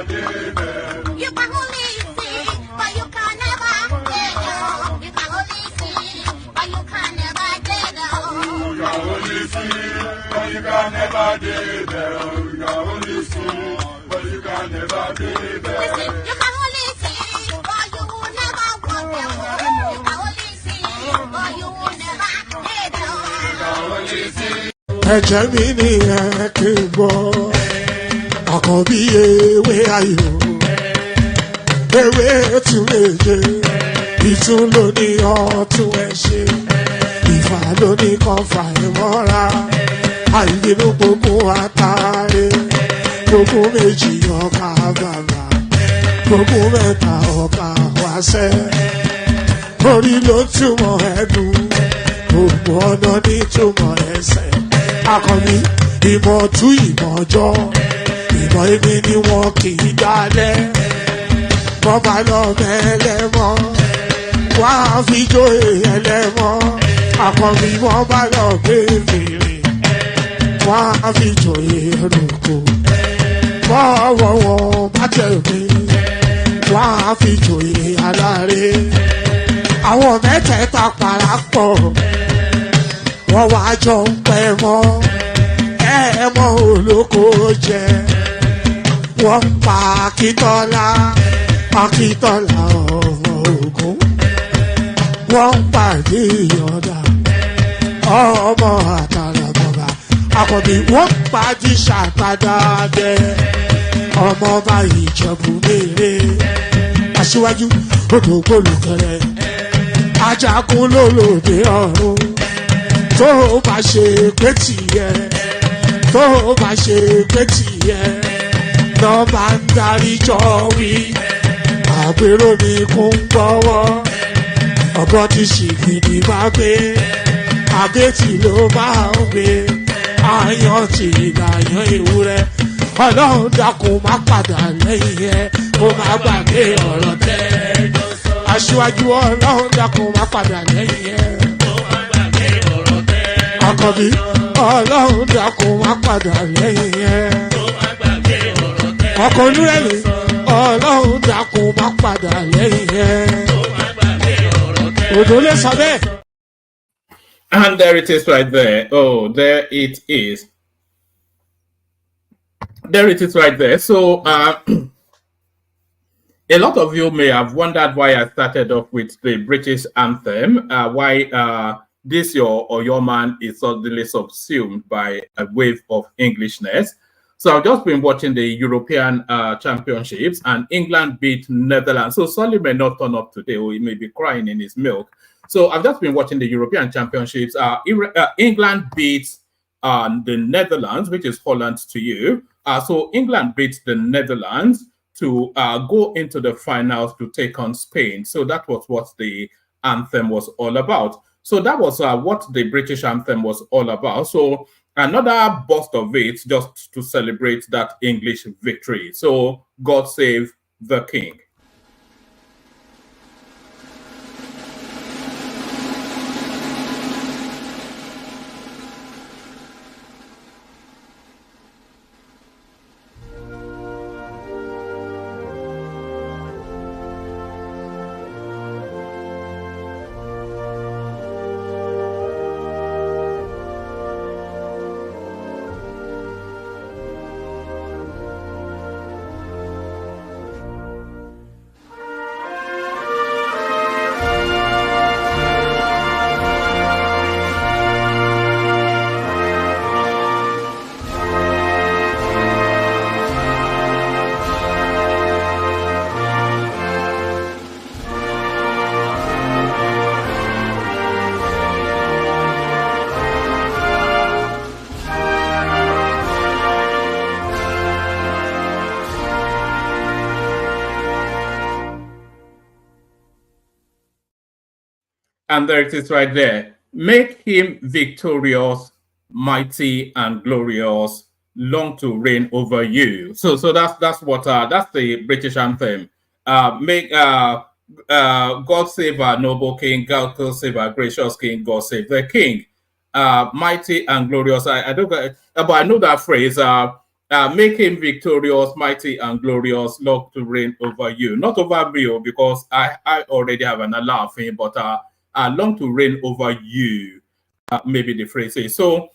You can only see, but you can never get down. You can only see, but you can never get down. You can only see, but you can never get down. You can only see, but you can never get down. Listen, you can only see, but you will never walk down. You can only see, but you will never get down. You can only see. Ẹ̀jẹ̀ mi ni ẹ kí n gbọ́, àkànbí ewé ayò, ewé tún méje, ìtún ló ní ọ̀tún ẹ̀ ṣe, ìfà ló ní kan fà ẹ̀ mọ́ra, àìbínú gbogbo àtàrẹ, gbogbo méjì ọkà bàbà, gbogbo mẹ́ta ọkà wáṣẹ́, orí ló túmọ̀ ẹ̀dùn, gbogbo ọ̀nà ní túmọ̀ ẹsẹ̀. Akọni ìmọ̀ tú ìmọ̀ ọjọ́, ìmọ̀ èmi ni wọn kì í dálẹ̀. Wọ́n bá lọ mẹ́lẹ́mọ́, wọ́n á fi jó ẹlẹ́mọ́. Akọni wọ́n bá lọ gbé fèrè, wọ́n á fi jó ẹrùkù. Bọ́wọ́ wọn bá tẹ̀lé, wọ́n á fi jó aláré. Àwọn mẹ́tẹ̀ẹ̀ta parapọ̀. Wọ́n wá jọ ń pẹ́ mọ́, ẹ̀ẹ́mọ́ olóko jẹ. Wọ́n ń pa Akíntọ́lá ọmọ Ògún. Wọ́n ń pàdé Ìyọ̀dà ọmọ Àtàràbọ̀bà. Àkànbí wọ́n ń pàdé Ṣàtàdàdẹ ọmọ ọba Ìjẹ̀bú Mèrè. Aṣíwájú odò gbólùkẹrẹ, ajagun lólòdì ọ̀run. Tó o bá ṣe pé tìyẹ, tó o bá ṣe pé tìyẹ, lọ́ bá ń darí jọ wí. Àgbèrò mi kún gbọ́wọ́, ọ̀gọ́ ti ṣìgìdì bá gbé, àbẹ́tì ló máa ń gbé, àyàn ti ìlàyàn ewúrẹ́. Ọlọ́run dákun má padà lẹ́yìn ẹ̀, ó má gbàgbé ọ̀rọ̀ tẹ́. Aṣíwájú Ọlọ́run dákun má padà lẹ́yìn ẹ̀. Àkànbí Ọlọ́run dákun má padà lẹ́yìn ẹ̀. Ọkọ̀ olúrẹ̀lẹ̀ Ọlọ́run dákun má padà lẹ́yìn ẹ̀. Òdò lè sọ bẹ́ẹ̀. And there it is right there. Oh, there it is. There it is right there. So, a lot of you may have wondered why I started off with the British anthem, why this your man is suddenly subsumed by a wave of Englishness. So I've just been watching the European Championships, and England beat Netherlands. So Solly may not turn up today, or he may be crying in his milk. So I've just been watching the European Championships. England beat the Netherlands, which is Holland to you. So England beat the Netherlands to go into the finals to take on Spain. So that was what the anthem was all about. So that was what the British anthem was all about. So another burst of it just to celebrate that English victory. So God save the King. And there it is right there. Make him victorious, mighty, and glorious, long to reign over you. So that's what that's the British anthem. God save our noble king, God save our gracious king, God save the king. Mighty and glorious. I don't, but I know that phrase. Make him victorious, mighty, and glorious, Lord, to reign over you. Not over me, because I already have an Allah of him, but long to reign over you. Maybe the phrase is. So,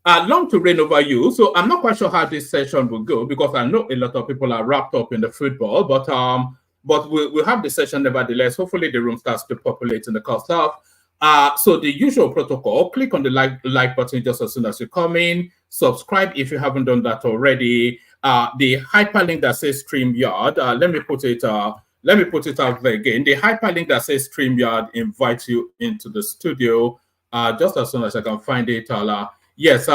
long to reign over you. So I'm not quite sure how this session will go, because I know a lot of people are wrapped up in the football, but we'll have the session nevertheless. Hopefully the room starts to populate in the cost of. So the usual protocol, click on the like button just as soon as you come in. Subscribe if you haven't done that already. The hyperlink that says StreamYard, let me put it out there again. The hyperlink that says StreamYard invites you into the studio. Just as soon as I can find it, yes,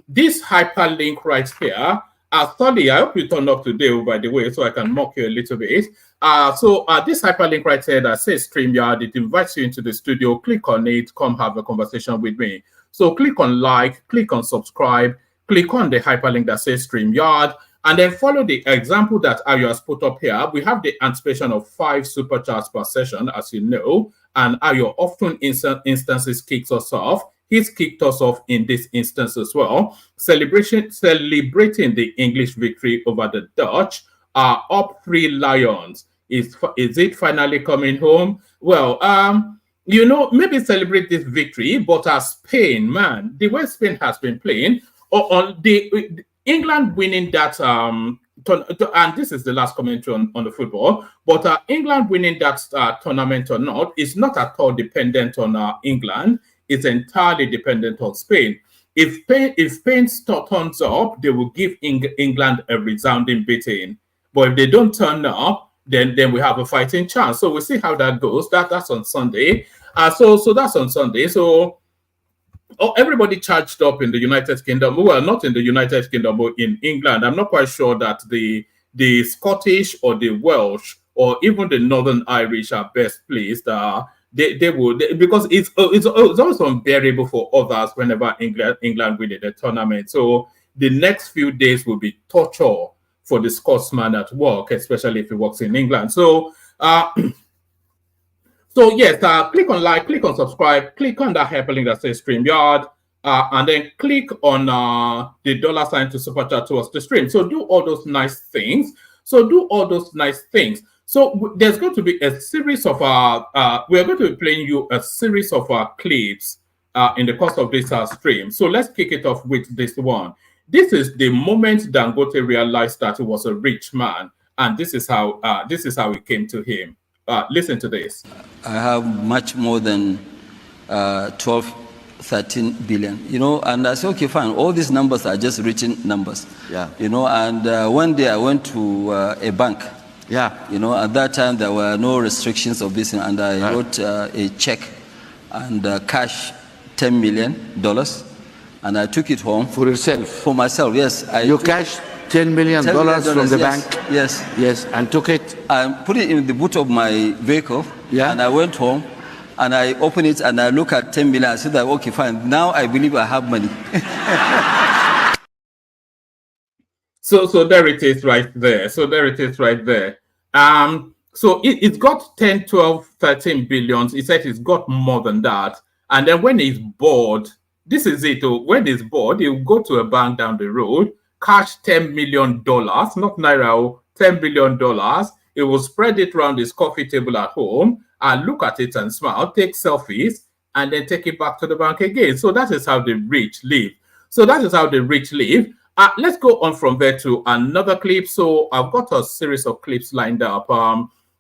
this hyperlink right here. Sully, I hope you turned up today, by the way, so I can mock you a little bit. So this hyperlink right here that says StreamYard, it invites you into the studio. Click on it, come have a conversation with me. So click on like, click on subscribe, click on the hyperlink that says StreamYard, and then follow the example that Ayo has put up here. We have the anticipation of 5 super chats per session, as you know, and Ayo often instances kicks us off. He's kicked us off in this instance as well. Celebrating the English victory over the Dutch. Up 3 Lions. Is it finally coming home? Well, you know, maybe celebrate this victory, but as Spain, man, the way Spain has been playing, on the England winning that, and this is the last commentary on the football, but England winning that tournament or not is not at all dependent on England. It's entirely dependent on Spain. If Spain turns up, they will give England a resounding beating. But if they don't turn up, then we have a fighting chance. So we'll see how that goes. That's on Sunday. So that's on Sunday. So everybody charged up in the United Kingdom. Well, not in the United Kingdom, but in England. I'm not quite sure that the Scottish or the Welsh or even the Northern Irish are best pleased. They would, because it's also unbearable for others whenever England win the tournament. So the next few days will be torture for the Scotsman at work, especially if he works in England. So so yes, click on like, click on subscribe, click on that hyperlink that says StreamYard, and then click on the $ to super chat towards the stream. So do all those nice things. So there's going to be a series of we're going to be playing you a series of clips in the course of this stream. So let's kick it off with this one. This is the moment Dangote realized that he was a rich man, and this is how it came to him. Listen to this. I have much more than 12, 13 billion, you know, and I said, okay, fine. All these numbers are just written numbers, yeah, you know. And one day I went to a bank. Yeah. You know, at that time there were no restrictions of this, and I wrote a check and cash $10 million, and I took it home. For yourself? For myself, yes. You cashed $10 million from the bank? Yes. Yes, and took it? I put it in the boot of my vehicle, yeah, and I went home, and I opened it, and I look at 10 million, I said, okay, fine, now I believe I have money. So there it is right there. So it's got 10, 12, 13 billions. He said it's got more than that. And then when he's bored, this is it. When he's bored, he'll go to a bank down the road, cash $10 million, not Naira, $10 billion. He will spread it around his coffee table at home and look at it and smile, take selfies, and then take it back to the bank again. So that is how the rich live. Let's go on from there to another clip. So I've got a series of clips lined up.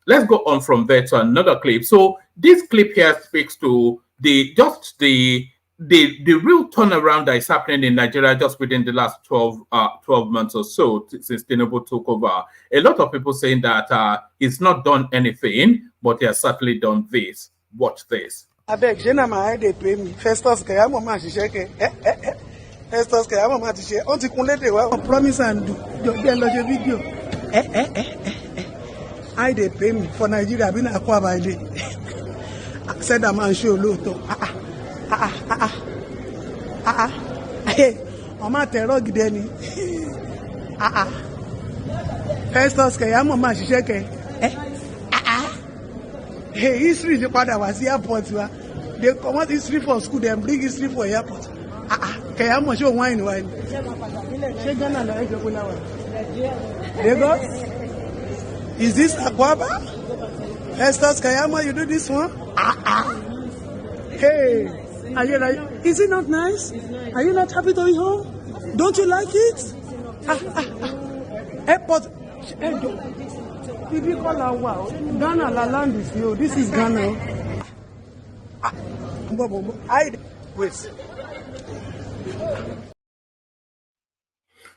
Let's go on from there to another clip. So this clip here speaks to the real turnaround that is happening in Nigeria just within the last 12 months or so since Tinubu took over. A lot of people saying that it's not done anything, but he has certainly done this. Watch this. I beg, they pay me. Festus, Festus, promise and do. Video. I they pay me for Nigeria. I've been acquired by the. Said a man show low. Hey, Mama Terror Gideni. Festus, Mama Shisheke. Hey, history the father was airport. They come out history for school, then bring history for airport. Kayamo show wine. Lagos? Is this Akwaba? Estos Kayamo, you do this one? Hey, is it not nice? Are you not happy to be home? Don't you like it? Airport. Did you call her wow? Ghana, la land is you. This is Ghana. Wait.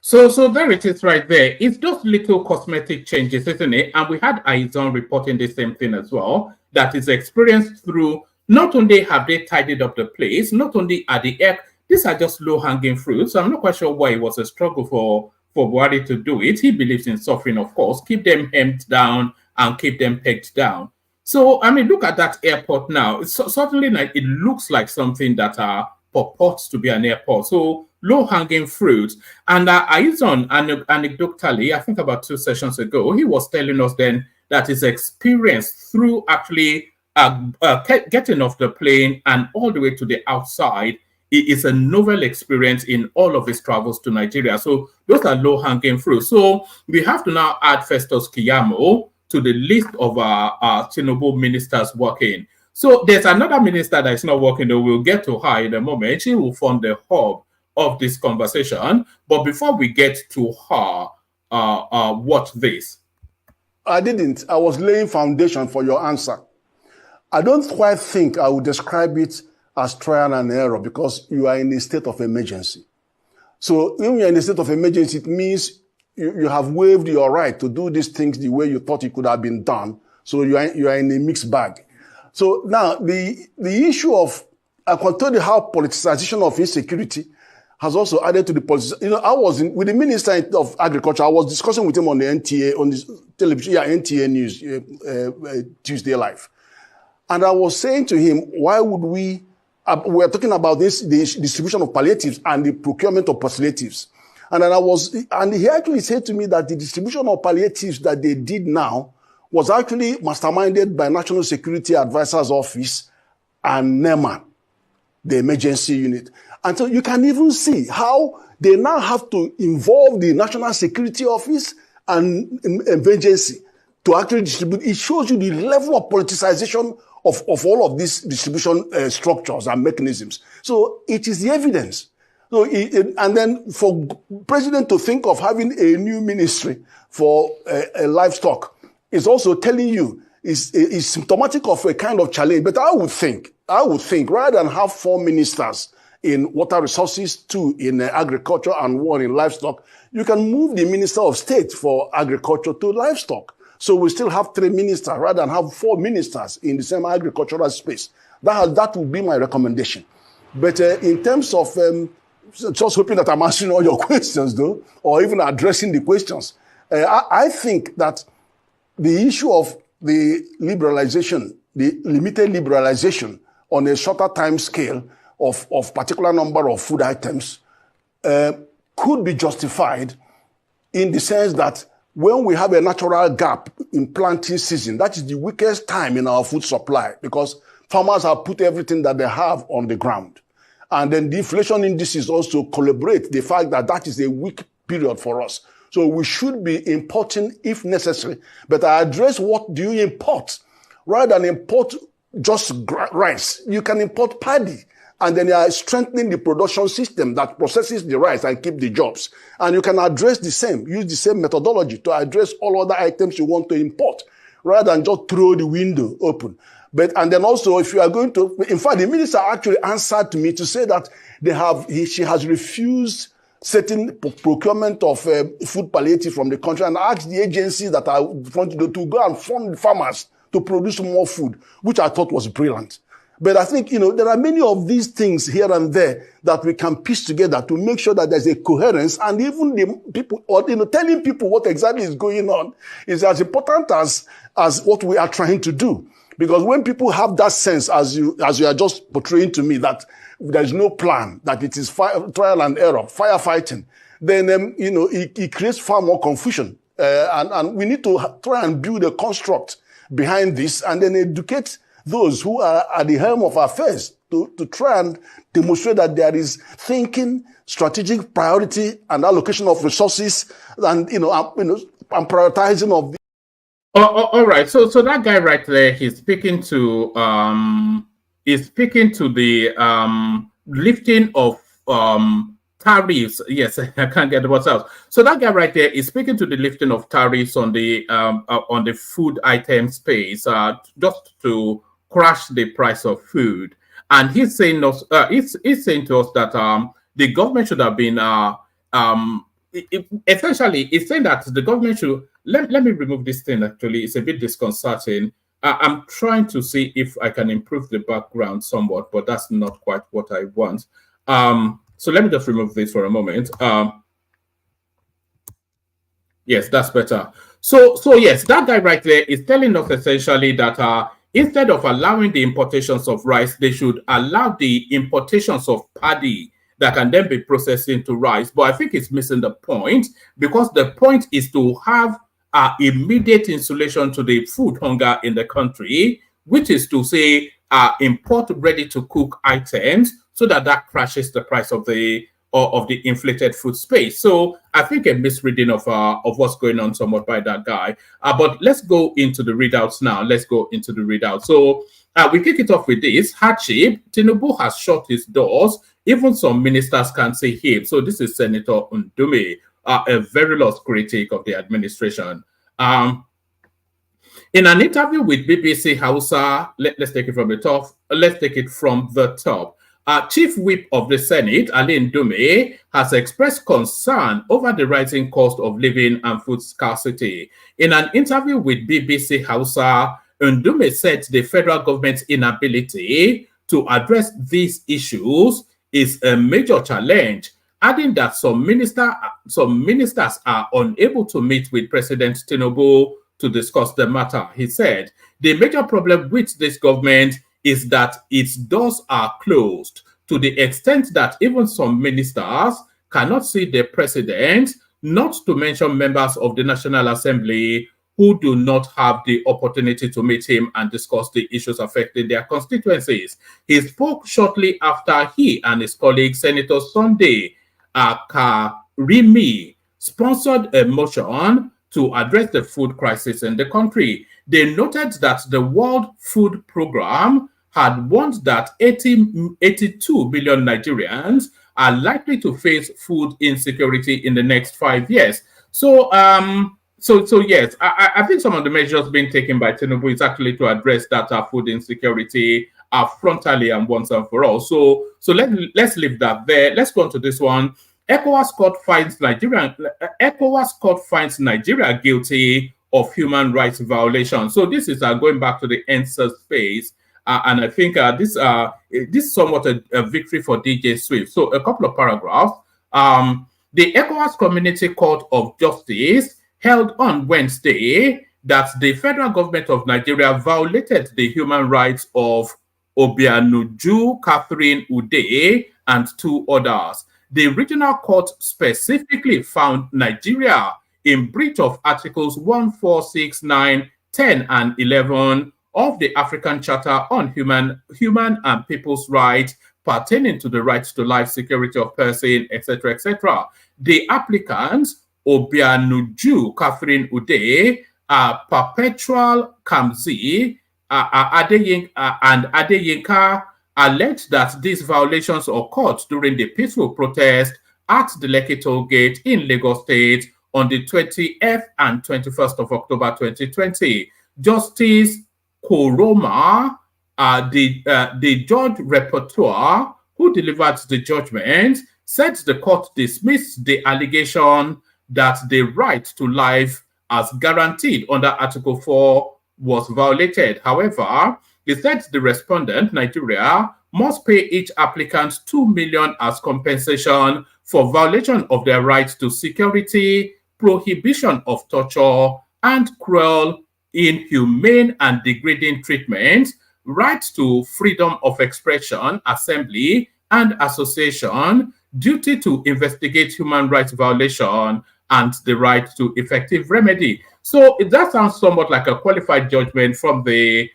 So there it is right there. It's just little cosmetic changes, isn't it? And we had Aizon reporting the same thing as well, that is experienced through, not only have they tidied up the place, not only are the air, these are just low-hanging fruits. So I'm not quite sure why it was a struggle for Buhari to do it. He believes in suffering, of course, keep them hemmed down and keep them pegged down. So, I mean, look at that airport now. It's certainly like, it looks like something that purports to be an airport. So low-hanging fruit. And Aizon, anecdotally, I think about 2 sessions ago, he was telling us then that his experience through actually getting off the plane and all the way to the outside, it is a novel experience in all of his travels to Nigeria. So those are low-hanging fruit. So we have to now add Festus Keyamo to the list of our Tinubu ministers working. So there's another minister that is not working, though we'll get to her in a moment. She will form the hub of this conversation. But before we get to her, watch this. I didn't. I was laying foundation for your answer. I don't quite think I would describe it as trial and error because you are in a state of emergency. So when you're in a state of emergency, it means you have waived your right to do these things the way you thought it could have been done. So you are in a mixed bag. So now the issue of, I can tell you how politicization of insecurity has also added to the politics. You know, I was with the Minister of Agriculture. I was discussing with him on the NTA, on this television, NTA News, Tuesday Live. And I was saying to him, why would we are talking about the distribution of palliatives and the procurement of palliatives. And he actually said to me that the distribution of palliatives that they did now was actually masterminded by National Security Advisor's Office and NEMA, the emergency unit. And so you can even see how they now have to involve the National Security Office and emergency to actually distribute. It shows you the level of politicization of all of these distribution structures and mechanisms. So it is the evidence. So and then for president to think of having a new ministry for livestock is also telling you is symptomatic of a kind of challenge. But I would think rather than have 4 ministers in water resources, 2 in agriculture and 1 in livestock, you can move the Minister of State for agriculture to livestock. So we still have 3 ministers rather than have 4 ministers in the same agricultural space. That would be my recommendation. But in terms of just hoping that I'm answering all your questions, though, or even addressing the questions, I think that the issue of the liberalization, the limited liberalization on a shorter time scale of particular number of food items could be justified in the sense that when we have a natural gap in planting season, that is the weakest time in our food supply because farmers have put everything that they have on the ground. And then the inflation indices also collaborate the fact that that is a weak period for us. So we should be importing if necessary. But I address what do you import? Rather than import just rice, you can import paddy. And then you are strengthening the production system that processes the rice and keep the jobs. And you can use the same methodology to address all other items you want to import, rather than just throw the window open. And then also, if you are going to, in fact, the minister actually answered to me to say that she has refused certain procurement of food palliative from the country and asked the agencies that are to go and fund farmers to produce more food, which I thought was brilliant. But I think, there are many of these things here and there that we can piece together to make sure that there's a coherence, and even the people, or, telling people what exactly is going on is as important as what we are trying to do. Because when people have that sense, as you are just portraying to me, that there's no plan, that it is trial and error, firefighting, then, it creates far more confusion. And we need to try and build a construct behind this and then educate those who are at the helm of affairs to try and demonstrate that there is thinking, strategic priority, and allocation of resources, and and prioritizing of the. All right. So that guy right there, he's speaking to the lifting of tariffs. Yes, I can't get the words out. So that guy right there is speaking to the lifting of tariffs on the food item space, just to crash the price of food. And he's saying he's saying to us that the government should have been essentially, it's saying that the government should let me remove this thing. Actually, it's a bit disconcerting. I'm trying to see if I can improve the background somewhat, but that's not quite what I want. So let me just remove this for a moment. Yes, that's better. So yes, that guy right there is telling us essentially that instead of allowing the importations of rice, they should allow the importations of paddy that can then be processed into rice. But I think it's missing the point, because the point is to have immediate insulation to the food hunger in the country, which is to say import ready-to-cook items, so that crashes the price of the inflated food space. So I think a misreading of what's going on somewhat by that guy. But let's go into the readouts now. Let's go into the readouts. So we kick it off with this. Hardship. Tinubu has shut his doors. Even some ministers can't see him. So this is Senator Ndume, a very lost critic of the administration. In an interview with BBC Hausa, let's take it from the top. Let's take it from the top. Chief Whip of the Senate, Ali Ndume, has expressed concern over the rising cost of living and food scarcity. In an interview with BBC Hausa, Ndume said the federal government's inability to address these issues is a major challenge, adding that some ministers are unable to meet with President Tinubu to discuss the matter. He said, the major problem with this government is that its doors are closed, to the extent that even some ministers cannot see the president, not to mention members of the National Assembly who do not have the opportunity to meet him and discuss the issues affecting their constituencies. He spoke shortly after he and his colleague, Senator Sunday Karimi, sponsored a motion to address the food crisis in the country. They noted that the World Food Programme had warned that 82 million Nigerians are likely to face food insecurity in the next 5 years. So yes, I think some of the measures being taken by Tinubu is actually to address that food insecurity frontally and once and for all. So let's leave that there. Let's go on to this one. ECOWAS court finds Nigeria guilty of human rights violations. So this is going back to the answer space. And I think this is somewhat a victory for DJ Swift. So a couple of paragraphs. The ECOWAS Community Court of Justice held on Wednesday that the federal government of Nigeria violated the human rights of Obianuju Catherine Ude and 2 others. The regional court specifically found Nigeria in breach of Articles 1, 4, 6, 9, 10, and 11 of the African Charter on Human and People's Rights pertaining to the right to life, security of person, etc., etc. The applicants, Obianuju Catherine Ude, Perpetual Kamzi, and Adeyinka, alleged that these violations occurred during the peaceful protest at the Lekki Toll Gate in Lagos State on the 20th and 21st of October 2020. Justice Koroma, the judge rapporteur who delivered the judgment, said the court dismissed the allegation that the right to life as guaranteed under Article 4 was violated. However, he said the respondent, Nigeria, must pay each applicant 2 million as compensation for violation of their right to security, prohibition of torture, and cruel, inhumane, and degrading treatment, right to freedom of expression, assembly, and association, duty to investigate human rights violation, and the right to effective remedy. So that sounds somewhat like a qualified judgment from the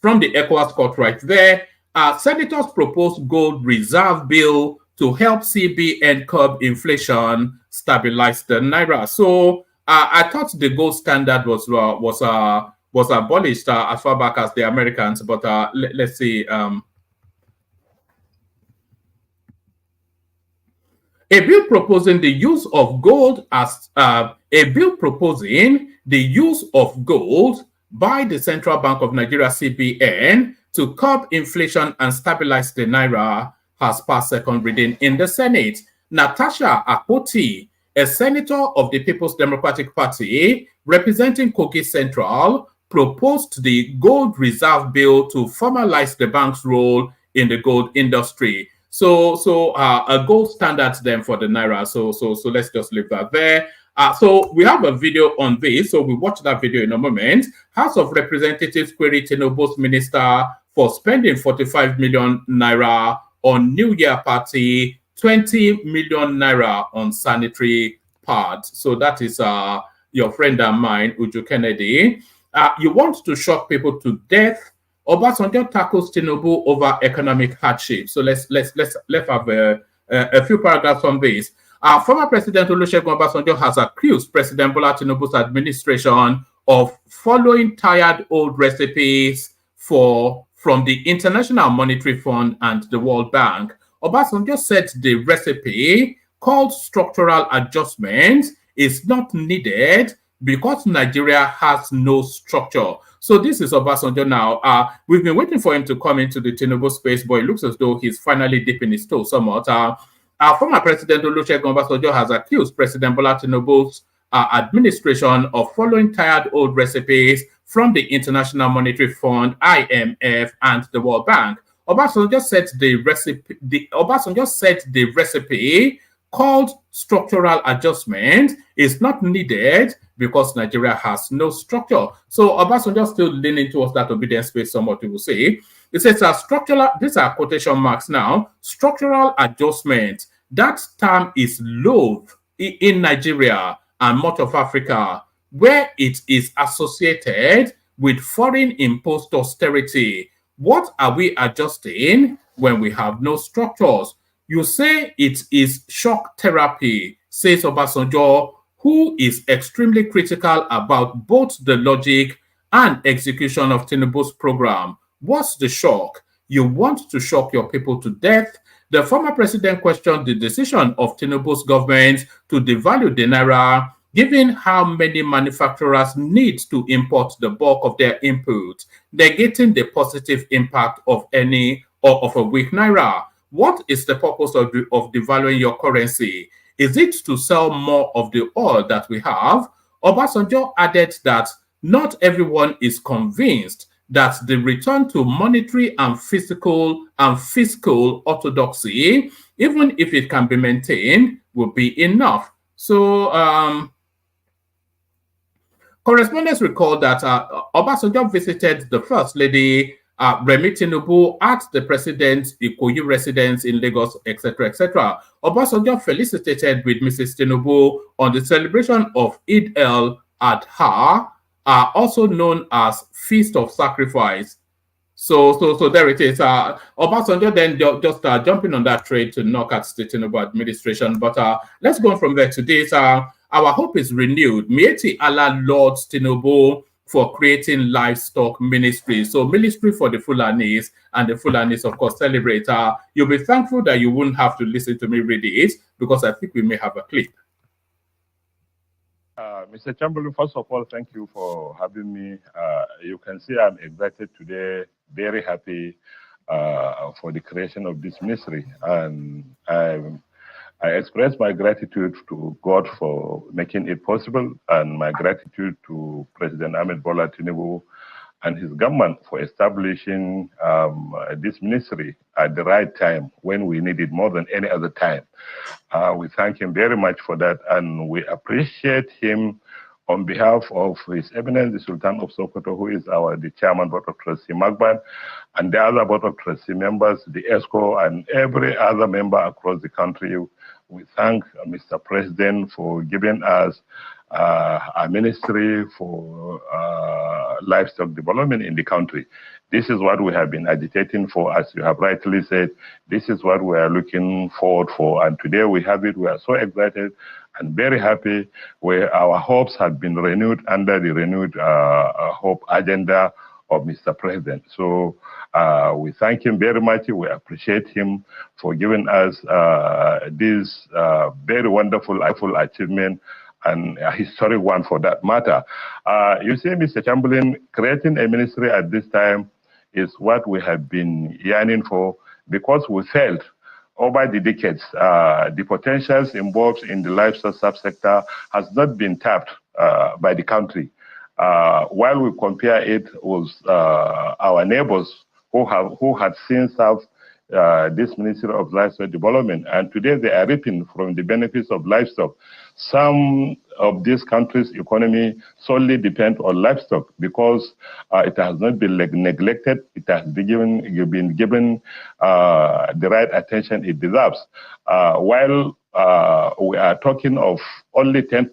from the ECOWAS court right there. Senators proposed gold reserve bill to help CBN curb inflation, stabilize the naira. So I thought the gold standard was abolished as far back as the Americans, but let's see. A bill proposing the use of gold by the Central Bank of Nigeria (CBN) to curb inflation and stabilize the naira has passed second reading in the Senate. Natasha Akpoti, a senator of the People's Democratic Party representing Kogi Central, proposed the gold reserve bill to formalize the bank's role in the gold industry. So a gold standard then for the naira. So let's just leave that there. So we have a video on this. So we watch that video in a moment. House of Representatives queried Tinubu's minister for spending 45 million naira on New Year party, 20 million naira on sanitary pads. So that is your friend and mine, Uju Kennedy. You want to shock people to death. Obasanjo tackles Tinubu over economic hardship. So let's have a few paragraphs on this. Former President Olusegun Obasanjo has accused President Bola Tinubu's administration of following tired old recipes from the International Monetary Fund and the World Bank. Obasanjo said the recipe called structural adjustment is not needed because Nigeria has no structure. So this is Obasanjo now. We've been waiting for him to come into the Tinubu space, but it looks as though he's finally dipping his toe somewhat. Former President Olusegun Obasanjo has accused President Bola Tinubu's administration of following tired old recipes from the International Monetary Fund, IMF, and the World Bank. Obasanjo said the recipe called structural adjustment is not needed because Nigeria has no structure. So Obasanjo still leaning towards that obedience space, somewhat you will say. It says structural, these are quotation marks now, structural adjustment. That term is loathed in Nigeria and much of Africa, where it is associated with foreign imposed austerity. What are we adjusting when we have no structures? You say it is shock therapy, says Obasanjo, who is extremely critical about both the logic and execution of Tinubu's program. What's the shock? You want to shock your people to death? The former president questioned the decision of Tinubu's government to devalue the naira, given how many manufacturers need to import the bulk of their inputs, negating the positive impact of a weak naira. What is the purpose of devaluing your currency? Is it to sell more of the oil that we have? Obasanjo added that not everyone is convinced that the return to monetary and fiscal orthodoxy, even if it can be maintained, will be enough. So correspondents recall that Obasanjo visited the First Lady Remi Tinubu at the president's Ikoyi residence in Lagos, etc., etc. Obasanjo felicitated with Mrs. Tinubu on the celebration of Eid al-Adha, also known as Feast of Sacrifice. So there it is. Obasanjo then just jumping on that trade to knock at the Tinubu administration. But let's go on from there to this. Our hope is renewed. Mieti Allah Lord Tinubu for creating livestock ministry. So ministry for the Fulanis, and the Fulanis, of course, celebrate. You'll be thankful that you wouldn't have to listen to me read it, because I think we may have a clip. Mr. Chamberlain, first of all, thank you for having me. You can see I'm excited today, very happy for the creation of this ministry. And I express my gratitude to God for making it possible, and my gratitude to President Ahmed Bola Tinubu and his government for establishing this ministry at the right time, when we need it more than any other time. We thank him very much for that, and we appreciate him on behalf of His Eminence, the Sultan of Sokoto, who is the Chairman Board of Trustee Magban, and the other Board of Trustee members, the ESCO, and every other member across the country. We thank Mr. President for giving us a ministry for livestock development in the country. This is what we have been agitating for, as you have rightly said. This is what we are looking forward for, and today we have it. We are so excited and very happy, where our hopes have been renewed under the renewed hope agenda of Mr. President. So we thank him very much. We appreciate him for giving us this very wonderful achievement, and a historic one for that matter. You see, Mr. Chamberlain, creating a ministry at this time is what we have been yearning for, because we felt over the decades, the potentials involved in the livestock subsector has not been tapped by the country. While we compare it with our neighbors who had since served this Ministry of Livestock Development, and today they are reaping from the benefits of livestock. Some of these countries' economy solely depend on livestock because it has not been neglected. It has been given the right attention it deserves. While we are talking of only 10.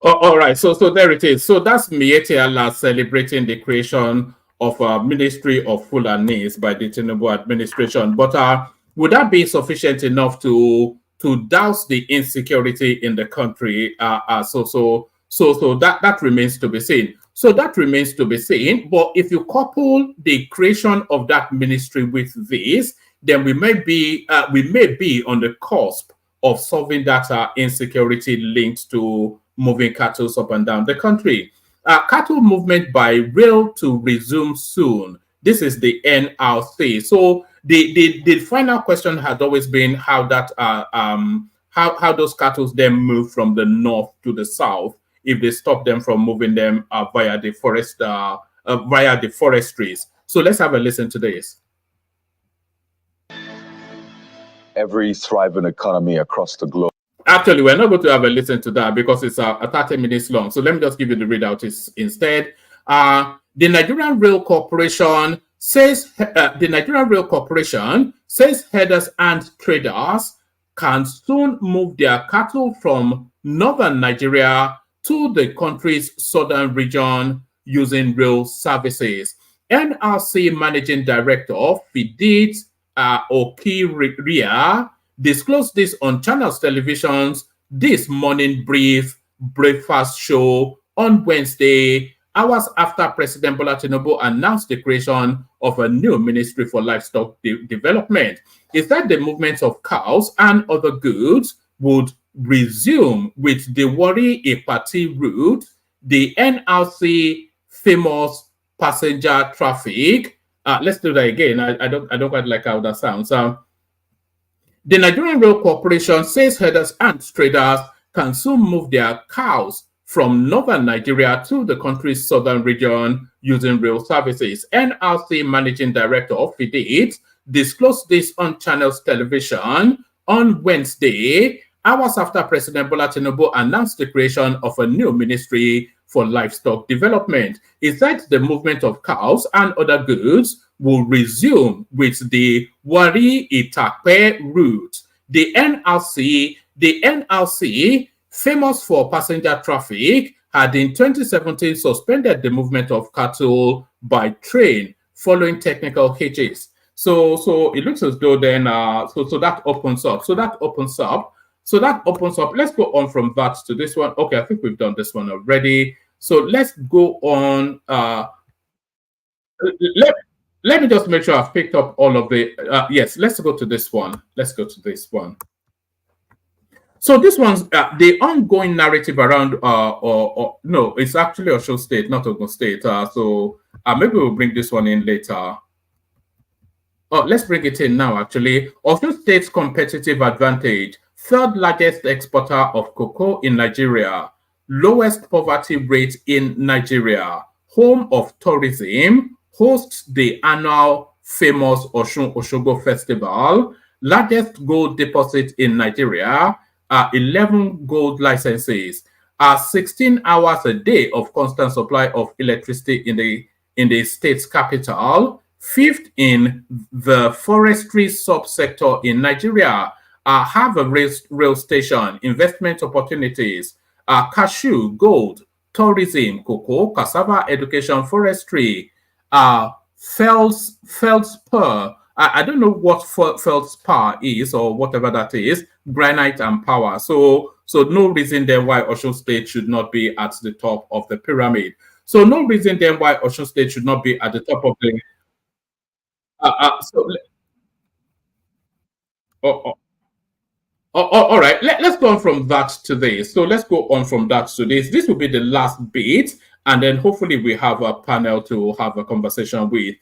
All right, so there it is. So that's Miyetti Allah celebrating the creation of a Ministry of Fulanis by the Tinubu administration. But would that be sufficient enough to douse the insecurity in the country? So that remains to be seen. So that remains to be seen. But if you couple the creation of that ministry with this, then we may be on the cusp of solving that insecurity linked to moving cattle up and down the country. Cattle movement by rail to resume soon. This is the NRC. So the final question had always been how that how those cattle then move from the north to the south if they stop them from moving them via the forest via the forestries. So let's have a listen to this. Every thriving economy across the globe. Actually, we're not going to have a listen to that because it's 30 minutes long. So let me just give you the readout instead. The Nigerian Rail Corporation says herders and traders can soon move their cattle from northern Nigeria to the country's southern region using rail services. NRC Managing Director Fidit Okiria disclosed this on Channels Television's This Morning Breakfast Show on Wednesday, hours after President Bola Tinubu announced the creation of a new Ministry for Livestock Development. It said the movement of cows and other goods would resume with the Warri Ipati route, the NRC famous passenger traffic. Let's do that again. I don't quite like how that sounds. The Nigerian Rail Corporation says herders and traders can soon move their cows from northern Nigeria to the country's southern region using rail services. NRC Managing Director of Fidit disclosed this on Channels Television on Wednesday, hours after President Bola Tinubu announced the creation of a new Ministry for Livestock Development. He said the movement of cows and other goods will resume with the Warri Itape route. The NRC, famous for passenger traffic, had in 2017 suspended the movement of cattle by train following technical hitches. So it looks as though then so that opens up. So that opens up. Let's go on from that to this one. Okay, I think we've done this one already. So let's go on. Let me just make sure I've picked up all of the, yes, let's go to this one. So this one's the ongoing narrative around, no, it's actually Osho State, not Ogun State. So maybe we'll bring this one in later. Oh, let's bring it in now, actually. Osho State's competitive advantage, third largest exporter of cocoa in Nigeria, lowest poverty rate in Nigeria, home of tourism, hosts the annual famous Osogbo Festival, largest gold deposit in Nigeria, 11 gold licenses, 16 hours a day of constant supply of electricity in the state's capital, fifth in the forestry subsector in Nigeria, have a rail station, investment opportunities, cashew, gold, tourism, cocoa, cassava, education, forestry, feldspar. I don't know what feldspar is or whatever that is. Granite and power. So no reason then why Osun State should not be at the top of the pyramid. So no reason then why Osun State should not be at the top of the. All right, let's go on from that to this. So let's go on from that to this. This will be the last bit, and then hopefully we have a panel to have a conversation with.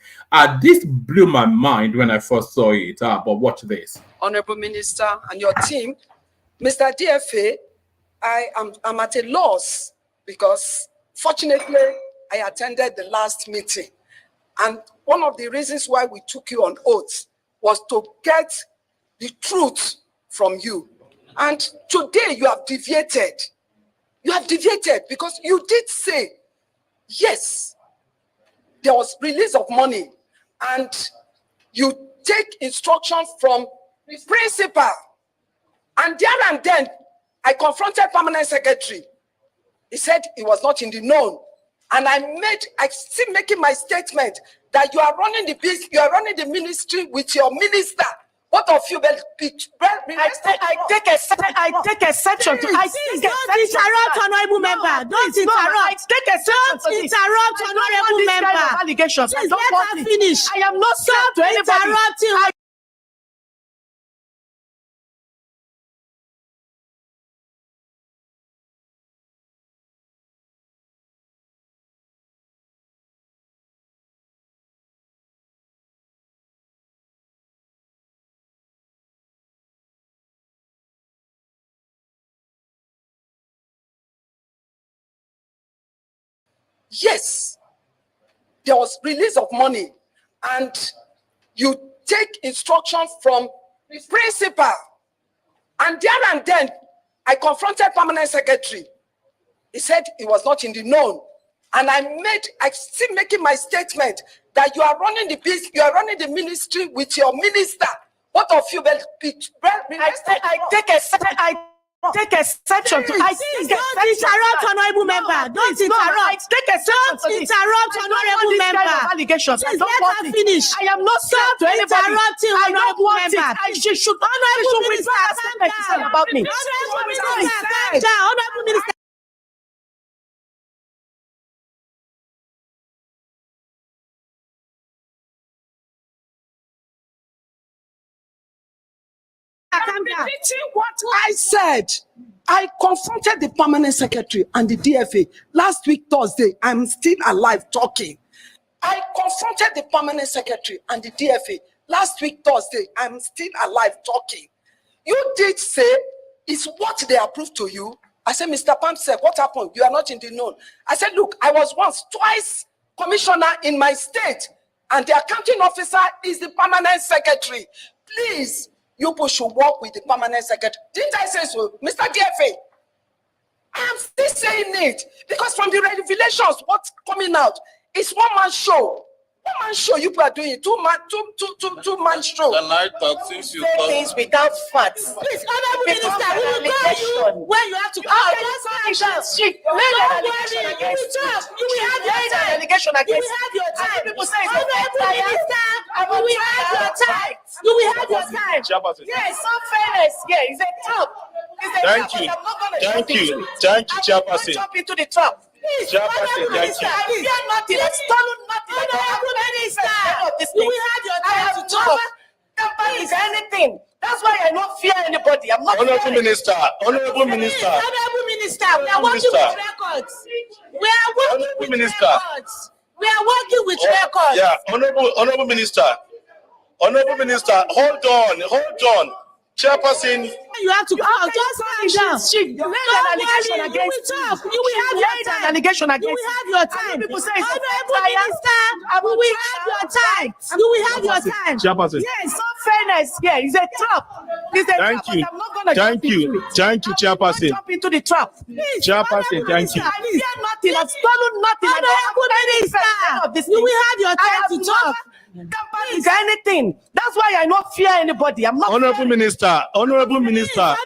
This blew my mind when I first saw it, but watch this. Honorable Minister and your team, Mr. DFA, I'm at a loss because fortunately I attended the last meeting. And one of the reasons why we took you on oath was to get the truth from you. And today you have deviated. You have deviated because you did say, yes, there was release of money and you take instructions from the principal. And there and then, I confronted permanent secretary. He said he was not in the known. And I still making my statement that you are running the ministry with your minister. What of you? I take exception to. Don't interrupt, honorable member. Don't interrupt. Don't interrupt, honorable member. Allegations. Please let her finish. I am not scared to anybody. Interrupting. Yes, there was release of money and you take instructions from the principal. And there and then, I confronted permanent secretary. He said he was not in the known. And I still making my statement that you are running the ministry with your minister. What of you? I take exception to. Don't interrupt, honorable member. Don't interrupt. Don't interrupt, honorable member. Allegations. Please let her finish. I am not scared to anybody. Interrupting, honorable member. She should. Honorable minister, about me. Honorable minister, honorable minister. I'm repeating what I said. I confronted the permanent secretary and the DFA last week, Thursday. I'm still alive talking. I confronted the permanent secretary and the DFA last week, Thursday. I'm still alive talking. You did say it's what they approved to you. I said, Mr. Pamsek, what happened? You are not in the known. I said, look, I was twice commissioner in my state, and the accounting officer is the permanent secretary. Please, you people should work with the permanent secretary. Didn't I say so, Mr. DFA? I am still saying it because from the revelations, what's coming out is one-man show. One-man show you people are doing it. Two-man show. Can I talk since you talk? Things without facts. Please, honorable minister, we will call you when you have to call. You will have your time. Allegation against. You will have your time. People say honorable minister, you will have your time. You will have your time. Yes, some fairness. Yeah, it's a trap. Thank you. Thank you, Chairperson. Jump into the trap. Chairperson, thank you. I fear nothing. I stolen nothing. Honorable minister, you will have your time to talk. Is anything. That's why I don't fear anybody. I'm not. Honorable Minister. Honorable Minister. Honorable minister, we are working with records. We are working Honorable with Minister. records. We are working with records. Yeah, Honorable Minister. Honorable Minister, hold on. Chairperson. You have to call. Just calm down. You will talk. You will have your time. Allegation against. You will have your time. People say honorable minister, we will have your time. You will have your time. Chairperson. Yes, some fairness. Yeah, it's a trap. Thank you. Thank you, Chairperson. Jump into the trap. Chairperson, thank you. I fear nothing. I've stolen nothing. Honorable minister, you will have your time to talk. Is anything. That's why I don't fear anybody. I'm not. Honorable Minister. Honorable minister,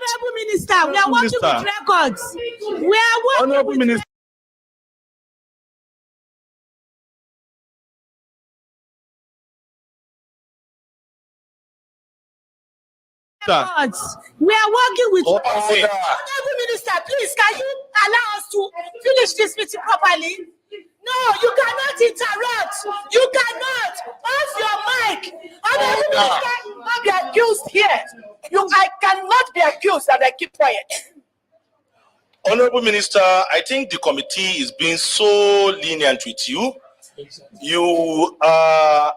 Minister, we are working with records. We are working Honorable with Minister. records. We are working with Order. Honorable Minister, please, can you allow us to finish this meeting properly? No, you cannot interrupt. You cannot. Off your mic. Honorable Minister, Not be accused here. I cannot be accused that I keep quiet. Honorable Minister, I think the committee is being so lenient with you. You are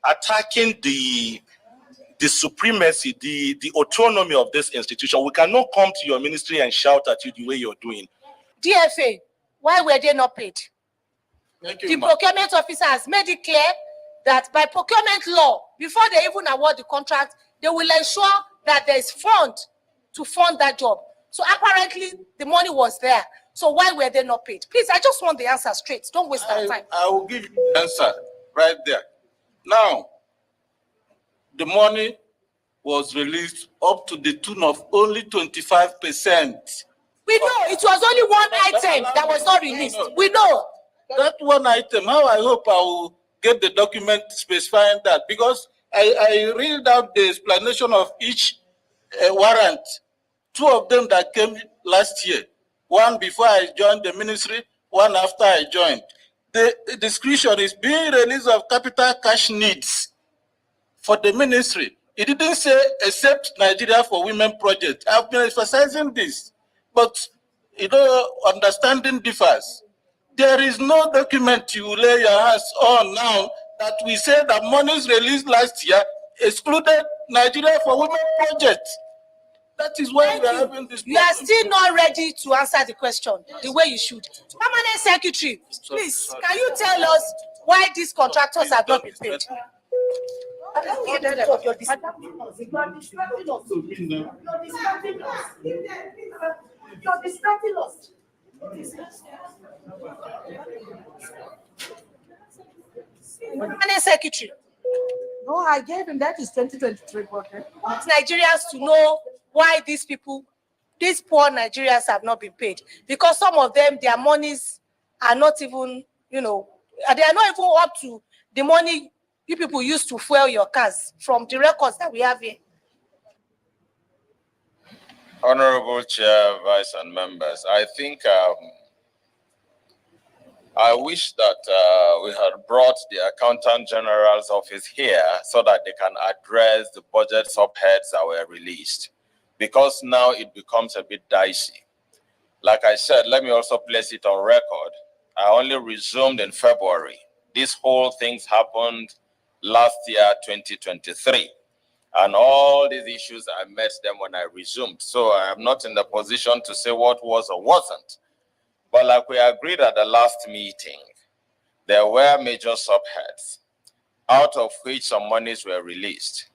attacking the supremacy, the autonomy of this institution. We cannot come to your ministry and shout at you the way you're doing. DFA, why were they not paid? Thank you, The procurement officer has made it clear that by procurement law, before they even award the contract, they will ensure that there is fund to fund that job. So apparently the money was there. So why were they not paid? Please, I just want the answer straight. Don't waste our time. I will give you the answer right there. Now, the money was released up to the tune of only 25%. We know it was only one item that was not released. We know. That one item, how I hope I will get the document specifying that, because I read out the explanation of each warrant. Two of them that came last year, one before I joined the ministry, one after I joined. The description is being released of capital cash needs for the ministry. It didn't say except Nigeria for Women project. I've been emphasizing this, but understanding differs. There is no document you lay your hands on now that we say that monies released last year excluded Nigeria for Women project. That is why we are having this. You are still not ready to answer the question the way you should. Permanent Secretary, please, can you tell us why these contractors have not been paid? You're distracting us. Permanent Secretary. No, I gave him that is 2023. Okay. Want Nigerians to know why these people, these poor Nigerians have not been paid. Because some of them, their monies are not even, they are not even up to the money you people used to fuel your cars from the records that we have here. Honorable Chair, Vice and members, I think I wish that we had brought the Accountant General's office here so that they can address the budget subheads that were released, because now it becomes a bit dicey. Like I said, let me also place it on record. I only resumed in February. These whole things happened last year, 2023. And all these issues, I met them when I resumed. So I am not in the position to say what was or wasn't. But like we agreed at the last meeting, there were major subheads, out of which some monies were released.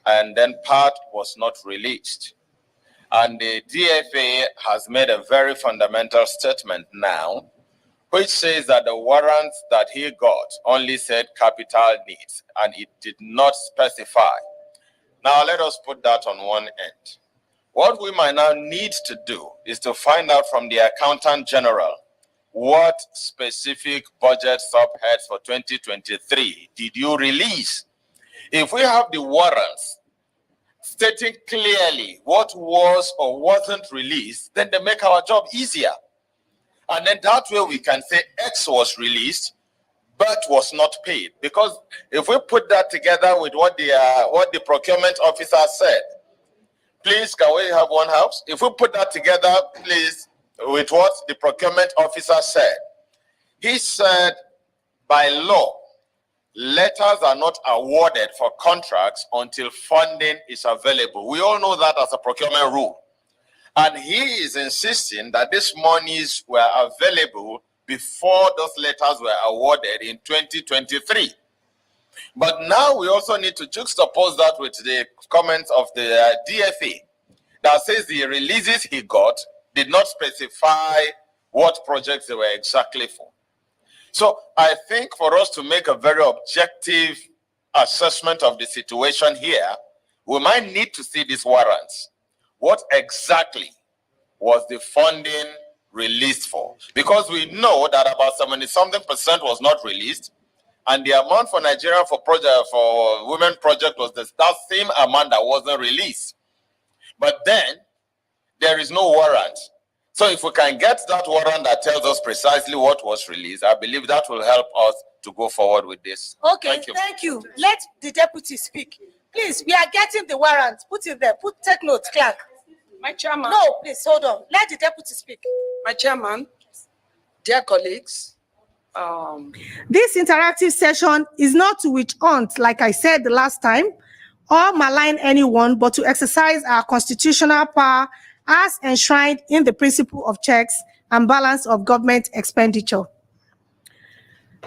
And then part was not released. And the DFA has made a very fundamental statement now, which says that the warrants that he got only said capital needs, and it did not specify. Now, let us put that on one end. What we might now need to do is to find out from the Accountant General what specific budget subheads for 2023 did you release? If we have the warrants stating clearly what was or wasn't released, then they make our job easier. And then that way we can say X was released, but was not paid. Because if we put that together with what the procurement officer said, please, can we have one house? If we put that together, please, with what the procurement officer said, he said, by law, letters are not awarded for contracts until funding is available. We all know that as a procurement rule. And he is insisting that these monies were available before those letters were awarded in 2023. But now we also need to juxtapose that with the comments of the DFA that says the releases he got did not specify what projects they were exactly for. So I think for us to make a very objective assessment of the situation here, we might need to see these warrants. what exactly was the funding released for? Because we know that about 70-something% was not released, and the amount for Nigeria for Women Project was that same amount that wasn't released. But then there is no warrant. So if we can get that warrant that tells us precisely what was released, I believe that will help us to go forward with this. Okay, thank you. Let the deputy speak. Please, we are getting the warrant. Put it there. Take note, clerk. My chairman. No, please, hold on. Let the deputy speak. My chairman, dear colleagues. This interactive session is not to witch hunt, like I said the last time, or malign anyone, but to exercise our constitutional power as enshrined in the principle of checks and balance of government expenditure.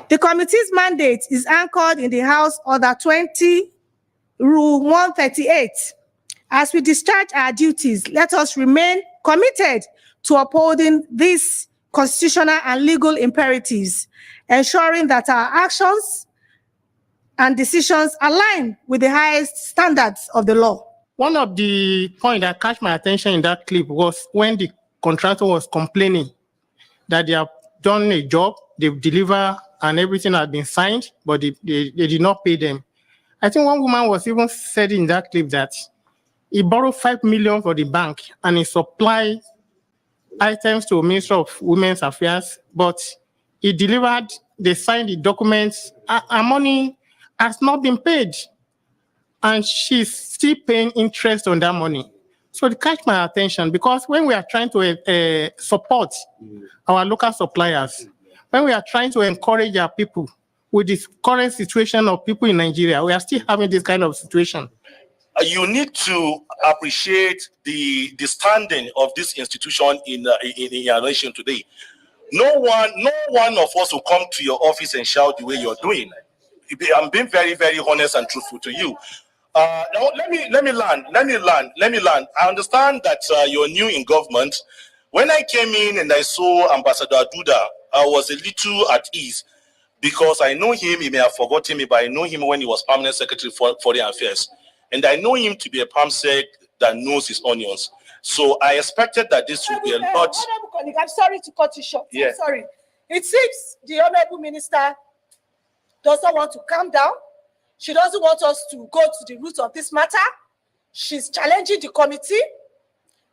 The committee's mandate is anchored in the House Order 20, Rule 138. As we discharge our duties, let us remain committed to upholding these constitutional and legal imperatives, ensuring that our actions and decisions align with the highest standards of the law. One of the points that caught my attention in that clip was when the contractor was complaining that they have done a job, they've delivered, and everything has been signed, but they did not pay them. I think one woman was even said in that clip that he borrowed 5 million for the bank and he supplied items to Minister of Women's Affairs, but he delivered, they signed the documents, and money has not been paid. And she's still paying interest on that money. So it catch my attention because when we are trying to support our local suppliers, when we are trying to encourage our people with this current situation of people in Nigeria, we are still having this kind of situation. You need to appreciate the standing of this institution in our nation today. No one of us will come to your office and shout the way you're doing. I'm being very, very honest and truthful to you. Now let me land. I understand that you're new in government. When I came in and I saw Ambassador Duda, I was a little at ease because I know him. He may have forgotten me, but I know him when he was Permanent Secretary for Foreign Affairs. And I know him to be a PAMSEC that knows his onions. So I expected that this would be a lot. Honorable colleague, I'm sorry to cut you short. Yeah. I'm sorry. It seems the Honorable Minister doesn't want to calm down. She doesn't want us to go to the root of this matter. She's challenging the committee.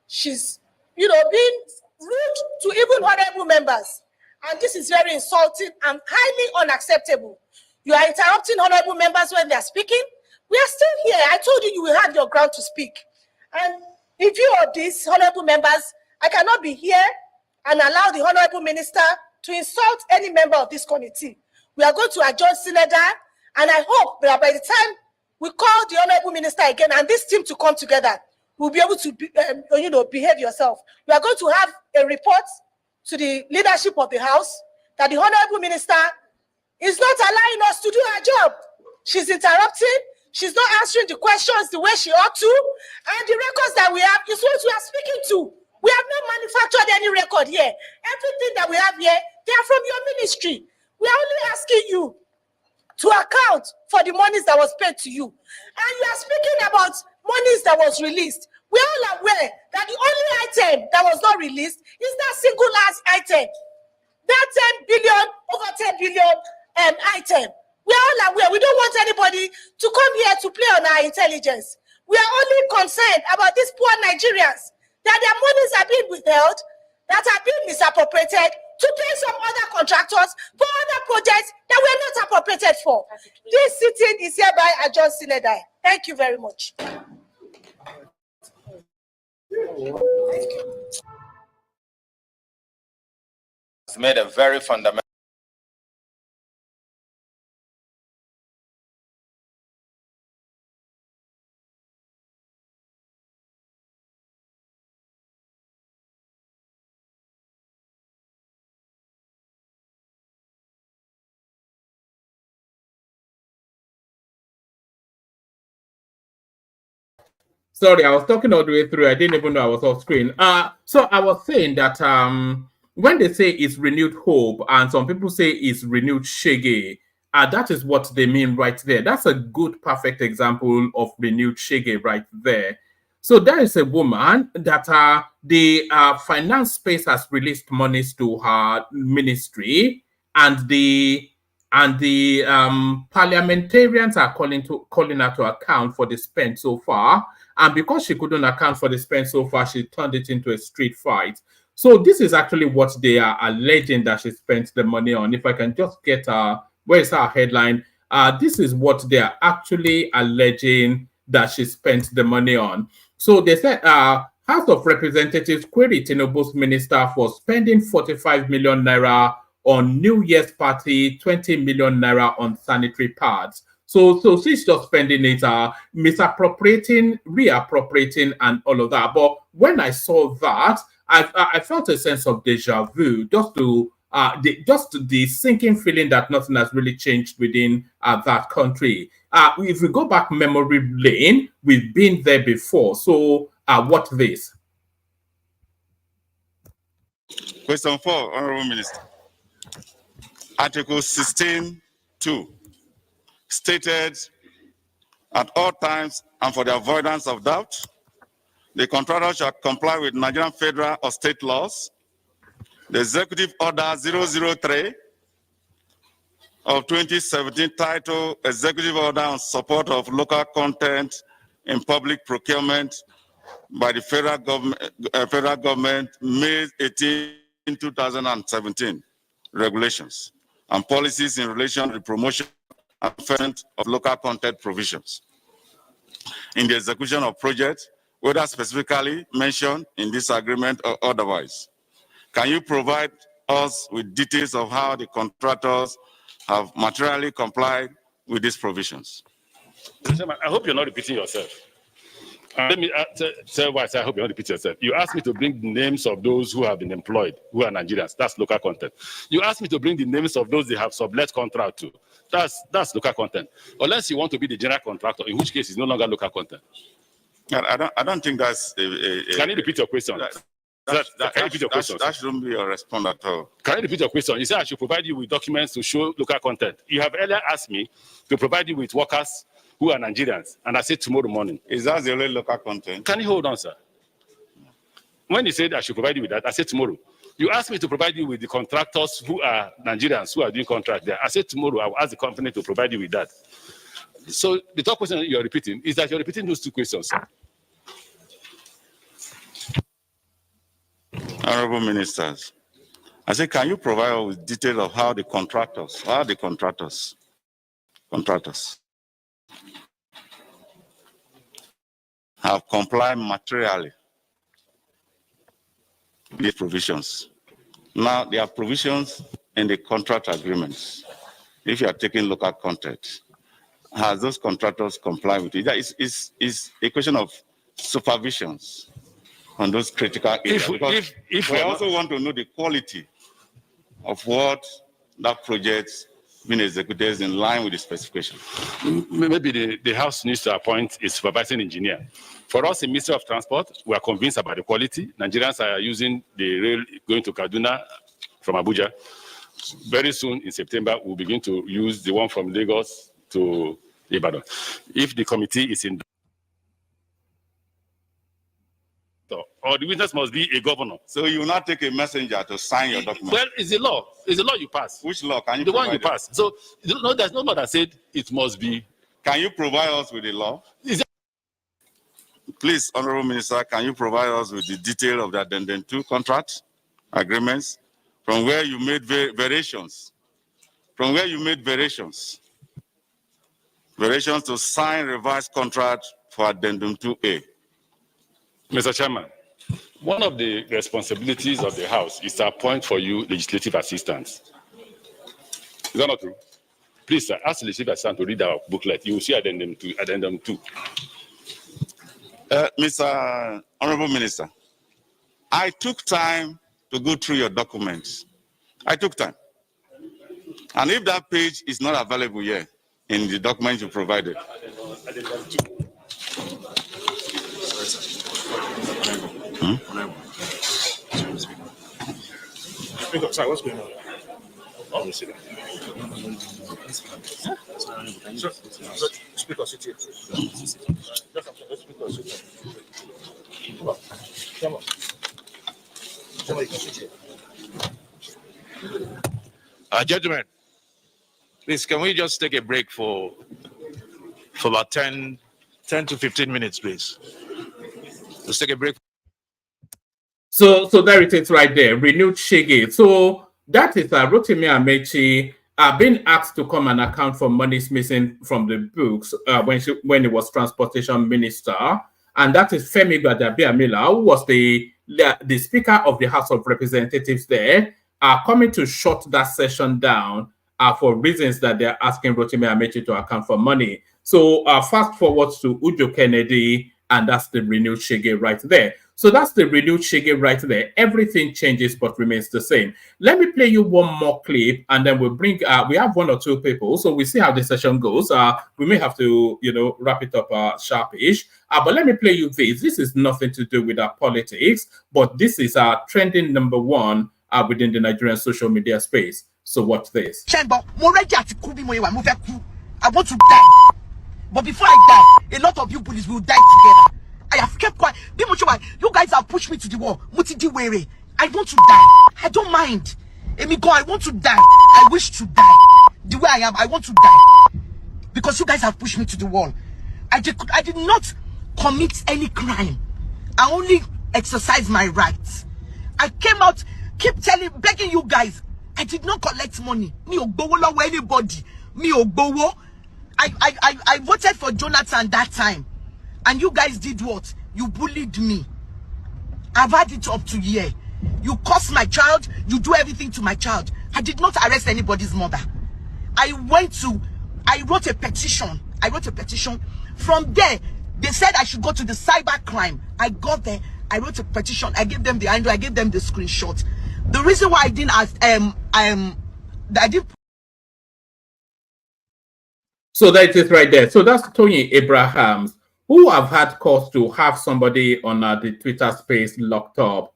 She's, being rude to even honorable members. And this is very insulting and highly unacceptable. You are interrupting honorable members when they are speaking. We are still here. I told you you will have your ground to speak. And in view of this, honorable members, I cannot be here and allow the honorable minister to insult any member of this committee. We are going to adjourn Synodal, and I hope that by the time we call the honorable minister again and this team to come together, we'll be able to behave yourself. We are going to have a report to the leadership of the House that the honorable minister is not allowing us to do our job. She's interrupting. She's not answering the questions the way she ought to. And the records that we have is what we are speaking to. We have not manufactured any record here. Everything that we have here, they are from your ministry. We are only asking you to account for the monies that was paid to you. And you are speaking about monies that was released. We are all aware that the only item that was not released is that single last item. That 10 billion, over 10 billion item. We are all aware. We don't want anybody to come here to play on our intelligence. We are only concerned about these poor Nigerians, that their monies are being withheld, that are being misappropriated to pay some other contractors for other projects that were not appropriated for. This sitting is hereby adjourned Synodal. Thank you very much. It's made a very fundamental. Sorry, I was talking all the way through. I didn't even know I was off screen. So I was saying that when they say it's renewed hope and some people say it's renewed shege, that is what they mean right there. That's a good, perfect example of renewed shege right there. So there is a woman that the finance space has released monies to her ministry, and the parliamentarians are calling her to account for the spend so far. And because she couldn't account for the spend so far, she turned it into a street fight. So this is actually what they are alleging that she spent the money on. If I can just get where is our headline? This is what they are actually alleging that she spent the money on. So they said House of Representatives queried Tinubu's minister for spending 45 million naira on New Year's party, 20 million naira on sanitary pads. So she's just spending it, misappropriating, reappropriating, and all of that. But when I saw that, I felt a sense of deja vu, just the sinking feeling that nothing has really changed within that country. If we go back memory lane, we've been there before. So what this? Question 4, Honorable Minister. Article 16(2) stated, at all times and for the avoidance of doubt, the contractor shall comply with Nigerian federal or state laws, the Executive Order 003 of 2017 titled Executive Order on Support of Local Content in Public Procurement by the federal government, May 18, 2017, regulations and policies in relation to the promotion and development of local content provisions in the execution of projects, whether specifically mentioned in this agreement or otherwise. Can you provide us with details of how the contractors have materially complied with these provisions? I hope you're not repeating yourself. Let me tell why I hope you don't repeat yourself. You asked me to bring the names of those who have been employed, who are Nigerians. That's local content. You asked me to bring the names of those they have sublet contract to. That's local content. Unless you want to be the general contractor, in which case it's no longer local content. I don't think that's Can you repeat your question? That shouldn't be a response at all. Can you repeat your question? You said I should provide you with documents to show local content. You have earlier asked me to provide you with workers who are Nigerians, and I said tomorrow morning. Is that the only local content? Can you hold on, sir? When you said I should provide you with that, I said tomorrow. You asked me to provide you with the contractors who are Nigerians, who are doing contract there. I said tomorrow I will ask the company to provide you with that. So the top question you're repeating is that you're repeating those two questions, sir. Honorable Ministers, I say, can you provide us with detail of how the contractors have complied materially with these provisions? Now, there are provisions in the contract agreements. If you are taking local content, has those contractors complied with it? It's a question of supervisions on those critical areas. If we also want to know the quality of what that project being executed in line with the specification. Maybe the House needs to appoint a supervising engineer. For us in Ministry of Transport, we are convinced about the quality. Nigerians are using the rail going to Kaduna from Abuja. Very soon in September, we'll begin to use the one from Lagos to Ibadan. If the committee is in, or the witness must be a governor. So you will not take a messenger to sign your document? Well, it's a law. It's a law you pass. Which law? Can you the one you pass. So no, there's no law that said it must be. Can you provide us with the law? Please, Honorable Minister, can you provide us with the detail of the Addendum 2 contract agreements from where you made variations? From where you made variations to sign revised contract for Addendum 2A. Mr. Chairman, one of the responsibilities of the House is to appoint for you legislative assistants. Is that not true? Please, sir, ask the legislative assistant to read our booklet. You will see Addendum 2. Addendum 2. Mr. Honorable Minister, I took time to go through your documents. I took time. And if that page is not available here in the document you provided. Sorry, what's going on? Oh, speaker, sit here. Gentlemen, please, can we just take a break for about 10 to 15 minutes, please? Let's take a break. So there it is right there, renewed Shege. So that is Rotimi Amechi being asked to come and account for monies missing from the books when he was transportation minister. And that is Femi Gbadabiamila, who was the Speaker of the House of Representatives there, coming to shut that session down for reasons that they're asking Rotimi Amechi to account for money. So fast forward to Ujo Kennedy, and that's the renewed Shege right there. So that's the renewed Shege right there. Everything changes but remains the same. Let me play you one more clip, and then we'll bring, we have one or two people, so we see how the session goes. We may have to, wrap it up sharpish. But let me play you this. This is nothing to do with politics, but this is trending number one within the Nigerian social media space. So watch this. I want to die. But before I die, a lot of you bullies will die together. I have kept quiet. You guys have pushed me to the wall. I want to die. I don't mind. I want to die. I wish to die. The way I am, I want to die. Because you guys have pushed me to the wall. I did not commit any crime. I only exercised my rights. I came out, begging you guys. I did not collect money. Me or anybody. Me or I voted for Jonathan that time. And you guys did what? You bullied me. I've had it up to here. You cursed my child. You do everything to my child. I did not arrest anybody's mother. I wrote a petition. From there, they said I should go to the cyber crime. I got there. I wrote a petition. I gave them the handle. I gave them the screenshot. The reason why I didn't ask, So that is right there. So that's Tony Abrahams, who have had cause to have somebody on the Twitter space locked up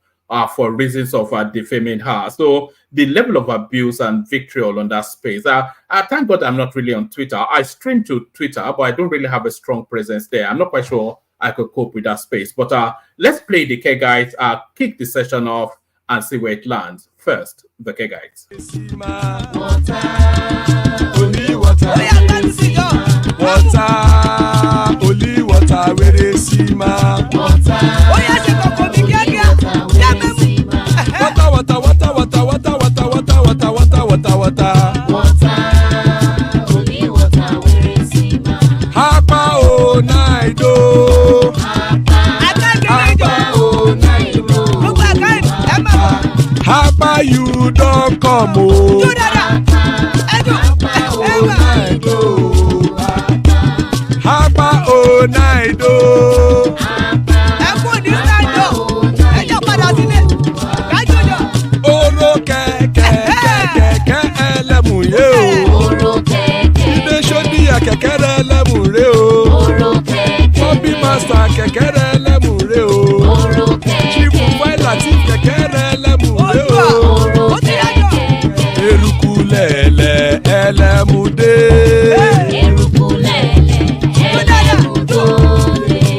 for reasons of defaming her. So the level of abuse and vitriol on that space. I thank God I'm not really on Twitter. I stream to Twitter, but I don't really have a strong presence there. I'm not quite sure I could cope with that space. But let's play the K guys, kick the session off and see where it lands. First, the K guys. Only water, where they see ma. Water, only water, where they see ma. Hapa o naido. Hapa you don't come o. Hapa o naido. Oro keke elemu ye o. Ide sodi ya keke elemu re o. Bobby master keke elemu re o. Chifu Waila ti keke elemu re o. Eruku lele elemu de.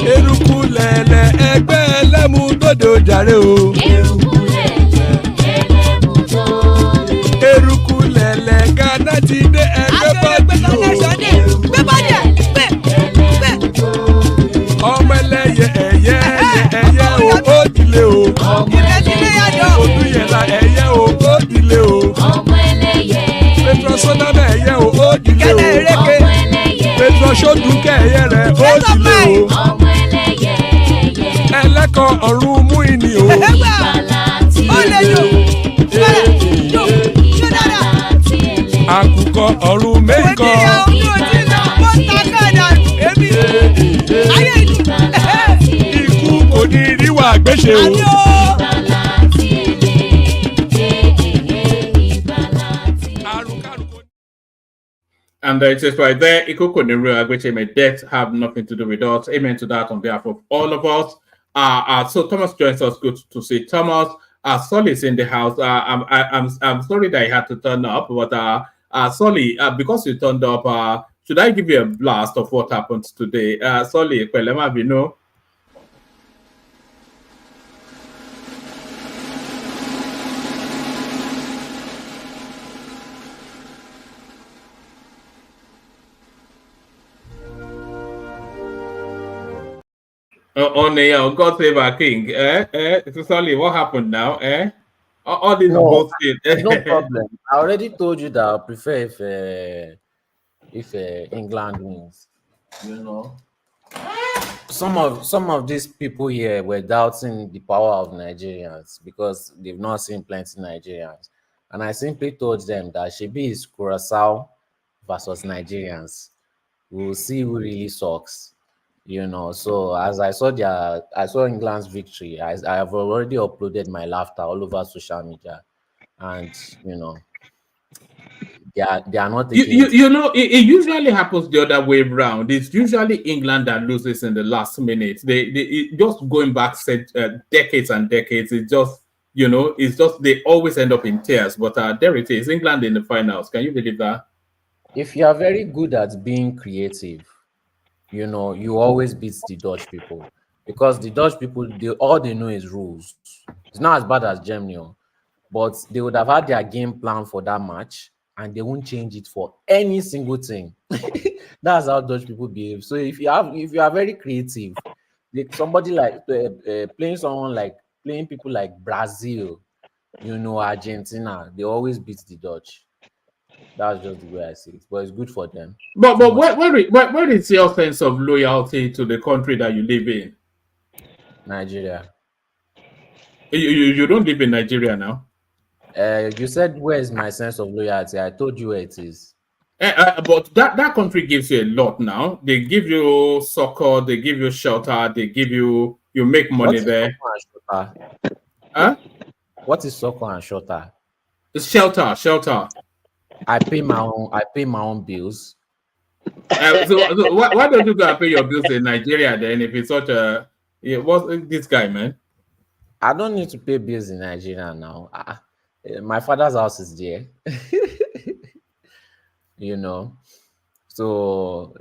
Erukulele ẹgbẹ́ ẹlẹ́mu dòde ojàre o. Erukulele Ghana ti dé ẹgbẹ́ bọ́dì o. Ọmọ ẹlẹ́yẹ ẹ̀yẹ o ó dìle o. Olúyẹ̀lá ẹ̀yẹ o ó dìle o. Petrosoname ẹ̀yẹ o ó dìle o. Petrosodunke ẹ̀yẹ rẹ̀ ó dìle o. Ẹlẹ́kọ̀ọ́ ọ̀run mú ìní o. Àkùkọ ọ̀run mẹ́kọ̀. Ikú kò ní ríwà gbéṣe o. And it is right there. Ikuko Niru Agweche, may death have nothing to do with us. Amen to that on behalf of all of us. So Thomas joins us. Good to see Thomas. Solly is in the house. I'm sorry that I had to turn up, but Solly, because you turned up, should I give you a blast of what happened today? Solly, Kwelema, you know. On God Save Our King. Sorry, what happened now? All this No, bullshit. no problem. I already told you that I prefer if England wins. You know, some of these people here were doubting the power of Nigerians because they've not seen plenty Nigerians, and I simply told them that Shebi is Curacao versus Nigerians. We'll see who really sucks. You know, so as I saw England's victory. I have already uploaded my laughter all over social media, and you know, they are not You, taking you, it. you know, it usually happens the other way around. It's usually England that loses in the last minute. Just going back decades and decades. It's just, it's just they always end up in tears. But there it is, England in the finals. Can you believe that? If you are very good at being creative, you know, you always beat the Dutch people because the Dutch people, all they know is rules. It's not as bad as Germany, but they would have had their game plan for that match and they won't change it for any single thing. That's how Dutch people behave. So if you are very creative, like somebody like playing someone like playing people like Brazil, you know, Argentina, they always beat the Dutch. That's just the way I see it. But it's good for them. But Too much where is your sense of loyalty to the country that you live in? Nigeria. You don't live in Nigeria now. You said where is my sense of loyalty? I told you where it is. But that country gives you a lot now. They give you soccer, they give you shelter, you make money What is there. soccer and shelter? Huh? What is soccer and shelter? It's shelter. I pay my own bills. So why don't you go and pay your bills in Nigeria then? If it's such a what's this guy, man? I don't need to pay bills in Nigeria now. My father's house is there. You know, so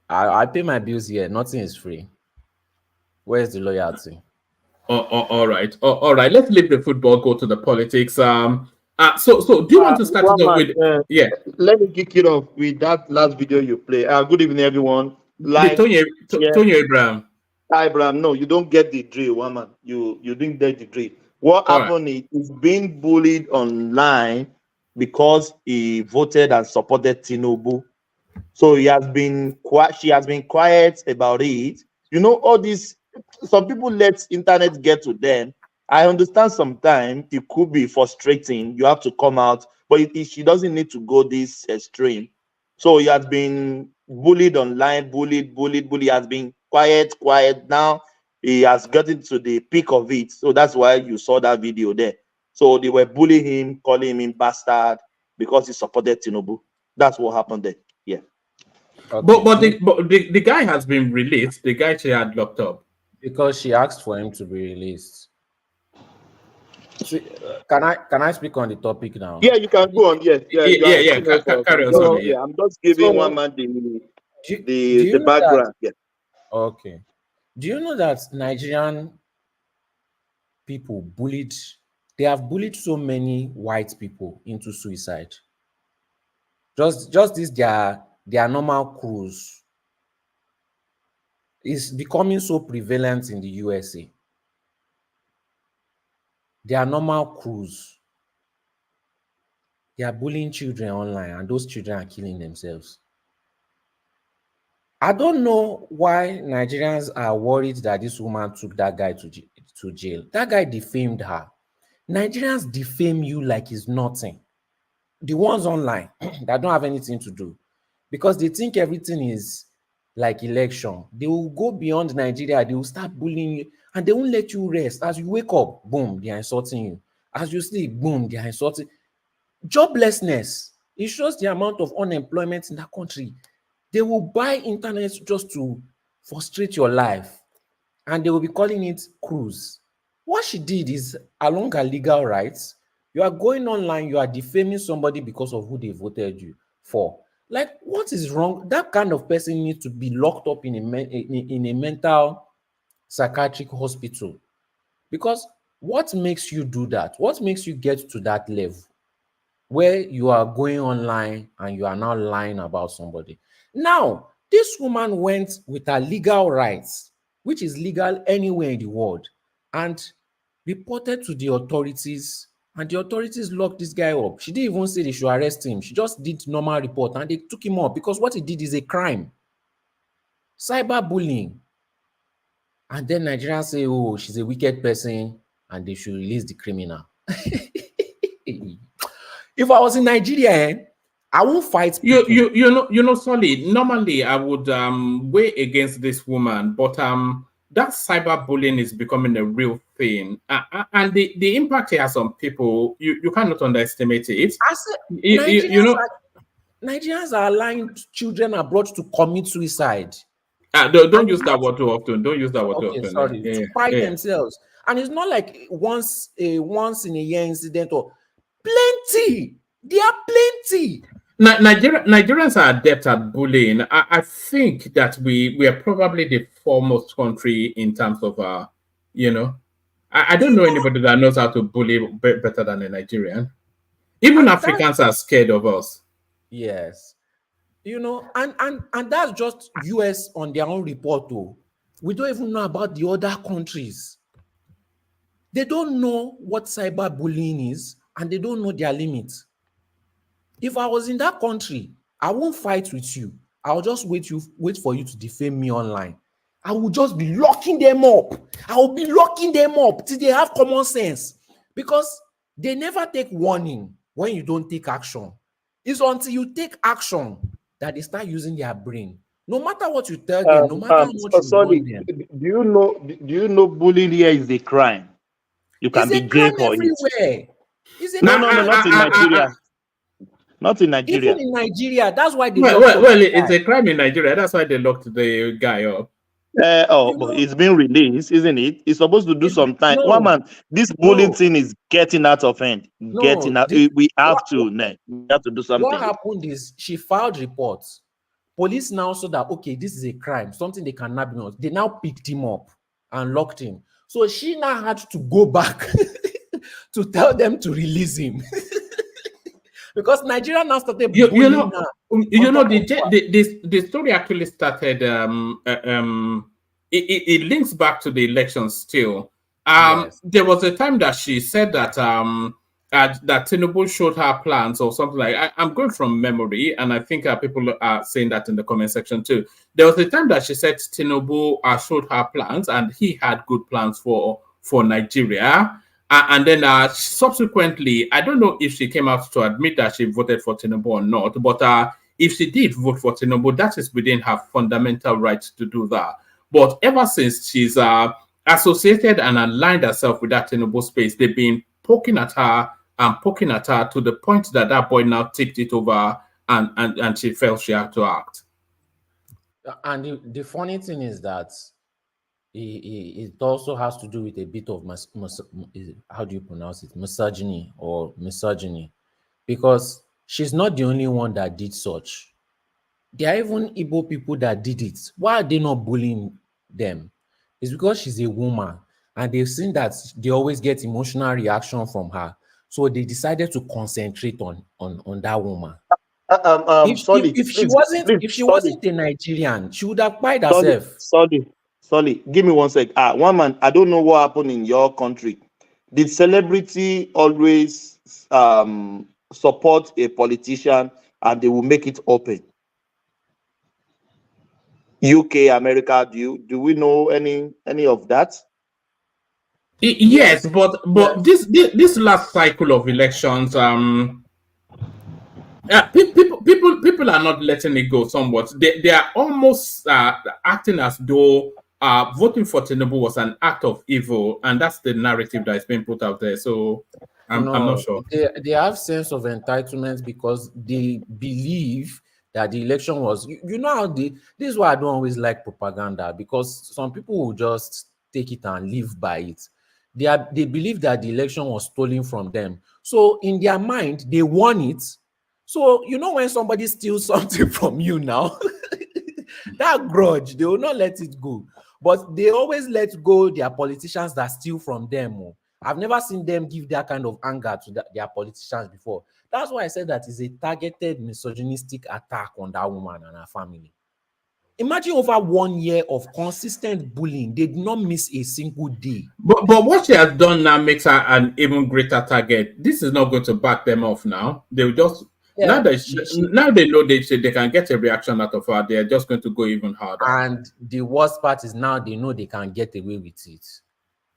I pay my bills here. Nothing is free. Where's the loyalty? All right. All right. Let's leave the football, go to the politics. So do you want to start it off with? Yeah. Let me kick it off with that last video you play. Good evening, everyone. The Tony Abraham. Abraham, no, you don't get the drill, woman. You didn't get the drill. What happened is he's being bullied online because he voted and supported Tinubu. So he has been quiet. She has been quiet about it. You know, all this. Some people let internet get to them. I understand sometimes it could be frustrating. You have to come out, but she doesn't need to go this extreme. So he has been bullied online, bullied. He has been quiet. Now he has gotten to the peak of it. So that's why you saw that video there. So they were bullying him, calling him bastard because he supported Tinubu. That's what happened there. Yeah. Okay. But the guy has been released. The guy she had locked up because she asked for him to be released. See, can I speak on the topic now? Yeah, you can go on. Yes, yeah. Carry on. So, yeah, I'm just giving one man the background. Yeah. Okay. Do you know that Nigerian people they have bullied so many white people into suicide? Just this their normal cruise is becoming so prevalent in the USA. Their normal cruise. They are bullying children online, and those children are killing themselves. I don't know why Nigerians are worried that this woman took that guy to jail. That guy defamed her. Nigerians defame you like it's nothing. The ones online that don't have anything to do, because they think everything is like election. They will go beyond Nigeria. They will start bullying you, and they won't let you rest. As you wake up, boom, they are insulting you. As you sleep, boom, they are insulting. Joblessness, it shows the amount of unemployment in that country. They will buy internet just to frustrate your life, and they will be calling it cruise. What she did is along her legal rights. You are going online, you are defaming somebody because of who they voted you for. Like, what is wrong? That kind of person needs to be locked up in a mental psychiatric hospital. Because what makes you do that? What makes you get to that level where you are going online and you are now lying about somebody? Now, this woman went with her legal rights which is legal anywhere in the world, and reported to the authorities, and the authorities locked this guy up. She didn't even say they should arrest him. She just did normal report and they took him up because what he did is a crime. Cyberbullying. And then Nigerians say, oh, she's a wicked person and they should release the criminal. If I was in Nigeria, I won't fight people. You know, Solid. Normally, I would weigh against this woman, but that cyberbullying is becoming a real thing, and the impact it has on people, you cannot underestimate it. I said, Nigerians are allowing children abroad to commit suicide. Don't use that word too often. Don't use that word too often. Sorry, to fight themselves. And it's not like once in a year incident or plenty. There are plenty. Nigerians are adept at bullying. I think that we are probably the foremost country in terms of I don't know anybody that knows how to bully better than a Nigerian. Even Africans are scared of us. Yes. And that's just US on their own report though. We don't even know about the other countries. They don't know what cyberbullying is and they don't know their limits. If I was in that country, I won't fight with you. I'll just wait for you to defame me online. I will just be locking them up. I will be locking them up till they have common sense. Because they never take warning when you don't take action. It's until you take action that they start using their brain. No matter what you tell them, no matter how much you warn them. Do you know bullying here is a crime? You can be jailed for everywhere. it. No, not in Nigeria. Not in Nigeria. Even in Nigeria, that's why they it's a crime in Nigeria. That's why they locked the guy up. But it's been released, isn't it? It's supposed to do some time. No. One man, this bullying thing is getting out of hand. We have to do something. What happened is she filed reports. Police now saw that this is a crime, something they cannot be on. They now picked him up and locked him. So she now had to go back to tell them to release him. Because Nigeria now started bullying her. The story actually started. It links back to the election still. Yes. There was a time that she said that that Tinubu showed her plans or something like. I'm going from memory, and I think people are saying that in the comment section too. There was a time that she said Tinubu showed her plans, and he had good plans for Nigeria. And then subsequently, I don't know if she came out to admit that she voted for Tinubu or not, but if she did vote for Tinubu, that is within her fundamental right to do that. But ever since she's associated and aligned herself with that Tinubu space, they've been poking at her to the point that boy now tipped it over and she felt she had to act. And the funny thing is that it also has to do with a bit of how do you pronounce it? Misogyny, because she's not the only one that did such. There are even Igbo people that did it. Why are they not bullying them? It's because she's a woman and they've seen that they always get emotional reaction from her, so they decided to concentrate on that woman. If she wasn't a Nigerian, she would have cried herself. Sorry, give me 1 sec. One man, I don't know what happened in your country. Did celebrity always support a politician and they will make it open? UK, America, do we know any of that? Yes, but this last cycle of elections, people are not letting it go somewhat. They are almost acting as though voting for Tinubu was an act of evil, and that's the narrative that is being put out there. So I'm not sure. They have sense of entitlement because they believe that the election was. This is why I don't always like propaganda, because some people will just take it and live by it. They believe that the election was stolen from them. So in their mind, they won it. So when somebody steals something from you now, that grudge, they will not let it go. But they always let go their politicians that steal from them. I've never seen them give that kind of anger to their politicians before. That's why I said that is a targeted misogynistic attack on that woman and her family. Imagine over 1 year of consistent bullying. They did not miss a single day. But what she has done now makes her an even greater target. This is not going to back them off now. They'll just now they know they can get a reaction out of her. They are just going to go even harder. And the worst part is now they know they can get away with it.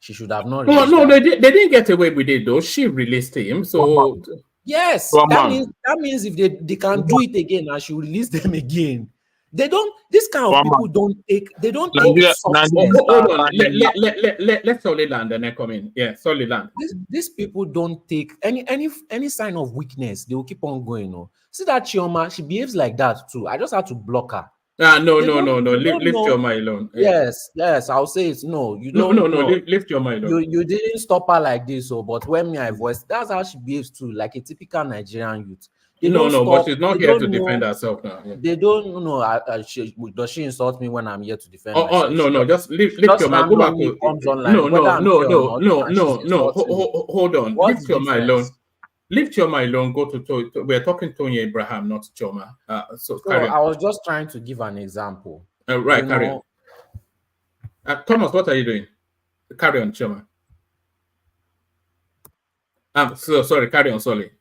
She should have not. No, they didn't get away with it though. She released him. So yes, that means if they can do it again, I should release them again. They don't. This kind of people don't take. They don't take success. Hold on. Let Solid land and then come in. Yeah, Solid land. These people don't take any sign of weakness. They will keep on going. No, see that Chioma, she behaves like that too. I just had to block her. No. Leave Chioma alone. Yes, I'll say it. No, you don't. No. Leave Chioma alone. You didn't stop her like this. So, but when I voice, that's how she behaves too, like a typical Nigerian youth. But she's not here to defend herself now. Yeah. They don't know. Does she insult me when I'm here to defend myself? No. Just leave Chioma. Go back to comes online. No. Hold on. Leave Chioma alone. Leave Chioma alone. Go to we're talking Tony Abraham, not Chioma. So I was just trying to give an example. Right, carry on. Thomas, what are you doing? Carry on, Chioma. So sorry. Carry on, Solly.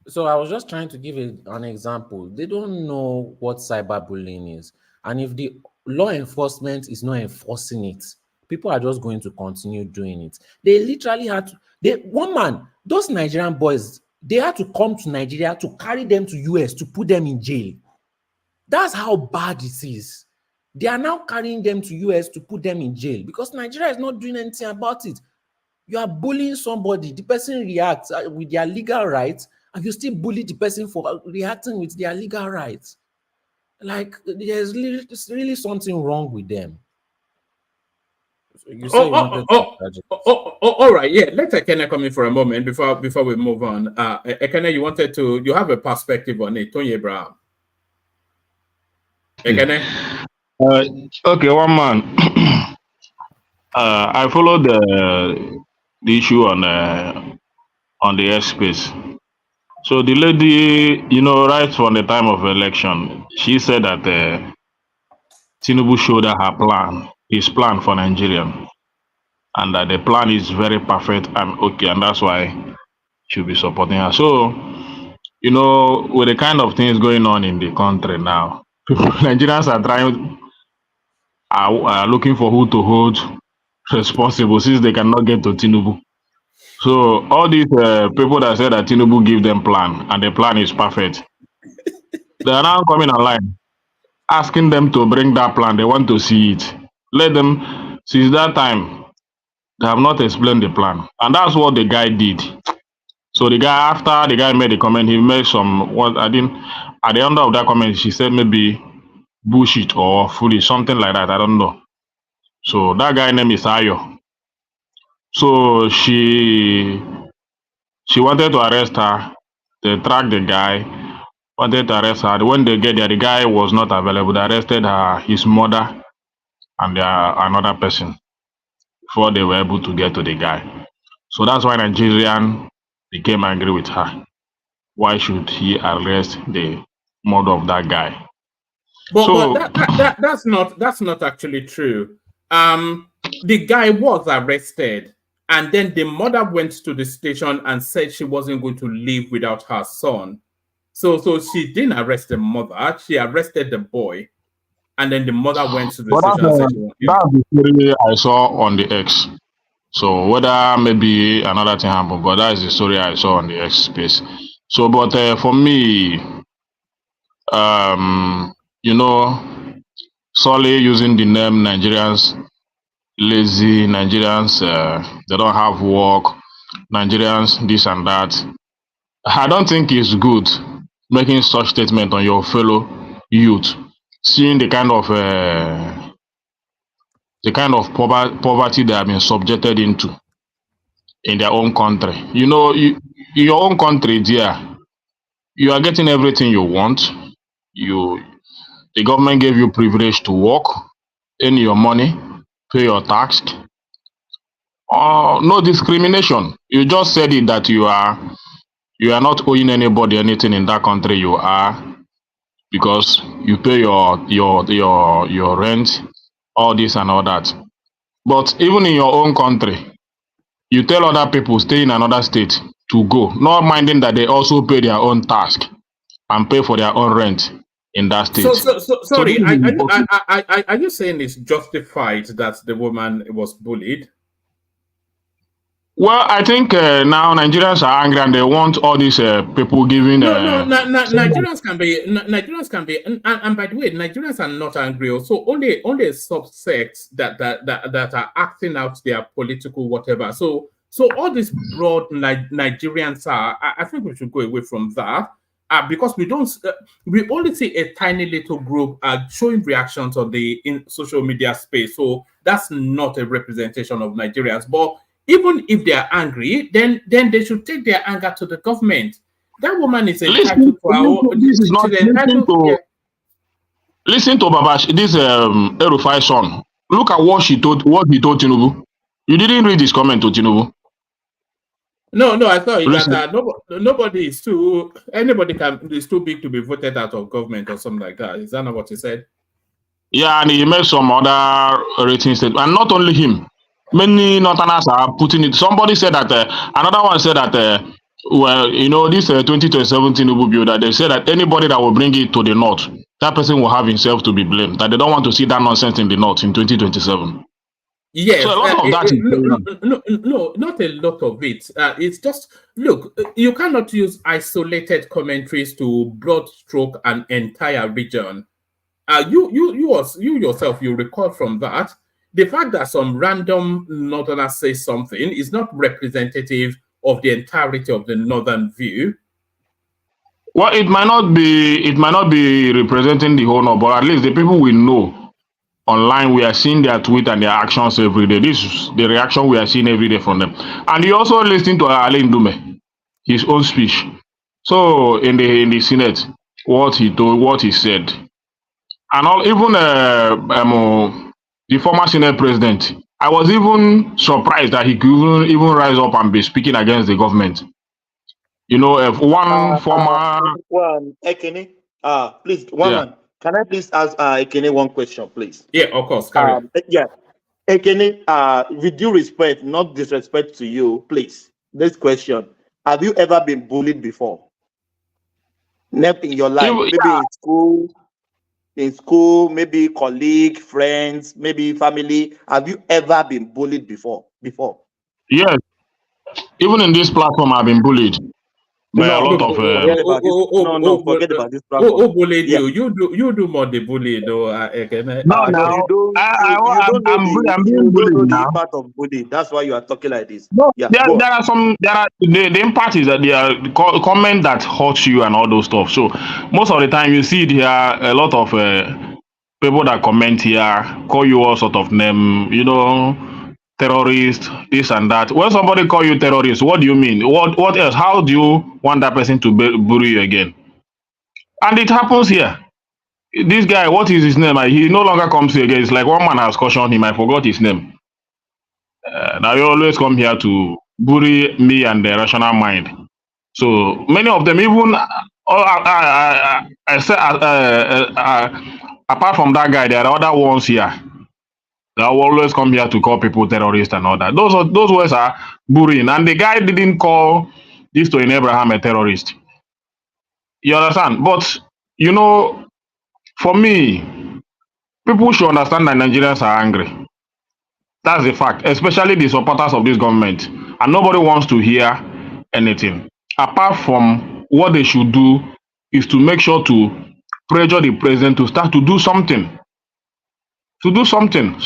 So I was just trying to give an example. They don't know what cyberbullying is. And if the law enforcement is not enforcing it, people are just going to continue doing it. They literally had to, those Nigerian boys, they had to come to Nigeria to carry them to US to put them in jail. That's how bad it is. They are now carrying them to US to put them in jail because Nigeria is not doing anything about it. You are bullying somebody, the person reacts with their legal rights, and you still bully the person for reacting with their legal rights. Like, there's really something wrong with them. So you say all right, yeah. Let Ekene come in for a moment before we move on. Ekene, you have a perspective on it. Tony Abraham. Ekene? Okay, one man. I followed the issue on the airspace. So the lady, right from the time of election, she said that Tinubu showed her his plan for Nigeria, and that the plan is very perfect and okay, and that's why she'll be supporting her. So, with the kind of things going on in the country now, Nigerians are looking for who to hold responsible since they cannot get to Tinubu. So all these people that said that Tinubu give them plan and the plan is perfect, they are now coming online, asking them to bring that plan. They want to see it. Let them. Since that time, they have not explained the plan, and that's what the guy did. So the guy, after the guy made the comment, he made some at the end of that comment, she said maybe bullshit or foolish, something like that. I don't know. So that guy name is Ayo. So she wanted to arrest her. They tracked the guy, wanted to arrest her. When they get there, the guy was not available. They arrested her, his mother, and another person before they were able to get to the guy. So that's why Nigerian became angry with her. Why should he arrest the mother of that guy? But that's not actually true. The guy was arrested. And then the mother went to the station and said she wasn't going to leave without her son. So she didn't arrest the mother. She arrested the boy. And then the mother went to the station and said that's the story I saw on the X. So whether maybe another thing happened, but that is the story I saw on the X space. So, but for me, solely using the name Nigerians, lazy Nigerians, they don't have work, Nigerians, this and that. I don't think it's good making such statement on your fellow youth, seeing the kind of poverty they have been subjected into in their own country. In your own country, dear, you are getting everything you want. The government gave you privilege to work, earn your money, pay your tax. No discrimination. You just said it that you are not owing anybody anything in that country you are. because you pay your rent, all this and all that. But even in your own country, you tell other people stay in another state to go, not minding that they also pay their own tax and pay for their own rent in that state. So So sorry, this is hypocrisy. are you saying it's justified that the woman was bullied? Well, I think now Nigerians are angry and they want all these people giving. Nigerians can be Nigerians can be, and by the way, Nigerians are not angry. So only a subset that are acting out their political whatever. So all these broad Nigerians are. I think we should go away from that. Because we don't, we only see a tiny little group showing reactions on the social media space. So that's not a representation of Nigerians. But even if they are angry, then they should take their anger to the government. That woman is entitled to her own. Listen to Babash, this El-Rufai son. Look at what he told Tinubu. You didn't read his comment to Tinubu. No, I thought that nobody is anybody is too big to be voted out of government or something like that. Is that not what he said? Yeah, and he made some other rating statement, and not only him. Many Northerners are putting it. Somebody said that another one said that well, you know, this 2027 Tinubu bill, that they said that anybody that will bring it to the north, that person will have himself to be blamed. That they don't want to see that nonsense in the north in 2027. Yes, so a lot of that is no, not a lot of it. It's just, look, you cannot use isolated commentaries to broad stroke an entire region. You yourself, you recall from that, the fact that some random northerner says something is not representative of the entirety of the northern view. Well, it might not be representing the whole north, but at least the people we know online, we are seeing their tweet and their actions every day. This is the reaction we are seeing every day from them. And you also listen to Ale Ndume, his own speech. So in the Senate, what he said, and all, even the former Senate president, I was even surprised that he could even rise up and be speaking against the government. You know, if one former Ekene, please, man. Can I please ask Ekene one question, please? Yeah, of course. Carry yeah, Ekene, with due respect, not disrespect to you, please. This question: have you ever been bullied before? Never in your life, maybe in school, maybe colleague, friends, maybe family. Have you ever been bullied before? Yes, even in this platform, I've been bullied. By a lot of forget about this platform. Who bullied you? You do more the bully though. I'm being bullied now. Part of bully. That's why you are talking like this. No, yeah, the impact is that they are comment that hurts you and all those stuff. So most of the time you see there are a lot of people that comment here, call you all sort of name, you know, terrorist, this and that. When somebody call you terrorist, what do you mean? What else? How do you want that person to bully you again? And it happens here. This guy, what is his name? He no longer comes here again. It's like one man has cautioned him. I forgot his name. Now you always come here to bully me and the rational mind. So many of them, even apart from that guy, there are other ones here. They always come here to call people terrorists and all that. Those words are bullying. And the guy didn't call this to Abraham a terrorist. You understand? But, you know, for me, people should understand that Nigerians are angry. That's the fact, especially the supporters of this government. And nobody wants to hear anything. Apart from what they should do is to make sure to pressure the president to start to do something. So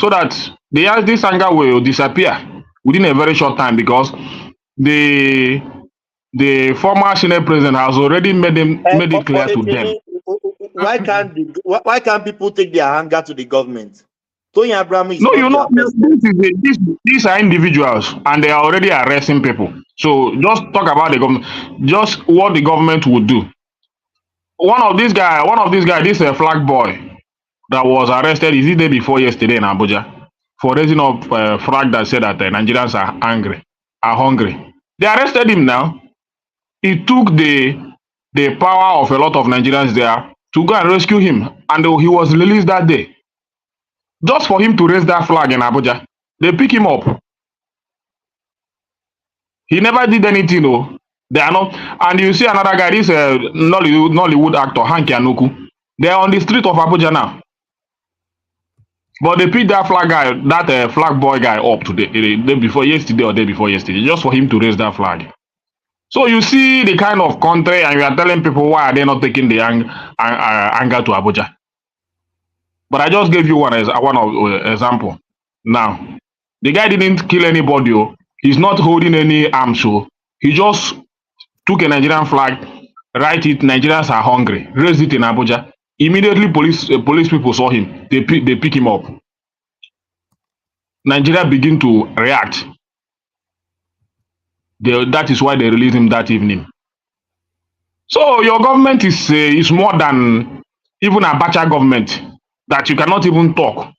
that this anger will disappear within a very short time, because the former Senate president has already made it clear to them. Why can't people take their anger to the government? Tony Abraham is no, you know, these are individuals and they are already arresting people. So just talk about the government, just what the government would do. One of these guys, this flag boy that was arrested, is it day before yesterday in Abuja, for raising up flag that said that Nigerians are hungry. They arrested him now. He took the power of a lot of Nigerians there to go and rescue him, and he was released that day. Just for him to raise that flag in Abuja. They pick him up. He never did anything, oh. They are not. And you see another guy, this Nollywood actor, Hanky Anuku. They are on the street of Abuja now. But they picked that flag guy, that flag boy guy up today, the day before yesterday or day before yesterday, just for him to raise that flag. So you see the kind of country, and you are telling people why are they not taking the anger to Abuja. But I just gave you one example. Now, the guy didn't kill anybody. Oh. He's not holding any arms. So he just took a Nigerian flag, write it, Nigerians are hungry, raised it in Abuja. Immediately, police people saw him. They pick him up. Nigeria begin to react. That is why they released him that evening. So your government is more than even a Abacha government, that you cannot even talk.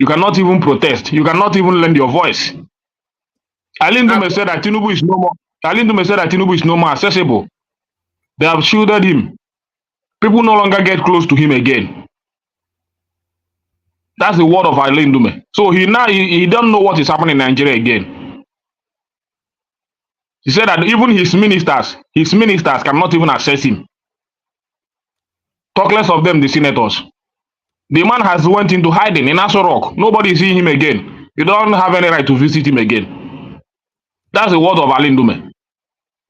You cannot even protest. You cannot even lend your voice. Alindume said that Tinubu is no more. Alindume said that Tinubu is no more accessible. They have shielded him. People no longer get close to him again. That's the word of Alindume. So he don't know what is happening in Nigeria again. He said that even his ministers cannot even access him. Talk less of them, the senators. The man has went into hiding in Aso Rock. Nobody is seeing him again. You don't have any right to visit him again. That's the word of Alindume.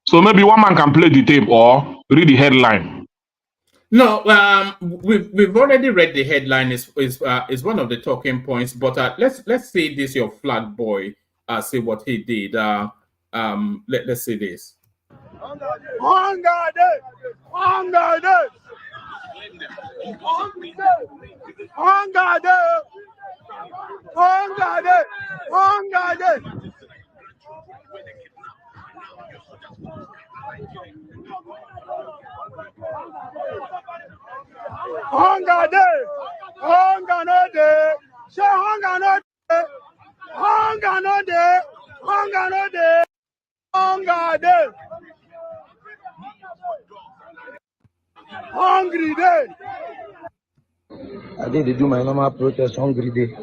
So maybe one man can play the tape or read the headline. No, we've already read the headline. Is one of the talking points. But let's see this your flag boy. See what he did. Let's see this. Hunger day, hunger no day, say hunger no day, hunger no day, hunger no day, hunger day, hungry day. I think they do my normal protest, hungry day.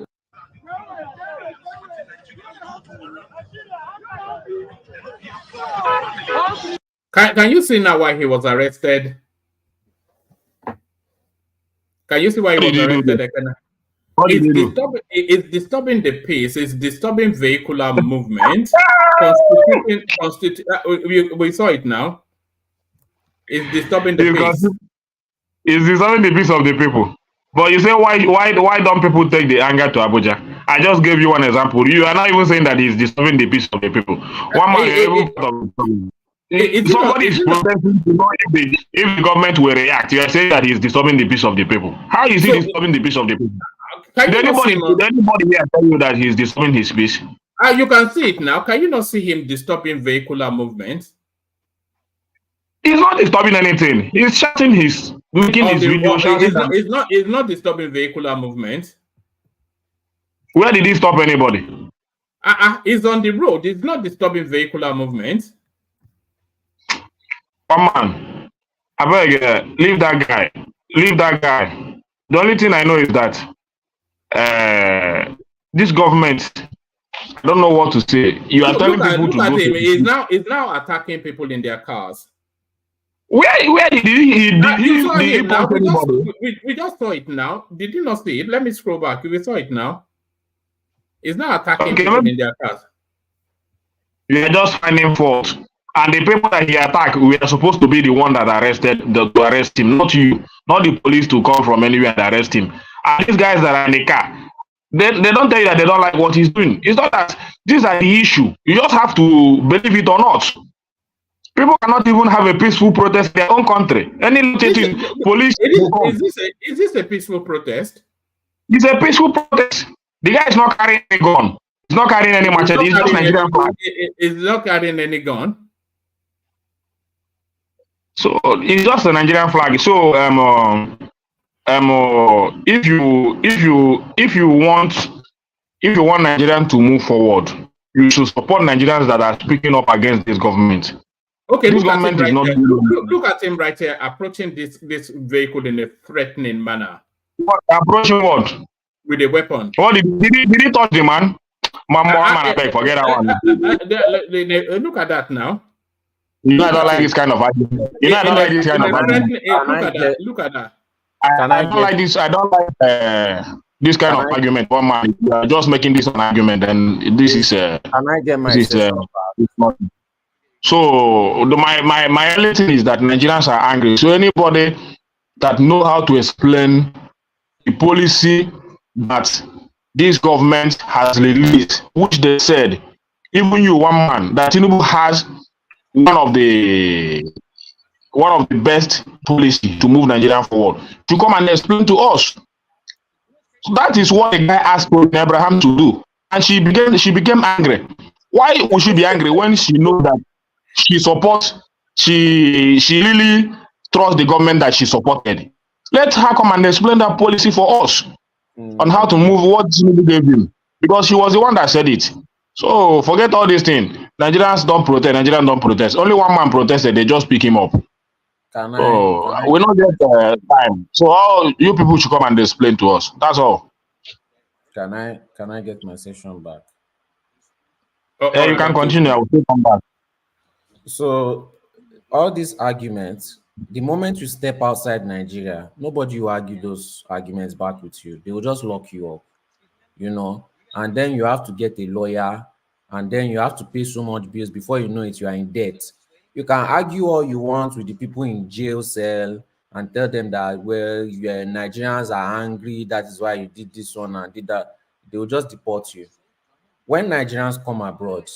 Can you see now why he was arrested? Can you see why he was arrested? It's disturbing the peace. It's disturbing vehicular movement. We saw it now. It's disturbing the peace. It's disturbing the peace of the people. But you say why don't people take the anger to Abuja? I just gave you one example. You are not even saying that it's disturbing the peace of the people. One man somebody is protesting to know if the government will react. You are saying that he's disturbing the peace of the people. How is he disturbing the peace of the people? Did anybody here tell you that he's disturbing his peace? You can see it now. Can you not see him disturbing vehicular movement? He's not disturbing anything. He's shouting making his video. It's not disturbing vehicular movement. Where did he stop anybody? He's on the road. It's not disturbing vehicular movement. One man, I beg, leave that guy. Leave that guy. The only thing I know is that this government, I don't know what to say. You are telling people to go. He's now attacking people in their cars. Where did he we just saw it now. Did you not see it? Let me scroll back. We saw it now. He's now attacking people in their cars. You are just finding fault. And the people that he attacked, we are supposed to be the one that to arrest him, not you, not the police to come from anywhere and arrest him. And these guys that are in the car, they don't tell you that they don't like what he's doing. It's not that these are the issue. You just have to believe it or not. People cannot even have a peaceful protest in their own country. Police. Is this a peaceful protest? It's a peaceful protest. The guy is not carrying a gun. He's not carrying any machete. He's just Nigerian flag. He's not carrying any gun. So it's just a Nigerian flag. So if you want Nigerian to move forward, you should support Nigerians that are speaking up against this government. Okay, This look at him government is right not here. doing Look at him right here, approaching this vehicle in a threatening manner. what, approaching what? With a weapon. What did he touch the man? Man, I beg, forget that one. Look at that now. You know, I don't like this kind of argument. You know, I don't like this kind of argument. Look at that. I don't like this. I don't like this kind of argument. One man, you are just making this an argument, and this is. Can I get my it's not. So my only thing is that Nigerians are angry. So anybody that know how to explain the policy that this government has released, which they said, even you one man, that Tinubu has one of the best policy to move Nigeria forward, to come and explain to us. So that is what the guy asked Abraham to do, and she became angry. Why would she be angry when she knows that she supports, she really trusts the government that she supported? Let her come and explain that policy for us on how to move what Tinubu gave him, because she was the one that said it. So forget all these things. Nigerians don't protest. Nigerians don't protest. Only one man protested. They just pick him up. We don't get time. So all you people should come and explain to us. That's all. Can I get my session back? You can continue. I will still come back. So all these arguments, the moment you step outside Nigeria, nobody will argue those arguments back with you. They will just lock you up, you know. And then you have to get a lawyer, and then you have to pay so much bills. Before you know it, you are in debt. You can argue all you want with the people in jail cell and tell them that, well, Nigerians are angry, that is why you did this one and did that. They will just deport you. When Nigerians come abroad,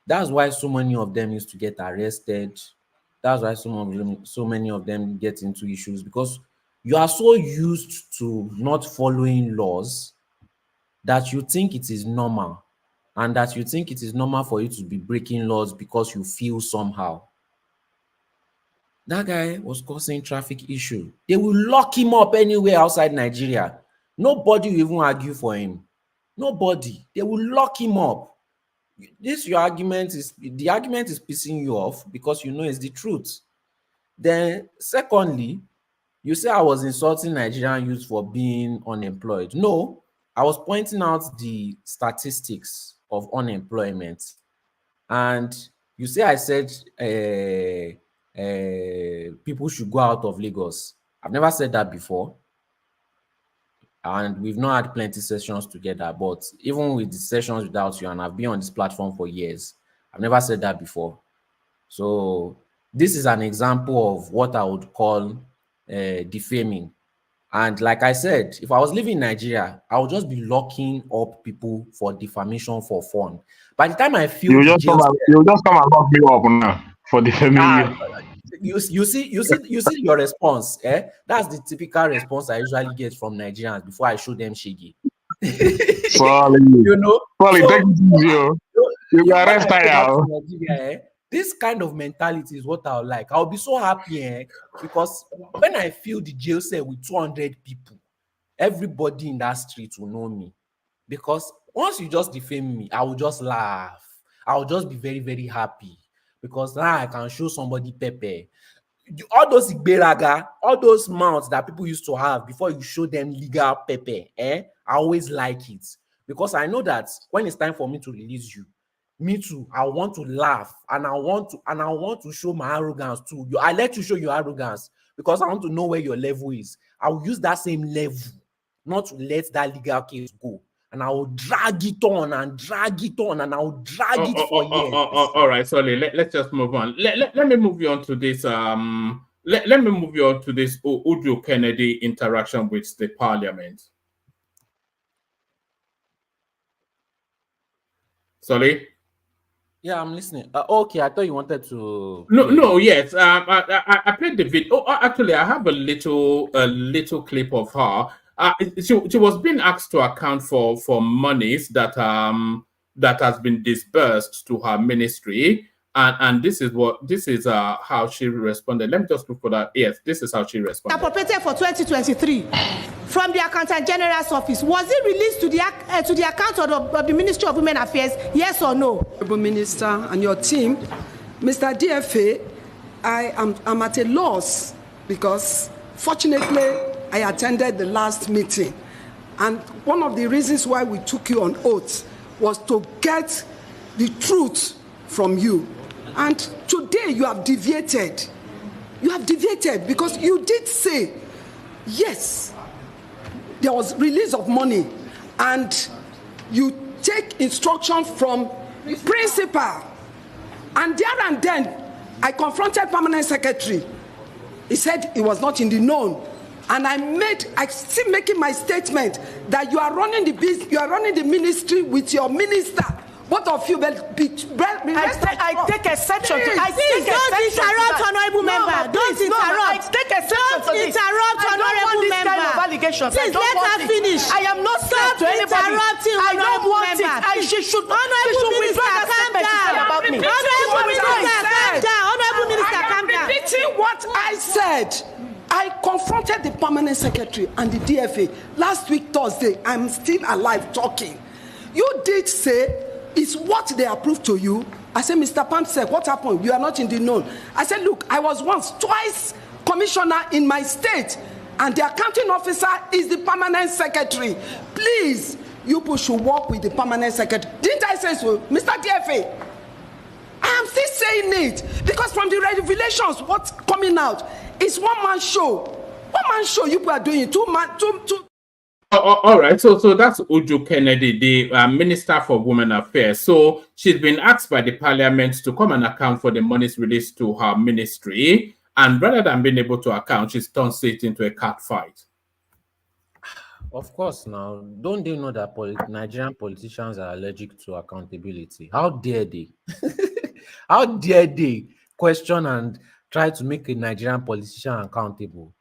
that's why so many of them used to get arrested. That's why so many of them get into issues, because you are so used to not following laws that you think it is normal, and that you think it is normal for you to be breaking laws because you feel somehow. That guy was causing traffic issue. They will lock him up anywhere outside Nigeria. Nobody will even argue for him. Nobody. They will lock him up. The argument is pissing you off because you know it's the truth. Then secondly, you say I was insulting Nigerian youth for being unemployed. No, I was pointing out the statistics of unemployment. And you say I said people should go out of Lagos. I've never said that before. And we've not had plenty sessions together, but even with the sessions without you, and I've been on this platform for years, I've never said that before. So this is an example of what I would call defaming. And like I said, if I was living in Nigeria, I would just be locking up people for defamation for fun. By the time I feel you just come and lock me up now for defaming you. You see your response. That's the typical response I usually get from Nigerians before I show them shaggy. Sorry. You know, sorry, take it easy. You got arrested. This kind of mentality is what I like. I'll be so happy because when I feel the jail cell with 200 people, everybody in that street will know me. Because once you just defame me, I will just laugh. I will just be very, very happy. Because now I can show somebody pepper. All those igberaga, all those mounts that people used to have before you show them legal pepper, I always like it. Because I know that when it's time for me to release you, me too, I want to laugh and I want to show my arrogance too. I let you show your arrogance because I want to know where your level is. I will use that same level, not to let that legal case go. And I will drag it on and drag it on and I will drag it for years. All right, sorry. Let's just move on. Let me move you on to this. Let me move you on to this Uju Kennedy interaction with the parliament. Sorry. Yeah, I'm listening. Okay, I thought you wanted to. No, yes. I played the video. Oh, actually, I have a little clip of her. She was being asked to account for monies that has been disbursed to her ministry, and this is how she responded. Let me just look for that. Yes, this is how she responded. Appropriated for 2023 from the Accountant General's office. Was it released to the account of the Ministry of Women Affairs? Yes or no? Honorable Minister and your team, Mr. DFA, I'm at a loss because fortunately I attended the last meeting, and one of the reasons why we took you on oath was to get the truth from you. And today you have deviated. You have deviated because you did say, yes, there was release of money, and you take instruction from principal. And there and then, I confronted permanent secretary. He said he was not in the known. And I still making my statement that you are running the ministry with your minister. Both of you will be I take exception to that. Please Don't interrupt, honorable member. Don't interrupt. I take exception to this. Don't interrupt, honorable member. Please let her finish. I am not scared to anybody. Interrupting, I don't honorable want member. it. She should Honorable minister, calm down. Honorable Minister, calm down. Honorable minister, calm down. Repeating what I said. I confronted the permanent secretary and the DFA last week Thursday. I'm still alive talking. You did say it's what they approved to you. I said, Mr. Pamsek, what happened? You are not in the known. I said, look, I was twice commissioner in my state, and the accounting officer is the permanent secretary. Please, you people should work with the permanent secretary. Didn't I say so, Mr. DFA? I am still saying it because from the revelations, what's coming out is one-man show. One-man show you people are doing. Two. All right, so that's Uju Kennedy, the Minister for Women Affairs. So she's been asked by the Parliament to come and account for the monies released to her ministry, and rather than being able to account, she's turned it into a cat fight. Of course, now, don't they know that Nigerian politicians are allergic to accountability? How dare they? How dare they question and try to make a Nigerian politician accountable?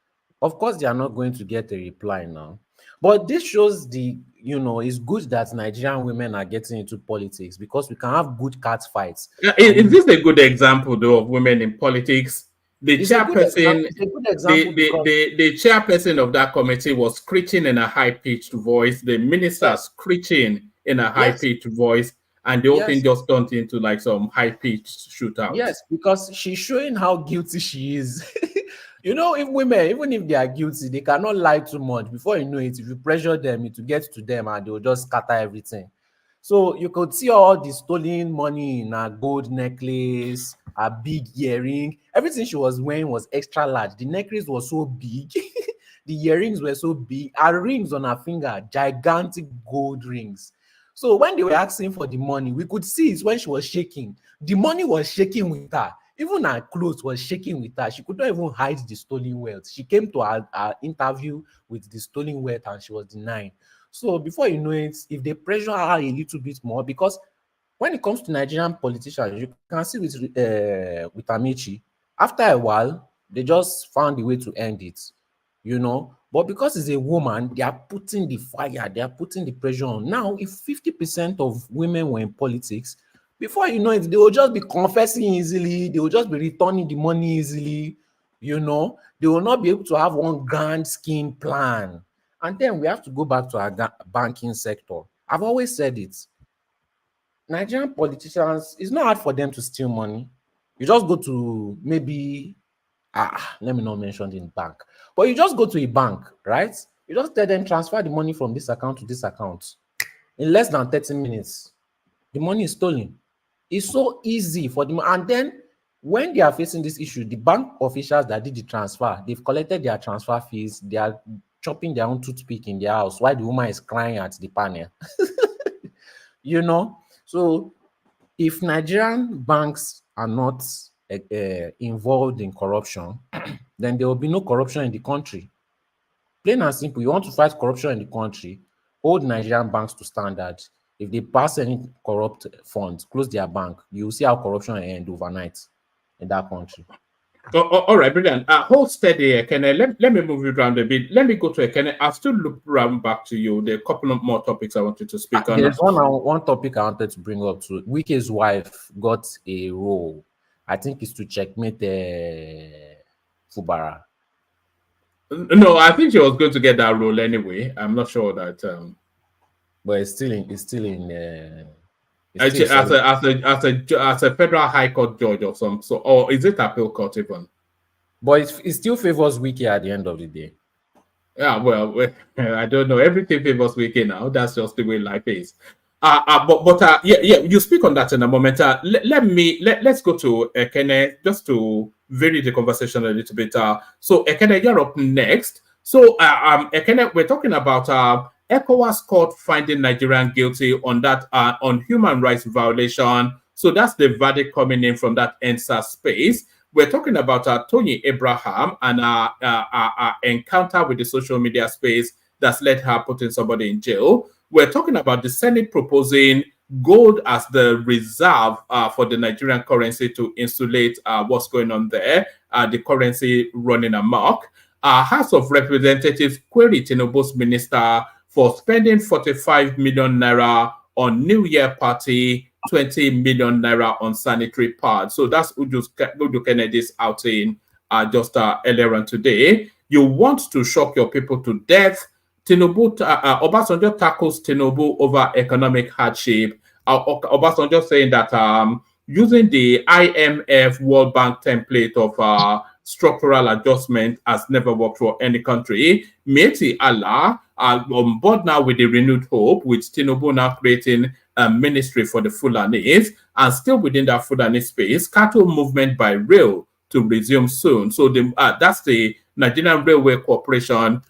Of course, they are not going to get a reply now. But this shows it's good that Nigerian women are getting into politics because we can have good cat fights. Is this a good example, though, of women in politics? The chairperson, the chairperson of that committee was screeching in a high-pitched voice. The minister screeching in a high-pitched voice, and the whole thing just turned into like some high-pitched shootout. Yes, because she's showing how guilty she is. If women, even if they are guilty, they cannot lie too much. Before you know it, if you pressure them, it will get to them and they will just scatter everything. So you could see all the stolen money in her gold necklace, her big earring. Everything she was wearing was extra large. The necklace was so big. The earrings were so big. Her rings on her finger, gigantic gold rings. So when they were asking for the money, we could see it when she was shaking. The money was shaking with her. Even her clothes was shaking with her. She could not even hide the stolen wealth. She came to her interview with the stolen wealth and she was denying. So before you know it, if they pressure her a little bit more, because when it comes to Nigerian politicians, you can see with Amici, after a while, they just found a way to end it, But because it's a woman, they are putting the fire, they are putting the pressure on. Now, if 50% of women were in politics, before you know it, they will just be confessing easily. They will just be returning the money easily. They will not be able to have one grand scheme plan. And then we have to go back to our banking sector. I've always said it. Nigerian politicians, it's not hard for them to steal money. You just go to maybe, let me not mention the bank, but you just go to a bank, right? You just tell them transfer the money from this account to this account. In less than 30 minutes, the money is stolen. It's so easy for them. And then when they are facing this issue, the bank officials that did the transfer, they've collected their transfer fees. They are chopping their own toothpick in their house while the woman is crying at the panel. So if Nigerian banks are not involved in corruption, then there will be no corruption in the country. Plain and simple, you want to fight corruption in the country, hold Nigerian banks to standard. If they pass any corrupt funds, close their bank, you will see how corruption will end overnight in that country. All right, brilliant. Hold steady, Ekene. Let me move you around a bit. Let me go to Ekene. I'll still look around back to you. There are a couple of more topics I wanted to speak on. There's one topic I wanted to bring up too. Wike's wife got a role. I think it's to checkmate Fubara. No, I think she was going to get that role anyway. I'm not sure that. But it's still in He's still As a federal high court judge or some, so, or is it appeal court even? But it still favors Wiki at the end of the day. Yeah, well, I don't know. Everything favors Wiki now. That's just the way life is. But yeah, you speak on that in a moment. Let's go to Ekene just to vary the conversation a little bit. So Ekene, you're up next. So Ekene, we're talking about ECOWAS court finding Nigerian guilty on that on human rights violation. So that's the verdict coming in from that ENSA space. We're talking about Tony Abraham and encounter with the social media space that's led her putting somebody in jail. We're talking about the Senate proposing gold as the reserve for the Nigerian currency to insulate what's going on there, the currency running amok. House of Representatives queried Tinubu's minister for spending 45 million naira on New Year party, 20 million naira on sanitary pads. So that's Uju Kennedy's outing just earlier on today. You want to shock your people to death. Tinubu, Obasanjo tackles Tinubu over economic hardship. Obasanjo saying that using the IMF World Bank template of structural adjustment has never worked for any country. Mieti Allah are on board now with the renewed hope, with Tinubu now creating a ministry for the Fulanis, and still within that Fulani space, cattle movement by rail to resume soon. So that's the Nigerian Railway Corporation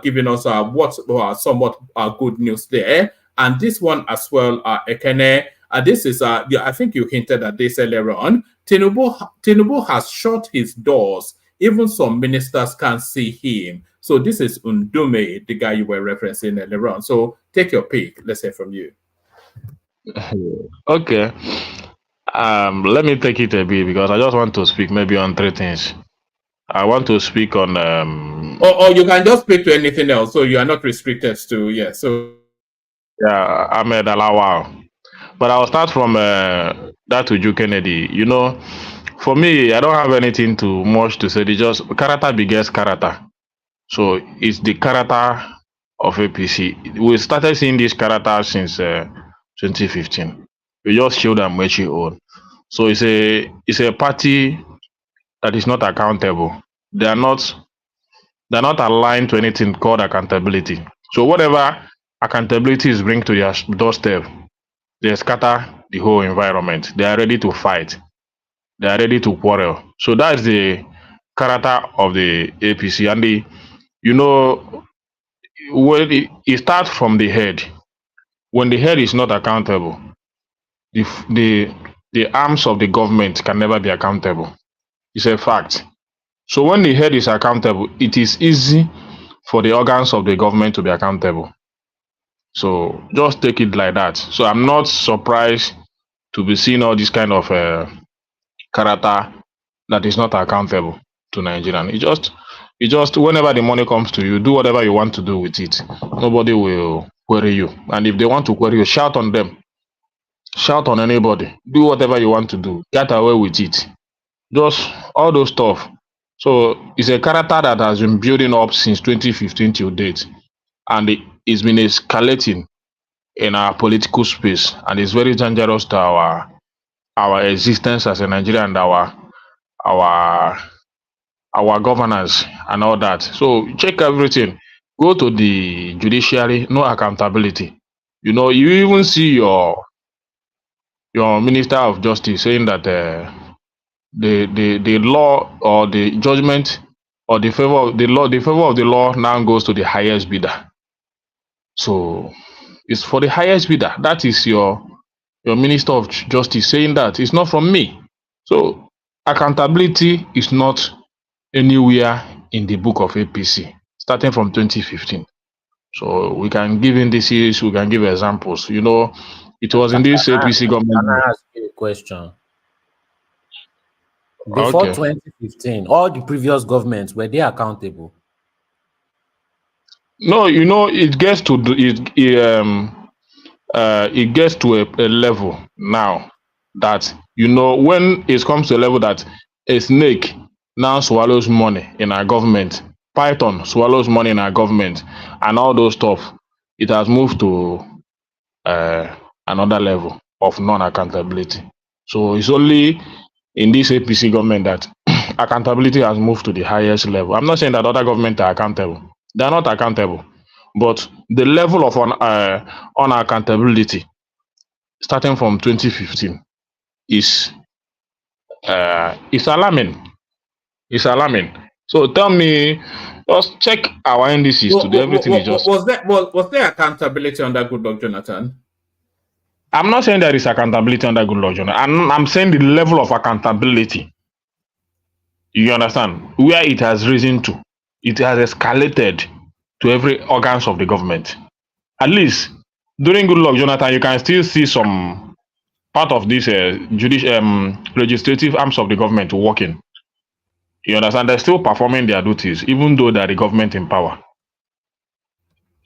giving us somewhat good news there. And this one as well, Ekene, this is, I think you hinted at this earlier on. Tinubu has shut his doors. Even some ministers can't see him. So this is Undume, the guy you were referencing earlier on. So take your pick. Let's hear from you. Okay. Let me take it a bit because I just want to speak maybe on three things. I want to speak on or you can just speak to anything else, so you are not restricted to Ahmed Alawal. But I'll start from that Uju Kennedy. You know, for me, I don't have anything too much to say. It's just character begets character. So it's the character of APC. We started seeing this character since 2015. We just showed them which we own. So it's a party that is not accountable. They are not aligned to anything called accountability. So whatever accountability is bring to their doorstep, they scatter the whole environment. They are ready to fight. They are ready to quarrel. So that's the character of the APC. And when it starts from the head. When the head is not accountable, the arms of the government can never be accountable. It's a fact. So when the head is accountable, it is easy for the organs of the government to be accountable. So just take it like that. So I'm not surprised to be seeing all this kind of character that is not accountable to Nigerian. It just whenever the money comes to you, do whatever you want to do with it. Nobody will query you. And if they want to query you, shout on them. Shout on anybody. Do whatever you want to do. Get away with it. Just all those stuff. So it's a character that has been building up since 2015 till date. And it's been escalating in our political space. And it's very dangerous to our existence as a Nigerian and our governance and all that. So check everything. Go to the judiciary, no accountability. You even see your Minister of Justice saying that the law or the judgment or the favor of the law now goes to the highest bidder. So it's for the highest bidder. That is your Minister of Justice saying that it's not from me. So accountability is not anywhere in the book of APC, starting from 2015. So we can give indices, we can give examples. It was in this APC government. Can I ask you a question? Before 2015, all the previous governments, were they accountable? No, it gets to it gets to a level now that when it comes to a level that a snake now swallows money in our government, python swallows money in our government, and all those stuff, it has moved to another level. of non-accountability. So it's only in this APC government that accountability has moved to the highest level. I'm not saying that other governments are accountable. They are not accountable. But the level of unaccountability starting from 2015 is alarming. It's alarming. So tell me, just check our NDCs today. Everything is just. Was there accountability under Goodluck Jonathan? I'm not saying there is accountability under Goodluck Jonathan. I'm saying the level of accountability. You understand where it has risen to? It has escalated to every organs of the government. At least during Goodluck Jonathan, you can still see some part of this legislative arms of the government working. You understand? They're still performing their duties, even though they're the government in power.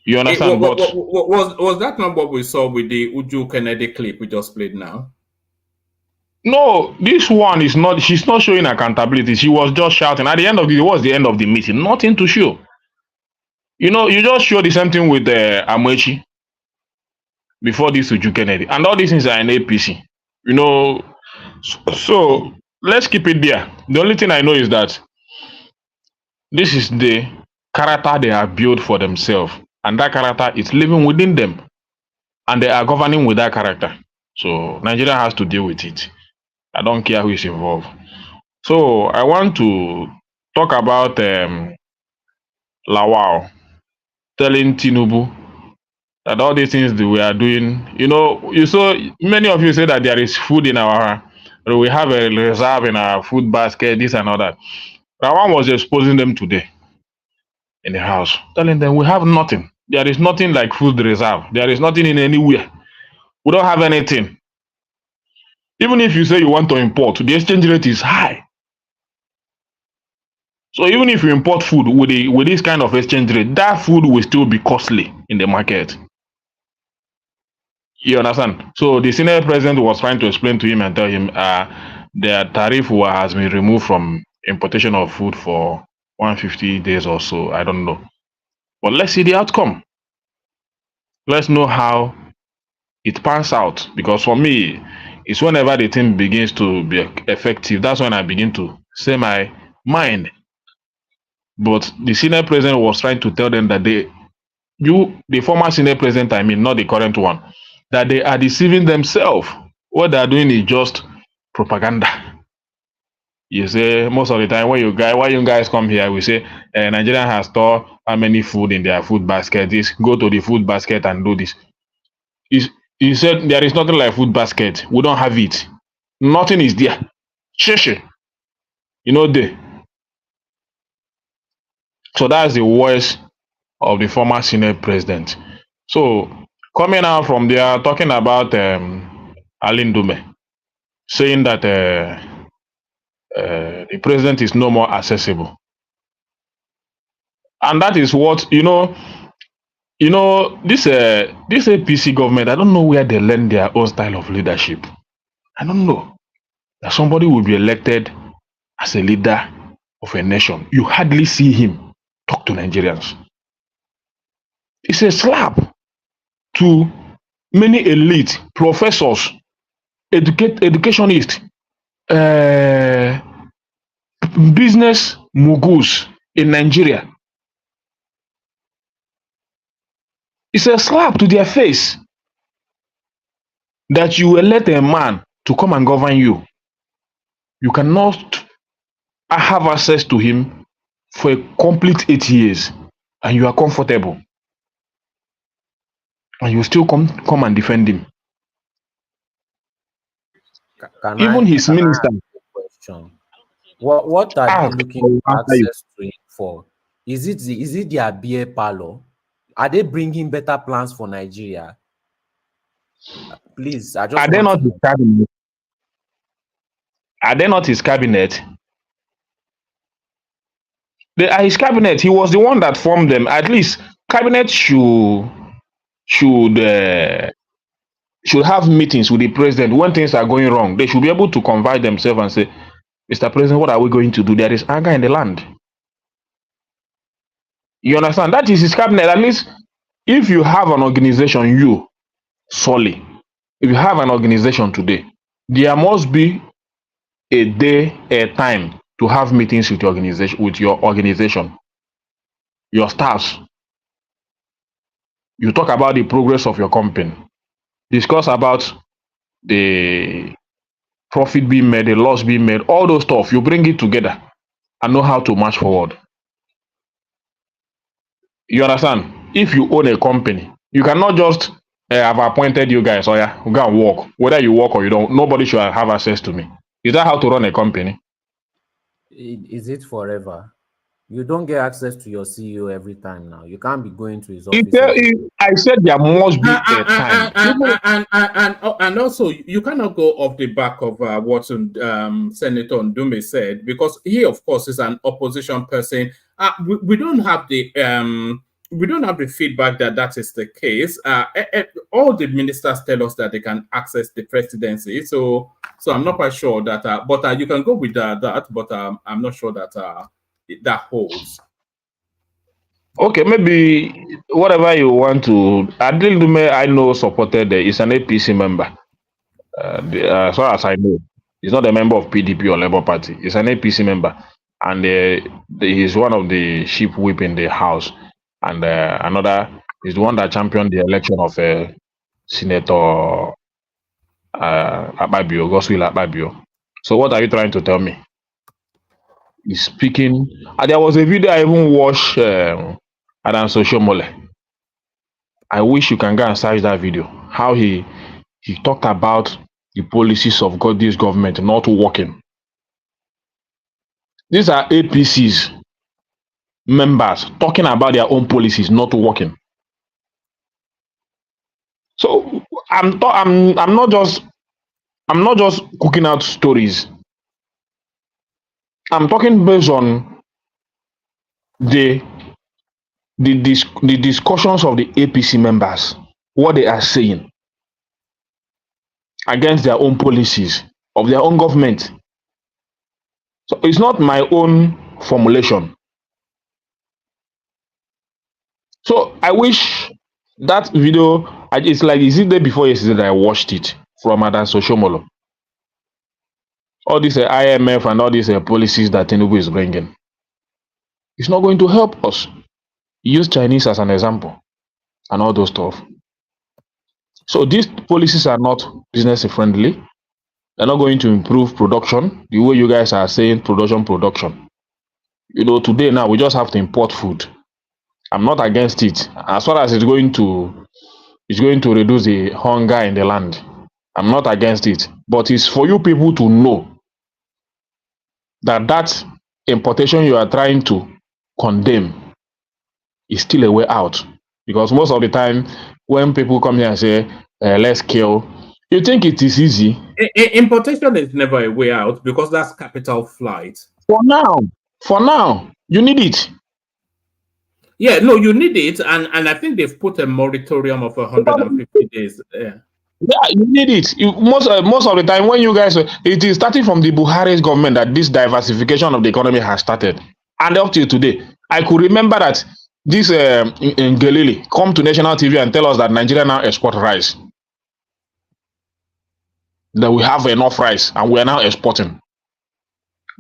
You understand? Was that not what we saw with the Uju Kennedy clip we just played now? No, this one is not. She's not showing accountability. She was just shouting. At the end of the, what's the end of the meeting? Nothing to show. You know, you just show the same thing with Amechi before this Uju Kennedy, and all these things are in APC. You know, so let's keep it there. The only thing I know is that this is the character they have built for themselves, and that character is living within them, and they are governing with that character. So Nigeria has to deal with it. I don't care who is involved. So I want to talk about Lawal telling Tinubu that all these things that we are doing, you know, you saw many of you say that there is food in our, we have a reserve in our food basket, this and all that. Lawal was exposing them today in the house, telling them we have nothing. There is nothing like food reserve. There is nothing in anywhere. We don't have anything. Even if you say you want to import, the exchange rate is high. So even if you import food with this kind of exchange rate, that food will still be costly in the market. You understand? So the senior president was trying to explain to him and tell him their tariff has been removed from importation of food for 150 days or so. I don't know. But let's see the outcome. Let's know how it pans out. Because for me, it's whenever the thing begins to be effective, that's when I begin to say my mind. But the senior president was trying to tell them that the former senior president, I mean, not the current one, that they are deceiving themselves. What they are doing is just propaganda. You say most of the time when you guys come here, we say Nigeria has stored how many food in their food basket. This go to the food basket and do this. He said there is nothing like food basket. We don't have it. Nothing is there. Sheshe. You know there. So that's the voice of the former senior president. So coming out from there, talking about Alin Dume, saying that the president is no more accessible, and that is what you know. This APC government. I don't know where they learn their own style of leadership. I don't know that somebody will be elected as a leader of a nation. You hardly see him talk to Nigerians. It's a slap to many elite professors, educationists, business moguls in Nigeria. It's a slap to their face that you elect a man to come and govern you. You cannot have access to him for a complete 8 years, and you are comfortable, and you still come and defend him. Even his minister. Question. What are they looking for access to him for? Is it their beer parlor? Are they bringing better plans for Nigeria? Please, I just are they not his cabinet? Are they not his cabinet? They are his cabinet. He was the one that formed them. At least cabinet should have meetings with the president when things are going wrong. They should be able to confide themselves and say, Mr. President, what are we going to do? There is anger in the land. You understand? That is his cabinet. At least if you have an organization, you solely, If you have an organization today, there must be a day, a time to have meetings with your organization, your staffs. You talk about the progress of your company, discuss about the profit being made, the loss being made, all those stuff. You bring it together and know how to march forward. You understand? If you own a company, you cannot just have appointed you guys, or yeah, go and work. Whether you work or you don't, nobody should have access to me. Is that how to run a company? Is it forever? You don't get access to your CEO every time now. You can't be going to his office. I said there must be a time. And also, you cannot go off the back of what Senator Ndume said, because he, of course, is an opposition person. We don't have the feedback that is the case. All the ministers tell us that they can access the presidency. So I'm not quite sure that. But you can go with that. But I'm not sure that that holds. Okay, maybe whatever you want to. Adil Dume, I know, supported is an APC member. As far as I know, he's not a member of PDP or Labour Party. He's an APC member, and he's one of the chief whip in the house. And another is the one that championed the election of Senator Akpabio, Godswill Akpabio. So what are you trying to tell me? He's speaking. There was a video I even watched. Adam Soshomole. I wish you can go and search that video. How he talked about the policies of this government not working. These are APC's members talking about their own policies not working. So I'm not just cooking out stories. I'm talking based on the discussions of the APC members, what they are saying against their own policies of their own government. So it's not my own formulation. So I wish that video, it's like, is it day before yesterday that I watched it from Adam Soshomolo? All these IMF and all these policies that Tinubu is bringing. It's not going to help us. Use Chinese as an example and all those stuff. So these policies are not business friendly. They're not going to improve production the way you guys are saying production. You know, today now we just have to import food. I'm not against it. As far as it's going to reduce the hunger in the land, I'm not against it. But it's for you people to know that importation you are trying to condemn is still a way out. Because most of the time, when people come here and say, let's kill, you think it is easy. Importation is never a way out, because that's capital flight. For now, you need it. Yeah, no, you need it, and I think they've put a moratorium of 150 days. Yeah, you need it. Most of the time, when you guys, it is starting from the Buhari's government that this diversification of the economy has started, and up till today, I could remember that this in Galili come to national TV and tell us that Nigeria now export rice, that we have enough rice and we are now exporting.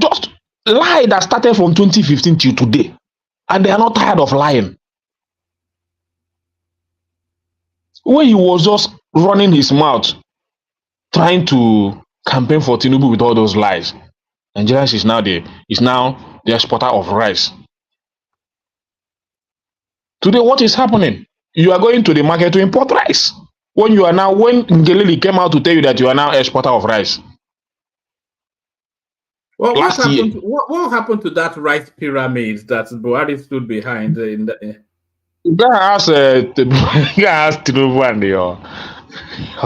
Just lie that started from 2015 till today, and they are not tired of lying. When he was just running his mouth, trying to campaign for Tinubu with all those lies, Nigeria is now the exporter of rice. Today, what is happening? You are going to the market to import rice. When Ngeleli came out to tell you that you are now exporter of rice. Well, what happened to that rice pyramid that Buhari stood behind? Go ask Tinubu and your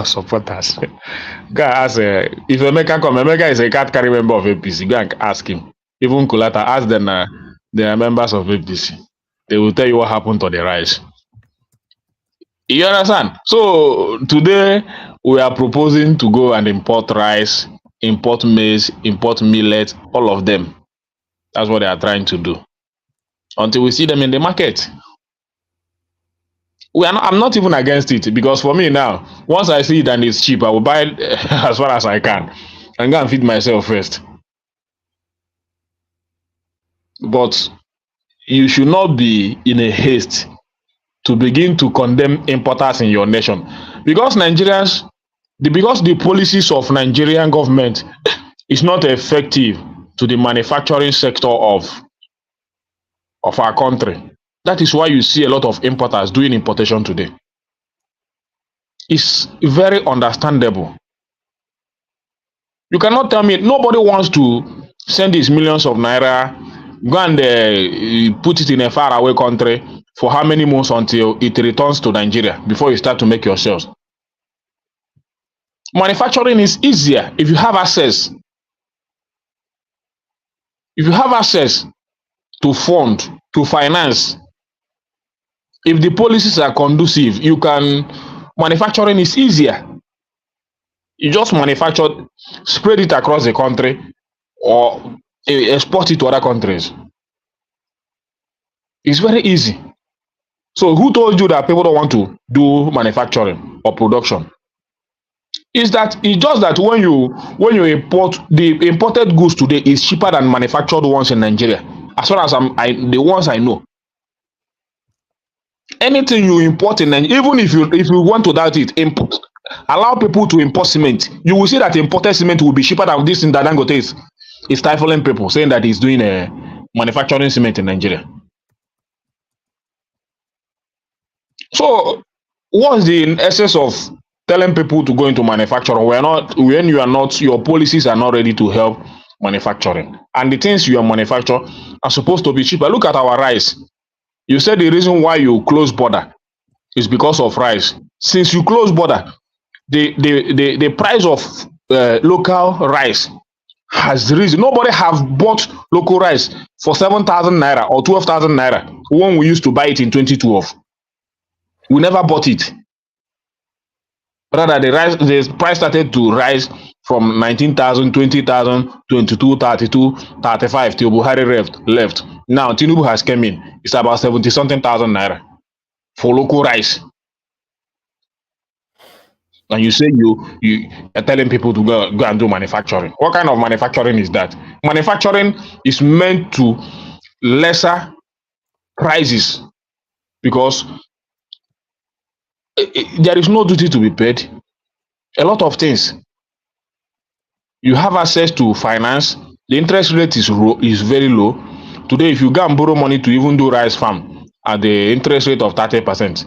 supporters. Go ask if Emeka come. Emeka is a carry member of APC. Go and ask him. Even Kulata, ask them. They are members of APC. They will tell you what happened to the rice. You understand? So today we are proposing to go and import rice, import maize, import millet, all of them. That's what they are trying to do. Until we see them in the market. I'm not even against it, because for me now, once I see it and it's cheap, I will buy it as far as I can and go and feed myself first. But you should not be in a haste to begin to condemn importers in your nation, because because the policies of Nigerian government is not effective to the manufacturing sector of our country. That is why you see a lot of importers doing importation today. It's very understandable. You cannot tell me nobody wants to send these millions of naira, go and put it in a faraway country for how many months until it returns to Nigeria before you start to make your sales. Manufacturing is easier if you have access. If you have access to fund, to finance, if the policies are conducive, you can, manufacturing is easier. You just manufacture, spread it across the country, or export it to other countries. It's very easy. So who told you that people don't want to do manufacturing or production? It's just that when you import, the imported goods today is cheaper than manufactured ones in Nigeria. As far as the ones I know. Anything you import in Nigeria, even if you want to doubt it, allow people to import cement. You will see that imported cement will be cheaper than this thing that Dangote is stifling people, saying that he's doing manufacturing cement in Nigeria. So what's the essence of telling people to go into manufacturing when your policies are not ready to help manufacturing, and the things you are manufacture are supposed to be cheaper? Look at our rice. You said the reason why you close border is because of rice. Since you close border, the price of local rice has risen. Nobody have bought local rice for 7,000 naira or 12,000 naira when we used to buy it in 2012. We never bought it. Rather, the price started to rise from 19,000, 20,000, 22, 32, 35 till Buhari left. Now Tinubu has come in. It's about 70 something thousand naira for local rice. And you say you are telling people to go and do manufacturing. What kind of manufacturing is that? Manufacturing is meant to lesser prices, because there is no duty to be paid. A lot of things. You have access to finance. The interest rate is very low. Today, if you go and borrow money to even do rice farm at the interest rate of 30%,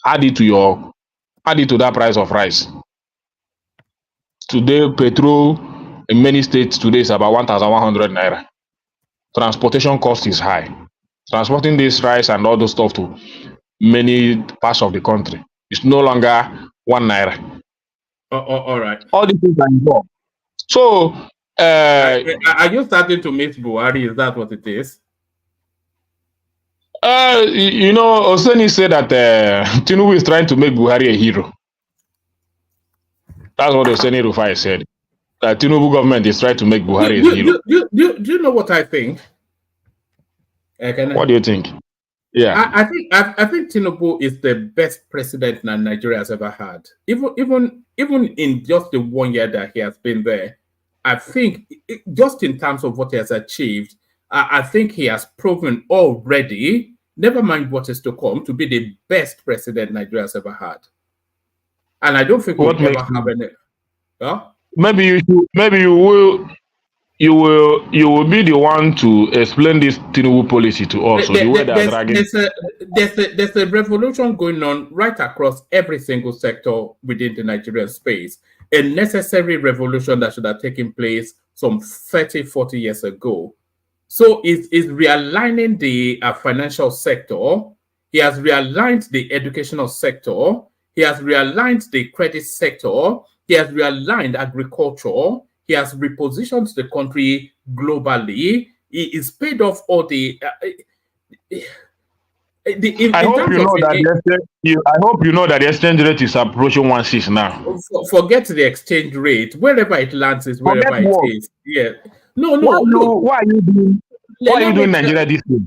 add it to that price of rice. Today, petrol in many states today is about 1,100 naira. Transportation cost is high. Transporting this rice and all those stuff to many parts of the country is no longer 1 naira. All right. All these things are involved. So, are you starting to miss Buhari? Is that what it is? Oseni said that Tinubu is trying to make Buhari a hero. That's what Oseni Rufai said. That Tinubu government is trying to make Buhari a hero. Do you know what I think? What do you think? Yeah, I think Tinubu is the best president that Nigeria has ever had. Even in just the 1 year that he has been there, I think just in terms of what he has achieved, I think he has proven already, never mind what is to come, to be the best president Nigeria has ever had. And I don't think we'll ever have any. Huh? Maybe you will be the one to explain this Tinubu policy to us. So the way they are dragging. There's a revolution going on right across every single sector within the Nigerian space. A necessary revolution that should have taken place some 30, 40 years ago. So it's realigning the financial sector. He has realigned the educational sector. He has realigned the credit sector. He has realigned agriculture. He has repositioned the country globally. He is paid off all the. I hope you know that the exchange rate is approaching 1.6 now. Forget the exchange rate. Wherever it lands is wherever it is. Yeah. No. Why are you doing Nigeria this way?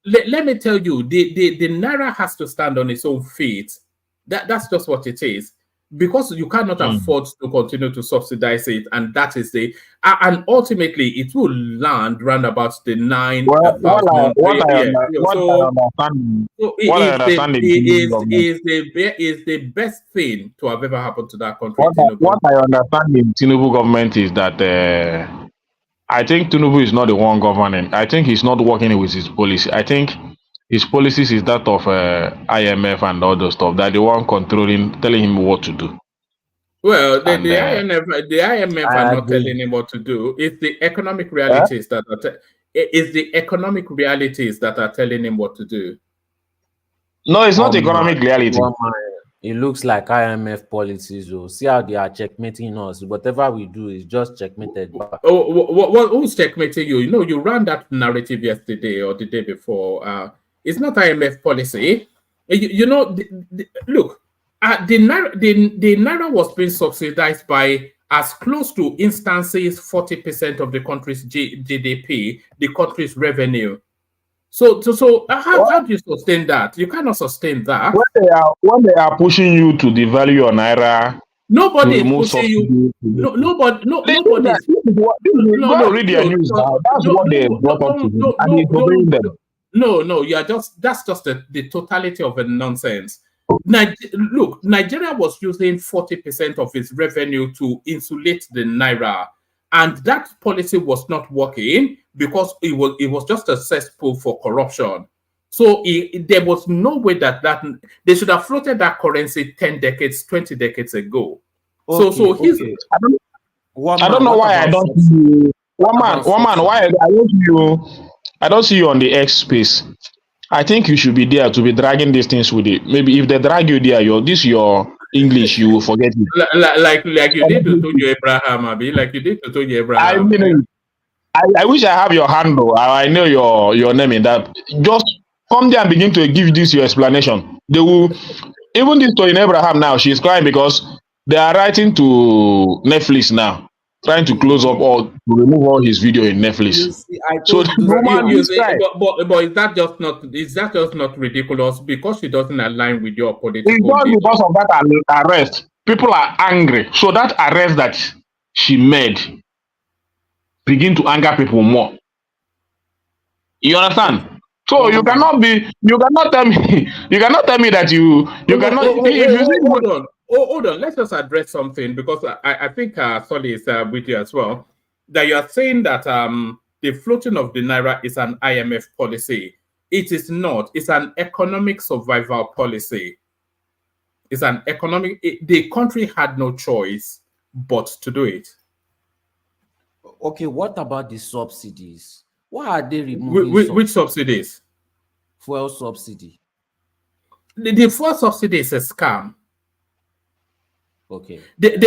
let me tell you, the naira has to stand on its own feet. That's just what it is. Because you cannot afford to continue to subsidize it, and that is and ultimately it will land round about the 9,000. What I So understand, what I it understand in Tinubu government, is the best thing to have ever happened to that country. what I understand in Tinubu government is that I think Tinubu is not the one governing. I think he's not working with his policy. I think his policies is that of IMF and all those stuff. That the one controlling, telling him what to do. Well, And the IMF are I not agree. telling him what to do. It's the economic realities that it's the economic realities that are telling him what to do. No, it's not economic reality. It looks like IMF policies. Oh, see how they are checkmating us. Whatever we do is just checkmated back. Who's checkmating you? You know, you ran that narrative yesterday or the day before. It's not IMF policy. Look, the naira was being subsidized by as close to instances 40% of the country's GDP, the country's revenue. So how do you sustain that? You cannot sustain that. When they are pushing you to devalue your naira, nobody is remove pushing you. Nobody. Go read their news now. That's what they brought up to him, and he's obeying them. No, that's just the totality of a nonsense. Look, Nigeria was using 40% of its revenue to insulate the naira, and that policy was not working because it was just a cesspool for corruption. So there was no way that they should have floated that currency 10 decades, 20 decades ago. I don't know why I don't see you. One man, why I don't see you on the X space. I think you should be there to be dragging these things with it. Maybe if they drag you there, your English, you will forget it. Like you did to Tony Abraham, Abi. Like you did to Tony Abraham. I mean, I wish I have your handle. I know your name in that. Just come there and begin to give this your explanation. They will, even this Tony Abraham now, she's crying because they are writing to Netflix now, trying to close up or to remove all his video in Netflix. So the woman is crying. But is that just not ridiculous because she doesn't align with your political? It's not because of that arrest. People are angry. So that arrest that she made begin to anger people more. You understand? So you cannot tell me that you cannot. Hold on. Let's just address something because I think Solly is with you as well. That you are saying that the floating of the naira is an IMF policy. It is not. It's an economic survival policy. It's an economic. The country had no choice but to do it. Okay, what about the subsidies? Why are they removing which subsidies? Fuel subsidy. The fuel subsidy is a scam. Okay. Yes,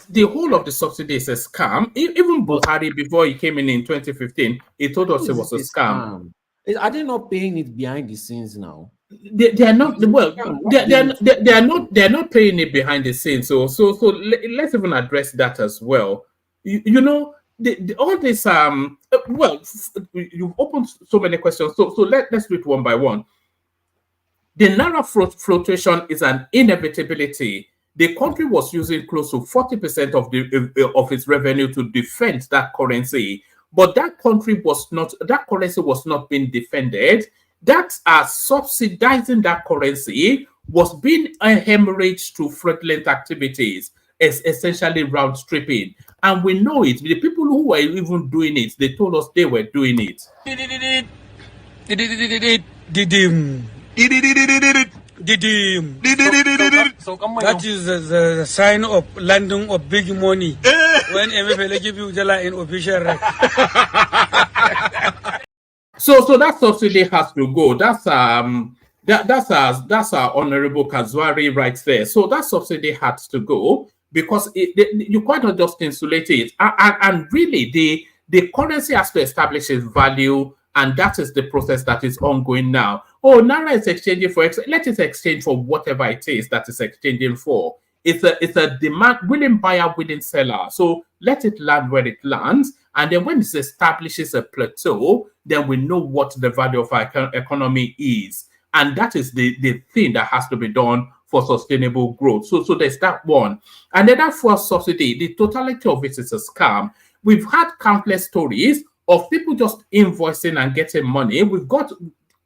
the whole of the subsidy is a scam. Even Buhari, before he came in 2015, he told us it was a scam. Are they not paying it behind the scenes now? They are not. Well, they're not paying it behind the scenes. So let's even address that as well. You know, all this. Well, you've opened so many questions. So let's do it one by one. The naira fluctuation is an inevitability. The country was using close to 40% of its revenue to defend that currency, but that currency was not being defended. That subsidizing that currency was being hemorrhaged to fraudulent activities, essentially round stripping. And we know it. The people who were even doing it, they told us they were doing it. That is the sign of landing of big money when MFL give you the line in official rank. So that subsidy has to go. That's our honorable Kazwari right there. So that subsidy has to go because you cannot just insulate it. And really, the currency has to establish its value, and that is the process that is ongoing now. Oh, Naira is exchanging for let it exchange for whatever it is that is exchanging for. it's a demand, willing buyer, willing seller. So let it land where it lands, and then when it establishes a plateau, then we know what the value of our economy is, and that is the thing that has to be done for sustainable growth. So there's that one, and then that fuel subsidy, the totality of it is a scam. We've had countless stories of people just invoicing and getting money. We've got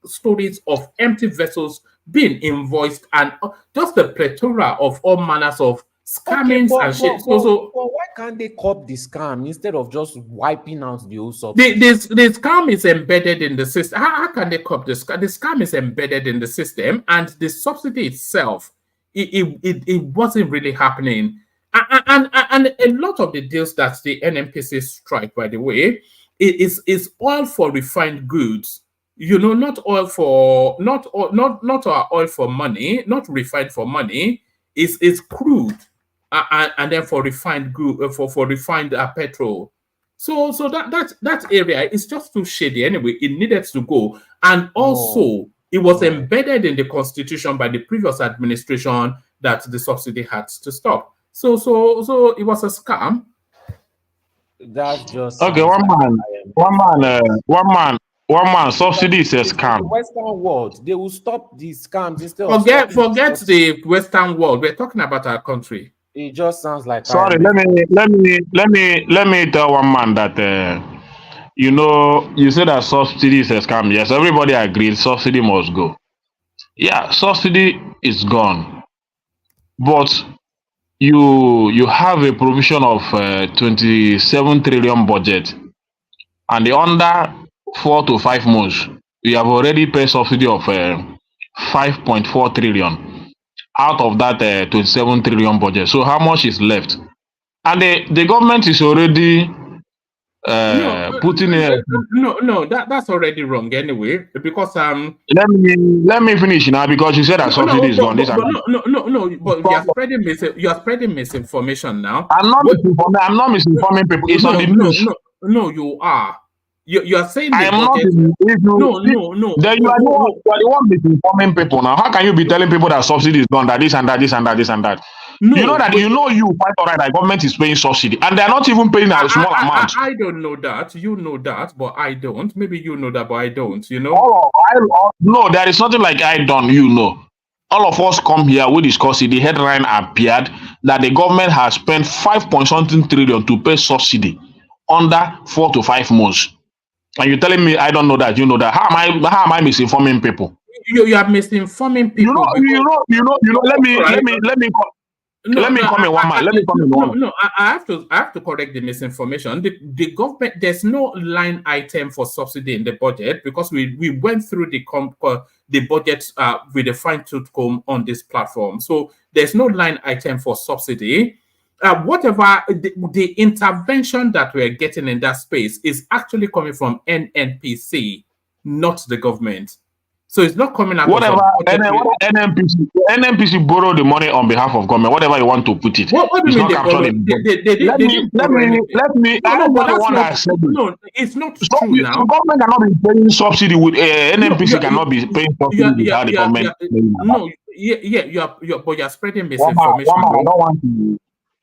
stories of empty vessels being invoiced, and just the plethora of all manners of scammings and shit. So why can't they cop the scam instead of just wiping out the whole subsidy? the scam is embedded in the system. How can they cop the scam? The scam is embedded in the system, and the subsidy itself, it wasn't really happening. And a lot of the deals that the NNPC strike, by the way, is all for refined goods. You know, not oil for not oil for money, not refined for money. Is crude, and then for refined good for refined petrol. So that area is just too shady anyway. It needed to go, and also it was embedded in the constitution by the previous administration that the subsidy had to stop. So it was a scam. That's just okay. One man. Subsidy is a scam. The Western world, they will stop these scams instead of forget the Western world. We're talking about our country. It just sounds like Sorry, let me tell one man that you know, you say that subsidy is a scam. Yes, everybody agrees subsidy must go. Yeah, subsidy is gone, but you have a provision of 27 trillion budget, and the under 4 to 5 months you have already paid subsidy of 5.4 trillion out of that 27 trillion budget. So how much is left? And the government is already putting no, that's already wrong anyway, because let me finish now, because you said that subsidy is gone. No, but you are spreading misinformation now. I'm not misinforming people. It's on the news. No, you are. You are saying I am not. No. Then you are the one misinforming people now. How can you be telling people that subsidy is gone, that this and that, this and that, this and that? No, you know that you quite alright that government is paying subsidy, and they're not even paying a small amount. I don't know that. You know that, but I don't. Maybe you know that, but I don't. You know? No, there is nothing like I don't. You know, all of us come here, we discuss it. The headline appeared that the government has spent 5.something trillion to pay subsidy under 4 to 5 months. And you're telling me I don't know that, you know that. How am I misinforming people? You are misinforming people. Let me come in one man. No, I have to correct the misinformation. The government, there's no line item for subsidy in the budget, because we went through the budget with a fine-tooth comb on this platform. So there's no line item for subsidy. Whatever the intervention that we're getting in that space is actually coming from NNPC, not the government. So it's not coming out whatever NNPC borrow the money on behalf of government, whatever you want to put it. What do you mean they borrow? Let me no, it's not true now. Government cannot be paying subsidy with NNPC cannot be paying subsidy without the government. No, but you're spreading misinformation.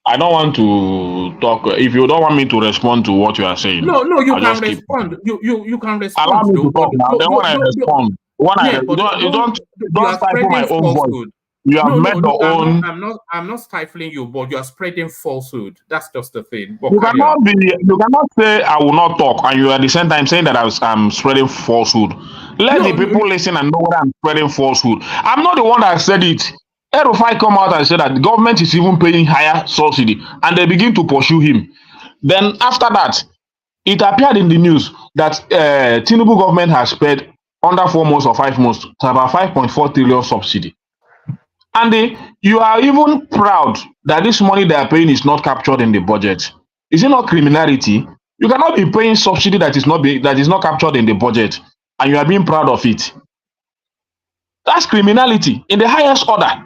I don't want to talk. If you don't want me to respond to what you are saying, no, you can respond. You can respond. Allow me to talk now. Then when I respond, don't stifle my own voice. You have made your own. I'm not stifling you, but you are spreading falsehood. That's just the thing. You cannot say I will not talk, and you at the same time saying that I'm spreading falsehood. Let the people listen and know that I'm spreading falsehood. I'm not the one that said it. L00TING come out and say that the government is even paying higher subsidy, and they begin to pursue him. Then after that, it appeared in the news that Tinubu government has paid under 4 months or 5 months about 5.4 trillion subsidy. And you are even proud that this money they are paying is not captured in the budget. Is it not criminality? You cannot be paying subsidy that is not captured in the budget, and you are being proud of it. That's criminality in the highest order.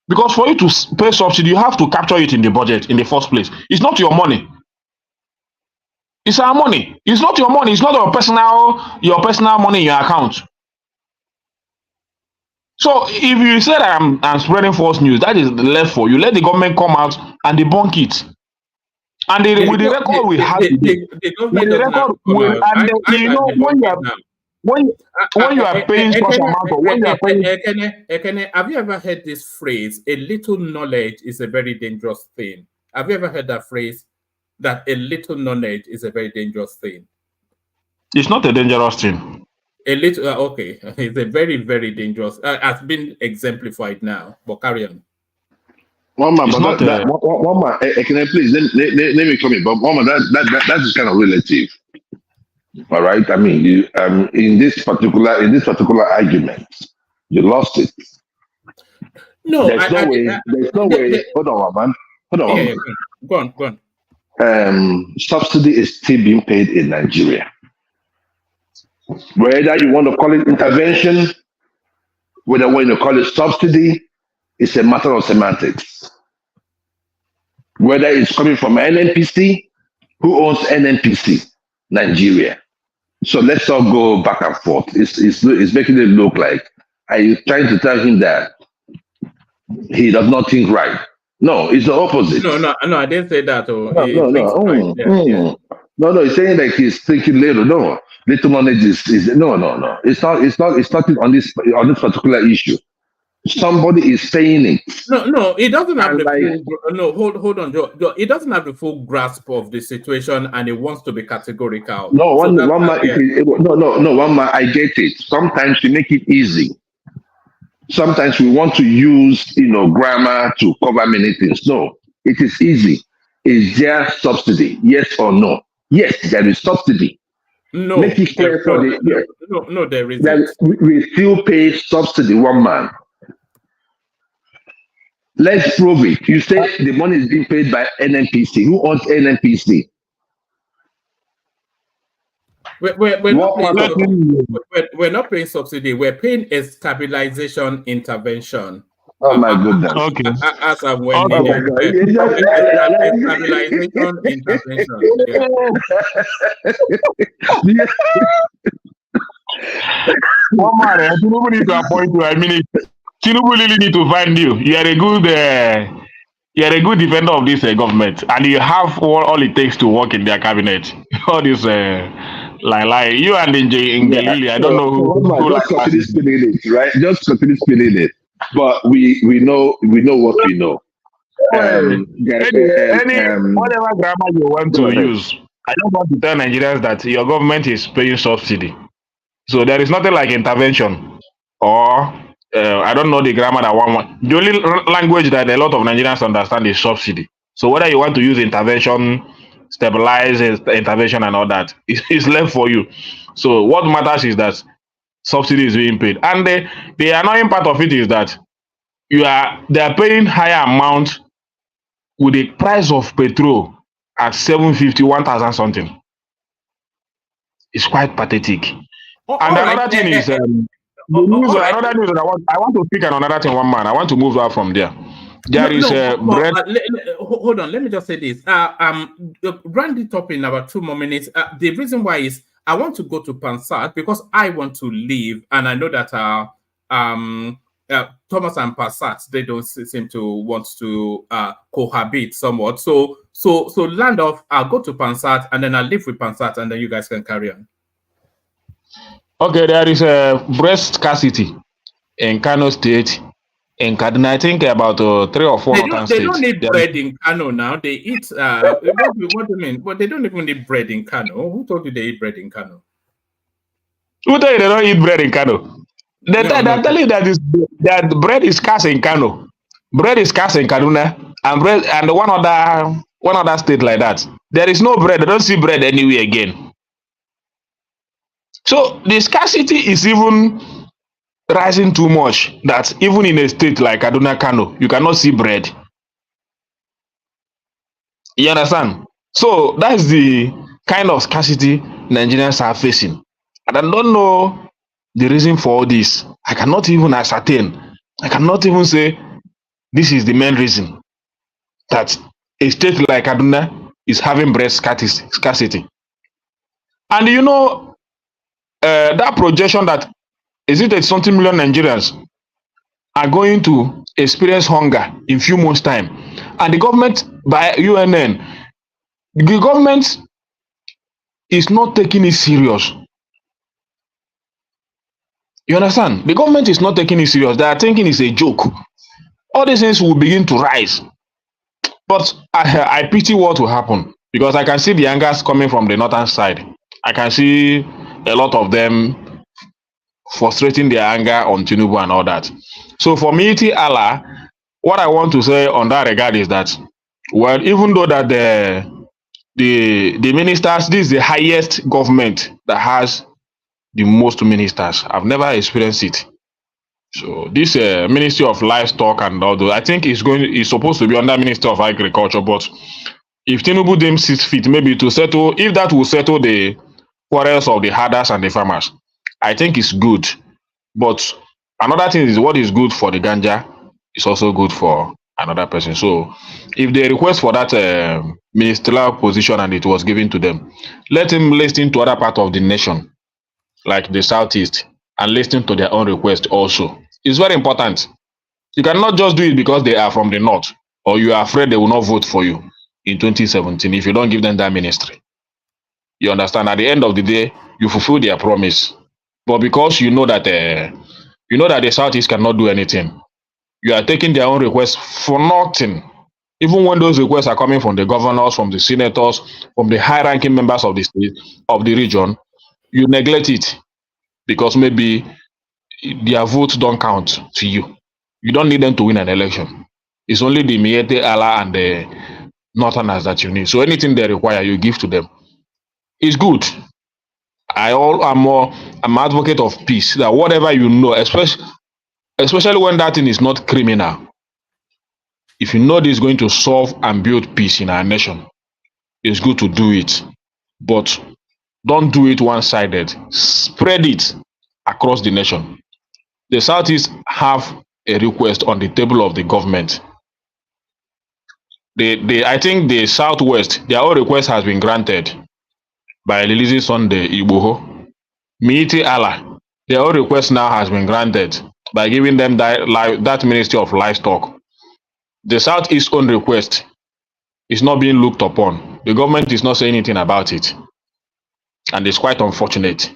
Because for you to pay subsidy, you have to capture it in the budget in the first place. It's not your money. It's our money. It's not your money. It's not your personal money in your account. So if you say that I'm spreading false news, that is left for you. Let the government come out and debunk it. And with the record we have today, the with government the doesn't have record, to come out. and I you can know debunk it now. when you are paying such amount of when you are paying. Ekene, have you ever heard this phrase? A little knowledge is a very dangerous thing. Have you ever heard that phrase? That a little knowledge is a very dangerous thing. It's not a dangerous thing. A little, okay, it's a very, very dangerous. Has been exemplified now. But carry on. One man, but one man, can I please let me come in? But one man, that is kind of relative. All right. I mean, you in this particular argument, you lost it. No, there's no way. Hold on, man. Hold on. Yeah, go on. Subsidy is still being paid in Nigeria. Whether you want to call it intervention, whether you want to call it subsidy, it's a matter of semantics. Whether it's coming from NNPC, who owns NNPC? Nigeria. So let's all go back and forth. It's making it look like are you trying to tell him that he does not think right? No, it's the opposite. No, I didn't say that. No, he's saying like he's thinking little. No, little knowledge is no. It's not on this particular issue. Somebody is saying it. No, it doesn't have the full. No, hold on, Joe. It doesn't have the full grasp of the situation, and it wants to be categorical. No, one man. One man. I get it. Sometimes we make it easy. Sometimes we want to use, grammar to cover many things. No, it is easy. Is there subsidy? Yes or no? Yes, there is subsidy. No, make it clear for no, there isn't. We still pay subsidy, one man. Let's prove it. You say the money is being paid by NNPC. Who owns NNPC? We're not paying subsidy. We're paying a stabilization intervention. Oh my goodness. Okay. As I'm when stabilization intervention. Yeah. One man, Tinubu need to appoint you. I mean, Tinubu really need to find you. You are a good defender of this government, and you have all it takes to work in their cabinet. All this like you and Ngelili, I don't know who just continue spinning it, right? Just continue spinning it. But we know what we know. Whatever grammar you want to use, I don't want to tell Nigerians that your government is paying subsidy. So there is nothing like intervention, or I don't know the grammar that one want. The only language that a lot of Nigerians understand is subsidy. So whether you want to use intervention, stabilize intervention, and all that, it's left for you. So what matters is that subsidy is being paid, and the annoying part of it is that they are paying higher amount with the price of petrol at 750, 1,000 something. It's quite pathetic. And another thing is another news that I want to speak on another thing, one man. I want to move out from there. Hold on, let me just say this. Round it up in about 2 more minutes. The reason why is I want to go to Pansat because I want to leave, and I know that Thomas and Pansat, they don't seem to want to cohabit somewhat. So land off. I'll go to Pansat, and then I'll live with Pansat, and then you guys can carry on. Okay, there is a breast scarcity in Kano State. In Kaduna, I think about 3 or 4 states. They don't need bread in Kano now. They eat. What do you mean? But they don't even need bread in Kano. Who told you they eat bread in Kano? Who told you they don't eat bread in Kano? They tell you that bread is scarce in Kano. Bread is scarce in Kaduna, and one other state like that. There is no bread. They don't see bread anywhere again. So the scarcity is even rising too much that even in a state like Kaduna, Kano, you cannot see bread. You understand? So that's the kind of scarcity Nigerians are facing. And I don't know the reason for all this. I cannot even ascertain. I cannot even say this is the main reason that a state like Kaduna is having bread scarcity. And that projection that is it 20 million Nigerians are going to experience hunger in few months' time. And the government, by UNN, the government is not taking it serious. You understand? The government is not taking it serious. They are thinking it's a joke. All these things will begin to rise. But I pity what will happen because I can see the angers coming from the northern side. I can see a lot of them frustrating their anger on Tinubu and all that. So for me, Allah, what I want to say on that regard is that, well, even though that the ministers, this is the highest government that has the most ministers. I've never experienced it. So this Ministry of Livestock and all those, I think it's supposed to be under Ministry of Agriculture. But if Tinubu deems it fit, maybe to settle, if that will settle the quarrels of the herders and the farmers, I think it's good. But another thing is what is good for the ganja is also good for another person. So if they request for that ministerial position and it was given to them, let him listen to other part of the nation, like the southeast, and listen to their own request also. It's very important. You cannot just do it because they are from the north or you are afraid they will not vote for you in 2017 if you don't give them that ministry. You understand? At the end of the day, you fulfill their promise. But because you know that the southeast cannot do anything, you are taking their own requests for nothing. Even when those requests are coming from the governors, from the senators, from the high-ranking members of the state, of the region, you neglect it because maybe their votes don't count to you. You don't need them to win an election. It's only the Miete, Allah, and the Northerners that you need. So anything they require, you give to them. It's good. I'm an advocate of peace. That whatever you know, especially when that thing is not criminal, if you know this is going to solve and build peace in our nation, it's good to do it. But don't do it one-sided. Spread it across the nation. The Southeast have a request on the table of the government. I think the Southwest, their own request has been granted by releasing Sunday Igboho. Miiti Allah, their own request now has been granted by giving them that Ministry of Livestock. The Southeast own request is not being looked upon. The government is not saying anything about it. And it's quite unfortunate.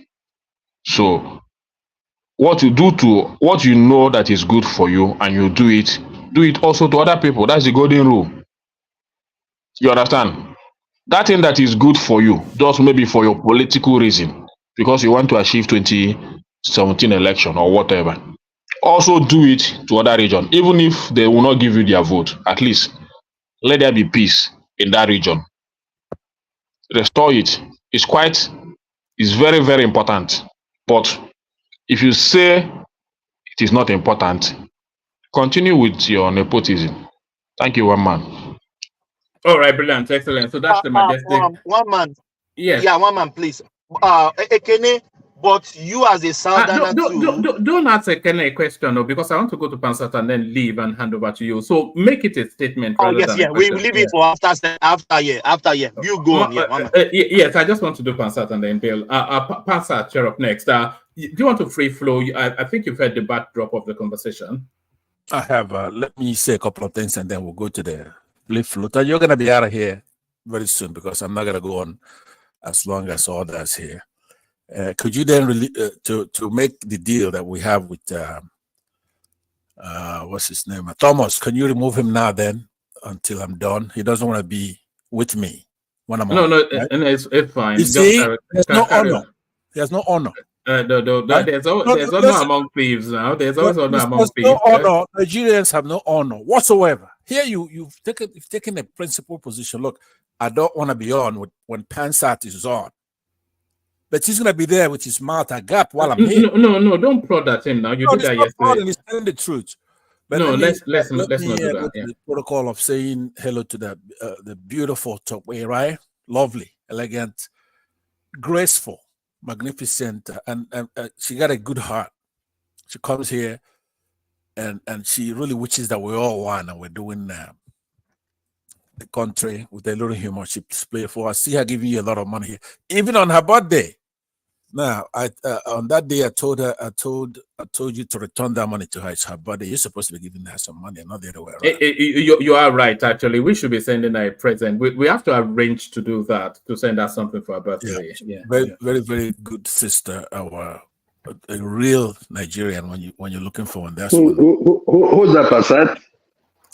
So what you do to what you know that is good for you and you do it also to other people. That's the golden rule. You understand? That thing that is good for you, just maybe for your political reason, because you want to achieve 2017 election or whatever. Also do it to other region, even if they will not give you their vote. At least let there be peace in that region. Restore it. It's very, very important. But if you say it is not important, continue with your nepotism. Thank you, one man. All right, brilliant, excellent. So that's the majestic. One man. Yes. Yeah, one man, please. Ekene, but you as a southerner too. Don't ask a question, no, because I want to go to Pansat and then leave and hand over to you. So make it a statement. Oh yes, yeah. We will leave it for after. You go on. Yes, I just want to do Pansat and then Bill. Pansat, you're up next. Do you want to free flow? I think you've heard the backdrop of the conversation. I have. Let me say a couple of things and then we'll go to the flip floater. You're gonna be out of here very soon because I'm not gonna go on as long as others here. Could you then to make the deal that we have with what's his name, Thomas? Can you remove him now then until I'm done? He doesn't want to be with me when I'm on. No, it's fine. You see, there's no honor. There's no honor. There's honor among thieves now. There's always honor among thieves. No honor. Nigerians have no honor whatsoever. Here you've taken a principal position. Look, I don't want to be on when Pansat is on. But he's gonna be there with his mouth agape while I'm here. No, don't prod that in now. You did that yesterday. He's telling the truth. But no, let's not do that. The protocol of saying hello to the beautiful Tokwe, right? Lovely, elegant, graceful, magnificent, and she got a good heart. She comes here, and she really wishes that we're all one, and we're doing the country with a little humor. She play for us. See her giving you a lot of money here, even on her birthday. Now, on that day, I told you to return that money to her. It's her birthday. You're supposed to be giving her some money, not the other way around. You are right. Actually, we should be sending her a present. We have to arrange to do that, to send her something for her birthday. Yeah, very, very good sister. A real Nigerian when you're looking for one. That's Who's that person?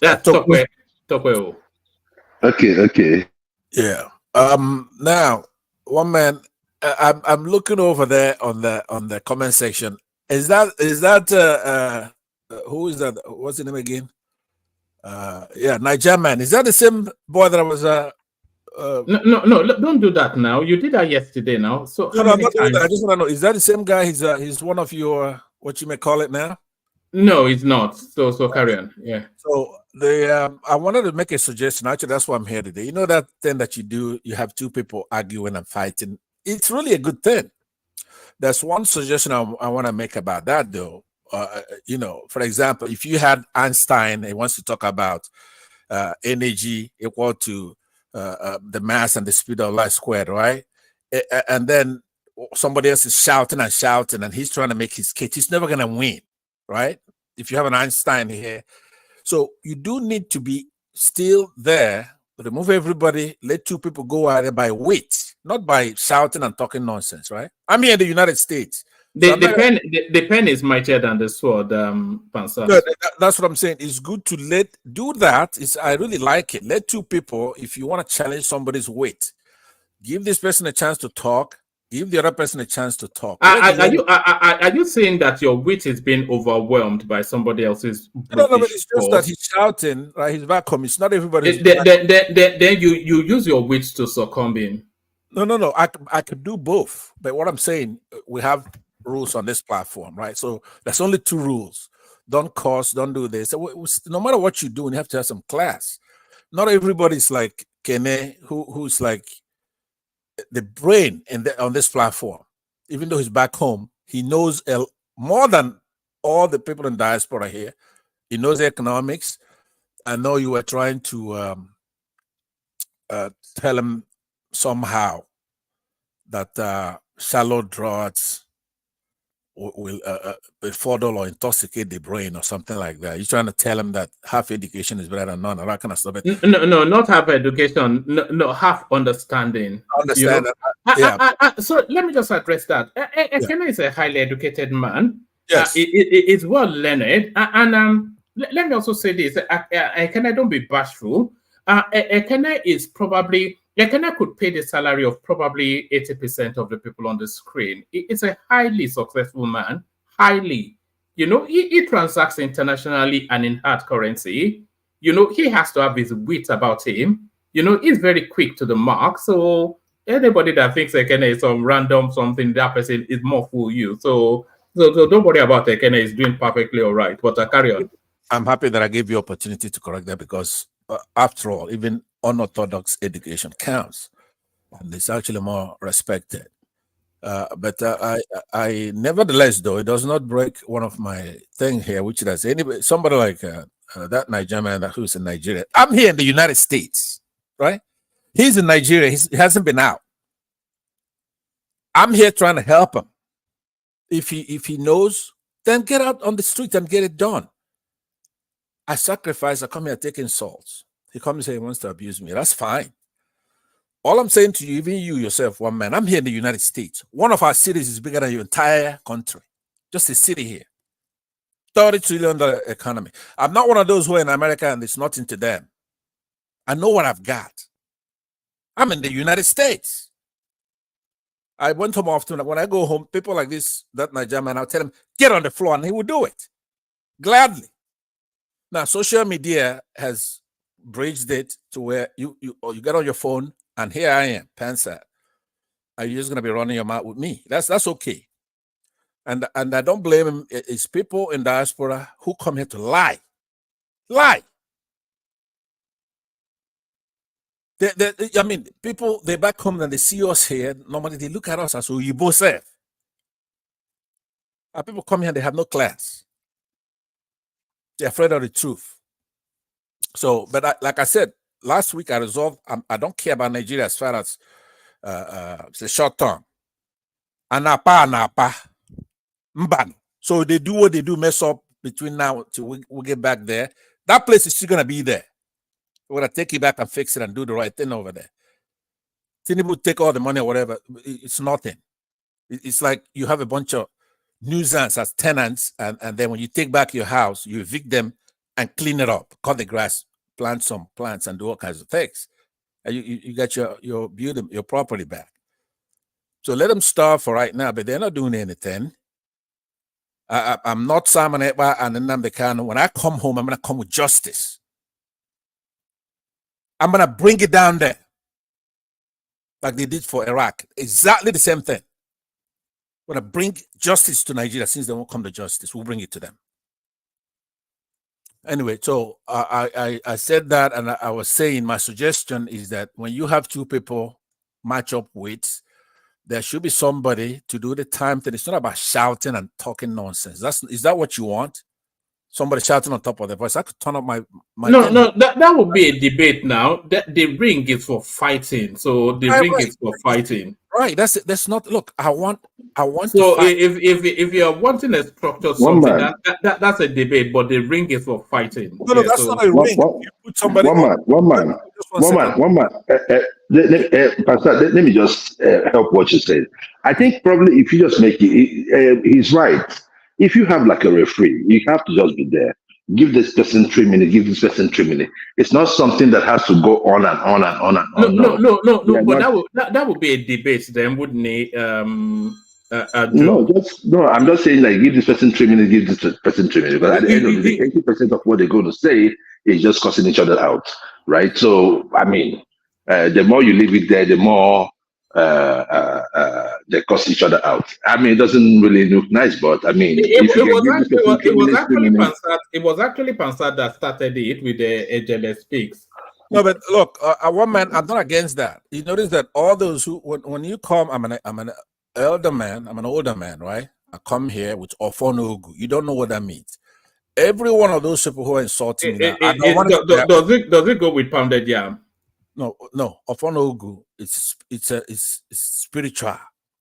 That's Tokwe. Okay. Yeah. Now, one man, I'm looking over there on the comment section. Is that who is that? What's his name again? Yeah, Niger man. Is that the same boy that I was No, don't do that now. You did that yesterday now. So no, I'm not doing that. I just want to know, is that the same guy? He's one of your what you may call it now? No, it's not. So carry on. Yeah. So I wanted to make a suggestion. Actually, that's why I'm here today. You know that thing that you do, you have two people arguing and fighting. It's really a good thing. There's one suggestion I want to make about that, though. For example, if you had Einstein, he wants to talk about energy equal to the mass and the speed of light squared, right? And then somebody else is shouting, and he's trying to make his case. He's never going to win, right? If you have an Einstein here. So you do need to be still there, remove everybody, let two people go at it by weight, not by shouting and talking nonsense, right? I'm here in the United States. The pen is mightier than the sword, Pansa. No, that's what I'm saying. It's good to do that. I really like it. Let two people, if you want to challenge somebody's weight, give this person a chance to talk. Give the other person a chance to talk. Are you saying that your wit is being overwhelmed by somebody else's? No, but it's just that he's shouting, right? He's back home. It's not everybody. Then you use your wit to succumb him. No. I could do both. But what I'm saying, we have rules on this platform, right? So there's only two rules: don't curse, don't do this. So no matter what you do, you have to have some class. Not everybody's like Kene, who's like the brain on this platform. Even though he's back home, he knows more than all the people in diaspora here. He knows economics. I know you were trying to tell him somehow that shallow draughts will befuddle or intoxicate the brain or something like that. You're trying to tell him that half education is better than none, and that kind of stuff. No, not half education. No, half understanding. Understand So let me just address that. Ekene is a highly educated man. Yes, it's well learned, and let me also say this. Ekene, don't be bashful. Ekene is probably. Ekene could pay the salary of probably 80% of the people on the screen. It's a highly successful man, highly. He transacts internationally and in hard currency. He has to have his wit about him. He's very quick to the mark. So anybody that thinks Ekene is some random something, that person is more fool you. So don't worry about Ekene. He's doing perfectly all right. But carry on. I'm happy that I gave you opportunity to correct that because after all, even unorthodox education counts, and it's actually more respected. But I nevertheless, though, it does not break one of my thing here, which is somebody like that Nigerian man who's in Nigeria. I'm here in the United States, right? He's in Nigeria. He hasn't been out. I'm here trying to help him. If he knows, then get out on the street and get it done. I sacrifice. I come here taking insults. He comes here, he wants to abuse me. That's fine. All I'm saying to you, even you yourself, one man, I'm here in the United States. One of our cities is bigger than your entire country. Just a city here. $30 trillion economy. I'm not one of those who are in America and it's nothing to them. I know what I've got. I'm in the United States. I went home often. When I go home, people like this, that Nigerian man, I'll tell him, get on the floor, and he will do it. Gladly. Now, social media has bridged it to where you get on your phone and here I am, Pansa. Are you just gonna be running your mouth with me? That's okay. And I don't blame him. It's people in diaspora who come here to lie. I mean, people, they back home and they see us here. Normally they look at us as you both say. And people come here and they have no class. They're afraid of the truth. So, but like I said, last week I resolved, I don't care about Nigeria as far as it's a short term. Anapa. Mban. So they do what they do, mess up between now till we get back there. That place is still gonna be there. We're gonna take it back and fix it and do the right thing over there. Tinubu take all the money or whatever. It's nothing. It's like you have a bunch of nuisance as tenants, and then when you take back your house, you evict them and clean it up, cut the grass, plant some plants, and do all kinds of things. And you get your building, your property back. So let them starve for right now, but they're not doing anything. I'm not Simon Ekpa and Nnamdi Kanu. When I come home, I'm going to come with justice. I'm going to bring it down there like they did for Iraq. Exactly the same thing. We're going to bring justice to Nigeria. Since they won't come to justice, we'll bring it to them. Anyway, so I said that, and I was saying my suggestion is that when you have two people match up weights, there should be somebody to do the time thing. It's not about shouting and talking nonsense. Is that what you want? Somebody shouting on top of the voice. I could turn up my no, that would be a debate now. The ring is for fighting. So the ring is for fighting. Right. That's not. Look, I want. So if you're wanting a structured something, that's a debate. But the ring is for fighting. No, that's not a ring. You put somebody. One man. Pastor, let me just help what you said. I think probably if you just make it, he's right. If you have like a referee, you have to just be there. Give this person 3 minutes, give this person 3 minutes. It's not something that has to go on and on and on and on. No. But that would be a debate then, wouldn't it? I'm just saying like give this person 3 minutes, give this person 3 minutes. Because at the end of the day, 80% of what they're going to say is just cussing each other out, right? So I mean, the more you leave it there, the more they cuss each other out. I mean, it doesn't really look nice, but I mean, it was actually Pansat that started it with the Ejele Speaks. No, but look, one man, I'm not against that. You notice that all those who, when you come, I'm an elder man, I'm an older man, right? I come here with Ofonogu. You don't know what that means. Every one of those people who are insulting me, does it go with pounded yam? No. Ofonogu, it's spiritual.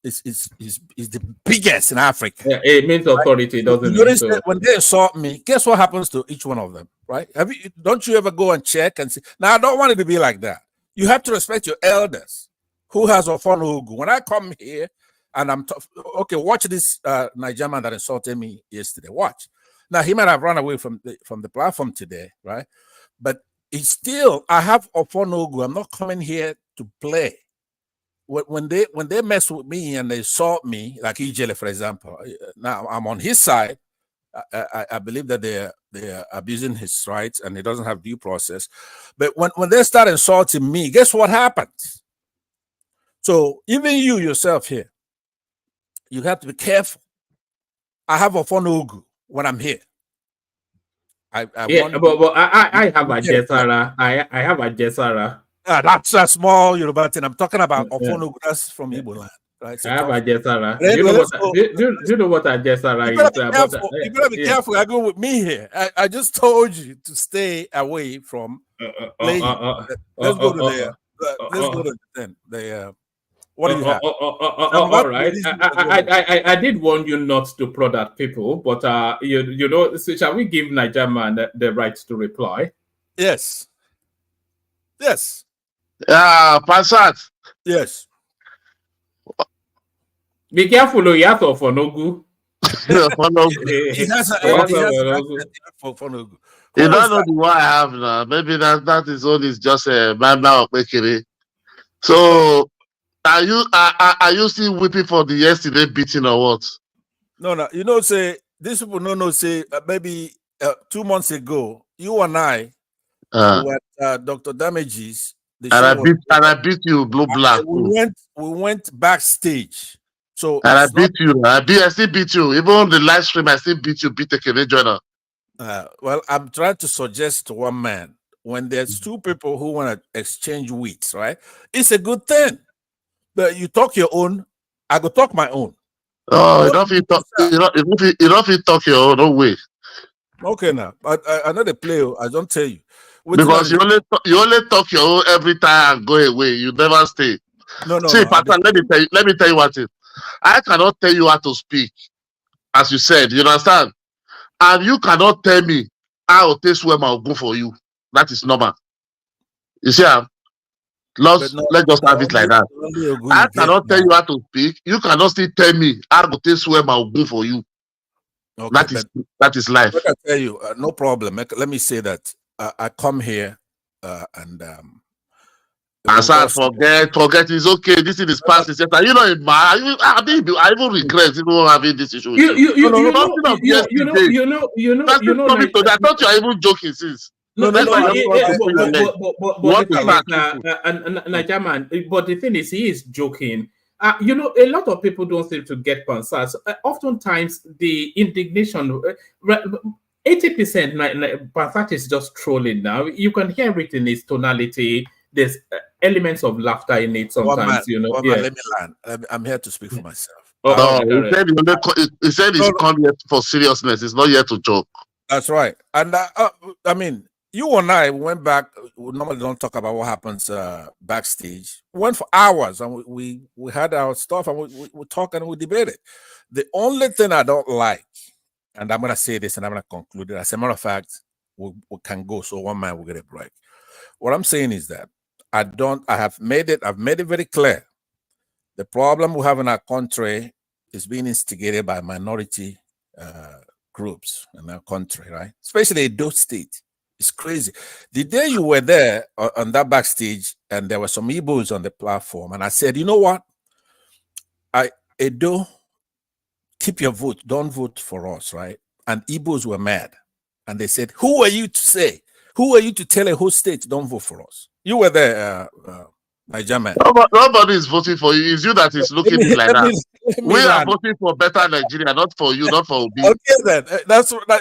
It's the biggest in Africa. Yeah, it means authority, doesn't it? So. When they insult me, guess what happens to each one of them, right? Don't you ever go and check and see? Now, I don't want it to be like that. You have to respect your elders. Who has Ofonogu? When I come here and I'm okay, watch this Nigerian man that insulted me yesterday. Watch. Now he might have run away from the platform today, right? But it's still, I have Ofonogu. I'm not coming here to play. When they mess with me and they assault me, like Ijele, for example, now I'm on his side. I believe that they're abusing his rights and he doesn't have due process. But when they start insulting me, guess what happens? So even you yourself here, you have to be careful. I have Ofonogu when I'm here. I have a Jesara. I have a Jesara. That's a small Yoruba thing. I'm talking about Ofonogu. That's from Igbo land, right? So I have a Jesara. Do you know what a Jesara is? You better be careful. I go with me here. I just told you to stay away from playing. Let's go to the what do you have? All right. I did warn you not to prod at people, but you know, so shall we give Niger man the right to reply? Yes. Pansat. Yes. Be careful, Oyato for Nogu. He has Ofonogu. You don't know the one I have now. Maybe that is all is just a Baba of Bekiri. So are you still weeping for the yesterday beating or what? No. You know, say these people no say maybe 2 months ago, you and I were at Dr. Damages. And I beat you blue black. We went backstage. So and I beat you. I still beat you. Even on the live stream, I still beat you, beat the Canadian. Well, I'm trying to suggest to one man, when there's two people who want to exchange wheats, right? It's a good thing. But you talk your own, I go talk my own. Oh, you don't talk your own, no way. Okay, now. I know the play, I don't tell you. Because you only talk your own every time and go away. You never stay. No. See, Pastor, let me tell you one thing. I cannot tell you how to speak, as you said. You understand? And you cannot tell me how to swim I'll go for you. That is normal. You see, let's just have it like that. I cannot tell you how to speak. You cannot still tell me how to swim I'll go for you. Okay, that is life. Let me tell you, no problem. Let me say that I come here and Asad, forget. It's okay. This is past. You know, I even regret even having this issue. You know, I thought you are even joking since. But the thing is, he is joking. You know, a lot of people don't seem to get concerns. Oftentimes, the indignation, 80%, Pansat is just trolling now. You can hear it in his tonality. There's elements of laughter in it sometimes, you know. Let me land. I'm here to speak for myself. He said he's come here for seriousness. He's not here to joke. That's right. And I mean, you and I went back. We normally don't talk about what happens backstage. We went for hours and we had our stuff and we talked and we debated. The only thing I don't like, and I'm going to say this and I'm going to conclude it. As a matter of fact, we can go. So one man will get a break. What I'm saying is that I've made it very clear. The problem we have in our country is being instigated by minority groups in our country, right? Especially Edo State. It's crazy. The day you were there on that backstage and there were some Igbos on the platform, and I said, you know what? Edo, keep your vote. Don't vote for us, right? And Igbos were mad. And they said, who are you to say? Who are you to tell a whole state don't vote for us? You were there, Niger man. Nobody is voting for you. It's you that is looking at it like that. We are voting for better Nigeria, not for you, not for Obi. Okay, then.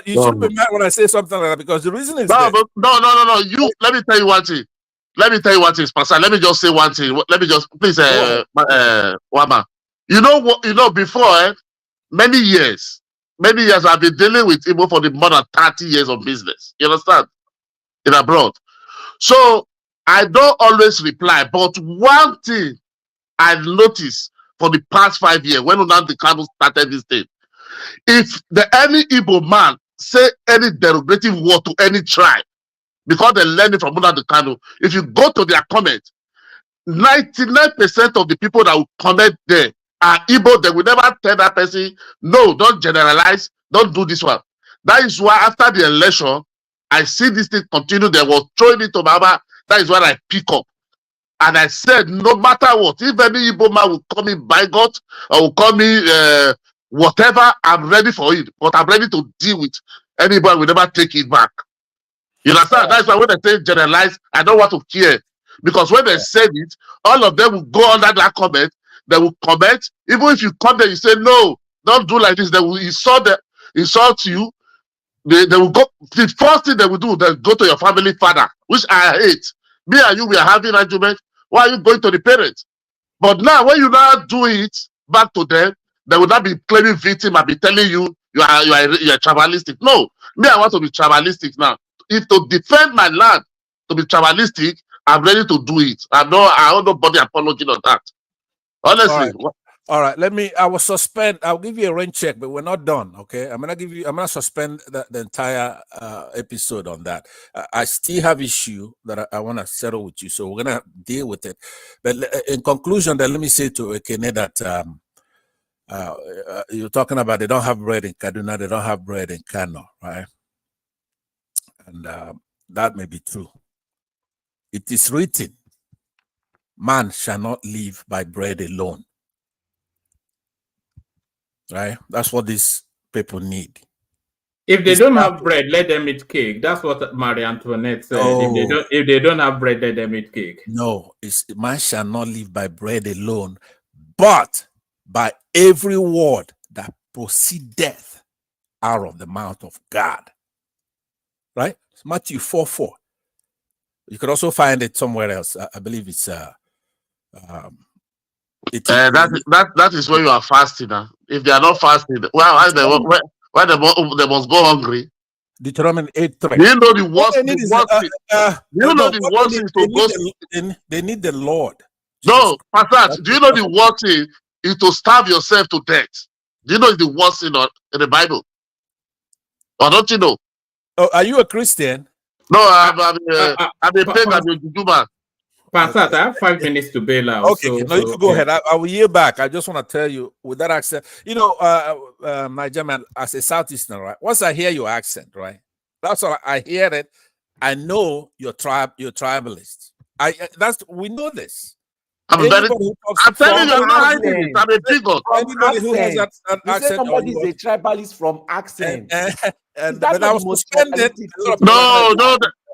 You should be mad when I say something like that because the reason is no. You let me tell you one thing. Pastor. Let me just say one thing. Let me just please, Wama. You know what? You know before many years I've been dealing with Igbo for the more than 30 years of business. You understand? In abroad. So I don't always reply, but one thing I noticed for the past 5 years when Nnamdi Kanu started this thing, if any Igbo man say any derogative word to any tribe, because they learn it from Nnamdi Kanu, if you go to their comment, 99% of the people that will comment there are Igbo. They will never tell that person, no, don't generalize, don't do this one. That is why after the election, I see this thing continue. They were throwing it to Baba. That is what I pick up. And I said, no matter what, if any Igbo man will call me bigot or will call me whatever, I'm ready for it. But I'm ready to deal with anybody will never take it back. You understand? That's why when they say generalize, I don't want to care. Because when they said it, all of them will go under that comment. They will comment. Even if you come there, you say, no, don't do like this. They will insult you. They will go. The first thing they will do, they'll go to your family father, which I hate. Me and you, we are having an argument. Why are you going to the parents? But now, when you now do it back to them, they will not be claiming victim and be telling you you're tribalistic. No, me, I want to be tribalistic now. If to defend my land, to be tribalistic, I'm ready to do it. I owe nobody apology on that. Honestly. All right, I will suspend. I'll give you a rain check, but we're not done. Okay, I'm gonna suspend the entire episode on that. I still have issue that I want to settle with you, so we're gonna deal with it. But in conclusion, then let me say to Ekene that you're talking about they don't have bread in Kaduna, they don't have bread in Kano, right? And that may be true. It is written, man shall not live by bread alone. Right? That's what these people need. If they don't have bread, let them eat cake. That's what Marie Antoinette said. Oh. If they don't have bread, let them eat cake. No, man shall not live by bread alone, but by every word that proceedeth out of the mouth of God. Right? It's Matthew 4:4. You could also find it somewhere else. I believe it's that is when you are fasting. If they are not fasting, why they must go hungry? Deuteronomy 8:3. Do you know the worst thing? They need the Lord. No, Pastor, do you know the worst thing? is to starve yourself to death. Do you know it's the worst in the Bible? Or don't you know? Oh, are you a Christian? No, I'm a pagan, I'm a Jujuman. Pansat, I have 5 minutes to bail out. Okay, no, you can go ahead. I will yield back. I just want to tell you with that accent, you know, my German, as a Southeastern, right? Once I hear your accent, right? That's all I hear it. I know you're tribalist. We know this. I'm telling you, I'm not hiding it. I'm a bigot. Anybody who has that You say accent, somebody is a tribalist from accent. but I was suspended. No.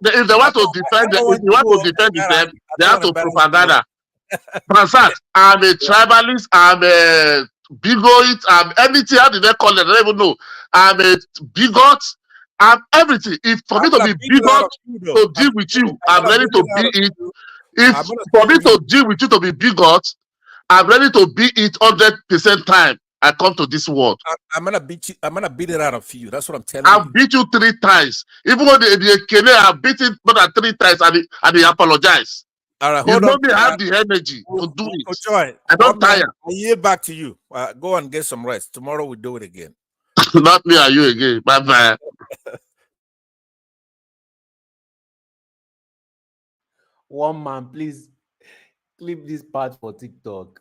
If they want to defend them, they have to propaganda. Prasad, I'm a tribalist. I'm a bigot. I'm anything. How did they call it? I don't even know. I'm a bigot. I'm everything. If for me to be bigot to deal with you, I'm ready to be it. If for me to deal with you to be bigot, I'm ready to be it 100% time I come to this world. I'm gonna beat you. I'm gonna beat it out of you. That's what I'm telling you. I've beat you 3 times. Even when the Kene, I've beat it more than 3 times and they apologize. All right, hold on. You know me have the energy to do it. Joy, I don't tire. I yield back to you. Go and get some rest. Tomorrow we do it again. Not me and you again. Bye bye. One man, please clip this part for TikTok.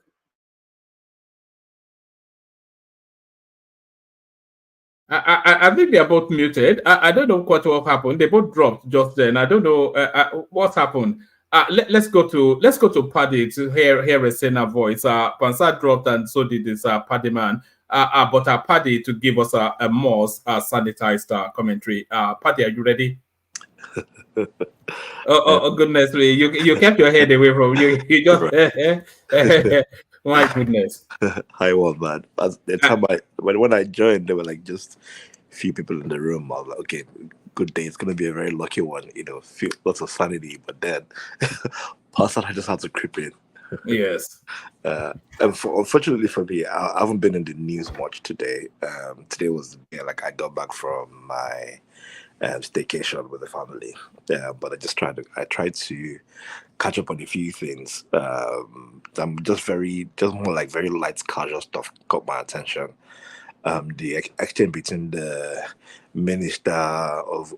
I think they are both muted. I don't know what happened. They both dropped just then. I don't know what happened. Let's go to Paddy to hear a Senna voice. Pansat dropped and so did this Paddy man. But Paddy to give us a more sanitized commentary. Paddy, are you ready? oh goodness me! You kept your head away from you. You just my goodness. Hi, world, man. The time when I joined, there were like just a few people in the room. I was like, okay, good day. It's gonna be a very lucky one, you know. Lots of sanity, but then, Pastor, I just had to creep in. Yes. Unfortunately for me, I haven't been in the news much today. Today was the day like I got back from my staycation with the family. But I tried to catch up on a few things. I'm just more like very light casual stuff caught my attention. The exchange between the minister of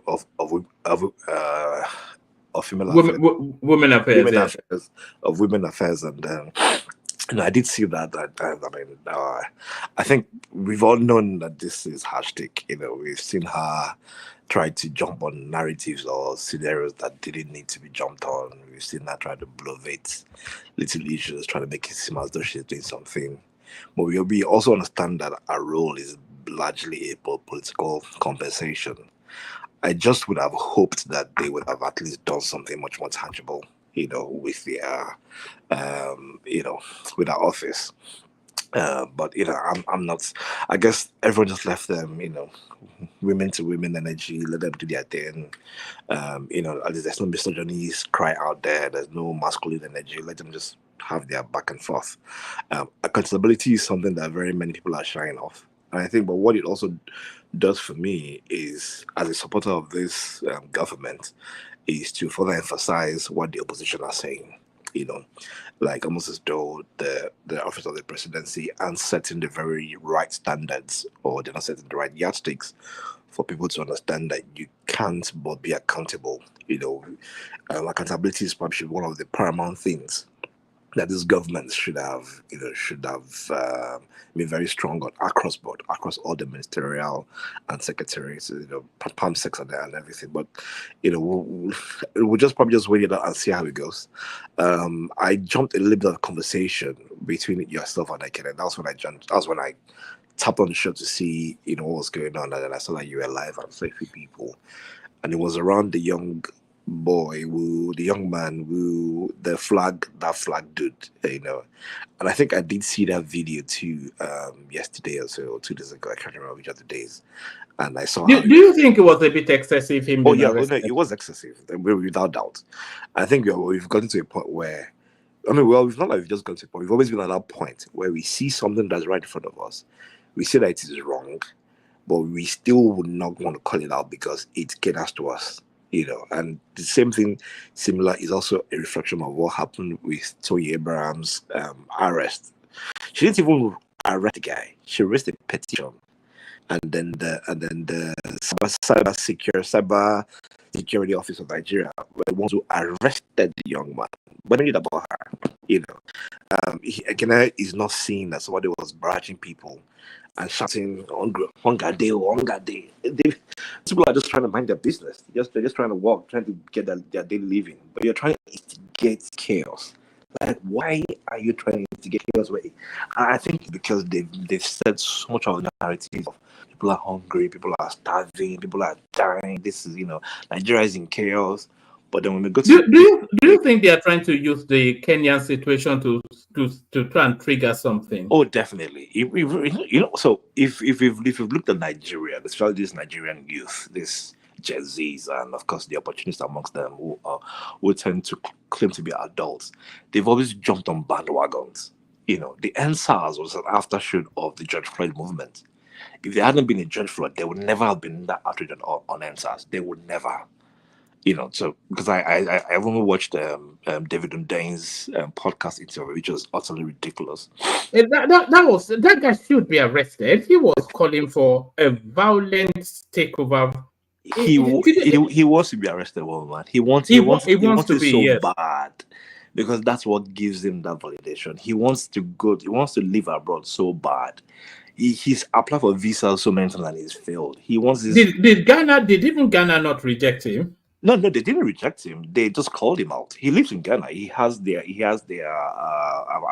women affairs, and I did see that. I think we've all known that this is hashtag. You know, we've seen her try to jump on narratives or scenarios that didn't need to be jumped on. We've seen her try to bloviate little issues, trying to make it seem as though she's doing something. But we also understand that our role is largely a political compensation. I just would have hoped that they would have at least done something much more tangible, you know, with their, with our office. But you know, I'm not. I guess everyone just left them, you know, women to women energy. Let them do their thing. You know, at least there's no misogyny cry out there. There's no masculine energy. Let them just have their back and forth. Accountability is something that very many people are shying off. And I think, but what it also does for me is, as a supporter of this government, is to further emphasize what the opposition are saying. You know, like almost as though the office of the presidency aren't setting the very right standards, or they're not setting the right yardsticks for people to understand that you can't but be accountable. You know, accountability is probably one of the paramount things that this government should have been very strong on across board, across all the ministerial and secretaries, you know, palm sex and everything. But you know, we'll just probably just wait it out and see how it goes. I jumped a little bit of conversation between yourself and Ken, and that's when I jumped. That's when I tapped on the show to see, you know, what was going on, and then I saw that you were live and saw a few people, and it was around the young man who that flag dude, you know. And I think I did see that video too yesterday or so, or 2 days ago. I can't remember which other days. And I saw. Do you think it was a bit excessive? Him being arrested? No, it was excessive, without doubt. I think we've gotten to a point where, it's not like we've just gotten to a point. We've always been at that point where we see something that's right in front of us. We say that it is wrong, but we still would not want to call it out because it caters to us. You know, and the same thing, similar, is also a reflection of what happened with Toyi Abraham's arrest. She didn't even arrest the guy. She raised a petition, and then the cyber security office of Nigeria were the ones who arrested the young man. But they knew about her, Ekene is not seen as somebody who was barraging people and shouting hunger day. People are just trying to mind their business. They're just trying to walk, trying to get their daily living. But you're trying to get chaos. Like, why are you trying to get chaos away? I think because they've said so much of the narrative of people are hungry, people are starving, people are dying. This is Nigeria is in chaos. But then when we go to do you think they are trying to use the Kenyan situation to try and trigger something? Oh, definitely. So if we've looked at Nigeria, especially this Nigerian youth, this Gen Zs, and of course the opportunists amongst them who tend to claim to be adults, they've always jumped on bandwagons. The NSAS was an aftershoot of the George Floyd movement. If there hadn't been a George Floyd, there would never have been that outrage on NSAS. They would never. So because I even watched David Undane's podcast interview, which was utterly ridiculous. That guy should be arrested. He was calling for a violent takeover. He wants to be arrested, man. He wants to be so bad because that's what gives him that validation. He wants to live abroad so bad. He's applied for visa so many times and he's failed. He wants this. Did even Ghana not reject him? No, they didn't reject him. They just called him out. He lives in Ghana. He has their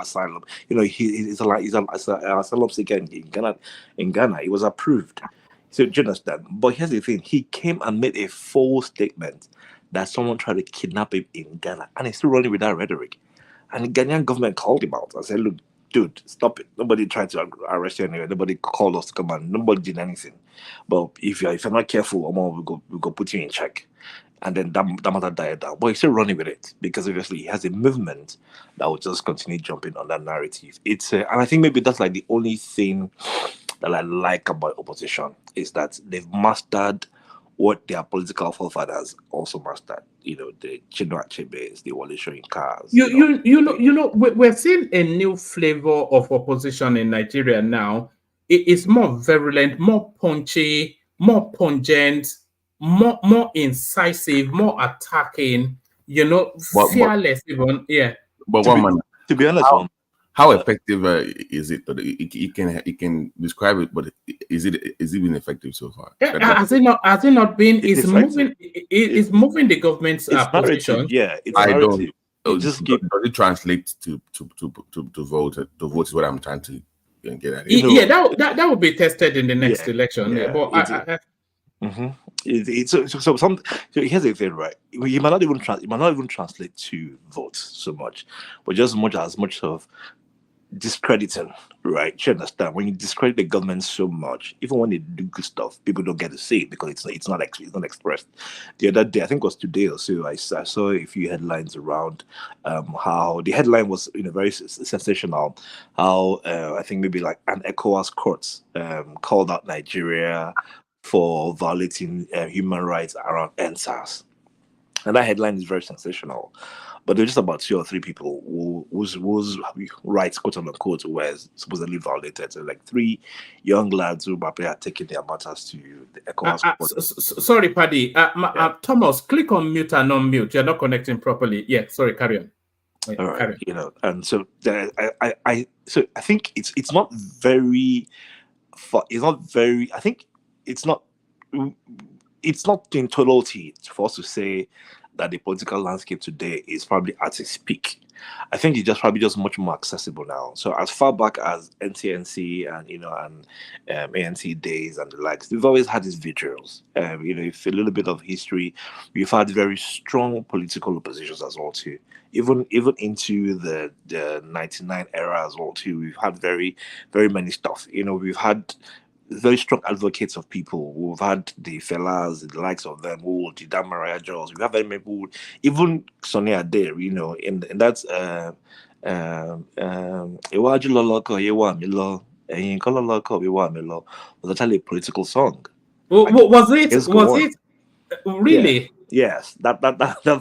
asylum. He's an asylum seeker in Ghana. In Ghana, he was approved. So do you understand? But here's the thing: he came and made a false statement that someone tried to kidnap him in Ghana, and he's still running with that rhetoric. And the Ghanaian government called him out and said, "Look, dude, stop it. Nobody tried to arrest you anyway. Nobody called us to come and nobody did anything. But if you're not careful, we'll go put you in check." And then that matter died down. But he's still running with it because obviously he has a movement that will just continue jumping on that narrative. And I think maybe that's like the only thing that I like about opposition is that they've mastered what their political forefathers also mastered. The Chinua Achebes, the Wole Soyinkas. We're seeing a new flavor of opposition in Nigeria now. It is more virulent, more punchy, more pungent, more incisive, more attacking, fearless even. Yeah. But to be honest, how effective is it? It can describe it, but is it been effective so far? Has it not been? It's moving the government's position. Yeah, it's I narrative. don't. Does it translate to vote? To vote is what I'm trying to get at. That will be tested in the next election. But So here's the thing, right? You might not even translate to votes so much, but just as much of discrediting, right? You understand? When you discredit the government so much, even when they do good stuff, people don't get to see it because it's not expressed. The other day, I think it was today or so, I saw a few headlines around how the headline was very sensational. How I think maybe like an ECOWAS court called out Nigeria for violating human rights around NSAS. And that headline is very sensational. But there's just about 2 or 3 people whose rights, quote unquote, were supposedly violated. So like 3 young lads who probably had taken their matters to the ECOWAS. Sorry, Paddy. Thomas, click on mute and unmute. You're not connecting properly. Yeah, sorry, carry on. All right, and so I think it's not very. It's not very. I think it's not in totality for us to say that the political landscape today is probably at its peak. I think it's probably much more accessible now. So as far back as NTNC and ANC days and the likes, we've always had these vigils. If a little bit of history, we've had very strong political oppositions as well too. Even into the 99 era as well too. We've had very, very many stuff. We've had very strong advocates of people. We've had the fellas, the likes of them, who did that Mariah Jones. We have very many people, even Sonny Ade, and that's was actually a political song. Was it really? Yes, that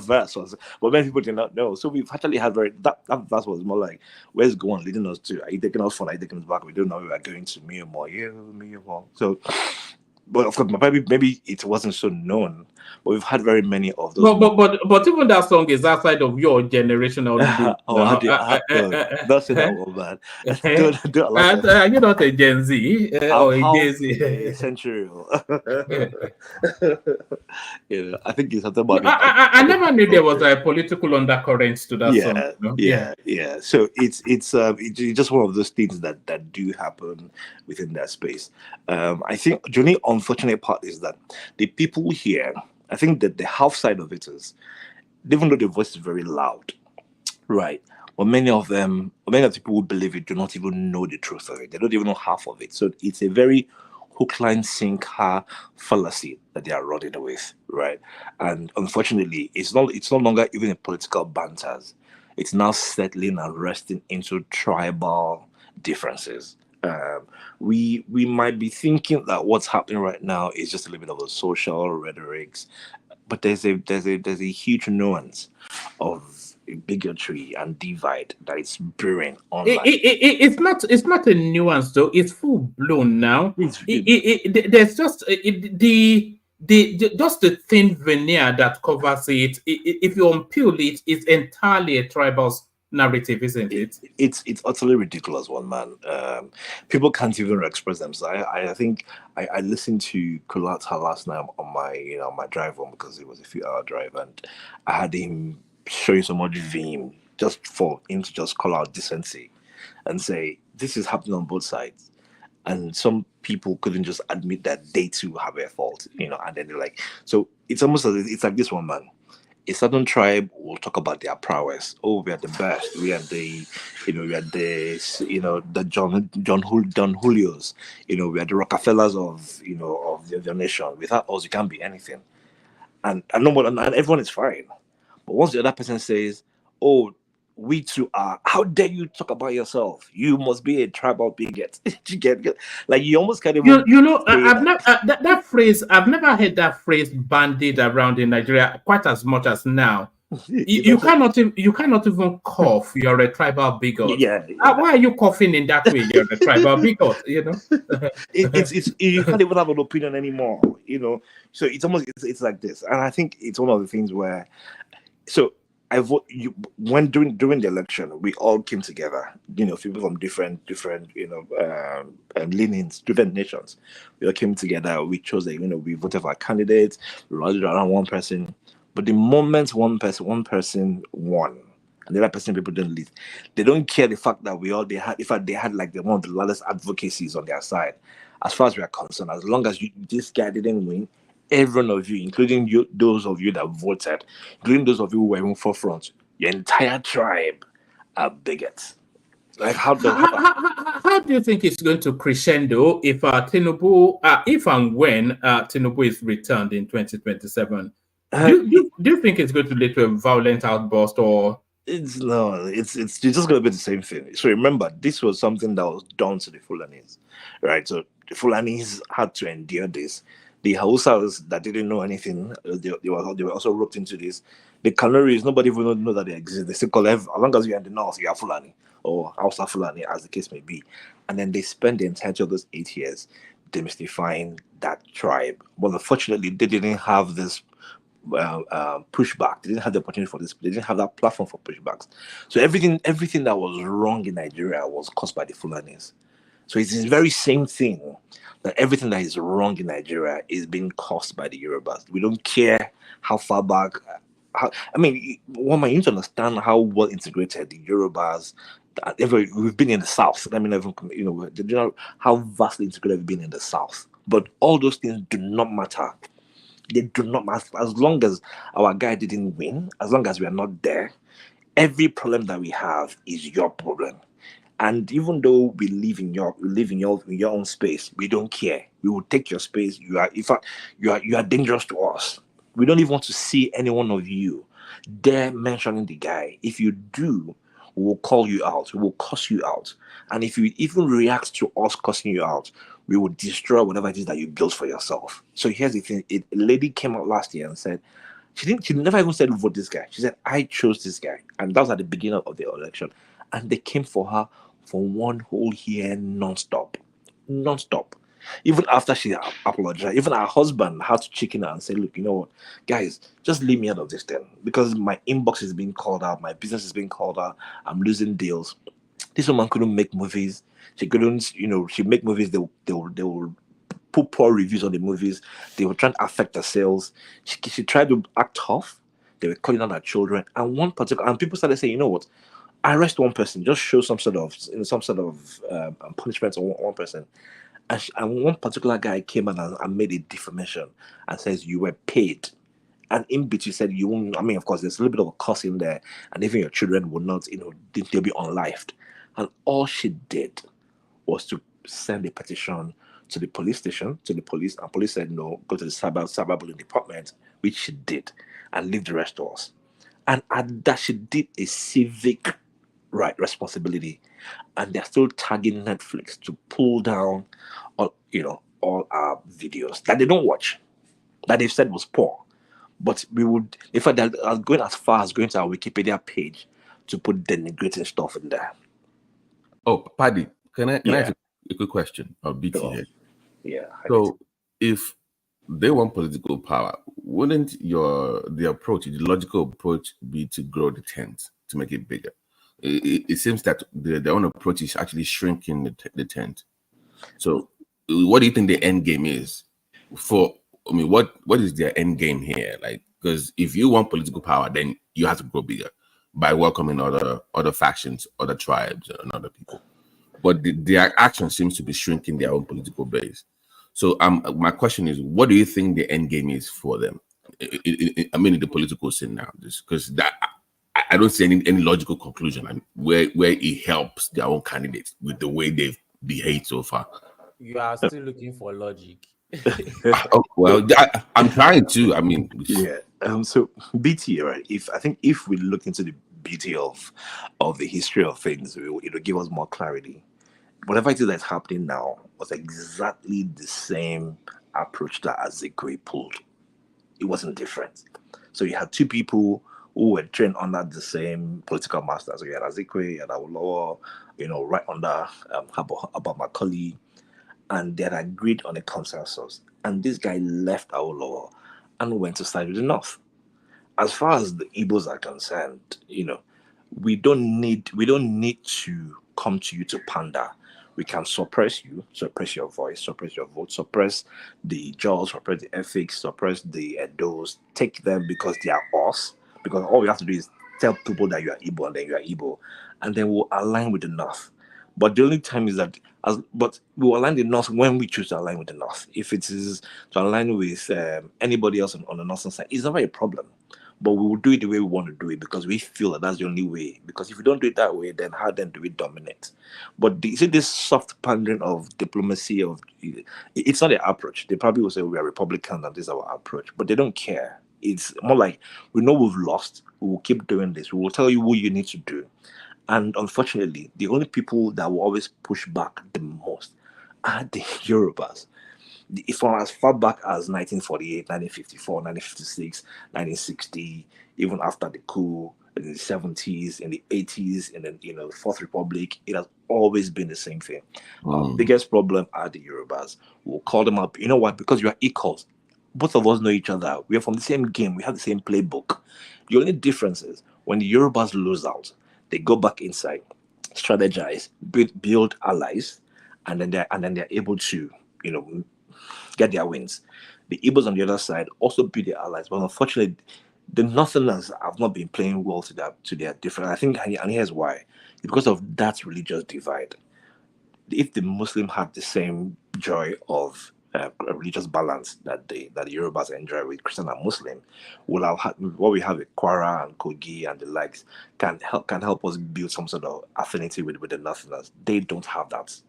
verse was, but many people did not know. So we've actually had that verse was more like, where's God leading us to? Are you taking us forward? Are you taking us back? We don't know. We are going to me more, yeah, me more. So, but of course, maybe it wasn't so known. But we've had very many of those. But even that song is outside of your generational group. Oh, don't say that word, man. Don't allow that. You're not a Gen Z I'm or a Gen half Z. a century. I think it's something about I never knew there was a political undercurrent to that song. Yeah. So it's just one of those things that do happen within that space. I think the only unfortunate part is that the people here, I think that the half side of it is, even though the voice is very loud, right? But many of the people who believe it do not even know the truth of it. They don't even know half of it. So it's a very hook, line, sinker fallacy that they are running with, right? And unfortunately, it's no longer even a political banters. It's now settling and resting into tribal differences. We might be thinking that what's happening right now is just a little bit of a social rhetorics, but there's a huge nuance of bigotry and divide that is brewing online. It's not a nuance though. It's full blown now. There's just just the thin veneer that covers it. If you unpeel it, it's entirely a tribal narrative, isn't it? It's utterly ridiculous, one man. People can't even express themselves. I think I listened to Kulata last night on my drive home, because it was a few hour drive, and I had him showing so much vim just for him to just call out decency and say this is happening on both sides. And some people couldn't just admit that they too have a fault, and then they're like, so it's almost it's like this one man. A certain tribe will talk about their prowess. Oh, we are the best. We are the, we are the John Julios. We are the Rockefellers of, of the nation. Without us, you can't be anything. And everyone is fine. But once the other person says, oh, we too are, how dare you talk about yourself? You must be a tribal bigot. You get like, you almost can't even I've never that phrase. I've never heard that phrase bandied around in Nigeria quite as much as now. You cannot even cough. You're a tribal bigot. Why are you coughing in that way? You're a tribal bigot. It's you can't even have an opinion anymore. So it's almost it's like this, and I think it's one of the things where. So when during the election, we all came together. People from different leanings, different nations. We all came together. We chose we voted for our candidates. We rallied around one person. But the moment one person won, and the other person people didn't leave, they don't care the fact that they had like one of the largest advocacies on their side. As far as we are concerned, as long as this guy didn't win, every one of you, including you, those of you that voted, including those of you who were in forefront, your entire tribe are bigots. Like how do you think it's going to crescendo if Tinubu, if and when Tinubu is returned in 2027? Do you think it's going to lead to a violent outburst, or? It's just going to be the same thing. So remember, this was something that was done to the Fulanis, right? So the Fulanis had to endure this. The Hausas that didn't know anything, they were also roped into this. The Canaries, nobody even know that they exist. They still call as long as you're in the north, you are Fulani, or Hausa Fulani, as the case may be. And then they spend the entirety of those 8 years demystifying that tribe. But unfortunately, they didn't have this pushback. They didn't have the opportunity for this. They didn't have that platform for pushbacks. So everything that was wrong in Nigeria was caused by the Fulanis. So it's the very same thing, that everything that is wrong in Nigeria is being caused by the Yorubas. We don't care how far back. One might need to understand how well integrated the Yorubas. We've been in the South. How vastly integrated we've been in the South. But all those things do not matter. They do not matter. As long as our guy didn't win, as long as we are not there, every problem that we have is your problem. And even though we live in your own space, we don't care. We will take your space. You are dangerous to us. We don't even want to see any one of you dare mentioning the guy. If you do, we will call you out. We will cuss you out. And if you even react to us cussing you out, we will destroy whatever it is that you built for yourself. So here's the thing. A lady came out last year and said She never even said vote this guy. She said, I chose this guy. And that was at the beginning of the election. And they came for her for one whole year non-stop. Non-stop. Even after she apologized, even her husband had to chicken out and say, look, you know what, guys, just leave me out of this thing. Because my inbox is being called out, my business is being called out, I'm losing deals. This woman couldn't make movies. She couldn't, she make movies, they will put poor reviews on the movies. They were trying to affect her sales. She tried to act tough. They were calling out her children. And people started saying, you know what, arrest one person, just show some sort of punishment on one person. And one particular guy came in and made a defamation and says you were paid. And in between said you won't. I mean, of course, there's a little bit of a cuss in there, and even your children will not, they'll be unlifed. And all she did was to send a petition to the police station, to the police, and police said no, go to the cyberbullying department, which she did, and leave the rest to us. And at that, she did a civic responsibility, and they're still tagging Netflix to pull down all our videos that they don't watch, that they've said was poor. But we would, in fact, they're going as far as going to our Wikipedia page to put denigrating stuff in there. Oh, Paddy, can I ask a quick question of BT here? Yeah. So if they want political power, wouldn't the logical approach be to grow the tent, to make it bigger? It seems that their own approach is actually shrinking the tent. So what do you think the end game is what is their end game here? Like, because if you want political power, then you have to grow bigger by welcoming other factions, other tribes, and other people. But their action seems to be shrinking their own political base. So my question is, what do you think the end game is for them? I mean, in the political scene now, because I don't see any logical conclusion where it helps their own candidates with the way they've behaved so far. You are still looking for logic. Well, I'm trying to. I mean, yeah. So BT, right? If we look into the beauty of the history of things, it'll give us more clarity. Whatever it is that's happening now was exactly the same approach that Azikwe pulled. It wasn't different. So you had two people who were trained under the same political masters. So you had Azikwe and Awolowo, right under Abba Macaulay, and they had agreed on a consensus. And this guy left Awolowo and went to side with the North. As far as the Igbos are concerned, we don't need to come to you to pander. We can suppress you, suppress your voice, suppress your vote, suppress the Jaws, suppress the ethics, suppress the Edos, take them because they are us. Because all we have to do is tell people that you are Igbo and then you are Igbo, and then we'll align with the North. But the only time is that, but we will align the North when we choose to align with the North. If it is to align with anybody else on the Northern side, it's never a problem. But we will do it the way we want to do it because we feel that that's the only way. Because if we don't do it that way, then how then do we dominate? But you see this soft pandering of diplomacy, it's not their approach. They probably will say we are Republican and this is our approach, but they don't care. It's more like, we know we've lost. We will keep doing this. We will tell you what you need to do. And unfortunately, the only people that will always push back the most are the Yorubas. From as far back as 1948, 1954, 1956, 1960, even after the coup in the 70s, in the 80s, in the Fourth Republic, it has always been the same thing. Our biggest problem are the Yorubas. We'll call them up. You know what? Because you are equals. Both of us know each other. We are from the same game. We have the same playbook. The only difference is when the Yorubas lose out, they go back inside, strategize, build allies, and then they're able to, get their wins. The Igbos on the other side also build their allies, but unfortunately, the Northerners have not been playing well to their different. I think, and here's why: it's because of that religious divide. If the Muslim had the same joy of religious balance that the Yorubas enjoy with Christian and Muslim, what we have with Kwara and Kogi and the likes can help us build some sort of affinity with the Northerners. They don't have that.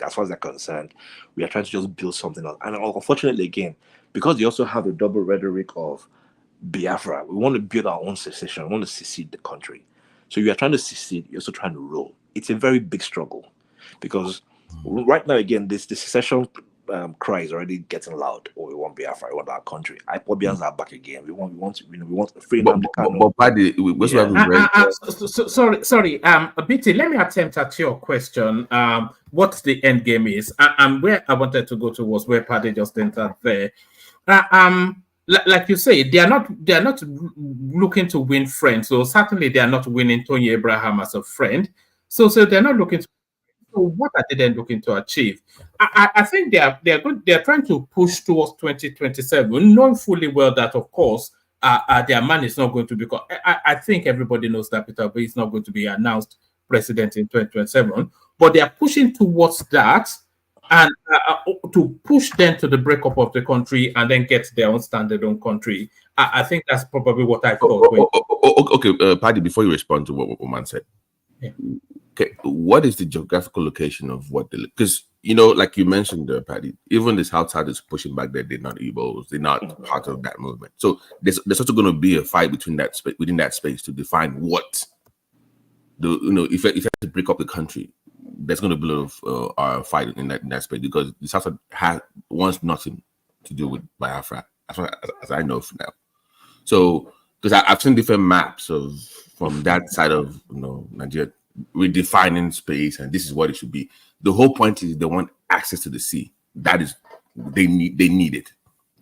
As far as they're concerned, we are trying to just build something else. And unfortunately, again, because they also have a double rhetoric of Biafra, we want to build our own secession, we want to secede the country. So you are trying to secede, you're also trying to rule. It's a very big struggle because right now, again, the secession cry is already getting loud. Oh, we want Biafra, we want our country. IPOBians are back again. We want free But Paddy, what's what Sorry, BT, let me attempt at your question. What the end game is, and where I wanted to go to was where Paddy just entered there. Like you say, they are not looking to win friends. So certainly they are not winning Tony Abraham as a friend. So they're not looking to. So what are they then looking to achieve? I think they're good. They're trying to push towards 2027, knowing fully well that, of course, their man is not going to be. I think everybody knows that Peter Obi is not going to be announced president in 2027, but they are pushing towards that and to push them to the breakup of the country and then get their own standalone country. I think that's probably what I thought. Okay, Paddy, before you respond to what Oman said. Yeah. Okay, what is the geographical location of what they? Because like you mentioned, Paddy, even the South side is pushing back that they're not Igbos, they're not part of that movement. So there's also going to be a fight within that space to define what if you have to break up the country, there's going to be a lot of fight in that space because the South side wants nothing to do with Biafra, as I know for now. So because I've seen different maps from that side of Nigeria redefining space, and this is what it should be. The whole point is they want access to the sea. That is, they need it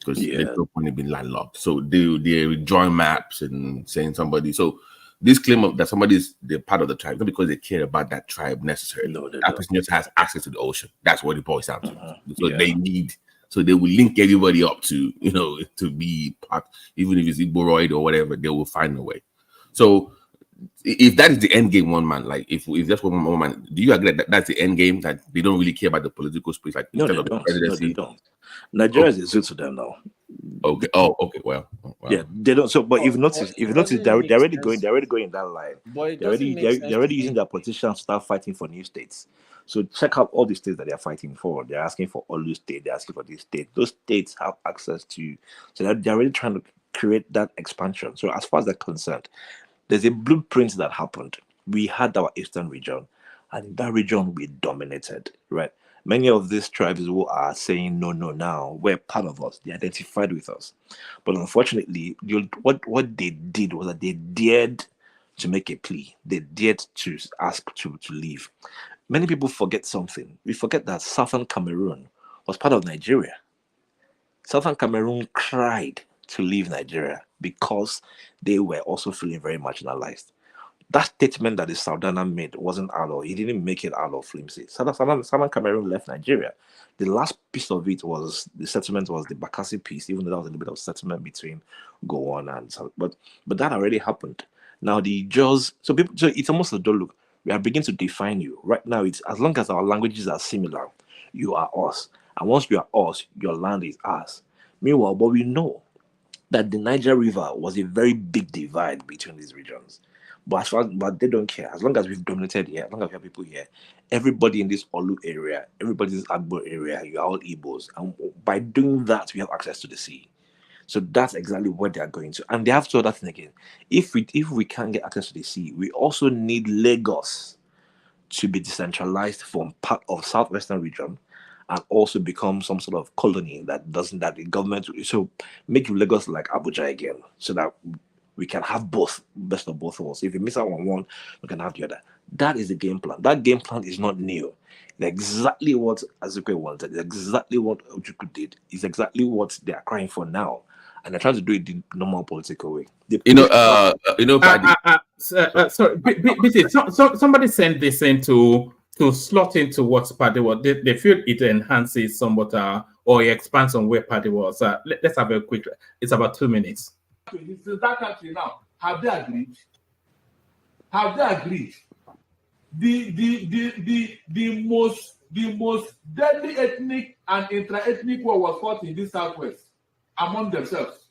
because there's no point in being landlocked. So they drawing maps and saying somebody. So this claim of that somebody's they're part of the tribe, not because they care about that tribe necessarily. No, that person just has access to the ocean. That's what it boils down to. So they need. So they will link everybody up to to be part, even if it's Igboroid or whatever. They will find a way. So. If that is the end game, one man, like if that's one man, do you agree that that's the end game, that they don't really care about the political space, like no, instead they of the don't. presidency? No, they don't. Nigeria is a zoo to them now. Okay. Oh, okay. Well. Yeah, they don't. So, but if you notice, they're already going in that line. They're already using their politicians to start fighting for new states. So check out all the states that they're fighting for. They're asking for Olu state. They're asking for this state. Those states have access to. So they're already trying to create that expansion. So as far as they're concerned, there's a blueprint that happened. We had our eastern region, and in that region we dominated, right? Many of these tribes who are saying no now were part of us. They identified with us. But unfortunately, what they did was that they dared to make a plea. They dared to ask to leave. Many people forget something. We forget that Southern Cameroon was part of Nigeria. Southern Cameroon cried to leave Nigeria because they were also feeling very marginalized. That statement that the Southern made wasn't out of, he didn't make it out of flimsy. Southern Cameroon left Nigeria. The last piece of it was, the settlement was the Bakassi piece, even though there was a little bit of settlement between Gowon and South, but that already happened. Now the Jaws, so it's almost a though, look, we are beginning to define you. Right now, it's as long as our languages are similar, you are us. And once you are us, your land is ours. Meanwhile, but we know that the Niger River was a very big divide between these regions. But they don't care. As long as we've dominated here, as long as we have people here, everybody in this Olu area, everybody in this Agbo area, you are all Igbos. And by doing that, we have access to the sea. So that's exactly what they are going to. And they have to do that thing again. If we can't get access to the sea, we also need Lagos to be decentralized from part of southwestern region and also become some sort of colony that the government, so make Lagos like Abuja again, so that we can have both, best of both worlds. If you miss out on one, we can have the other. That is the game plan. That game plan is not new. It's exactly what Azukwe wanted. It's exactly what Ojukwu did. It's exactly what they are crying for now. And they're trying to do it the normal political way. Sorry, somebody sent this in to slot into what Paddy was. They feel it enhances somewhat or it expands on where Paddy was. Let's have a quick. It's about 2 minutes. Since that country now, have they agreed? Have they agreed? The most deadly ethnic and intra-ethnic war was fought in this southwest among themselves.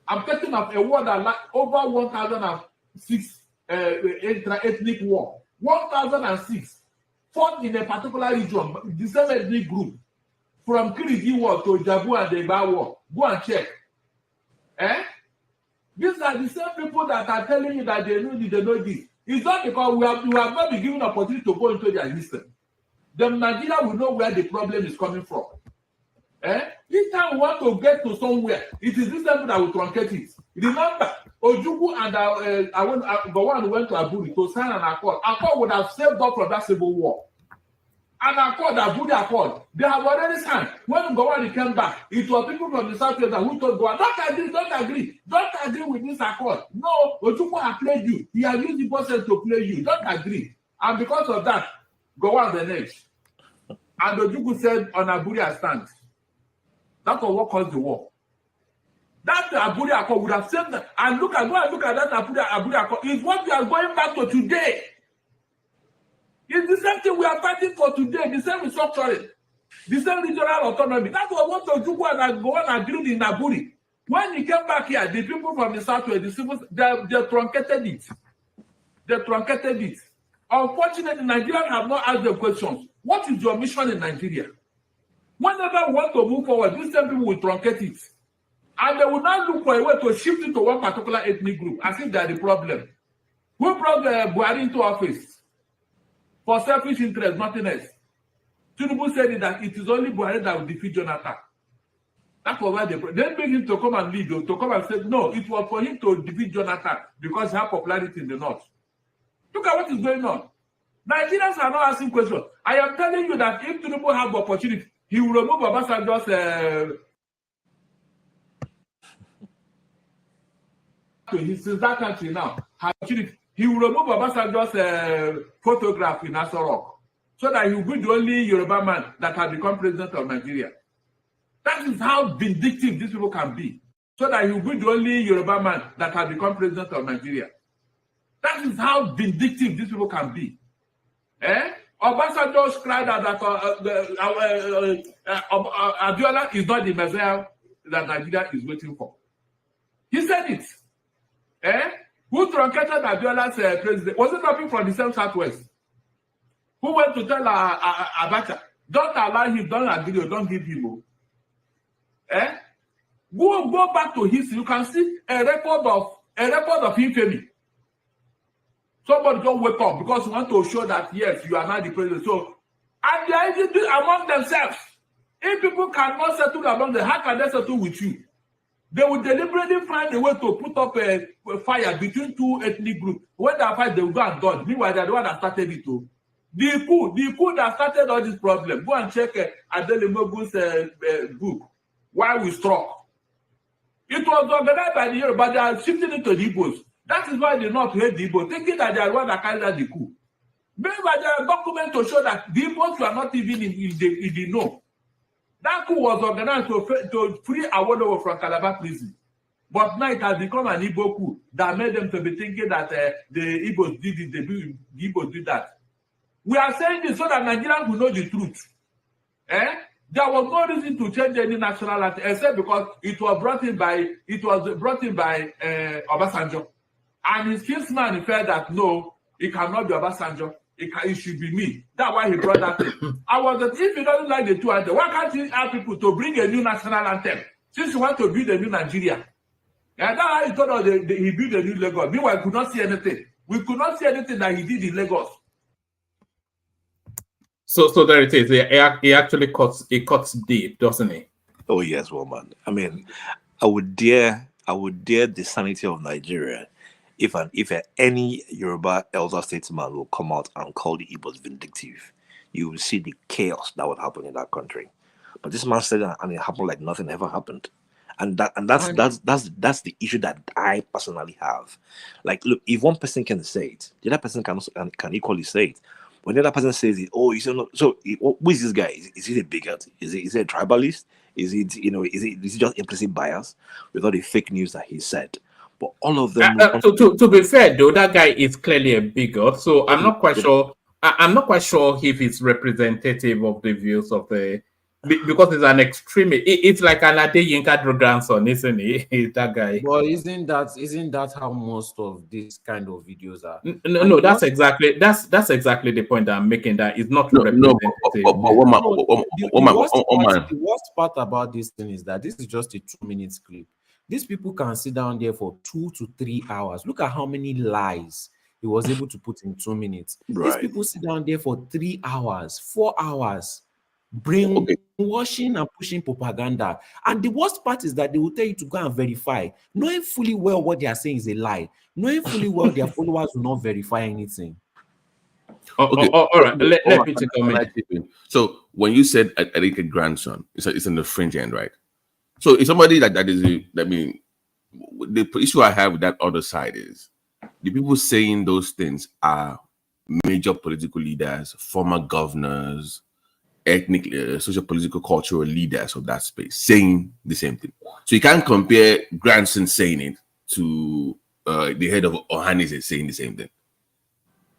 I'm talking of a war that like over 1,006 intra-ethnic war. 1,006 fought in a particular region, the same ethnic group, from Kirigi War to Jabu and the Igba War. Go and check. These are the same people that are telling you that they know this. It's not because we have not been given an opportunity to go into their history. The Nigeria will know where the problem is coming from. This time we want to get to somewhere. It is this time that will truncate it. Remember, Ojukwu and the one who went to Aburi to sign an accord. Accord would have saved up from that civil war. An accord, Aburi Accord, they have already signed. When Gowon came back, it was people from the South who told Gowon, don't agree with this accord. No, Ojukwu has played you. He has used the process to play you. Don't agree. And because of that, Gowon the next. And Ojukwu said on Aburi I stand. That's what caused the war. That Aburi Accord would have saved them. And go and look at that Aburi Accord. It's what we are going back to today. It's the same thing we are fighting for today. The same restructuring. The same regional autonomy. That's what Ojukwu and Gowon agreed in Aburi. When he came back here, the people from the Southwest, the civil, they truncated it. They truncated it. Unfortunately, Nigerians have not asked the questions. What is your mission in Nigeria? Whenever we want to move forward, these same people will truncate it. And they will not look for a way to shift it to one particular ethnic group, as if they are the problem. Who brought Buhari into office? For selfish interest, nothing else. Tinubu said that it is only Buhari that will defeat Jonathan. That's why they bring him to come and lead, to come and say, no, it was for him to defeat Jonathan because he had popularity in the north. Look at what is going on. Nigerians are not asking questions. I am telling you that if Tinubu have the opportunity, he will remove Obasanjo's since that country now. He will remove Obasanjo's photograph in Aso so that he will be the only Yoruba man that has become president of Nigeria. That is how vindictive these people can be. So that he will be the only Yoruba man that has become president of Nigeria. That is how vindictive these people can be. Obasanjo cried out that Abiola is not the Messiah that Nigeria is waiting for. He said it. Who truncated Abiola's president? Was it not people from the same Southwest? Who went to tell Abacha, don't allow him, don't agree, don't give him. Go back to history. You can see a record of infamy. Somebody don't wake up because you want to show that yes, you are not the president. So, and they are even among themselves. If people cannot settle among them, how can they settle with you? They will deliberately find a way to put up a fire between two ethnic groups. When they fight, they will go and dodge. Meanwhile, they are the one that started it too. The coup that started all this problem. Go and check Adele Mogu's book, Why We Struck. It was organized by the Yoruba, but they are shifting it to the Igbos. That is why they not hate the Igbos, thinking that they are the one that carried out the coup. Meanwhile, there are documents to show that the Igbos were not even in the know. That coup was organized to free Awolowo from Calabar prison. But now it has become an Igbo coup that made them to be thinking that the Igbos did it, the Igbos did that. We are saying this so that Nigerians will know the truth. There was no reason to change any national anthem except because it was brought in by Obasanjo. And his kinsman felt that no, it cannot be Obasanjo. It should be me. That's why he brought that in. I was that if he doesn't like the two anthems, why can't he ask people to bring a new national anthem? Since you want to build a new Nigeria. And that's how he told us he built a new Lagos. Meanwhile, we could not see anything. We could not see anything that he did in Lagos. So there it is. He actually cuts deep, doesn't he? Oh yes, woman. I mean, I would dare the sanity of Nigeria if any Yoruba elder statesman will come out and call the Igbos vindictive. You will see the chaos that would happen in that country. But this man said that, and it happened like nothing ever happened. And that's the issue that I personally have. Like, look, if one person can say it, the other person can equally say it. When the other person says it, oh, you say no. So, who is this guy? Is he a bigot? Is he a tribalist? Is it just implicit bias with all the fake news that he said? But all of them. To be fair, though, that guy is clearly a bigot. So I'm not quite sure. I'm not quite sure if it's representative of the views of the. Because it's an extreme. It's like an Adeyinka grandson, isn't he? That guy. Well, isn't that how most of these kind of videos are? No, that's exactly the point I'm making. That it's not representative. The worst part about this thing is that this is just a 2-minute clip. These people can sit down there for 2 to 3 hours. Look at how many lies he was able to put in 2 minutes. Right. These people sit down there for 3 hours, 4 hours. brainwashing and pushing propaganda. And the worst part is that they will tell you to go and verify, knowing fully well what they are saying is a lie, knowing fully well their followers will not verify anything. Okay. All right. Let me take a minute. So when you said Erika grandson, it's on the fringe end, right? So if somebody like that is, the issue I have with that other side is the people saying those things are major political leaders, former governors, ethnic, social, political, cultural leaders of that space saying the same thing. So you can't compare grandson saying it to the head of Ohanis saying the same thing,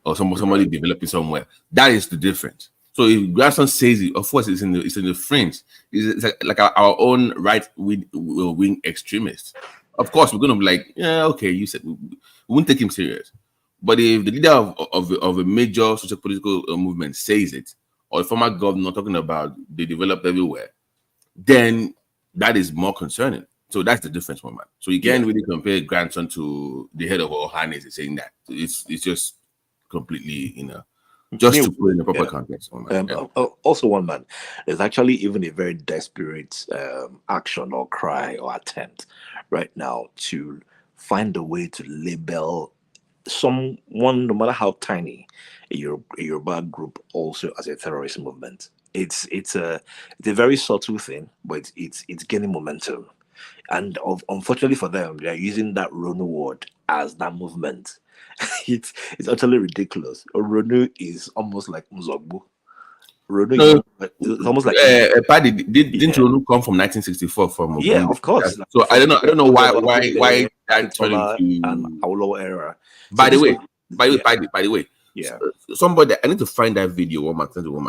or somebody developing somewhere. That is the difference. So if grandson says it, of course, it's in the fringe. It's like our own right wing extremists. Of course, we're going to be like, yeah, okay, you said we won't take him serious. But if the leader of a major social political movement says it, or a former governor talking about they developed everywhere, then that is more concerning. So that's the difference, man. So you can't really compare grandson to the head of Ohanes saying that. It's just completely, just to put in the proper context. Also, one man, there's actually even a very desperate action or cry or attempt right now to find a way to label someone, no matter how tiny, a Yoruba group also as a terrorist movement. It's a very subtle thing, but it's gaining momentum. And unfortunately for them, they are using that Ronu word as that movement. it's utterly ridiculous. Ronu is almost like Mzogbu. Ronu is almost like Paddy, didn't Ronu come from 1964 from yeah, of course. So I don't know why that turned into an Awolowo era. By the way, yeah. Somebody, I need to find that video. Woman.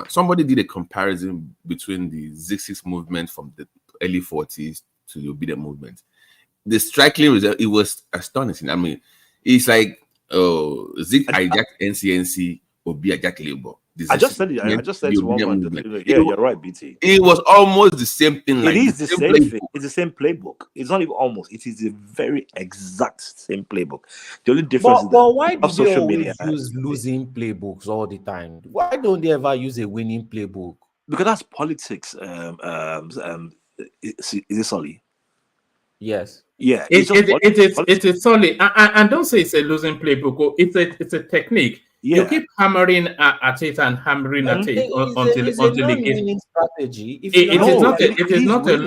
Somebody did a comparison between the Zig movement from the early 40s to the Obedient movement. The striking result, it was astonishing. I mean, it's like Zig hijacked NCNC, Obi hijacked Labour. I just said it. I just said to one man, you're right, BT. It was almost the same thing. It is the same thing. It's the same playbook. It's not even almost. It is the very exact same playbook. The only difference is but why do they always use losing playbooks all the time? Why don't they ever use a winning playbook? Because that's politics. Is it Solly? Yes. Yeah. It is solid. And don't say it's a losing playbook. It's a technique. Yeah. You keep hammering at it and hammering at it until it gets strategy. It is not a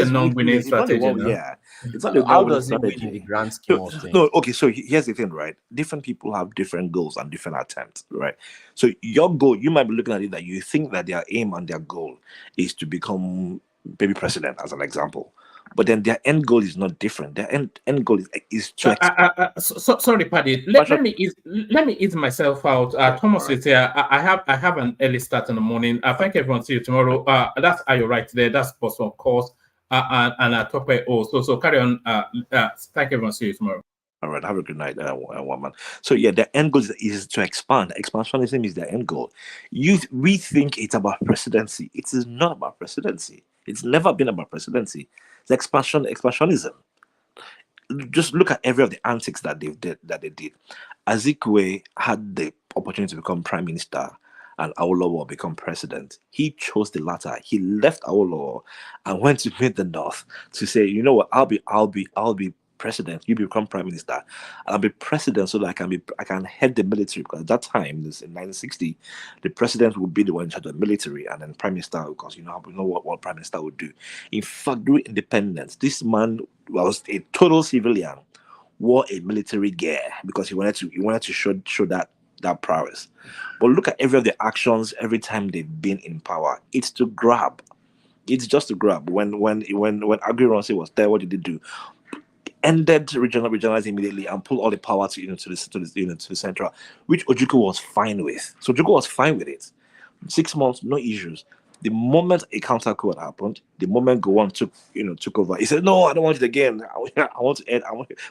non-winning strategy. Yeah, it's not a how does it win in the grand scheme of things? No, okay. So here's the thing, right? Different people have different goals and different attempts, right? So your goal, you might be looking at it that you think that their aim and their goal is to become maybe president, as an example. But then their end goal is not different. Their end goal is to. Sorry, Paddy. Let me ease myself out. Thomas is here. I have an early start in the morning. Thank everyone. See you tomorrow. That's Ayo right there. That's Boston, of course. And Tope also. So carry on. Thank everyone. See you tomorrow. All right. Have a good night, woman. So yeah, the end goal is to expand. Expansionism is the end goal. We think it's about presidency. It is not about presidency. It's never been about presidency. It's expansionism. Just look at every of the antics that they did. Azikiwe had the opportunity to become prime minister and Awolowo become president. He chose the latter. He left Awolowo and went to meet the North to say, you know what, I'll be president, you become prime minister, and I'll be president so that I can head the military, because at that time, this in 1960, the president would be the one in charge of the military, and then prime minister, because you know what prime minister would do. In fact, during independence, this man was a total civilian, wore a military gear because he wanted to show that prowess. But look at every of the actions every time they've been in power. It's to grab. It's just to grab. When Agri-Ronsi was there, what did he do? Ended regionalize immediately and pull all the power to the central, which Ojukwu was fine with. So Ojukwu was fine with it. 6 months, no issues. The moment a counter coup happened, the moment Gowon took over, he said, "No, I don't want it again. I want to end.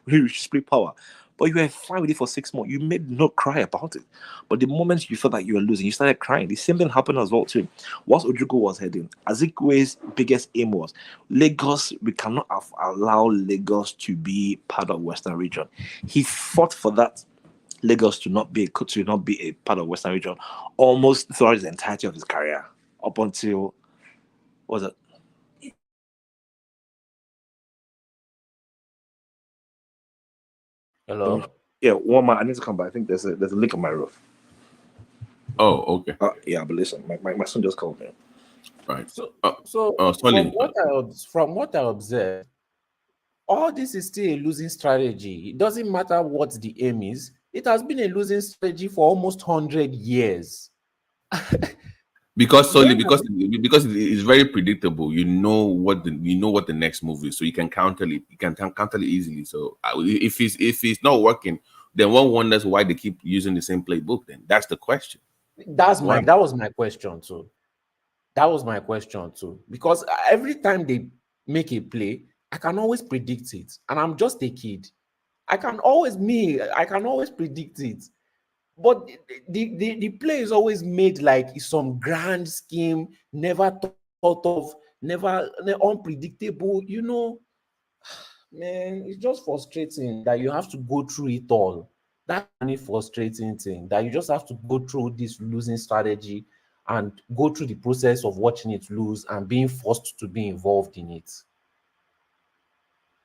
We need to split power." But you were fine with it for 6 months. You made no cry about it. But the moment you felt that you were losing, you started crying. The same thing happened as well too. Once Ojukwu was heading, Azikwe's biggest aim was Lagos. We cannot allow Lagos to be part of Western region. He fought for that. Lagos to not be a part of Western region almost throughout the entirety of his career. up until what was it? Hello. Yeah, one man. I need to come back. I think there's a leak on my roof. Oh, okay. Yeah, but listen, my son just called me. Right. So Solid. from what I observed, all this is still a losing strategy. It doesn't matter what the aim is. It has been a losing strategy for almost 100 years. Because it is very predictable. You know what the next move is, so you can counter it. You can counter it easily. So if it's not working, then one wonders why they keep using the same playbook. Then that's the question. That was my question too. That was my question too. Because every time they make a play, I can always predict it, and I'm just a kid. I can always predict it. But the play is always made like it's some grand scheme, never thought of, never unpredictable. You know, man, it's just frustrating that you have to go through it all. That's a frustrating thing, that you just have to go through this losing strategy and go through the process of watching it lose and being forced to be involved in it.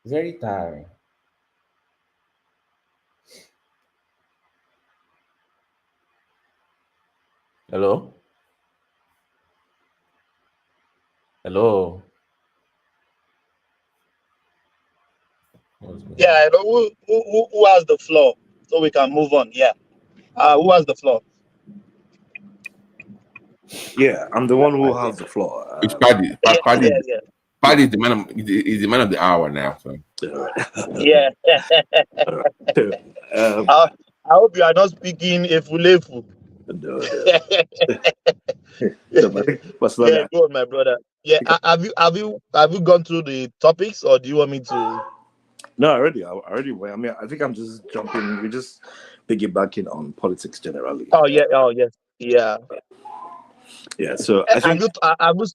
Very tiring. Hello? Hello? Yeah, who has the floor so we can move on? Yeah. Who has the floor? Yeah, I'm the one who has the floor. It's Paddy. Paddy Yeah. Paddy is the man. Is the man of the hour now. So. Yeah. I hope you are not speaking Efulefu. Yeah, go on, my brother. Yeah, have you gone through the topics, or do you want me to? No, already. I mean, I think I'm just jumping. We just piggybacking on politics generally. Oh yeah. Oh yes. Yeah. Yeah. So I think have you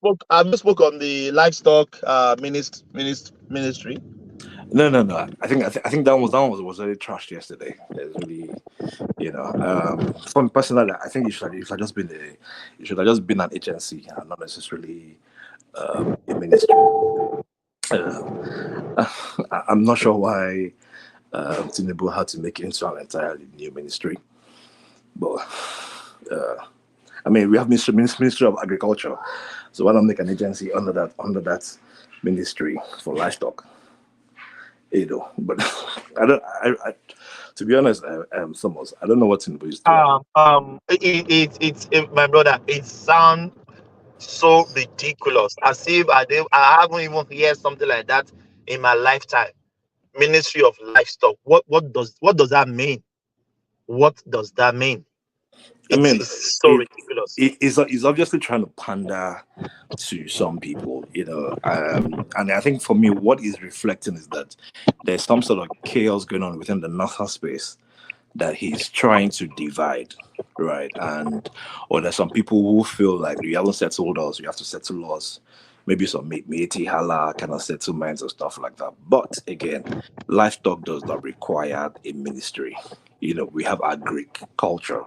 spoke on the livestock ministry? no. I think that was really trashed yesterday. It's really, for me personally, I think it should have just been an agency and not necessarily a ministry. I'm not sure why Tinubu had to make it into an entirely new ministry, but I mean, we have Ministry of Agriculture, so why not make an agency under that ministry for livestock? But I to be honest, Somos, I don't know what Tinubu is doing. It's my brother. It sounds so ridiculous, as if I haven't even heard something like that in my lifetime. Ministry of Livestock. What does that mean? What does that mean? It's so ridiculous. He's obviously trying to pander to some people, and I think for me, what he's reflecting is that there's some sort of chaos going on within the northern space that he's trying to divide, right? Or there's some people who feel like you haven't settled us, you have to settle us. Maybe some Meiti Hala kind of settlements or stuff like that. But again, livestock does not require a ministry. We have agriculture.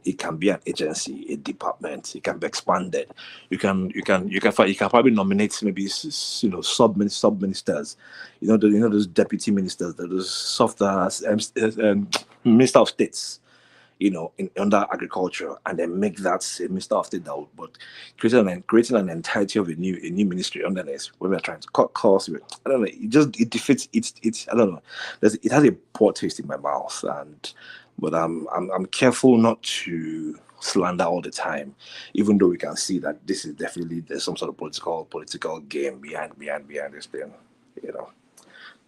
It can be an agency, a department. It can be expanded. You can probably nominate maybe sub ministers. Those deputy ministers, those softer minister of states. Under agriculture, and then make that a minister of state that but creating an entirety of a new ministry under this, when we're trying to cut costs. I don't know. It defeats. It's I don't know. It has a poor taste in my mouth, but I'm careful not to slander all the time, even though we can see that this is definitely there's some sort of political game behind this thing.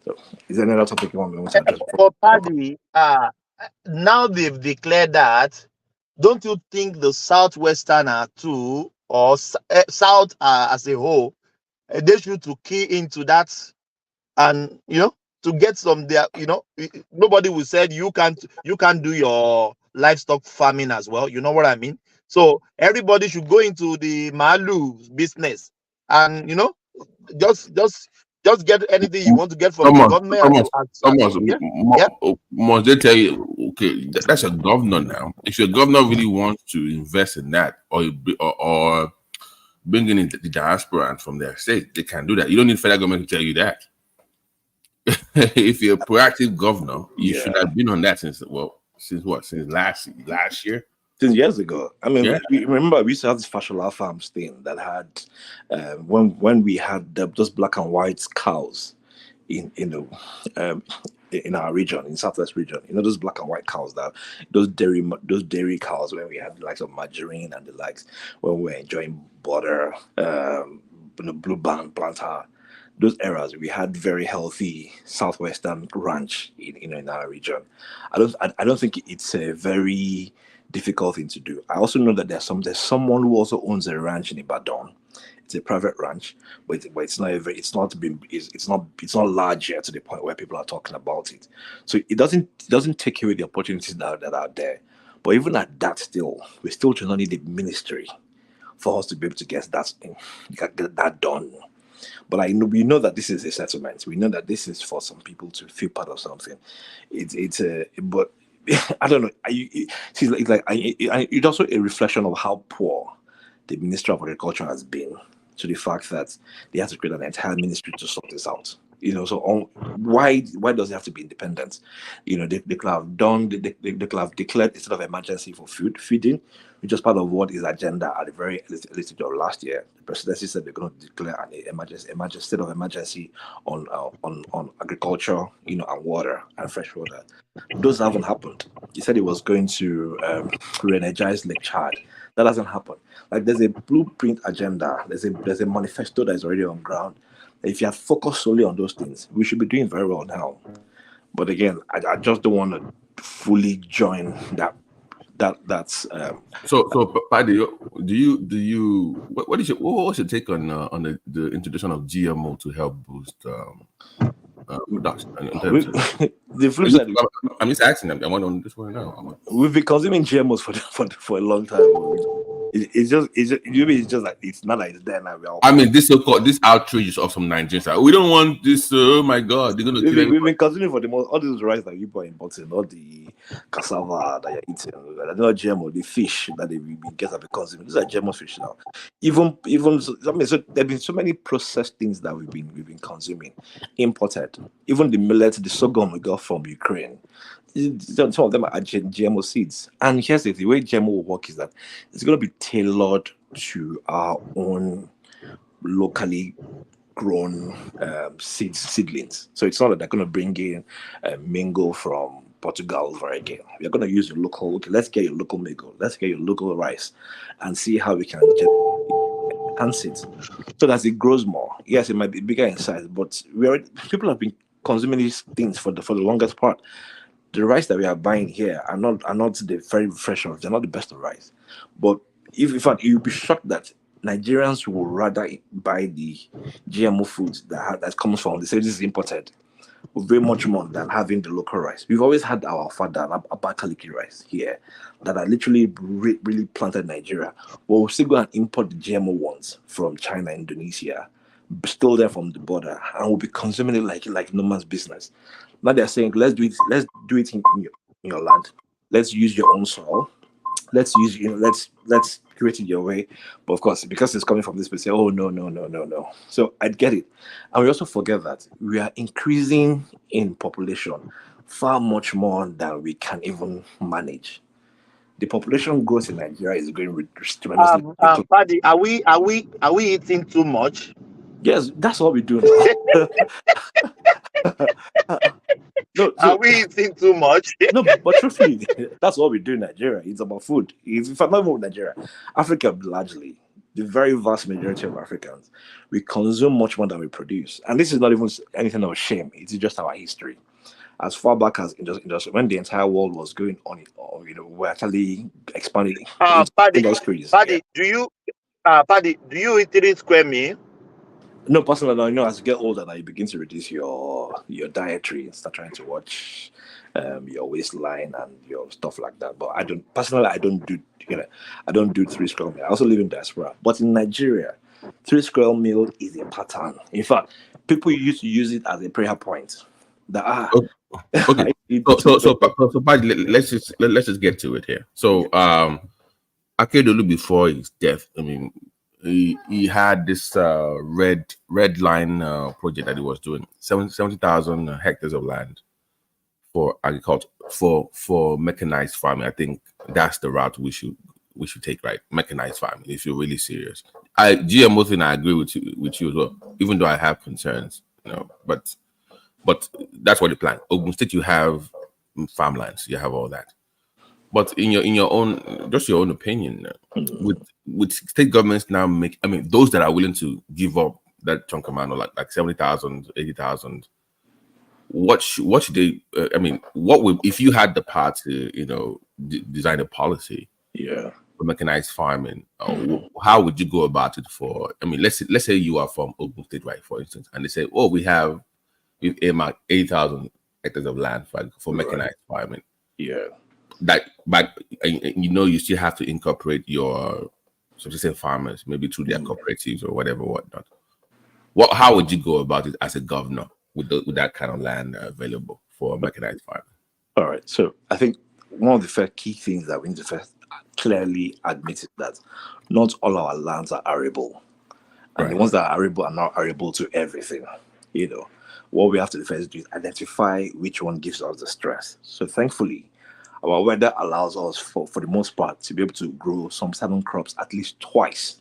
So is there another topic you want me to address? For Paddy, now they've declared that. Don't you think the Southwesterner too, or South as a whole, they should to key into that, and to get some there? Nobody will say you can't do your livestock farming as well. You know what I mean? So everybody should go into the Malu business, and just get anything you want to get from the government. Must they tell you? Okay, that's a governor now. If your governor really wants to invest in that, or bringing in the diaspora and from their state. They can do that. You don't need federal government to tell you that. If you're a proactive governor, you should have been on that since what? Since last year? Since years ago. I mean, Yeah. we remember we used to have this Fashola Farms thing that had when we had those black and white cows in our region, in Southwest region, those black and white cows, that those dairy cows, when we had the likes of margarine and the likes, when we were enjoying butter, blue band planter, those eras, we had very healthy southwestern ranch in our region. I don't think it's a very difficult thing to do. I also know that there's someone who also owns a ranch in Ibadan. It's a private ranch, but it's not large yet to the point where people are talking about it. So it doesn't take away the opportunities that are there. But even at that, we still do not need a ministry for us to be able to get that done. But we know that this is a settlement. We know that this is for some people to feel part of something. But I don't know. It's also a reflection of how poor the Ministry of Agriculture has been, to the fact that they have to create an entire ministry to sort this out. So why does it have to be independent? They could have declared a state of emergency for feeding, which was part of what is agenda at the very early stage of last year. The presidency said they're going to declare an state of emergency on agriculture, and water and fresh water. Those haven't happened. He said he was going to re-energize Lake Chad. That hasn't happened. Like, there's a blueprint agenda. There's a manifesto that is already on ground. If you have focused solely on those things, we should be doing very well now. But again, I just don't want to fully join that. So, Paddy, what's your take on the introduction of GMO to help boost production? The flip side, I'm just asking them. I want on this one now. We've been consuming GMOs for a long time. It's just like, it's not like it's there now. I mean, this outrage of some Nigerians. We don't want this. Oh my God, they're going to kill everybody. We've been consuming for all these rice that people are importing, all the cassava that you're eating, not GMO, the fish that we get have been consuming. These are GMO fish now. Even so there've been so many processed things that we've been consuming, imported. Even the millet, the sorghum we got from Ukraine. Some of them are GMO seeds. And here's the way GMO will work is that it's going to be tailored to our own locally grown seedlings. So it's not that they're going to bring in mango from Portugal or again. We're going to use your local. Okay, let's get your local mango. Let's get your local rice, and see how we can enhance it so that it grows more. Yes, it might be bigger in size, but people have been consuming these things for the longest part. The rice that we are buying here are not the very fresh ones. They're not the best of rice. But in fact, you'll be shocked that Nigerians will rather buy the GMO foods that comes from the cities imported very much more than having the local rice. We've always had our father Abakaliki rice here that are literally really planted in Nigeria. But we'll still go and import the GMO ones from China, Indonesia, stole them from the border, and we'll be consuming it like no man's business. Now they're saying, let's do it in your land. Let's use your own soil. Let's use, let's create it your way. But of course, because it's coming from this place, say, oh, no. So I get it. And we also forget that we are increasing in population far much more than we can even manage. The population growth in Nigeria is going tremendously. Paddy, are we eating too much? Yes, that's what we do now. Are we eating too much? No, but truthfully, that's what we do in Nigeria. It's about food. If I'm not even with Nigeria, Africa largely, the very vast majority of Africans, we consume much more than we produce. And this is not even anything of shame. It's just our history. As far back as when the entire world was going on, we're actually expanding industries. Paddy, do you eat 3 square meal? No, personally, as you get older, now you begin to reduce your dietary and start trying to watch your waistline and your stuff like that. But I don't do 3 square meal. I also live in diaspora, but in Nigeria, 3 square meal is a pattern. In fact, people used to use it as a prayer point. Okay. So let's just get to it here. So Akeredolu, before his death, I mean, he had this red line project that he was doing, 70,000 hectares of land for agriculture, for mechanized farming. I think that's the route we should take, right? Mechanized farming, if you're really serious. GMO thing, I agree with you as well, even though I have concerns, but that's what you plan. Ogun State, you have farmlands, you have all that. But in your own, just your own opinion, with state governments now those that are willing to give up that chunk of money, like 70,000, 80,000, what should they? What would, if you had the power to design a policy? Yeah. For mechanized farming, how would you go about it? Let's say you are from Ogun State, right, for instance, and they say, oh, we've earmarked 80,000 hectares of land for mechanized farming. Yeah. But you still have to incorporate your subsistence farmers, maybe through their cooperatives or whatnot. How would you go about it as a governor with that kind of land available for mechanized farming? All right. So I think one of the first key things that we need to first clearly admit is that not all our lands are arable, and the ones that are arable are not arable to everything. What we have to first do is identify which one gives us the stress. So thankfully, our weather allows us, for the most part, to be able to grow some certain crops at least twice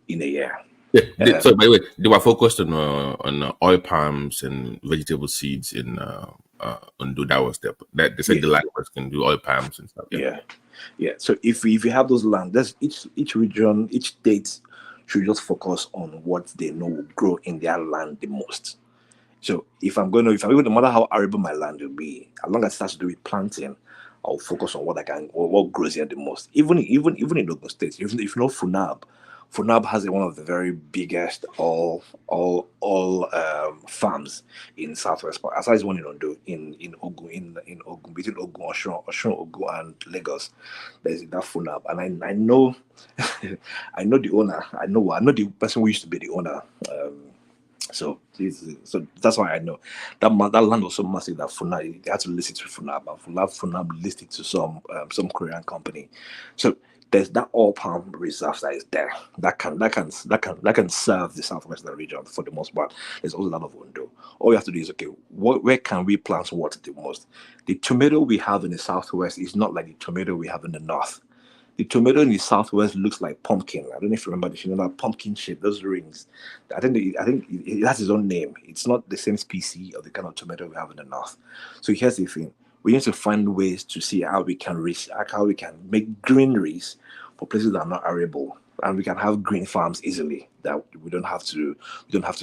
in a year. Yeah. So by the way, they were focused on oil palms and vegetable seeds in Ondo. That was that they said the land was can do oil palms and stuff. Yeah. So if you have those land, there's each region, each state should just focus on what they know will grow in their land the most. So if I'm going to, no matter how arable my land will be, as long as it has to do with planting, I'll focus on what grows here the most. Even in Ogun State, if you know Funab has one of the very biggest all farms in Southwest. Aside one in Ondo, in Ogun, between Ogun, Osun, Ogun, and Lagos, there's that Funab, and I know, I know the owner. I know the person who used to be the owner. So that's why I know that land was so massive that Funab, they had to list it to Funab, and Funab listed it to some Korean company. So there's that all palm reserve that is there that can serve the southwestern region for the most part. There's also a lot of Ondo. All we have to do is, okay, where can we plant what the most? The tomato we have in the southwest is not like the tomato we have in the north. The tomato in the southwest looks like pumpkin. I don't know if you remember that pumpkin shape, those rings. I think it has its own name. It's not the same species of the kind of tomato we have in the north. So here's the thing: we need to find ways to see how we can make greeneries for places that are not arable, and we can have green farms easily that we don't have to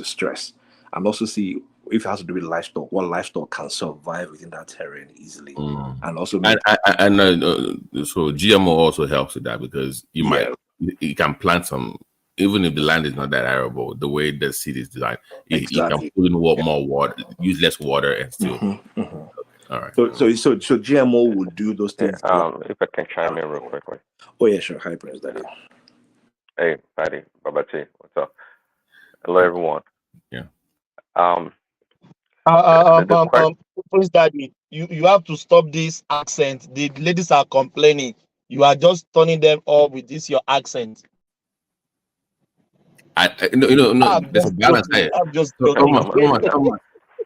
stress. And also see if it has to do with livestock, what livestock can survive within that terrain easily, and also so GMO also helps with that, because you can plant some, even if the land is not that arable. The way the seed is designed, you can put in more water, use less water, and still. All right. So GMO will do those things. If I can chime in real quickly. Oh yeah, sure. Hi, Prince Daddy. Hey, Patty, Babati, what's up? Hello, everyone. Yeah. Prince Daddy, you have to stop this accent. The ladies are complaining. You are just turning them off with this your accent. There's a balance here. I'm just joking.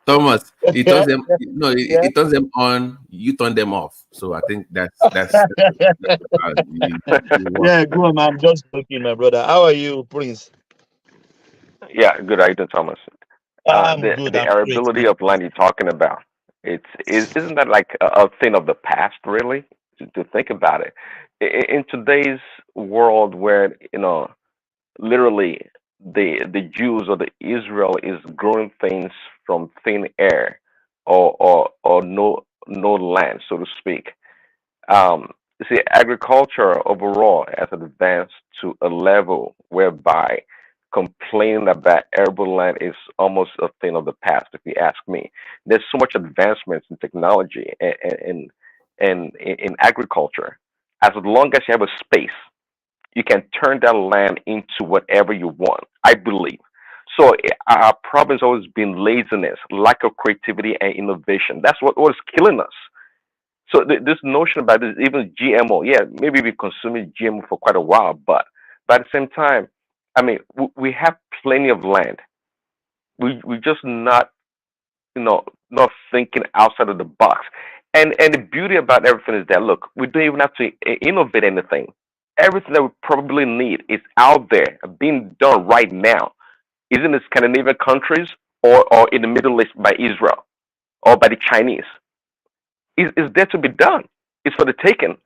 Thomas, he turns them. He turns them on. You turn them off. So I think that's yeah, go on. I'm just joking, my brother. How are you, Prince? Yeah, good. How you doing, Thomas? Good. The arability of land you're talking about. Isn't that like a thing of the past, really? To think about it, in today's world, where literally the Jews or the Israel is growing things from thin air or no land, so to speak. See, agriculture overall has advanced to a level whereby complaining about arable land is almost a thing of the past, if you ask me. There's so much advancements in technology and in agriculture. As long as you have a space, you can turn that land into whatever you want, I believe. So our problem has always been laziness, lack of creativity and innovation. That's what is killing us. So this notion about this, even GMO, yeah, maybe we've been consuming GMO for quite a while, but at the same time, I mean, we have plenty of land. We just not, not thinking outside of the box. And the beauty about everything is that, look, we don't even have to innovate anything. Everything that we probably need is out there, being done right now. Is in the Scandinavian countries, or in the Middle East by Israel or by the Chinese. Is there to be done. It's for the taking.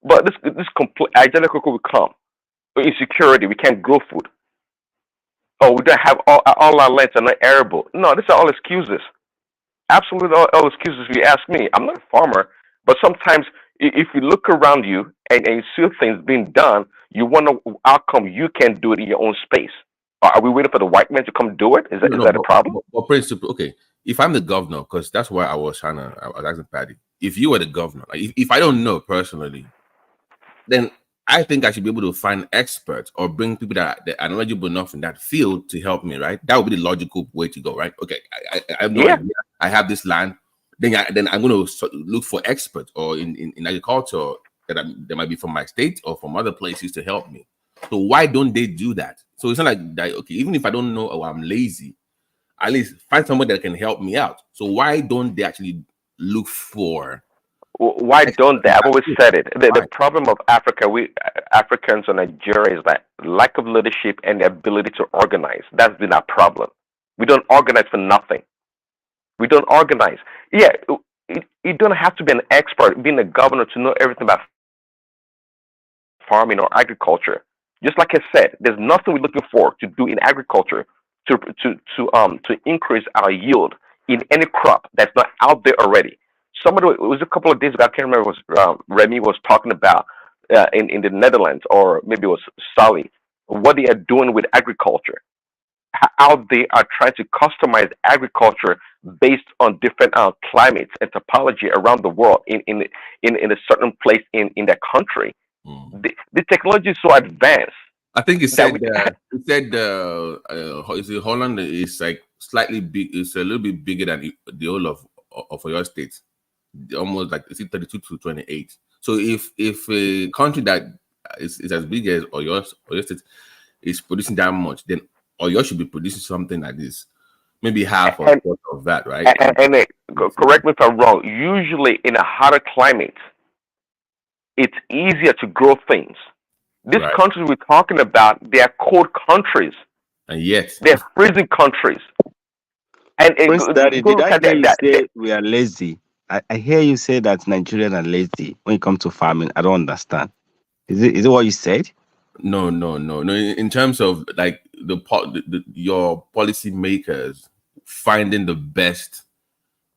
But this complete identical will come. Insecurity, we can't grow food. Oh, we don't have all our lands are not arable. No, these are all excuses. Absolutely all excuses. If you ask me, I'm not a farmer, but sometimes if you look around you and you see things being done, you wonder how come you can't do it in your own space. Are we waiting for the white man to come do it? Is that No, is no, that a problem? but principle, okay. If I'm the governor, because that's why I was asking Patty. If you were the governor, like if I don't know personally, then I think I should be able to find experts or bring people that are knowledgeable enough in that field to help me, right? That would be the logical way to go, right? Okay, I have no Yeah. idea. I have this land. Then I'm going to look for experts or in agriculture that might be from my state or from other places to help me. So why don't they do that? So it's not like that. Okay, even if I don't know or I'm lazy, at least find somebody that can help me out. So why don't they actually look for? Why don't they? I've always said it. The problem of Africa, we Africans or Nigeria, is that lack of leadership and the ability to organize. That's been our problem. We don't organize for nothing. We don't organize. Yeah, you don't have to be an expert, being a governor, to know everything about farming or agriculture. Just like I said, there's nothing we're looking for to do in agriculture to increase our yield in any crop that's not out there already. Somebody, it was a couple of days ago, I can't remember, it was Remy was talking about in the Netherlands, or maybe it was Sally, what they are doing with agriculture, how they are trying to customize agriculture based on different climates and topology around the world in a certain place in their country. The technology is so advanced. I think it that said is it Holland is like slightly big. It's a little bit bigger than the whole of your state, almost like it's 32 to 28. So if a country that is as big as Oyo state is producing that much, then Oyo should be producing something like this, maybe half or quarter of that, right? Correct me if I'm wrong. Usually, in a hotter climate, it's easier to grow things. These Right. countries we're talking about, they are cold countries. And yet, they're freezing countries. And Prince Daddy, go did look I at hear you that. say we are lazy? I hear you say that Nigerians are lazy when it comes to farming. I don't understand. Is it what you said? No. In terms of like your policy makers finding the best,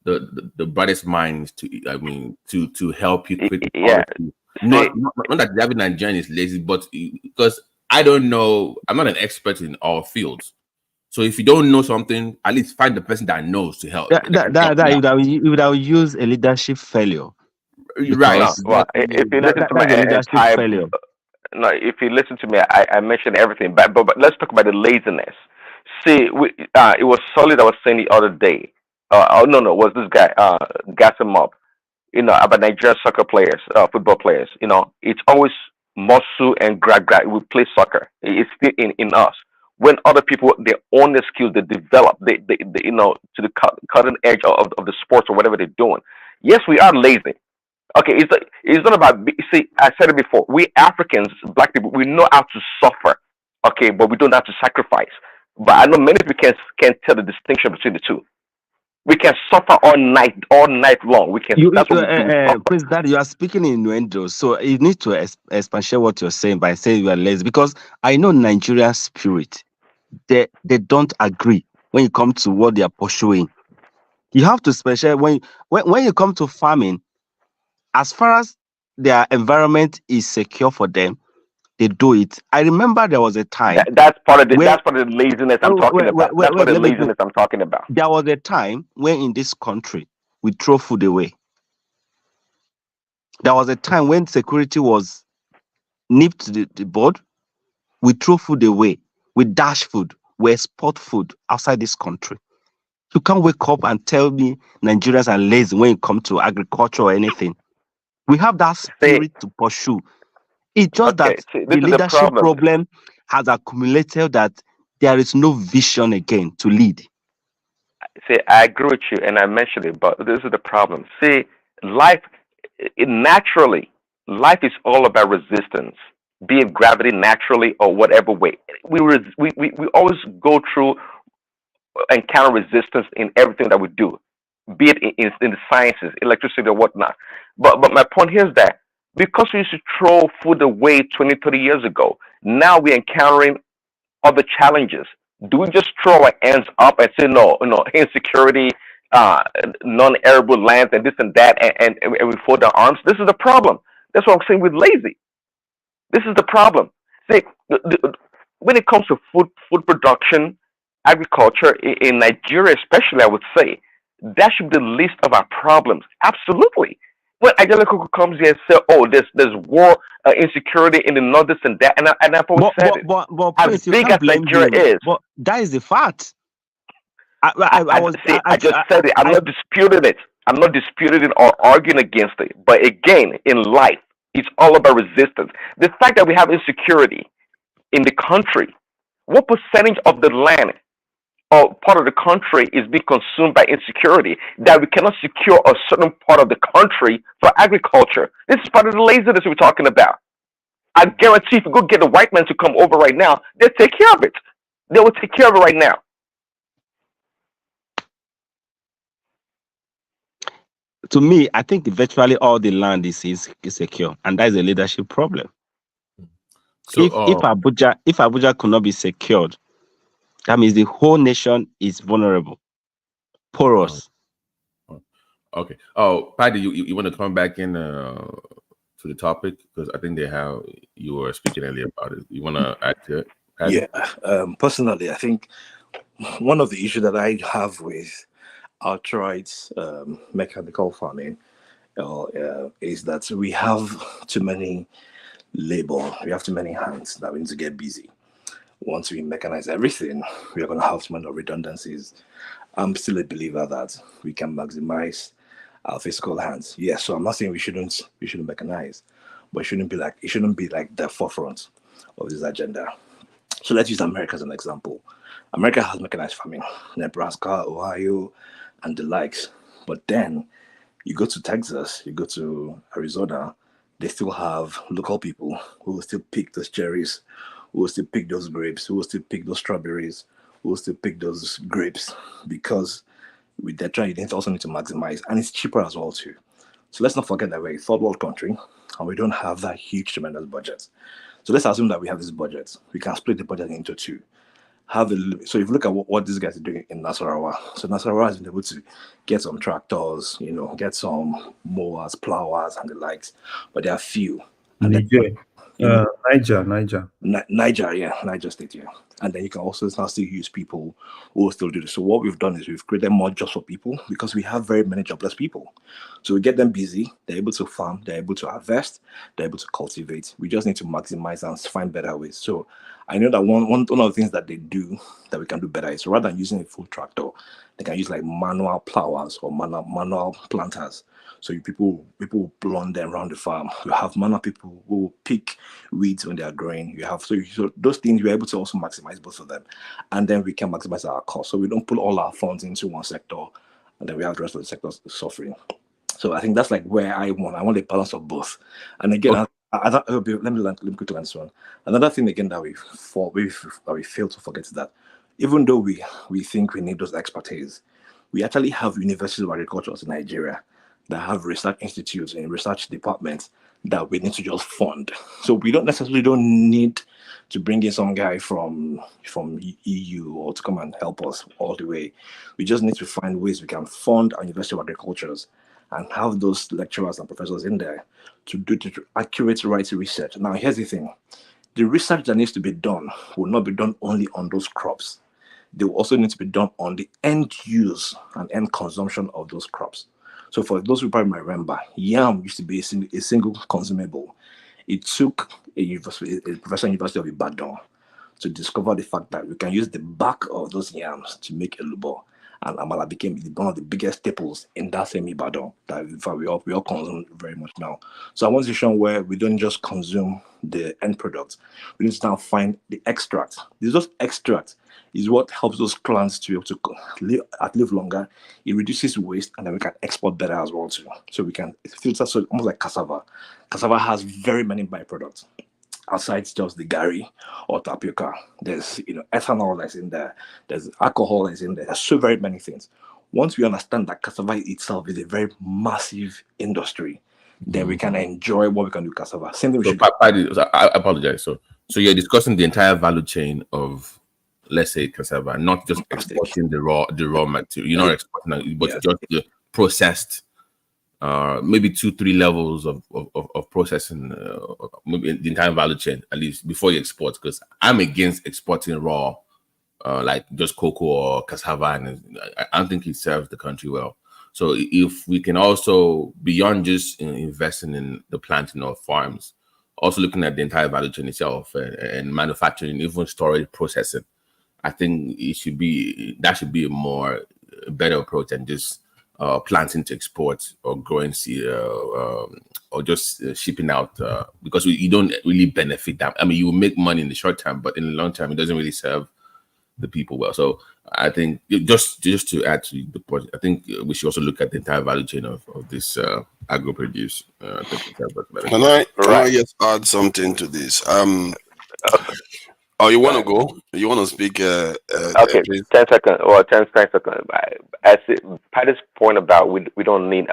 the brightest minds to help you create the Yeah. policy. Not that the average Nigerian is lazy, but because I don't know, I'm not an expert in all fields. So if you don't know something, at least find the person that knows to help. You would have used a leadership failure. Right. No, well, if you listen to my that's a leadership entire, failure. no, if you listen to me, I mentioned everything. But let's talk about the laziness. See, it was Solid that was saying the other day. No, it was this guy, Gassam, about Nigerian soccer players, football players. It's always muscle and gra. We play soccer. It's still in us. When other people, they own the skills, they develop, they to the cutting edge of the sports or whatever they're doing. Yes, we are lazy. Okay, it's not about. See, I said it before. We Africans, black people, we know how to suffer. Okay, but we don't have to sacrifice. But I know many people can't tell the distinction between the two. We can suffer all night long. We can. That's what we do. Suffer. Prince Daddy, you are speaking in innuendo, so you need to expatiate what you're saying by saying you are lazy, because I know Nigerian spirit. They don't agree when you come to what they are pursuing. You have to special when you come to farming, as far as their environment is secure for them, they do it. I remember there was a time that's part of the laziness I'm talking about. That's part of the laziness I'm talking about. There was a time when in this country we throw food away. There was a time when security was nipped to the bud. We throw food away. We dash food. We export food outside this country. You can't wake up and tell me Nigerians are lazy when it comes to agriculture or anything. We have that spirit to pursue. It's just that the leadership problem, has accumulated that there is no vision again to lead. See, I agree with you, and I mentioned it, but this is the problem. See, life, naturally, life is all about resistance, be it gravity naturally or whatever way. We always go through encounter resistance in everything that we do, be it in the sciences, electricity, or whatnot. But my point here is that because we used to throw food away 20, 30 years ago, now we're encountering other challenges. Do we just throw our hands up and say no, insecurity, non-arable lands, and this and that, and we fold our arms? This is the problem. That's what I'm saying. We're lazy. This is the problem. See, when it comes to food production, agriculture in Nigeria, especially, I would say that should be the least of our problems. Absolutely. When Angelico comes here and say, "Oh, there's war, insecurity in the north, this and that," and I've always said it. But As Prince, you big can't as blame Nigeria him. is, But that is the fact. I was see. I just said it. I'm not disputing it. I'm not disputing it or arguing against it. But again, in life, it's all about resistance. The fact that we have insecurity in the country, what percentage of the land or part of the country is being consumed by insecurity that we cannot secure a certain part of the country for agriculture? This is part of the laziness we're talking about. I guarantee if you go get a white man to come over right now, they'll take care of it. They will take care of it right now. To me, I think virtually all the land is secure, and that is a leadership problem. So, if Abuja could not be secured, that means the whole nation is vulnerable, porous. Okay. Oh, Paddy, you want to come back in to the topic, because I think you were speaking earlier about it. You want to add to it, Paddy? Yeah. Personally, I think one of the issues that I have with outright mechanical farming is that we have too many labor, we have too many hands that we need to get busy. Once we mechanize everything, we are going to have too many redundancies. I'm still a believer that we can maximize our physical hands. Yes, so I'm not saying we shouldn't mechanize, but it shouldn't be like the forefront of this agenda. So let's use America as an example. America has mechanized farming, Nebraska, Ohio, and the likes. But then you go to Texas, you go to Arizona, they still have local people who will still pick those cherries, who will still pick those grapes, who will still pick those strawberries, who will still pick those grapes, because they're trying, they also need to maximize, and it's cheaper as well too. So let's not forget that we're a third world country and we don't have that huge, tremendous budget. So let's assume that we have this budget. We can split the budget into two. So if you look at what these guys are doing in Nasarawa, so Nasarawa has been able to get some tractors, get some mowers, plowers, and the likes, but there are few. And Niger, Niger State, yeah. And then you can also now still use people who will still do this. So what we've done is we've created more jobs for people because we have very many jobless people. So we get them busy, they're able to farm, they're able to harvest, they're able to cultivate. We just need to maximize and find better ways. So I know that one of the things that they do that we can do better is, rather than using a full tractor, they can use like manual plowers or manual planters. So people plant them around the farm. You have manual people who will pick weeds when they are growing. You have so those things we're able to also maximize both of them, and then we can maximize our cost. So we don't put all our funds into one sector, and then we have the rest of the sectors suffering. So I think that's like where I want a balance of both. And again, let me quickly answer one. Another thing again that we fail to forget is that even though we think we need those expertise, we actually have universities of agriculture in Nigeria that have research institutes and research departments that we need to just fund. So we don't need to bring in some guy from EU or to come and help us all the way. We just need to find ways we can fund our University of Agricultures and have those lecturers and professors in there to do accurate right research. Now, here's the thing. The research that needs to be done will not be done only on those crops. They will also need to be done on the end use and end consumption of those crops. So for those who probably might remember, yam used to be a single consumable. It took a professor at the University of Ibadan to discover the fact that we can use the back of those yams to make elubo. and amala became one of the biggest staples in that same Ibadan that in fact we all consume very much now. So I want a situation where we don't just consume the end product, we need to now find the extract. This just extract is what helps those plants to be able to live longer. It reduces waste, and then we can export better as well too. So we can filter, so almost like cassava. Cassava has very many byproducts. Aside just the gari or tapioca, there's ethanol that's in there, there's alcohol that's in there. There's so very many things. Once we understand that cassava itself is a very massive industry, then we can enjoy what we can do with cassava. Same thing with sugar. I apologize. So you're discussing the entire value chain of, let's say, cassava, not just exporting the raw material. You're not exporting, but just the processed. Maybe 2-3 levels of processing, maybe the entire value chain, at least before you export. Because I'm against exporting raw, like just cocoa or cassava, and I don't think it serves the country well. So if we can also, beyond just investing in the planting of farms, also looking at the entire value chain itself and manufacturing, even storage, processing, I think that should be a better approach than just planting to export or growing seed or just shipping out, because you don't really benefit that. I mean, you will make money in the short term, but in the long term, it doesn't really serve the people well. So I think just to add to the point, I think we should also look at the entire value chain of this agro produce. Can I just add something to this? Oh, you want to go? You want to speak? Okay, please? 10 seconds or 10 seconds. As Patty's point about we don't need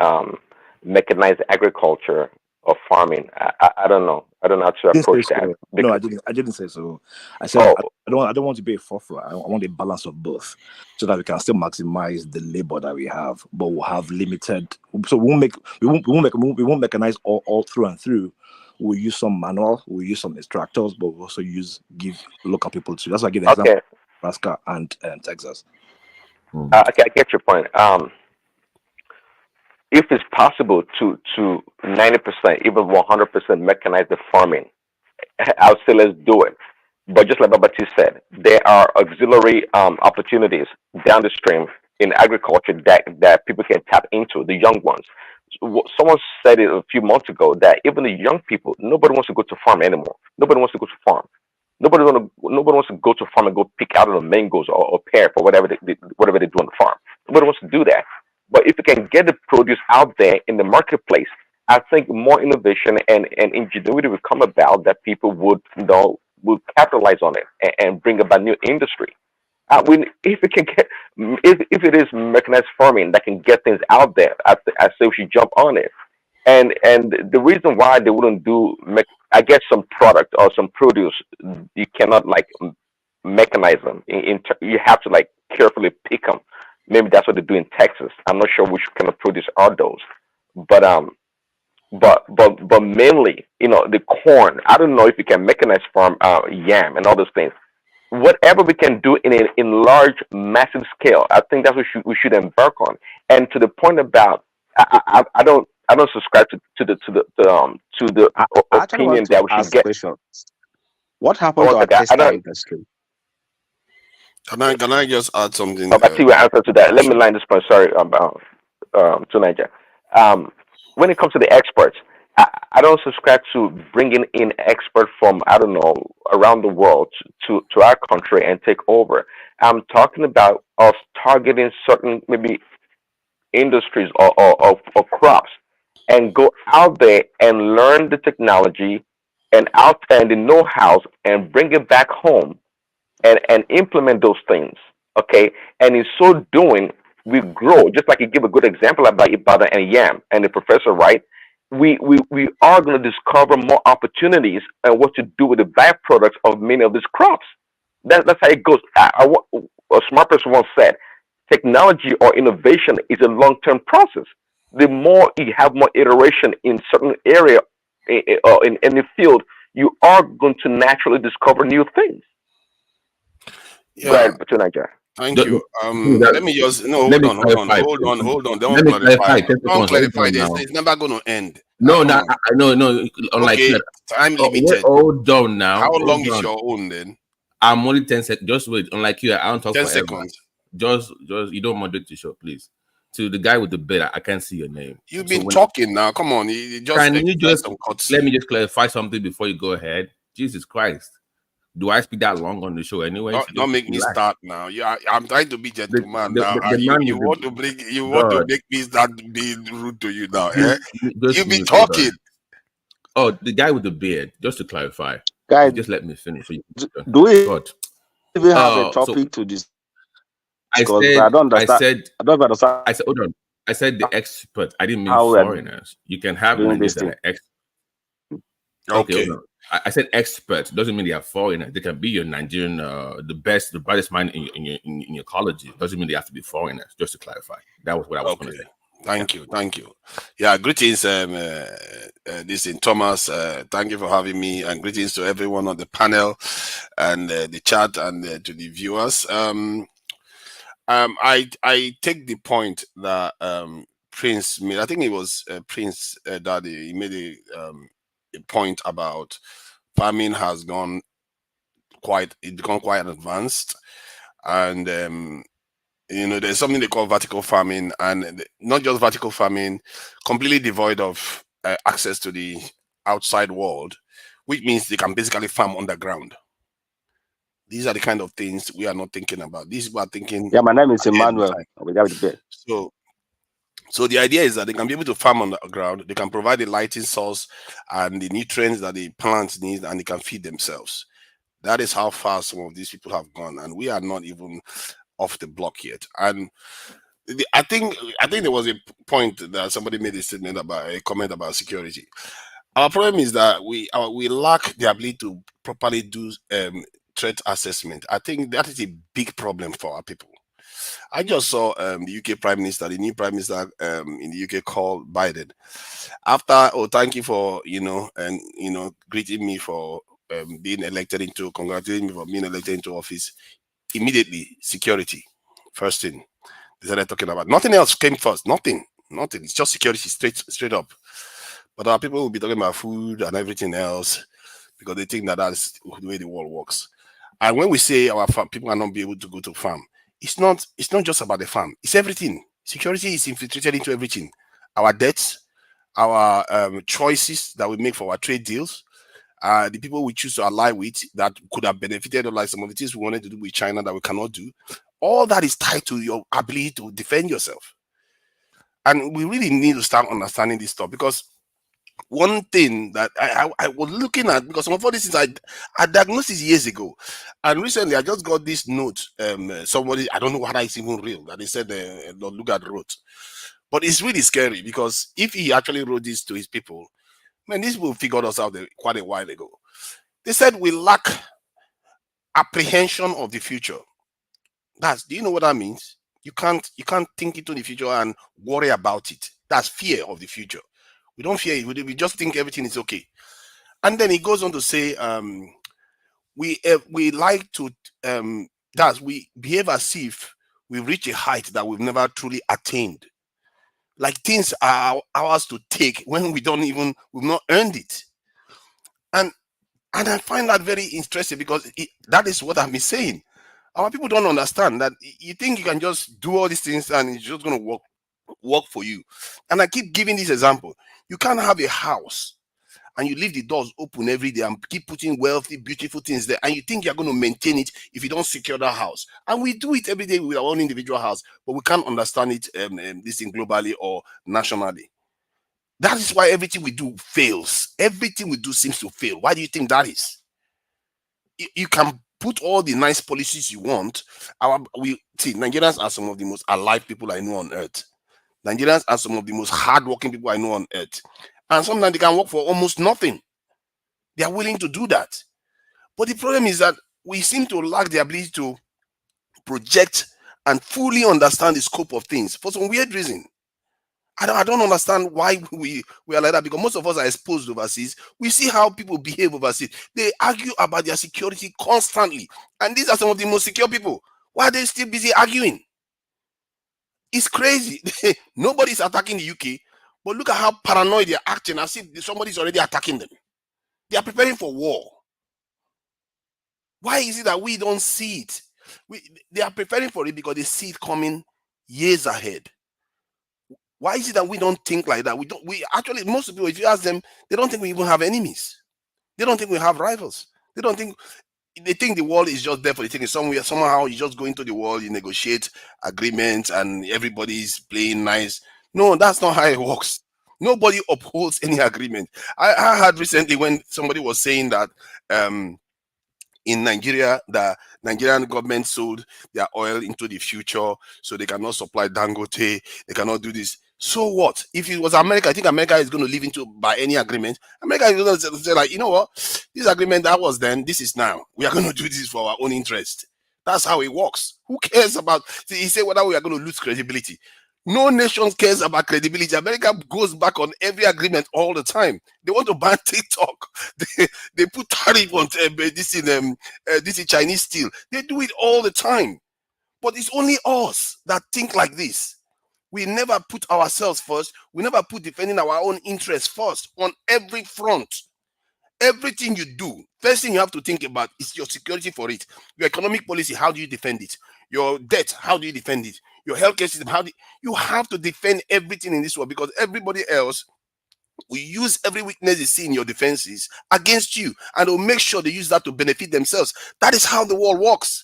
mechanized agriculture or farming. I don't know. I don't know how to Didn't say approach that. so. No, I didn't say so. I said I don't want to be a forefront. I want a balance of both, so that we can still maximize the labor that we have, but we'll have limited. So we won't mechanize all through and through. We'll use some manual, we'll use some extractors, but we'll also give local people too. That's why I give the example of Nebraska and Texas. Okay, I get your point. If it's possible to 90%, even 100% mechanize the farming, I'll say let's do it. But just like Babati said, there are auxiliary opportunities down the stream in agriculture that people can tap into, the young ones. Someone said it a few months ago that even the young people, nobody wants to go to farm anymore. Nobody wants to go to farm. Nobody wants to go to farm and go pick out the mangoes or pear for whatever they do on the farm. Nobody wants to do that. But if you can get the produce out there in the marketplace, I think more innovation and ingenuity will come about that people would capitalize on it and bring about new industry. If it can get, if it is mechanized farming that can get things out there, I say we should jump on it. And the reason why they wouldn't do, I guess some product or some produce, you cannot like mechanize them. You have to like carefully pick them. Maybe that's what they do in Texas. I'm not sure which kind of produce are those, but mainly, the corn. I don't know if you can mechanize farm yam and all those things. Whatever we can do in large, massive scale, I think that's what we should embark on. And to the point about, I don't subscribe to the opinion that we should get. What happened to our textile industry? Can I just add something? I see your answer to that. Let me line this point. Sorry about to Niger. When it comes to the experts, I don't subscribe to bringing in experts from around the world to our country and take over. I'm talking about us targeting certain maybe industries or crops and go out there and learn the technology and the know-how and bring it back home and implement those things. Okay, and in so doing, we grow. Just like you give a good example about Ibadan and Yam and the professor, right? We are going to discover more opportunities and what to do with the byproducts of many of these crops. That's how it goes. A smart person once said, technology or innovation is a long-term process. The more you have more iteration in certain area or in any field, you are going to naturally discover new things. Yeah. Go ahead, Thank you. Let me just hold on. Don't clarify this. It's never going to end. No. Unlike okay, time limited. Hold on now. How long is your own then? I'm only 10 seconds. Just wait. Unlike you, I don't talk 10 forever. seconds. just you don't moderate the show, please. To the guy with the beard, I can't see your name. You've been talking now. Come on, can you just let me just clarify something before you go ahead? Jesus Christ. Do I speak that long on the show anyway? Don't make me start now. I'm trying to be gentleman now. You want to make me start being rude to you now. You've been talking. Oh, the guy with the beard, just to clarify. Guys, just let me finish. Do we even have a topic to discuss? I don't understand. I don't understand. I said, hold on. I said the expert. I didn't mean foreigners. You can have Nigerians that are experts. Okay. I said expert. Doesn't mean they are foreigners. They can be your Nigerian, the brightest mind in your college. Doesn't mean they have to be foreigners. Just to clarify, that was what I was going to say. Thank you. Yeah, greetings, this is Thomas. Thank you for having me, and greetings to everyone on the panel and the chat and to the viewers. I take the point that Prince made. I think it was Prince that he made a point about farming has become quite advanced, and there's something they call vertical farming, and not just vertical farming, completely devoid of access to the outside world, which means they can basically farm underground. These are the kind of things we are not thinking about. These people are thinking. Yeah, my name is Emmanuel. So the idea is that they can be able to farm underground. They can provide the lighting source and the nutrients that the plants need, and they can feed themselves. That is how far some of these people have gone, and we are not even off the block yet. And I think there was a point that somebody made a comment about security. Our problem is that we lack the ability to properly do threat assessment. I think that is a big problem for our people. I just saw the UK Prime Minister, the new Prime Minister in the UK called Biden. After, thank you for greeting me for being elected into, congratulating me for being elected into office. Immediately, security, first thing they started talking about. Nothing else came first. Nothing. It's just security, straight up. But our people will be talking about food and everything else because they think that that's the way the world works. And when we say our people are not be able to go to farm, it's not just about the farm. It's everything. Security is infiltrated into everything. Our debts, our choices that we make for our trade deals, the people we choose to ally with that could have benefited, or like some of the things we wanted to do with China that we cannot do. All that is tied to your ability to defend yourself. And we really need to start understanding this stuff, because one thing that I was looking at, because some of all these things I diagnosed this years ago, and recently I just got this note. Somebody, I don't know whether it's even real, that they said Lord Lugard wrote, but it's really scary, because if he actually wrote this to his people, man, these people figured us out quite a while ago. They said we lack apprehension of the future. Do you know what that means? You can't think into the future and worry about it. That's fear of the future. We don't fear it. We just think everything is okay. And then he goes on to say, we like to we behave as if we reach a height that we've never truly attained. Like things are ours to take when we've not earned it. And I find that very interesting, because that is what I've been saying. Our people don't understand that you think you can just do all these things and it's just going to work for you. And I keep giving this example. You can't have a house and you leave the doors open every day and keep putting wealthy, beautiful things there, and you think you're going to maintain it if you don't secure that house. And we do it every day with our own individual house, but we can't understand it this thing globally or nationally. That is why everything we do fails. Everything we do seems to fail. Why do you think that is? You can put all the nice policies you want. Nigerians are some of the most alive people I know on earth. Nigerians are some of the most hardworking people I know on earth. And sometimes they can work for almost nothing. They are willing to do that. But the problem is that we seem to lack the ability to project and fully understand the scope of things for some weird reason. I don't understand why we are like that, because most of us are exposed overseas. We see how people behave overseas. They argue about their security constantly. And these are some of the most secure people. Why are they still busy arguing? It's crazy. Nobody's attacking the UK, but look at how paranoid they're acting, as if somebody's already attacking them. They are preparing for war. Why is it that we don't see it? They are preparing for it because they see it coming years ahead. Why is it that we don't think like that? We actually, most people, if you ask them, they don't think we even have enemies. They don't think we have rivals. They think the world is just there for the thing. Somewhere, somehow, you just go into the world, you negotiate agreements, and everybody's playing nice. No, that's not how it works. Nobody upholds any agreement. I heard recently when somebody was saying that in Nigeria, the Nigerian government sold their oil into the future, so they cannot supply Dangote. They cannot do this. So what? If it was America, I think America is going to live into by any agreement. America is going to say like, you know what? This agreement that was then, this is now. We are going to do this for our own interest. That's how it works. Who cares about? See, he said whether we are going to lose credibility. No nation cares about credibility. America goes back on every agreement all the time. They want to ban TikTok. They put tariff on this in Chinese steel. They do it all the time. But it's only us that think like this. We never put ourselves first. We never put defending our own interests first on every front. Everything you do, first thing you have to think about is your security for it. Your economic policy, how do you defend it? Your debt, how do you defend it? Your healthcare system, you have to defend everything in this world, because everybody else will use every weakness they see in your defenses against you, and they'll make sure they use that to benefit themselves. That is how the world works.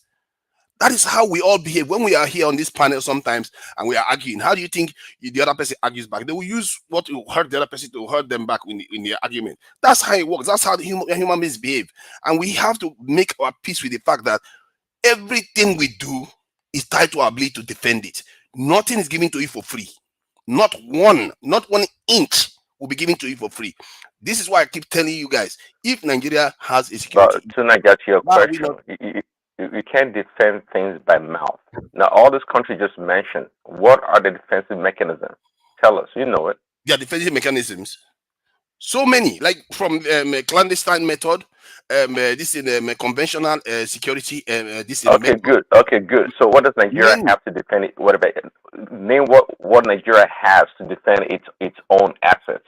That is how we all behave when we are here on this panel sometimes and we are arguing. How do you think the other person argues back? They will use what will hurt the other person to hurt them back in the argument. That's how it works. That's how the human beings behave. And we have to make our peace with the fact that everything we do is tied to our ability to defend it. Nothing is given to you for free. Not one inch will be given to you for free. This is why I keep telling you guys, if Nigeria has a security... But to not get to your question, you can't defend things by mouth. Now, all this country just mentioned, what are the defensive mechanisms? Tell us. You know it. There are defensive mechanisms. So many, like from a clandestine method, this is a conventional security. This is okay, good. Okay, good. So, what does Nigeria have to defend it? What about name what Nigeria has to defend its own assets?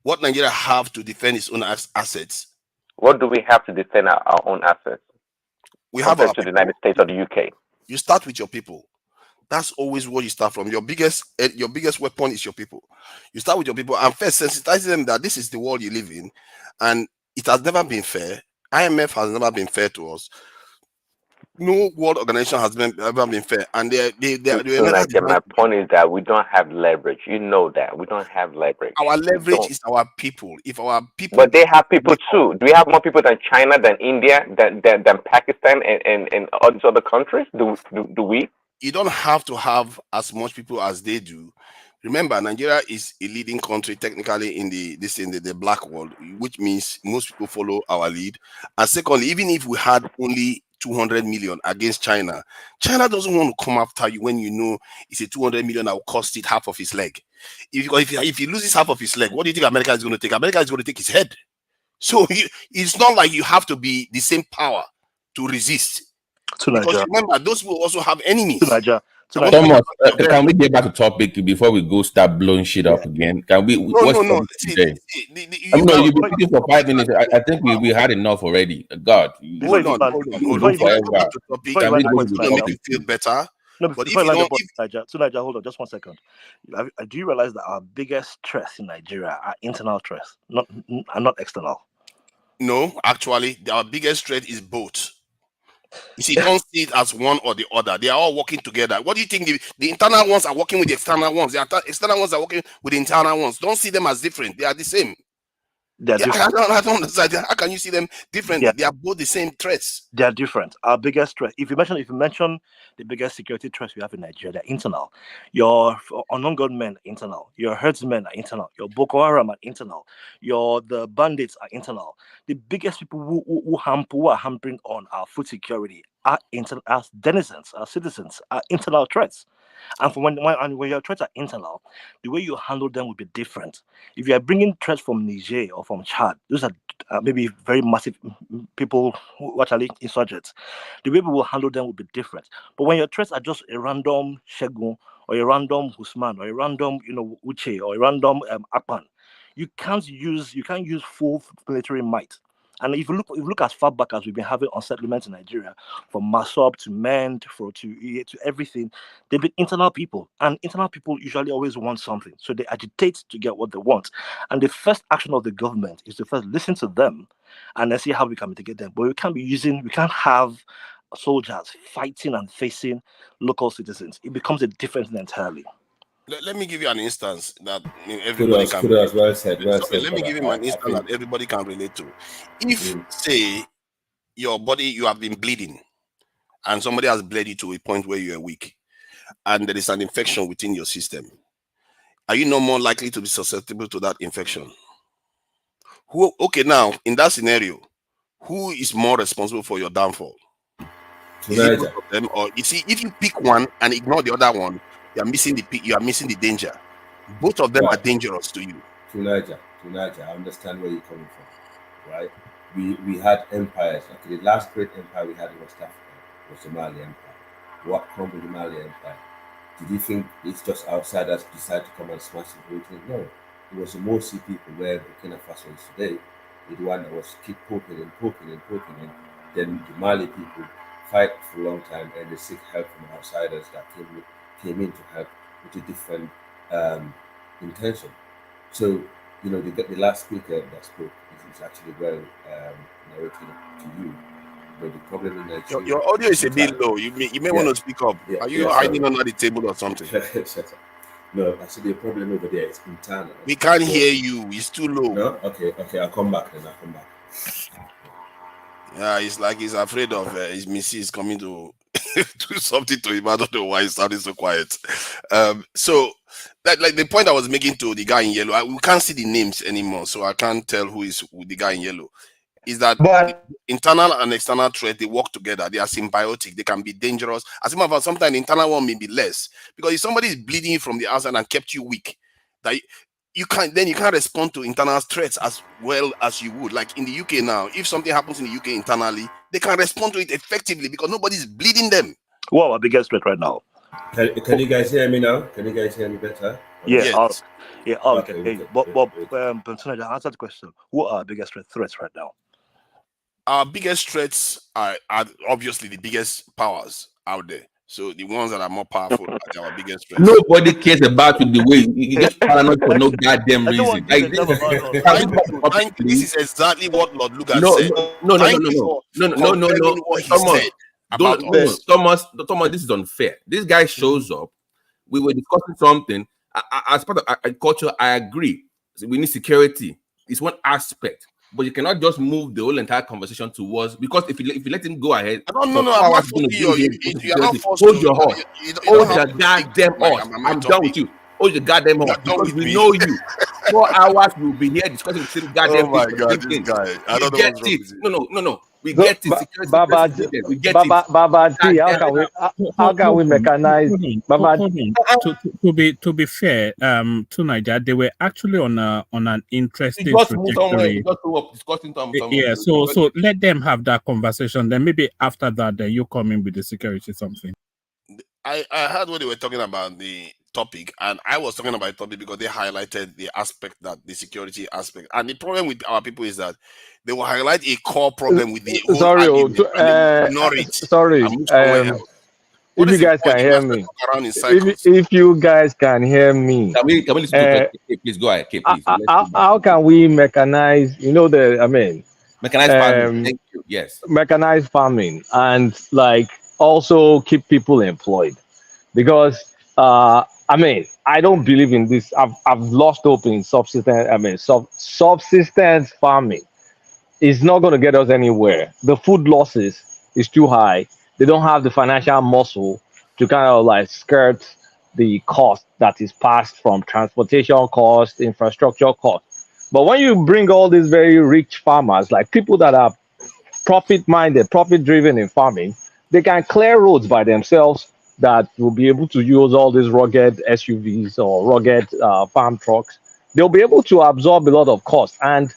What Nigeria have to defend its own assets? What do we have to defend our own assets? We have to the United States or the UK. You start with your people. That's always where you start from. Your biggest weapon is your people. You start with your people and first sensitize them that this is the world you live in, and it has never been fair. IMF has never been fair to us. No world organization has ever been fair, and my point is that we don't have leverage. You know that we don't have leverage. Our leverage is our people. If our people, but they have people too. Do we have more people than China, than India, than Pakistan, and all these other countries? Do we? You don't have to have as much people as they do. Remember, Nigeria is a leading country technically in the black world, which means most people follow our lead. And secondly, even if we had only 200 million against China, China doesn't want to come after you when you know it's a 200 million that will cost it half of his leg. If he loses half of his leg, what do you think America is going to take? America is going to take his head. So it's not like you have to be the same power to resist. Because remember, those will also have enemies. Thomas, can we get back to topic before we go start blowing shit up again? Can we? No. Today? You've been speaking for 5 minutes. I think we had enough already. God, hold on. Can we go to the topic? Feel better. No, but if you don't, Nigeria, hold on, just 1 second. Do you realize that our biggest stress in Nigeria are internal stress, not external? No, actually, our biggest threat is both. You see, don't see it as one or the other. They are all working together. What do you think? The internal ones are working with the external ones. The external ones are working with the internal ones. Don't see them as different. They are the same. I don't understand. How can you see them differently? They are both the same threats. They are different. Our biggest threat, if you mention the biggest security threats we have in Nigeria, they're internal. Your unknown gunmen are internal. Your herdsmen are internal. Your Boko Haram are internal. The bandits are internal. The biggest people who are hampering on our food security are internal. As denizens, our citizens, are internal threats. And when your threats are internal, the way you handle them will be different. If you are bringing threats from Niger or from Chad, those are maybe very massive people who actually insurgents. The way we will handle them will be different. But when your threats are just a random Shegun or a random Usman or a random Uche or a random Akpan, you can't use full military might And if you look as far back as we've been having unsettlements in Nigeria, from Masop to Mend to everything, they've been internal people, and internal people usually always want something, so they agitate to get what they want. And the first action of the government is to first listen to them, and then see how we can mitigate them. But we can't have soldiers fighting and facing local citizens. It becomes a different thing entirely. Let me give you an instance that everybody can kudos, relate well said, well to. said, Let me give you brother. an instance that everybody can relate to. If, say, your body, you have been bleeding, and somebody has bled you to a point where you are weak, and there is an infection within your system, are you no more likely to be susceptible to that infection? Okay, now, in that scenario, who is more responsible for your downfall? Is it both of them? Or you see, if you pick one and ignore the other one, you are missing the danger. Both of them are dangerous to you. To Niger, I understand where you're coming from, right? We had empires. Okay, the last great empire we had in West Africa was the Mali Empire. What crumbled the Mali Empire? Did you think it's just outsiders decide to come and smash the whole thing? No, it was the Morsi people where Burkina Faso is today. The one that was keep poking, and then the Mali people fight for a long time, and they seek help from outsiders that came in to help with a different intention. So, the last speaker that spoke is actually well narrated to you. But the problem in Nigeria, your audio is a bit low. You may want to speak up. Are you hiding under the table or something? Shut up. No, actually the problem over there is internal. We can't hear you. It's too low. No? Okay, I'll come back. Yeah, it's like he's afraid of his missus coming to do something to him. I don't know why he's sounding so quiet. So like the point I was making to the guy in yellow, we can't see the names anymore, so I can't tell who is the guy in yellow. Is that internal and external threat, they work together, they are symbiotic, they can be dangerous. As a matter of fact, sometimes the internal one may be less. Because if somebody is bleeding from the outside and kept you weak, that you can't respond to internal threats as well as you would. Like in the UK now, if something happens in the UK internally, they can respond to it effectively because nobody's bleeding them. What our biggest threat right now? Can you guys hear me now? Can you guys hear me better? Yeah, yes. We can hear you. But answer the question. What are our biggest threats right now? Our biggest threats are obviously the biggest powers out there. So the ones that are more powerful are our biggest threats. Nobody cares about you the way you get paranoid for no goddamn reason. Like this is exactly what Lord Lucas said. No. What he said about us. Thomas, this is unfair. This guy shows up. We were discussing something. As part of agriculture, I agree. So we need security. It's one aspect. But you cannot just move the whole entire conversation towards, because if you let him go ahead, I'm not forcing you. You are not forced hold your horse. Hold your goddamn horse. I'm done with you. Hold your goddamn horse. Because we know you. 4 hours we'll be here discussing the same goddamn thing. Oh my God, this guy. I don't know what's wrong with you. No. We get it. Baba G, how can we mechanize? To be fair, to Niger, they were actually on an interesting trajectory. Yeah, so let them have that conversation. Then maybe after that, then you come in with the security something. I heard what they were talking about the topic, and I was talking about the topic because they highlighted the aspect, that the security aspect. And the problem with our people is that they will highlight a core problem with the whole argument, ignore it. Sorry, if you guys can hear me, if you guys can hear me, can we listen to please go ahead, please. How can we mechanize? Mechanized farming. Thank you. Yes, mechanized farming, and also keep people employed, because I don't believe in this. I've lost hope in subsistence. Subsistence farming is not going to get us anywhere. The food losses is too high. They don't have the financial muscle to kind of skirt the cost that is passed from transportation cost, infrastructure cost. But when you bring all these very rich farmers, like people that are profit-minded, profit-driven in farming, they can clear roads by themselves that will be able to use all these rugged SUVs or rugged farm trucks. They'll be able to absorb a lot of cost, and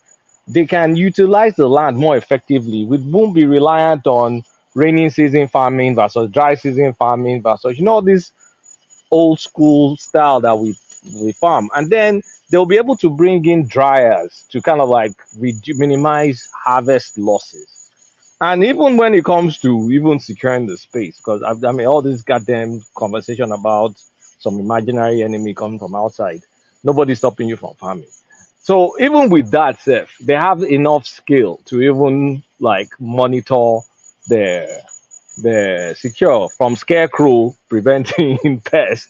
they can utilize the land more effectively. We won't be reliant on rainy season farming versus dry season farming versus, this old school style that we we farm, and then they'll be able to bring in dryers to kind of like minimize harvest losses. And even when it comes to even securing the space, because I mean, all this goddamn conversation about some imaginary enemy coming from outside, nobody's stopping you from farming. So even with that, Seth, they have enough skill to even like monitor their secure from scarecrow preventing pests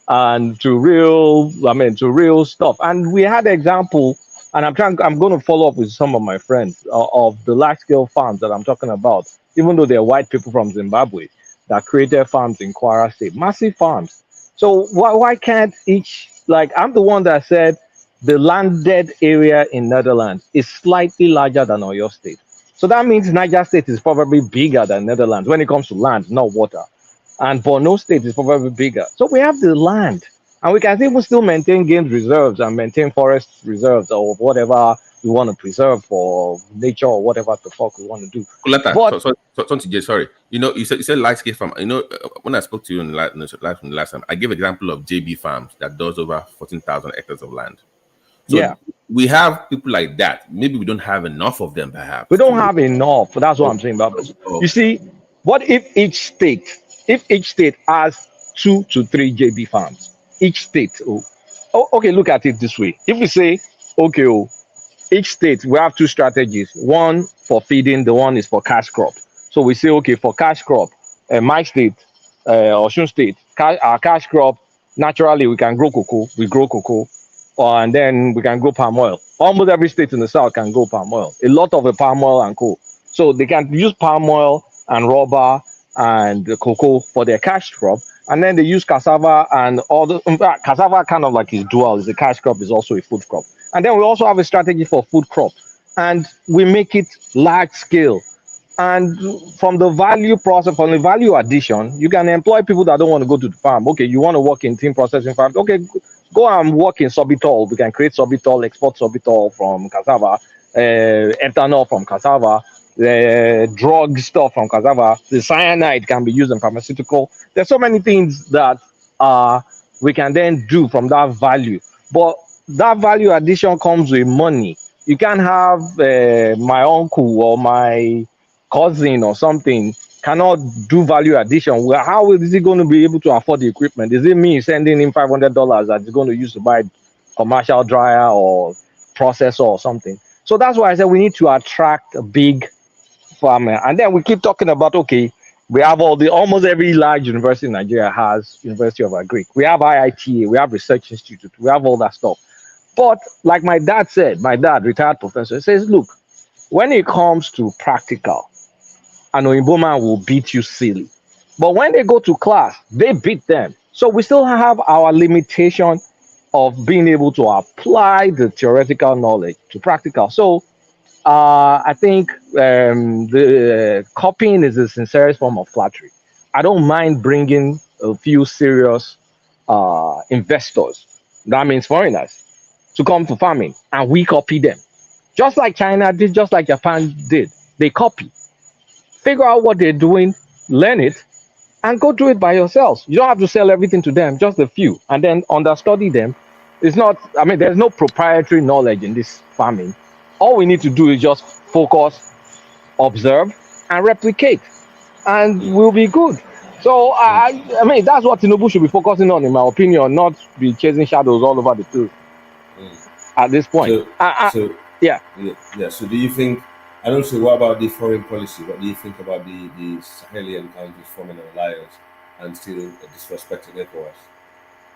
and to real stuff. And we had example, and I'm going to follow up with some of my friends of the large scale farms that I'm talking about, even though they're white people from Zimbabwe that created farms in Kwara State, massive farms. So why can't each, like, I'm the one that said the landed area in Netherlands is slightly larger than Oyo State. So that means Niger State is probably bigger than Netherlands when it comes to land, not water. And Borno State is probably bigger. So we have the land, and we can even still maintain game reserves and maintain forest reserves or whatever we want to preserve for nature or whatever the fuck we want to do. Coletta, sorry. You know, you said large scale farm. You know, when I spoke to you in the last time, I gave an example of JB Farms that does over 14,000 hectares of land. So yeah, we have people like that. Maybe we don't have enough of them, perhaps. We don't have enough. That's what I'm saying. But you see, what if each state has 2 to 3 JB farms? Each state. Okay, look at it this way. If we say, okay, each state we have 2 strategies. One for feeding, the one is for cash crop. So we say, okay, for cash crop, my state, Osun State, our cash crop, naturally we can grow cocoa. We grow cocoa. And then we can grow palm oil. Almost every state in the south can grow palm oil. A lot of the palm oil and coal. So they can use palm oil and rubber and the cocoa for their cash crop. And then they use cassava and all the, in fact, cassava kind of like is dual. Is a cash crop, is also a food crop. And then we also have a strategy for food crop. And we make it large scale. And from the value process, from the value addition, you can employ people that don't want to go to the farm. Okay, you want to work in team processing farms. Okay, go and work in sorbitol. We can create sorbitol, export sorbitol from cassava, ethanol from cassava, drug stuff from cassava. The cyanide can be used in pharmaceutical. There's so many things that we can then do from that value. But that value addition comes with money. You can't have my uncle or my cousin or something cannot do value addition. Well, how is he going to be able to afford the equipment? Is it me sending him $500 that he's going to use to buy commercial dryer or processor or something? So that's why I said we need to attract a big farmer. And then we keep talking about, okay, we have almost every large university in Nigeria has University of Agric. We have IITA, we have Research Institute, we have all that stuff. But like my dad said, my dad, retired professor, says, look, when it comes to practical, an Oyinbo man will beat you silly. But when they go to class, they beat them. So we still have our limitation of being able to apply the theoretical knowledge to practical. So I think the copying is the sincerest form of flattery. I don't mind bringing a few serious investors, that means foreigners, to come to farming, and we copy them. Just like China did, just like Japan did. They copy. Figure out what they're doing, learn it, and go do it by yourselves. You don't have to sell everything to them, just a few, and then understudy them. It's not, I mean, there's no proprietary knowledge in this farming. All we need to do is just focus, observe, and replicate, and we'll be good. So, I mean, that's what Tinubu should be focusing on, in my opinion, not be chasing shadows all over the place at this point. Yeah. So do you think, I don't know, what about the foreign policy? What do you think about the Sahelian countries forming an alliance and still disrespecting ECOWAS?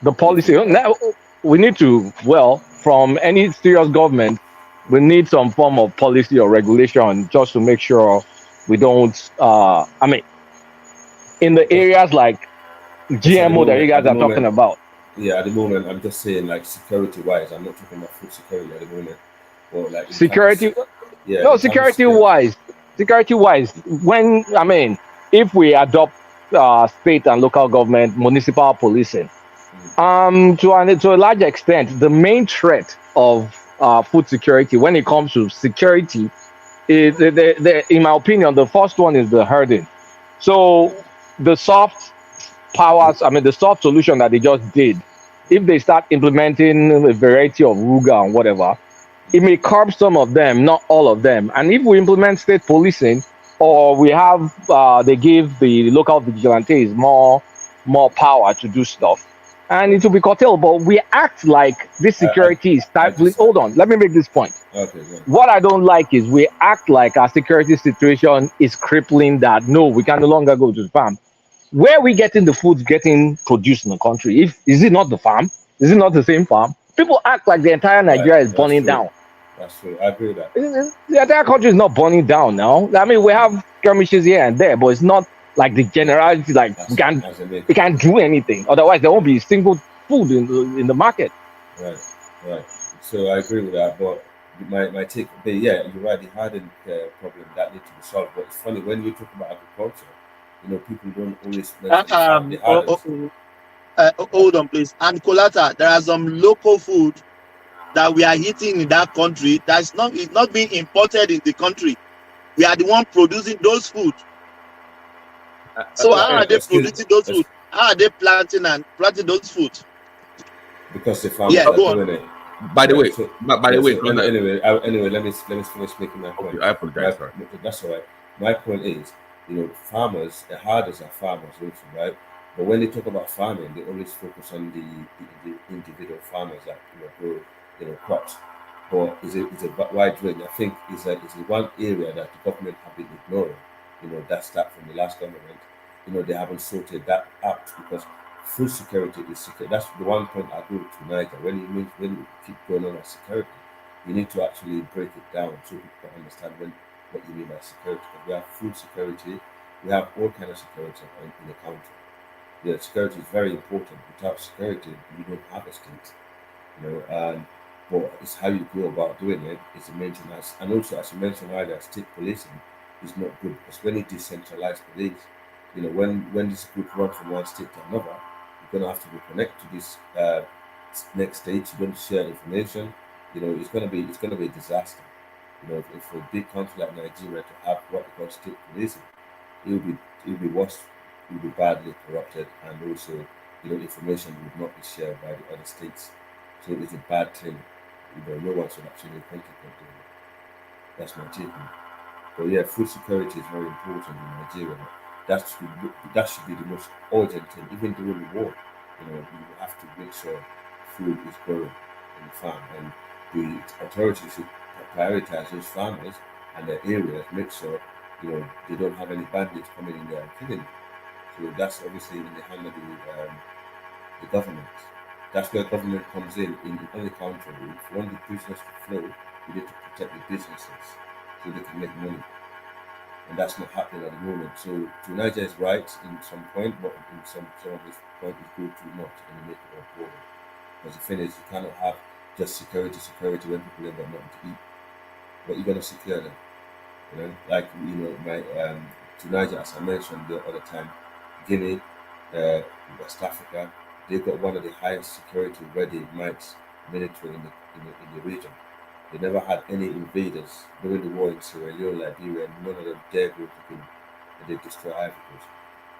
The policy, we need to, well, from any serious government, we need some form of policy or regulation just to make sure we don't, I mean, in the areas like GMO that you guys are talking about. Yeah, at the moment, I'm just saying, like, security-wise, I'm not talking about food security at the moment. Or like security, security-wise, when, I mean, if we adopt state and local government municipal policing, to a large extent, the main threat of food security when it comes to security is, in my opinion, the first one is the herding. So the soft powers, I mean, the soft solution that they just did if they start implementing a variety of Ruga and whatever, it may curb some of them, not all of them. And if we implement state policing, or we have they give the local vigilantes more power to do stuff, and it will be curtailed. But we act like this security is stifling. Hold on, let me make this point. Okay, good. What I don't like is we act like our security situation is crippling, that no, we can no longer go to the farm. Where are we getting the food getting produced in the country? If is it not the farm? Is it not the same farm? People act like the entire Nigeria is That's burning true. down. That's true. I agree with that. The entire country is not burning down now. I mean, we have skirmishes here and there, but it's not like the generality. Like we can't do anything. Otherwise, there won't be single food in the market. Right, right. So I agree with that. But my take, but yeah, you're right. The hardened problem that needs to be solved. But it's funny when you talk about agriculture, people don't always mention the hardest. Hold on, please. And Colata, there are some local food that we are eating in that country that's not being imported in the country. We are the one producing those food. So how are they producing those food? How are they planting those food? Because the farmers are doing it. By the way, anyway, let me finish making my point. Okay, I apologize. That's all right. My point is, farmers, the hardest are farmers also, right? But when they talk about farming, they always focus on the individual farmers that grow crops. But it's a wide range. I think it's one area that the government have been ignoring. That's that from the last government. They haven't sorted that out because food security is secure. That's the one point I agree with Niger. When you keep going on about security, you need to actually break it down so people can understand what you mean by security. Because we have food security, we have all kinds of security in the country. Yeah, security is very important. Without security, you don't have a state. But it's how you go about doing it is the maintenance. And also, as you mentioned earlier, state policing is not good because when you decentralize police, when this group run from one state to another, you're going to have to reconnect to this next state. You're going to share information. It's going to be a disaster. If for a big country like Nigeria to have what we call state policing, it will be worse. It will be badly corrupted, and also, information would not be shared by the other states. So it's a bad thing. No one should actually contemplate doing it. That's my take on it. But yeah, food security is very important in Nigeria. That should be the most urgent thing. Even during the war, you have to make sure food is growing in the farm, and the authorities should prioritize those farmers and their areas. Make sure they don't have any bandits coming in there and killing them. So that's obviously in the hand of the government. That's where government comes in any country. If you want the business to flow, you need to protect the businesses so they can make money. And that's not happening at the moment. So Niger is right in some point, but in some of his point is go too much and you make it all boring. Because the thing is, you cannot have just security when people have got nothing to eat. But you're gonna secure them. To Niger, as I mentioned the other time, Guinea, West Africa, they've got one of the highest security ready military in the region. They never had any invaders during the war in Sierra Leone, Liberia, and none of them dare go to Guinea, and they destroy Ivory Coast.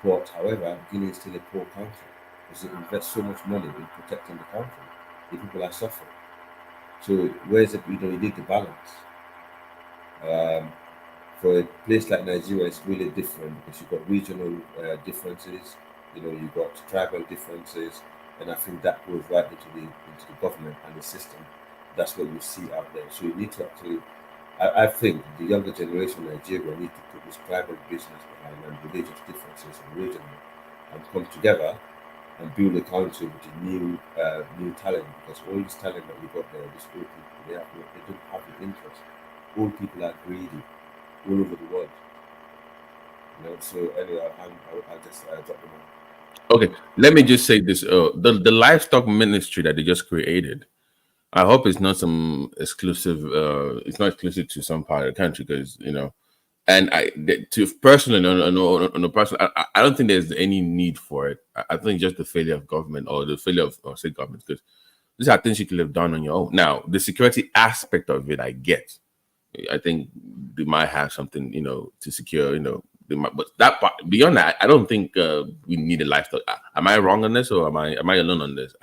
But however, Guinea is still a poor country because it invests so much money in protecting the country. The people are suffering. So where's it? You need the balance. For a place like Nigeria, it's really different because you've got regional differences. You've got tribal differences, and I think that goes right into the government and the system. That's what you see out there. So you need to actually, I think the younger generation in Nigeria need to put this tribal business behind and religious differences and regional and come together and build a country with a new talent, because all this talent that we got there, these old people, they don't have the interest. Old people are greedy all over the world. So anyway, I'll just drop them on. Okay, let me just say this: the livestock ministry that they just created, I hope it's not some exclusive. It's not exclusive to some part of the country, because and personally, on a personal, I don't think there's any need for it. I think just the failure of government or the failure of state government, because these are things you could have done on your own. Now, the security aspect of it, I get. I think they might have something, to secure, but that part, beyond that, I don't think we need a livestock. Am I wrong on this, or am I alone on this?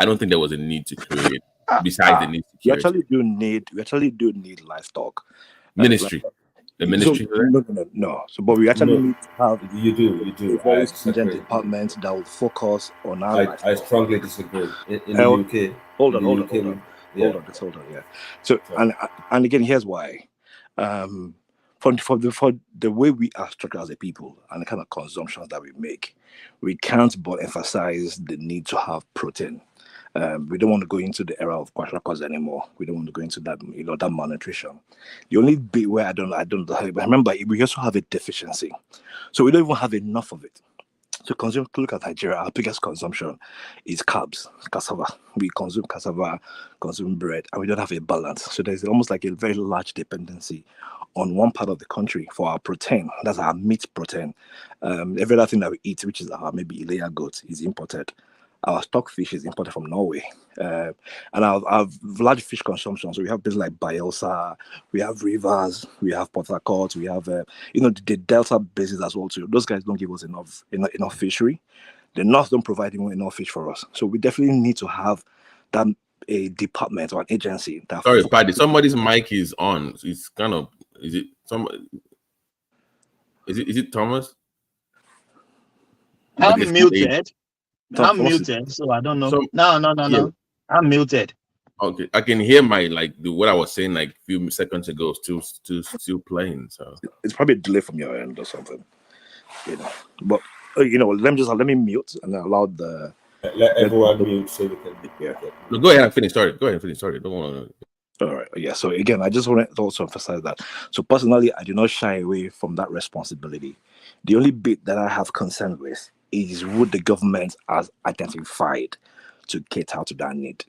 I don't think there was a need to create besides the need We security. actually do need livestock. Ministry. The ministry. No. So, but we actually need to have you do. a very stringent department that will focus on our livestock. I strongly disagree. In the UK, hold on. Yeah. So, and again, here's why. For the way we are structured as a people and the kind of consumptions that we make, we can't but emphasize the need to have protein. We don't want to go into the era of kwashiorkors anymore. We don't want to go into that, that malnutrition. The only bit where I don't remember, we also have a deficiency, so we don't even have enough of it. So look at Nigeria, our biggest consumption is carbs, cassava. We consume cassava, consume bread, and we don't have a balance. So there's almost like a very large dependency on one part of the country for our protein. That's our meat protein. Every other thing that we eat, which is our maybe layer goat, is imported. Our stockfish is imported from Norway. And our large fish consumption, so we have places like Bielsa, we have rivers, we have Port Harcourt, we have the Delta bases as well too. Those guys don't give us enough fishery. The North don't provide even enough fish for us. So we definitely need to have a department or an agency that. Sorry, Paddy. Somebody's mic is on. It's kind of. Is it Thomas? I'm muted. I'm muted, so I don't know. No. I'm muted. Okay, I can hear what I was saying like a few seconds ago still playing. So it's probably a delay from your end or something, But let me mute and allow the. Let everyone mute so we can. Yeah. No, go ahead and finish. Sorry. Go ahead and finish. Sorry. Don't want to. All right. Yeah. So again, I just want to also emphasize that. So personally, I do not shy away from that responsibility. The only bit that I have concern with is what the government has identified to cater to that need.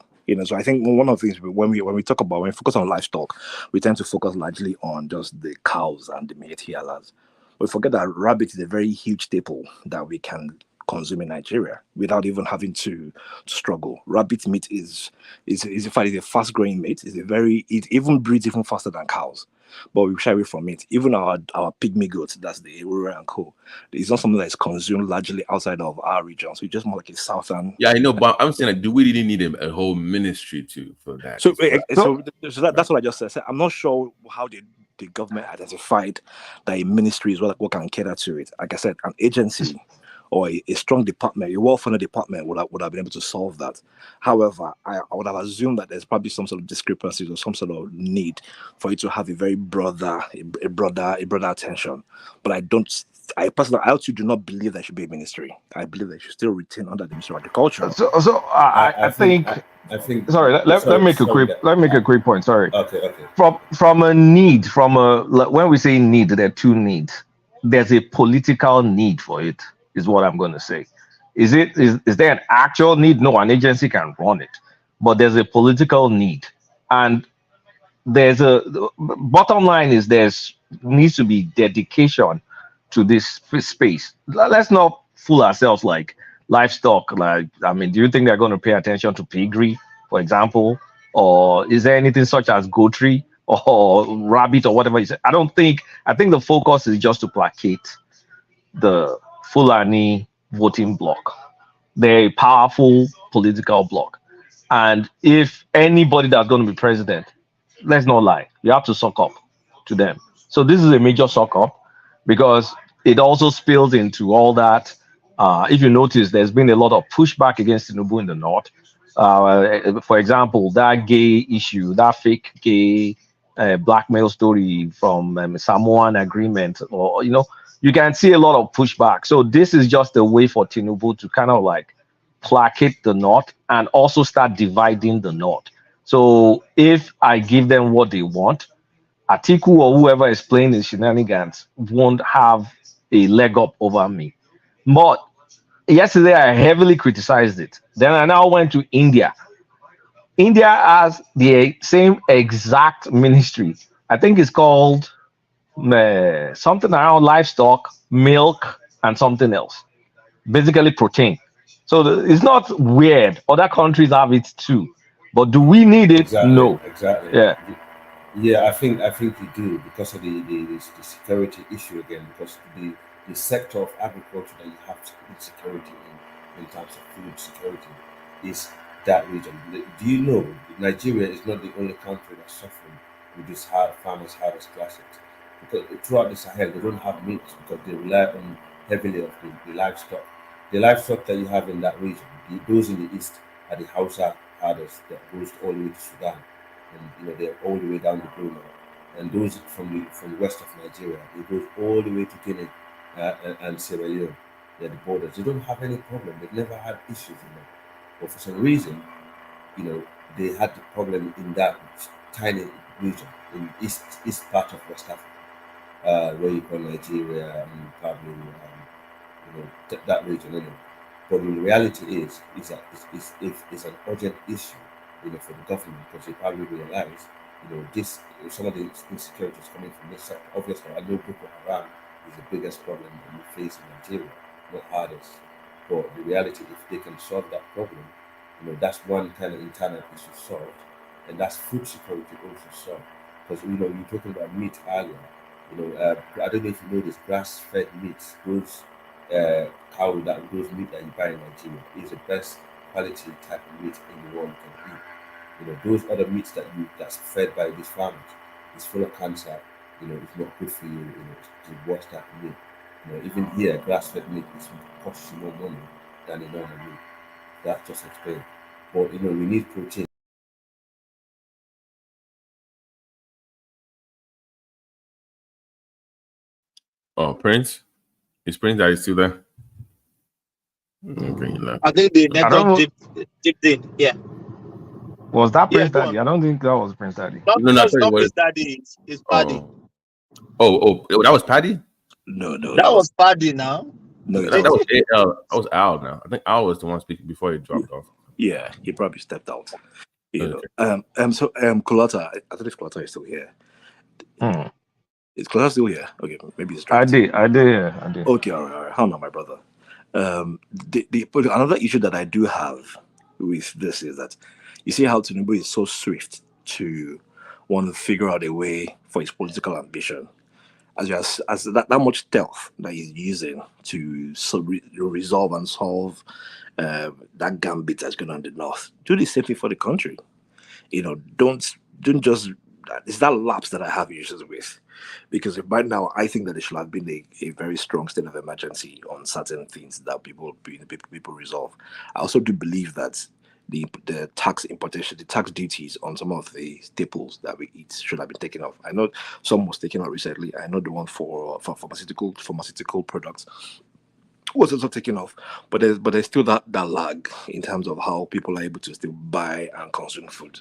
So I think one of the things when we focus on livestock, we tend to focus largely on just the cows and the meat healers. We forget that rabbit is a very huge staple that we can consume in Nigeria without even having to struggle. Rabbit meat is in fact a fast growing meat. It even breeds even faster than cows. But we shy away from it. Even our pygmy goats, that's the Ewura and co. It's not something that is consumed largely outside of our region. So it's just more like a southern. Yeah, I know, but I'm saying, do we really need a whole ministry for that? So that's what I just said. I'm not sure how the government identified that a ministry is what can cater to it. Like I said, an agency or a strong department, a well-funded department would have been able to solve that. However, I would have assumed that there's probably some sort of discrepancies or some sort of need for you to have a very broader attention. But I personally also do not believe there should be a ministry. I believe they should still retain under the Ministry of Agriculture. I think. Sorry, let me make a quick point. Sorry. Okay. From a need, when we say need, there are two needs. There's a political need for it. Is what I'm going to say. Is there an actual need? No, an agency can run it, but there's a political need, and the bottom line is needs to be dedication to this space. Let's not fool ourselves like livestock. Do you think they're going to pay attention to piggery, for example, or is there anything such as goatry or rabbit or whatever you say? I think the focus is just to placate the Fulani voting bloc. They're a powerful political bloc. And if anybody that's going to be president, let's not lie, you have to suck up to them. So this is a major suck up because it also spills into all that. If you notice, there's been a lot of pushback against Tinubu in the north. For example, that gay issue, that fake gay blackmail story from Samoan agreement, or you can see a lot of pushback. So this is just a way for Tinubu to kind of like placate the north and also start dividing the north. So if I give them what they want, Atiku or whoever is playing the shenanigans won't have a leg up over me. But yesterday I heavily criticized it. Then I now went to India. India has the same exact ministry. I think it's called something around livestock, milk, and something else. Basically protein. So it's not weird. Other countries have it too. But do we need it? No. Exactly. Yeah, I think you do because of the security issue again, because the sector of agriculture that you have security in terms of food security is that region. Do you know Nigeria is not the only country that's suffering with this hard farmers' hardest classics? Because throughout the Sahel, they don't have meat because they rely on heavily on the livestock. The livestock that you have in that region, those in the east are the Hausa herders that goes all the way to Sudan, and they're all the way down the Blue Nile. And those from the west of Nigeria, it goes all the way to Guinea and Sierra Leone. They're the borders. They don't have any problem. They've never had issues in them. But for some reason, they had the problem in that tiny region in east part of West Africa, where you call Nigeria and probably that region anyway. But the reality is that it's an urgent issue, for the government, because they probably realize, this some of the insecurities coming from this sector. Obviously, I know Boko Haram is the biggest problem that we face in Nigeria, not hardest. But the reality, if they can solve that problem, that's one kind of internal issue solved, and that's food security also solved. Because you're talking about meat earlier. I don't know if you know this grass-fed meat, those those meat that you buy in Nigeria is the best quality type of meat in the world you can eat. Those other meats that's fed by these farmers is full of cancer. It's not good for you. It's the worst type of meat. Even here, grass-fed meat costs you more money than the normal meat. That's just explained. But we need protein. Oh, Prince? Is Prince that is still there? Okay, he left. I think the I don't network know. dipped in. Yeah. Was that Yeah, Prince go Daddy? on. I don't think that was Prince Daddy. No, No, I it's thought it not was. Miss Daddy. It's Paddy. Oh, that was Paddy? No, That was Paddy now. no, it That was was Al. That was Al now. I think Al was the one speaking before he dropped off. yeah. He probably stepped out. Okay. So Kulata, I don't know if Kulata is still here. Is Kulata still here? Okay, maybe it's I dropped. did. Okay, all right. How now, my brother? But another issue that I do have with this is that you see how Tinubu is so swift to want to figure out a way for his political ambition, as that much stealth that he's using to resolve and solve that gambit that's going on in the north. Do the same thing for the country. Don't just. It's that lapse that I have issues with, because right now I think that there should have been a very strong state of emergency on certain things that people resolve. I also do believe that the tax importation, the tax duties on some of the staples that we eat should have been taken off. I know some was taken off recently. I know the one for pharmaceutical products was also taken off, but there's still that lag in terms of how people are able to still buy and consume food.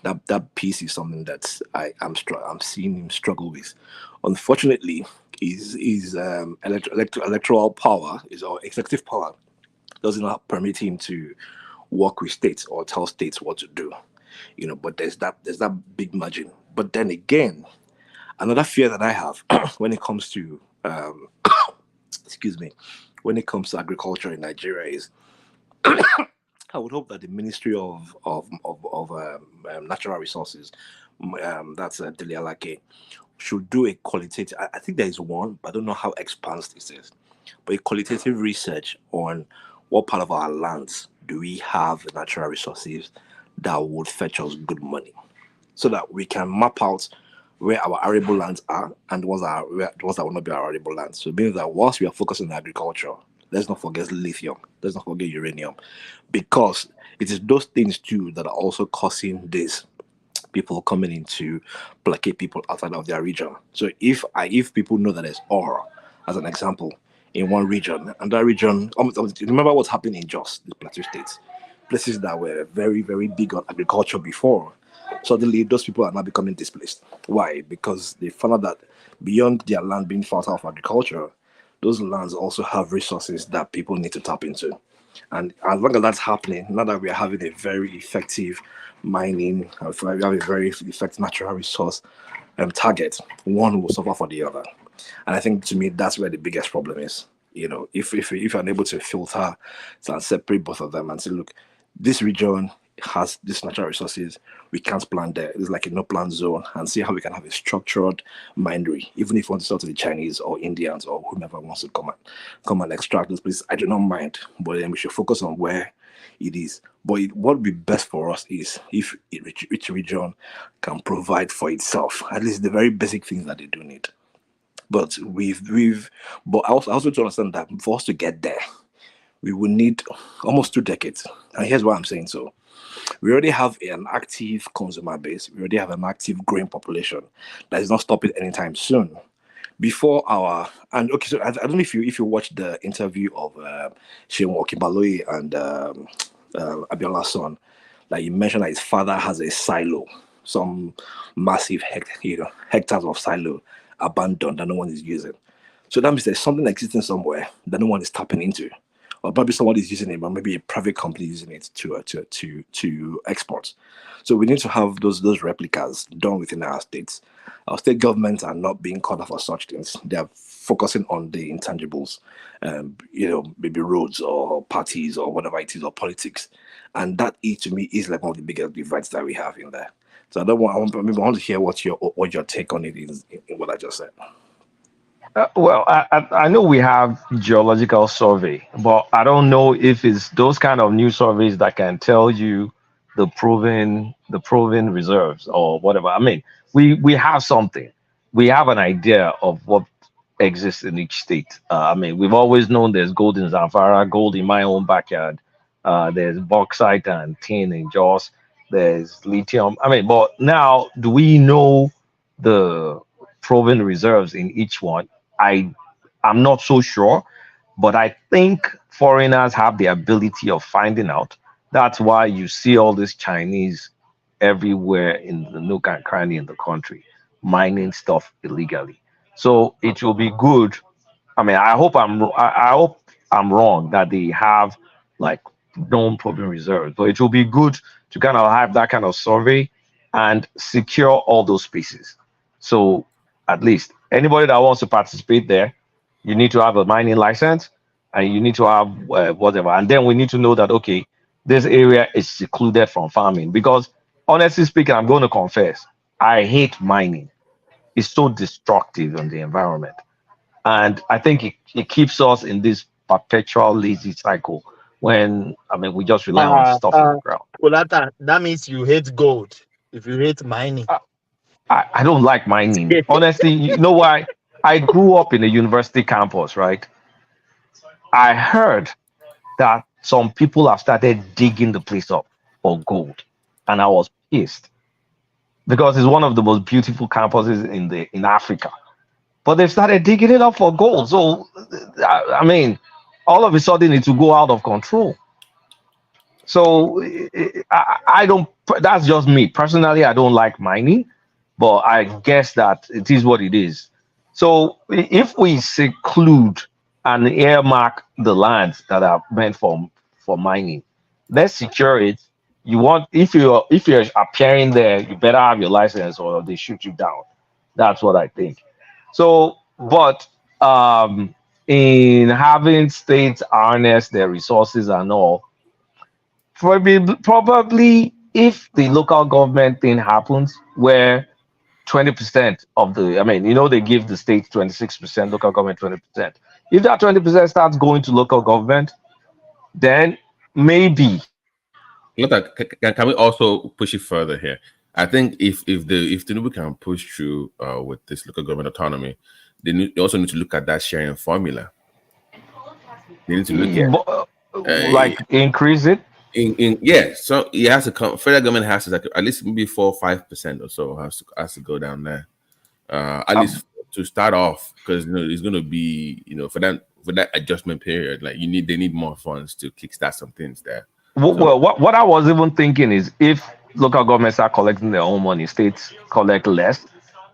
That piece is something that I'm seeing him struggle with. Unfortunately, is electoral power or executive power does not permit him to work with states or tell states what to do. But there's that big margin. But then again, another fear that I have when it comes to excuse me, when it comes to agriculture in Nigeria is I would hope that the Ministry of Natural Resources, that's Delialake, should do a qualitative. I think there is one, but I don't know how expansive this is. But a qualitative research on what part of our lands do we have natural resources that would fetch us good money, so that we can map out where our arable lands are and the ones that will not be our arable lands. So it means that whilst we are focusing on agriculture, let's not forget lithium, let's not forget uranium, because it is those things too that are also causing this people coming in to placate people outside of their region. So if people know that there's ore, as an example, in one region, and that region, remember what's happening in Jos, the Plateau states, places that were very, very big on agriculture before. Suddenly, those people are now becoming displaced. Why? Because they found out that beyond their land being fertile for agriculture, those lands also have resources that people need to tap into. And as long as that's happening, now that we are having a very effective mining, we have a very effective natural resource target, one will suffer for the other. And I think, to me, that's where the biggest problem is. If you're unable to filter and separate both of them and say, look, this region has these natural resources, we can't plant there. It's like a no plant zone, and see how we can have a structured minery, even if we want to sell to the Chinese or Indians or whomever wants to come and extract those places. I do not mind, but then we should focus on where it is. But what would be best for us is if each region can provide for itself, at least the very basic things that they do need. But but I also to understand that for us to get there, we will need almost 2 decades. And here's what I'm saying. So we already have an active consumer base. We already have an active growing population that is not stopping anytime soon. Before our okay, so I don't know if you watched the interview of Sheon Okinbaloye and Abiola's son. Like you mentioned that his father has a silo, some massive hectares of silo abandoned that no one is using. So that means there's something existing somewhere that no one is tapping into, or probably someone is using it, but maybe a private company using it to export. So we need to have those replicas done within our states. Our state governments are not being called for such things. They are focusing on the intangibles, maybe roads or parties or whatever it is, or politics. And that, to me, is like one of the biggest divides that we have in there. So I want to hear what your take on it is in what I just said. Well, I know we have geological survey, but I don't know if it's those kind of new surveys that can tell you the proven reserves or whatever. I mean, we have something. We have an idea of what exists in each state. I mean, we've always known there's gold in Zamfara, gold in my own backyard. There's bauxite and tin in Jos. There's lithium. I mean, but now do we know the proven reserves in each one? I'm not so sure, but I think foreigners have the ability of finding out. That's why you see all these Chinese everywhere in the nook and cranny in the country mining stuff illegally. So it will be good. I mean, I hope I'm wrong that they have like known proven reserves, but it will be good to kind of have that kind of survey and secure all those spaces. So at least anybody that wants to participate there, you need to have a mining license and you need to have whatever. And then we need to know that, okay, this area is secluded from farming. Because honestly speaking, I'm going to confess, I hate mining. It's so destructive on the environment. And I think it keeps us in this perpetual lazy cycle when, I mean, we just rely on stuff in the ground. Well, that means you hate gold if you hate mining. I don't like mining. Honestly, you know why? I grew up in a university campus, right? I heard that some people have started digging the place up for gold. And I was pissed because it's one of the most beautiful campuses in Africa. But they've started digging it up for gold. So, I mean, all of a sudden it will go out of control. So I don't, that's just me. Personally, I don't like mining, but I guess that it is what it is. So if we seclude and earmark the lands that are meant for mining, let's secure it. If you're appearing there, you better have your license or they shoot you down. That's what I think. So, but in having states harness their resources and all, probably if the local government thing happens where 20% of the, I mean, they give the state 26%, local government 20%. If that 20% starts going to local government, then maybe. Look, can we also push it further here? I think if Tinubu can push through with this local government autonomy, they also need to look at that sharing formula. They need to look at increase it. So it has to come. Federal government has to at least maybe 4 or 5% or so has to go down there. At least to start off, because it's going to be for that adjustment period. Like they need more funds to kickstart some things there. Well, what I was even thinking is if local governments are collecting their own money, states collect less,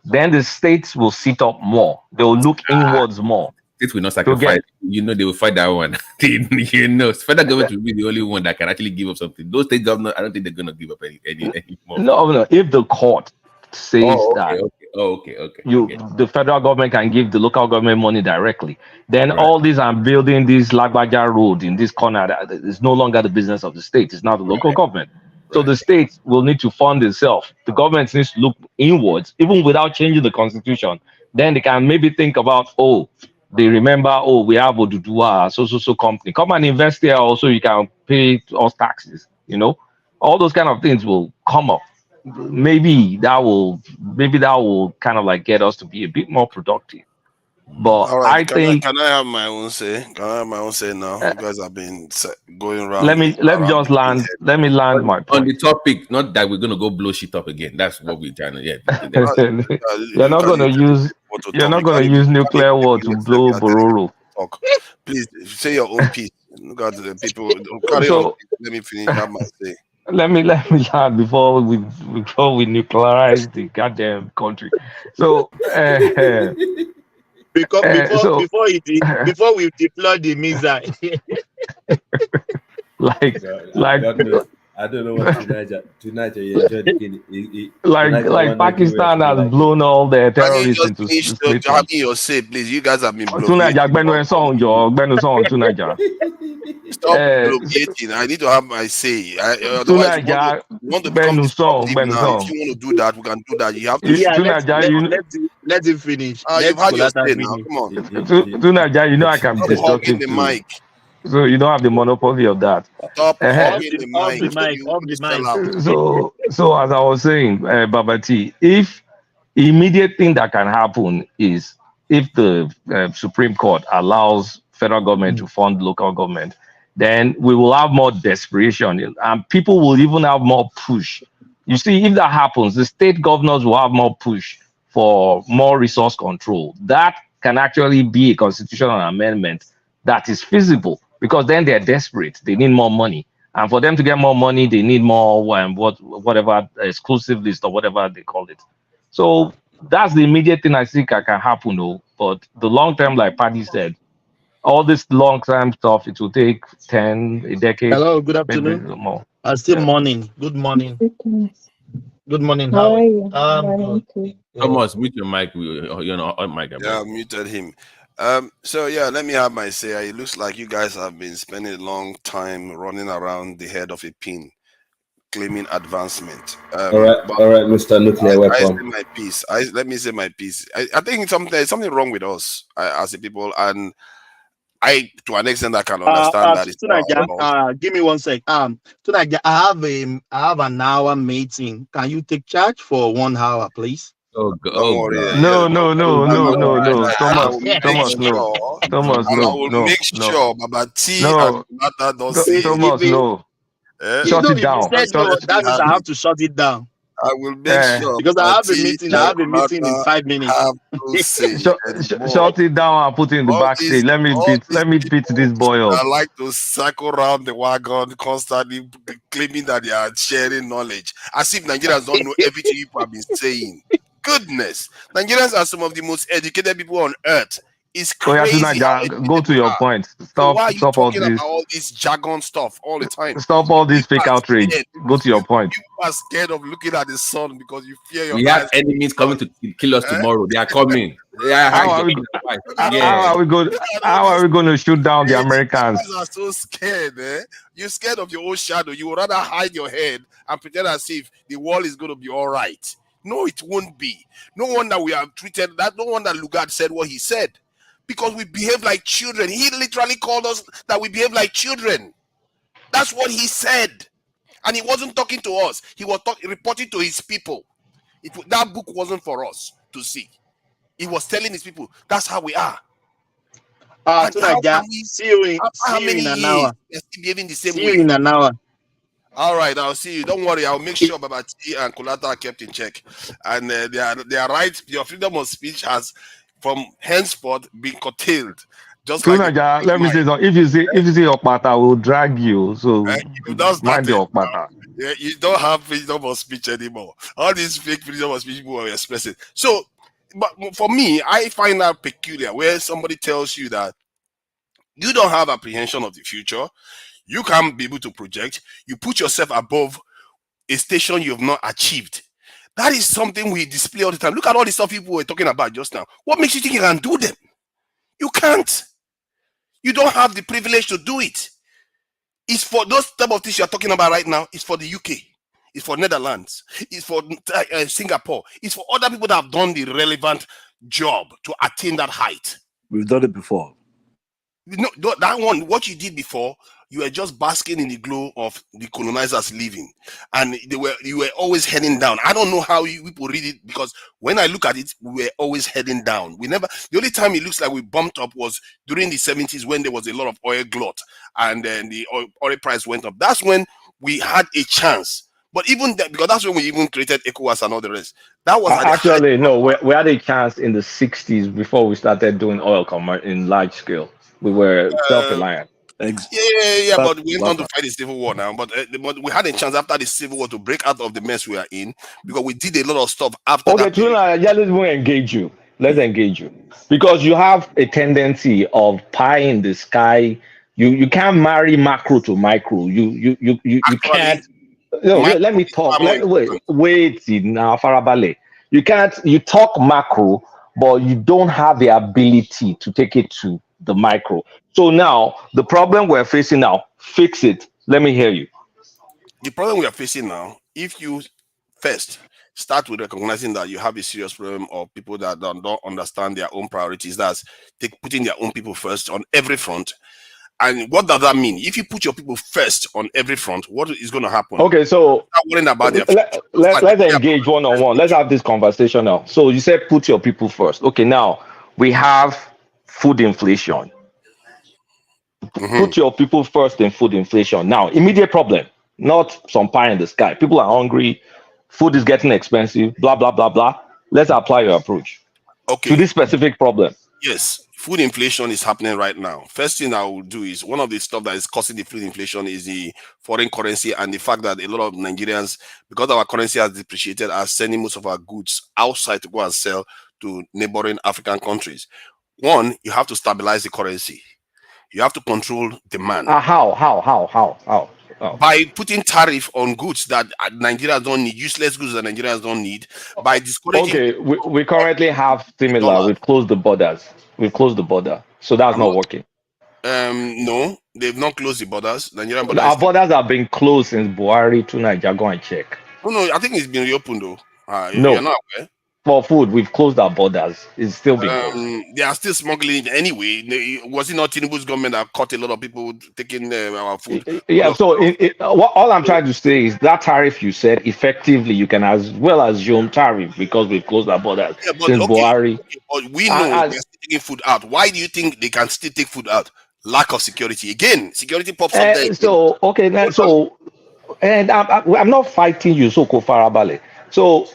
then the states will sit up more. They will look inwards more. States will not sacrifice. They will fight that one. Federal government will be the only one that can actually give up something. Those state governors, I don't think they're going to give up any more. No. If the court says that the federal government can give the local government money directly, then all these I'm building this Lagbaja road in this corner is no longer the business of the state. It's now the local government. So the state will need to fund itself. The government needs to look inwards, even without changing the constitution. Then they can maybe think about, they remember, we have Oduduwa, so company. Come and invest here also. You can pay us taxes. You know, all those kind of things will come up. Maybe that will kind of like get us to be a bit more productive. But All right, I think can I have my own say? Can I have my own say now? You guys have been going let around me just land. Let me land my on point. the topic, not that we're gonna go blow shit up again. That's what we're trying to. Yeah, You're not gonna use nuclear war to blow Bororo. Talk. Please say your own piece. Look at the people. Carry on. So Let me finish. Have my say. let me land before we nuclearize the goddamn country. So before we deploy the missile. like God knows. I don't know what tonight you enjoy the game. like Pakistan has blown all their Can you terrorists just into finish smithereens. having your say, please? You guys have been Tunaja gbẹnu song Tunaja. Stop bloviating. I need to have my say. Otherwise, you want to become disruptive now. If you want to do that, we can do that. You have to. Yeah, let him finish. You've had your say now. Come on. Tunaja, you know I can be Stop hogging destructive the too. mic. So you don't have the monopoly of that. Stop hogging the mic. So as I was saying, Babati, if immediate thing that can happen is if the Supreme Court allows federal government to fund local government, then we will have more desperation and people will even have more push. You see, if that happens, the state governors will have more push for more resource control. That can actually be a constitutional amendment that is feasible because then they're desperate. They need more money. And for them to get more money, they need more whatever exclusive list or whatever they call it. So that's the immediate thing I think can happen, though. But the long term, like Paddy said, all this long term stuff, it will take a decade. Hello, good afternoon. More. Still morning. Good morning. Good morning. How are you? Thomas, mute your mic. You're not on mic. Yeah, I muted him. So yeah, let me have my say. It looks like you guys have been spending a long time running around the head of a pin, claiming advancement. All right, Mr. Nuclear I Weapon. say my piece. Let me say my piece. I think there's something wrong with us as a people, and to an extent, I can understand that. Tunaja, give me 1 sec. Tunaja, I have an hour meeting. Can you take charge for 1 hour, please? Don't worry. No. Thomas, no. Thomas, I no. will make sure Baba T and Nata don't say Thomas, no. Shut it down. That means I have to shut it down. I will make sure because I have a meeting. I have a meeting in 5 minutes. Have to say shut it down and put it in the backstage. Let me beat this boy up. I like to circle around the wagon constantly claiming that they are sharing knowledge, as if Nigerians don't know everything people have been saying. Goodness, Nigerians are some of the most educated people on earth. It's crazy. Go to your point. Stop all this. About all this jargon stuff all the time? Stop all this fake outrage. Go to your point. You are scared of looking at the sun because you fear your We have enemies coming to kill us tomorrow. They are coming. How are we going to shoot down the Americans? You guys are so scared. You're scared of your own shadow. You would rather hide your head and pretend as if the world is going to be all right. No, it won't be. No wonder we are treated that. No wonder Lugard said what he said. Because we behave like children. He literally called us that we behave like children. That's what he said. And he wasn't talking to us. He was reporting to his people. That book wasn't for us to see. He was telling his people, that's how we are. See you in an hour. Behaving the same See way. you in an hour. All right, I'll see you. Don't worry, I'll make sure Baba T and Kulata are kept in check. And they are right. Your freedom of speech has, from henceforth, been curtailed. Just like let me say something. If you say Okpata, I will drag you. So mind your Okpata. Yeah, you don't have freedom of speech anymore. All these fake freedom of speech people are expressing. So, but for me, I find that peculiar where somebody tells you that you don't have apprehension of the future. You can't be able to project. You put yourself above a station you have not achieved. That is something we display all the time. Look at all the stuff people were talking about just now. What makes you think you can do them? You can't. You don't have the privilege to do it. It's for those type of things you're talking about right now. It's for the UK. It's for Netherlands. It's for Singapore. It's for other people that have done the relevant job to attain that height. We've done it before. No, that one, what you did before, you were just basking in the glow of the colonizers leaving, and you were always heading down. I don't know how you people read it, because when I look at it, we were always heading down. The only time it looks like we bumped up was during the 70s, when there was a lot of oil glut, and then the oil price went up. That's when we had a chance. But even that, because that's when we even created ECOWAS and all the rest. That was at the Actually, no, we had a chance in the 60s before we started doing oil in large scale. We were self-reliant. Yeah, but we went on to fight the civil war now. But we had a chance after the civil war to break out of the mess we are in, because we did a lot of stuff after that. Okay, let's engage you. Let's engage you, because you have a tendency of pie in the sky. You can't marry macro to micro. You can't. No, let me talk. Wait now, Farabale. You talk macro, but you don't have the ability to take it to the micro. So now the problem we're facing now, fix it. Let me hear you. The problem we are facing now, if you first start with recognizing that you have a serious problem of people that don't understand their own priorities, that's putting their own people first on every front. And what does that mean? If you put your people first on every front, what is going to happen? Okay, so start worrying about their let's engage one-on-one. Let's have this conversation now. So you said put your people first. Okay, now we have food inflation. Put your people first in food inflation. Now, immediate problem, not some pie in the sky. People are hungry, food is getting expensive, blah, blah, blah, blah. Let's apply your approach to this specific problem. Yes, food inflation is happening right now. First thing I will do is, one of the stuff that is causing the food inflation is the foreign currency, and the fact that a lot of Nigerians, because our currency has depreciated, are sending most of our goods outside to go and sell to neighboring African countries. One, you have to stabilize the currency. You have to control demand. How? By putting tariff on goods that Nigerians don't need, useless goods that Nigerians don't need, by discouraging. Okay, we currently have similar. We've closed the borders. We've closed the border, so that's not working. No, they've not closed the borders. Nigerian borders. Our borders have been closed since Buhari to Nigeria. Go and check. Oh no, I think it's been reopened though. No. You're not aware? For food, we've closed our borders. It's still being closed. They are still smuggling it anyway. Was it not Tinubu's government that caught a lot of people taking our food? Yeah, so all I'm trying to say is that tariff you said, effectively, you can as well assume tariff, because we've closed our borders since Buhari. But we know they're still taking food out. Why do you think they can still take food out? Lack of security. Again, security pops up there. So, okay, and I'm not fighting you, so Farabale. So,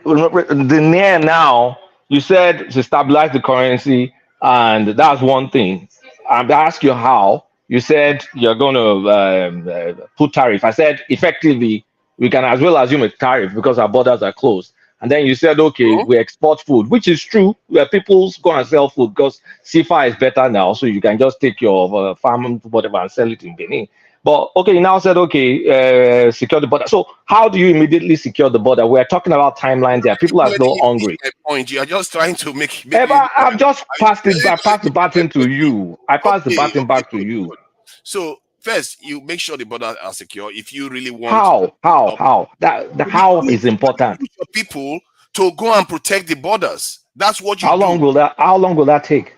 the near now, you said to stabilize the currency, and that's one thing. I'm ask you how. You said you're going to put tariff. I said effectively we can as well assume a tariff because our borders are closed. And then you said, okay, we export food, which is true. Where people go and sell food because CFA is better now, so you can just take your farm whatever and sell it in Benin. But okay, you now said, okay, secure the border. So how do you immediately secure the border? We're talking about timelines here. People are still hungry. Point. You are just trying to make I've just passed it. I passed the baton to you. I passed the baton back to you. So first, you make sure the borders are secure. If you really want how the how is important. Your people to go and protect the borders. That's what you How long will that take?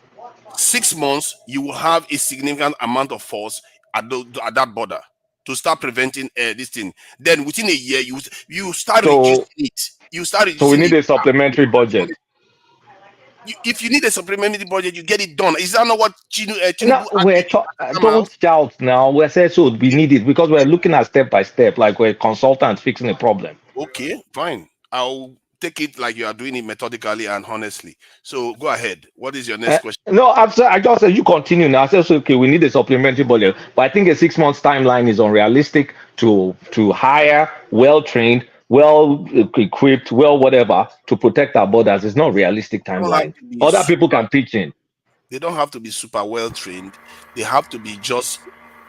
6 months. You will have a significant amount of force at that border to start preventing this thing. Then within a year, you start reducing it. You start reducing. So we need a supplementary budget. If you need a supplementary budget, you get it done. Is that not what Tinubu? Don't shout now. We're saying so we need it because we're looking at step by step, like we're consultants fixing a problem. Okay, fine. I'll take it like you are doing it methodically and honestly. So go ahead. What is your next question? No, I just said you continue now. I said, okay, we need a supplementary budget, but I think a 6 months timeline is unrealistic to hire well-trained, well-equipped, whatever to protect our borders. It's not a realistic timeline. Other people can pitch in. They don't have to be super well-trained. They have to be just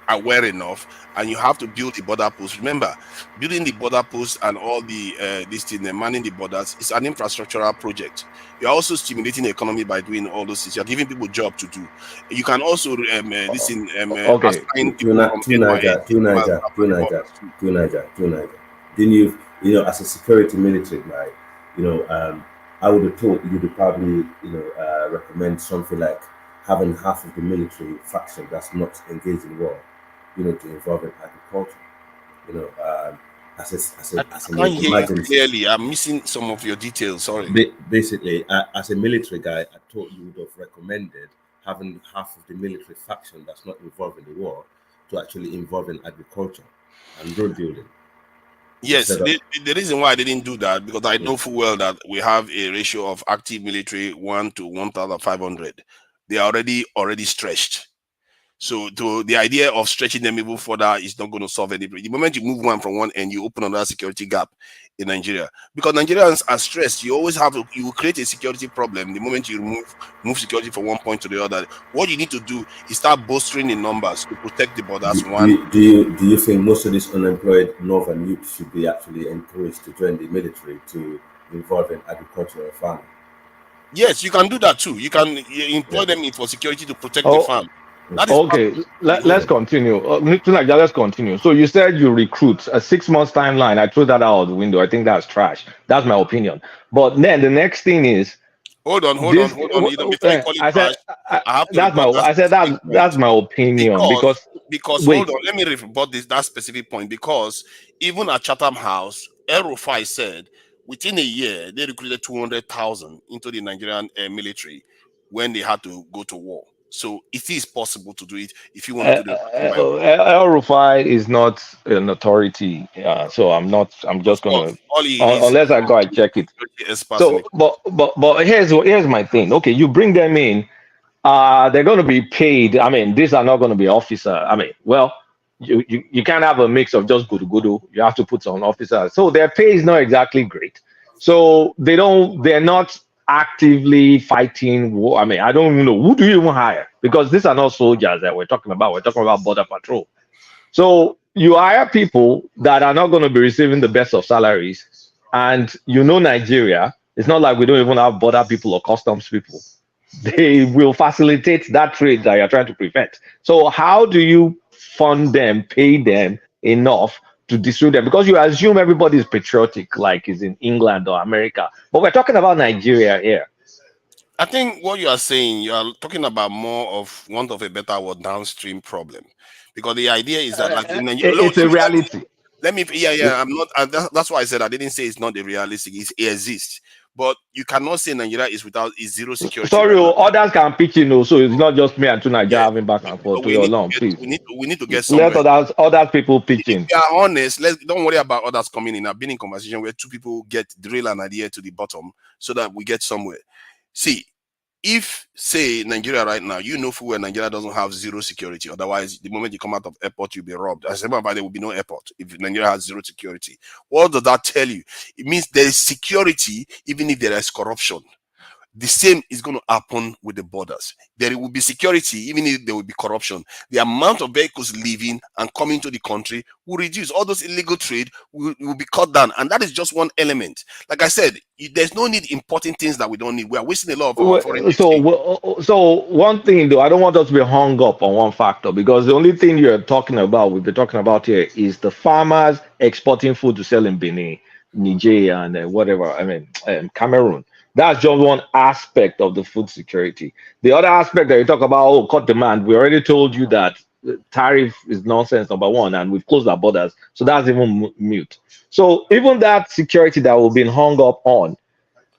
aware enough, and you have to build the border posts. Remember, building the border posts and all the manning the borders is an infrastructural project. You're also stimulating the economy by doing all those things. You're giving people job to do. You can also assign Then as a security military guy, I would have thought you would probably recommend something like having half of the military faction that's not engaged in war. to involve in agriculture. As I a can't hear you imagine clearly. I'm missing some of your details. Sorry. basically, as a military guy, I thought you would have recommended having half of the military faction that's not involved in the war to actually involve in agriculture and road building. Yes, the reason why I didn't do that, because I know full well that we have a ratio of active military 1 to 1,500. They are already stretched. So the idea of stretching them even further is not going to solve anything. The moment you move one from one end, you open another security gap in Nigeria. Because Nigerians are stressed, you will create a security problem the moment you move security from one point to the other. What you need to do is start bolstering the numbers to protect the borders. Do you think most of these unemployed northern youth should be actually encouraged to join the military to involve in agriculture or farming? Yes, you can do that too. You can employ them for security to protect the farm. That is Okay, let's continue. Let's continue. So you said you recruit a 6 months timeline. I threw that out the window. I think that's trash. That's my opinion. But then the next thing is, hold on. Before you call it trash, I have to rebut that's my opinion because wait. Hold on, let me rebut that specific point, because even at Chatham House, El-Rufai said within a year they recruited 200,000 into the Nigerian military when they had to go to war. So it is possible to do it if you want to do the El-Rufai is not an authority, so I'm just gonna unless I go and check it. So, but here's my thing. Okay, you bring them in, they're going to be paid. I mean, these are not going to be officer. I mean, well, you can't have a mix of just gudu. You have to put some officers. So their pay is not exactly great. So they're not actively fighting war. I mean, I don't even know, who do you even hire? Because these are not soldiers that we're talking about. We're talking about border patrol. So you hire people that are not going to be receiving the best of salaries. And Nigeria, it's not like we don't even have border people or customs people. They will facilitate that trade that you're trying to prevent. So how do you fund them, pay them enough to distribute them? Because you assume everybody is patriotic, like is in England or America. But we're talking about Nigeria here. I think what you are saying, you are talking about more of, want of a better word, downstream problem. Because the idea is that, like, it's a reality. I'm not. That's why I said I didn't say it's not a realistic. It exists, but you cannot say Nigeria is zero security. Sorry, others can pitch in. So it's not just me and Nigeria having back and forth. To your long, please. We need to get somewhere. Let other people pitch in. If we are honest, don't worry about others coming in. I've been in conversation where two people drill an idea to the bottom so that we get somewhere. See, if, say, Nigeria right now, full well Nigeria doesn't have zero security. Otherwise, the moment you come out of airport, you'll be robbed. As a matter of fact, there will be no airport if Nigeria has zero security. What does that tell you? It means there is security even if there is corruption. The same is going to happen with the borders. There will be security even if there will be corruption. The amount of vehicles leaving and coming to the country will reduce. All those illegal trade will be cut down. And that is just one element. Like I said, there's no need importing things that we don't need. We are wasting a lot of our foreign exchange. So one thing, though, I don't want us to be hung up on one factor, because the only thing we've been talking about here is the farmers exporting food to sell in Benin, Niger, and whatever. I mean, Cameroon. That's just one aspect of the food security. The other aspect that you talk about, cut demand, we already told you that tariff is nonsense, number one, and we've closed our borders. So that's even mute. So even that security that we've been hung up on,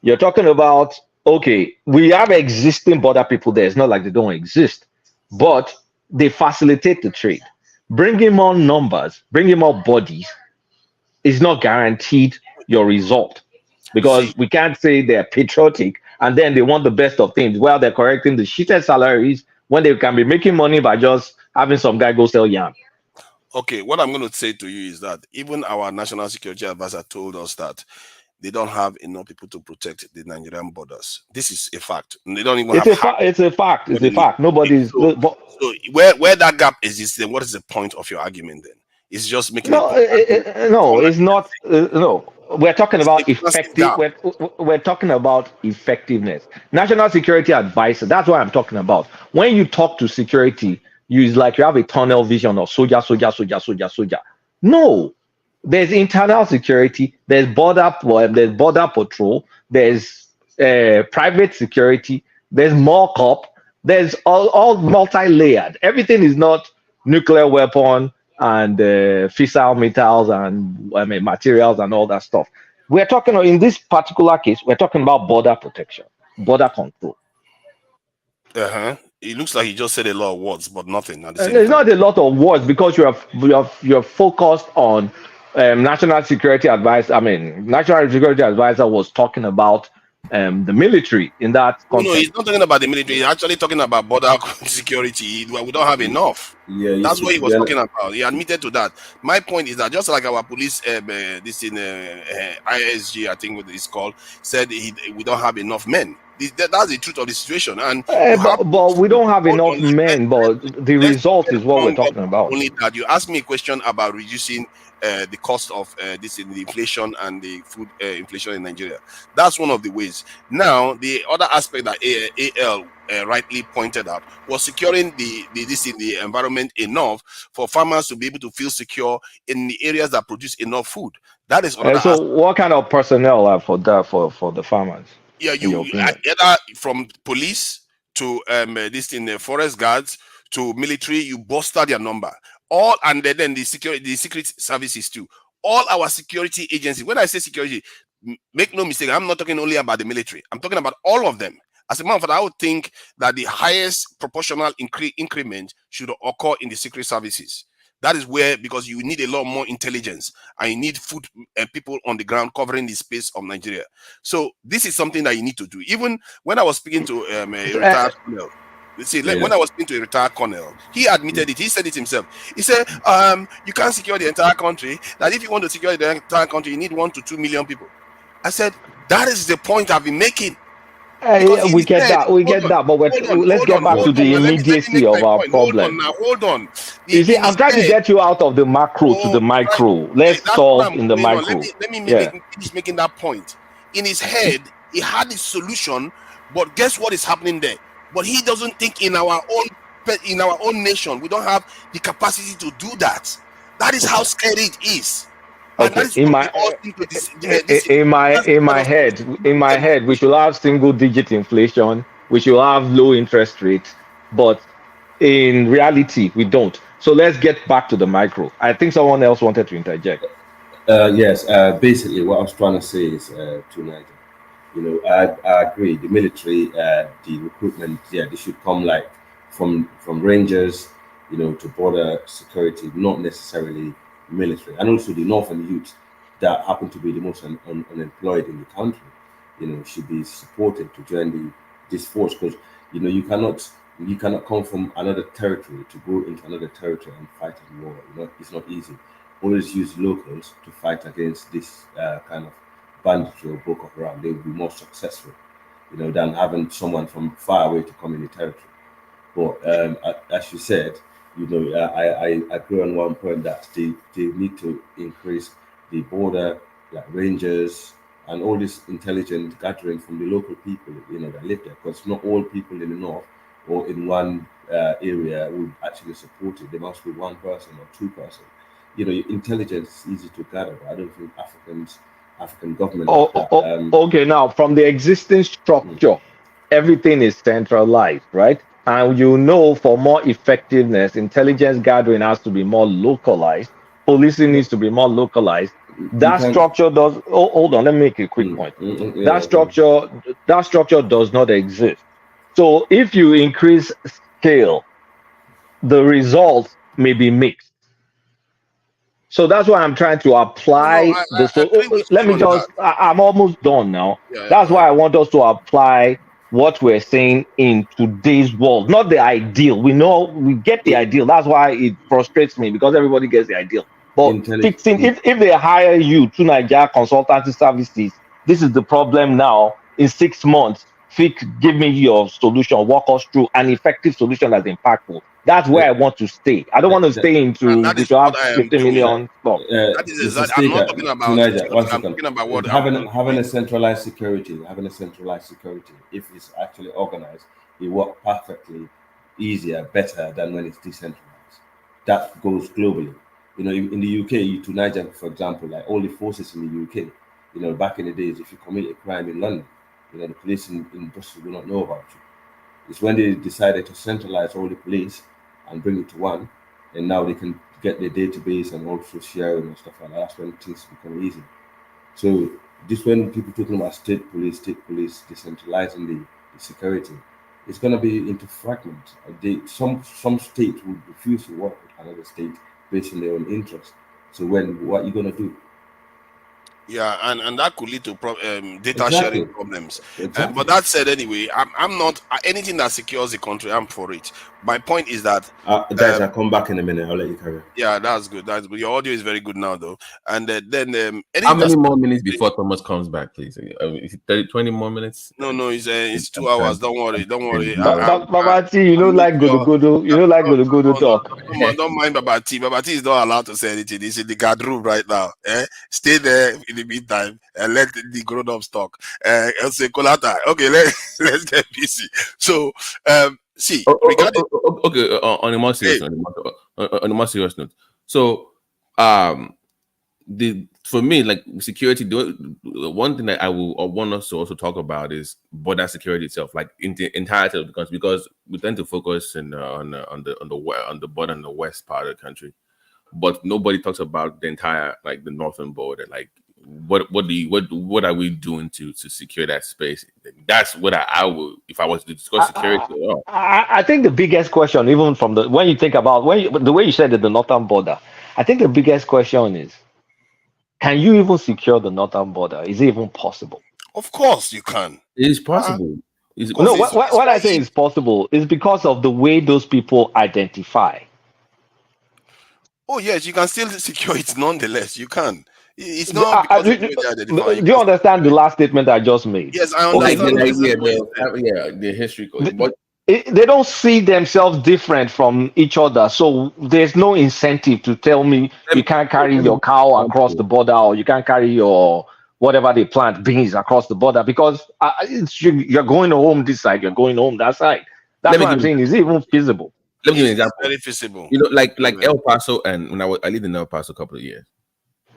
you're talking about, okay, we have existing border people there. It's not like they don't exist, but they facilitate the trade. Bringing more numbers, bringing more bodies is not guaranteed your result. Because we can't say they're patriotic and then they want the best of things while they're correcting the shittest salaries when they can be making money by just having some guy go sell yam. Okay, what I'm going to say to you is that even our national security advisor told us that they don't have enough people to protect the Nigerian borders. This is a fact. They don't even It's a fact. It's a fact. Nobody's. So where that gap exists, then what is the point of your argument then? It's just making it's not. No. We're talking about effective. We're talking about effectiveness. National security advisor. That's what I'm talking about. When you talk to security, it's like you have a tunnel vision of soldier. No, there's internal security. There's border patrol. There's private security. There's mock-up. There's all multi-layered. Everything is not nuclear weapon and fissile metals and materials and all that stuff. We're talking in this particular case, we're talking about border protection, border control. It looks like he just said a lot of words, but nothing at the And same there's time. not a lot of words because you're focused on national security advice. I mean, national security advisor was talking about the military in that No, context. he's not talking about the military. He's actually talking about border security. We don't have enough. Yeah, That's what he was talking about. He admitted to that. My point is that just like our police, this in ISG, I think what it's called, said we don't have enough men. That's the truth of the situation. And you have But we don't have enough on, men. But the result is what we're talking about. only that you asked me a question about reducing the cost of this in the inflation and the food inflation in Nigeria. That's one of the ways. Now, the other aspect that AL rightly pointed out was securing the environment enough for farmers to be able to feel secure in the areas that produce enough food. That is another So, aspect. what kind of personnel are for that for the farmers? Yeah, in your opinion? either from police to this in the forest guards to military, you bolster their number. All and then the secret services too. All our security agencies. When I say security, make no mistake, I'm not talking only about the military. I'm talking about all of them. As a matter of fact, I would think that the highest proportional increment should occur in the secret services. That is where, because you need a lot more intelligence and you need food and people on the ground covering the space of Nigeria. So this is something that you need to do. Even when I was speaking to a retired colonel, when I was speaking to a retired colonel, he admitted it. He said it himself. He said, you can't secure the entire country. That if you want to secure the entire country, you need 1 to 2 million people. I said, that is the point I've been making. We get that, but let's get back to the immediacy of our problem. Hold on. You see, I'm trying to get you out of the macro to the micro. Let's solve in the micro. Let me finish making that point. In his head, he had the solution, but guess what is happening there? But he doesn't think in our own nation, we don't have the capacity to do that. That is how scary it is. Okay, in my head, we should have single-digit inflation. We should have low interest rates, but in reality, we don't. So let's get back to the micro. I think someone else wanted to interject. Yes. Basically, what I was trying to say is to Niger, I agree. The military, the recruitment, they should come like from rangers, to border security, not necessarily military, and also the northern youth that happen to be the most unemployed in the country, should be supported to join this force, because you cannot come from another territory to go into another territory and fight a war. It's not easy. Always use locals to fight against this kind of banditry or Boko Haram. They will be more successful, than having someone from far away to come in the territory. But as you said, I agree on one point that they need to increase the border, like rangers and all this intelligent gathering from the local people, that live there, because not all people in the north or in one area would actually support it. There must be one person or two person. Intelligence is easy to gather, but I don't think African government. Okay, now from the existing structure, everything is centralized, right? And for more effectiveness, intelligence gathering has to be more localized. Policing needs to be more localized. That structure does. Hold on, let me make a quick point. That structure does not exist. So if you increase scale, the results may be mixed. So that's why I'm trying to apply I'm almost done now. That's why I want us to apply what we're saying in today's world, not the ideal. We get the ideal. That's why it frustrates me, because everybody gets the ideal. But fixing, if they hire you to Nigeria consultancy services, this is the problem now. In 6 months, give me your solution, walk us through an effective solution that's impactful. That's where I want to stay. I don't want to stay into we should have 50 million stuff. That is exactly. I'm not talking about. I'm talking about what having a centralized security. If it's actually organized, it works perfectly easier, better than when it's decentralized. That goes globally. In the UK, to Niger, for example, like all the forces in the UK, back in the days, if you commit a crime in London, the police in Bristol will not know about you. It's when they decided to centralize all the police and bring it to one, and now they can get their database and also sharing and stuff like that. That's when things become easy. So this when people talking about state police, decentralizing the security, it's gonna be into fragments. Some states would refuse to work with another state based on their own interest. So what are you gonna do? Yeah, and that could lead to data Exactly. sharing problems. Exactly. But that said, anyway, I'm not anything that secures the country. I'm for it. My point is that guys, I'll come back in a minute. I'll let you carry on. yeah, that's good. That's good. Your audio is very good now, though. And then how many more minutes before Thomas comes back, please? Is it 30, 20 more minutes? No, it's 2 hours. Don't worry. Babati, you don't like Godo. You don't like Godo talk. Don't mind Babati. Babati is not allowed to say anything. He's in the guard room right now. Stay there in the meantime and let the grown-ups talk. I'll say Kolata. Okay, let's get busy. So see, regarding okay, on a more serious on a more serious note. So for me, like security, the one thing that I want us to also talk about is border security itself, like in the entirety of the country, because we tend to focus on the border in the west part of the country, but nobody talks about the entire, like the northern border. Like what are we doing to secure that space? That's what I would, if I was to discuss security. I think the biggest question, even from when you think about the way you said that the northern border, I think the biggest question is, can you even secure the northern border? Is it even possible? Of course you can. It is possible. What I say is possible is because of the way those people identify. Oh yes, you can still secure it nonetheless. You can. It's not because of the way they identify. Do you understand the last statement I just made? Yes, I understand. The history. But they don't see themselves different from each other, so there's no incentive to tell me you can't carry your cow across the border, or you can't carry your whatever they plant beans across the border, because you're going home this side, you're going home that side. That's what I'm saying. Is it even feasible? Let me give you an example. Very feasible. You know, like El Paso, and when I lived in El Paso a couple of years,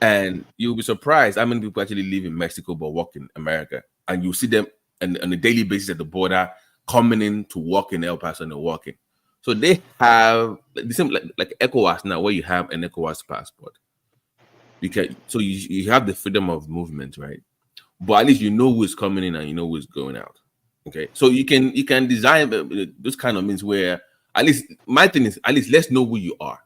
and you'll be surprised how many people actually live in Mexico but work in America, and you see them on a daily basis at the border, coming in to work in El Paso and they're working. So they have the same like ECOWAS now, where you have an ECOWAS passport. So you have the freedom of movement, right? But at least you know who's coming in and you know who's going out. Okay, so you can design those kind of means where at least my thing is, at least let's know who you are.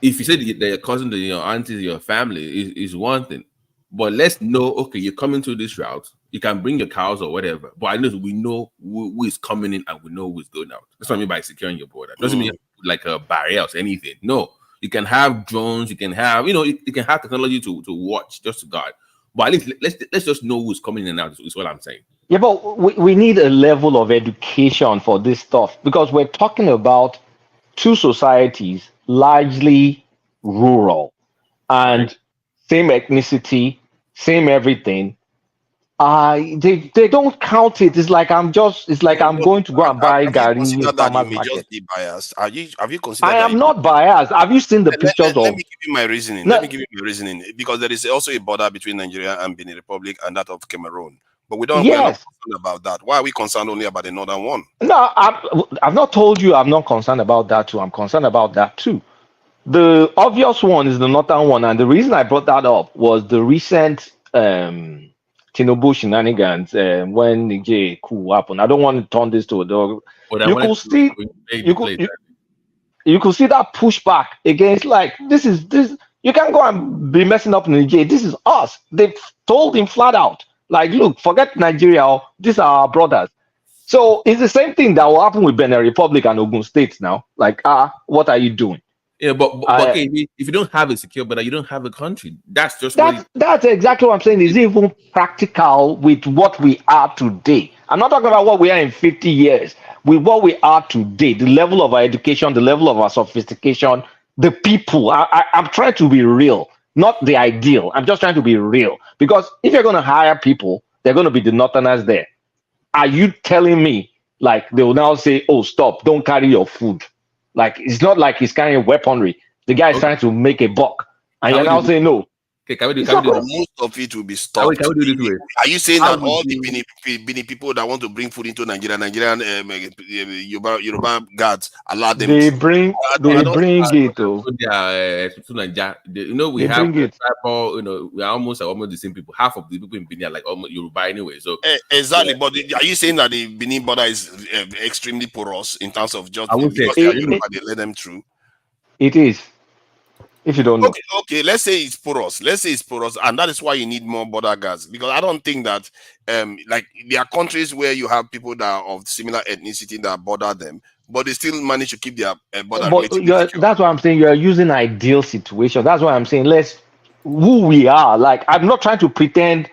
If you say that your cousin, your aunties, your family is one thing, but let's know, okay, you're coming to this route. You can bring your cows or whatever, but at least we know who is coming in and we know who is going out. That's what I mean by securing your border. Doesn't mean like a barrier or anything. No, you can have drones. You can have, you can have technology to watch, just to guard. But at least let's just know who's coming in and out. Is what I'm saying. Yeah, but we need a level of education for this stuff, because we're talking about two societies largely rural and same ethnicity, same everything. They don't count it. It's like I'm going to go and buy gari in farmer's market. Just be biased. Have you considered? I am not biased. Have you seen the pictures Let me give you my reasoning. Let me give you my reasoning, because there is also a border between Nigeria and Benin Republic and that of Cameroon. But we're not concerned about that. Why are we concerned only about the northern one? No, I've not told you I'm not concerned about that too. I'm concerned about that too. The obvious one is the northern one, and the reason I brought that up was the recent Tinubu shenanigans when the coup happened. I don't want to turn this to a dog. You could see that pushback against, like, this. You can't go and be messing up Nigeria. This is us. They told him flat out, like, look, forget Nigeria. These are our brothers. So it's the same thing that will happen with Benin Republic and Ogun State now. Like, what are you doing? Yeah, but okay, if you don't have a secure border, you don't have a country. That's exactly what I'm saying. Is it even practical with what we are today? I'm not talking about what we are in 50 years. With what we are today, the level of our education, the level of our sophistication, the people. I'm trying to be real, not the ideal. I'm just trying to be real. Because if you're going to hire people, they're going to be the northerners there. Are you telling me, like, they will now say, oh, stop, don't carry your food? Like, it's not like he's carrying weaponry. The guy is trying to make a buck. And you're now saying, no, Okay, can we do most of it will be stopped. Can we do this way? Are you saying How that would all you- the Benin people that want to bring food into Nigeria, Nigerian Yoruba guards allow them They to? bring I don't it though. You know, we They have bring it. tribal, you know, we are almost the same people. Half of the people in Benin are like almost Yoruba anyway. So exactly, but are you saying that the Benin border is extremely porous in terms of just I would say because they are Yoruba, they let them through? It is. If you don't know. Okay, let's say it's porous. And that is why you need more border guards. Because I don't think that like there are countries where you have people that are of similar ethnicity that border them, but they still manage to keep their border But relatively secure. that's why I'm saying you are using ideal situation. That's why I'm saying who we are. Like, I'm not trying to pretend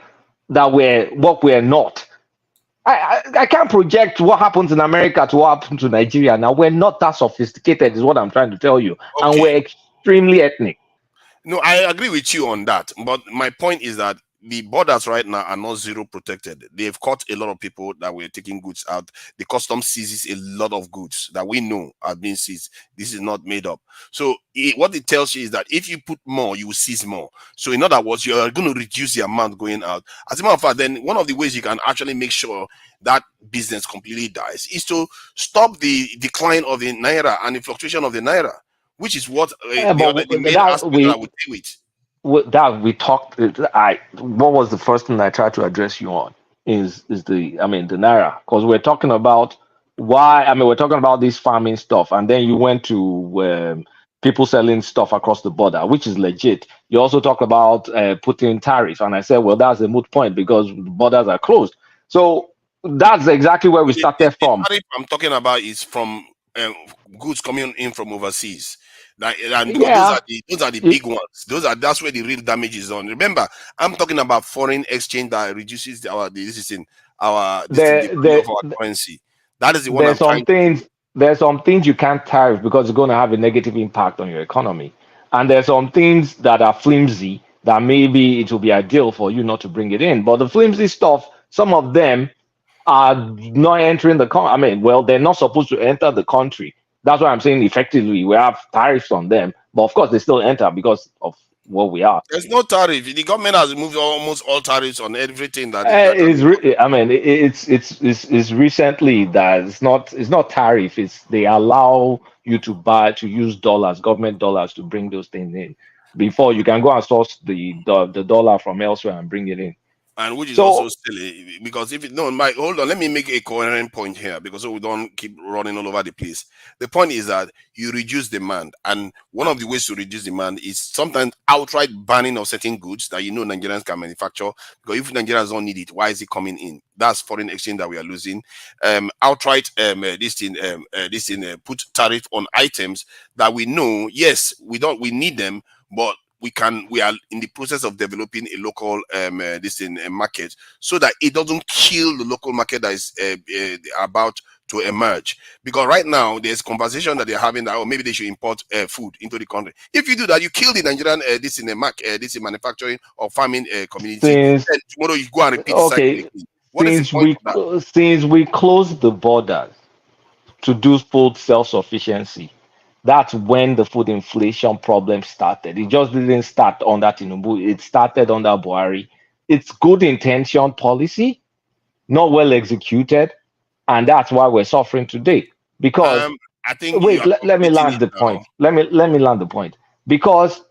that we're what we're not. I can't project what happens in America to what happens to Nigeria. Now, we're not that sophisticated, is what I'm trying to tell you. And we're extremely ethnic. No, I agree with you on that. But my point is that the borders right now are not zero protected. They've caught a lot of people that were taking goods out. The custom seizes a lot of goods that we know are being seized. This is not made up. So what it tells you is that if you put more, you will seize more. So in other words, you are going to reduce the amount going out. As a matter of fact, then one of the ways you can actually make sure that business completely dies is to stop the decline of the naira and the fluctuation of the naira, which is what the main aspect that I would deal with. That we talked. What was the first thing I tried to address you on is the naira, because we're talking about we're talking about this farming stuff, and then you went to people selling stuff across the border, which is legit. You also talked about putting tariffs, and I said, well, that's a moot point because the borders are closed. So that's exactly where we started from. The tariff I'm talking about is from goods coming in from overseas. And because those are the big ones. That's where the real damage is on. Remember, I'm talking about foreign exchange that reduces the value of our currency. That is the one I'm trying to. There's some things you can't tariff because it's going to have a negative impact on your economy, and there's some things that are flimsy that maybe it will be ideal for you not to bring it in. But the flimsy stuff, some of them are not entering the country. They're not supposed to enter the country. That's why I'm saying effectively we have tariffs on them, but of course they still enter because of what we are. There's no tariff. The government has removed almost all tariffs on everything It's recently that it's not tariff. It's they allow you to use dollars, government dollars, to bring those things in. Before you can go and source the dollar from elsewhere and bring it in. And which is also silly, because hold on, let me make a coherent point here, because so we don't keep running all over the place. The point is that you reduce demand, and one of the ways to reduce demand is sometimes outright banning of certain goods that Nigerians can manufacture. Because if Nigerians don't need it, why is it coming in? That's foreign exchange that we are losing. Outright put tariff on items that we know, yes, we need them, but we are in the process of developing a local market, so that it doesn't kill the local market that is about to emerge. Because right now there's conversation that they're having that maybe they should import food into the country. If you do that, you kill the Nigerian manufacturing or farming community. And tomorrow you go and repeat the cycle again. What is the point of that? Since we closed the borders to do food self-sufficiency, that's when the food inflation problem started. It just didn't start under Tinubu. It started under Buhari. It's good intention policy, not well executed, and that's why we're suffering today. Because I think let me land the point. Let me land the point. Because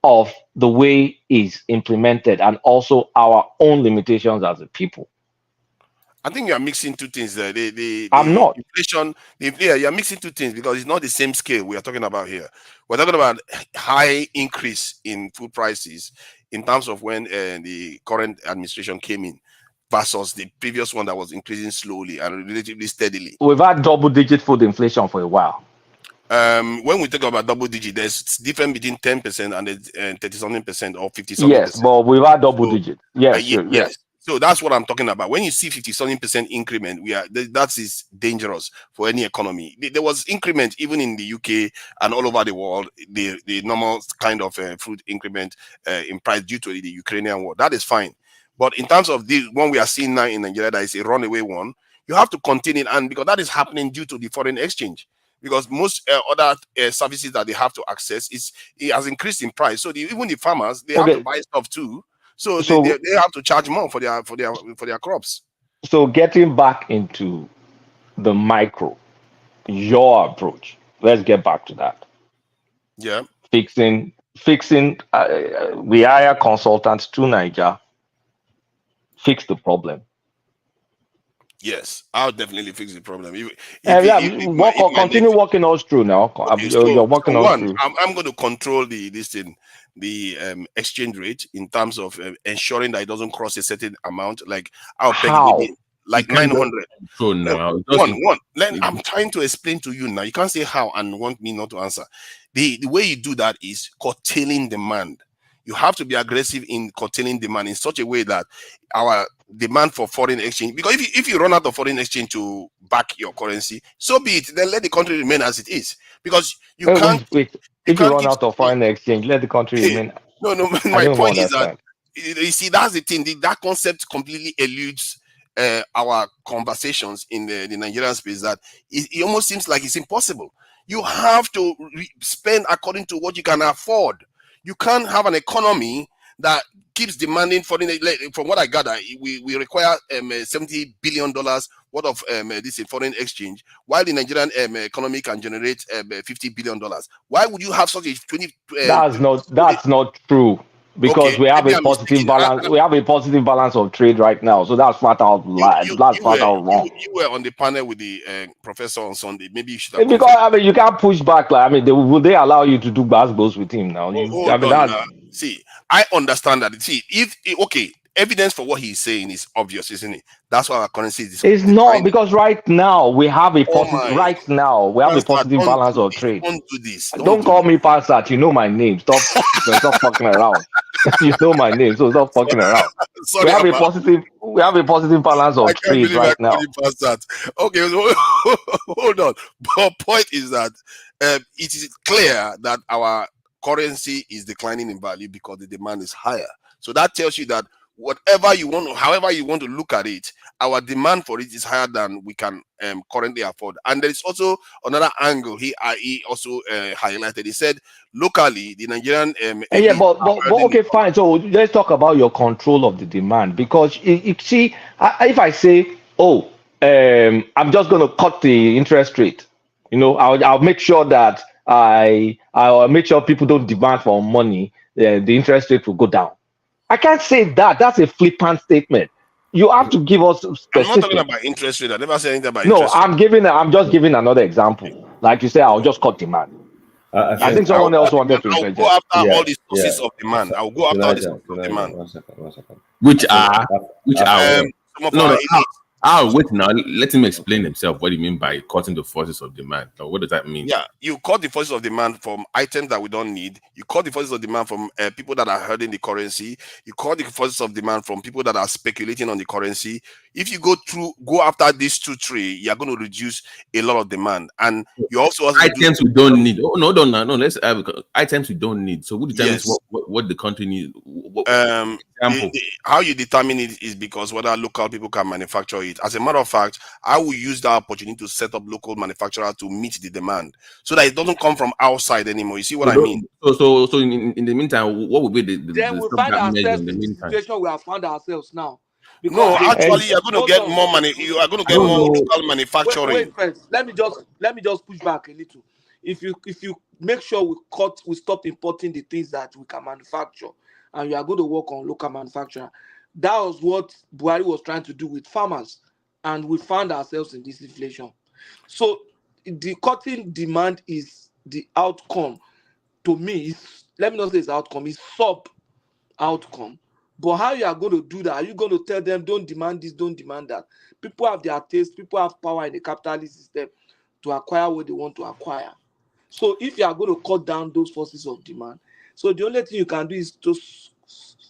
of the way it's implemented and also our own limitations as a people. I think you are mixing two things there. I'm not. Inflation, you're mixing two things, because it's not the same scale we are talking about here. We're talking about high increase in food prices in terms of when the current administration came in versus the previous one that was increasing slowly and relatively steadily. We've had double-digit food inflation for a while. When we talk about double digit, there's difference between 10% and 30-something% or 50-something%. Yes, but we've had double digit. Yes, yes. So that's what I'm talking about. When you see 50-something% increment, that is dangerous for any economy. There was increment even in the UK and all over the world, the normal kind of food increment in price due to the Ukrainian war. That is fine. But in terms of the one we are seeing now in Nigeria, that is a runaway one, you have to contain it, and because that is happening due to the foreign exchange. because most other services that they have to access it has increased in price. So even the farmers, they have to buy stuff too. So they have to charge more for their crops. So getting back into the micro, your approach. Let's get back to that. Yeah. Fixing. We hire consultants to Niger. Fix the problem. Yes, I'll definitely fix the problem. Continue walking us through now. Okay, You're walking us through. I'm going to control the exchange rate in terms of ensuring that it doesn't cross a certain amount. Like I'll peg maybe like 900. I'm trying to explain to you now. You can't say how and want me not to answer. The way you do that is curtailing demand. You have to be aggressive in curtailing demand in such a way that our demand for foreign exchange, because if you run out of foreign exchange to back your currency, so be it. Then let the country remain as it is, because you can't. Wait. If you run out of foreign exchange, let the country remain. No. My point is that you see that's the thing. That concept completely eludes our conversations in the Nigerian space. That it almost seems like it's impossible. You have to spend according to what you can afford. You can't have an economy that keeps demanding foreign. From what I gather, we require $70 billion worth of this foreign exchange, while the Nigerian economy can generate $50 billion. Why would you have such a 20? That's not true. Because we have a positive balance. We have a positive balance of trade right now, so that's flat out lie. That's flat out wrong. You were on the panel with the professor on Sunday. Maybe you should have. Because you can't push back. Will they allow you to do basketballs with him now? See, I understand that. See, evidence for what he's saying is obvious, isn't it? That's why our currency is. It's not, because right now we have a positive. Right now we have a positive balance of trade. Don't do this. Don't call me Pasat. You know my name. Stop fucking around. You know my name, so stop fucking around. We have a positive balance of trade right now. Okay, hold on. But point is that it is clear that our currency is declining in value because the demand is higher. So that tells you that however you want to look at it, our demand for it is higher than we can currently afford. And there is also another angle he also highlighted. He said locally the Nigerian but okay, fine. So let's talk about your control of the demand, because you see, if I say, I'm just going to cut the interest rate, I'll make sure that I'll make sure people don't demand for money. The interest rate will go down. I can't say that. That's a flippant statement. You have to give us specific. I'm not talking about interest rate. I never said anything about interest rate. I'm just giving another example. Like you say, I'll just cut demand. I think someone else wanted to interject. I'll go after all the sources of demand. I'll go after all the sources of demand. One second. Which are wait now. Let him explain himself what he mean by cutting the forces of demand. Or what does that mean? Yeah, you cut the forces of demand from items that we don't need. You cut the forces of demand from people that are hurting the currency. You cut the forces of demand from people that are speculating on the currency. If you go after these 2, 3, you're going to reduce a lot of demand. And you also items we don't need. Oh no. Let's have items we don't need. So who determines what the country needs? How you determine it is because whether local people can manufacture it. As a matter of fact, I will use that opportunity to set up local manufacturers to meet the demand, so that it doesn't come from outside anymore. You see what I mean? So in the meantime, what would be the then we find ourselves in the situation we have found ourselves now. No, actually, you're going to get more money. You are going to get more local manufacturing. Wait, friends. Let me just push back a little. If you make sure we stop importing the things that we can manufacture, and you are going to work on local manufacturing, that was what Buhari was trying to do with farmers, and we found ourselves in this inflation. So the cutting demand is the outcome. To me, let me not say it's outcome, it's sub outcome. But how you are going to do that? Are you going to tell them don't demand this, don't demand that? People have their taste, people have power in the capitalist system to acquire what they want to acquire. So if you are going to cut down those forces of demand, so the only thing you can do is to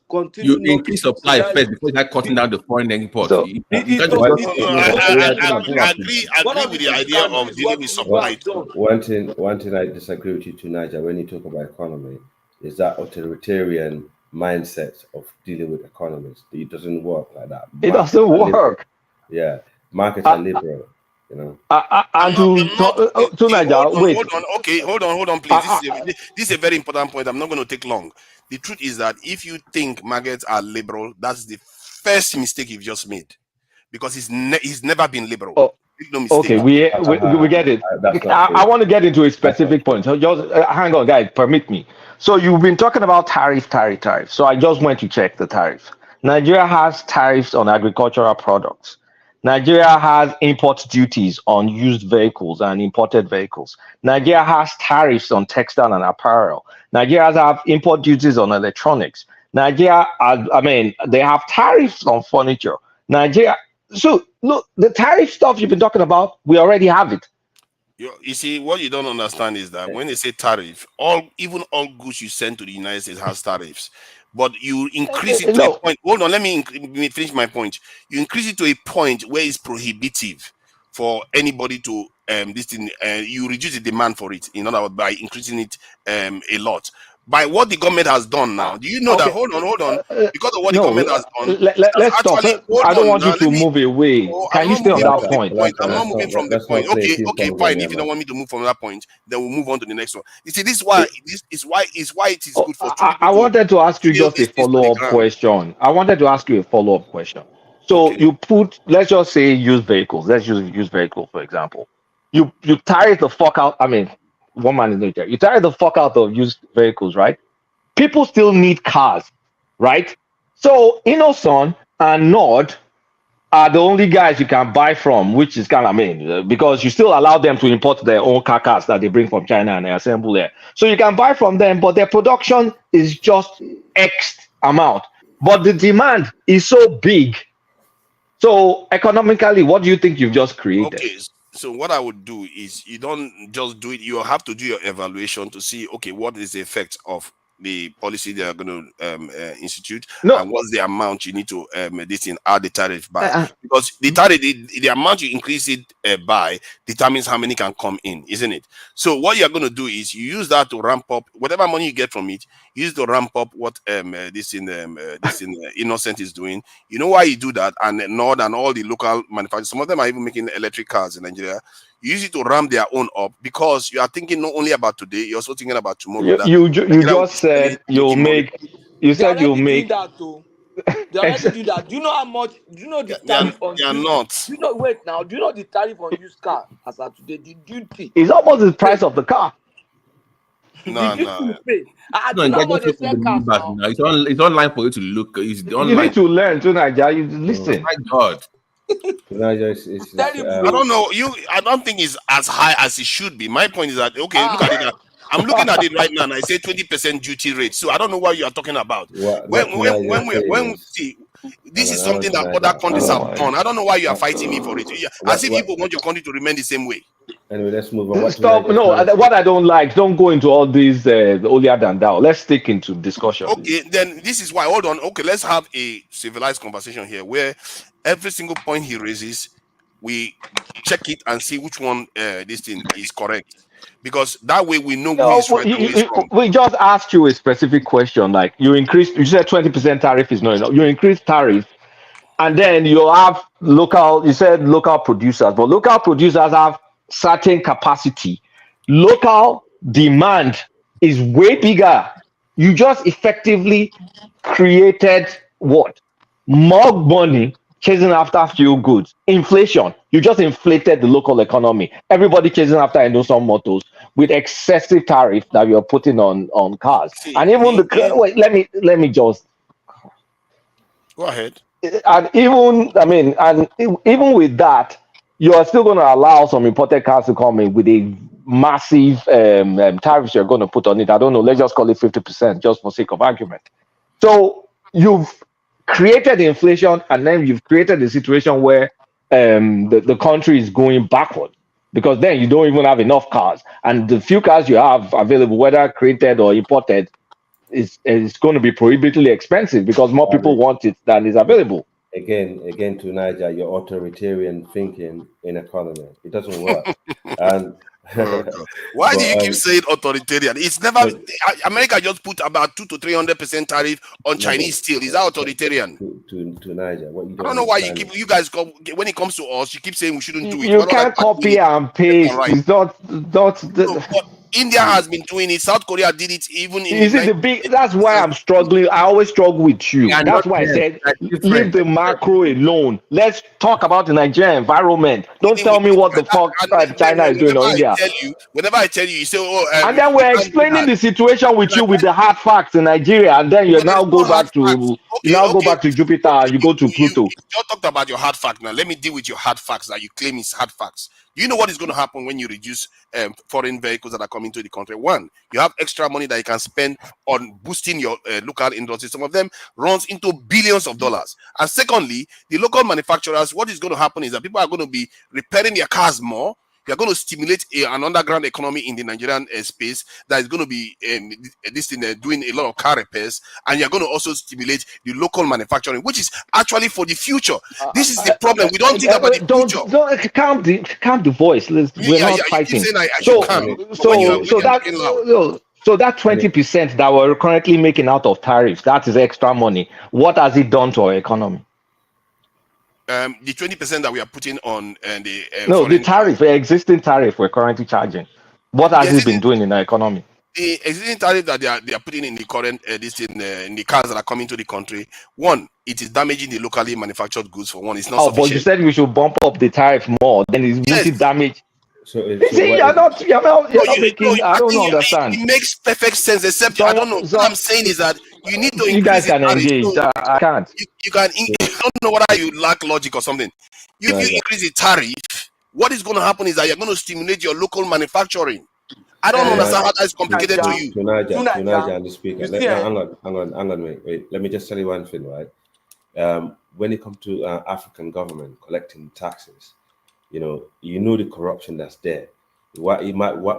continue. You increase supply first before you start cutting down the foreign import. I agree with the idea of dealing with supply. One thing I disagree with you too, Niger, when you talk about economy, is that authoritarian mindset of dealing with economies. It doesn't work like that. It doesn't work. Yeah, markets are liberal. You know. I'm not, to Nigeria, wait. Hold on, please. This is a very important point. I'm not going to take long. The truth is that if you think maggots are liberal, that's the first mistake you've just made, because he's never been liberal. Oh, Make no mistake. okay, we get it. I want to get into a specific point. So just hang on, guys. Permit me. So you've been talking about tariff. So I just went to check the tariff. Nigeria has tariffs on agricultural products. Nigeria has import duties on used vehicles and imported vehicles. Nigeria has tariffs on textile and apparel. Nigeria has import duties on electronics. Nigeria, they have tariffs on furniture. Nigeria. So look, the tariff stuff you've been talking about, we already have it. You see, what you don't understand is that when they say tariff, even all goods you send to the United States has tariffs. But you increase it to a point. Hold on, let me finish my point. You increase it to a point where it's prohibitive for anybody to you reduce the demand for it. In other words, by increasing it a lot. By what the government has done now, do you know that? Hold on. Because of what the government has done, let's stop. I don't want you to move away. Can you stay on that point? I'm not moving from the point. Okay, fine. If you don't want me to move from that point, then we'll move on to the next one. You see, this is why it is good for. I wanted to ask you just a follow-up question. So you put, let's just say, used vehicles. Let's use used vehicle for example. You tire the fuck out. I mean, one man is not there. You tire the fuck out of used vehicles, right? People still need cars, right? So Innoson and Nord are the only guys you can buy from, which is kind of because you still allow them to import their own cars that they bring from China and they assemble there. So you can buy from them, but their production is just X amount. But the demand is so big. So economically, what do you think you've just created? Okay, so what I would do is you don't just do it. You have to do your evaluation to see, okay, what is the effect of the policy they are going to institute, and what's the amount you need to add the tariff by, because the tariff, the amount you increase it by determines how many can come in, isn't it? So what you're going to do is you use that to ramp up whatever money you get from it. Use to ramp up what Innocent is doing. You know why you do that? And Nord and all the local manufacturers, some of them are even making electric cars in Nigeria. You use it to ramp their own up, because you are thinking not only about today, you're also thinking about tomorrow. You just said you'll make. You said you'll make. They're already doing that. Do you know how much? Do you know the tariff on? They are not. Do you know? Wait now. Do you know the tariff on used car as of today? The duty. It's almost the price of the car. No. Do you know how much they sell cars now? It's online for you to look. It's online. You need to learn to Nigeria. You listen. Oh my God. I don't know. I don't think it's as high as it should be. My point is that look at it. I'm looking at it right now, and I say 20% duty rate. So I don't know what you are talking about. When we see this is something that other countries have done. I don't know why you are fighting me for it. As if people want your country to remain the same way. Anyway, let's move on. Stop. No, what I don't like, don't go into all these holier than thou. Let's stick into discussion. Okay, then this is why. Hold on. Okay, let's have a civilized conversation here, where every single point he raises, we check it and see which one this thing is correct. Because that way we know who is right and who is wrong. We just asked you a specific question. Like you said 20% tariff is not enough. You increase tariff, and then you have local. You said local producers, but local producers have certain capacity. Local demand is way bigger. You just effectively created what? More money chasing after fuel goods. Inflation. You just inflated the local economy. Everybody chasing after Innoson motors with excessive tariff that you're putting on cars. And even wait, let me just go ahead. And even with that, you are still going to allow some imported cars to come in with a massive tariffs you're going to put on it. I don't know. Let's just call it 50%, just for sake of argument. So you've created inflation, and then you've created a situation where the country is going backward, because then you don't even have enough cars, and the few cars you have available, whether created or imported, is going to be prohibitively expensive because more people want it than is available. Again, to Niger, your authoritarian thinking in economy, it doesn't work. And Oh, God. Why do you keep saying authoritarian? It's never. America just put about 200 to 300% tariff on Chinese steel. Is that authoritarian? To Niger, what you I don't don't know why you understand keep. You guys come when it comes to us. You keep saying we shouldn't do it. You While other can't people are doing copy it and left and paste. right. It's not No, but India has been doing it. South Korea did it even in you see the the big. That's why I'm struggling. I always struggle with They you. are not That's why I there. said They are leave different. the macro alone. Let's talk about the Nigerian environment. Don't tell me what the fuck China is doing or India. whenever I tell you, you say, "Oh, And then you we're can't do explaining that." the situation with you with the hard facts in Nigeria, and then you But there now is go no hard back facts. to Jupiter and you go to Pluto. You just talked about your hard fact. Now let me deal with your hard facts that you claim is hard facts. Do you know what is going to happen when you reduce foreign vehicles that are coming to the country? One, you have extra money that you can spend on boosting your local industry. Some of them runs into billions of dollars. And secondly, the local manufacturers, what is going to happen is that people are going to be repairing their cars more. You're going to stimulate an underground economy in the Nigerian space that is going to be doing a lot of car repairs, and you're going to also stimulate the local manufacturing, which is actually for the future. This is the problem. We don't think about the future. Don't calm the voice. We're Yeah, not you keep fighting. saying I should calm, but when you're talking loud. So that 20% that we're currently making out of tariffs, that is extra money. What has it done to our economy? The 20% that we are putting on the No, the foreign tariff, the existing tariff we're currently charging. What has it been doing in our economy? the existing tariff that they are putting in the current in the cars that are coming to the country. One, it is damaging the locally manufactured goods. For one, it's not Oh, but you sufficient. said we should bump up the tariff more. Then won't it damage? So See, you're not making. I don't understand. It makes perfect sense. Except I don't know. What I'm saying is that you need to You increase guys the can tariff. engage. So I can't. you can. I don't know whether you lack logic or something. If you increase the tariff, what is going to happen is that you're going to stimulate your local manufacturing. I don't understand how that's complicated to you. To Niger and the speaker. Hang on, wait. Let me just tell you one thing, right? When it comes to African government collecting taxes, you know the corruption that's there. What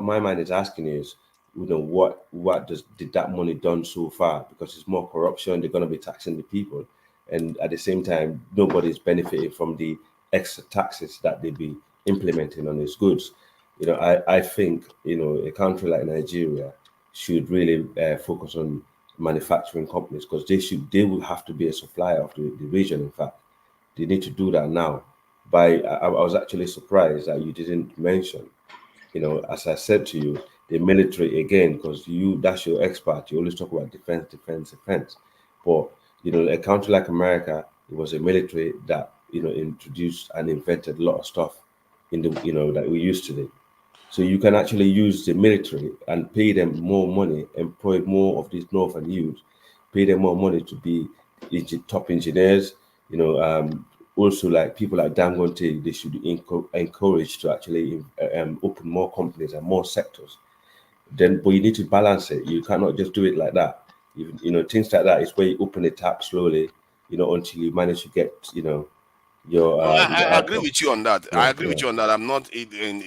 my mind is asking is, what did that money done so far? Because it's more corruption. They're going to be taxing the people, and at the same time, nobody's benefiting from the extra taxes that they be implementing on these goods. I think a country like Nigeria should really focus on manufacturing companies, because they will have to be a supplier of the region. In fact, they need to do that now. I was actually surprised that you didn't mention, as I said to you, the military again, because that's your expert. You always talk about defense. But a country like America, it was a military that introduced and invented a lot of stuff in the that we use today. So you can actually use the military and pay them more money, employ more of these northern youth, pay them more money to be top engineers. Also like people like Dangote, they should be encouraged to actually open more companies and more sectors. But you need to balance it. You cannot just do it like that. Things like that is where you open the tap slowly, until you manage to get, your No, I agree outcome. with you on that. I agree with you on that. I'm not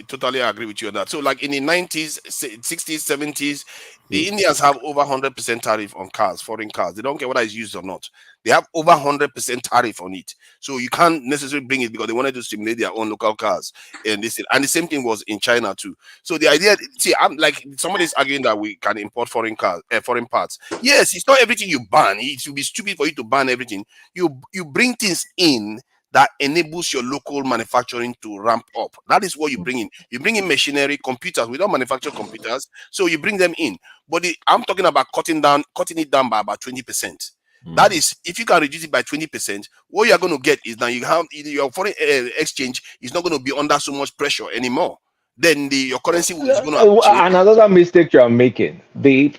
totally agree with you on that. So, like in the 90s, 60s, 70s, the Indians have over 100% tariff on cars, foreign cars. They don't care whether it's used or not. They have over 100% tariff on it. So you can't necessarily bring it because they wanted to stimulate their own local cars. And the same thing was in China too. So the idea, I'm like, somebody's arguing that we can import foreign cars, foreign parts. Yes, it's not everything you ban. It would be stupid for you to ban everything. You bring things in that enables your local manufacturing to ramp up. That is what you bring in. You bring in machinery, computers. We don't manufacture computers, so you bring them in. But I'm talking about cutting it down by about 20%. That is, if you can reduce it by 20%, what you are going to get is now you have your foreign exchange is not going to be under so much pressure anymore. Then your currency is going to appreciate. Another mistake you are making: the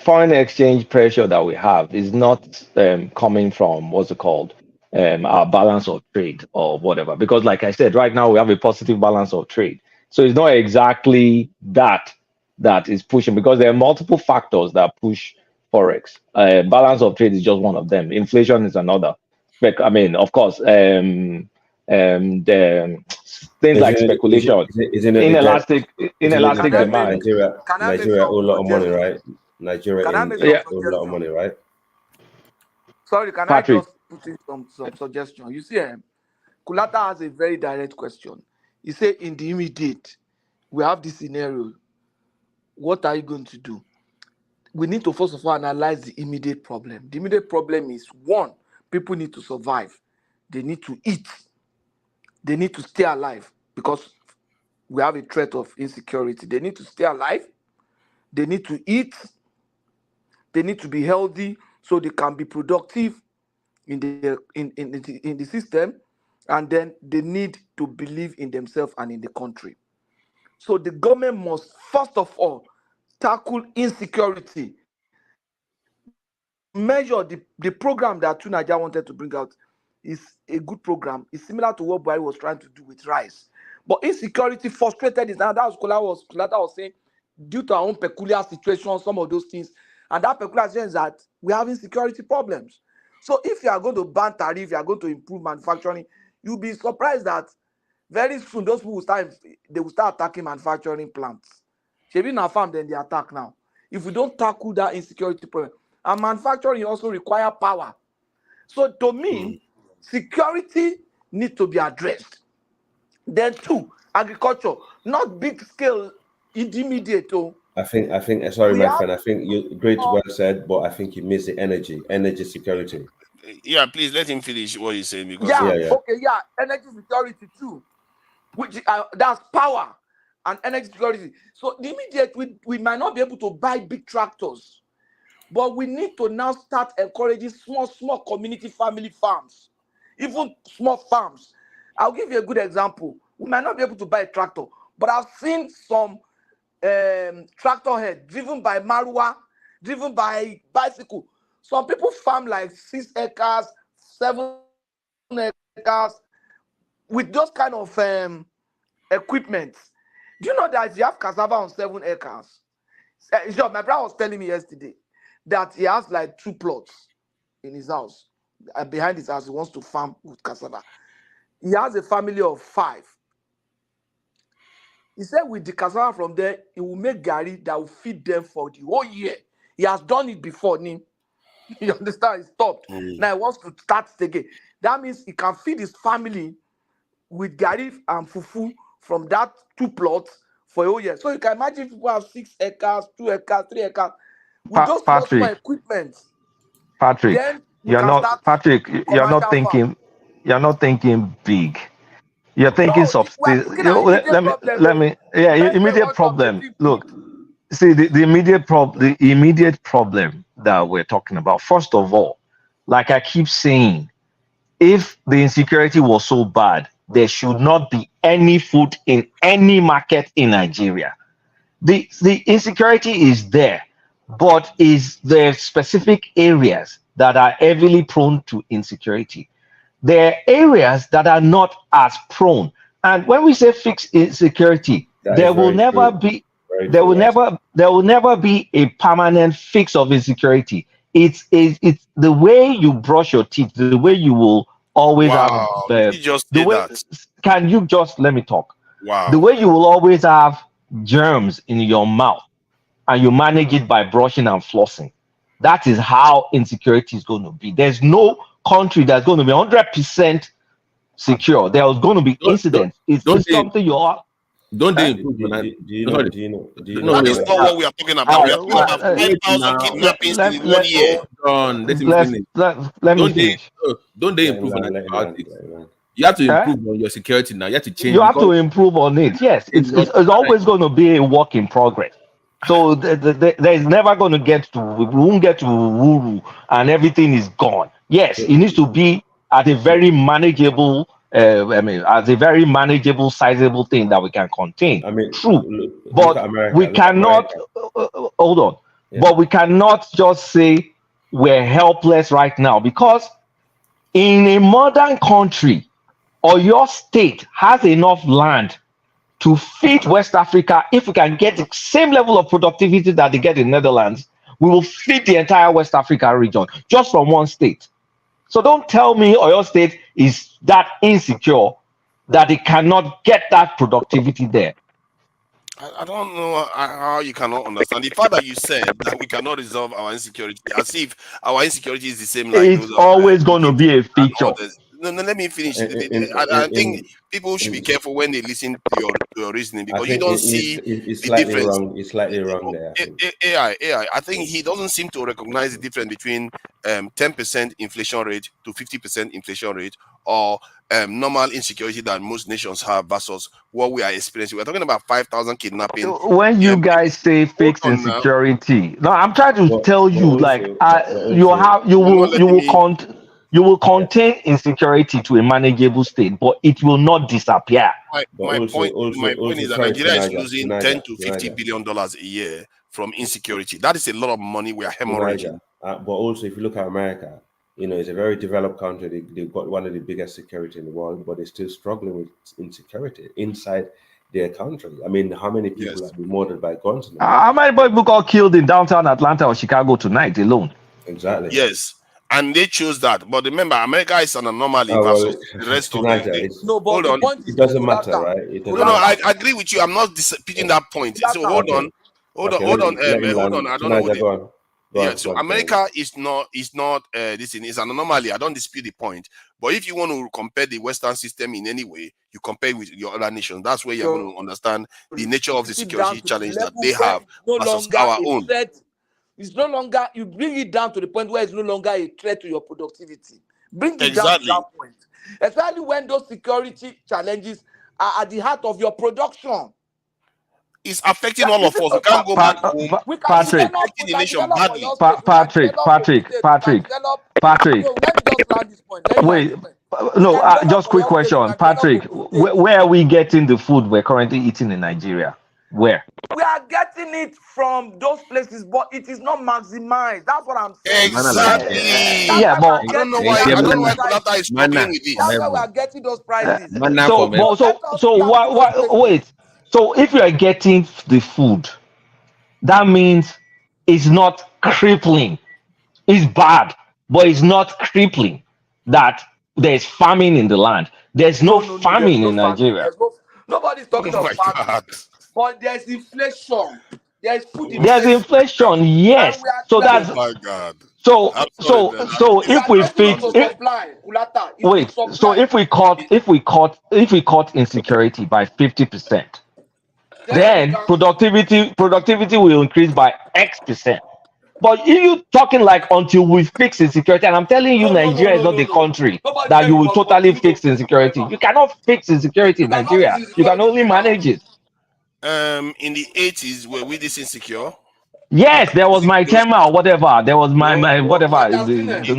foreign exchange pressure that we have is not coming from what's it called, our balance of trade or whatever. Because, like I said, right now we have a positive balance of trade, so it's not exactly that is pushing. Because there are multiple factors that push forex. Balance of trade is just one of them. Inflation is another. I mean, of course, the things like speculation, inelastic demand. Nigeria owe a lot of money, right? Nigeria owe a lot of money, right? Sorry, can Patrick. I just put in some suggestion? You see, Kulata has a very direct question. He said, in the immediate, we have this scenario. What are you going to do? We need to first of all analyze the immediate problem. The immediate problem is one, people need to survive. They need to eat. They need to stay alive because we have a threat of insecurity. They need to stay alive. They need to eat. They need to be healthy so they can be productive in the system. And then they need to believe in themselves and in the country. So the government must first of all tackle insecurity. Measure the program that Tunaja wanted to bring out is a good program. It's similar to what Buhari was trying to do with rice. But insecurity frustrated is now. That was Kolata was saying, due to our own peculiar situation, some of those things. And that peculiar situation is that we have insecurity problems. So if you are going to ban tariff, you are going to improve manufacturing, you'll be surprised that very soon those people will start attacking manufacturing plants. Shebi na farm, then they attack now. If we don't tackle that insecurity problem, and manufacturing also require power. So to me, security needs to be addressed. Then two, agriculture, not big scale, intermediate. I think, sorry, my friend, I think you great well said, but I think you missed the energy security. Yeah, please let him finish what he's saying because energy security too, which that's power and energy security. So the immediate, we might not be able to buy big tractors, but we need to now start encouraging small community family farms, even small farms. I'll give you a good example. We might not be able to buy a tractor, but I've seen some tractor head driven by Marua, driven by bicycle. Some people farm like 6 acres, 7 acres with those kind of equipment. Do you know that if you have cassava on 7 acres, my brother was telling me yesterday that he has like 2 plots in his house. Behind his house, he wants to farm with cassava. He has a family of 5. He said with the cassava from there, he will make gari that will feed them for the whole year. He has done it before, you understand? He stopped. Now he wants to start again. That means he can feed his family with gari and fufu from that 2 plots for a whole year. So you can imagine people have 6 acres, 2 acres, 3 acres with those small equipment. Patrick, Then we you're can not start thinking. You're not thinking big. You're thinking No, we're looking at immediate problem. Let me immediate problem. Look, see the immediate problem that we're talking about. First of all, like I keep saying, if the insecurity was so bad, there should not be any food in any market in Nigeria. The insecurity is there, but is there specific areas that are heavily prone to insecurity? There are areas that are not as prone. And when we say fix insecurity, there will never be a permanent fix of insecurity. It's the way you brush your teeth, the way you will always have you just the say way. that. Can you just let me talk? Wow. The way you will always have germs in your mouth, and you manage it by brushing and flossing. That is how insecurity is going to be. There's no country that's going to be 100% secure. There's going to be incidents. It's something you are. Don't they improve? Do you know? That is not what we are talking about. We are talking about 5,000 kidnappings in 1 year. Let me finish. Don't they improve on politics? You have to improve on your security now. You have to change. You have to improve on it. Yes, it's always going to be a work in progress. So there's never going to we won't get to woo and everything is gone. Yes, it needs to be at a very manageable. As a very manageable, sizable thing that we can contain. True, but we cannot hold on. Yeah. But we cannot just say we're helpless right now, because in a modern country, or your state has enough land to feed West Africa. If we can get the same level of productivity that they get in Netherlands, we will feed the entire West Africa region just from one state. So don't tell me Oyo State is that insecure that it cannot get that productivity there. I don't know how you cannot understand the fact that you said that we cannot resolve our insecurity, as if our insecurity is the same. Like it's always going to be a feature. No, let me finish. I think people should be careful when they listen to your reasoning, because you don't see it's the slightly difference. wrong. It's slightly wrong there. I think. AI. I think he doesn't seem to recognize the difference between 10% inflation rate to 50% inflation rate, or normal insecurity that most nations have versus what we are experiencing. We're talking about 5,000 kidnapping. When you guys say fixed insecurity, no, I'm trying to tell you, like, you will contain insecurity to a manageable state, but it will not disappear. My point is that Nigeria is losing 10 to 50 billion dollars a year from insecurity. That is a lot of money we are hemorrhaging. But also, if you look at America, it's a very developed country. They've got one of the biggest security in the world, but they're still struggling with insecurity inside their country. I mean, how many people have been murdered by guns? How many people got killed in downtown Atlanta or Chicago tonight alone? Exactly. Yes. And they chose that. But remember, America is an anomaly versus the rest of the... No, but hold the on. point is, it doesn't matter, right? No, I agree with you. I'm not disputing that point. So hold on. Hold on. I don't know what so America is not this thing is an anomaly. I don't dispute the point. But if you want to compare the Western system in any way, you compare with your other nations. That's where you're going to understand the nature of the security challenge that they have versus our own. It's no longer, you bring it down to the point where it's no longer a threat to your productivity. Bring it down to that point. Especially when those security challenges are at the heart of your production. It's affecting all of us. We can't go back home. Patrick. Affecting the nation badly. Patrick. No, let me just land this point. Wait, no, just quick question. Patrick, where are we getting the food we're currently eating in Nigeria? Where? We are getting it from those places, but it is not maximized. That's what I'm saying. Exactly. Yeah, but I don't know why Kulata is struggling with this. That's why we are getting those prices. Wait. So if you are getting the food, that means it's not crippling. It's bad, but it's not crippling that there's famine in the land. There's no famine in Nigeria. Nobody's talking about famine. But there's inflation. There's food inflation. There's inflation, yes. So that's oh my God. So if we fix if we cut insecurity by 50%, then productivity will increase by X%. But if you talking like until we fix insecurity, and I'm telling you, Nigeria is not the country that you will totally fix insecurity. You cannot fix insecurity in Nigeria. You can only manage it. In the 80s, were we this insecure? Yes, there was my Tema or whatever. There was my whatever. It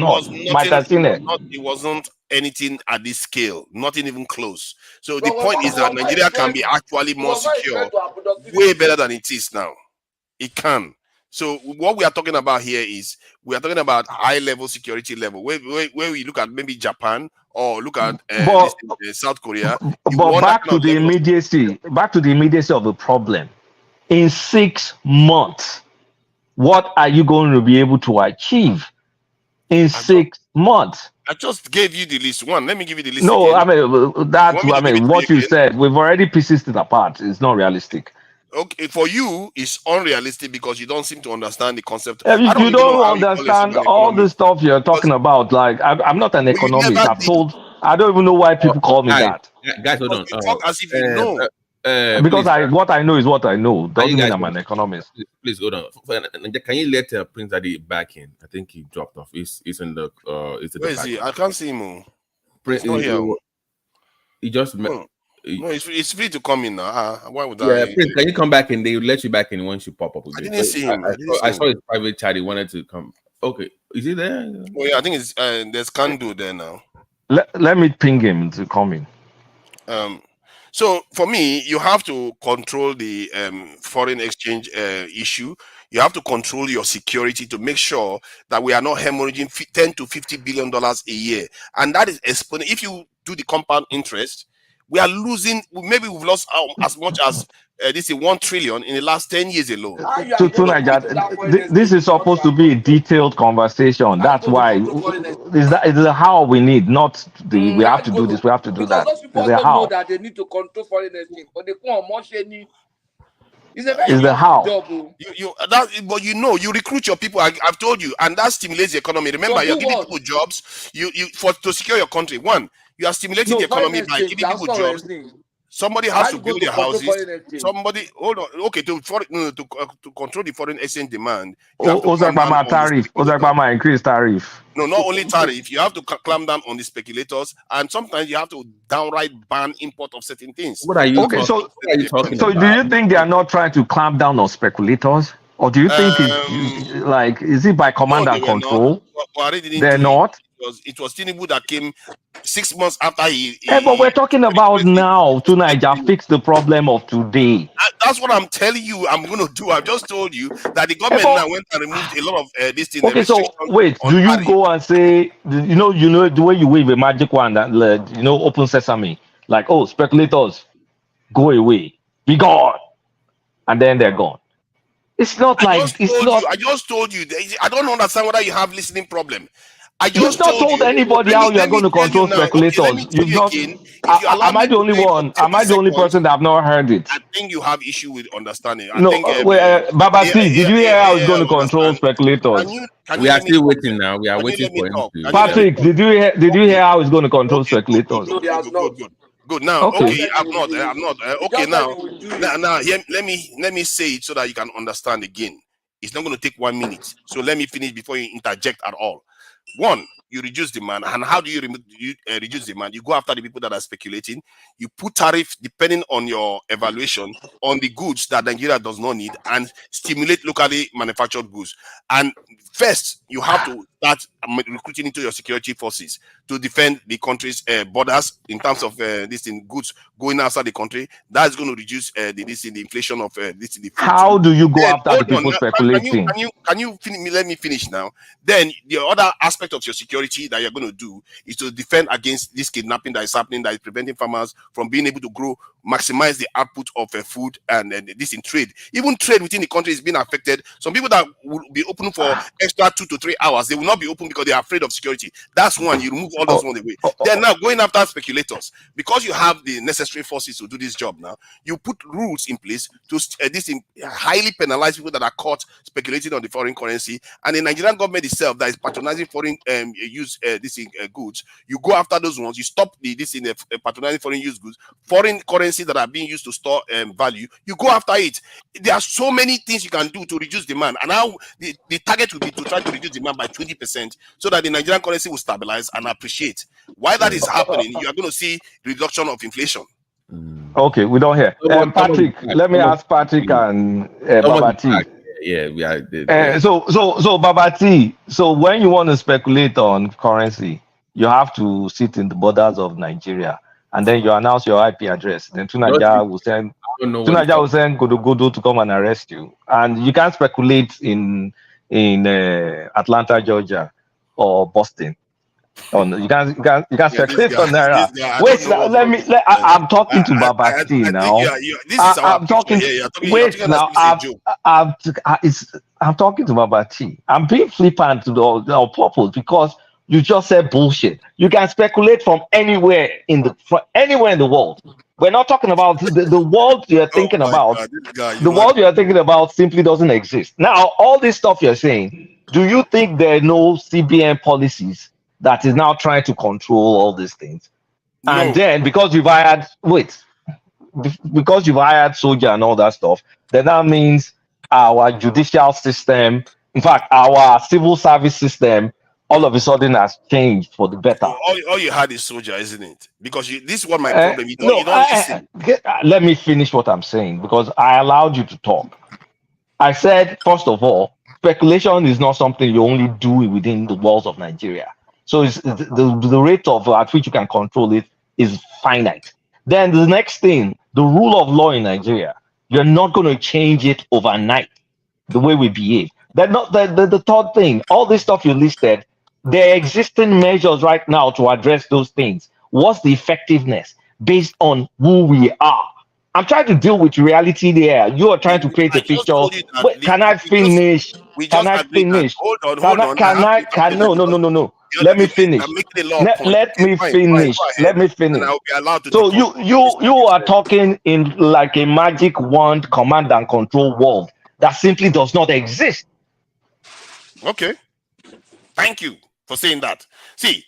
wasn't anything at this scale, nothing even close. So the point is that Nigeria can be actually more secure, way better than it is now. It can. So what we are talking about here is we are talking about high level security level, where we look at maybe Japan or look at South Korea. But back to the immediacy of the problem. In 6 months, what are you going to be able to achieve in 6 months? I just gave you the list. Let me give you the list. No, again. What you said, we've already pieced it apart. It's not realistic. Okay, for you, it's unrealistic because you don't seem to understand the concept. You don't understand all the stuff you're talking about. Like, I'm not an economist. I don't even know why people call me that. Guys, hold on. You talk as if you know. Because what I know is what I know. Doesn't mean I'm an economist. Please hold on. Can you let Prince Daddy back in? I think he dropped off. He's in the. Where is he? I can't see him. Prince, not here. He just. No, it's free to come in now. Why would I? Yeah, Prince, can you come back in? They will let you back in once you pop up. I didn't see him. I saw his private chat. He wanted to come. Okay, is he there? Oh yeah, I think it's there's Kandu there now. Let me ping him to come in. So for me, you have to control the foreign exchange issue. You have to control your security to make sure that we are not hemorrhaging $10 to $50 billion a year, and that is exponential. If you do the compound interest, we are losing. Maybe we've lost as much as this is 1 trillion in the last 10 years alone. This is supposed to be a detailed conversation. That's why it's the how we need, not the we have to do this, we have to do that. Those people don't know that they need to control foreign exchange, but they come on It's a very Is the beautiful how. job. Oh. But you recruit your people. I've told you, and that stimulates the economy. Remember, To you're do giving what? people jobs. To secure your country. One, you are stimulating No, the foreign economy by exchange. giving That's people foreign jobs. exchange. Somebody How has to you going build to their control houses. foreign exchange? Somebody hold on. Okay, to control the foreign exchange demand, you have to clamp down Ozakbama on the tariff. speculators. Ozakbama increase tariff. No, not only tariff. You have to clamp down on the speculators, and sometimes you have to downright ban import of certain things. What are you Okay, talking? so What are you talking so do about? you think they are not trying to clamp down on speculators, or do you think it's like, is it by No, command they and were not. control? Buhari didn't They're do it. not. It was Tinubu that came 6 months after But we're talking about now to Niger fix the problem of today. That's what I'm telling you. I'm going to do. I've just told you that the government But now went and removed a lot of this thing, okay, restrictions so wait, on do you tariff. go and say, you know the way you wave a magic wand that open sesame, like, oh, speculators, go away, be gone, and then they're gone. It's not like it's not. I just told you. I don't understand whether you have listening problem. I You've just not told told you. anybody how you are Let me going to tell you control now. Okay, let me speculators. tell You've you not. again. If you allow Am I me the to only say for one? Am 30 I the only seconds, person that have not heard it? I think you have issue with understanding. I No, think Baba T, did you hear how it's going to control understand. speculators? Can We you are let me still talk? waiting now. We are Can you waiting let me for him talk? to. Can you let me Patrick, talk? did you hear how it's going to control Okay, speculators? No, they have not. good. Now, Okay. okay, I'm not. He Okay, just said he will do it. now, let me say it so that you can understand again. It's not going to take 1 minute. So let me finish before you interject at all. One, you reduce demand. And how do you reduce demand? You go after the people that are speculating. You put tariff, depending on your evaluation, on the goods that Nigeria does not need and stimulate locally manufactured goods. And first, you have to start recruiting into your security forces to defend the country's borders in terms of this in goods going outside the country. That's going to reduce the inflation of the food. How do you go Then, after hold the people on. speculating? Can you let me finish now? Then the other aspect of your security that you're going to do is to defend against this kidnapping that is happening, that is preventing farmers from being able to grow, maximize the output of food and this in trade. Even trade within the country is being affected. Some people that will be open for extra 2 to 3 hours, they will not be open because they are afraid of security. That's one. You remove all those ones away. Then now going after speculators, because you have the necessary forces to do this job now, you put rules in place to highly penalize people that are caught speculating on the foreign currency. And the Nigerian government itself that is patronizing foreign goods, you go after those ones. You stop patronizing foreign use goods, foreign currency that are being used to store value. You go after it. There are so many things you can do to reduce demand. And now the target will be to try to reduce demand by 20% so that the Nigerian currency will stabilize and appreciate. While that is happening, you are going to see reduction of inflation. Okay, we don't hear. Patrick, let me ask Patrick and Baba T. Yeah, we are. So Baba T, so when you want to speculate on currency, you have to sit in the borders of Nigeria, and then you announce your IP address. Then Tunaja will send Godo to come and arrest you, and you can't speculate in Atlanta, Georgia, or Boston. Oh no, you can't speculate on Naira. Wait, I'm talking to Baba T now. This is our I'm talking. Wait now. I'm talking to Baba T. I'm being flippant to the purpose because you just said bullshit. You can speculate from anywhere in the world. We're not talking about the world you're thinking about. The world you're thinking about simply doesn't exist. Now, all this stuff you're saying, do you think there are no CBN policies that is now trying to control all these things? No. And then because you've hired soldier and all that stuff, then that means our judicial system, in fact, our civil service system, all of a sudden has changed for the better. All you had is soldier, isn't it? Because this is what my problem. You don't listen. Let me finish what I'm saying because I allowed you to talk. I said, first of all, speculation is not something you only do within the walls of Nigeria. So the rate at which you can control it is finite. Then the next thing, the rule of law in Nigeria, you're not going to change it overnight, the way we behave. That's not the third thing. All this stuff you listed, there are existing measures right now to address those things. What's the effectiveness based on who we are? I'm trying to deal with reality there. You are trying to create a picture. Wait, can I finish? Can I finish? Hold on. No. Let me finish. I'm making a lot of points. Let me Fine, finish. go ahead, Let me and finish. I'll be allowed to So debunk you are talking in like a magic wand command and control world that simply does not exist. Okay. Thank you for saying that. See,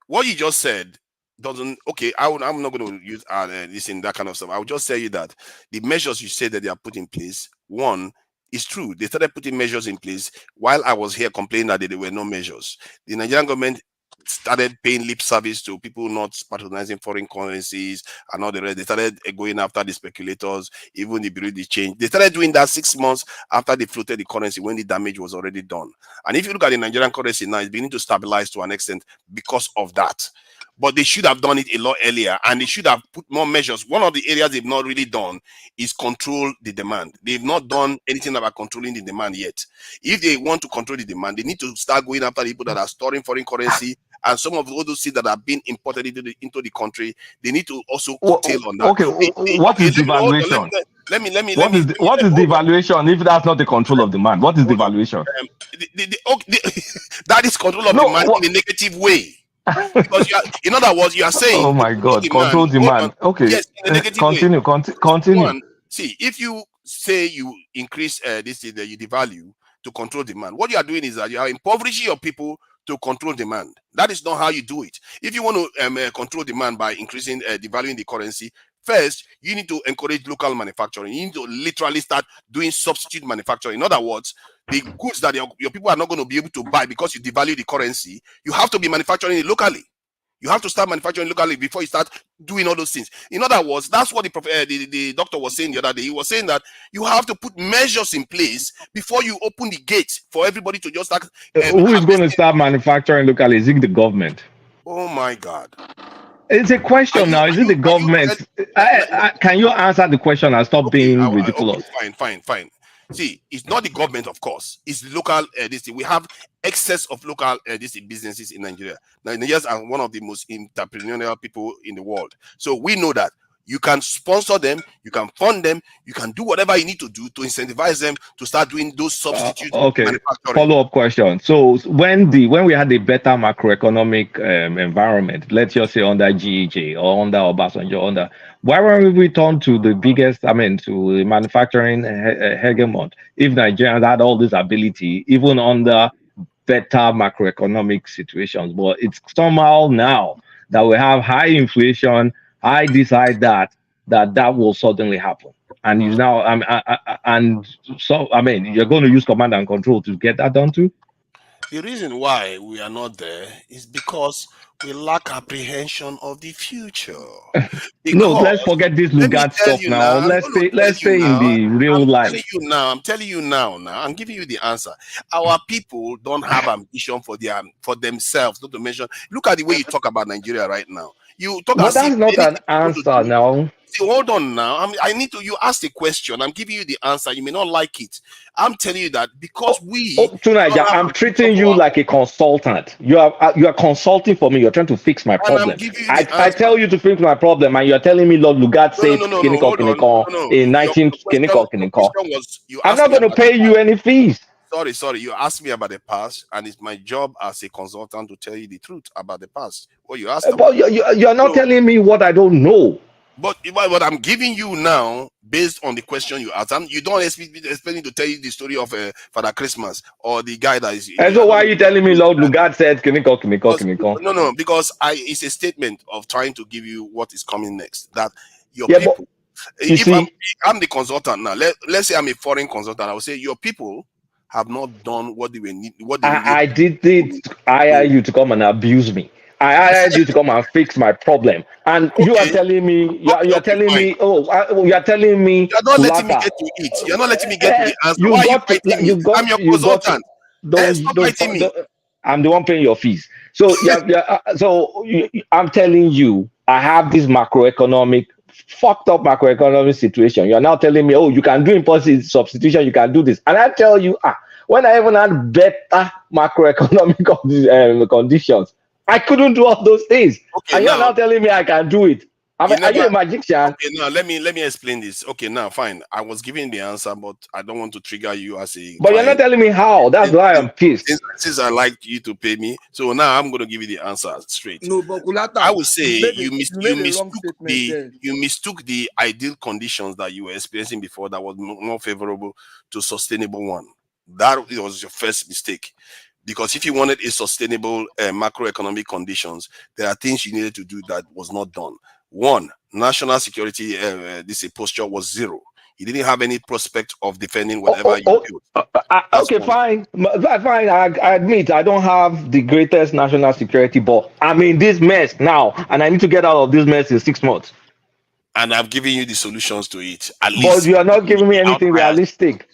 what you just said doesn't I'm not going to use this in that kind of stuff. I will just tell you that the measures you said that they are put in place, one, is true. They started putting measures in place while I was here complaining that there were no measures. The Nigerian government started paying lip service to people not patronizing foreign currencies and all the rest. They started going after the speculators, even the Bureau de Change. They started doing that 6 months after they floated the currency when the damage was already done. And if you look at the Nigerian currency now, it's beginning to stabilize to an extent because of that. But they should have done it a lot earlier, and they should have put more measures. One of the areas they've not really done is control the demand. They've not done anything about controlling the demand yet. If they want to control the demand, they need to start going after the people that are storing foreign currency, and some of all those things that are being imported into the country. They need to also curtail on that. Okay, what is devaluation? What is devaluation if that's not the control of demand? What is devaluation? That is control of demand in a negative way. Because in other words, you are saying, oh my God, control demand. Okay, yes, in a negative continue. way. Continue. One, see, if you say you increase this thing that you devalue to control demand, what you are doing is that you are impoverishing your people to control demand. That is not how you do it. If you want to control demand by increasing devaluing the currency, first you need to encourage local manufacturing. You need to literally start doing substitute manufacturing. In other words, the goods that your people are not going to be able to buy because you devalue the currency, you have to be manufacturing it locally. You have to start manufacturing locally before you start doing all those things. In other words, that's what the doctor was saying the other day. He was saying that you have to put measures in place before you open the gate for everybody to just start. Who is going to start manufacturing locally? Is it the government? Oh my God. It's a question now. Is it the government? Can you answer the question and stop being ridiculous? Okay, fine. See, it's not the government, of course. It's the local. We have excess of local businesses in Nigeria. Nigerians are one of the most entrepreneurial people in the world. So we know that you can sponsor them, you can fund them, you can do whatever you need to do to incentivize them to start doing those substitute manufacturing. Follow-up question. So when we had a better macroeconomic environment, let's just say under GEJ or under Obasanjo, why weren't we turned to the biggest, to the manufacturing hegemon? If Nigerians had all this ability, even under better macroeconomic situations, but it's somehow now that we have high inflation, I decide that will suddenly happen, and you now you're going to use command and control to get that done too. The reason why we are not there is because we lack apprehension of the future. No, let's forget this Lugard stuff now. Let's stay in the real life. I'm telling you now. I'm giving you the answer. Our people don't have ambition for themselves. Not to mention, look at the way you talk about Nigeria right now. You talk but that's not an answer now. See, hold on now. You asked a question. I'm giving you the answer. You may not like it. I'm telling you that because I'm treating you like a consultant. You are consulting for me. You're trying to fix my problem. I tell you to fix my problem, and you're telling me Lord Lugard said in 19 I'm not going to pay you any fees. Sorry. You asked me about the past, and it's my job as a consultant to tell you the truth about the past. What you asked about. You're not telling me what I don't know. But what I'm giving you now, based on the question you asked, you don't expect me to tell you the story of Father Christmas or the guy that is. And so why are you telling me Lord Lugard said Kiniko? No, because it's a statement of trying to give you what is coming next. That your people. I'm the consultant now. Let's say I'm a foreign consultant. I will say your people have not done what they were need. I did hire you to come and abuse me. I hired you to come and fix my problem, and you are telling me you are telling me you're not letting me get to it. You're not letting me get to the answer. Why are you fighting me? I'm your consultant. Stop fighting me. I'm the one paying your fees. So I'm telling you, I have this fucked up macroeconomic situation. You're now telling me, you can do impulsive substitution, you can do this, and I tell you, when I even had better macroeconomic conditions, I couldn't do all those things. And you're now telling me I can do it. Are you a magician? Okay, now let me explain this. Okay, now fine. I was giving the answer, but I don't want to trigger you as a But you're not client. telling me how. That's why I'm pissed. Since I like you to pay me, so now I'm going to give you the answer straight. No, but Kulata, I would say you made a wrong statement there. you mistook the ideal conditions that you were experiencing before that was more favorable to sustainable one. That was your first mistake. Because if you wanted a sustainable macroeconomic conditions, there are things you needed to do that was not done. One, national security this posture was zero. You didn't have any prospect of defending whatever you built. Okay, fine. Fine. I admit I don't have the greatest national security, but I'm in this mess now, and I need to get out of this mess in 6 months. And I've given you the solutions to it. At But least you are not giving me anything realistic.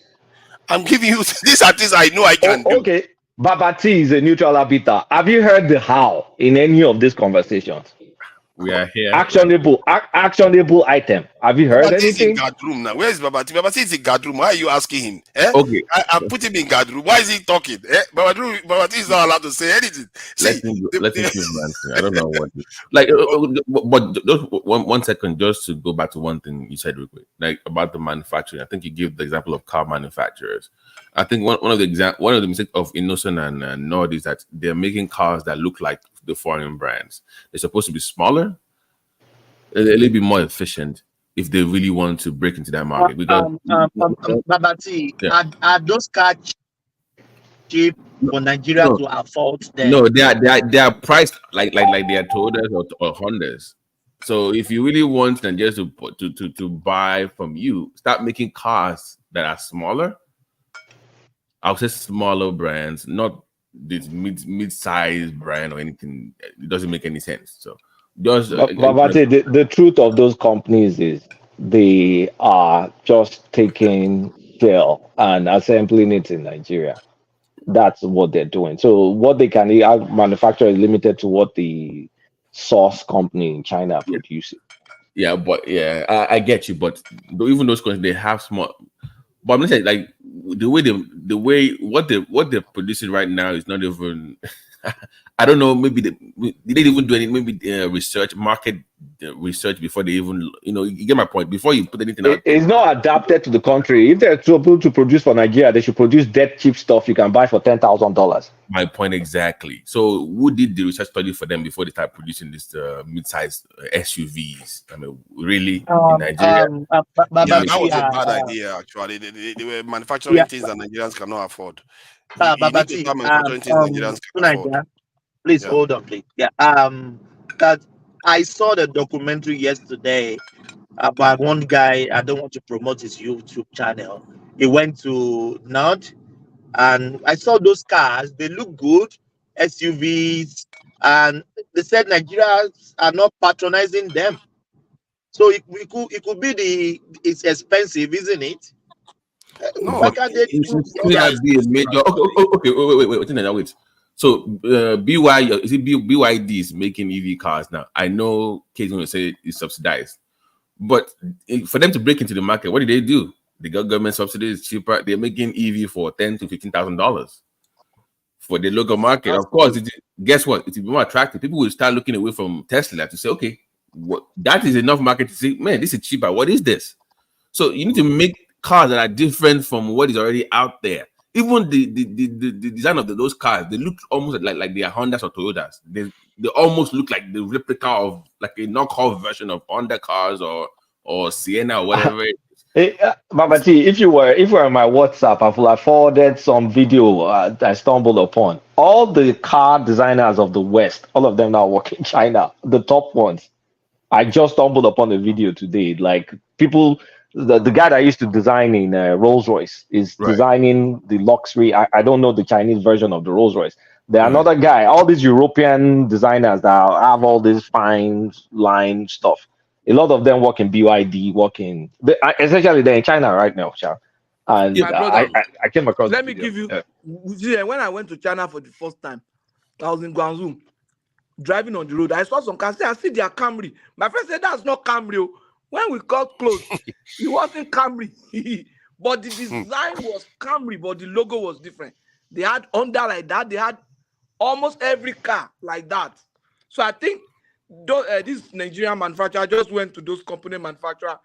I'm giving you these are things I know I can do. Okay. Babati is a neutral arbiter. Have you heard the how in any of these conversations? We are here. Actionable item. Have you heard Babati is in anything? guard room now. Where is Babati? Babati is in guard room. Why are you asking him? Okay. I put him in guard room. Why is he talking? Babati is not allowed to say anything. Let him give him answer. I don't know what. But just one second, just to go back to one thing you said real quick, like about the manufacturing. I think you give the example of car manufacturers. I think one of the mistakes of Innocent and Nord is that they're making cars that look like the foreign brands. They're supposed to be smaller, a little bit more efficient if they really want to break into that market. Because Babati, are those cars cheap for Nigeria to afford them? No, they are priced like they are Toyotas or Hondas. So if you really want Nigeria to buy from you, start making cars that are smaller. I'll say smaller brands, not this mid-sized brand or anything. It doesn't make any sense. So just The truth of those companies is they are just taking shell and assembling it in Nigeria. That's what they're doing. So what they can manufacture is limited to what the source company in China produces. Yeah, but I get you. But even those companies, they have small. But I'm saying, like the way what they're producing right now is not even. I don't know. Maybe did they even do any market research before they even you get my point. Before you put anything out, it's not adapted to the country. If they're able to produce for Nigeria, they should produce dead cheap stuff you can buy for $10,000. My point exactly. So who did the research study for them before they start producing this mid-sized SUVs? I mean, really in Nigeria? That was a bad idea. Actually, they were manufacturing things that Nigerians cannot afford. You need to start manufacturing things Nigerians can afford. Please hold on, please. Yeah. That I saw the documentary yesterday about one guy. I don't want to promote his YouTube channel. He went to Nord, and I saw those cars. They look good, SUVs, and they said Nigerians are not patronizing them. So it could be it's expensive, isn't it? No, why can't they it should be a major. Okay, wait. So BY is it BYD is making EV cars now. I know Kate's going to say it's subsidized, but for them to break into the market, what do? They got government subsidies cheaper. They're making EV for $10,000 to $15,000 for the local market. Of course, guess what? It will be more attractive. People will start looking away from Tesla to say, okay, that is enough market to say, man, this is cheaper. What is this? So you need to make cars that are different from what is already out there. Even the design of those cars, they look almost like they are Hondas or Toyotas. They almost look like the replica of like a knockoff version of Honda cars or Sienna or whatever. Babati, if you were on my WhatsApp, I would have forwarded some video I stumbled upon. All the car designers of the West, all of them now work in China. The top ones. I just stumbled upon a video today. Like people. The guy that used to design in Rolls Royce is designing the luxury. I don't know the Chinese version of the Rolls Royce. There's another guy. All these European designers that have all this fine line stuff. A lot of them work in BYD, essentially they're in China right now, and My brother, I came across. Let me give you. When I went to China for the first time, I was in Guangzhou, driving on the road. I saw some cars. I see their Camry. My friend said that's not Camry. When we got close, it wasn't Camry, but the design was Camry, but the logo was different. They had Honda like that. They had almost every car like that. So I think this Nigerian manufacturer just went to those component manufacturer,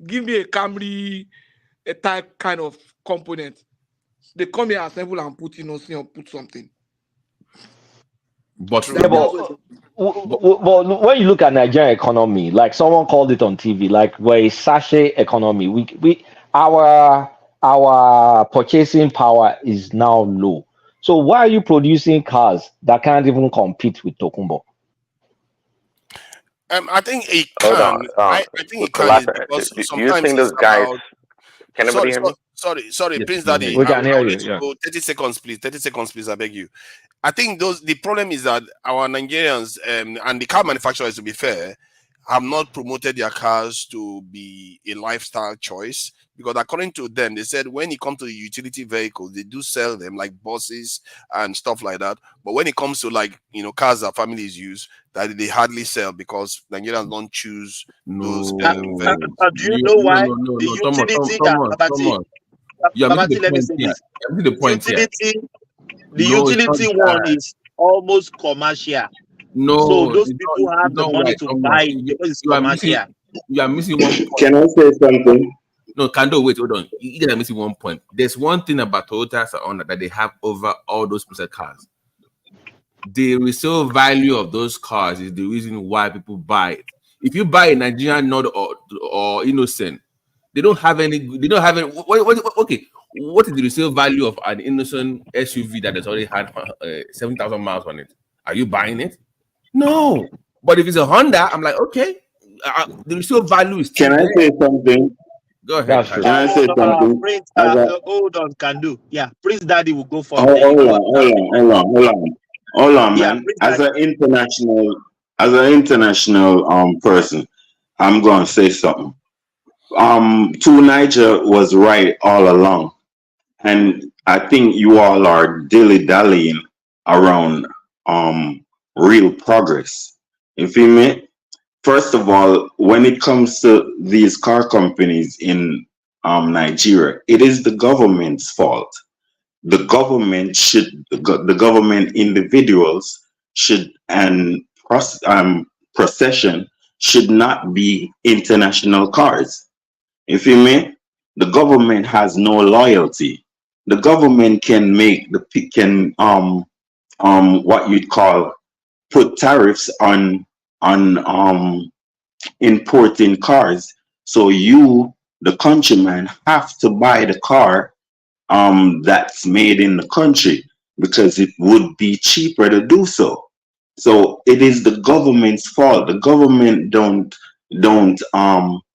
give me a Camry, a type kind of component. They come here, assemble and put in or put something. But, Yeah, but when you look at Nigerian economy, like someone called it on TV, like we're a sachet economy. Our purchasing power is now low. So why are you producing cars that can't even compete with Tokumbo? I think it Hold can. on. I think it can is because Do you sometimes think it's those guys? about. Can anybody hear me? Sorry, Yes, Prince we can Daddy. hear We you. can hear I'll you. let you Yeah. go. 30 seconds, please. 30 seconds, please. I beg you. I think the problem is that our Nigerians and the car manufacturers, to be fair, have not promoted their cars to be a lifestyle choice, because according to them, they said when it comes to the utility vehicles, they do sell them like buses and stuff like that. But when it comes to cars that families use, that they hardly sell because Nigerians don't choose those vehicles. Do you know why the No. utility? Thomas. You are missing the Babati, let me point say here. this. You are missing the point here. The No, it's not utility one that. is almost commercial. No, So those it's people have the not money right, to Thomas. buy it because it's commercial. You are missing one point. Can I say something? No, Kando, wait, hold on. You guys are missing one point. There's one thing about Toyota Honda that they have over all those present cars. The resale value of those cars is the reason why people buy it. If you buy a Nigerian Nord or Innocent, they don't have any. Okay, what is the resale value of an Innocent SUV that has already had 7,000 miles on it? Are you buying it? No. But if it's a Honda, I'm like, okay, the resale value is still Can I there. say something? Go ahead. Can I say something? Prince, As a- hold on, can do. Yeah, Prince Daddy will go first. Hold Then you hold go on, hold on, Yeah, man. Prince As Daddy. an international person, I'm gonna say something. To Niger was right all along, and I think you all are dilly dallying around real progress. You feel me? First of all, when it comes to these car companies in Nigeria, it is the government's fault. The government the government individuals should and procession should not be international cars. You feel me? The government has no loyalty. The government can make what you'd call put tariffs on importing cars. So you, the countryman, have to buy the car that's made in the country because it would be cheaper to do so. So it is the government's fault. The government don't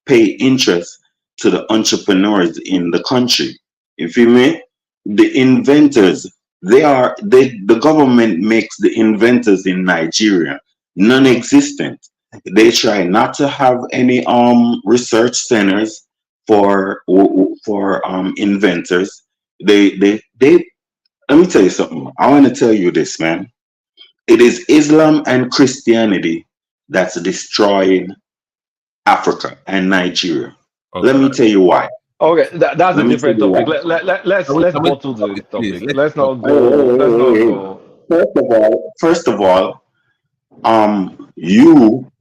pay interest to the entrepreneurs in the country. You feel me? The inventors, the government makes the inventors in Nigeria non-existent. They try not to have any research centers for inventors. They let me tell you something. I want to tell you this, man. It is Islam and Christianity that's destroying Africa and Nigeria. Let me tell you why. Okay, that's a Let me tell different you why. topic. Let's bottle the topic. Please, Let's not Hey, hey, go. Let's not hey, hey, hey. go. First of all,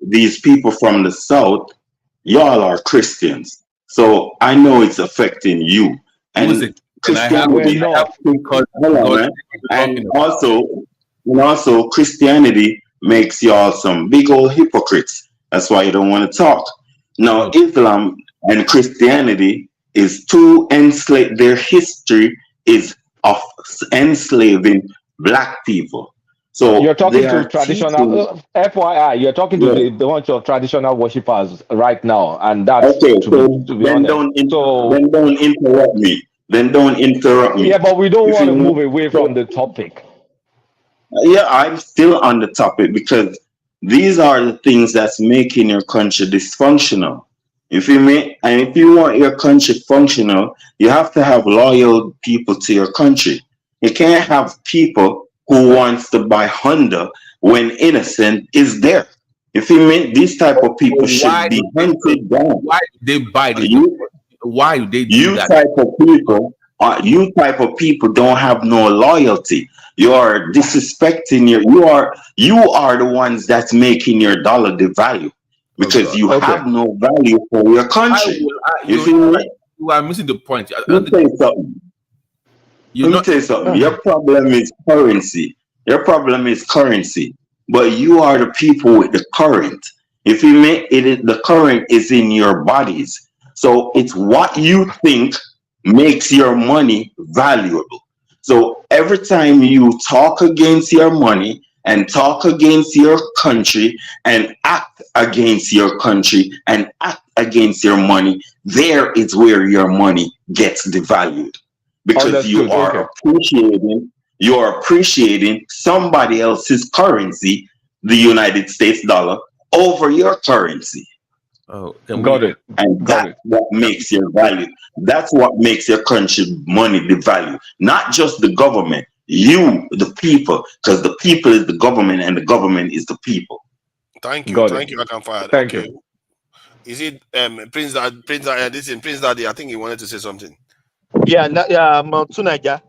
these people from the South, y'all are Christians. So I know it's affecting you. And Christianity, hold on, man. And also Christianity makes y'all some big old hypocrites. That's why you don't want to talk. Now, Islam and Christianity is too enslaved. Their history is of enslaving black people. So You're talking they to are traditional teaching. FYI. You're talking to the bunch of traditional worshippers right now, and that's Okay, to be then honest. then don't interrupt me. Then don't interrupt me. Yeah, but we don't You want to feel me? move away from the topic. Yeah, I'm still on the topic because these are the things that's making your country dysfunctional. You feel me? And if you want your country functional, you have to have loyal people to your country. You can't have people who wants to buy Honda when innocent is there. You feel me? These type of people should be hunted down. Why do they buy this? You Why do they do that? type of people You type of people don't have no loyalty. You're disrespecting you are the ones that's making your dollar devalue Oh because God. you Okay. have no value for your country. You feel me? You are missing the point. I Let don't me think tell you something. you're Let me not. tell you something. Your problem is currency. Your problem is currency. But you are the people with the current. If you make it, the current is in your bodies. So it's what you think makes your money valuable. So every time you talk against your money and talk against your country and act against your country and act against your money, there is where your money gets devalued because Understood. Okay. you are appreciating somebody else's currency, the United States dollar, over your currency. Oh, can Got we? it. And Got that's it. what makes your value. That's what makes your country money devalue. Not just the government, you, the people, because the people is the government and the government is the people. Thank you, Got it. I can fire. Thank Okay, you. is it Prince Daddy? I think he wanted to say something. Yeah, Tunaja.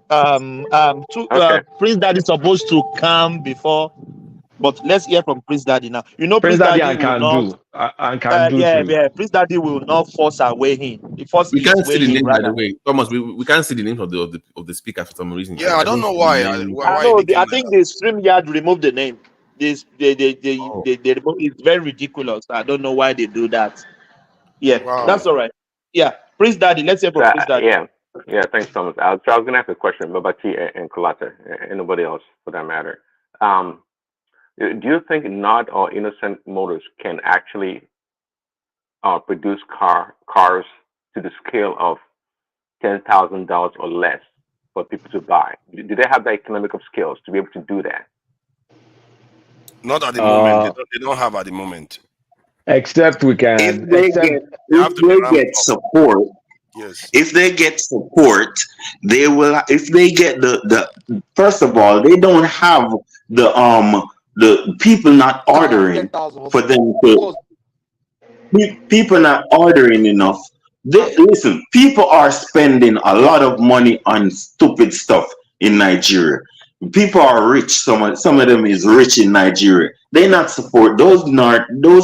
Okay. Prince Daddy is supposed to come before, but let's hear from Prince Daddy now. You know, Prince Prince Daddy Daddy and will can not. do and can do too. Prince Daddy will not force our way in. He force We his can't see way the in name, by the rather. way, Thomas. We can't see the name of the speaker for some reason. Yeah, I I don't don't know see the why. name. I Why it know. became I like think that. the StreamYard removed the name. This Oh. they remove. It's very ridiculous. I don't know why they do that. Yeah, that's Wow. all right. Yeah, Prince Daddy. Let's hear So from Prince Daddy. yeah. Thanks, Thomas. So I was gonna ask a question about Babati and Kulata and nobody else for that matter. Um, do you think not all innocent motors can actually produce cars to the scale of $10,000 or less for people to buy? Do they have the economic of skills to be able to do that? Not at the moment. Uh, They don't have at the moment. except we If can, they except get They if have to be they ramped get up. support, Yes. if they get support, they will. If they get the first of all, they don't have the people not ordering 10,000. for them Of to course. people not ordering enough. Listen, people are spending a lot of money on stupid stuff in Nigeria. People are rich. Some of them is rich in Nigeria. They not support those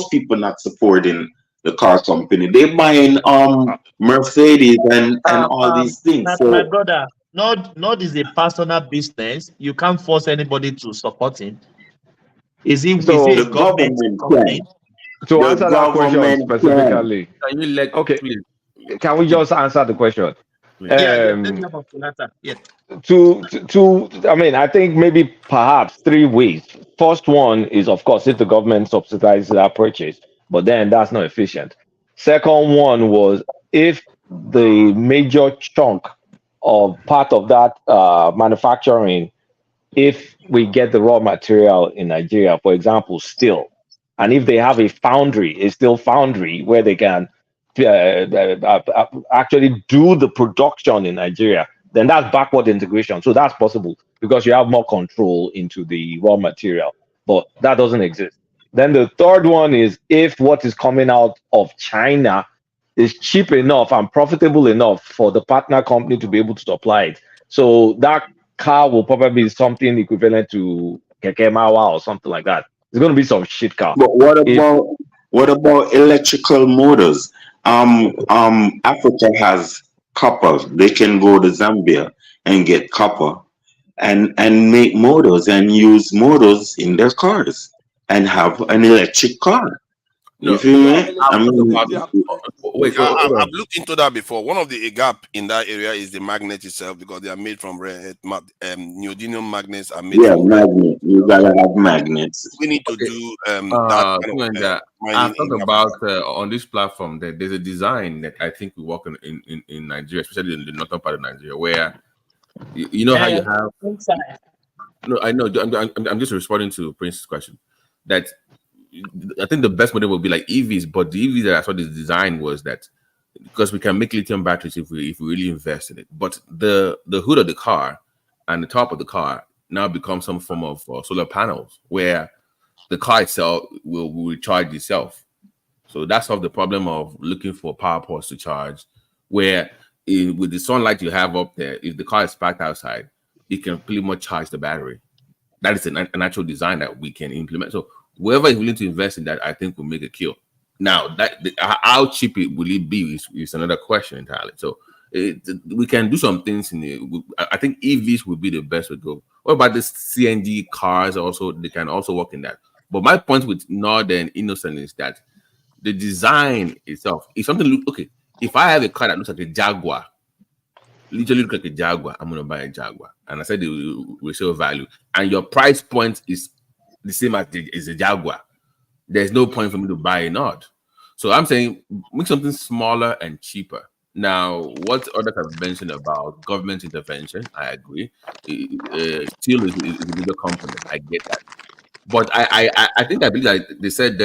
people not supporting the car company. They buying Mercedes and all these things. My So brother, not is a personal business. You can't force anybody to support him. Is he a the so government government company? can. to The answer that question government can. specifically, Can you let okay, please? can we just answer the question? Please. Yeah. Let's Um, hear from Sonata. Yeah. I mean, I think maybe perhaps three ways. First one is, of course, if the government subsidizes that purchase, but then that's not efficient. Second one was if the major chunk of part of that manufacturing, if we get the raw material in Nigeria, for example, steel, and if they have a foundry, a steel foundry where they can actually do the production in Nigeria, then that's backward integration. So that's possible because you have more control into the raw material, but that doesn't exist. Then the third one is if what is coming out of China is cheap enough and profitable enough for the partner company to be able to supply it. So that car will probably be something equivalent to Keke Mawa or something like that. It's going to be some shit car. But If what about electrical motors? Africa has copper. They can go to Zambia and get copper and make motors and use motors in their cars and have an electric car. You No, feel They have me? electric. I I've thought mean, about. Wait, hold I've on. looked into that before. One of the gap in that area is the magnet itself because they are made from rare neodymium magnets are made yeah, from rare. magnet. You gotta have magnets. We need to Okay. do that kind of Tunga, mining I've thought in about Africa. on this platform that there's a design that I think we work on in Nigeria, especially in the northern part of Nigeria, where you know how you have. No, I know. I'm just responding to Prince's question. That I think the best model would be like EVs, but the EVs that I saw this design was that because we can make lithium batteries if we really invest in it. But the hood of the car and the top of the car now becomes some form of solar panels where the car itself will recharge itself. So that solves the problem of looking for power ports to charge, where with the sunlight you have up there, if the car is parked outside, it can pretty much charge the battery. That is a natural design that we can implement. So whoever is willing to invest in that, I think will make a kill. Now, how cheap will it be is another question entirely. So we can do some things I think EVs would be the best way to go. What about the CNG cars? Also, they can also work in that. But my point with Nord and Innocent is that the design itself is something. Okay, if I have a car that looks like a Jaguar, literally look like a Jaguar, I'm gonna buy a Jaguar. And I said the resale value, and your price point is the same as a Jaguar. There's no point for me to buy a Nord. So I'm saying make something smaller and cheaper. Now, what others have mentioned about government intervention, I agree. Steel is a bigger component. I get that. But I think I believe that they said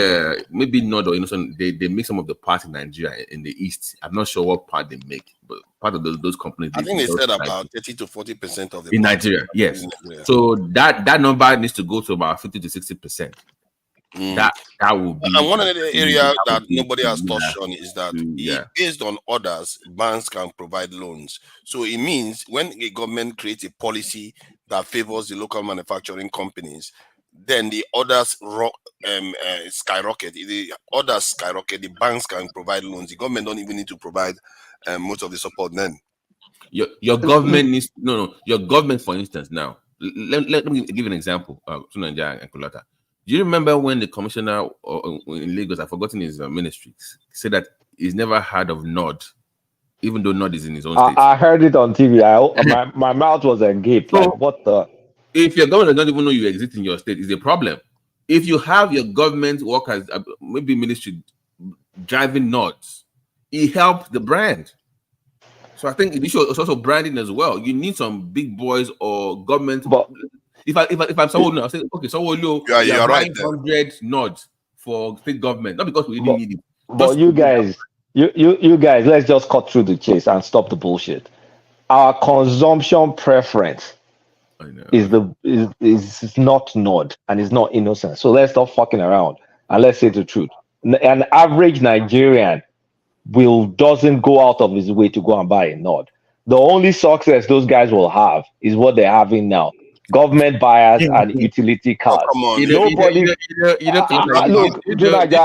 maybe Nord or Innocent, they make some of the parts in Nigeria in the East. I'm not sure what part they make, but part of those companies. I think they said about 30 to 40% of the in Nigeria. Yes. So that number needs to go to about 50 to 60%. That will be. And one of the areas that nobody has touched on is that based on orders, banks can provide loans. So it means when a government creates a policy that favors the local manufacturing companies, then the orders skyrocket. The orders skyrocket. The banks can provide loans. The government don't even need to provide most of the support. Then your government needs your government, for instance. Now, let me give an example. Tunanja and Kulata. Do you remember when the commissioner in Lagos, I've forgotten his ministry, said that he's never heard of Nord, even though Nord is in his own state? I heard it on TV. My mouth was agape. Like, what the? If your government does not even know you exist in your state, it's a problem. If you have your government workers, maybe ministry, driving Nords, it helps the brand. So I think it's also branding as well. You need some big boys or government. But if I'm someone, I'll say, okay, someone you're right, 100 Nords for state government, not because we really need it. But you guys, let's just cut through the chase and stop the bullshit. Our consumption preference is not Nord and is not Innocent. So let's stop fucking around and let's say the truth. An average Nigerian doesn't go out of his way to go and buy a Nord. The only success those guys will have is what they're having now. Government buyers and utility cars. Nobody. Look,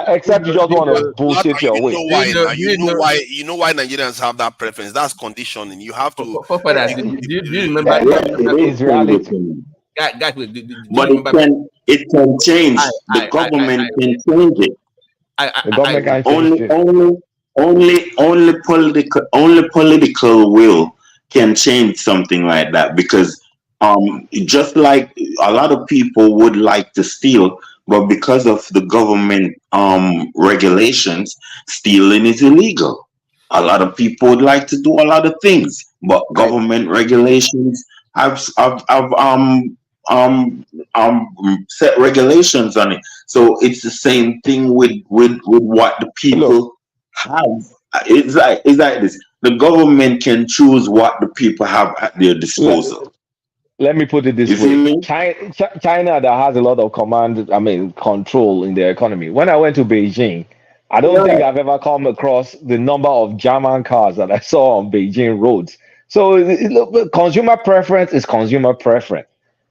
except you just want to bullshit your way. You know why Nigerians have that preference. That's conditioning. You have to. Do you remember? It's reality. But it can change. The government can change it. The government can change it. Only political will can change something like that, because just like a lot of people would like to steal, but because of the government regulations, stealing is illegal. A lot of people would like to do a lot of things, but government regulations have set regulations on it. So it's the same thing with what the people have. It's like this. The government can choose what the people have at their disposal. Let me put it this way. China that has a lot of control in their economy. When I went to Beijing, I don't think I've ever come across the number of German cars that I saw on Beijing roads. So consumer preference is consumer preference.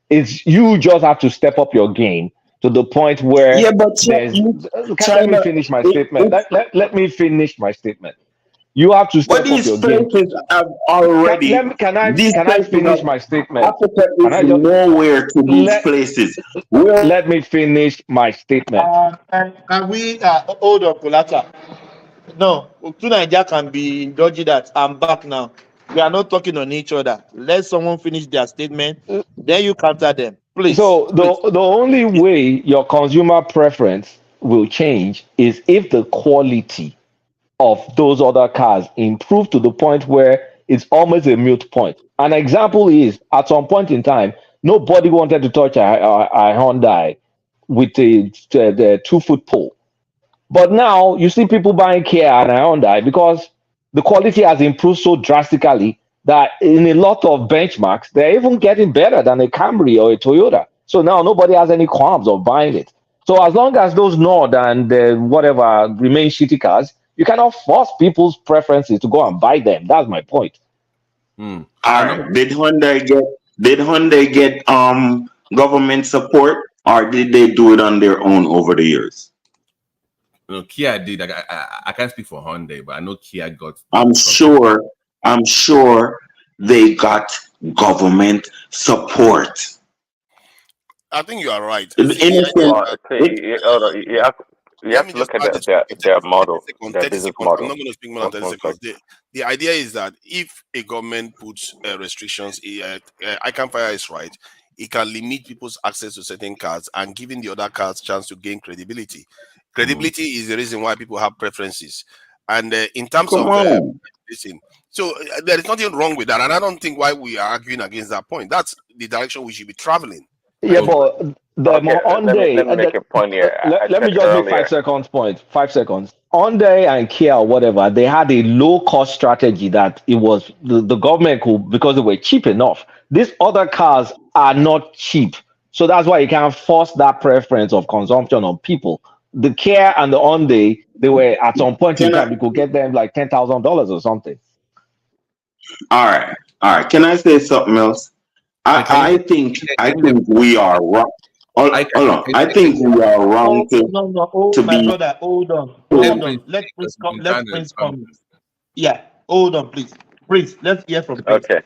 It's you just have to step up your game to the point where let me finish my statement. Let me finish my statement. You have to step up your game. Have already. Can I finish my statement? Africa is nowhere to these places. Let me finish my statement. Can we hold on, Kulata? No, Nigeria can be dodgy that. I'm back now. We are not talking on each other. Let someone finish their statement, then you counter them, please. So the only way your consumer preference will change is if the quality of those other cars improve to the point where it's almost a moot point. An example is, at some point in time, nobody wanted to touch a Hyundai with the 2-foot pole. But now you see people buying Kia and Hyundai because the quality has improved so drastically that in a lot of benchmarks, they're even getting better than a Camry or a Toyota. So now nobody has any qualms of buying it. So as long as those Nord and whatever remain shitty cars, You cannot force people's preferences to go and buy them. That's my point. All right. Did Hyundai get government support, or did they do it on their own over the years? No, Kia did. I can't speak for Hyundai, but I know Kia got. I'm sure they got government support. I think you are right. In See, the idea is Well, that you let have me to just look at add this their for their 30 model, seconds. their 30 business seconds. I'm model. not going to speak more than 30 One seconds. second. The idea is that if a government puts restrictions, Fire is right. It can limit people's access to certain cards and giving the other cards chance to gain credibility. Credibility is the reason why people have preferences. And in terms Come of on. listen, so there is nothing wrong with that, and I don't think why we are arguing against that point. That's the direction we should be traveling. Yeah, but the Okay, let Hyundai, me make a point here. I let me said just make earlier. 5 seconds point. 5 seconds. Hyundai and Kia or whatever, they had a low cost strategy that it was the government could, because they were cheap enough. These other cars are not cheap, so that's why you can't force that preference of consumption on people. The Kia and the Hyundai, they were at some point in Can I? time you could get them like $10,000 or something. All right. Can I say something else? I think we are wrong. Hold on. I think we are wrong to My be. brother, hold on. Let Prince come. Let Prince come. Yeah, hold on, please. Prince, let's hear from Prince. Okay.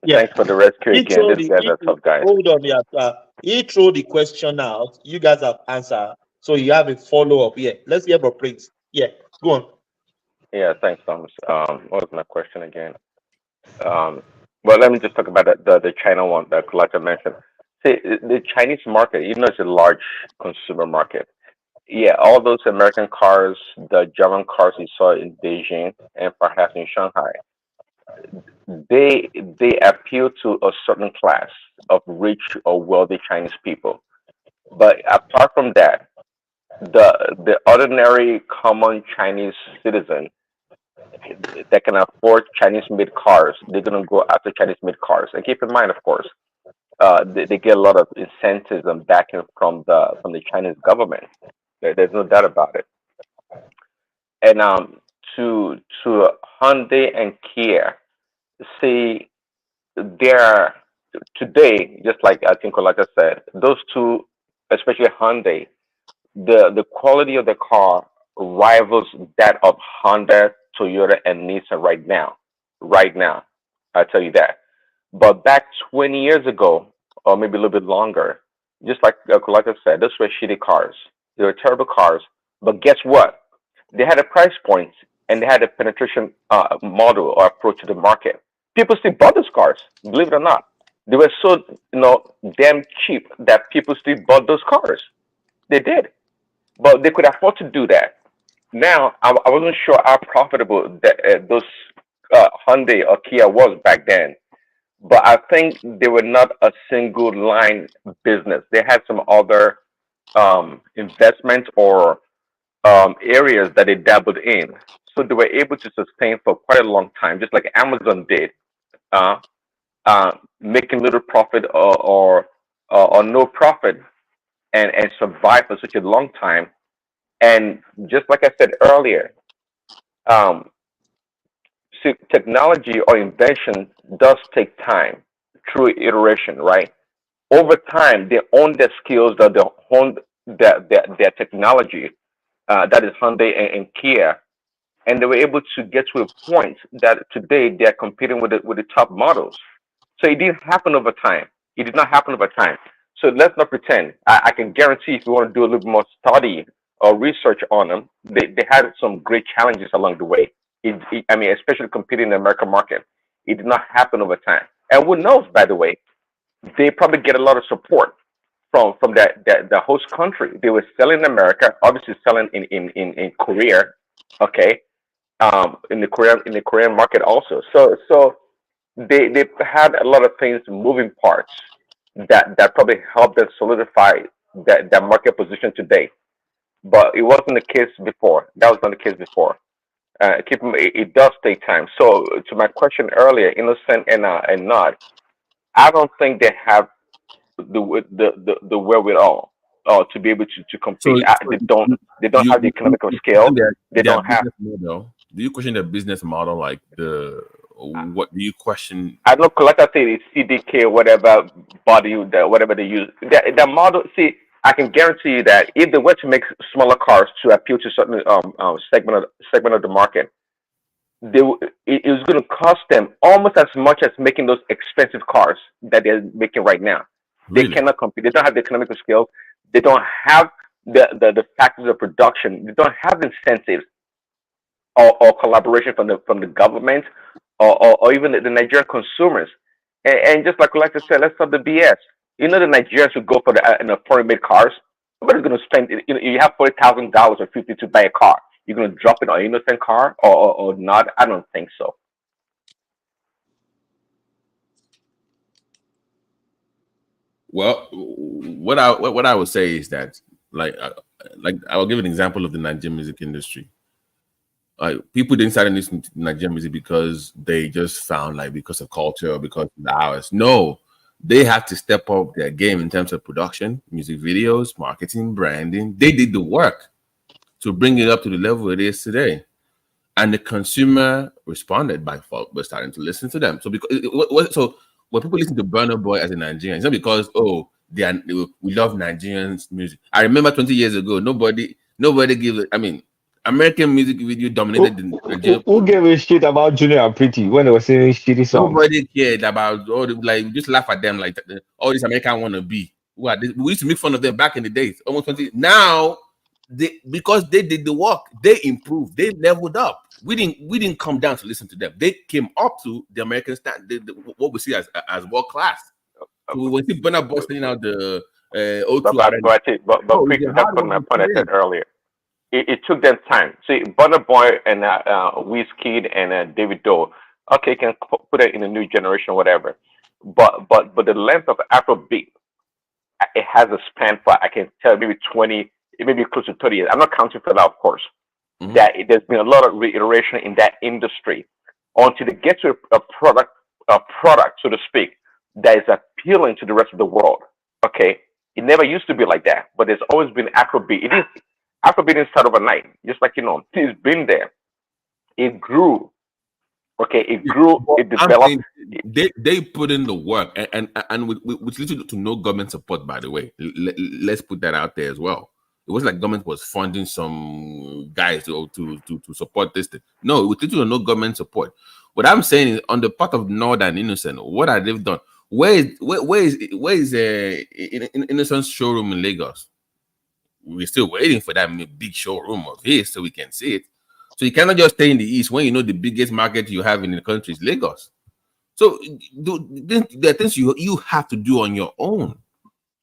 Yeah, Thanks for the rescue he again. throw These the guys are tough guys. hold on, yeah. He throw the question out. You guys have answered, so you have a follow up here. Let's hear from Prince. Yeah, go on. Yeah, thanks, Thomas. What was my question again? Well, let me just talk about the China one that Kulaka mentioned. See, the Chinese market, it's a large consumer market. Yeah, all those American cars, the German cars you saw in Beijing and perhaps in Shanghai, they appeal to a certain class of rich or wealthy Chinese people. But apart from that, the ordinary common Chinese citizen that can afford Chinese made cars, they're gonna go after Chinese made cars. And keep in mind, of course, they get a lot of incentives and backing from the Chinese government. There's no doubt about it. And to Hyundai and Kia, see, they're today, just like I think Olaka said, those two, especially Hyundai, the quality of the car rivals that of Honda, Toyota, and Nissan right now. Right now, I tell you that. But back 20 years ago, or maybe a little bit longer, just like I said, those were shitty cars. They were terrible cars. But guess what? They had a price point and they had a penetration model or approach to the market. People still bought those cars, believe it or not. They were so damn cheap that people still bought those cars. They did, but they could afford to do that. Now, I wasn't sure how profitable those Hyundai or Kia was back then, but I think they were not a single line business. They had some other investments or areas that they dabbled in. So they were able to sustain for quite a long time, just like Amazon did, uh, making little profit or no profit and survive for such a long time. And just like I said earlier, um, see, technology or invention does take time through iteration, right? Over time, they own their skills, that they own their technology. That is Hyundai and Kia, and they were able to get to a point that today they are competing with the top models. So it didn't happen over time. It did not happen over time. So let's not pretend. I can guarantee if you want to do a little more study or research on them, they had some great challenges along the way. I mean, especially competing in the American market, it did not happen over time. And who knows, by the way, they probably get a lot of support from the host country. They were selling in America, obviously selling in Korea, okay, in the Korean market also. So they had a lot of things moving parts that probably helped them solidify that market position today. But it wasn't the case before. That was not the case before. It does take time. So to my question earlier, innocent and not, I don't think they have the wherewithal to be able to compete. They don't have the economical scale. They their don't have. business model. Do you question their business model? Like what do you question? I don't like I say it's CDK or whatever body whatever they use. The model. See, I can guarantee you that if they were to make smaller cars to appeal to certain segment of the market, it was going to cost them almost as much as making those expensive cars that they're making right now. They Really? cannot compete. They don't have the economical skills. They don't have the factors of production. They don't have incentives or collaboration from the government or even the Nigerian consumers. And just like I said, let's stop the BS. You know the Nigerians who go for the foreign made cars. Nobody's going to spend. You have $40,000 or 50 to buy a car. You're going to drop it on an innocent car or not? I don't think so. Well, what I would say is that like I will give an example of the Nigerian music industry. People didn't start listening to Nigerian music because they just found like because of culture or because of the hours. No, they had to step up their game in terms of production, music videos, marketing, branding. They did the work to bring it up to the level it is today. And the consumer responded by starting to listen to them. So so when people listen to Burna Boy as a Nigerian, it's not because we love Nigerians music. I remember 20 years ago, nobody gave it. I mean, American music video dominated the Nigerian. Who gave a shit about Junior and Pretty when they were singing shitty songs? Nobody cared about all the we just laugh at them like all these American wannabe. We used to make fun of them back in the days, almost 20. Now because they did the work, they improved, they leveled up. We didn't come down to listen to them. They came up to the American standard, what we see as world class. So when we see Burna Boy sending out the O2 but quick to jump on my point I said earlier. It took them time. See, Burna Boy and Wizkid and David Doe, okay, can put it in a new generation, whatever. But the length of Afrobeat, it has a span for I can tell maybe 20, maybe close to 30 years. I'm not counting for that, of course. Mm-hmm. That there's been a lot of reiteration in that industry until they get to a product, so to speak, that is appealing to the rest of the world. Okay, it never used to be like that, but there's always been Afrobeat. Afrobeat didn't start overnight. Just like it's been there. It grew. Okay, it grew. It developed. They put in the work, and with little to no government support. By the way, let's put that out there as well. It wasn't like government was funding some guys to support this thing. No, with little to no government support. What I'm saying is, on the part of Northern Innocent, what have they done? Where is Innocent's showroom in Lagos? We're still waiting for that big showroom of his so we can see it. So you cannot just stay in the East when you know the biggest market you have in the country is Lagos. So there are things you have to do on your own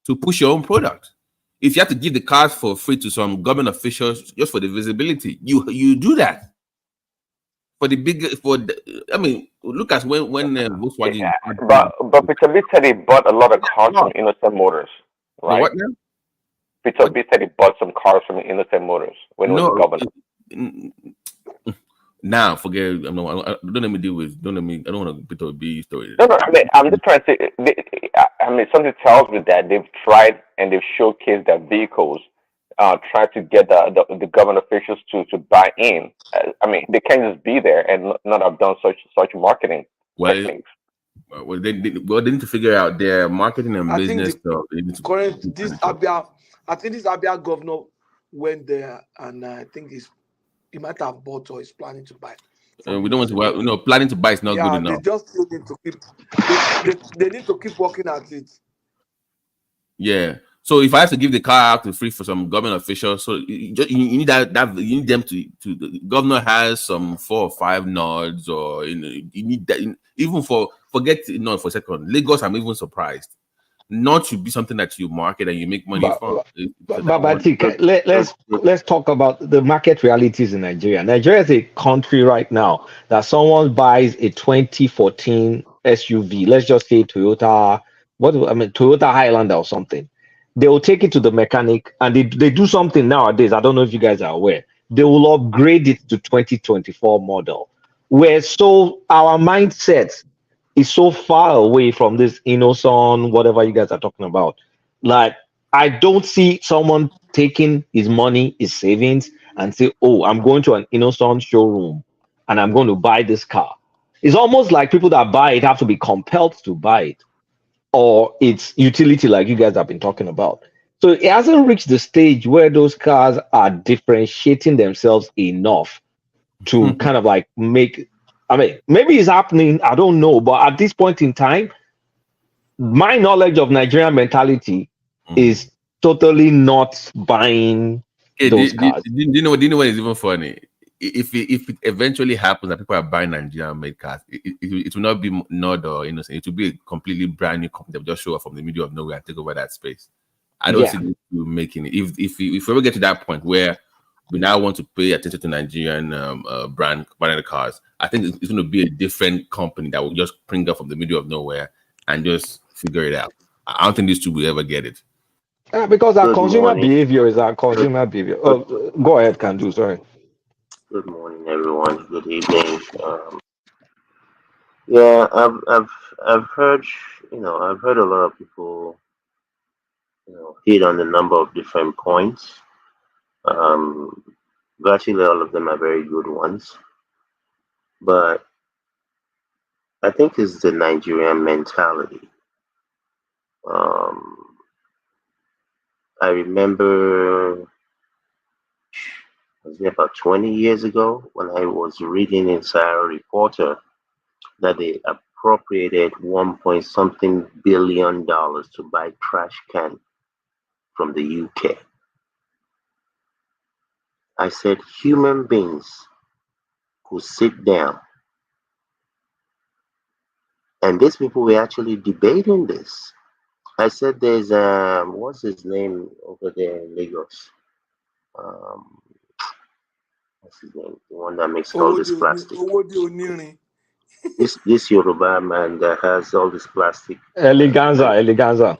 to push your own product. If you have to give the cars for free to some government officials just for the visibility, you do that. For the big, look at when Volkswagen. Yeah, but Peter B said he bought a lot of cars from Innocent Motors, right? What now? Peter B said he bought some cars from Innocent Motors when he was the governor. Now forget. Don't let me deal with. Don't want to Peter B story. No. I mean, I'm just trying to say. Something tells me that they've tried and they've showcased their vehicles, trying to get the government officials to buy in. They can't just be there and not have done such marketing techniques. Well, they need to figure out their marketing and business stuff. I think this Abia governor went there, and I think he might have bought or is planning to buy. We don't want to. Planning to buy is not good enough. They just still need to keep. They need to keep working at it. Yeah. So if I have to give the car out to free for some government officials, so you need that you need them to the governor has some 4 or 5 nods, or you need that even for a second. Lagos, I'm even surprised. Not should be something that you market and you make money from. Let's talk about the market realities in Nigeria. Nigeria is a country right now that someone buys a 2014 SUV. Let's just say Toyota Highlander or something. They will take it to the mechanic and they do something nowadays. I don't know if you guys are aware. They will upgrade it to 2024 model. Our mindset is so far away from this innocent, whatever you guys are talking about. Like, I don't see someone taking his money, his savings, and say, "Oh, I'm going to an innocent showroom and I'm going to buy this car." It's almost like people that buy it have to be compelled to buy it, or it's utility, like you guys have been talking about. So it hasn't reached the stage where those cars are differentiating themselves enough to kind of like make. I mean, maybe it's happening. I don't know, but at this point in time, my knowledge of Nigerian mentality is totally not buying Okay, those cars. do you know? Do you know what is even funny? If it eventually happens that people are buying Nigerian made cars, it will not be Nord or Innocent. It will be a completely brand new company that will just show up from the middle of nowhere and take over that space. I don't see this making it. If we ever get to that point where we now want to pay attention to Nigerian brand cars, I think it's going to be a different company that will just spring up from the middle of nowhere and just figure it out. I don't think these two will ever get it. Because our Good consumer morning. behavior is our consumer behavior. Oh, go ahead, Kandu. Sorry. Good morning, everyone. Good evening. Yeah, I've heard, I've heard a lot of people, hit on a number of different points. Um, Virtually all of them are very good ones, but I think it's the Nigerian mentality. Um, I remember, was it about 20 years ago when I was reading in Sahara Reporter that they appropriated 1 point something billion dollars to buy trash can from the UK. I said human beings could sit down, and these people were actually debating this. I said there's what's his name over there in Lagos? Um, what's his name? The one that makes all this plastic. This Yoruba man that has all this plastic. Eleganza.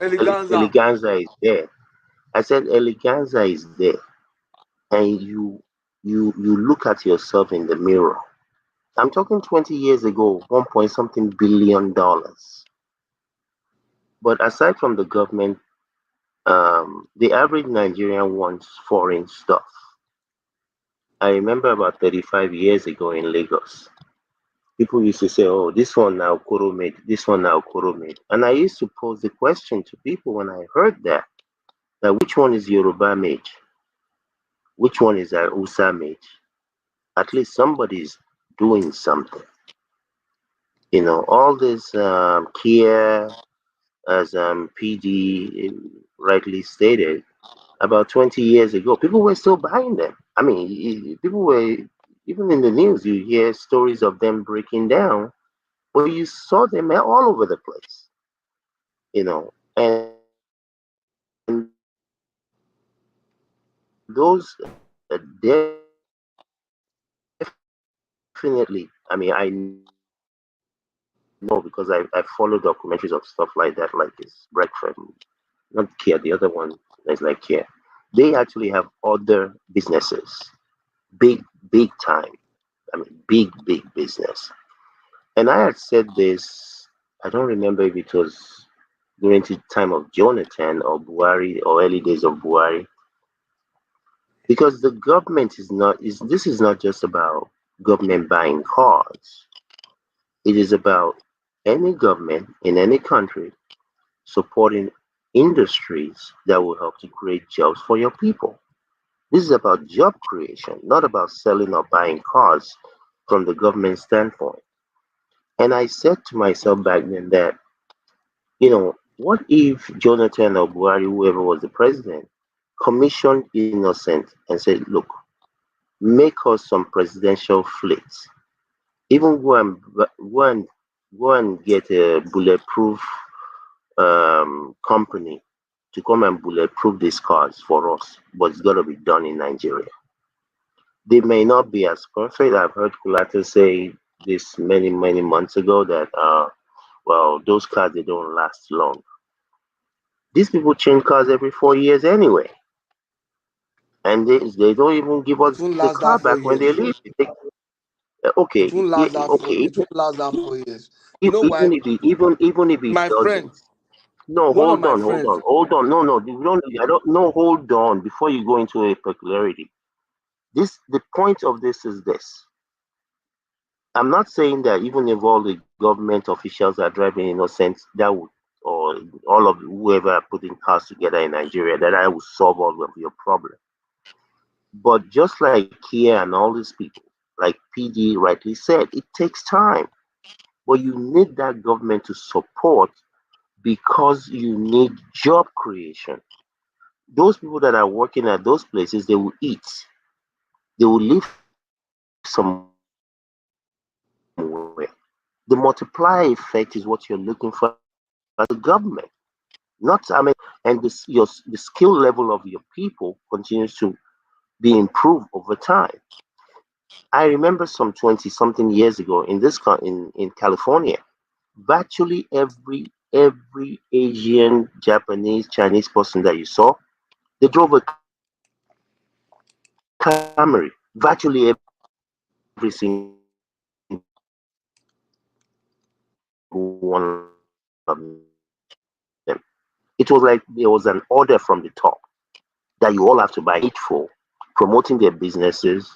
Eleganza is there. I said Eleganza is there, and you look at yourself in the mirror. I'm talking 20 years ago, 1 point something billion dollars. But aside from the government, the average Nigerian wants foreign stuff. I remember about 35 years ago in Lagos, people used to say, "Oh, this one now Koro made, this one now Koro made," and I used to pose the question to people when I heard that which one is Yoruba made, which one is Hausa made. At least somebody's doing something. All this Kia, as PD rightly stated, about 20 years ago, people were still buying them. I mean, people were, even in the news, you hear stories of them breaking down, but you saw them all over the place, and those definitely, I mean, I know because I follow documentaries of stuff like that, like this breakfast, not Kia, the other one is like Kia. They actually have other businesses, big time. I mean, big business. And I had said this, I don't remember if it was during the time of Jonathan or Buhari or early days of Buhari, because the government this is not just about government buying cars. It is about any government in any country supporting industries that will help to create jobs for your people. This is about job creation, not about selling or buying cars from the government standpoint. And I said to myself back then that, what if Jonathan or Buhari, whoever was the president, commissioned Innocent and said, look, make us some presidential fleets. Even go and get a bulletproof company to come and bulletproof these cars for us, but it's got to be done in Nigeria. They may not be as perfect. I've heard Kulata say this many months ago that well, those cars, they don't last long. These people change cars every 4 years anyway, and they don't even give us the car back when they leave. Okay, It won't last that for. okay. It won't last that 4 years. Even if it my friend, doesn't, No, One of hold my on, hold friends. on, hold on. No, no, you don't. I don't. No, hold on. Before you go into a peculiarity, the point of this is this. I'm not saying that even if all the government officials are driving innocent, that would, or all of whoever are putting cars together in Nigeria, that I will solve all of your problem. But just like Kia and all these people, like PD rightly said, it takes time. But you need that government to support because you need job creation. Those people that are working at those places, they will eat, they will live somewhere. The multiplier effect is what you're looking for as a government, not I mean, and the skill level of your people continues to be improved over time. I remember some 20 something years ago in in California, virtually every Asian, Japanese, Chinese person that you saw, they drove a Camry. Virtually every single one of them. It was like there was an order from the top that you all have to buy each for, promoting their businesses,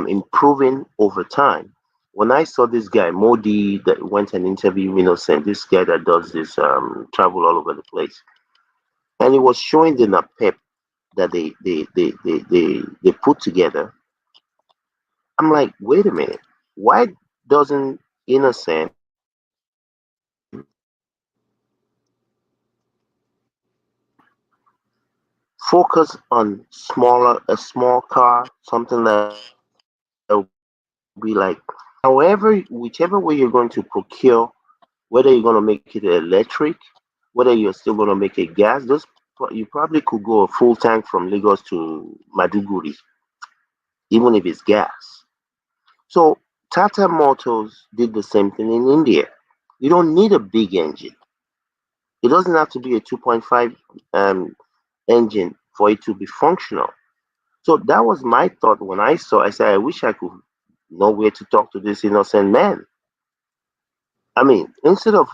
improving over time. When I saw this guy Modi that went and interviewed Innocent, this guy that does this travel all over the place, and he was showing them a pep that they put together. I'm like, wait a minute, why doesn't Innocent focus on a small car, something that will be like, however, whichever way you're going to procure, whether you're going to make it electric, whether you're still going to make it gas, you probably could go a full tank from Lagos to Maduguri, even if it's gas. So Tata Motors did the same thing in India. You don't need a big engine. It doesn't have to be a 2.5 um, engine for it to be functional. So that was my thought when I said, I wish I could know where to talk to this innocent man. I mean, instead of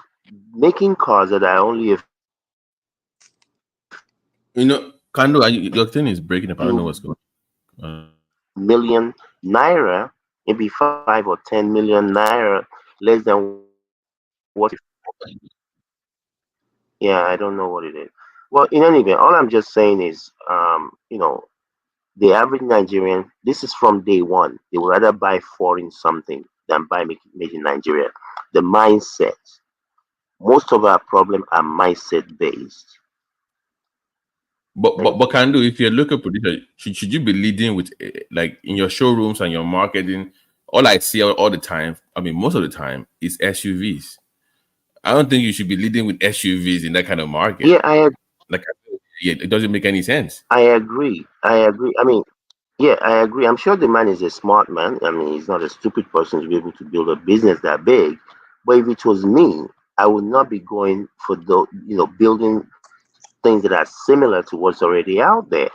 making cars that are only a You know, Kando, your thing is breaking up. I don't know few what's going on. million naira, maybe 5 or 10 million naira less than what it yeah, I don't know what it is. Well, in any event, all I'm just saying is, the average Nigerian, this is from day one. They would rather buy foreign something than buy made in Nigeria. The mindset. Most of our problems are mindset based. But Kando, if you're a local producer, should you be leading with like in your showrooms and your marketing? All I see all the time, I mean, most of the time, is SUVs. I don't think you should be leading with SUVs in that kind of market. Yeah, Like, yeah, it doesn't make any sense. I agree. I agree. I mean, yeah, I agree. I'm sure the man is a smart man. I mean, he's not a stupid person to be able to build a business that big. But if it was me, I would not be going for building things that are similar to what's already out there.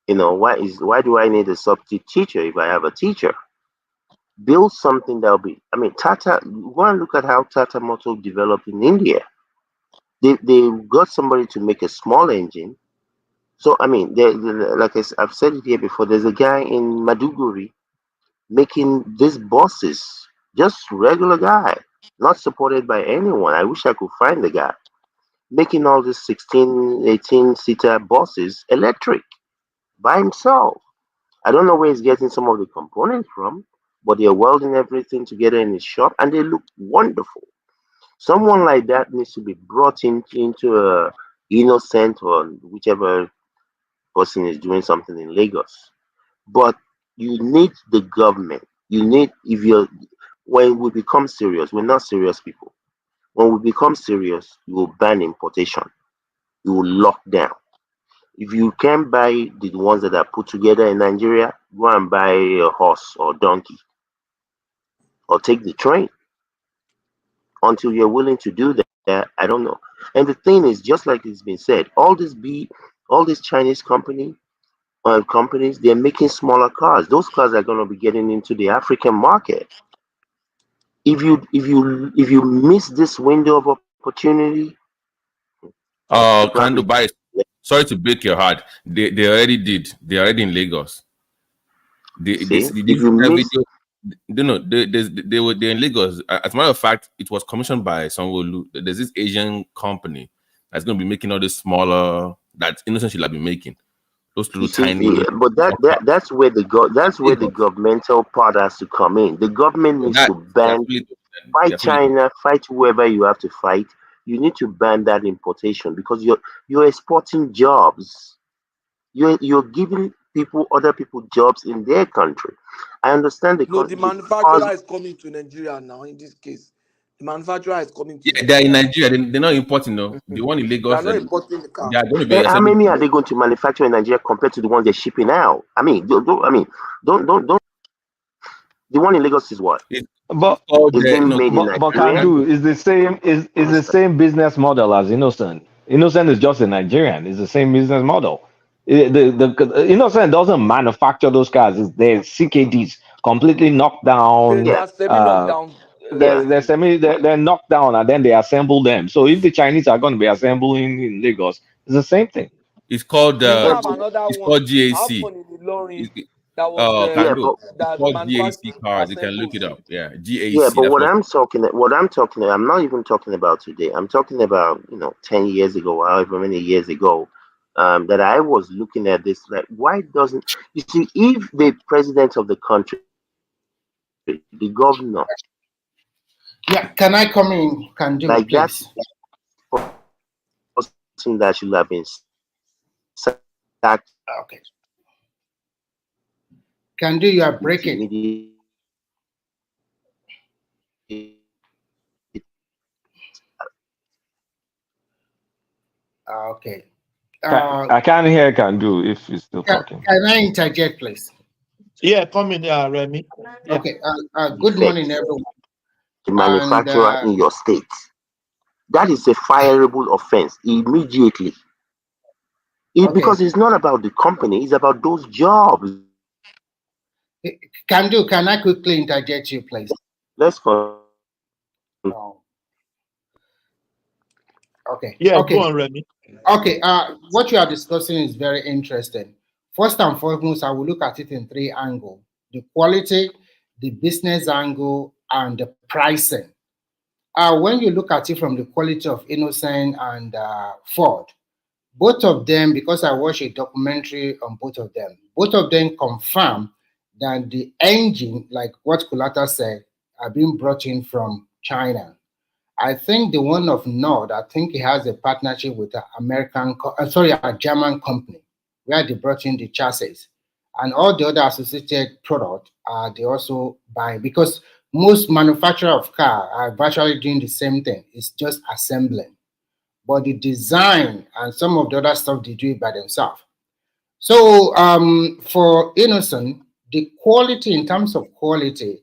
Why do I need a substitute teacher if I have a teacher? Build something that'll be. I mean, Tata. You want to look at how Tata Motor developed in India. They got somebody to make a small engine. So I mean, like I've said it here before. There's a guy in Maduguri making these buses, just regular guy, not supported by anyone. I wish I could find the guy making all these 16, 18-seater buses electric by himself. I don't know where he's getting some of the components from, but they're welding everything together in his shop and they look wonderful. Someone like that needs to be brought into a innocent or whichever person is doing something in Lagos. But you need the government. You need if you're when we become serious, we're not serious people. When we become serious, you will ban importation. You will lock down. If you can't buy the ones that are put together in Nigeria, go and buy a horse or donkey or take the train until you're willing to do that. I don't know. And the thing is, just like it's been said, all these Chinese companies, they're making smaller cars. Those cars are going to be getting into the African market. If you miss this window of opportunity, Oh, Kando, buy. Sorry to break your heart. They already did. They're already in Lagos. They See, did if you see you that miss, video? No, they're in Lagos. As a matter of fact, it was commissioned by Sanwo-Olu. There's this Asian company that's going to be making all this smaller that Innocent should have been making. Those you little see, tiny. but that's where the governmental part has to come in. The government needs That to ban, fight they're fully China, fight whoever you have to fight. You need to ban that importation because you're exporting jobs. You're giving other people jobs in their country. I understand No, the the manufacturer is coming to Nigeria now. In this case, the manufacturer is coming to Yeah, they're in Nigeria. Nigeria. They're not importing. No, the one in They are Lagos, not importing the car. they are going to be And how assembling. many are they going to manufacture in Nigeria compared to the ones they're shipping out? I mean, don't. The one in Lagos is what? But It's being made in but can Nigeria. do is the same is the same business model as Innocent. Innocent is just a Nigerian. It's the same business model. The Innocent doesn't manufacture those cars. It's the CKDs completely knocked down. They are semi knockdown. They're knocked down and then they assemble them. So if the Chinese are going to be assembling in Lagos, it's the same thing. It's called We even have another it's one. called How GAC. funny the lorry that was Yeah, Kando. but It's that called GAC manufactured cars. You can look assembles. it up. Yeah, yeah, GAC. but That's what. I'm not even talking about today. I'm talking about 10 years ago, however many years ago, that I was looking at this. Like, why doesn't you see if the president of the country, the governor, Yeah, can I come in? Can do, like that please. person that should have been sacked. Okay. Can do, you are breaking. Okay. I can't hear can do if he's still talking. Can I interject, please? Yeah, come in, Remy. Yeah. Okay. Good morning, everyone. The manufacturer in your state. That is a fireable offense immediately. Because it's not about the company, it's about those jobs. Can I quickly interject you, please? Let's go. Okay. Yeah, okay. go on, Remy. Okay. What you are discussing is very interesting. First and foremost, I will look at it in three angles: the quality, the business angle, and the pricing. When you look at it from the quality of Innocent and Ford, both of them, because I watched a documentary on both of them confirm that the engine, like what Kulata said, are being brought in from China. I think the one of Nord, I think he has a partnership with a German company, where they brought in the chassis. And all the other associated product, they also buy, because most manufacturer of car are virtually doing the same thing. It's just assembling. But the design and some of the other stuff, they do it by themselves. So for Innocent, the quality, in terms of quality,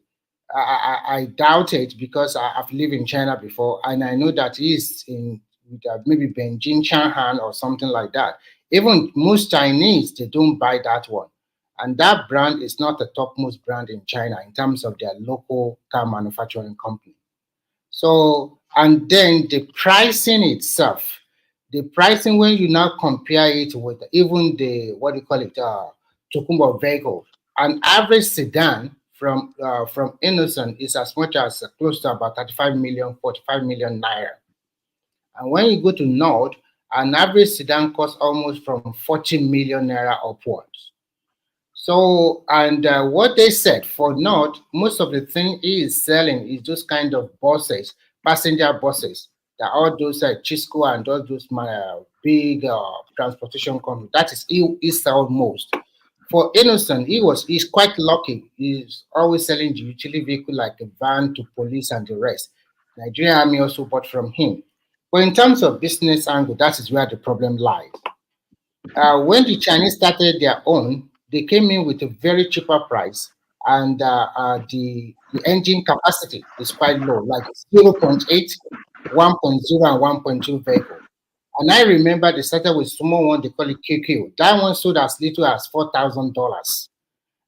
I doubt it, because I've lived in China before, and I know that he's in maybe Beijing, Shanghai, or something like that. Even most Chinese, they don't buy that one. And that brand is not the topmost brand in China in terms of their local car manufacturing company. So, and then the pricing itself, when you now compare it with even the, Tokumbo vehicle, an average sedan from Innocent is as much as close to about 35 million, 45 million naira. And when you go to Nord, an average sedan costs almost from 40 million naira upwards. So, and what they said for Nord, most of the thing he is selling is just kind of buses, passenger buses, that all those Chisco and all those big transportation companies, that is he sells most. For Innocent, he's quite lucky. He's always selling the utility vehicle like a van to police and the rest. Nigerian Army also bought from him. But in terms of business angle, that is where the problem lies. When the Chinese started their own, they came in with a very cheaper price, and the engine capacity is quite low, like 0.8, 1.0, and 1.2 vehicle. And I remember they started with small one, they call it QQ. That one sold as little as $4,000.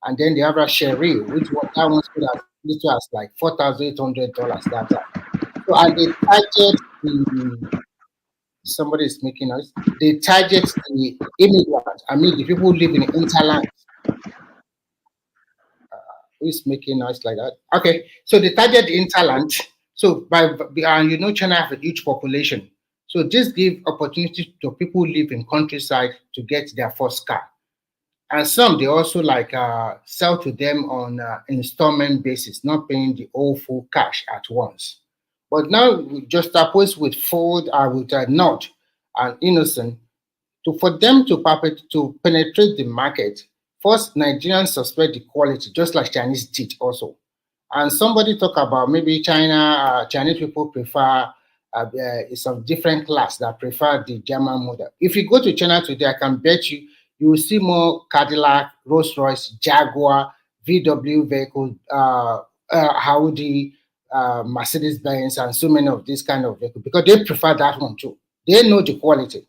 And then they have a Sherry, that one sold as little as like $4,800 that time. So, and they target Somebody is making noise. They target the immigrants. I mean, the people who live in interland. Who is making noise like that? Okay, so they target the interland. So and you know, China has a huge population. So this gives opportunity to people who live in countryside to get their first car. And some they also like sell to them on installment basis, not paying the whole full cash at once. But now just oppose with Ford with Nord and Innocent for them to penetrate the market. First, Nigerians suspect the quality, just like Chinese did also. And somebody talk about maybe Chinese people prefer some different class that prefer the German model. If you go to China today, I can bet you will see more Cadillac, Rolls Royce, Jaguar, VW vehicles, Audi, Mercedes Benz, and so many of these kind of vehicles because they prefer that one too. They know the quality.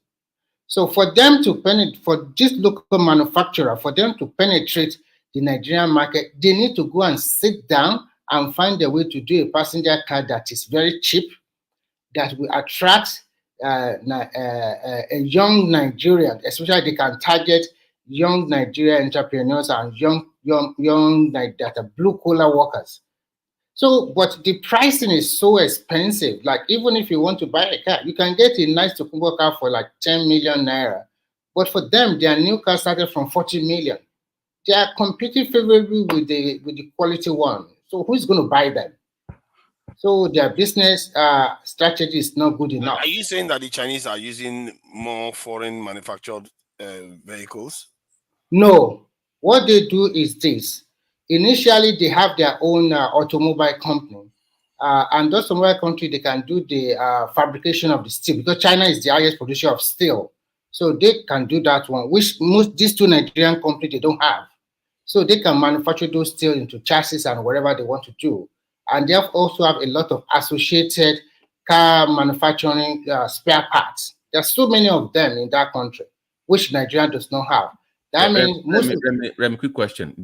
So for them to penetrate, for this local manufacturer, for them to penetrate the Nigerian market, they need to go and sit down and find a way to do a passenger car that is very cheap, that will attract a young Nigerian, especially they can target young Nigerian entrepreneurs and young that are blue collar workers. So, but the pricing is so expensive. Like, even if you want to buy a car, you can get a nice Tokumbo car for like 10 million naira. But for them, their new car started from 40 million. They are competing favorably with the quality one. So who's going to buy them? So their business strategy is not good enough. Are you saying that the Chinese are using more foreign manufactured vehicles? No. What they do is this. Initially, they have their own automobile company. And those automobile country, they can do the fabrication of the steel because China is the highest producer of steel. So they can do that one, which these two Nigerian companies, they don't have. So they can manufacture those steel into chassis and whatever they want to do. And they also have a lot of associated car manufacturing spare parts. There's so many of them in that country, which Nigeria does not have. That means Remy, quick question.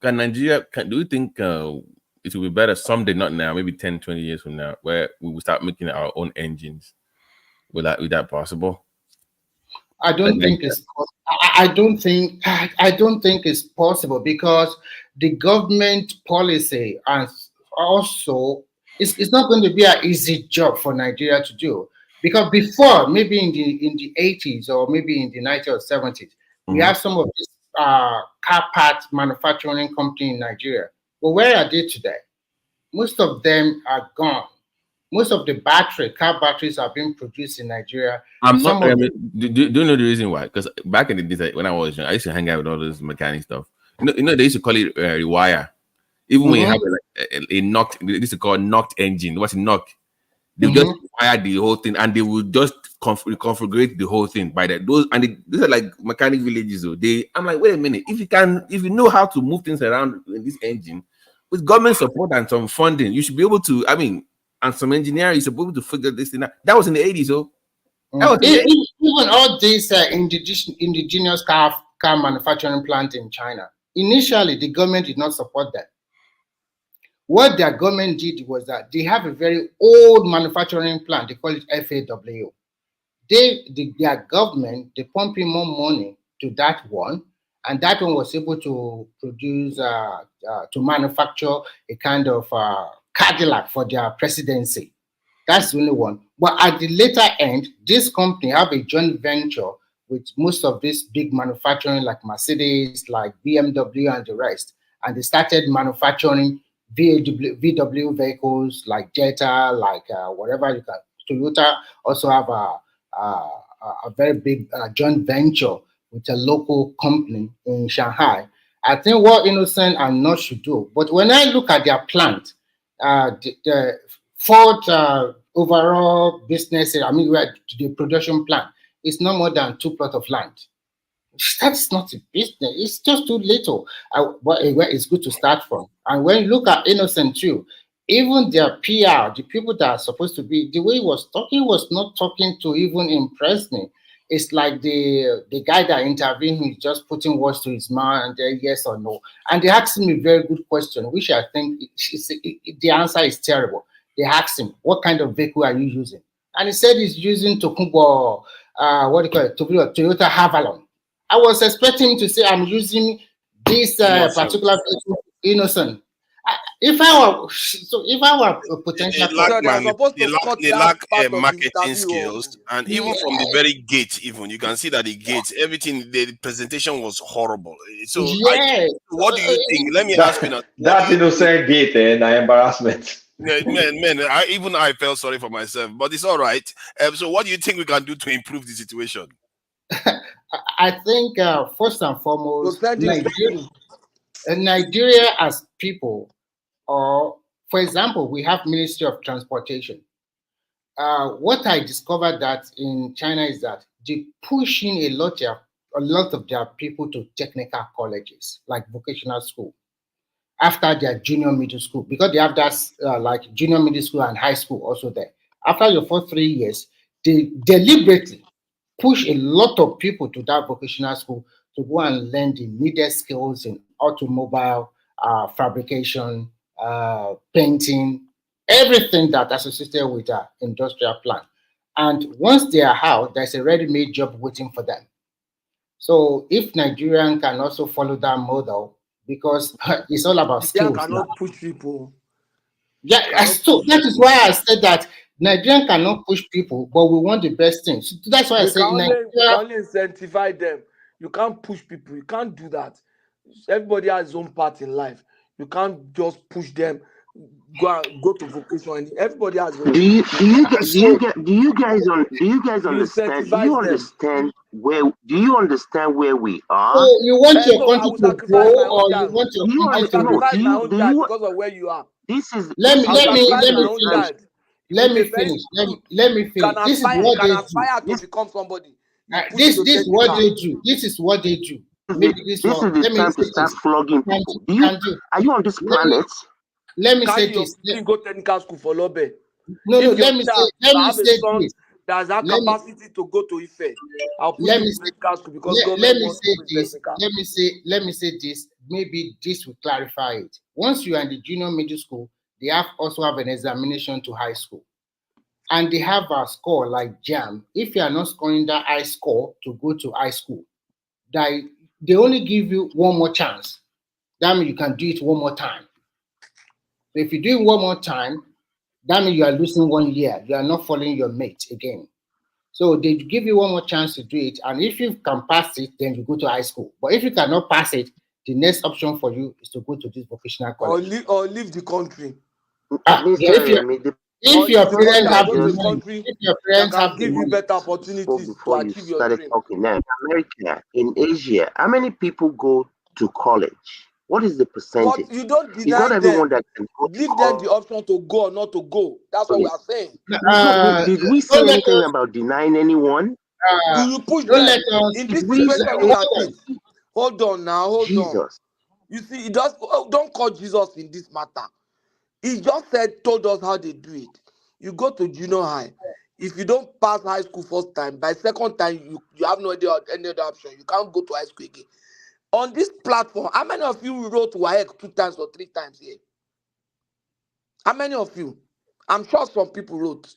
Can Nigeria, do you think it will be better someday, not now, maybe 10, 20 years from now, where we will start making our own engines? Will that possible? I don't think it's. I don't think it's possible because the government policy and also it's not going to be an easy job for Nigeria to do because before maybe in the 80s or maybe in the 90s or 70s we have some of these car part manufacturing company in Nigeria. But where are they today? Most of them are gone. Most of the car batteries are being produced in Nigeria. I'm not. Do you know the reason why? Because back in the days when I was young, I used to hang out with all those mechanic stuff. You know they used to call it rewire. Even when you have a knocked, they used to call knocked engine. What's a knock? They just wire the whole thing, and they will just configure the whole thing by that. These are like mechanic villages. Though I'm like, wait a minute. If you know how to move things around in this engine with government support and some funding, you should be able to. I mean. And some engineering is supposed to figure this thing out. That was in the 80s, so even all these indigenous car manufacturing plant in China. Initially, the government did not support that. What their government did was that they have a very old manufacturing plant. They call it FAW. Their government, they pump in more money to that one, and that one was able to produce to manufacture a kind of Cadillac for their presidency. That's the only one. But at the later end, this company have a joint venture with most of these big manufacturing like Mercedes, like BMW and the rest. And they started manufacturing VW vehicles like Jetta, like whatever you can. Toyota also have a very big joint venture with a local company in Shanghai. I think what Innocent and Not should do. But when I look at their plant, the Ford overall business, I mean, the production plant is no more than 2 plots of land. That's not a business. It's just too little. But it's good to start from. And when you look at Innocent too, even their PR, the people that are supposed to be, the way he was not talking to even impress me. It's like the guy that intervened, he's just putting words to his mouth and then yes or no. And they asked him a very good question, which I think the answer is terrible. They asked him, what kind of vehicle are you using? and he said he's using Tokumbo, what do you call it, Toyota Havalon. I was expecting him to say I'm using this particular vehicle, Innocent. If I were a potential they lack marketing skills, and even from the very gate, even you can see that the gate, everything, the presentation was horrible. So, what do you think? Let me ask you now. That innocent gate and embarrassment. Man, I felt sorry for myself, but it's all right. So, what do you think we can do to improve the situation? I think first and foremost, Nigeria as people, or for example, we have Ministry of Transportation. What I discovered that in China is that they pushing a lot of their people to technical colleges, like vocational school, after their junior middle school, because they have that like junior middle school and high school also there. After your first 3 years, they deliberately push a lot of people to that vocational school to go and learn the needed skills in automobile, fabrication, painting, everything that associated with an industrial plant. And once they are out, there's a ready-made job waiting for them. So if Nigerian can also follow that model, because it's all about skills. Cannot push people. Yeah, so that is why I said that Nigerian cannot push people, but we want the best things. So that's why I say we can only incentivize them. You can't push people. You can't do that. Everybody has his own part in life. You can't just push them. Go to vocation. Everybody has. Do you guys understand? Do you understand where we are? So you want your country to grow, or you want your country to grow? Sacrifice my own child because of where you are. Let me finish. Let me finish. This is what they do. To become somebody. This is what they do. This is what they do. Maybe this is the time to start flogging people. Are you on this planet? Let me say this. You go technical school for Lobe. No, let me say this. There's that capacity to go to Ife. I'll put you in technical school because let me say this. Maybe this will clarify it. Once you are in the junior middle school, they also have an examination to high school. And they have a score like JAM. If you are not scoring that high score to go to high school, they only give you one more chance. That means you can do it one more time. So if you do it one more time, that means you are losing 1 year. You are not following your mate again. So they give you one more chance to do it. And if you can pass it, then you go to high school. But if you cannot pass it, the next option for you is to go to this vocational college. Or leave the country. If your parents have the money, if your parents have give you better opportunities to achieve your dream. Okay, now in America, in Asia, how many people go to college? What is the percentage? But you don't deny not everyone that can go. Give them the option to go or not to go. That's what we are saying. Did we say anything about denying anyone? Do you push them in this situation? Hold on now, hold on. You see, don't call Jesus in this matter. He just told us how they do it. You go to junior high. If you don't pass high school first time, by second time you have no idea any other option. You can't go to high school again. On this platform, how many of you wrote WAEC 2 times or 3 times here? How many of you? I'm sure some people wrote.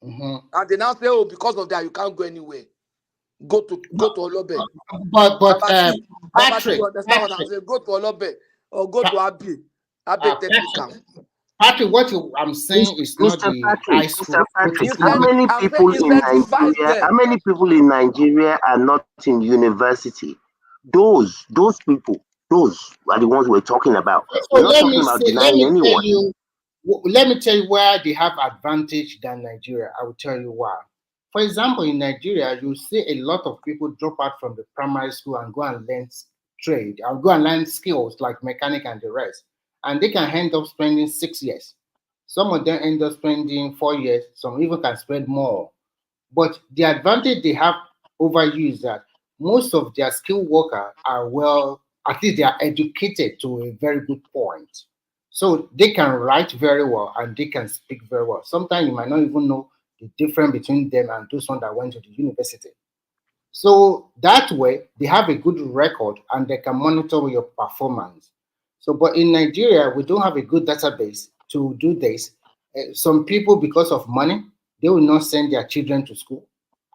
And they now say, oh, because of that, you can't go anywhere. Go to Olobe. But Patrick, you understand what I'm saying? Go to Olobe or go to Abbey Technical. Patrick, what I'm saying is not the high school. How many people in Nigeria? How many people in Nigeria are not in university? Those people, those are the ones we're talking about. We're not talking about denying anyone. Let me tell you where they have advantage than Nigeria. I will tell you why. For example, in Nigeria, you see a lot of people drop out from the primary school and go and learn trade, or go and learn skills like mechanic and the rest. And they can end up spending 6 years. Some of them end up spending 4 years. Some even can spend more. But the advantage they have over you is that most of their skilled workers are at least they are educated to a very good point. So they can write very well and they can speak very well. Sometimes you might not even know the difference between them and those ones that went to the university. So that way, they have a good record and they can monitor your performance. So, but in Nigeria, we don't have a good database to do this. Some people, because of money, they will not send their children to school.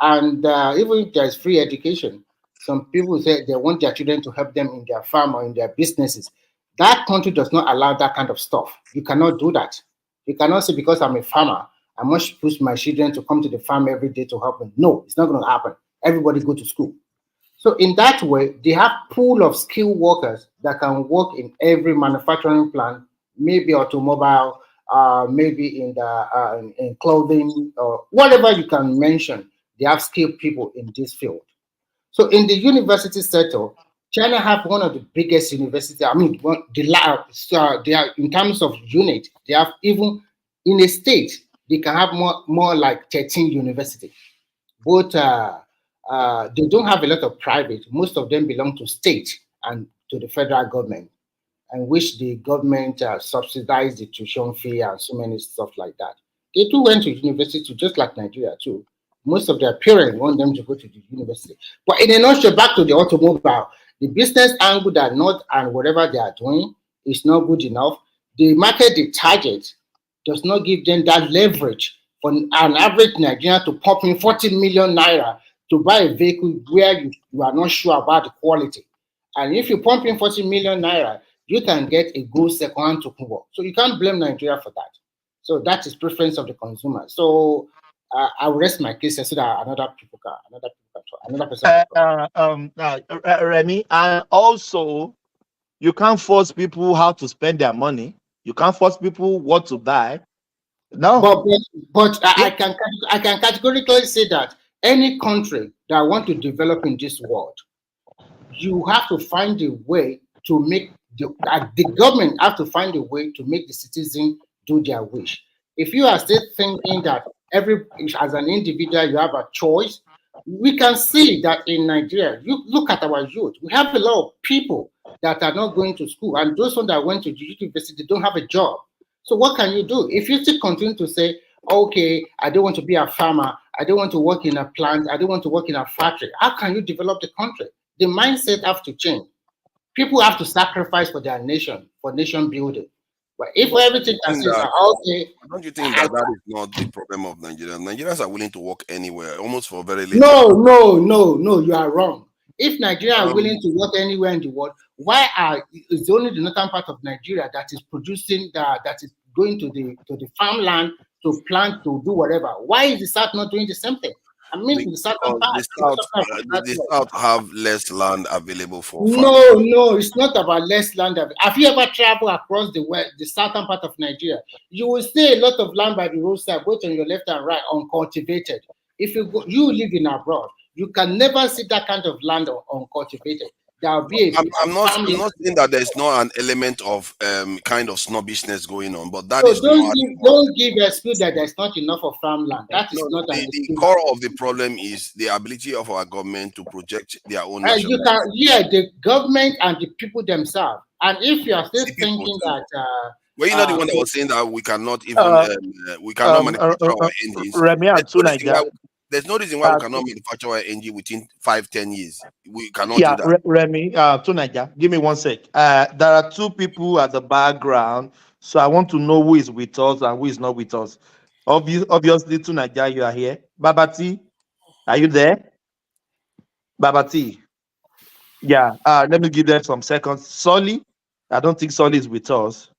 And even if there's free education, some people say they want their children to help them in their farm or in their businesses. That country does not allow that kind of stuff. You cannot do that. You cannot say because I'm a farmer, I must push my children to come to the farm every day to help them. No, it's not going to happen. Everybody go to school. So in that way, they have pool of skilled workers that can work in every manufacturing plant, maybe automobile, maybe in the in clothing or whatever you can mention. They have skilled people in this field. So in the university sector, China have one of the biggest university. I mean, the lab. They are in terms of unit. They have even in a state they can have more like 13 universities. Both they don't have a lot of private. Most of them belong to state and to the federal government, and which the government subsidized the tuition fee and so many stuff like that. They too went to university just like Nigeria too. Most of their parents want them to go to the university. But in a nutshell, back to the automobile, the business angle that not and whatever they are doing is not good enough. The market they target does not give them that leverage for an average Nigerian to pop in 40 million naira to buy a vehicle where you are not sure about the quality. And if you pump in 40 million naira, you can get a good second-hand Tokunbo. So you can't blame Nigeria for that. So that is preference of the consumer. So I will rest my case so that another person can talk. Remy, and also you can't force people how to spend their money. You can't force people what to buy. No. But I can categorically say that any country that want to develop in this world, you have to find a way to make the government have to find a way to make the citizen do their wish. If you are still thinking that as an individual you have a choice, we can see that in Nigeria. You look at our youth. We have a lot of people that are not going to school, and those ones that went to university don't have a job. So what can you do if you still continue to say, okay, I don't want to be a farmer, I don't want to work in a plant, I don't want to work in a factory? How can you develop the country? The mindset have to change. People have to sacrifice for their nation, for nation building. But if everything can say, okay, don't you think that is not the problem of Nigeria? Nigerians are willing to work anywhere, almost for very little. No, you are wrong. If Nigeria are willing to work anywhere in the world, why is only the northern part of Nigeria that is producing that is going to the farmland to plant to do whatever? Why is the south not doing the same thing? I mean, the southern part. The south have less land available for farming. No, it's not about less land. Have you ever traveled across the southern part of Nigeria? You will see a lot of land by the roadside, both on your left and right, uncultivated. If you live in abroad, you can never see that kind of land uncultivated. There'll be I'm not saying that there's not an element of kind of snobbishness going on, but that so is don't give excuse that there's not enough of farmland. That is not the core of the problem is the ability of our government to project their own nation. The government and the people themselves. And if you are still thinking that well, you're not the one that was saying that we cannot even we cannot manufacture our engines. There's no reason why we cannot manufacture our engine within 5-10 years. We cannot do that. Remy, Tunaja, give me 1 sec. There are two people at the background, so I want to know who is with us and who is not with us. Obviously, Tunaja, you are here. Babati, are you there? Babati. Yeah, let me give them some seconds. Solly, I don't think Solly is with us.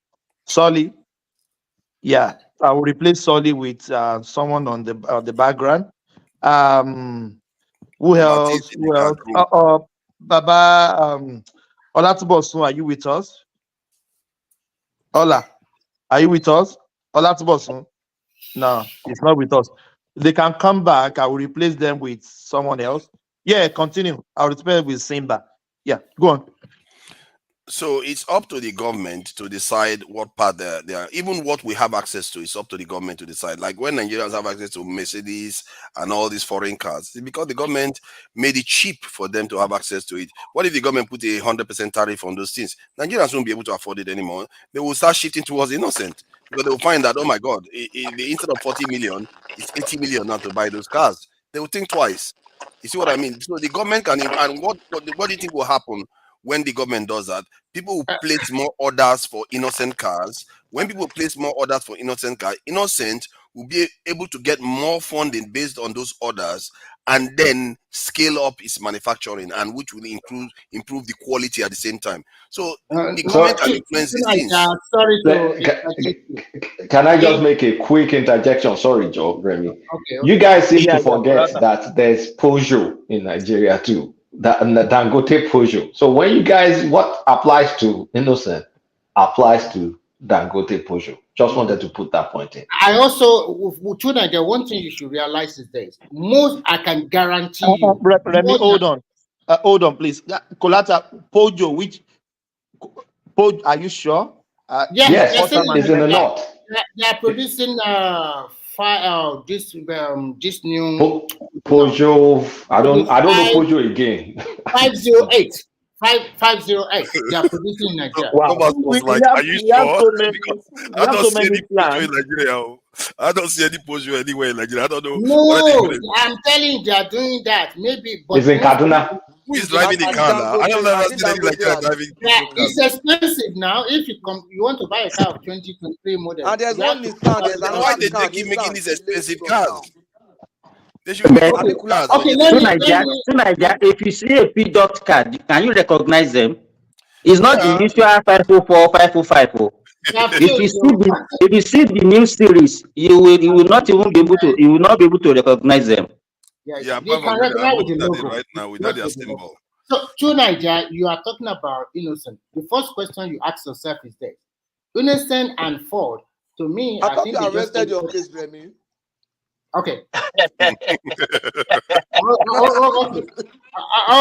Solly, yeah, I will replace Solly with someone on the background. Who else? Baba Olatubosun, are you with us? Ola, are you with us? Olatubosun? No, it's not with us. They can come back. I will replace them with someone else. Yeah, continue. I'll replace with Simba. Yeah, go on. So it's up to the government to decide what part they are. Even what we have access to, it's up to the government to decide. Like when Nigerians have access to Mercedes and all these foreign cars, it's because the government made it cheap for them to have access to it. What if the government put a 100% tariff on those things? Nigerians won't be able to afford it anymore. They will start shifting towards innocent because they will find that, oh my God, instead of 40 million, it's 80 million now to buy those cars. They will think twice. You see what I mean? So the government can, and what do you think will happen? When the government does that, people will place more orders for innocent cars. When people place more orders for innocent cars, innocent will be able to get more funding based on those orders and then scale up its manufacturing, and which will improve the quality at the same time. So the government can influence these things. Sorry to Can I just make a quick interjection? Sorry, Joe, Remy. Okay. You guys seem to forget that there's Peugeot in Nigeria too. That Dangote Peugeot. So when you guys, what applies to Innocent applies to Dangote Peugeot. Just wanted to put that point in. I also, with Nigeria, one thing you should realize is this: most, I can guarantee you. Remy, hold on, please. Colata Pojo, are you sure? Yes, it's in the north. They are producing this new Peugeot. I don't know Peugeot again. 508. 508. They are producing in Nigeria. Wow. Was like, are you sure? I don't see any Peugeot in Nigeria. I don't see any Peugeot anywhere in Nigeria. I don't know. No, I'm telling you, they are doing that. Maybe, but it's in Kaduna. Who is driving the car now? I don't know. I've seen any Nigeria driving. It's expensive now. If you want to buy a car of 2023 model, and there's one Nissan. There's another. Why they keep making these expensive cars? They should make okay, Nigeria, if you see a P-Dot card, can you recognize them? It's not the usual 504, 505. If you see the new series, you will not even be able to. You will not be able to recognize them. Yeah, probably right now without their symbol. So, to Nigeria, you are talking about Innocent. The first question you ask yourself is this: Innocent and Ford. To me, I thought you arrested your case, Remy. Okay. Okay.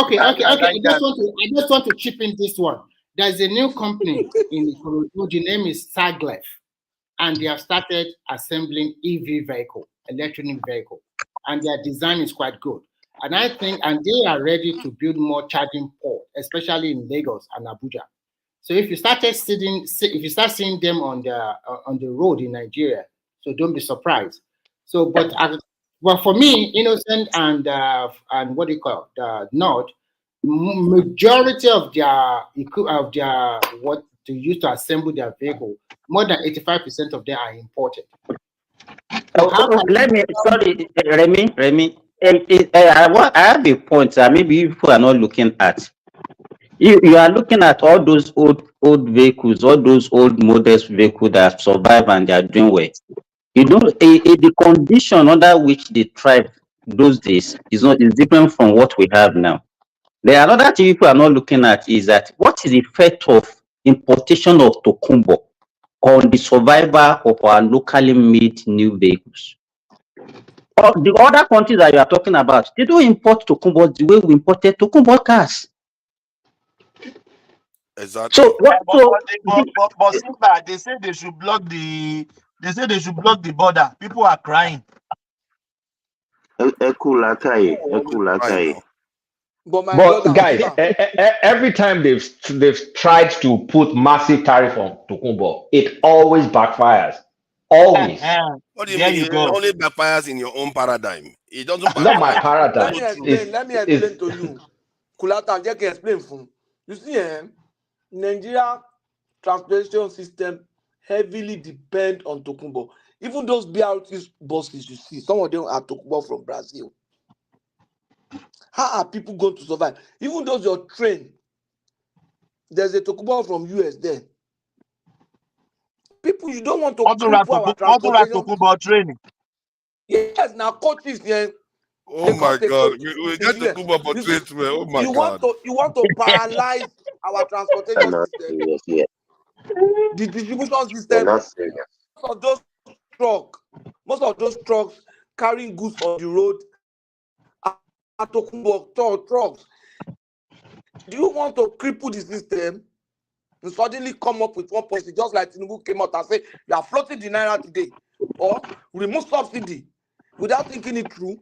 I just want to chip in this one. There's a new company in Ikorodu. The name is Saglef, and they have started assembling EV vehicle, electronic vehicle, and their design is quite good. And I think, and they are ready to build more charging ports, especially in Lagos and Abuja. So if you start seeing them on the road in Nigeria, so don't be surprised. So, but for me, Innocent and what do you call the North, majority of their what to use to assemble their vehicle, more than 85% of them are imported. Sorry, Remy. I have a point that maybe people are not looking at. You are looking at all those old vehicles, all those old models vehicles that have survived and they are doing well. You know, the condition under which they thrived those days is different from what we have now. The another thing people are not looking at is that what is the effect of importation of Tokumbo on the survival of our locally made new vehicles? The other countries that you are talking about, they don't import Tokumbo the way we imported Tokumbo cars. Exactly. So they say they should block the. They say they should block the border. People are crying. But guys, every time they've tried to put massive tariff on Tokumbo, it always backfires. Always. What do you mean? It only backfires in your own paradigm. It doesn't backfire. Not my paradigm. Let me explain to you. Kulata, just explain for you. See, Nigeria transportation system heavily depend on Tokumbo. Even those BRT buses you see, some of them are Tokumbo from Brazil. How are people going to survive? Even those your train, there's a Tokumbo from US there. People, you don't want to Tokumbo training. Yes, now coaches here. Oh my God, we get Tokumbo for training. Oh my God. You want to paralyze our transportation system. Yes. The distribution system. Most of those trucks carrying goods on the road are Tokumbo trucks. Do you want to cripple the system and suddenly come up with one policy, just like Tinubu came out and said, you are floating the naira today, or remove subsidy without thinking it through?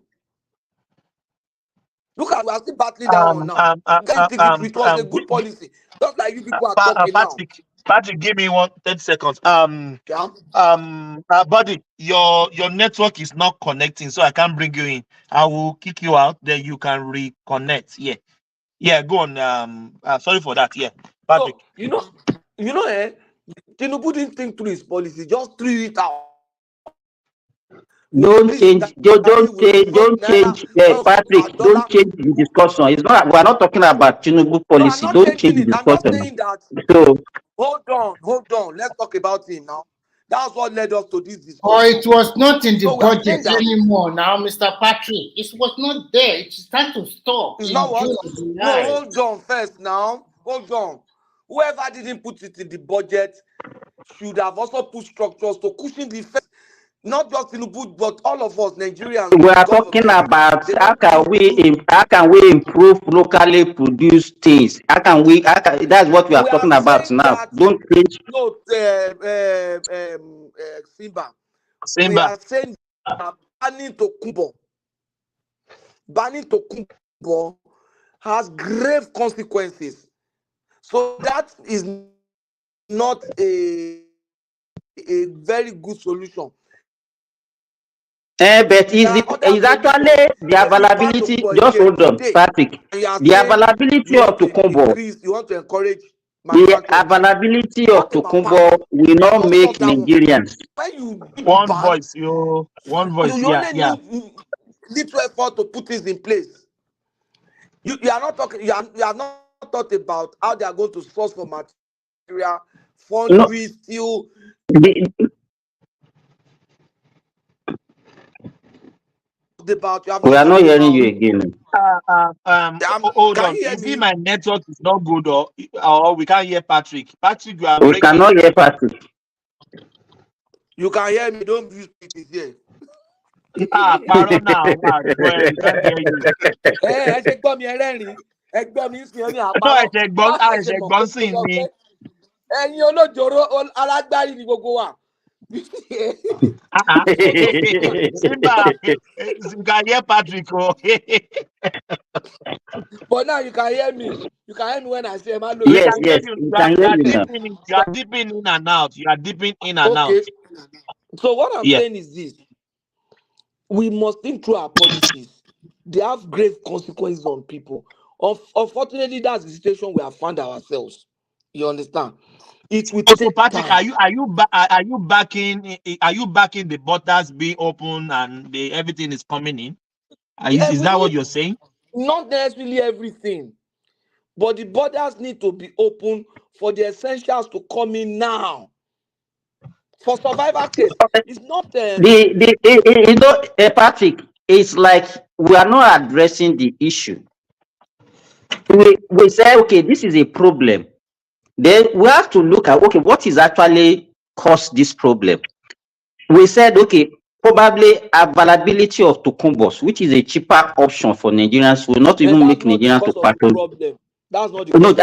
Look at, we are still battling that one now. It was a good policy. Just like you people are talking Patrick, give me 10 seconds. Buddy, your network is not connecting, so I can't bring you in. I will kick you out, then you can reconnect. Yeah, go on. Sorry for that. Yeah, Patrick. So, Tinubu didn't think through his policy, just threw it out. Don't change, don't change, Patrick, don't change the discussion. It's not, we're not talking about Tinubu policy. No, I'm not Don't change changing the it. I'm just discussion. saying that. So, Hold on. Let's talk about him now. That's what led us to this discussion. Or it was not in the So we are budget saying that anymore now, Mr. Patrick. It was not there. It's time to stop. it's in not what. June or No, July. hold on first now. Hold on. Whoever didn't put it in the budget should have also put structures to cushion the effect. Not just Tinubu, but all of us Nigerians. we are talking about how can we improve locally produced things? That's what we are talking about now. Don't change. No, Simba. We are saying that banning Tokunbo has grave consequences. So that is not a very good solution. But is actually the availability, just hold on, Patrick, the availability of Tokunbo, you want to encourage the availability of Tokunbo will not make Nigerians. When you one voice, you only need little effort to put this in place. You are not talking. You have not thought about how they are going to source for material, foundry, steel. We are not hearing you again. Hold on. Is it my network is not good, or we can't hear Patrick? Patrick, you are We breaking. cannot hear Patrick. You can hear me. Don't use it here. Paro now. We can't hear you. I said, come here, Lenny. Ẹgbọ́n sí ọ ní àpárọ̀. No, ẹ̀ṣẹ̀gbọ́n sí ni. Ẹ̀yin olójoro alágbárí ni gbogbo wa. Simba, you can hear Patrick. But now you can hear me. You can hear me when I say Malo. Yes, you can hear me now. You are dipping in and out. You are dipping in and out. So what I'm saying is this. We must think through our policies. They have grave consequences on people. Unfortunately, that's the situation we have found ourselves. You understand? It will take Patrick, time. are you backing the borders being open and everything is coming in? Is that what you're saying? Not necessarily everything, but the borders need to be open for the essentials to come in now. For survival case, it's not. Patrick, it's like we are not addressing the issue. We say, okay, this is a problem. Then we have to look at, okay, what is actually caused this problem? We said, okay, probably availability of Tokumbos, which is a cheaper option for Nigerians, will not even make Nigerians to patrol. That's not the problem.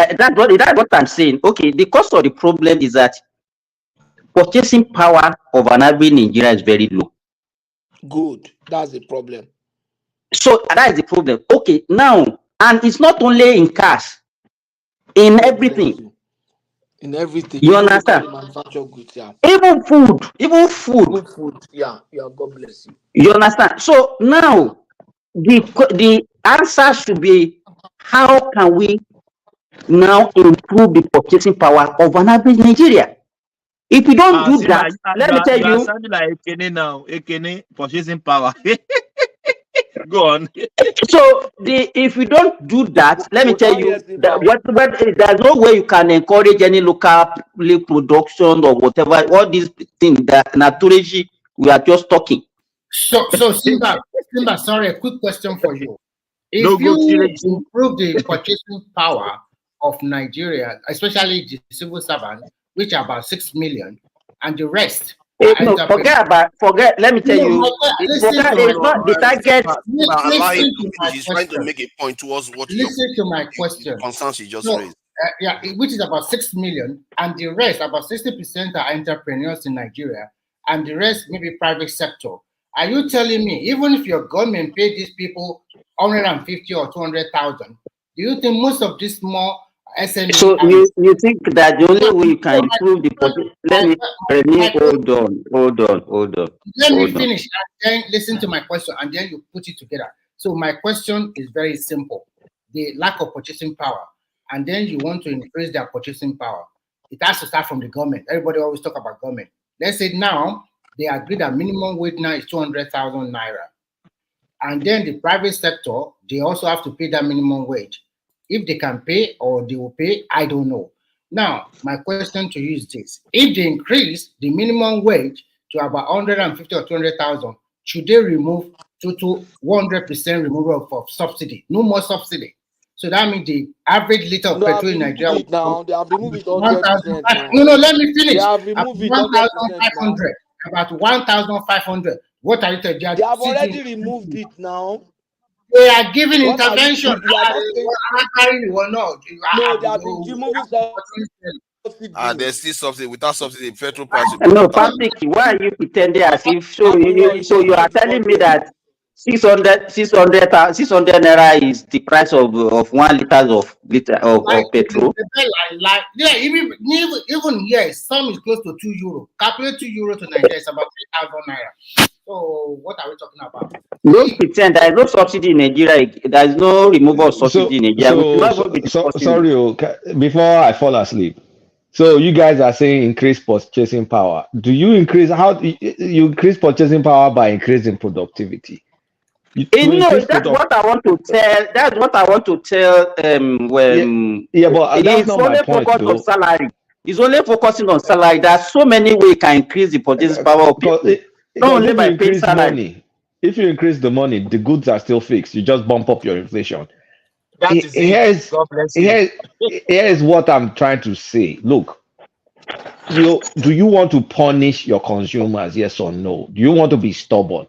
That's what I'm saying. Okay, the cause of the problem is that purchasing power of an average Nigerian is very low. Good. That's the problem. So that is the problem. Okay, now, and it's not only in cash, in everything. In everything. You understand? Manufacture goods, yeah. Even food. Yeah. God bless you. You understand? So now, the answer should be, how can we now improve the purchasing power of an average Nigeria? If we don't do that, let me tell you. You are sounding like Ekene now. Ekene, purchasing power. Go on. So if we don't do that, let me tell you that there's no way you can encourage any local production or whatever. All these things that naturally we are just talking. So Simba, sorry, a quick question for you. If you improve the purchasing power of Nigeria, especially the civil servants, which are about 6 million, and the rest. Let me tell you, it's not the target. He's trying to make a point towards what Listen to my question. Concerns he just raised. Which is about 6 million, and the rest, about 60% are entrepreneurs in Nigeria, and the rest maybe private sector. Are you telling me, even if your government paid these people 150 or 200,000, do you think most of these small SMEs? So you think that the only way you can improve the position? Hold on. Let me finish and then listen to my question, and then you put it together. So my question is very simple: the lack of purchasing power, and then you want to increase their purchasing power. It has to start from the government. Everybody always talk about government. Let's say now they agreed that minimum wage now is 200,000 naira. And then the private sector, they also have to pay that minimum wage. If they can pay or they will pay, I don't know. Now, my question to you is this. If they increase the minimum wage to about 150 or 200,000, should they remove to 100% removal of subsidy? No more subsidy. So that means the average liter of petrol in Nigeria now. They have removed it 1,500. 100% now. No, let me finish. They have removed it 100% About 1,500. What are you telling? They have already removed it now. They are giving What intervention. You are not saying... No, they have been removing subsidy. And there's still subsidy. Without subsidy, petrol price. No, Patrick, why are you pretending as if so you are telling me that 600 naira is the price of 1 liter of petrol? Yeah, even yes, some is close to €2. Calculate €2 to Nigeria is about 3,000 naira. So what are we talking about? Don't pretend there is no subsidy in Nigeria. There is no removal of subsidy in Nigeria. Sorry, before I fall asleep. So you guys are saying increase purchasing power. Do you increase you increase purchasing power by increasing productivity? That's what I want to tell. That's what I want to tell. But that's not my point, though. On salary. It's only focusing on salary. There are so many ways you can increase the purchasing power of people. Not only by paying salary. Money, if you increase the money, the goods are still fixed. You just bump up your inflation. That is it. God bless you. Here's what I'm trying to say. Look, do you want to punish your consumers? Yes or no? Do you want to be stubborn?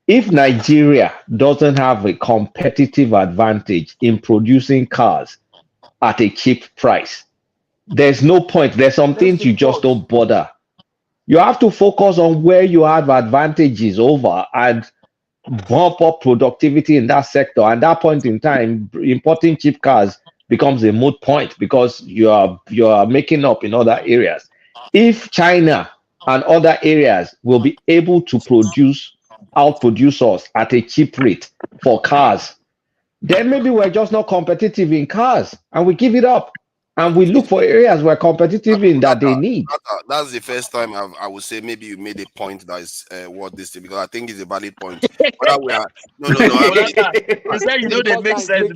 If Nigeria doesn't have a competitive advantage in producing cars at a cheap price, there's no point. There's some things you just don't bother. You have to focus on where you have advantages over and bump up productivity in that sector. And at that point in time, importing cheap cars becomes a moot point because you are making up in other areas. If China and other areas will be able to outproduce us at a cheap rate for cars, then maybe we're just not competitive in cars and we give it up and we look for areas we're competitive in that they need. That's the first time I would say maybe you made a point that is worth this thing, because I think it's a valid point. Whether we are no. I said you know they make sense.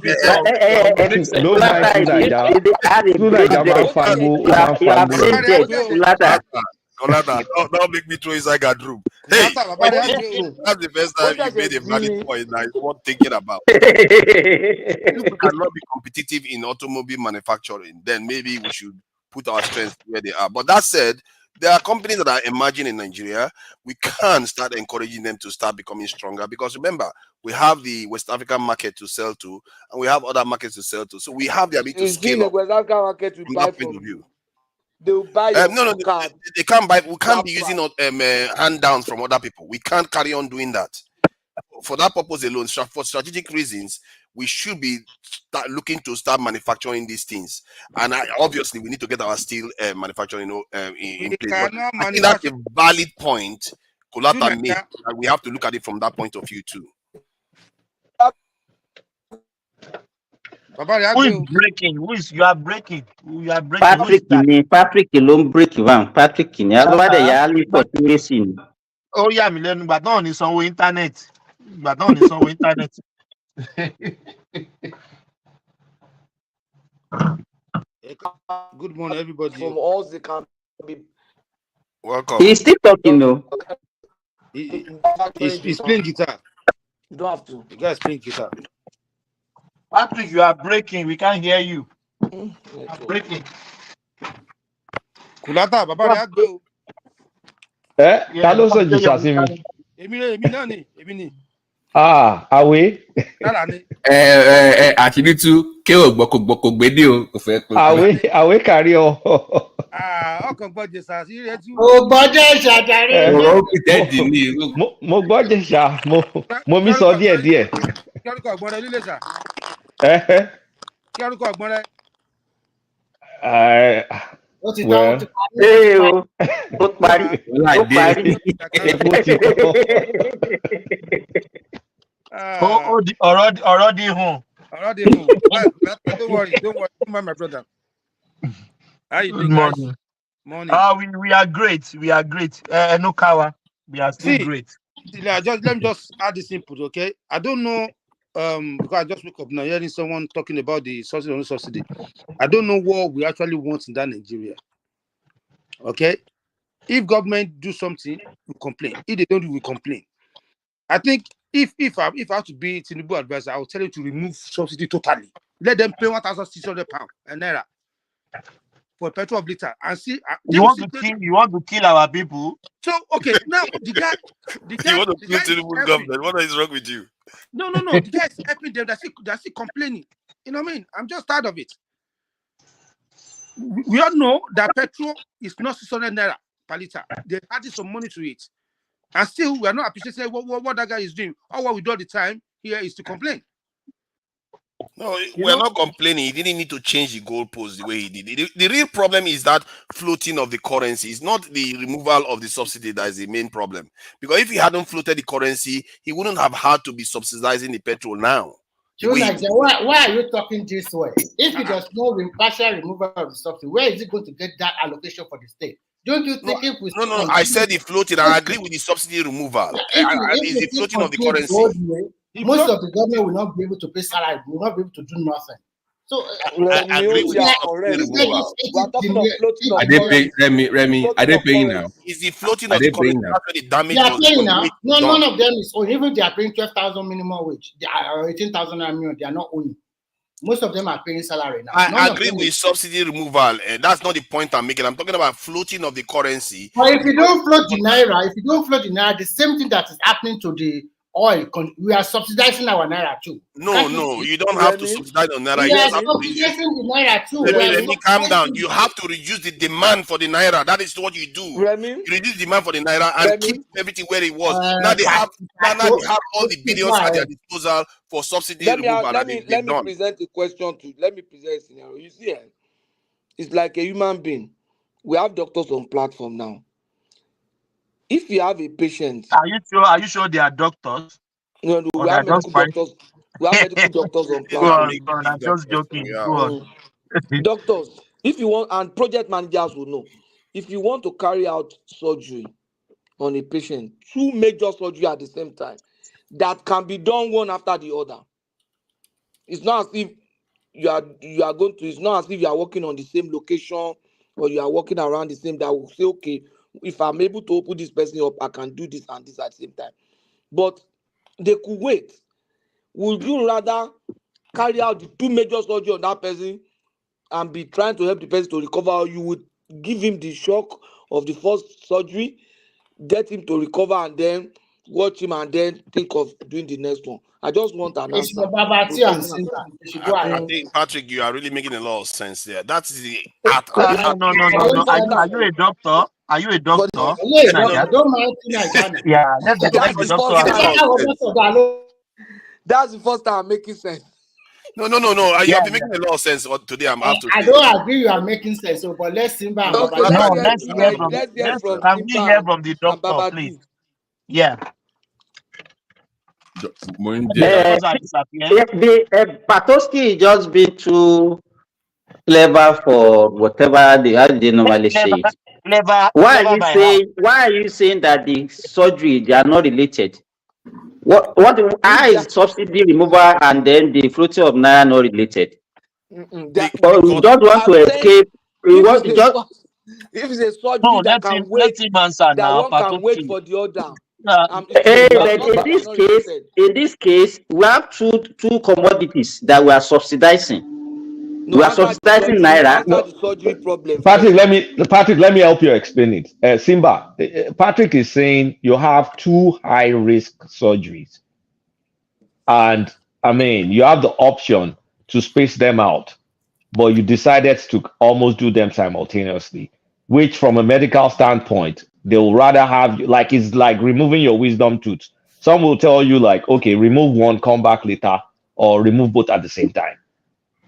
Don't make me throw inside that room. Hey, that's the first time you made a valid point that is worth thinking about. If we cannot be competitive in automobile manufacturing, then maybe we should put our strengths where they are. But that said, there are companies that are emerging in Nigeria. We can start encouraging them to start becoming stronger, because remember, we have the West African market to sell to, and we have other markets to sell to. So we have the ability to scale up. West African market we buy from you. They will buy your card. They can't buy. We can't be using hand downs from other people. We can't carry on doing that. For that purpose alone, for strategic reasons, we should be looking to start manufacturing these things. And obviously, we need to get our steel manufacturing in place. I think that's a valid point Kolata made, and we have to look at it from that point of view too. Who is breaking? You are breaking? You are breaking. Patrick alone break one. Patrick Kini. Oh yeah, mi lẹ́nu gbà náà ní sanwó internet. Gbà náà ní sanwó internet. Good morning, everybody. From all they can be. Welcome. He's still talking though. He's playing guitar. You don't have to. The guy's playing guitar. Patrick, you are breaking. We can't hear you. You are breaking. Kulata, Baba, they go. Ta ló sọ jìṣà sí mi? Èmi náà ni. Àwé. Àṣírí ké ò gbọ́kò gbédè o kò fẹ́ pé. Àwé kárí ọ. Ọkàn gbọ́ jẹ̀sà sí rẹ̀ tú. Mo gbọ́ jẹ̀sà jàre. Ọ̀rọ̀ pìtẹ́ẹ̀dì ni. Mo gbọ́ jẹ̀sà, mo mi sọ díẹ̀. Kí orúkọ ọ̀gbọ́n rẹ lílé sà? Kí orúkọ ọ̀gbọ́n rẹ? Ó ti tán, ó parí. Ọ̀rọ̀ di hùn. Don't worry, don't mind my brother. How you doing, guys? Morning. We are great. Enukawa. they are still great. Let me just add this input, okay? I don't know, because I just woke up now hearing someone talking about the subsidy on subsidy. I don't know what we actually want in that Nigeria. Okay, if government do something, we complain. If they don't do, we complain. I think if I have to be Tinubu advisor, I will tell you to remove subsidy totally. Let them pay £1,600 and naira for petrol of liter and see. You want to kill our people? So okay, now the guy, You want to kill Tinubu government? What is wrong with you? No. The guy is helping them. They're still complaining. You know what I mean? I'm just tired of it. We all know that petrol is not 600 naira per liter. They added some money to it. And still, we are not appreciating what that guy is doing. All what we do all the time here is to complain. No, we're not complaining. He didn't need to change the goalposts the way he did. The real problem is that floating of the currency. It's not the removal of the subsidy that is the main problem. Because if he hadn't floated the currency, he wouldn't have had to be subsidizing the petrol now. Why are you talking this way? If it does not partial removal of the subsidy, where is it going to get that allocation for the state? Don't you think if we No, I said he floated. I agree with the subsidy removal. Is the floating of the currency? Most of the government will not be able to pay salary, will not be able to do nothing. So I agree with the subsidy removal. Are they paying, Remy? Are they paying now? Is the floating of the currency actually the damage? They are paying now. No, none of them is owing. Even if they are paying 12,000 minimum wage, they are 18,000 minimum. They are not owing. Most of them are paying salary now. I agree with subsidy removal, and that's not the point I'm making. I'm talking about floating of the currency. But if you don't float the naira, the same thing that is happening to the oil, we are subsidizing our naira too. No, you don't have to subsidize on naira. We are subsidizing the naira too. Let me calm down. You have to reduce the demand for the naira. That is what you do. You reduce demand for the naira and keep everything where it was. Now they have all the billions at their disposal for subsidy removal. Let me present a question to. Let me present a scenario. You see, it's like a human being. We have doctors on platform now. If you have a patient, are you sure they are doctors? No, we have medical doctors. We have medical doctors on platform. I'm just joking. Go on. Doctors, if you want, and project managers will know, if you want to carry out surgery on a patient, 2 major surgery at the same time, that can be done one after the other. It's not as if you are going to. It's not as if you are working on the same location or you are working around the same. That will say, okay, if I'm able to open this person up, I can do this and this at the same time. But they could wait. Would you rather carry out the 2 major surgery on that person and be trying to help the person to recover, or you would give him the shock of the first surgery, get him to recover, and then watch him and then think of doing the next one? I just want an answer. I think, Patrick, you are really making a lot of sense there. That's the art. No. Are you a doctor? Are you a doctor? Yeah, that's the doctor. That's the first time I'm making sense. No. You have been making a lot of sense today. I don't agree you are making sense. So, but let's see. Let's hear from the doctor, please. Yeah. Patowski is just been too clever for whatever they normally say. Why are you saying that the surgery they are not related? How is subsidy removal and then the floating of naira not related? We just want to escape. If it's a surgery that can wait, that one can wait for the other. In this case, we have two commodities that we are subsidizing. We are subsidizing naira. Patrick, let me help you explain it. Simba, Patrick is saying you have 2 high-risk surgeries, and I mean you have the option to space them out, but you decided to almost do them simultaneously, which, from a medical standpoint, they will rather have you, like it's like removing your wisdom tooth. Some will tell you like, okay, remove one, come back later, or remove both at the same time.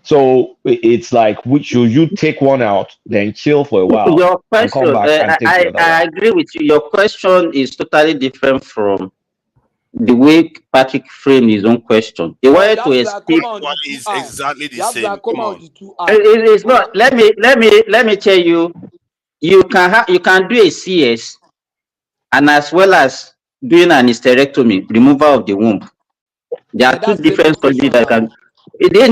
So it's like, should you take one out, then chill for a while? Your question, and come back and take the other I agree with you. Your question is totally different from the way Patrick framed his own question. He wanted to escape. Is exactly the same. It is not. Let me tell you. You can do a CS and as well as doing an hysterectomy, removal of the womb. There are two That's same different surgeries operation that now. can.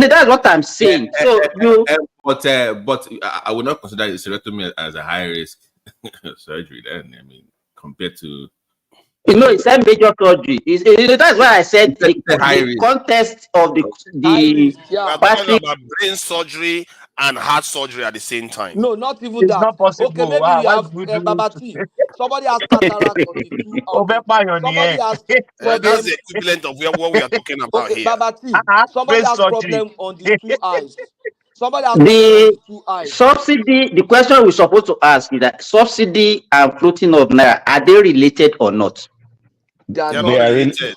That's what I'm saying. So you. But I would not consider hysterectomy as a high risk surgery. Then I mean, compared to It's a major surgery. That's why I said the context of the We are talking about brain surgery and heart surgery at the same time. No, not even It's that. not possible. Okay, maybe Why you have would you do? Babati. Somebody has cataract on the two. Okay. Somebody has problem. That's the equivalent of what we are talking about Okay, here. Babati. Somebody has problem on the two eyes. Somebody has problem on The the two eyes. subsidy, the question we're supposed to ask is that subsidy and floating of naira, are they related or not? They are They not are related.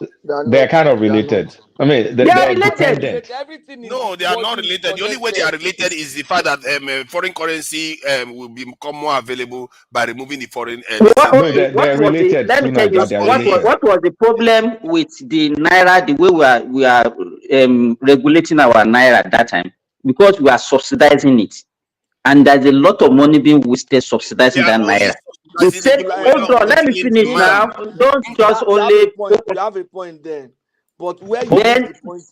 they're kind of related. I mean, They are they're related. dependent. Everything is No, they are not related. The only way they are related is the fact that foreign currency will become more available by removing the foreign. No, they're related. Let me tell you, They're related. what was the problem with the naira? The way we are regulating our naira at that time, because we are subsidizing it, and there's a lot of money being wasted subsidizing that naira. They said, hold on, let me finish now. Don't just only. You have a point then, but where you miss the point,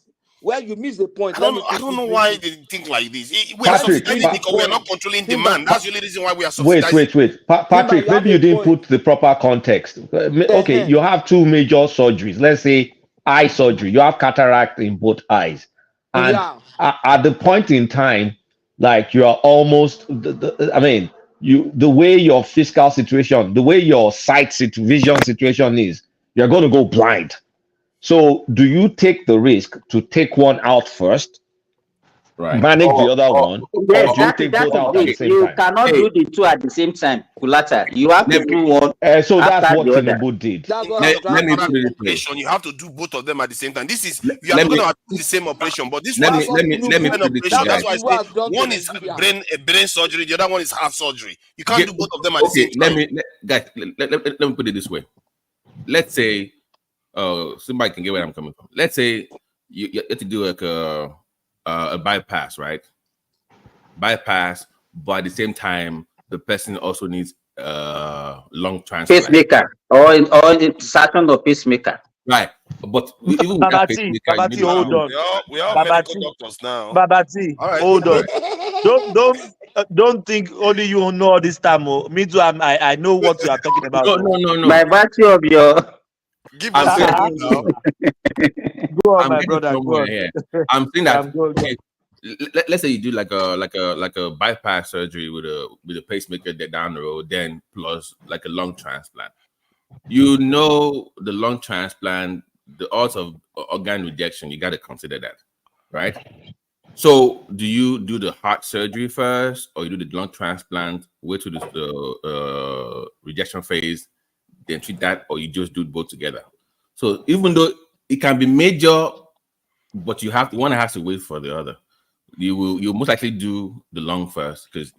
where you miss the point. I don't know why they think like this. We are Patrick, subsidizing because we are not controlling demand. That's the only reason why we are subsidizing. Wait. Patrick, maybe you didn't put the proper context. Okay, you have two major surgeries. Let's say eye surgery. You have cataract in both eyes, and at the point in time, like you are almost. I mean, the way your fiscal situation, the way your vision situation is, you're going to go blind. So, do you take the risk to take one out first? Right. Manage the other one, Yes, or do you take both out at the same you time? cannot do the two at the same time, Kulata. You have to do one. So that's after what the other. Tinubu did. That's what let me put it this way. You have to do both of them at the same time. This is you are talking about the same operation, but this one is different operation. That's why I say one is brain surgery, the other one is heart surgery. You can't do both of them at the same time. Let me put it this way. Let's say somebody can get where I'm coming from. Let's say you have to do like a bypass, right? Bypass, but at the same time, the person also needs lung transplant. Pacemaker or insertion of pacemaker. Right, but even with that pacemaker, Babati, hold on. We are medical doctors now. Babati, hold on. Don't think only you know all this time. Me too. I know what you are talking about. No. By virtue of your. Give us now. Go on, my brother. Go on. Here. I'm saying that. Let's say you do like a bypass surgery with a pacemaker down the road, then plus like a lung transplant. You know, the lung transplant, the odds of organ rejection, you got to consider that, right? So, do you do the heart surgery first, or you do the lung transplant, wait to the rejection phase, then treat that, or you just do both together? So, even though it can be major, but one has to wait for the other. You most likely do the lung first, because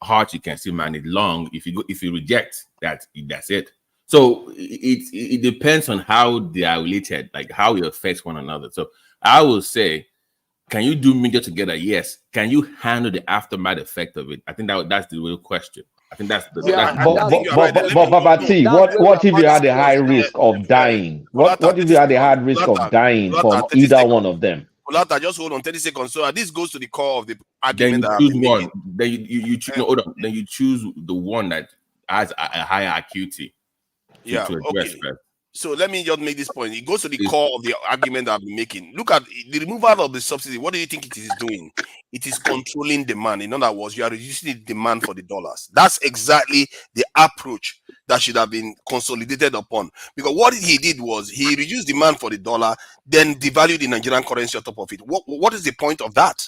heart you can still manage. Lung, if you reject that's it. So it depends on how they are related, like how it affects one another. So I will say, can you do major together? Yes. Can you handle the aftermath effect of it? I think that's the real question. I think that's the. But what if you had a high risk of dying? What if you had a high risk of dying from either one of them? Kulata, just hold on 30 seconds. So this goes to the core of the argument. Then you choose one. Then you choose. No, hold on. Then you choose the one that has a higher acuity. To address first. So let me just make this point. It goes to the core of the argument that I've been making. Look at the removal of the subsidy. What do you think it is doing? It is controlling demand. In other words, you are reducing the demand for the dollars. That's exactly the approach that should have been consolidated upon. Because what he did was he reduced demand for the dollar, then devalued the Nigerian currency on top of it. What is the point of that?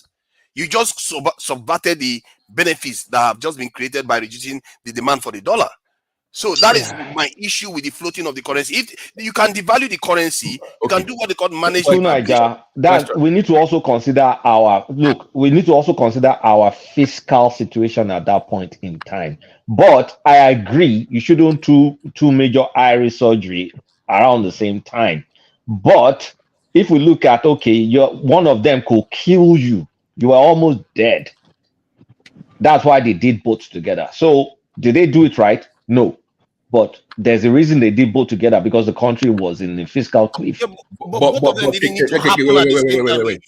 You just subverted the benefits that have just been created by reducing the demand for the dollar. So that is my issue with the floating of the currency. If you can devalue the currency, you can do what they call management. We need to also consider our fiscal situation at that point in time. But I agree, you shouldn't do two major iris surgery around the same time. But if we look at one of them could kill you, you are almost dead. That's why they did both together. So did they do it right? No. But there's a reason they did both together, because the country was in the fiscal cliff. Yeah, but both of them didn't need to happen at the same time. Were You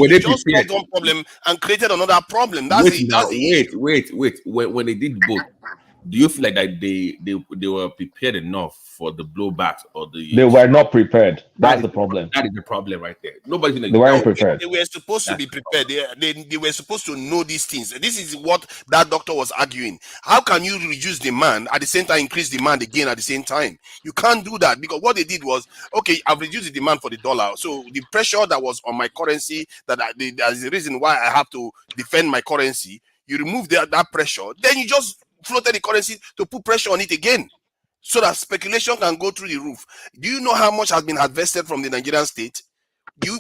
they just prepared? solved one problem and created another problem. Wait That's now, the issue. wait. When they did both, do you feel like that they were prepared enough for the blowback or the? They were not prepared. That's That the problem. That is the problem right there. Nobody's They weren't prepared. They were supposed to be prepared. They were supposed to know these things. This is what that doctor was arguing. How can you reduce demand at the same time increase demand again at the same time? You can't do that, because what they did was, okay, I've reduced the demand for the dollar. So the pressure that was on my currency, that's the reason why I have to defend my currency. You remove that pressure, then you just floated the currency to put pressure on it again, so that speculation can go through the roof. Do you know how much has been harvested from the Nigerian state?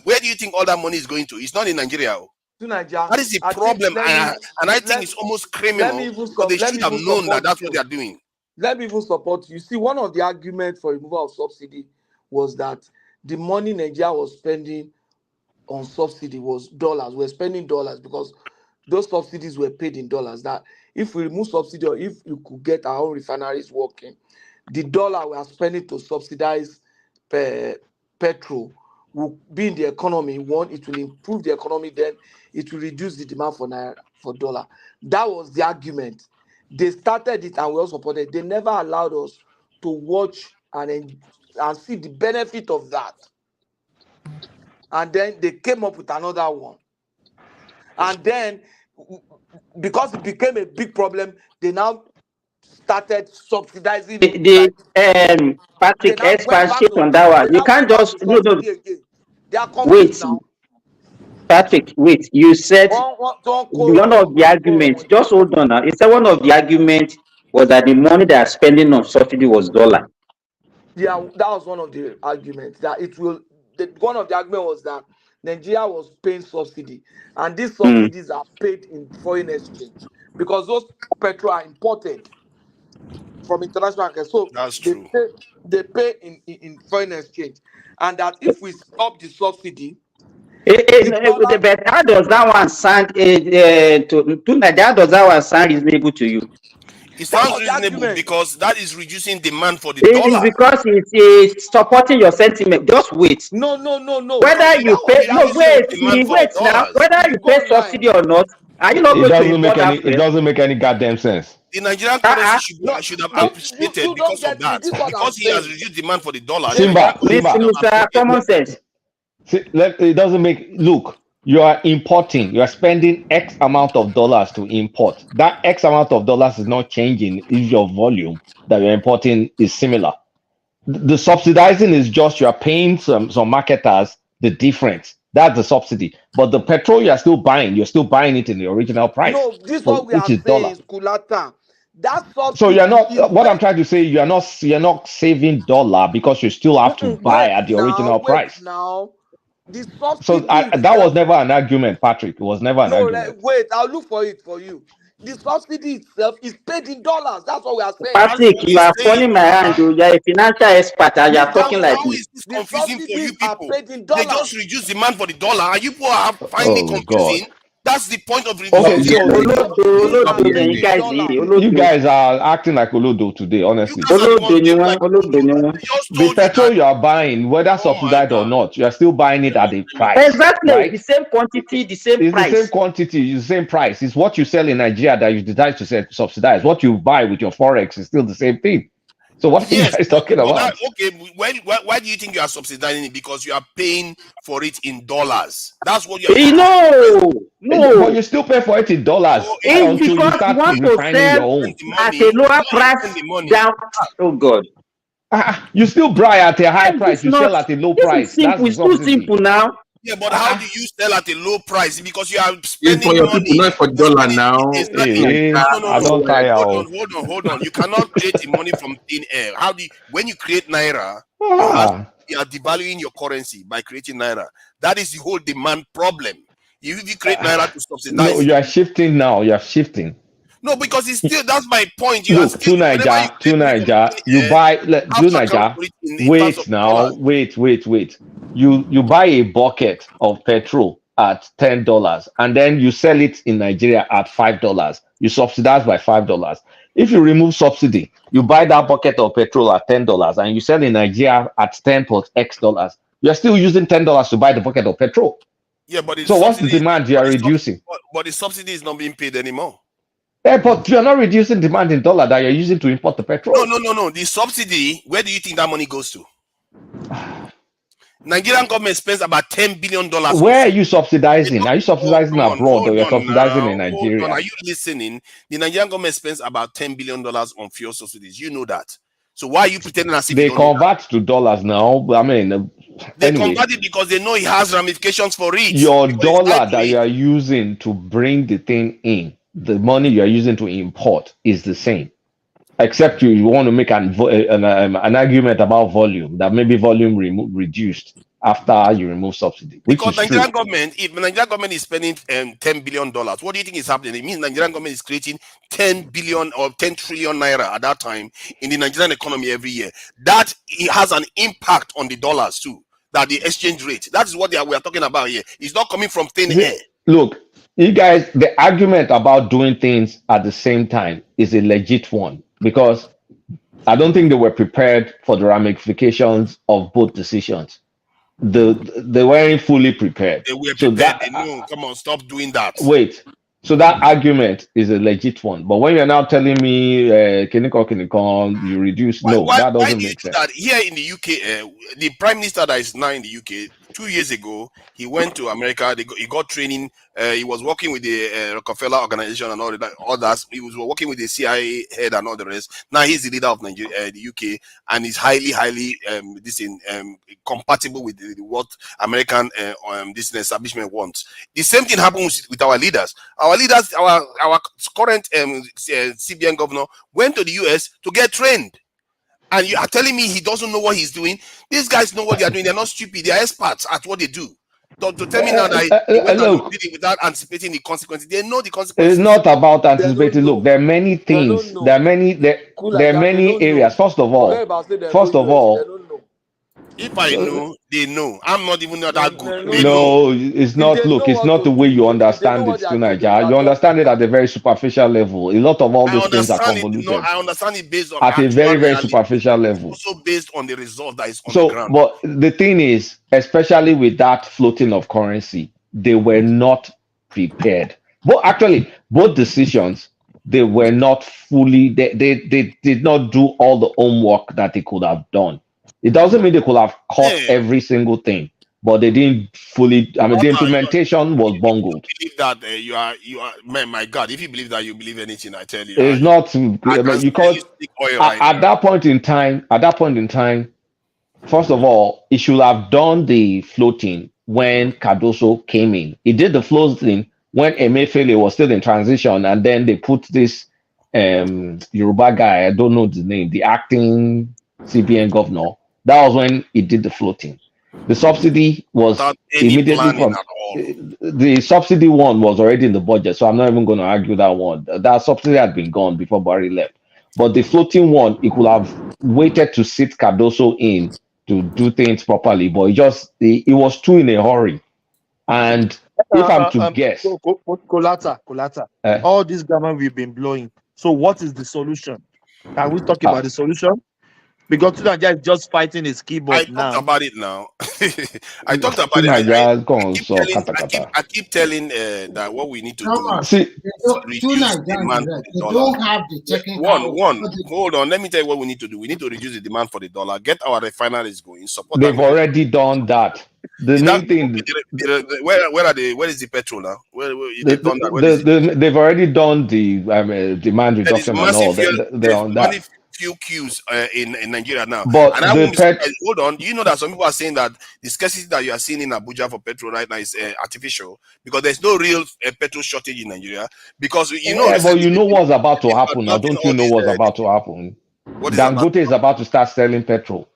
Where do you think all that money is going to? It's not in Nigeria. That is the problem, and I think it's almost criminal, because they should have known that that's what they are doing. Let me even support you. See, one of the arguments for removal of subsidy was that the money Nigeria was spending on subsidy was dollars. We're spending dollars because those subsidies were paid in dollars. That if we remove subsidy, or if you could get our own refineries working, the dollar we are spending to subsidize petrol will be in the economy. One, it will improve the economy. Then it will reduce the demand for dollar. That was the argument. They started it and we all supported. They never allowed us to watch and see the benefit of that. And then they came up with another one. And then, because it became a big problem, they now started subsidizing Patrick, expatiate on that one. You can't just no. They are confused now. Patrick, wait. You said one of the arguments. Just hold on now. You said one of the arguments was that the money they are spending on subsidy was dollar. Yeah, that was one of the arguments. That it will. One of the arguments was that Nigeria was paying subsidy, and these subsidies are paid in foreign exchange, because those petrol are imported from international market. So that's true. They pay in foreign exchange, and that if we stop the subsidy, but how does that one sound how does that one sound reasonable to you? It sounds reasonable because that is reducing demand for the It dollar. is because it's supporting your sentiment. Just wait. No. Whether you pay, wait now. Whether you pay subsidy or not, are you not going to import that? It doesn't make any goddamn sense. The Nigerian currency should have appreciated because of that. Because he has reduced demand for the dollar. Simba. Common sense. See, it doesn't make. Look, you are importing. You are spending X amount of dollars to import. That X amount of dollars is not changing if your volume that you're importing is similar. The subsidizing is just you are paying some marketers the difference. That's the subsidy. But the petrol you are still buying. You're still buying it in the original price. No, this what we are saying is Kulata. That subsidy. So you're not. What I'm trying to say, you're not saving dollar because you still have to buy at the original price. Now, the subsidy. So that was never an argument, Patrick. It was never an argument. Wait, I'll look for it for you. The subsidy itself is paid in dollars. That's what we are saying. Patrick, you are falling my hand. You are a financial expert and you are talking like this. Is confusing for you people. They just reduce demand for the dollar and you people are finding confusing. God. That's the point of reducing. Okay, you guys are acting like Olodo today, honestly. The petrol you are buying, whether subsidized or not, you are still buying it at a price. Exactly, right? the same quantity, the same price. It's the same quantity, the same price. It's what you sell in Nigeria that you decide to subsidize. What you buy with your forex is still the same thing. So what are you guys talking about? Why do you think you are subsidizing it? Because you are paying for it in dollars. That's what you are. No. But you still pay for it in dollars until you start refining your own. At a lower price. Oh God. You still buy at a high price. You sell at a low price. It's too simple now. Yeah, but how do you sell at a low price? Because you are spending for your money. People, not for dollar now. I don't tire. Hold on. You cannot create the money from thin air. When you create naira, you are devaluing your currency by creating naira. That is the whole demand problem. If you create naira to subsidize, no, you are shifting now. You are shifting. No, because it's still that's my point. Look, to Niger, you buy to Niger. Wait now, wait. You buy a bucket of petrol at $10, and then you sell it in Nigeria at $5. You subsidize by $5. If you remove subsidy, you buy that bucket of petrol at $10 and you sell in Nigeria at 10 plus X dollars. You're still using $10 to buy the bucket of petrol. Yeah, but So what's the demand you are reducing? But the subsidy is not being paid anymore. Yeah, but you're not reducing demand in dollar that you're using to import the petrol. No. The subsidy, where do you think that money goes to? Nigerian government spends about $10 billion. Where are you subsidizing? Are you subsidizing abroad or you're subsidizing in Nigeria? Are you listening? The Nigerian government spends about $10 billion on fuel subsidies. You know that. So why are you pretending as if they you don't convert to dollars now? I mean, they anyway, convert it because they know it has ramifications for it. Your dollar that you are using to bring the thing in, the money you are using to import is the same. Except you want to make an argument about volume, that maybe volume reduced after you remove subsidy. Because Nigerian government, if Nigerian government is spending $10 billion, what do you think is happening? It means Nigerian government is creating 10 billion or 10 trillion naira at that time in the Nigerian economy every year. That it has an impact on the dollars too. That the exchange rate. That is what we are talking about here. It's not coming from thin air. Look, you guys, the argument about doing things at the same time is a legit one, because I don't think they were prepared for the ramifications of both decisions. They weren't fully prepared. They were prepared. They know. Come on, stop doing that. Wait. So that argument is a legit one. But when you're now telling me, you reduce, that doesn't make sense. That here in the UK, the prime minister that is now in the UK, 2 years ago, he went to America. He got training. He was working with the Rockefeller organization and all others. He was working with the CIA head and all the rest. Now he's the leader of Nigeria, the UK, and is highly compatible with what American this establishment wants. The same thing happens with our leaders. Our leaders, our current CBN governor went to the US to get trained. And you are telling me he doesn't know what he's doing? These guys know what they are doing. They're not stupid. They are experts at what they do. To tell me now that he went and did it without anticipating the consequences. They know the consequences. It's not about anticipating. Look, there are many things. There are many areas. First of all, if I know, they know. I'm not even that good. It's not. Look, it's not the way you understand it, Tunaja. You understand it at a very superficial level. A lot of all those things are convoluted. I understand it based on at a very superficial level. Also based on the result that is on the ground. But the thing is, especially with that floating of currency, they were not prepared. But actually, both decisions, they were not fully. They did not do all the homework that they could have done. It doesn't mean they could have caught every single thing, but they didn't fully. I mean, the implementation was bungled. Believe that you are, man, my God. If you believe that, you believe anything I tell you. It's not because at that point in time, first of all, it should have done the floating when Cardoso came in. It did the floating when Emefiele was still in transition, and then they put this Yoruba guy, I don't know the name, the acting CBN governor. That was when it did the floating. The subsidy was immediately from the subsidy one was already in the budget, so I'm not even going to argue that one. That subsidy had been gone before Barry left. But the floating one, it could have waited to sit Cardoso in to do things properly, but it was too in a hurry. And if I'm to guess, Colata, all this grammar we've been blowing. So what is the solution? Can we talk about the solution? Because Tunanja is just fighting his keyboard now. I talked about it now. I talked about it. I keep telling that what we need to do is reduce demand for the dollar. Don't have the technical. Hold on. Let me tell you what we need to do. We need to reduce the demand for the dollar. Get our refineries going. Support. They've already done that. The main thing. Where is the petrol now? They've done that. They've already done the demand reduction and all. They're on that. Few queues in Nigeria now. But hold on, you know that some people are saying that the scarcity that you are seeing in Abuja for petrol right now is artificial, because there's no real petrol shortage in Nigeria. Because but you know what's about to happen now. Don't you know what's about to happen? Dangote is about to start selling petrol.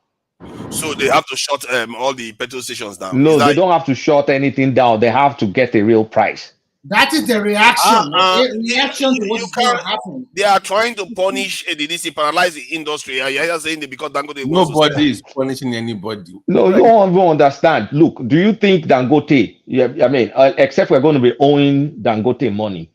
So they have to shut all the petrol stations down. No, they don't have to shut anything down. They have to get a real price. That is the reaction. Reaction to what's going to happen. They are trying to punish the paralyze the industry. Are saying because Dangote nobody is punishing anybody. No, you don't understand. Look, do you think Dangote? I mean, except we're going to be owing Dangote money.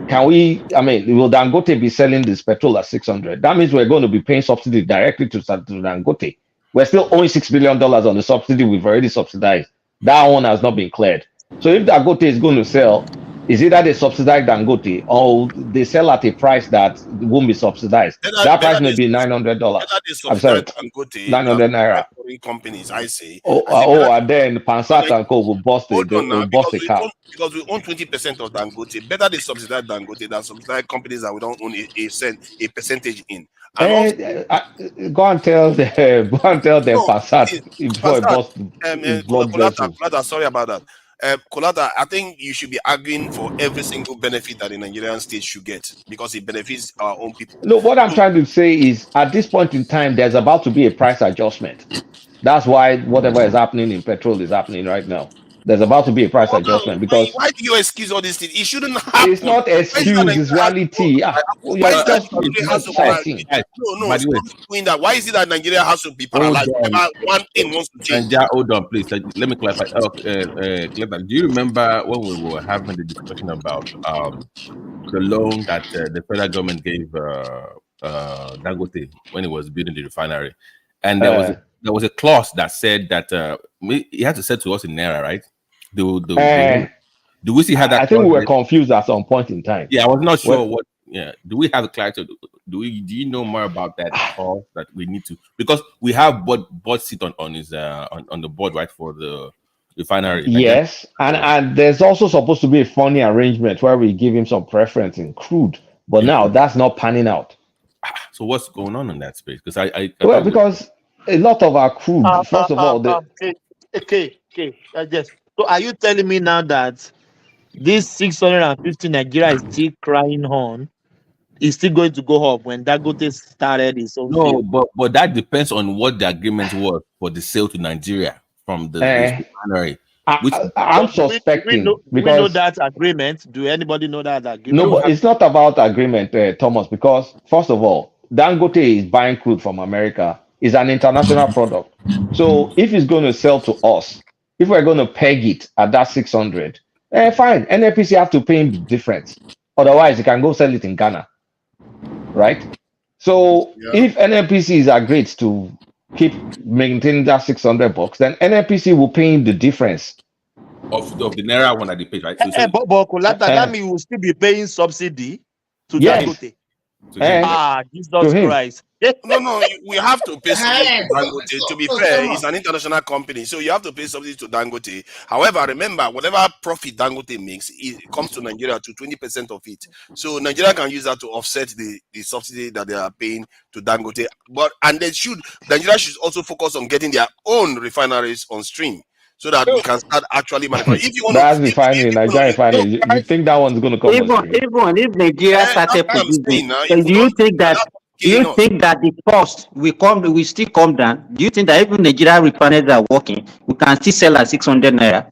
can we? I mean, will Dangote be selling this petrol at 600? That means we're going to be paying subsidy directly to Dangote. We're still owing $6 billion on the subsidy we've already subsidized. That one has not been cleared. So if Dangote is going to sell, is either they subsidize Dangote or they sell at a price that won't be subsidized. That price may be $900. Better they I'm subsidize sorry, Dangote than 900 subsidize naira. foreign companies, I say. And then Pansat and Co will bust Hold on now, a bust a car. because we own 20% of Dangote. Better they subsidize Dangote than subsidize companies that we don't own a percentage in. And also, Go and tell them, no, Pansat see, before it Pastor, bust his blood vessels. Kolata, sorry about that. Kolata, I think you should be arguing for every single benefit that the Nigerian state should get because it benefits our own people. No, what I'm trying to say is at this point in time, there's about to be a price adjustment. That's why whatever is happening in petrol is happening right now. There's about to be a price adjustment because Why do you excuse all these things? It shouldn't happen. it's not excuse, it's reality. Why is that Nigeria has to citing. No, stop doing that. Why is it that Nigeria has to be paralyzed whenever one thing wants to change? And hold on, please. Let me clarify. Clarify. Do you remember when we were having the discussion about the loan that the federal government gave Dangote when he was building the refinery, and there was a clause that said that he had to sell to us in naira, right? Do we see how that? I think we were confused at some point in time. Yeah, I was not sure what. Yeah, do we have clarity? Do you know more about that clause that we need to, because we have board seat on his on the board, right, for the refinery. Yes, and there's also supposed to be a funny arrangement where we give him some preference in crude, but now that's not panning out. So what's going on in that space? Because I because a lot of our crude, first of all, yes. So are you telling me now that this 650 Nigeria is still crying on? Is still going to go up when Dangote started his own? No, but that depends on what the agreement was for the sale to Nigeria from the refinery. I'm suspecting do we know that agreement? Do anybody know that agreement? No, but it's not about agreement, Thomas, because first of all, Dangote is buying crude from America. It's an international product. So if it's going to sell to us, if we're going to peg it at that 600, fine. NNPC have to pay him the difference. Otherwise, he can go sell it in Ghana. Right? So if NNPC is agreed to keep maintaining that $600, then NNPC will pay him the difference of the naira one that they paid, right? That means we will still be paying subsidy to Dangote. Jesus Christ. No, we have to pay subsidy to Dangote. To be fair, it's an international company, so you have to pay subsidy to Dangote. However, remember, whatever profit Dangote makes, it comes to Nigeria to 20% of it. So Nigeria can use that to offset the subsidy that they are paying to Dangote. Nigeria should also focus on getting their own refineries on stream, so that we can start actually manufacturing. If you want that's refinery, Nigeria refinery. You think that one's going to come? Even if Nigeria started producing, do you think that the cost will still come down? Do you think that even Nigeria refineries are working, we can still sell at 600 naira?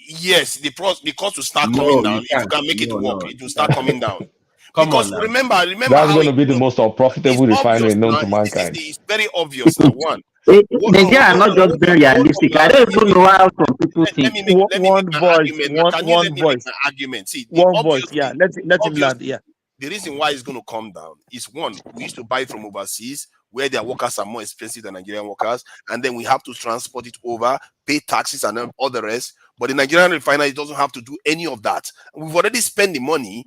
Yes, the cost will start coming down. If you can make it work, it will start coming down. Because remember, that's going to be the most unprofitable refinery known to mankind. It's very obvious now. One. Nigeria are not just being realistic. I don't even know how some people think. One voice. Argument. See, one voice. Yeah, let him land. Yeah. The reason why it's going to come down is, one, we used to buy from overseas where their workers are more expensive than Nigerian workers, and then we have to transport it over, pay taxes and all the rest. But the Nigerian refinery doesn't have to do any of that. We've already spent the money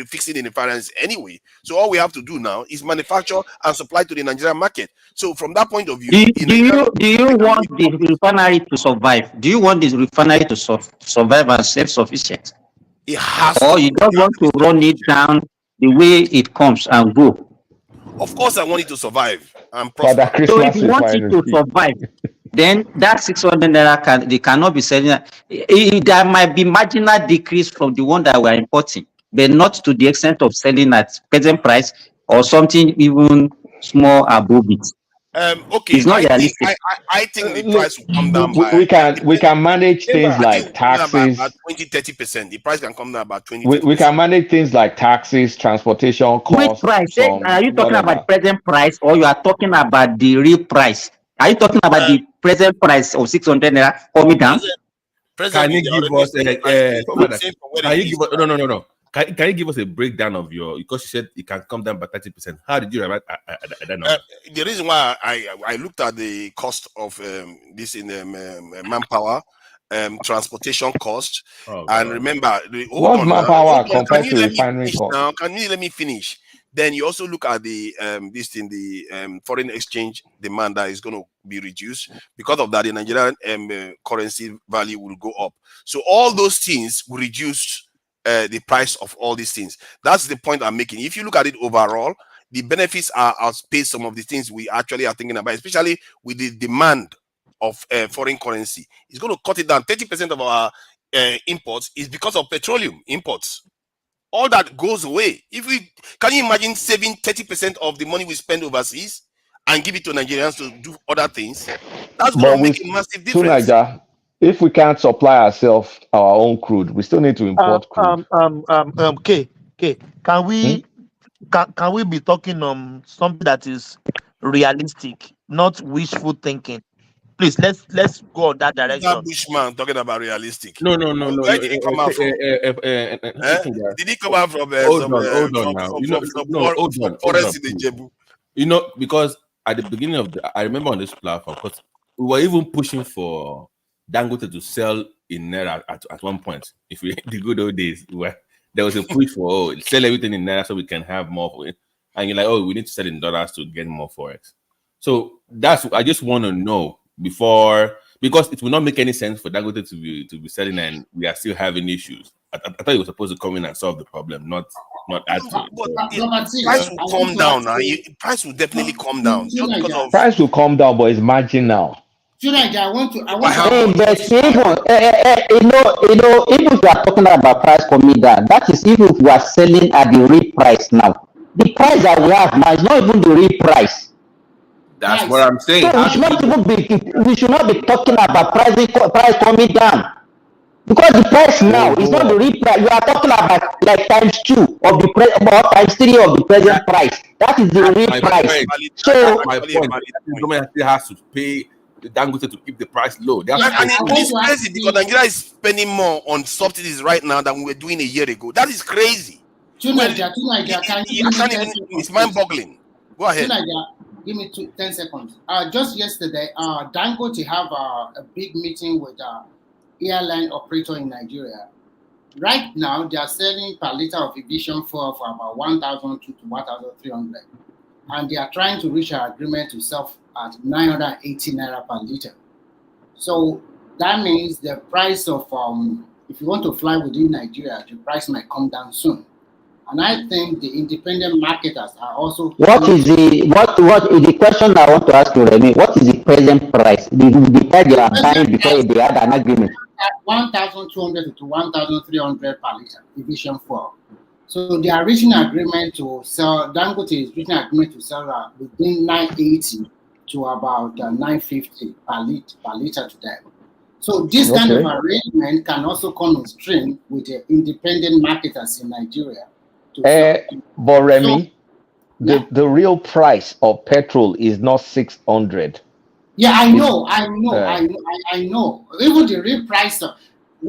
fixing the refineries anyway. So all we have to do now is manufacture and supply to the Nigerian market. So from that point of view, do you want the refinery to survive? Do you want this refinery to survive and self-sufficient? It has or you don't want to run it down the way it comes and go? Of course, I want it to survive. So if you want it to survive, then that 600 naira cannot be selling. There might be marginal decrease from the one that we're importing, but not to the extent of selling at present price or something even small above it. Okay, it's not realistic. I think the price will come down we can manage things like taxes about 20-30%. The price can come down about 20. We can manage things like taxes, transportation costs. Which price? Are you talking about present price, or you are talking about the real price? Are you talking about the present price of 600 naira coming down? Can you give us? Can you give us? No. Can you give us a breakdown of your, because you said it can come down by 30%. How did you arrive at that number? The reason why I looked at the cost of this in manpower, transportation cost, and remember, what's manpower compared to refinery cost? Now, can you let me finish? Then you also look at the this in the foreign exchange demand that is going to be reduced. Because of that, the Nigerian currency value will go up. So all those things will reduce the price of all these things. That's the point I'm making. If you look at it overall, the benefits are outpace some of the things we actually are thinking about, especially with the demand of foreign currency. It's going to cut it down. 30% of our imports is because of petroleum imports. All that goes away. Can you imagine saving 30% of the money we spend overseas and give it to Nigerians to do other things? That's going to make a massive difference. Niger, if we can't supply ourselves our own crude, we still need to import crude. Can we can we be talking something that is realistic, not wishful thinking? Please, let's go on that direction. That Bushman talking about realistic. No. Where did he come out from? Did he come out from forest in the Jebu? You know, because at the beginning I remember on this platform, because we were even pushing for Dangote to sell in Naira at one point. If we the good old days, where there was a push for sell everything in Naira so we can have more for it. And you're like, we need to sell in dollars to get more forex. So I just want to know before, because it will not make any sense for Dangote to be selling and we are still having issues. I thought it was supposed to come in and solve the problem, not add to it. So, price will come down now. Price will definitely come down. Just because of price will come down, but it's marginal. I want to. But even if we are talking about price coming down, that is even if we are selling at the real price now. The price that we have now is not even the real price. That's what I'm saying. So we should not be talking about price coming down. Because the price now is not the real price. You are talking about like times 2 of the price, or times 3 of the present price. That is the real price. So my point. The government still has to pay the Dangote to keep the price low. And it's crazy because Nigeria is spending more on subsidies right now than we were doing a year ago. That is crazy. It's mind-boggling. Go ahead. Give me 10 seconds. Just yesterday, Dangote have a big meeting with airline operator in Nigeria. Right now, they are selling per liter of aviation fuel for about 1,200 to 1,300, and they are trying to reach an agreement to sell at 980 naira per liter. So that means the price of if you want to fly within Nigeria, the price might come down soon. And I think the independent marketers are also. What is the question I want to ask you, Remy? What is the present price? The price they are buying because they had an agreement. 1,200 to 1,300 per liter aviation fuel. So they are reaching an agreement to sell. Dangote is reaching an agreement to sell within 980 to about 950 per liter to them. So this kind of arrangement can also come on stream with the independent marketers in Nigeria. But Remy, the real price of petrol is not 600. Yeah, I know. Even the real price of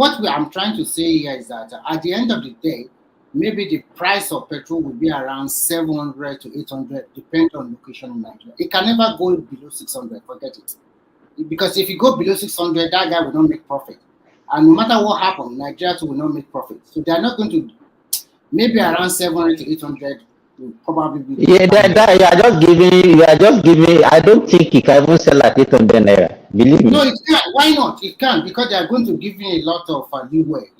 I'm trying to say here is that at the end of the day, maybe the price of petrol will be around 700 to 800, depending on location in Nigeria. It can never go below 600. Forget it. Because if you go below 600, that guy will not make profit. And no matter what happens, Nigeria will not make profit. So they are not going to. Maybe around 700 to 800 will probably be. Yeah, you are just giving. I don't think you can even sell at 800 naira. Believe me. No, it can. Why not? It can, because they are going to give you a lot of leeway.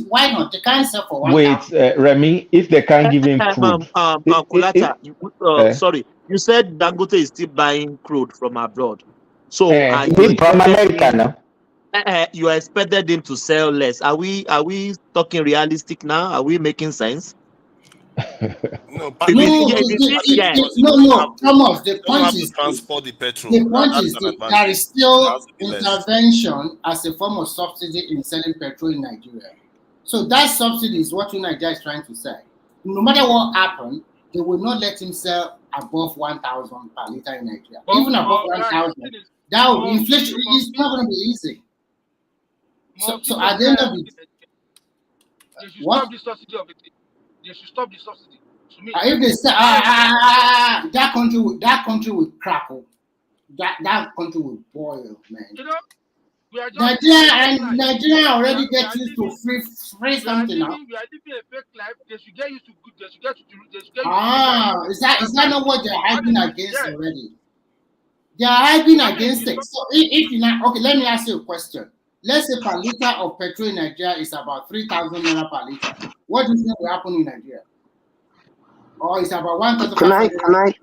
Why not? They can't sell for 1. Wait, Remy, if they can't give him crude. Sorry, you said Dangote is still buying crude from abroad. So from America now. You expected him to sell less. Are we talking realistic now? Are we making sense? No, Thomas. The point is transport the petrol. The point is there is still intervention as a form of subsidy in selling petrol in Nigeria. So that subsidy is what Nigeria is trying to say. No matter what happens, they will not let him sell above 1,000 per liter in Nigeria. Even above 1,000, that will be inflation. It's not going to be easy. So at the end of it, they should What? stop the subsidy of it. They should stop the subsidy. To me, If they say that country will crackle, that country will boil, man. you know, we are just living a fake life. Nigeria already We get are used to living, free something now. we are living a fake life. They should get used to good. They should get used to life. Is that not what they're hyping against yes. already? They are hyping against it. So if you now, okay, let me ask you a question. Let's say per liter of petrol in Nigeria is about 3,000 naira per liter. What do you think will happen in Nigeria? Or it's about 1,500.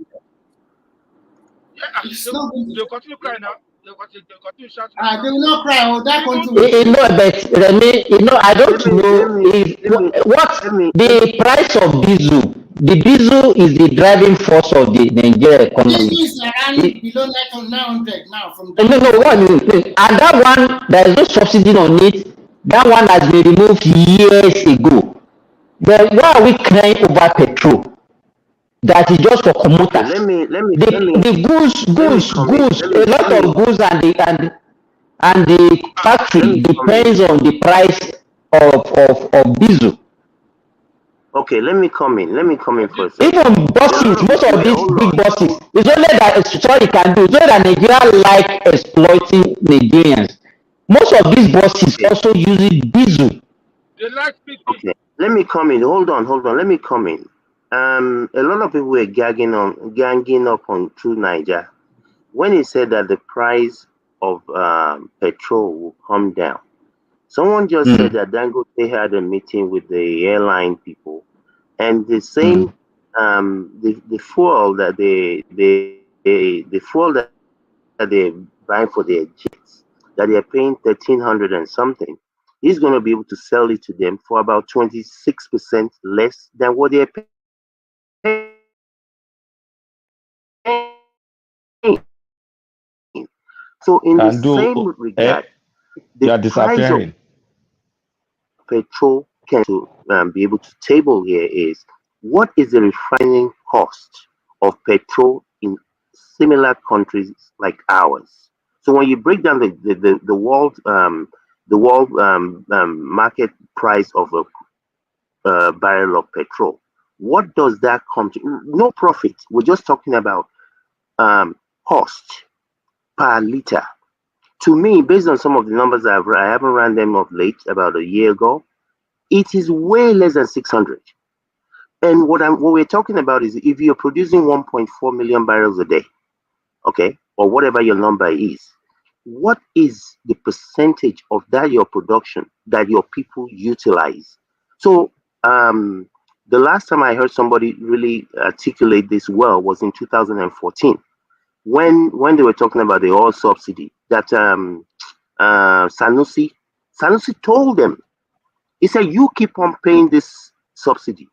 It's not going to. They'll continue crying now. They'll continue shouting. They will not cry. Oh, that country will. But Remy, I don't know what the price of diesel. The diesel is the driving force of the Nigerian economy. Diesel is around below 900 now. From and that one, there is no subsidy on it. That one has been removed years ago. Then why are we crying over petrol? That is just for commuters. The goods, a lot of goods and the factory depends on the price of diesel. Okay, let me come in for a second. Even buses, most of these big buses, it's only that sorry can do. It's only that Nigeria like exploiting Nigerians. Most of these buses also using diesel. They like speaking. Okay, let me come in. Hold on. Let me come in. A lot of people were ganging up on True Niger when he said that the price of petrol will come down. Someone just said that Dangote had a meeting with the airline people, and the same the fuel that they're buying for their jets, that they're paying 1,300 and something, he's going to be able to sell it to them for about 26% less than what they're paying. So in the same regard, the price of petrol can be able to table here is what is the refining cost of petrol in similar countries like ours. So when you break down the world market price of a barrel of petrol, what does that come to? No profit. We're just talking about cost per liter. To me, based on some of the numbers I haven't ran them of late, about a year ago, it is way less than 600. And what we're talking about is if you're producing 1.4 million barrels a day, okay, or whatever your number is, what is the percentage of that your production that your people utilize? So the last time I heard somebody really articulate this well was in 2014, when they were talking about the oil subsidy that Sanusi told them. He said, you keep on paying this subsidy.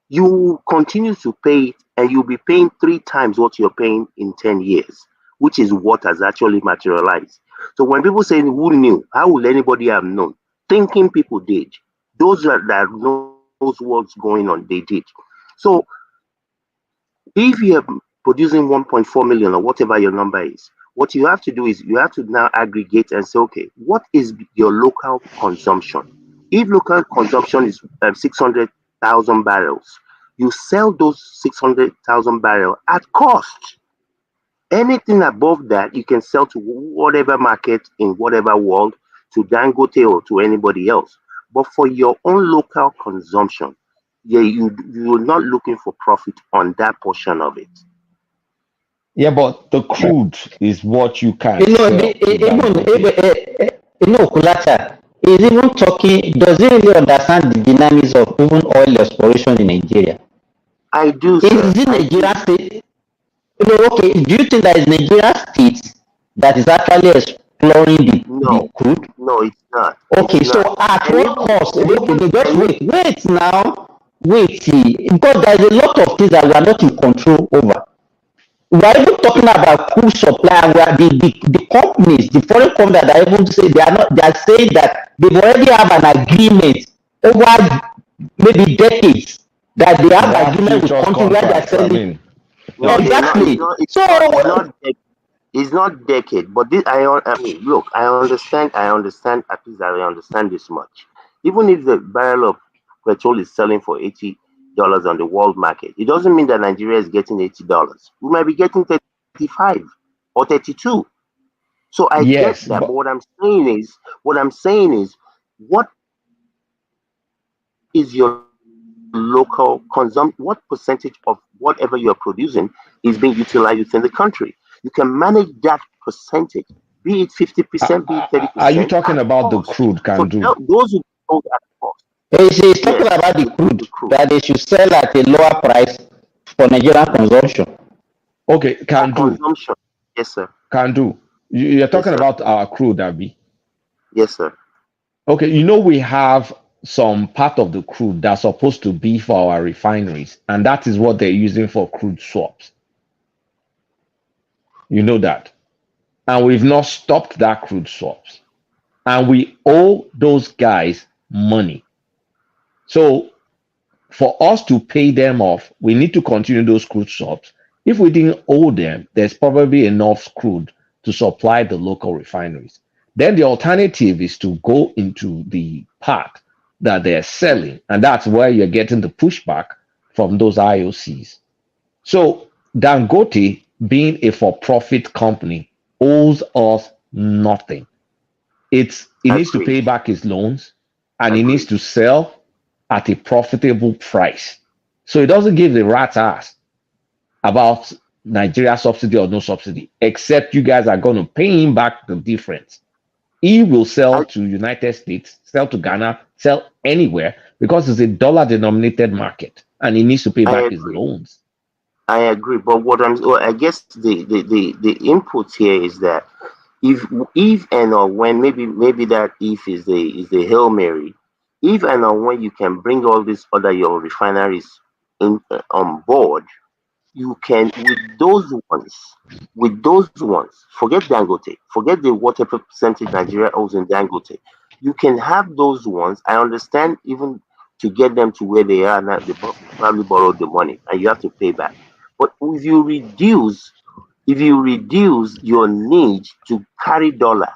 You continue to pay it, and you'll be paying 3 times what you're paying in 10 years, which is what has actually materialized. So when people say, who knew? How will anybody have known? Thinking people did. Those that knows what's going on, they did. So if you're producing 1.4 million or whatever your number is, what you have to do is you have to now aggregate and say, okay, what is your local consumption? If local consumption is 600,000 barrels, you sell those 600,000 barrels at cost. Anything above that, you can sell to whatever market in whatever world, to Dangote or to anybody else. But for your own local consumption, you're not looking for profit on that portion of it. Yeah, but the crude is what you can Kulata is even talking, does he really understand the dynamics of even oil exploration in Nigeria? I do, sir. Is it Nigeria state? Okay, do you think that is Nigeria state that is actually exploring the crude? No, it's not. Okay, so at what cost? Wait now. Because there's a lot of things that we are not in control over. We are even talking about crude supply, and where the companies, the foreign companies that are even say they are saying that they already have an agreement over maybe decades that they have agreement with countries where they are selling. No, exactly. It's not decade, but this I mean, look, I understand. At least I understand this much. Even if the barrel of petrol is selling for $80 on the world market, it doesn't mean that Nigeria is getting $80. We might be getting 35 or 32. So I get Yes, that, but but what I'm saying is, what is your local consumption? What percentage of whatever you're producing is being utilized within the country? You can manage that percentage, be it 50%, be it are you 30% talking at about the cost. crude So can do? those who hold at cost, He's talking yes, about the crude the crude that they should sell at a lower price for Nigerian consumption. Okay, for can do, consumption. Yes, sir. can do. You're Yes, talking sir. about our crude, Abby. Yes, sir. Okay, you know we have some part of the crude that's supposed to be for our refineries, and that is what they're using for crude swaps. You know that. And we've not stopped that crude swaps. And we owe those guys money. So for us to pay them off, we need to continue those crude swaps. If we didn't owe them, there's probably enough crude to supply the local refineries. Then the alternative is to go into the part that they're selling, and that's where you're getting the pushback from those IOCs. So Dangote, being a for-profit company, owes us nothing. He needs to Agreed. pay back his loans, and he needs Agreed. to sell at a profitable price. So he doesn't give a rat's ass about Nigeria subsidy or no subsidy, except you guys are going to pay him back the difference. He will sell to United States, sell to Ghana, sell anywhere because it's a dollar-denominated market, and he needs to pay I back his agree. loans. I agree. But I guess the input here is that if and or when, maybe that if is the Hail Mary, if and or when you can bring all these other your refineries in on board, you can with those ones, forget Dangote, forget the whatever percentage Nigeria owes in Dangote. You can have those ones. I understand, even to get them to where they are now, they probably borrowed the money and you have to pay back. But if you reduce your need to carry dollar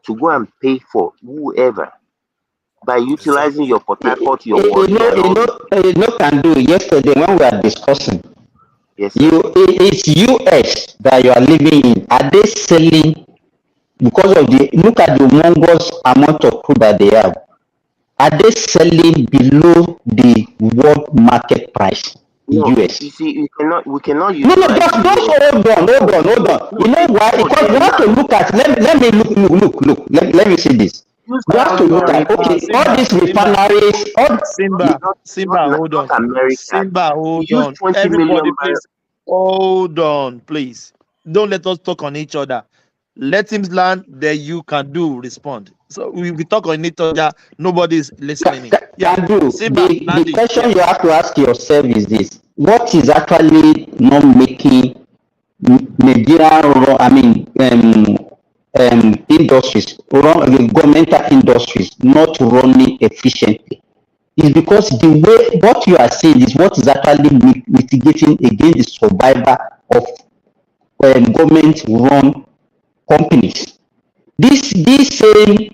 to go and pay for whoever by utilizing your Port Harcourt, your Warri, and all these. Can do. Yesterday when we are discussing, Yes, sir. it's US that you are living in. Are they selling because of the look at the humongous amount of crude that they have? Are they selling below the world market price in No, US? you see, we cannot No, utilize just US. hold on. No, You know why? no, Because they we are have to not. look at. Let me look. Let me see this. Use We have to look at. Okay, all these refineries. All it's Simba, not, Simba, hold not on. American. Simba, We hold use on. 20 million Everybody, barrels. please, hold on, please. Don't let us talk on each other. Let him land, then you can respond. So we talk on each other, nobody is listening. Yeah, can do. Simba, The landing. question Yeah. you have to ask yourself is this: what is actually not making Nigerian, industries, governmental industries not running efficiently? Is because the way what you are saying is what is actually mitigating against the survival of government-run companies. This same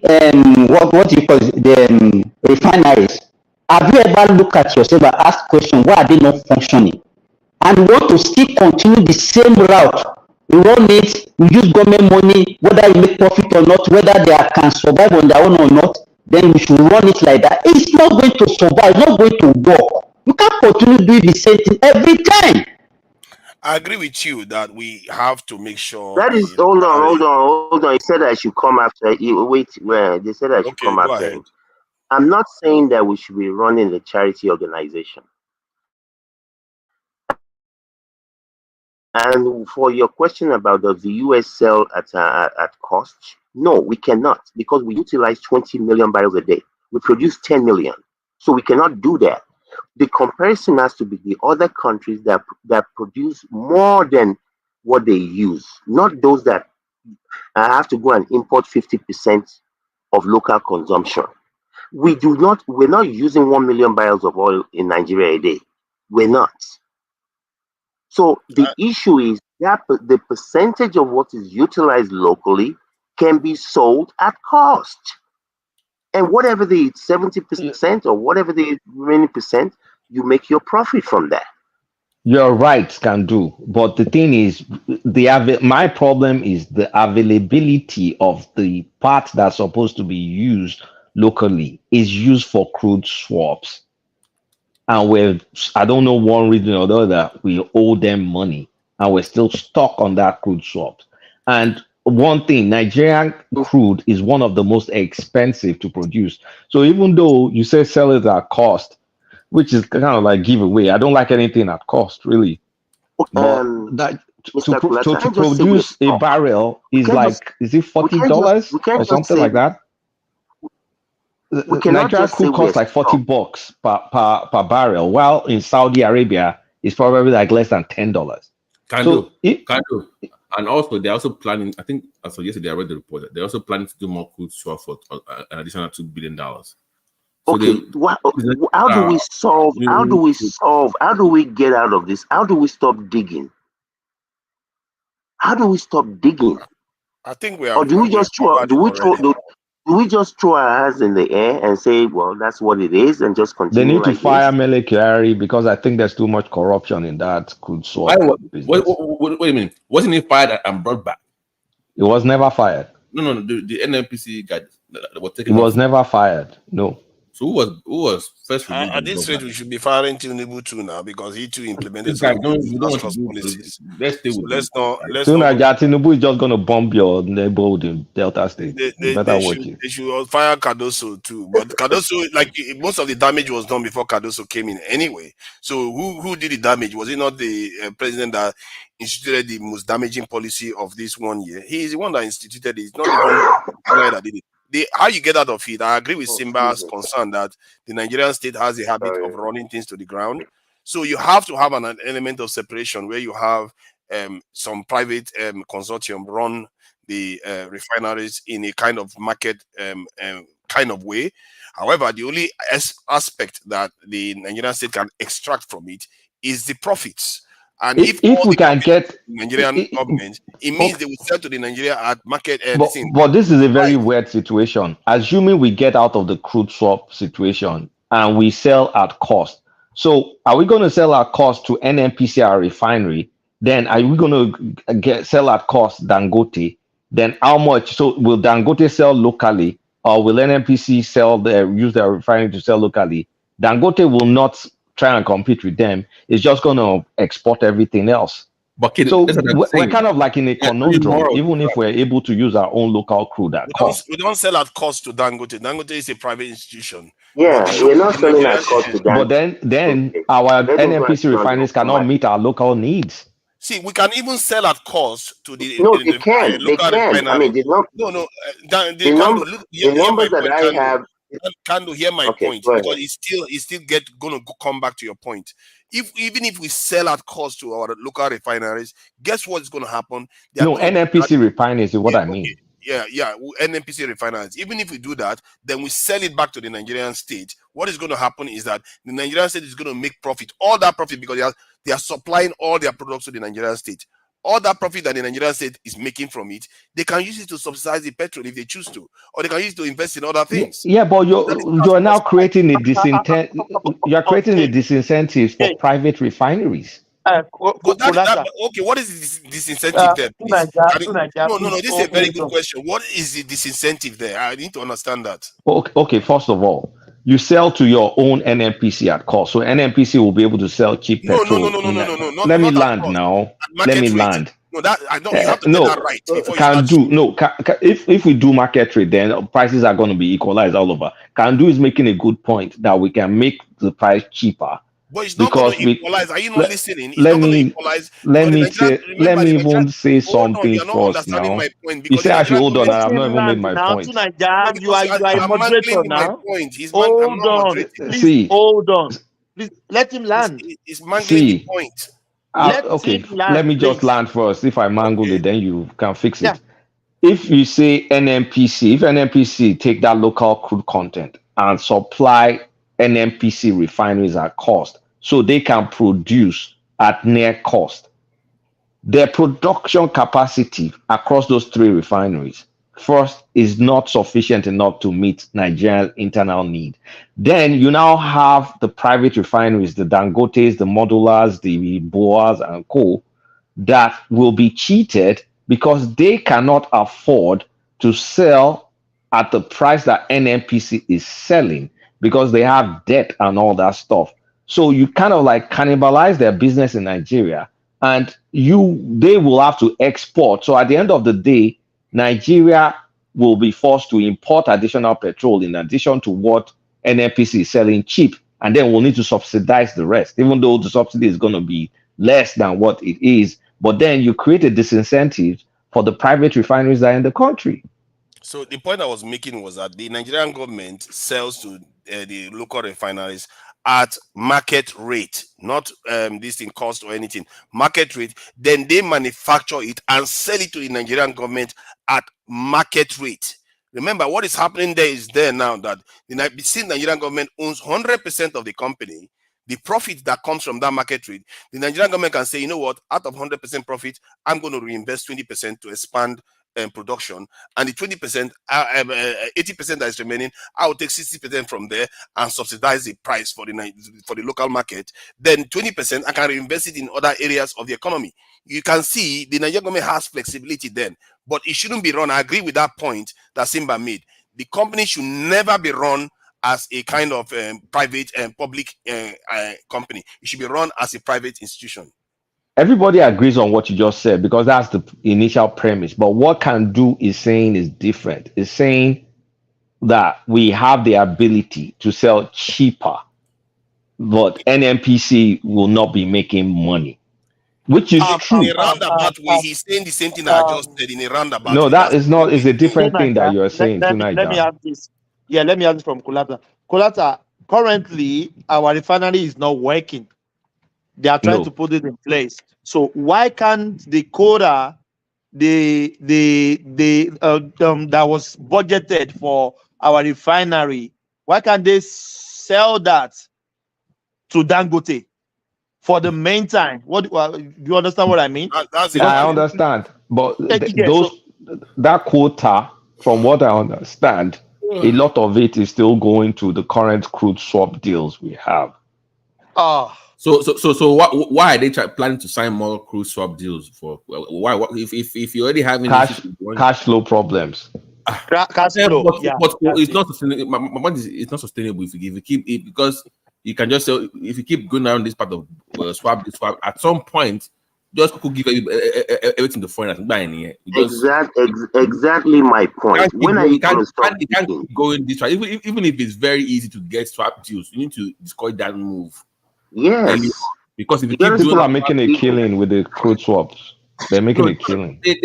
what you call it, the refineries. Have you ever looked at yourself and asked question why are they not functioning? And we want to still continue the same route. We run it, we use government money, whether you make profit or not, whether they can survive on their own or not, then we should run it like that. It's not going to survive, it's not going to work. You can't continue doing the same thing every time. I agree with you that we have to make sure That is, the hold on, refinery. hold on. He said I should come after you. Wait, well, they said I should Okay, come go after ahead. him. I'm not saying that we should be running a charity organization. And for your question about does the US sell at cost? No, we cannot, because we utilize 20 million barrels a day. We produce 10 million, so we cannot do that. The comparison has to be the other countries that produce more than what they use, not those that have to go and import 50% of local consumption. We're not using 1 million barrels of oil in Nigeria a day. We're not. So the issue is that the percentage of what is utilized locally can be sold at cost. And whatever the 70% or whatever the remaining percent, you make your profit from that. You're right, can do. But the thing is, my problem is the availability of the part that's supposed to be used locally is used for crude swaps. And I don't know, one reason or the other, we owe them money and we're still stuck on that crude swaps. And one thing, Nigerian crude is one of the most expensive to produce. So even though you say sell it at cost, which is kind of like giveaway, I don't like anything at cost, really. But that to produce a barrel is like, is it $40 or something like that? Nigeria crude costs like $40 per barrel, while in Saudi Arabia it's probably like less than $10. Can do. And also they're also planning. I think so. Yesterday I read the report that they're also planning to do more crude swap for an additional $2 billion. So okay, how do we solve? How do we solve? How do we get out of this? How do we stop digging? How do we stop digging? I think we are. Or do we just throw? Do we just throw our hands in the air and say, "Well, that's what it is," and just continue? They need to fire Mele Kyari because I think there's too much corruption in that crude swap. What do you mean? Wasn't he fired and brought back? It was never fired. No. The NNPC guy that was taken. It was never fired. No. So who was first? At this rate, we should be firing Tinubu too now because he too implemented some policies. Let's stay with Tinubu is just going to bomb your neighborhood in Delta State. They should fire Cardoso too, but Cardoso, like most of the damage was done before Cardoso came in anyway. So who did the damage? Was it not the president that instituted the most damaging policy of this 1 year? He is the one that instituted it. It's not even the guy that did it. How you get out of it, I agree with Simba's concern that the Nigerian state has a habit of running things to the ground. So you have to have an element of separation where you have some private consortium run the refineries in a kind of market kind of way. However, the only aspect that the Nigerian state can extract from it is the profits. And if we can get Nigerian government, it means they will sell to the Nigeria at market. But this is a very weird situation. Assuming we get out of the crude swap situation and we sell at cost. So are we going to sell at cost to NNPCL refinery? Then are we going to sell at cost Dangote? Then how much? So will Dangote sell locally, or will NNPC use their refinery to sell locally? Dangote will not try and compete with them. It's just going to export everything else. But so we're kind of like in a conundrum, even if we're able to use our own local crude at cost. We don't sell at cost to Dangote. Dangote is a private institution. Yeah, we're not selling at cost to Dangote. But then our NNPC refineries cannot meet our local needs. See, we can even sell at cost to the they can. I mean, the numbers that I have. Kando, hear my point, because it's still gonna come back to your point. Even if we sell at cost to our local refineries, guess what's gonna happen? NNPC refineries is what I mean. Yeah, NNPC refineries. Even if we do that, then we sell it back to the Nigerian state. What is going to happen is that the Nigerian state is going to make profit, all that profit, because they are supplying all their products to the Nigerian state. All that profit that the Nigerian state is making from it, they can use it to subsidize the petrol if they choose to, or they can use it to invest in other things. Yeah, but you're now creating a you're creating a disincentive for private refineries. Okay, what is the disincentive there? No, this is a very good question. What is the disincentive there? I need to understand that. Okay, first of all, you sell to your own NNPC at cost, so NNPC will be able to sell cheap petrol. No. Let me land now. Let me land. No, that I don't. You have to get that right. If we do market trade, then prices are going to be equalized all over. Can-do is making a good point that we can make the price cheaper. But it's not going to equalize. Are you not listening? Let me even say something first now. You say I should hold on. I've not even made my point. You are a moderator now. Hold on. Hold on. Please let him land. It's mangling the point. Let me just land first. If I mangle it, then you can fix it. If you say if NNPC take that local crude content and supply NNPC refineries at cost, so they can produce at near cost, their production capacity across those three refineries first is not sufficient enough to meet Nigeria's internal need. Then you now have the private refineries, the Dangotes, the Modulars, the Boas, and co, that will be cheated because they cannot afford to sell at the price that NNPC is selling because they have debt and all that stuff. So you kind of like cannibalize their business in Nigeria, and they will have to export. So at the end of the day, Nigeria will be forced to import additional petrol in addition to what NNPC is selling cheap, and then we'll need to subsidize the rest, even though the subsidy is going to be less than what it is. But then you create a disincentive for the private refineries that are in the country. So the point I was making was that the Nigerian government sells to the local refineries at market rate, not this thing cost or anything, market rate. Then they manufacture it and sell it to the Nigerian government at market rate. Remember, what is happening there is there now that since the Nigerian government owns 100% of the company, the profit that comes from that market rate, the Nigerian government can say, you know what, out of 100% profit, I'm going to reinvest 20% to expand production, and the 20%, 80% that is remaining, I will take 60% from there and subsidize the price for the local market. Then 20% I can reinvest it in other areas of the economy. You can see the Nigerian government has flexibility then, but it shouldn't be run. I agree with that point that Simba made. The company should never be run as a kind of private and public company. It should be run as a private institution. Everybody agrees on what you just said because that's the initial premise. But what Can Do is saying is different. It's saying that we have the ability to sell cheaper, but NNPC will not be making money, which is true. In a roundabout way, he's saying the same thing that I just said in a roundabout no, way. that is not. It's a different thing that you are saying tonight. Let me have this. Yeah, let me have this from Kulata. Kulata, currently our refinery is not working. They are trying to put it in place. So why can't the quota that was budgeted for our refinery, why can't they sell that to Dangote for the meantime? What do you understand what I mean? I understand, but that quota, from what I understand, a lot of it is still going to the current crude swap deals we have. So why are they planning to sign more crude swap deals for? Why? If you already have cash flow problems. Cash flow, but it's not sustainable. My point is, it's not sustainable if you keep it, because you can just sell. If you keep going down this part of swap, at some point, just could give everything to foreigners and buying here. Exactly my point. You can't keep going this way. Even if it's very easy to get swap deals, you need to discourage that move. Yes, because if people are making a killing with the crude swaps, they're making a killing. Babati,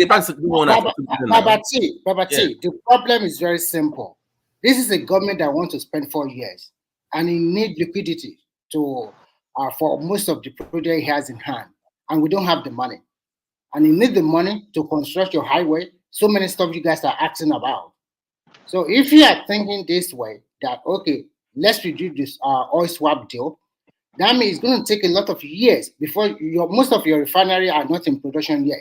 the problem is very simple. This is a government that wants to spend 4 years, and it needs liquidity to for most of the project it has in hand, and we don't have the money. And you need the money to construct your highway. So many stuff you guys are asking about. So if you are thinking this way, that okay, let's reduce this oil swap deal, that means it's going to take a lot of years before most of your refinery are not in production yet.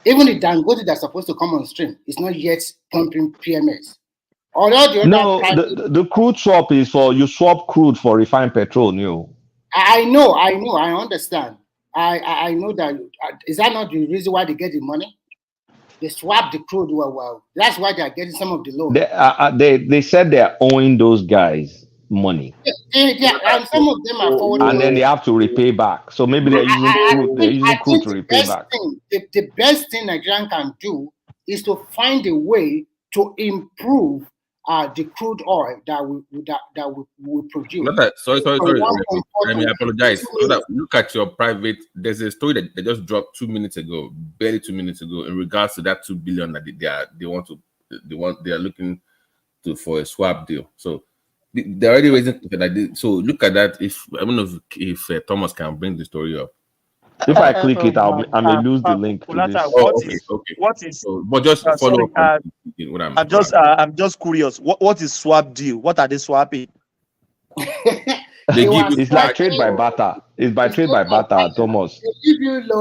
Even the Dangote that's supposed to come on stream is not yet pumping PMS. The crude swap is for you swap crude for refined petrol. I know, I understand. I know that. Is that not the reason why they get the money? They swap the crude. Well, that's why they are getting some of the loan. They said they're owing those guys money. Yeah, and some of them are forward. And then they have to repay back. So maybe they're using crude to repay back. The best thing Nigerian can do is to find a way to improve the crude oil that we produce. Sorry. Let me apologize. Look at your private. There's a story that they just dropped 2 minutes ago, barely 2 minutes ago, in regards to that 2 billion that they are looking to for a swap deal. So they're already raising that. So look at that. I don't know if Thomas can bring the story up. If I click it, I may lose the link to this. What is? But just follow up. I'm just curious. What is swap deal? What are they swapping? It's like trade by barter. It's by trade by barter, Thomas.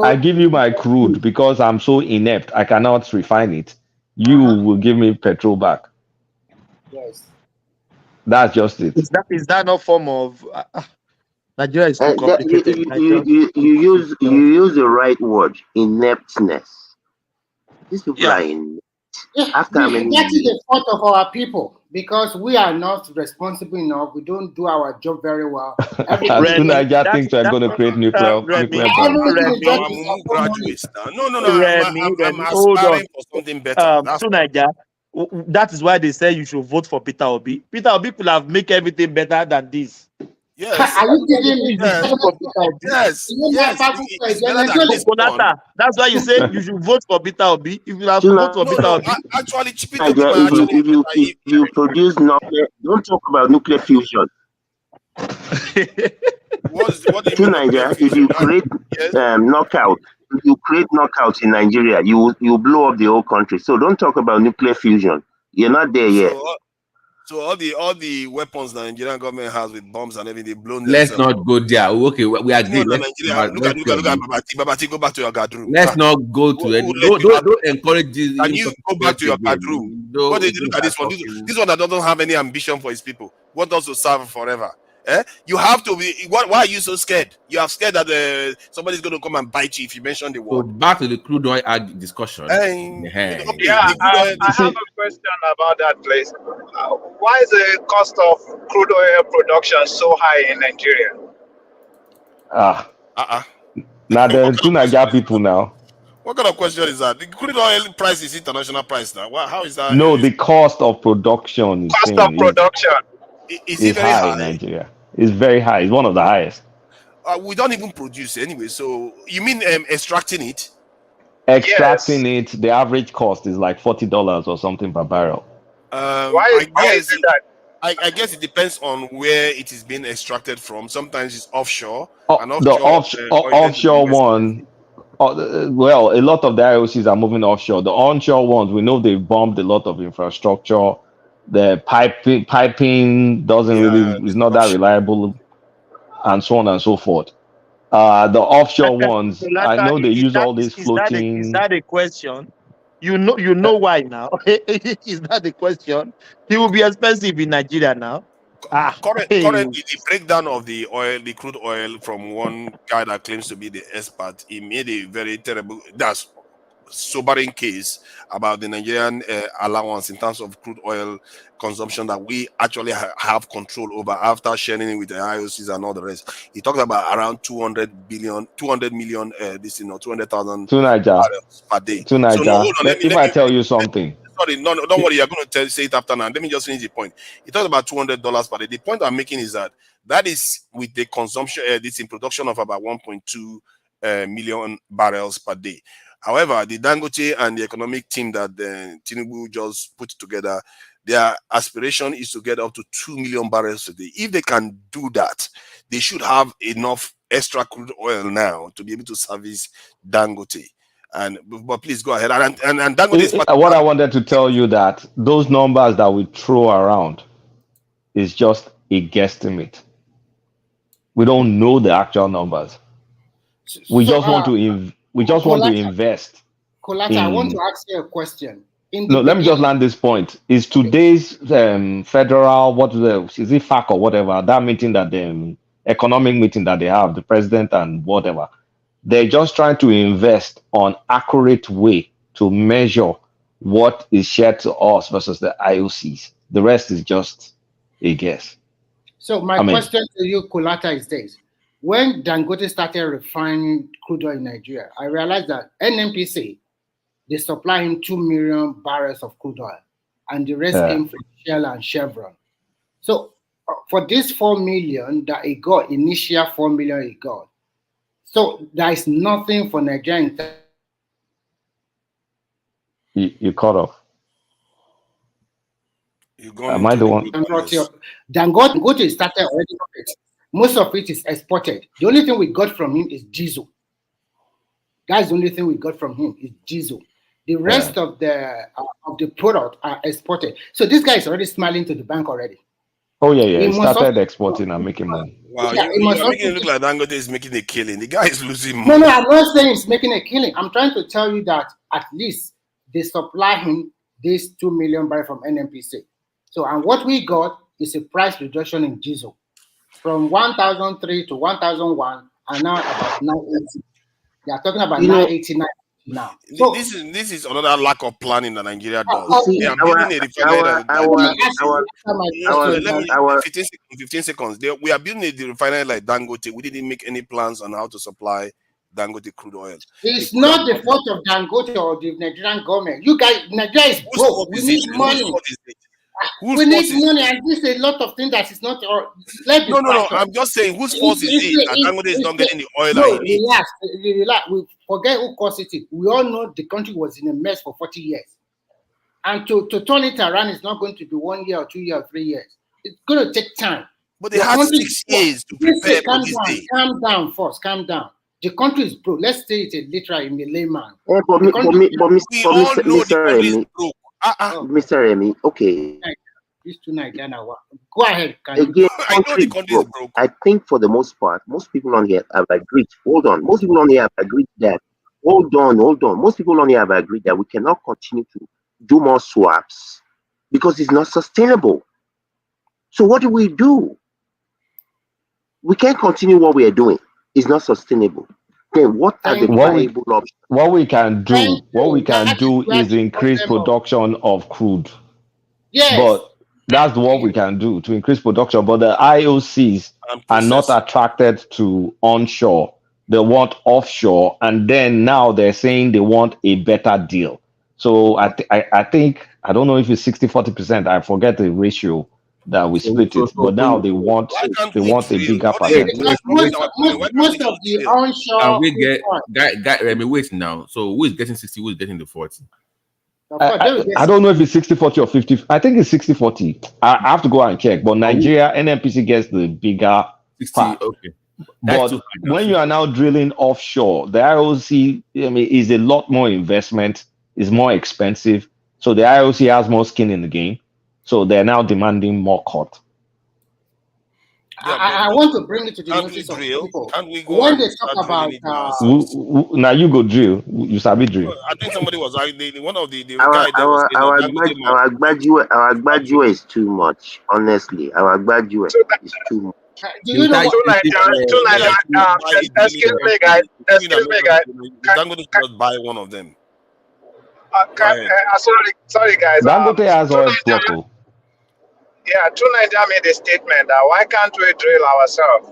I give you my crude because I'm so inept. I cannot refine it. you will give me petrol back. Yes. That's just it. Is that no form of Nigeria is too complicated? You use the right word, ineptness. These people are inept. Yeah, After how many that is years? the fault of our people because we are not responsible enough. We don't do our job very well. Two Niger thinks we're going to create nuclear bomb. Graduates now. No. I'm hold on. aspiring for something better. That's To Niger, that is why they say you should vote for Peter Obi. Peter Obi could have make everything better than this. Yes. Are you kidding me? Yes. It's better than this one. That's why you say you should vote for Peter Obi. If you have to vote for Peter Obi, actually, Peter Niger, if you produce nuclear, don't talk about nuclear fusion. What do you To mean Niger, if you create knockout, if you create knockouts in Nigeria, you blow up the whole country. So don't talk about nuclear fusion. You're not there yet. So all the weapons the Nigerian government has with bombs and everything, blown Let's themselves. not go there. Okay, we agree. Look at Babati. Go back to your guardroom. Let's not go to it. Don't encourage this. Can you go back to your guardroom? What did you look at this one? This one that doesn't have any ambition for his people. Want us to serve forever. You have to be. Why are you so scared? You are scared that somebody's going to come and bite you if you mention the word. So back to the crude oil discussion. I have a question about that place. Why is the cost of crude oil production so high in Nigeria? Now there's two Niger people now. What kind of question is that? The crude oil price is international price now. How is that? No, the cost of production Is it very high in Nigeria. It's very high. It's one of the highest. We don't even produce anyway. So you mean extracting it? Extracting it, the average cost is like $40 or something per barrel. Why is it that? I guess it depends on where it is being extracted from. Sometimes it's offshore. The offshore one. Well, a lot of the IOCs are moving offshore. The onshore ones, we know they've bombed a lot of infrastructure. The piping doesn't is not that reliable, and so on and so forth. The offshore ones, I know they use all these floating. Is that a question? You know why now? Is that the question? It will be expensive in Nigeria now. Currently, the breakdown of the crude oil from one guy that claims to be the expert, he made a very terrible, that's sobering case about the Nigerian allowance in terms of crude oil consumption that we actually have control over after sharing it with the IOCs and all the rest. He talked about around 200 million, 200,000 barrels per day. So no, if I tell you something. Sorry, no, don't worry. You're going to say it after now. Let me just finish the point. He talked about $200 per day. The point I'm making is that is with the consumption, this in production of about 1.2 million barrels per day. However, the Dangote and the economic team that Tinubu just put together, their aspiration is to get up to 2 million barrels a day. If they can do that, they should have enough extra crude oil now to be able to service Dangote. But please go ahead. And Dangote what I wanted to tell you that those numbers that we throw around is just a guesstimate. We don't know the actual numbers. We just want to invest. Colata, I want to ask you a question. Let me just land this point. Is today's federal, is it FAC or whatever, that meeting that the economic meeting that they have, the president and whatever, they're just trying to invest on accurate way to measure what is shared to us versus the IOCs. The rest is just a guess. So my question to you, Colata, is this. When Dangote started refining crude oil in Nigeria, I realized that NNPC, they supply him 2 million barrels of crude oil, and the rest came from Shell and Chevron. So for this 4 million that he got, initial 4 million he got, so there is nothing for Nigeria. You cut off. Am I the one? Dangote started already. Most of it is exported. The only thing we got from him is diesel. That's the only thing we got from him is diesel. The rest of the product are exported. So this guy is already smiling to the bank already. Oh yeah. He started exporting and making money. Wow, you're making it look like Dangote is making a killing. The guy is losing No, money. I'm not saying he's making a killing. I'm trying to tell you that at least they supply him this 2 million barrel from NNPC. So, and what we got is a price reduction in diesel from 1,003 to 1,001, and now about 980. They are talking about 989 now. So this is another lack of planning that Nigeria does. See, I'm building a refinery our 15 seconds. We are building a refinery like Dangote. We didn't make any plans on how to supply Dangote crude oil. It's not the fault of Dangote or the Nigerian government. You guys, Nigeria is broke. We need money. We need money, and this is a lot of things that is not. No. I'm just saying, whose fault is it that Dangote is not getting the oil that he needs? Relax. We forget who caused it. We all know the country was in a mess for 40 years, and to turn it around is not going to be 1 year or 2 years or 3 years. It's going to take time. But they had 6 years to prepare for this day. Calm down first. Calm down. The country is broke. Let's say it literally in the layman. Mr. Remy, okay. These two Nigerian now. Go ahead. Again, I think for the most part, most people on here have agreed. Hold on. Most people on here have agreed that. Hold on. Most people on here have agreed that we cannot continue to do more swaps because it's not sustainable. So what do? We can't continue what we are doing. It's not sustainable. Then what are the viable options? What we can do is increase production of crude. Yes. But that's what we can do to increase production. But the IOCs are not attracted to onshore. They want offshore. And then now they're saying they want a better deal. So I think, I don't know if it's 60-40%. I forget the ratio that we split it. But now they want a bigger percentage. Most of the onshore. And we get wait now. So who is getting 60? Who is getting the 40? I don't know if it's 60-40 or 50. I think it's 60-40. I have to go and check. But Nigeria, NNPC gets the bigger 60, part. Okay. But when you are now drilling offshore, the IOC is a lot more investment, is more expensive. So the IOC has more skin in the game. So they're now demanding more cut. I want to bring it to the notice of people. When they talk about now you go drill, you sabi drill. I think somebody was one of the our graduate is too much. Honestly, our graduate is too much. Excuse me, guys. Dangote just buy one of them. Sorry, guys. Dangote has oil block. Yeah, True Nigeria made a statement that why can't we drill ourselves?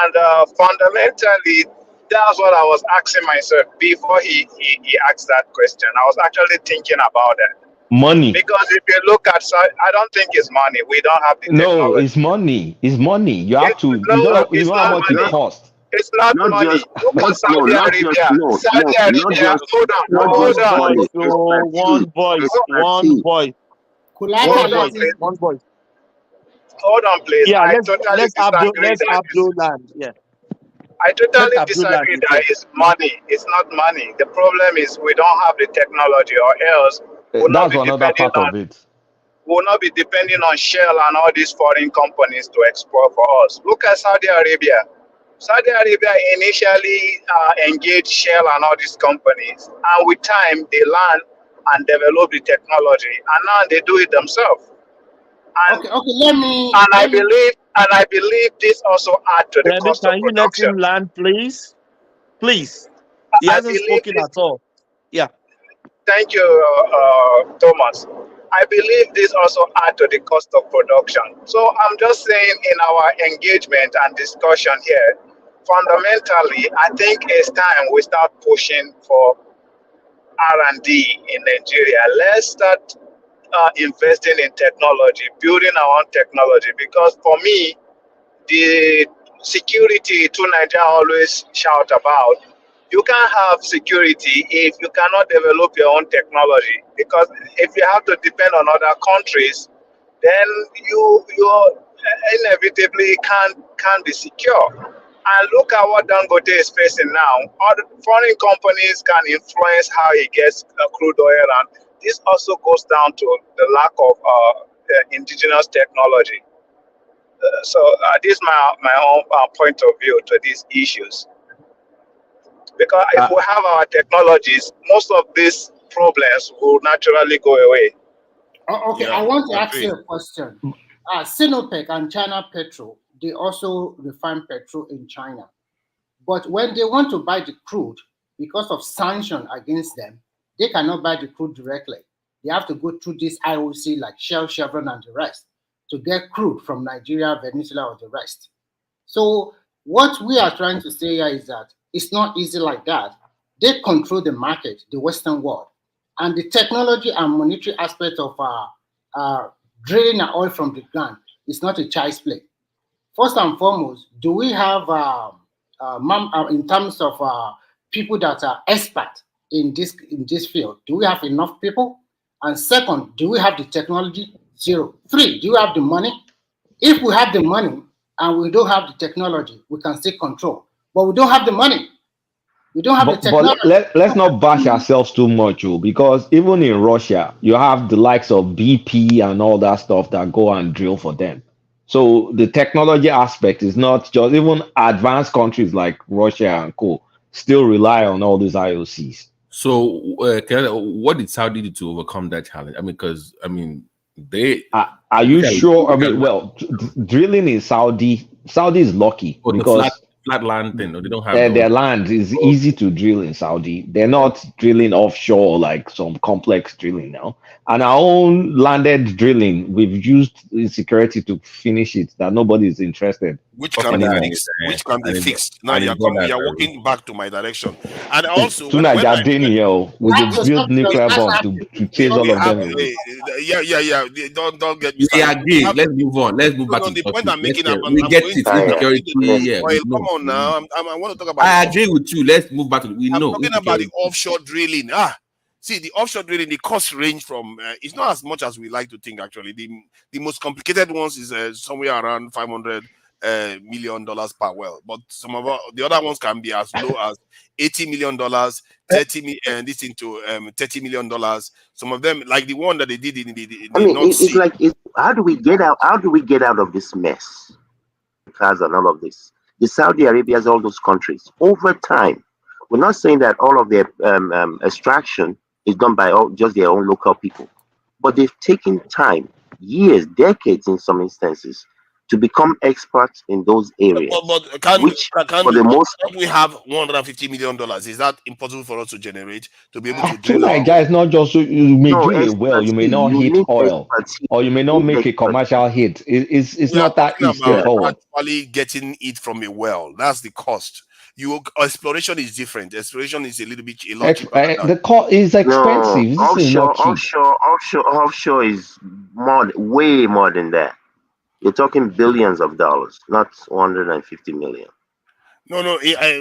And fundamentally, that's what I was asking myself before he asked that question. I was actually thinking about that. Money. Because if you look at, I don't think it's money. We don't have the technology. No, it's money. It's money. You have to. You know how much it costs. It's not money. Look at Saudi Arabia. Saudi Arabia. Hold on. One voice. Hold on, please. Yeah, let's disagree. Abdul land. Yeah. I totally disagree that it's money. It's not money. The problem is we don't have the technology, or else we'll not be depending on Shell and all these foreign companies to export for us. Look at Saudi Arabia. Saudi Arabia initially engaged Shell and all these companies, and with time they learn and develop the technology, and now they do it themselves. And, I believe this also adds to the cost of production. Can you let him land, please? Please. He hasn't spoken at all. Yeah. Thank you, Thomas. I believe this also adds to the cost of production. So I'm just saying, in our engagement and discussion here, fundamentally, I think it's time we start pushing for R&D in Nigeria. Let's start investing in technology, building our own technology, because for me, the security to Nigeria always shout about, you can't have security if you cannot develop your own technology, because if you have to depend on other countries, then you inevitably can't be secure. And look at what Dangote is facing now. Other foreign companies can influence how he gets crude oil, and this also goes down to the lack of indigenous technology. So this is my own point of view to these issues. Because if we have our technologies, most of these problems will naturally go away. Okay, Yeah, I want to I ask agree. you a question. Sinopec and China Petrol, they also refine petrol in China. But when they want to buy the crude, because of sanction against them, they cannot buy the crude directly. They have to go through this IOC like Shell, Chevron, and the rest to get crude from Nigeria, Venezuela, or the rest. So what we are trying to say here is that it's not easy like that. They control the market, the Western world, and the technology and monetary aspect of drilling oil from the ground is not a child's play. First and foremost, do we have, in terms of people that are expert in this field, do we have enough people? And second, do we have the technology? Zero. Three, do you have the money? If we have the money and we don't have the technology, we can still control. But we don't have the money. We don't have the But technology. let's not bash ourselves too much, because even in Russia, you have the likes of BP and all that stuff that go and drill for them. So the technology aspect is not just, even advanced countries like Russia and co still rely on all these IOCs. So, what did Saudi do to overcome that challenge? I mean, because they are you sure? I mean, well, drilling in Saudi is lucky the because flat land thing. No, they don't have their land is easy to drill in Saudi. They're not drilling offshore like some complex drilling now. And our own landed drilling, we've used insecurity to finish it that nobody is interested Which can be anymore. fixed. Which can be fixed. Now you're walking back to my direction. And also, when Tunaja Daniel, we go build nuclear bomb to chase all of them away. Yeah. Don't get me We started. agree. Let's move on. Let's move back to the point topic. I'm making. We get going it. to Insecurity. the oil. No. Come on now. I want to talk about. I agree with you. Let's move back to. We I'm know. talking about the offshore drilling. See, the offshore drilling, the cost range from it's not as much as we like to think. Actually, the most complicated ones is somewhere around $500 million per well, but some of the other ones can be as low as $80 million, this into $30 million. Some of them, like the one that they did in the North it's Sea. like, how do we get out? How do we get out of this mess? Because and all of this, the Saudi Arabia's, all those countries, over time, we're not saying that all of their extraction is done by just their own local people, but they've taken time, years, decades in some instances, to become experts in those areas. But can for the most, we have $150 million? Is that impossible for us to generate to be able to To drill our Nigeria, it's not just so you may drill a well, you may not hit need oil, or you may not make a commercial hit. It's We are not that talking about straightforward. actually getting it from a well. That's the cost. Exploration is different. Exploration is a lot cheaper than that. The cost is expensive. no, This is not cheap. offshore is way more than that. You're talking billions of dollars, not 150 million. No.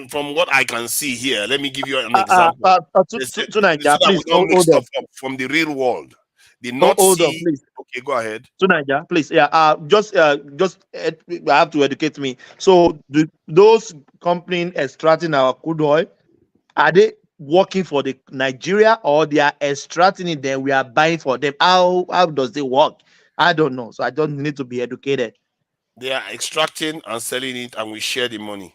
From what I can see here, let me give you an example. To Nigeria, please we don't mix hold on. stuff up from the real world. The North Hold on, Sea. please. Okay, go ahead. To Nigeria, please. Yeah. Just have to educate me. So, those companies extracting our crude oil, are they working for the Nigeria, or they are extracting it, then we are buying for them? How does it work? I don't know. So I don't need to be educated. They are extracting and selling it, and we share the money.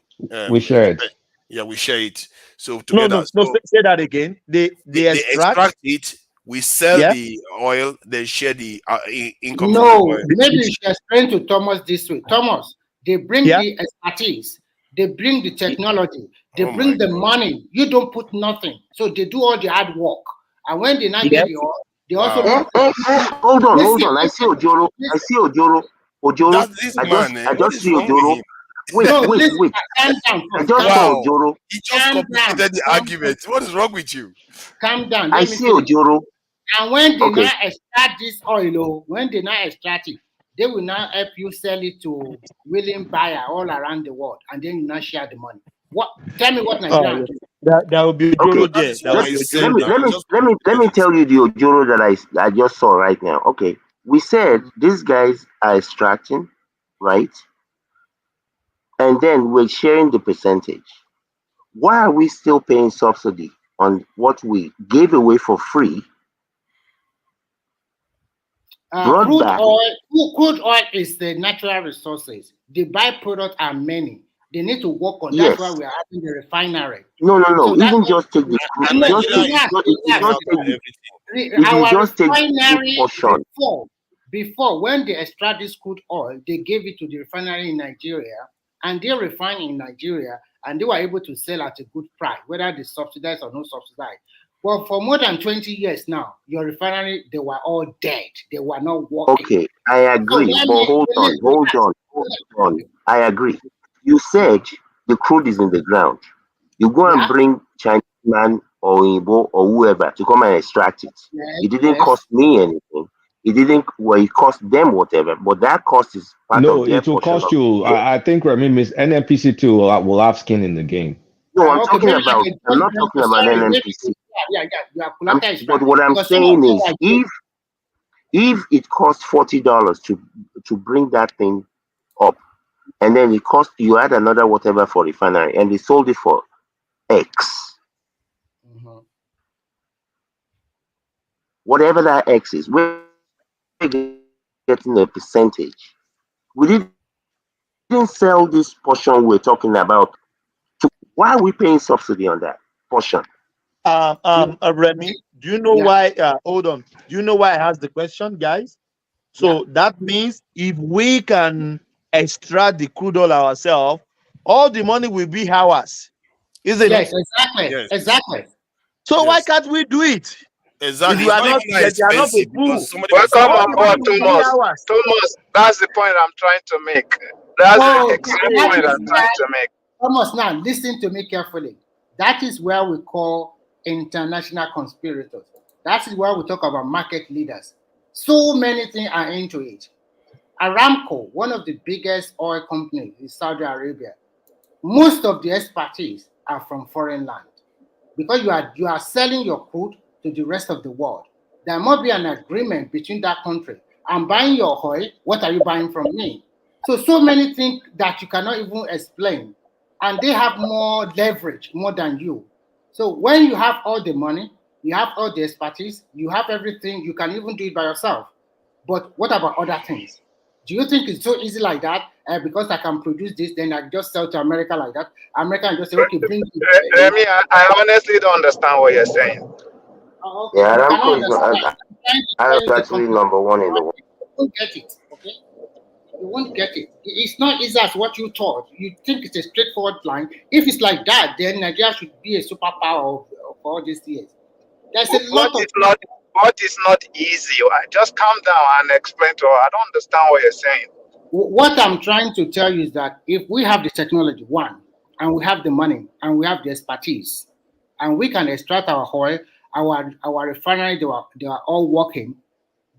We share it. Yeah, we share it. So together. No. Say that again. They extract it. We sell the oil. They share the income from the No, oil. maybe you should explain to Thomas this way. Thomas, they bring the expertise, they bring the technology, they bring the money. You don't put nothing. So they do all the hard work. And when they not get the oil, they also hold on. I see Ojoro. I just see Ojoro. Wait. Calm down. I just saw Ojoro. He just complicated the argument. What is wrong with you? Calm down. I see Ojoro. And when they now extract this oil, when they now extract it, they will now help you sell it to willing buyer all around the world, and then you now share the money. What? Tell me what Nigeria. There will be Ojoro there. Let me tell you the Ojoro that I just saw right now. Okay, we said these guys are extracting, right? And then we're sharing the percentage. Why are we still paying subsidy on what we gave away for free? Crude oil is the natural resources. The byproducts are many. They need to work on. That's why Yes. we are having the refinery. No. So that's Even just take the crude. And Just Nigeria take. is If you losing just out take on the. everything. If you our just take the crude refinery portion. before when they extract this crude oil, they gave it to the refinery in Nigeria, and they refine in Nigeria, and they were able to sell at a good price, whether they subsidized or not subsidized. Well, for more than 20 years now, your refinery, they were all dead. They were not working. Okay, I agree, So but hold on. I agree. You said the crude is in the ground. You go and bring Chinese man or Igbo or whoever to come and extract it. It didn't cost me anything. It didn't. Well, it cost them whatever, but that cost is part No, of their it will portion cost of you. it. I think Remy Miss NNPC too will have skin in the game. No, I'm Okay, talking maybe about. I'm not talking about sorry, maybe, NNPC. yeah. You are Kulata is But right. what I'm Because some of saying them is, like if it costs $40 to bring that thing up, and then it cost you add another whatever for refinery, and they sold it for X, whatever that X is, we're getting a percentage. We didn't sell this portion we're talking about. Why are we paying subsidy on that portion? Remy, do you know why? Hold on. Do you know why I asked the question, guys? So that means if we can extract the crude oil ourselves, all the money will be ours, isn't it? Exactly. So why can't we do it? Exactly. If we It's are not not, even that they are not a expensive fool. because somebody can Welcome sell All on the board, money will be Thomas. ours. Thomas, that's the point I'm trying to make. That's the So exact that point is I'm trying to make. Thomas, now listen to me carefully. That is where we call international conspirators. That is where we talk about market leaders. So many things are into it. Aramco, one of the biggest oil companies in Saudi Arabia, most of the expertise are from foreign land because you are selling your crude to the rest of the world. There must be an agreement between that country. I'm buying your oil. What are you buying from me? So many things that you cannot even explain, and they have more leverage more than you. So when you have all the money, you have all the expertise, you have everything, you can even do it by yourself. But what about other things? Do you think it's so easy like that? Because I can produce this, then I just sell to America like that. America and just say, okay, bring it. Remy, I honestly don't understand what you're saying. Okay, Yeah, you cannot Aramco is understand. not. I'm trying to tell you Aramco the actually complexity. number one in the world. You won't get it, okay? You won't get it. It's not easy as what you thought. You think it's a straightforward line. If it's like that, then Nigeria should be a superpower of all these years. There's a lot of What is not easy? Just calm down and explain to her. I don't understand what you're saying. What I'm trying to tell you is that if we have the technology, one, and we have the money, and we have the expertise, and we can extract our oil, our refinery, they are all working.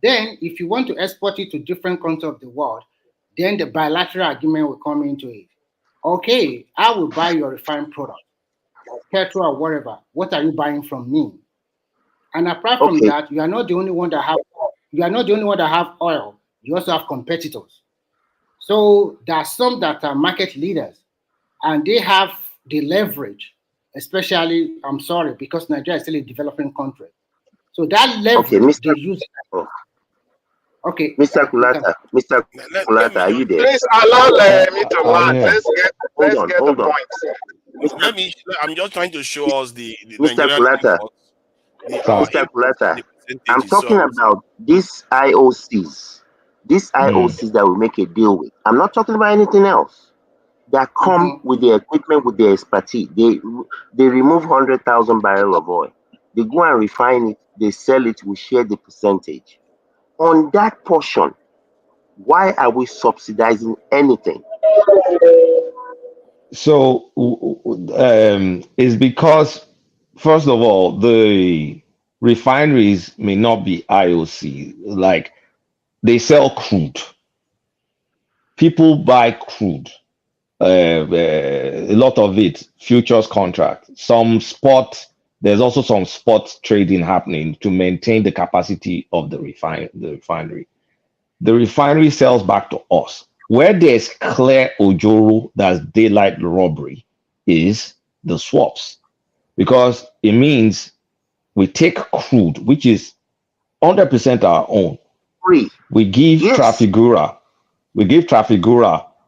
Then, if you want to export it to different countries of the world, then the bilateral agreement will come into it. Okay, I will buy your refined product, petrol or whatever. What are you buying from me? And apart from that, you are not the only one that have. You are not the only one that have oil. You also have competitors. So there are some that are market leaders, and they have the leverage. Especially, I'm sorry, because Nigeria is still a developing country. So that leverage they use. Okay, Mr. Kulata, are you there? Please allow me to land. Let's get the point. I'm just trying to show us the Mr. Nigerian Kulata, Mr. Kulata, I'm talking about these IOCs. These IOCs that we make a deal with. I'm not talking about anything else. That come with the equipment, with the expertise. They remove 100,000 barrels of oil. They go and refine it. They sell it. We share the percentage. On that portion, why are we subsidizing anything? So it's because, first of all, the refineries may not be IOC. Like they sell crude. People buy crude. A lot of it futures contract. Some spot. There's also some spot trading happening to maintain the capacity of the refinery. The refinery sells back to us. Where there's clear ojoro, that's daylight robbery, is the swaps. Because it means we take crude, which is 100% our own. Free. We give Trafigura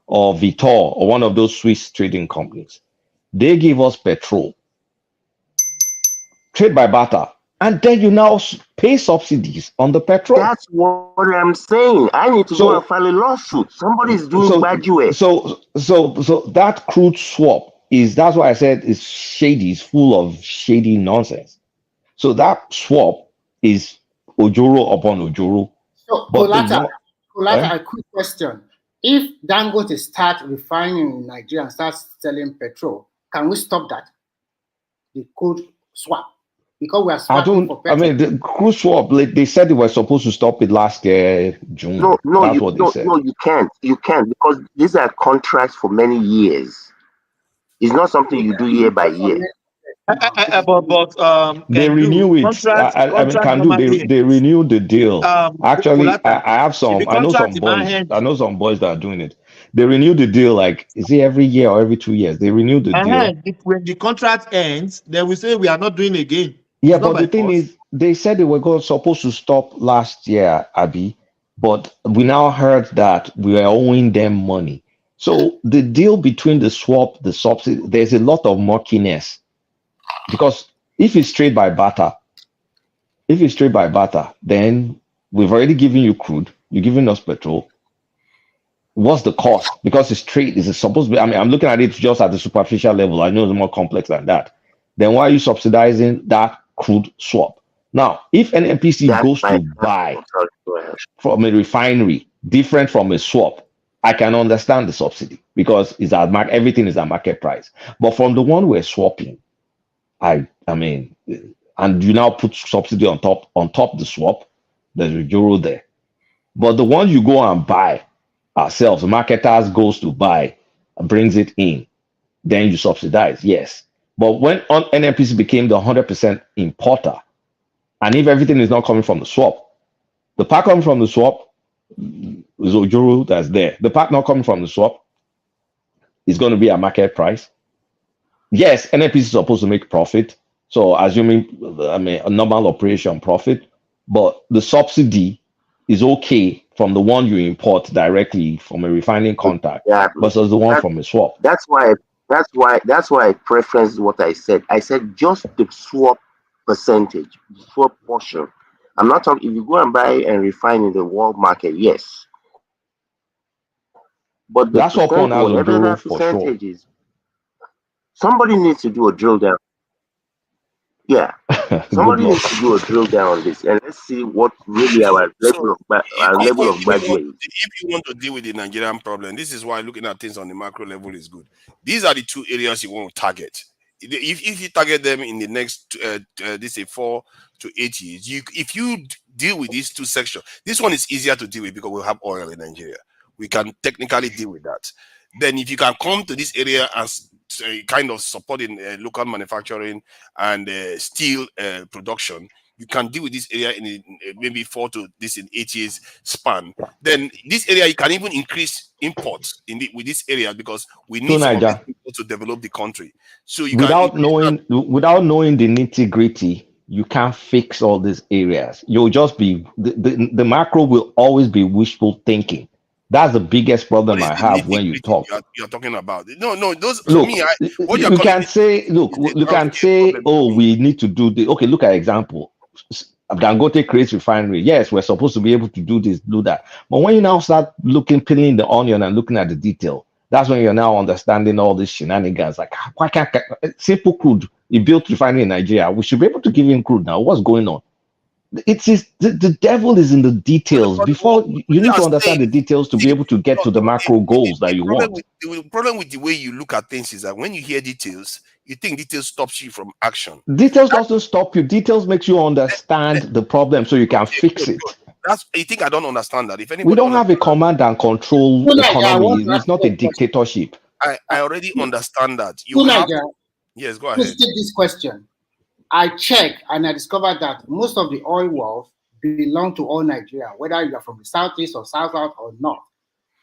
or Vitor or one of those Swiss trading companies. They give us petrol, trade by barter, and then you now pay subsidies on the petrol. That's what I'm saying. I need to go and file a lawsuit. Somebody is doing bad way. So that crude swap that's why I said it's shady, it's full of shady nonsense. So that swap is Ojoro upon Ojoro. So, But Kolata, a quick question. If Dangote start refining in Nigeria and starts selling petrol, can we stop that? The crude swap? Because we are swapping for petrol. I mean, the crude swap, they said they were supposed to stop it last year, June. No, That's what they said. No, you can't. You can't, because these are contracts for many years. It's not something you do year by year. They renew it. I mean, can do. They renew the deal. Actually, I have some. I know some boys. I know some boys that are doing it. They renew the deal. Like, is it every year or every 2 years? They renew the deal. When the contract ends, then we say we are not doing again. Yeah, but the thing is, they said they were supposed to stop last year, Abby. But we now heard that we are owing them money. So the deal between the swap, the subsidy, there's a lot of murkiness. Because if it's trade by barter, then we've already given you crude, you're giving us petrol. What's the cost? Because it's trade, is it supposed to be? I mean, I'm looking at it just at the superficial level. I know it's more complex than that. Then why are you subsidizing that crude swap? Now, if an NPC goes to buy from a refinery different from a swap, I can understand the subsidy because it's everything is at market price. But from the one we're swapping, I mean, and you now put subsidy on top the swap, there's a euro there. But the one you go and buy ourselves, marketers goes to buy, brings it in, then you subsidize, yes. But when NNPC became the 100% importer, and if everything is not coming from the swap, the part coming from the swap is Ojoro that's there. The part not coming from the swap is going to be a market price. Yes, NNPC is supposed to make profit. So assuming, I mean, a normal operation profit, but the subsidy is okay from the one you import directly from a refining contact versus the one from a swap. That's why I preference what I said. I said just the swap percentage, the swap portion. I'm not talking if you go and buy and refine in the world market, yes. But the that's upon whatever that for percentage sure. is, somebody needs to do a drill down. Yeah, somebody needs to do a drill down on this, and let's see what really our level of graduate is. If you want to deal with the Nigerian problem, this is why looking at things on the macro level is good. These are the two areas you want to target. If you target them in the next, this is 4 to 8 years, if you deal with these two sections, this one is easier to deal with because we have oil in Nigeria. We can technically deal with that. Then if you can come to this area and kind of supporting local manufacturing and steel production, you can deal with this area in maybe 4 to 8 years span. Then this area you can even increase imports with this area because we need some of these people to develop the country. So you without knowing the nitty-gritty, you can't fix all these areas. You'll just be the macro will always be wishful thinking. That's the biggest problem I have when you talk. You're talking about no. Those look, for me. You can say, oh, we need to do this. Okay, look at example. Dangote creates refinery. Yes, we're supposed to be able to do this, do that. But when you now start peeling the onion and looking at the detail, that's when you're now understanding all these shenanigans. Like, why can't simple crude? He built refinery in Nigeria. We should be able to give him crude now. What's going on? The devil is in the details. Before you need to understand the details to be able to get to the macro goals that you want. The problem with the way you look at things is that when you hear details, you think details stops you from action. Details doesn't stop you. Details makes you understand the problem so you can fix it. You think I don't understand that? If anybody we don't have a command and control economy. It's not a dictatorship. I already understand that. Yes, go ahead. Please take this question. I checked and I discovered that most of the oil wealth belong to all Nigeria, whether you are from the southeast or south or north.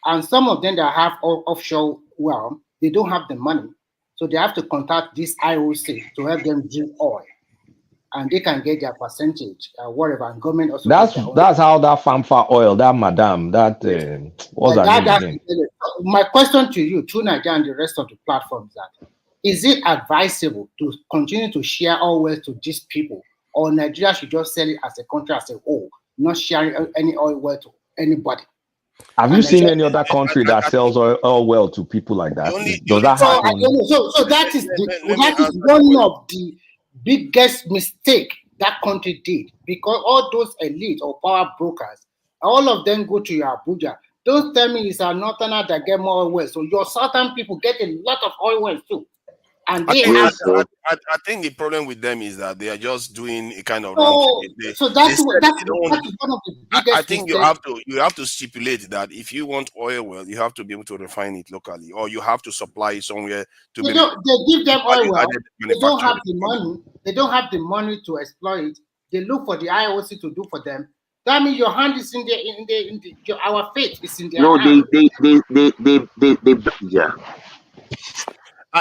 And some of them that have offshore wealth, they don't have the money. So they have to contact this IOC to help them drill oil. and they can get their percentage, whatever, and government also get their own. That's how that Famfa oil, that madam, that what's her name again? My question to you, to Nigeria and the rest of the platforms, that is it advisable to continue to share oil wells to these people, or Nigeria should just sell it as a country as a whole, not sharing any oil well to anybody? Have you seen any other country that sells oil well to people like that? Does that happen? So that is one of the biggest mistake that country did, because all those elite or power brokers, all of them go to your Abuja. Don't tell me it's a northerner that get more oil wells. So your southern people get a lot of oil wells too. And they I think the problem with them is that they are just doing a kind of round trip. So that's one of the biggest. I think you have to stipulate that if you want oil well, you have to be able to refine it locally, or you have to supply it somewhere to they give them oil well. They don't have the money. They don't have the money to exploit it. They look for the IOC to do for them. That means your hand is in our fate is in their hand. Yeah.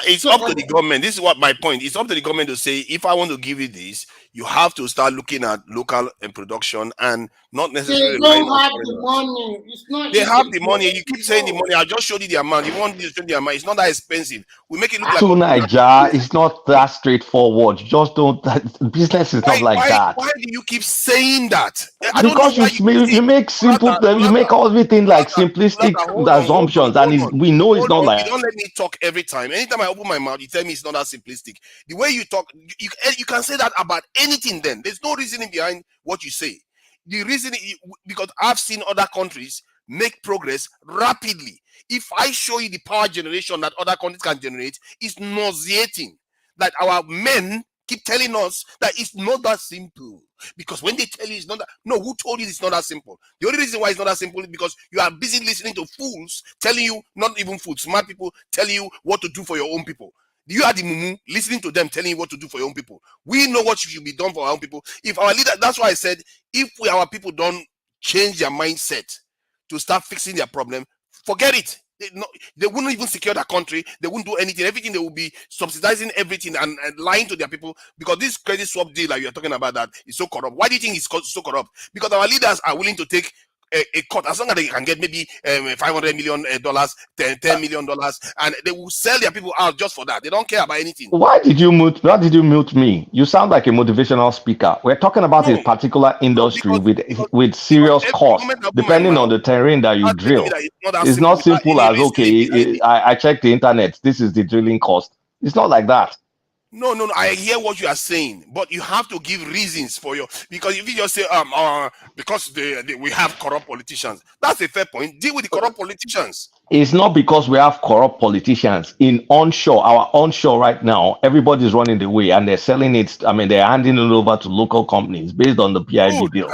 It's up to the government. This is what my point. It's up to the government to say, if I want to give you this, you have to start looking at local production and not necessarily. They don't have the money. It's not. They have the money. You keep saying the money. I just showed you the amount. You want to show the amount. It's not that expensive. We make it look like. To Nigeria, it's not that straightforward. You just don't. Business is not like that. Why do you keep saying that? Because you make simple. You make everything like simplistic assumptions, and we know it's not like. You don't let me talk every time. Anytime I open my mouth, you tell me it's not that simplistic. The way you talk, you can say that about anything. Then there's no reasoning behind what you say. The reason is because I've seen other countries make progress rapidly. If I show you the power generation that other countries can generate, it's nauseating. That our men keep telling us that it's not that simple. Because when they tell you it's not that, no, who told you it's not that simple? The only reason why it's not that simple is because you are busy listening to fools telling you, not even fools, smart people telling you what to do for your own people. You are the mumu listening to them telling you what to do for your own people. We know what should be done for our own people. If our leader, that's why I said, if our people don't change their mindset to start fixing their problem, forget it. They wouldn't even secure their country. They wouldn't do anything. Everything, they will be subsidizing everything and lying to their people, because this credit swap deal that you're talking about that is so corrupt. Why do you think it's so corrupt? Because our leaders are willing to take a cut as long as they can get maybe $500 million, $10 million, and they will sell their people out just for that. They don't care about anything. Why did you mute me? You sound like a motivational speaker. We're talking about a particular industry with serious costs, depending on the terrain that you drill. It's not simple as, okay, I checked the internet, this is the drilling cost. It's not like that. No. I hear what you are saying, but you have to give reasons for because if you just say because we have corrupt politicians, that's a fair point. Deal with the corrupt politicians. It's not because we have corrupt politicians in our onshore right now. Everybody's running the way and they're selling it. I mean, they're handing it over to local companies based on the PIB deal.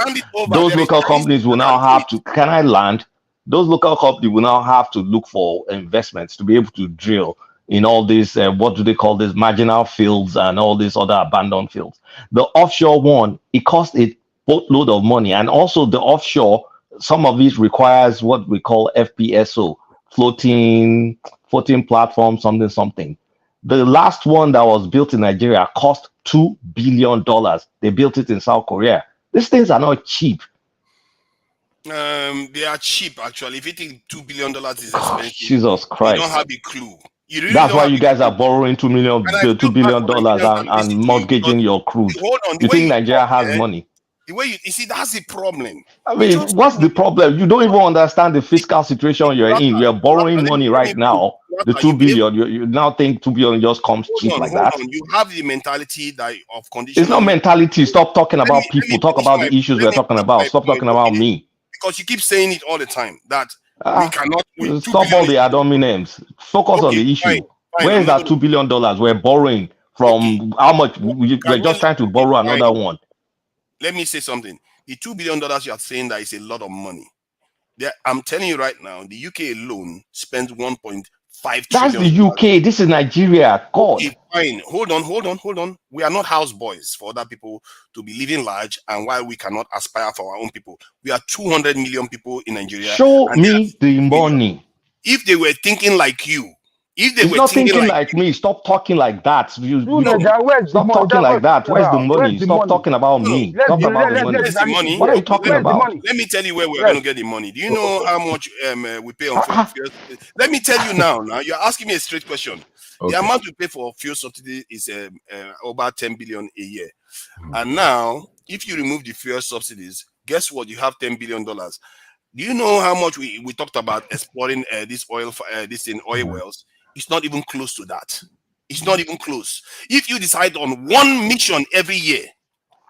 Those local companies will now have to. Can I land? Those local companies will now have to look for investments to be able to drill in all these, what do they call this, marginal fields and all these other abandoned fields. The offshore one, it costs a boatload of money. And also the offshore, some of it requires what we call FPSO, floating platform, something. The last one that was built in Nigeria cost $2 billion. They built it in South Korea. These things are not cheap. They are cheap, actually. If you think $2 billion is expensive, Jesus Christ. You don't have a clue. Really That's why you guys are borrowing $2 billion and mortgaging your crude. Hold on, you think Nigeria has money? The way you see, that's the problem. I mean, what's the problem? You don't even understand the fiscal situation you're in. You're borrowing money right now. The $2 billion. You now think $2 billion just comes cheap like that. You have the mentality of condition. It's not mentality. Stop talking about people. Talk about the issues we're talking about. Stop talking about me. Because you keep saying it all the time that we cannot. Stop all the adomi names. Focus on the issue. Where is that $2 billion we're borrowing from? How much? We're just trying to borrow another one. Let me say something. The $2 billion you are saying that is a lot of money. I'm telling you right now, the UK alone spends 1.5 trillion. That's the UK. This is Nigeria. God. Okay, fine. Hold on. We are not houseboys for other people to be living large, and why we cannot aspire for our own people. We are 200 million people in Nigeria. Show me the money. If they were thinking like you, If they It's were not thinking thinking like like me. Stop talking like that. True Naija, where's the Stop money? talking That's what like we're that. talking Where's the about. Where's money? the Stop money? talking about no, me. Talk about the Let's money. where's the get money? What are you money. talking Where's the about? money? Let me tell you where we're Yes. going to get the money. Do you know how much we pay on fuel? Let me tell you now. Now you're asking me a straight question. The Okay. amount we pay for fuel subsidy is over 10 billion a year. And now, if you remove the fuel subsidies, guess what? You have $10 billion. Do you know how much we talked about exploring this oil wells? It's not even close to that. It's not even close. If you decide on one mission every year,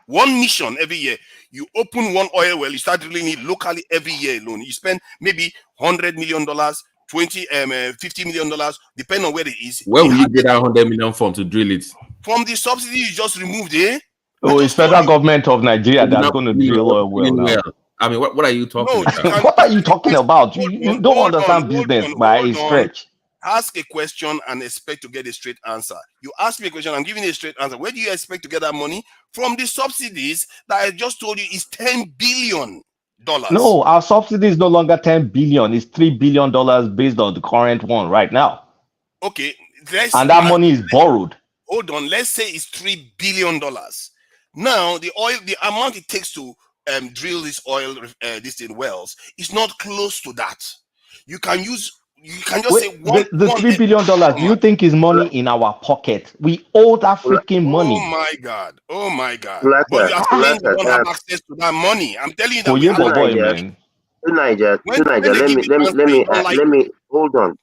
you open one oil well, you start drilling it locally every year alone. You spend maybe $100 million, $50 million, depending on where it is. Where will you get that 100 million from to drill it? From the subsidy you just removed, eh? Oh, it's federal government of Nigeria that's going to drill oil well now. I mean, what are you talking about? What are you talking about? You don't understand business by a stretch. Ask a question and expect to get a straight answer. You ask me a question, I'm giving you a straight answer. Where do you expect to get that money? From the subsidies that I just told you is $10 billion. No, our subsidy is no longer 10 billion. It's $3 billion based on the current one right now. Okay. And that money is borrowed. Hold on. Let's say it's $3 billion. Now, the amount it takes to drill this oil, this in wells, is not close to that. You can just say one. The $3 billion, do you think is money in our pocket? We owe that freaking money. Oh my God. Oh my God. Flatter, But you are saying you don't have Flatter, access to that money. I'm telling you that Oh, we yeah, have boy, man. Niger, when they let give me you let me answer, let you me don't like let me hold on.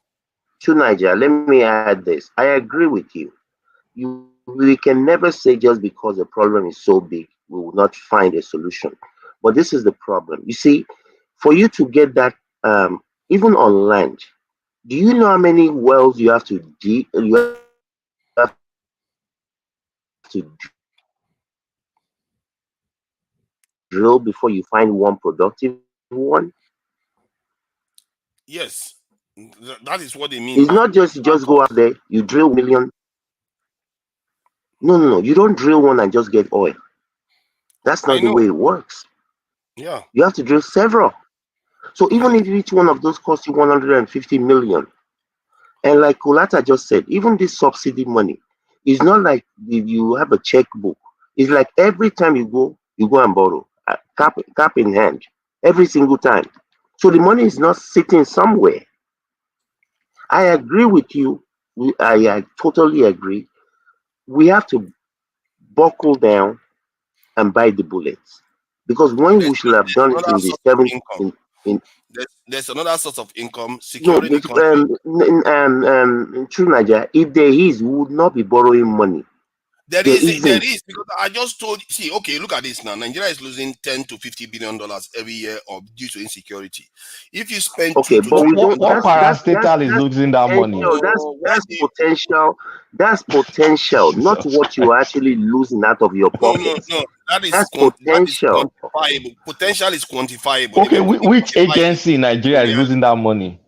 To Niger, let me add this. I agree with you. We can never say just because the problem is so big, we will not find a solution. But this is the problem. You see, for you to get that, even on land, do you know how many wells you have to drill before you find one productive one? Yes. That is what they mean It's by not just go out there, you drill million. No. You don't drill one and just get oil. That's not the way it works. Yeah. You have to drill several. So even if each one of those costs you 150 million, and like Kulata just said, even this subsidy money is not like you have a checkbook. It's like every time you go and borrow, cap in hand, every single time. So the money is not sitting somewhere. I agree with you. I totally agree. We have to buckle down and bite the bullets, because when we should have done it Another in the source of 7th income. in There's another source of income, no, securing the country. True Nigeria, if there is, we would not be borrowing money. There is, because I just told you. See, okay, look at this now. Nigeria is losing $10 to $50 billion every year due to insecurity. If you spend okay, but we don't. What parastatal is losing that money? That's potential. That's potential, not what you're actually losing out of your pocket. No. That is potential. quantifiable. Potential is quantifiable. Okay, which agency in Nigeria is losing that money?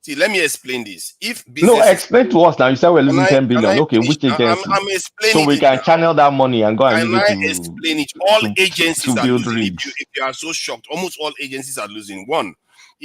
See, let me explain this. If No, business explain to us now. You said we're losing 10 billion. Okay, which agency? I'm explaining so we it can now. channel that money and go and Can use it I to explain it? All agencies to are build losing. rigs. If you are so shocked, almost all agencies are losing. One,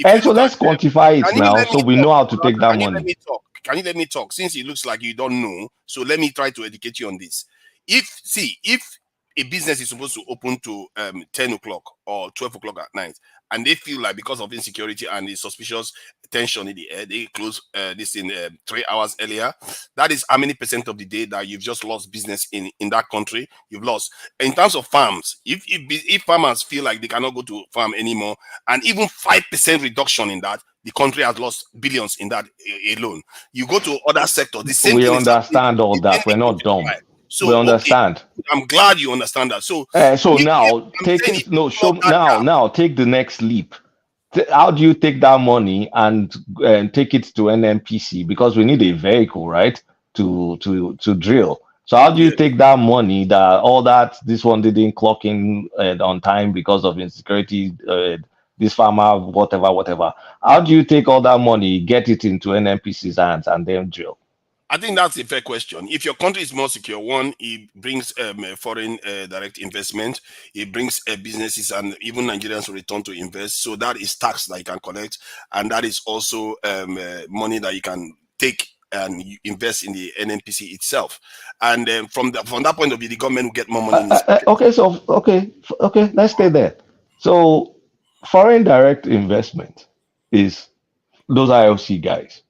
And so let's quantify it now, so we know how to take that Can you let money. me talk? Can you let me talk? Since it looks like you don't know, so let me try to educate you on this. If a business is supposed to open to 10 o'clock or 12 o'clock at night, and they feel like because of insecurity and the suspicious tension in the air, they close this in 3 hours earlier. That is how many percent of the day that you've just lost business in that country. You've lost. In terms of farms, if farmers feel like they cannot go to farm anymore, and even 5% reduction in that, the country has lost billions in that alone. You go to other sectors, the same We thing understand all that. We're not dumb. So we understand. Okay, I'm glad you understand that. So now take the next leap. How do you take that money and take it to NNPC? Because we need a vehicle, right, to drill. So how do you take that money this one didn't clock in on time because of insecurity, this farmer, whatever. How do you take all that money, get it into NNPC's hands, and then drill? I think that's a fair question. If your country is more secure, one, it brings foreign direct investment. It brings businesses and even Nigerians to return to invest. So that is tax that you can collect, and that is also money that you can take and you invest in the NNPC itself. And from that point of view, the government will get more money in its Okay, let's stay there. So, foreign direct investment is those IOC guys.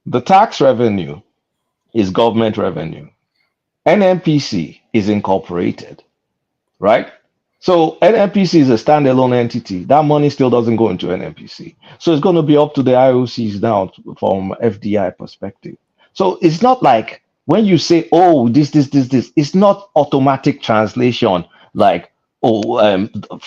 The tax revenue is government revenue. NNPC is incorporated, right? So NNPC is a standalone entity. That money still doesn't go into NNPC. So it's going to be up to the IOCs now from FDI perspective. So it's not like when you say, oh, this, it's not automatic translation. Like,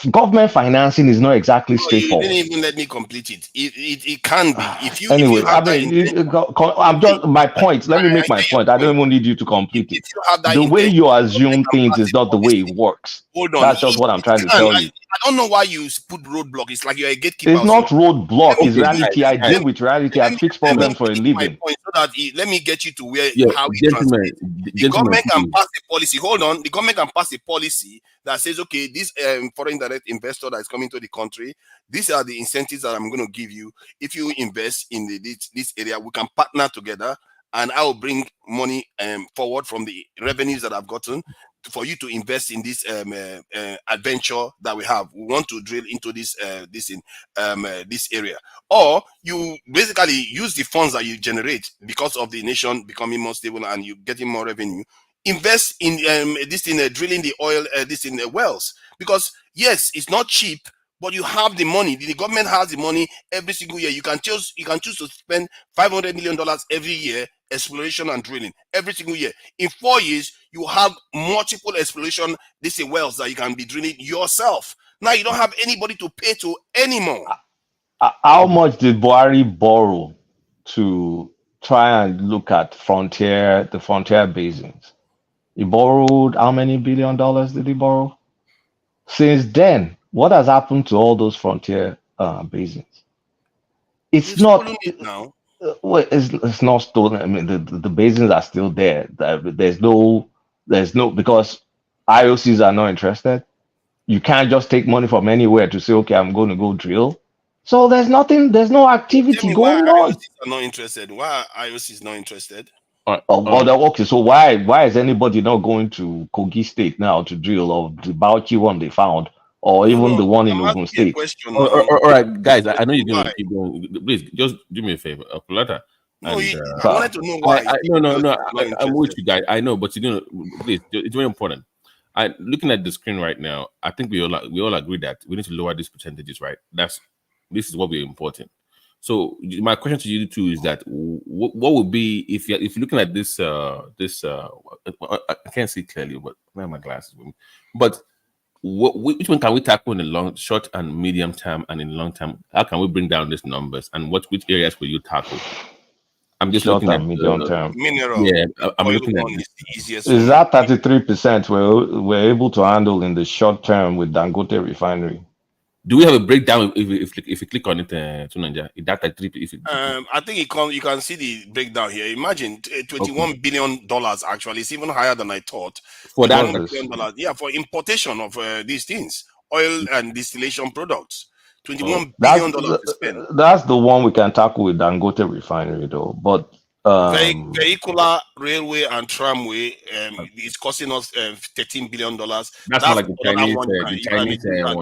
government financing is not exactly No, you straightforward. didn't even let me complete it. It can be if you Anyway, have I that mean, intention. I'm just my point. Let me make my point. I don't even need you to complete it. If you have that The way intention, you the government assume can things pass is a not the way it policy. works. Hold on, That's just what I'm trying to can. tell you. I don't know why you put roadblock. It's like you're a gatekeeper It's or not something. roadblock. It's Okay, reality. I deal with reality. I fix problems for a Finish my living. point so that let me get you to where yeah, how it gentlemen, translates. The gentlemen, government can please. pass a policy. Hold on, the government can pass a policy that says, okay, this foreign direct investor that is coming to the country, these are the incentives that I'm going to give you. If you invest in this area, we can partner together, and I will bring money forward from the revenues that I've gotten for you to invest in this adventure that we have. We want to drill into this area, or you basically use the funds that you generate because of the nation becoming more stable and you getting more revenue. Invest in this in drilling the oil, this in the wells, because yes, it's not cheap, but you have the money. The government has the money every single year. You can choose to spend $500 million every year exploration and drilling every single year. In 4 years, you have multiple exploration wells that you can be drilling yourself. Now you don't have anybody to pay to anymore. How much did Buhari borrow to try and look at the frontier basins? He borrowed how many $1 billion did he borrow? Since then, what has happened to all those frontier basins? It's not. It now. Well, it's not stolen. I mean, the basins are still there. There's no because IOCs are not interested. You can't just take money from anywhere to say, okay, I'm going to go drill. So there's nothing. There's no activity Tell me going why on. IOCs are not interested. Why IOC is not interested? Okay, so why is anybody not going to Kogi State now to drill, or the Bauchi one they found, or even the one in Ogun State? All right, guys, I know you're going to keep going. Please, just do me a favor, Kulata. No, And, I wanted to know why. No. I'm with you guys. I know, but you're gonna please. It's very important. Looking at the screen right now, I think we all agree that we need to lower these percentages, right? This is what we're important. So my question to you two is that what would be if you're looking at this I can't see clearly, but I have my glasses with me. But which one can we tackle in the long, short, and medium term, and in the long term? How can we bring down these numbers? And which areas will you tackle? I'm just Short looking and at medium term. Mineral. Yeah, I'm oil looking at one is the easiest Is one. that 33% we're able to handle in the short term with Dangote refinery? Do we have a breakdown if you click on it, Tunanja? That like I think you can see the breakdown here. Imagine $21 billion actually. It's even higher than I thought. For that, $21 billion. Yeah, for importation of these things, oil and distillation products. $21 billion to spend. That's the one we can tackle with Dangote refinery though. But Vehicular railway and tramway is costing us $13 billion. That's more like the Chinese, one,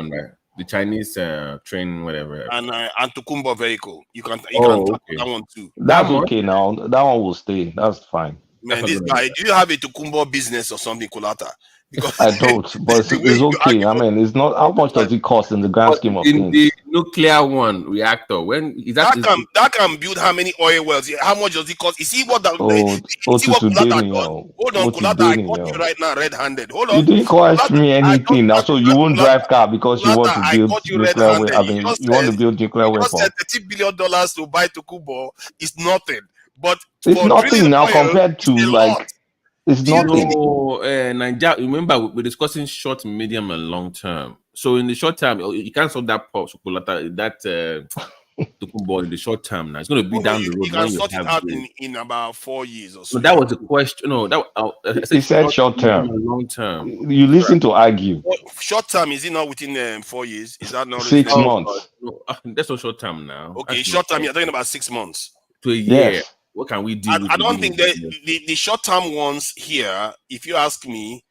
right? The Chinese train, whatever. And Tukumbo vehicle. You can okay. tackle that one too. That's okay now. That one will stay. That's fine. Man, this guy, do you have a Tukumbo business or something, Kulata? Because I don't, but it's okay. I mean, it's not. How much does it cost in the grand scheme of things? The nuclear one reactor, when is that? That can build how many oil wells? How much does it cost? You see what Kulata does? Hold on, Kulata, I caught you right now, red-handed. Hold on. You didn't cost me anything now, so you won't drive car because you want to build nuclear weapons. I mean, you want to build nuclear weapons. $30 billion to buy Tukumbo is nothing, but it's nothing now compared to like. It's nothing. No, Nigeria. Remember, we're discussing short, medium, and long term. So in the short term, you can't solve that Tukumbo in the short term. Now it's going to be down the road. You can sort it out in about 4 years or so. No, that was the question. No, he said short term, long term. You listen to argue. Short term, is it not within 4 years? Is that not 6 months? No, that's not short term now. Okay, short term. You're talking about 6 months to a year. Yes. What can we do? I don't think that the short-term ones here, if you ask me,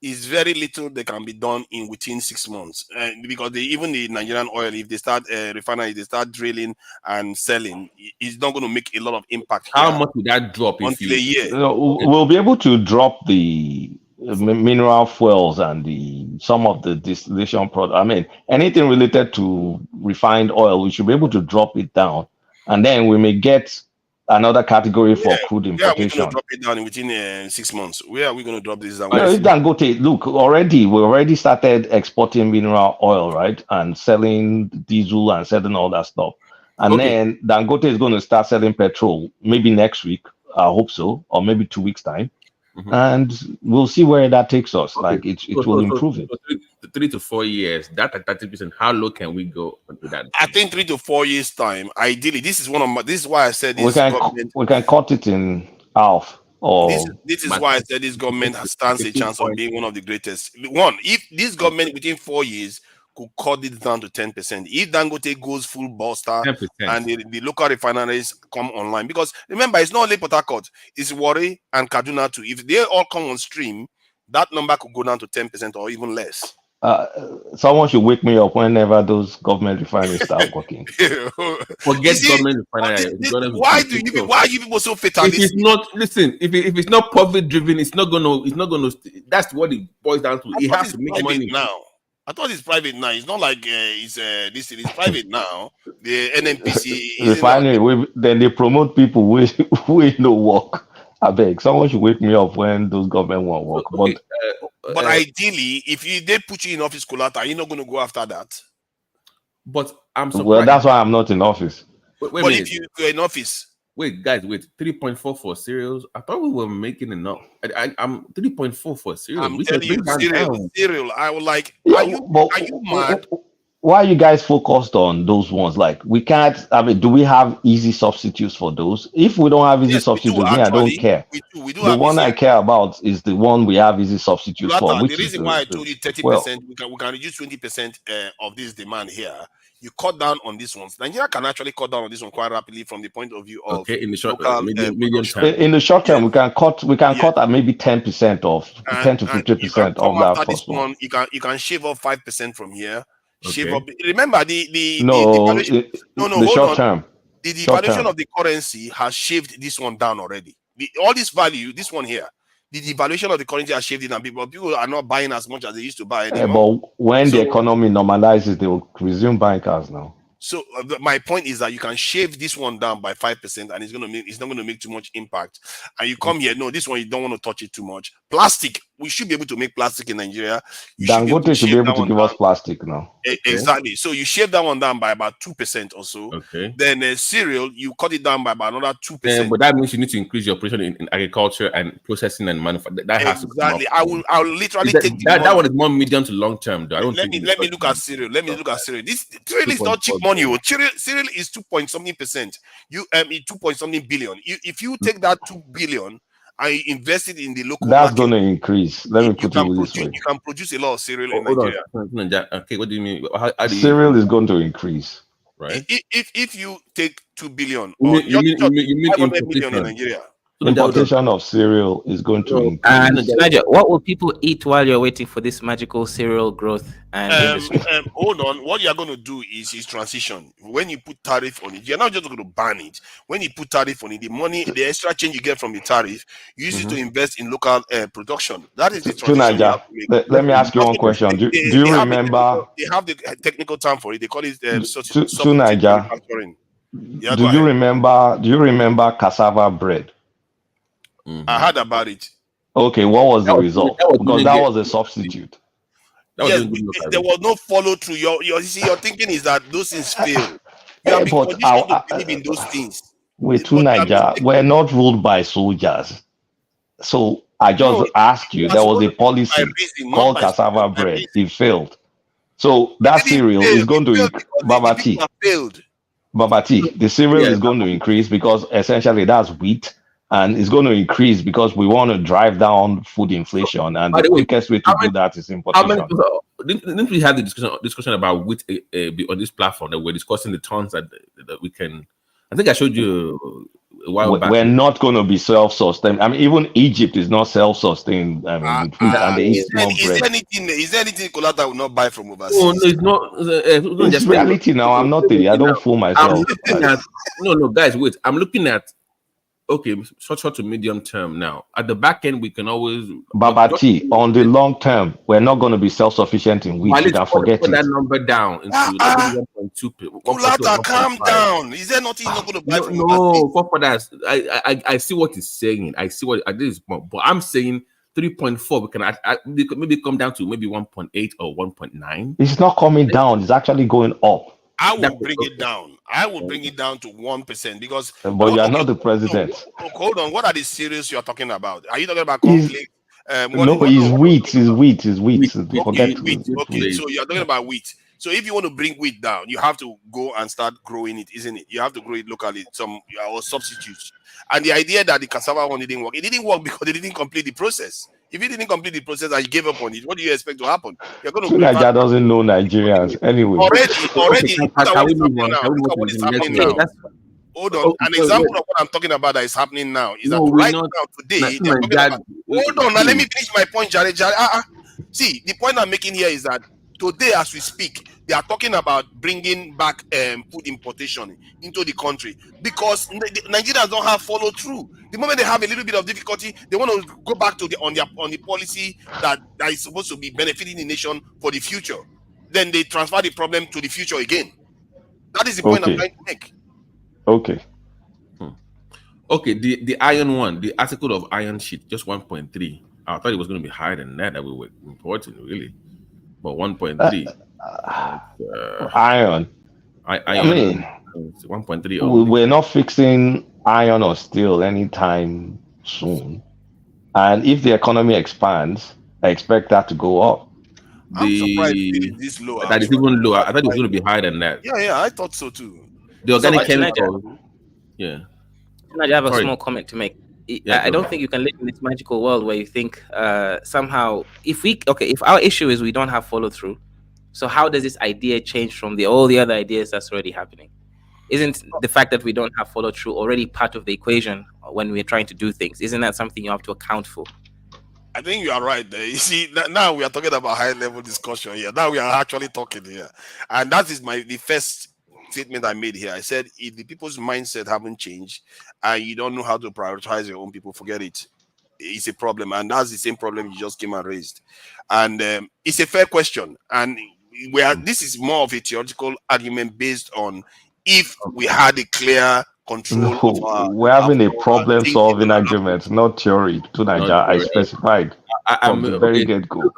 is very little that can be done in within 6 months, because even the Nigerian oil, if they start refinery, they start drilling and selling, it's not going to make a lot of impact here. How much would that drop if until a year? We'll be able to drop the mineral fuels and some of the distillation product. I mean, anything related to refined oil, we should be able to drop it down, and then we may get another category for crude Where are we going importation. to drop it down within 6 months? Where are we going to drop this down? No, if Dangote, look, we already started exporting mineral oil, right, and selling diesel and selling all that stuff, and then Dangote is going to start selling petrol maybe next week. I hope so, or maybe 2 weeks time. And we'll see where that takes us. Like it will improve it. 3 to 4 years, that at 30%, how low can we go into that? I think 3 to 4 years time. Ideally, this is why I said this government. We can cut it in half. Or this is why I said this government stands a chance of being one of the greatest. One, if this government within 4 years could cut it down to 10%. If Dangote goes full buster 10%. and the local refineries come online, because remember, it's not only Port Harcourt, it's Warri and Kaduna too. If they all come on stream, that number could go down to 10% or even less. Someone should wake me up whenever those government refineries start working. Forget government refineries. Why are you people so fatalistic? If it's not, listen, if it's not profit driven, it's not gonna. That's what it boils down to. It has to make money now. I thought it's private now. It's not like it's private now. The NNPC refinery. Then they promote people who no work. I beg, someone should wake me up when those government won't work. But ideally, if they put you in office, Kulata, you're not going to go after that. But I'm surprised. Well, that's why I'm not in office. But if you're in office, guys, 3.4 for cereals. I thought we were making enough. I'm 3.4 for cereals. I'm telling you, cereal. I would like. Yeah, are you mad? Why are you guys focused on those ones? Like, we can't. I mean, do we have easy substitutes for those? If we don't have easy substitutes, I don't care. We do the one I care about is the one we have easy substitutes for. The reason why I told you 30%, we can reduce 20% of this demand here. You cut down on these ones. Nigeria can actually cut down on this one quite rapidly from the point of view of in the short medium term. In the short term, we can cut at maybe 10% of 10 to 50% of that first one. You can shave off 5% from here. Shave up. Remember the short term. The devaluation of the currency has shaved this one down already. All this value, this one here, the devaluation of the currency has shaved it down. People are not buying as much as they used to buy anymore. But when the economy normalizes, they will resume buying cars now. So my point is that you can shave this one down by 5%, and it's not going to make too much impact. And you come here, no, this one you don't want to touch it too much. Plastic, we should be able to make plastic in Nigeria. Dangote should be able to give us plastic now. Exactly. So you shave that one down by about 2% or so. Okay. Then cereal, you cut it down by about another 2%. But that means you need to increase your operation in agriculture and processing and manufacturing. That has to come up. I will literally take that one is more medium to long term, though. Let me look at cereal. This cereal is not cheap money. Cereal is 2-point-something%. 2-point-something billion. If you take that 2 billion and you invest it in the local that's market, going to increase. Let me put it this way. You can produce a lot of cereal in Nigeria. Okay, what do you mean? Cereal is going to increase. Right. If you take 2 billion, you mean 500 million in Nigeria. Importation of cereal is going to increase. And Nadia, what will people eat while you're waiting for this magical cereal growth and industry? Hold on. What you're going to do is transition. When you put tariff on it, you're not just going to ban it. When you put tariff on it, the extra change you get from the tariff, you use it to invest in local production. That is the transition. Let me ask you one question. Do you remember? They have the technical term for it. They call it manufacturing. Do you remember cassava bread? I heard about it. Okay, what was the result? Because that was a substitute. Yes, there was no follow through. Your thinking is that those things fail. You have been conditioned to believe in those things. We're not ruled by soldiers. So I just asked you, there was a policy called cassava bread. It failed. So that cereal is going to Babati. The cereal is going to increase because essentially that's wheat. And it's going to increase because we want to drive down food inflation, and the quickest way to do that is importation. Didn't we have the discussion about wheat on this platform that we're discussing the tons that we can? I think I showed you a while back. We're not going to be self-sustained. I mean, even Egypt is not self-sustained. I mean, with food, and they eat small bread. Is there anything Colata will not buy from overseas? No, it's not. It's reality now. I'm not there. I don't fool myself. I'm looking at, no, guys, wait. I'm looking at, okay, short to medium term now. At the back end, we can always. Babati, on the long term, we're not going to be self-sufficient in wheat. You can forget put it. that number down into 1.2. Colata, calm down. Is there nothing you're not going to buy from overseas? No, for that. I see what he's saying. I see what I did, but I'm saying 3.4. We can maybe come down to maybe 1.8 or 1.9. It's not coming down. It's actually going up. I will bring it down. I will bring it down to 1% because. But you are not the president. No, hold on. What are the serious you are talking about? Are you talking about conflict? No, it's wheat. It's wheat. It's wheat. Okay, wheat. Okay, so you're talking about wheat. So if you want to bring wheat down, you have to go and start growing it, isn't it? You have to grow it locally, or substitutes. And the idea that the cassava one didn't work, it didn't work because they didn't complete the process. If you didn't complete the process and you gave up on it, what do you expect to happen? You're going to. Nigeria doesn't know Nigerians anyway. Already. What is happening now? Hold on. An example of what I'm talking about that is happening now is that right now today. Hold on. Now let me finish my point, Jared. See, the point I'm making here is that today, as we speak, they are talking about bringing back food importation into the country because the Nigerians don't have follow through. The moment they have a little bit of difficulty, they want to go back to on the policy that is supposed to be benefiting the nation for the future. Then they transfer the problem to the future again. That is the point I'm trying to make. Okay. Okay, the iron one, the article of iron sheet, just 1.3. I thought it was going to be higher than that we were importing, really. But 1.3. Iron. I mean, 1.3. We're not fixing iron or steel anytime soon. And if the economy expands, I expect that to go up. I'm surprised it is this low. That is even lower. I thought it was going to be higher than that. Yeah, I thought so too. The organic chemical. Yeah. I have a small comment to make. I don't think you can live in this magical world where you think somehow if our issue is we don't have follow through, so how does this idea change from all the other ideas that's already happening? Isn't the fact that we don't have follow through already part of the equation when we're trying to do things? Isn't that something you have to account for? I think you are right there. You see, now we are talking about high level discussion here. Now we are actually talking here, and that is the first statement I made here. I said, if the people's mindset haven't changed and you don't know how to prioritize your own people, forget it. It's a problem, and that's the same problem you just came and raised. And it's a fair question, and this is more of a theoretical argument based on if we had a clear control. We're having a problem-solving argument, not theory. To Nigeria, I specified from the very get-go.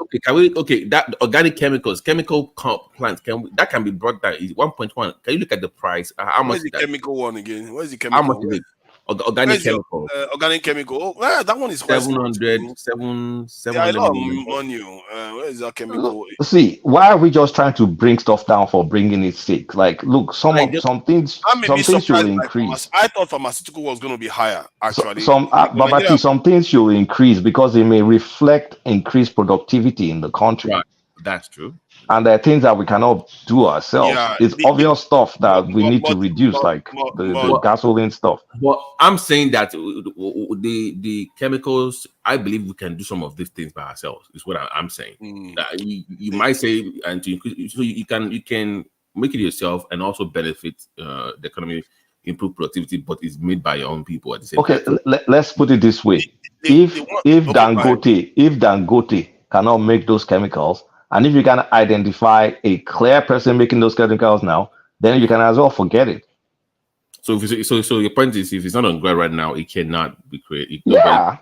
Okay, that organic chemicals, chemical plants, that can be brought down. Is 1.1. Can you look at the price? How much is the chemical one again? What is the chemical? How much is it? Organic chemical. Organic chemical. Oh, that one is 700. 700 I love money. Where is that chemical? See, why are we just trying to bring stuff down for bringing it sake? Like, look, some things should increase. I thought pharmaceutical was going to be higher. Actually, some things should increase because they may reflect increased productivity in the country. Right. That's true. And there are things that we cannot do ourselves. Yeah, it's obvious stuff that we need to reduce, like the gasoline stuff. But I'm saying that the chemicals, I believe we can do some of these things by ourselves. Is what I'm saying. You might say, and to increase, so you can make it yourself and also benefit the economy, improve productivity, but it's made by your own people at the same time. Let's put it this way: if Dangote cannot make those chemicals, and if you can identify a clear person making those chemicals now, then you can as well forget it. So your point is, if it's not on ground right now, it cannot be created. Yeah.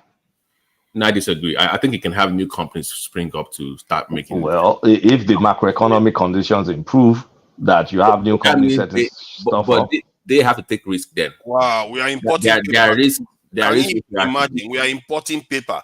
No, I disagree. I think it can have new companies spring up to start making. Well, if the macroeconomic conditions improve, that you have new companies setting stuff up. They have to take risk then. Wow, we are importing. There are risks. Imagine we are importing paper.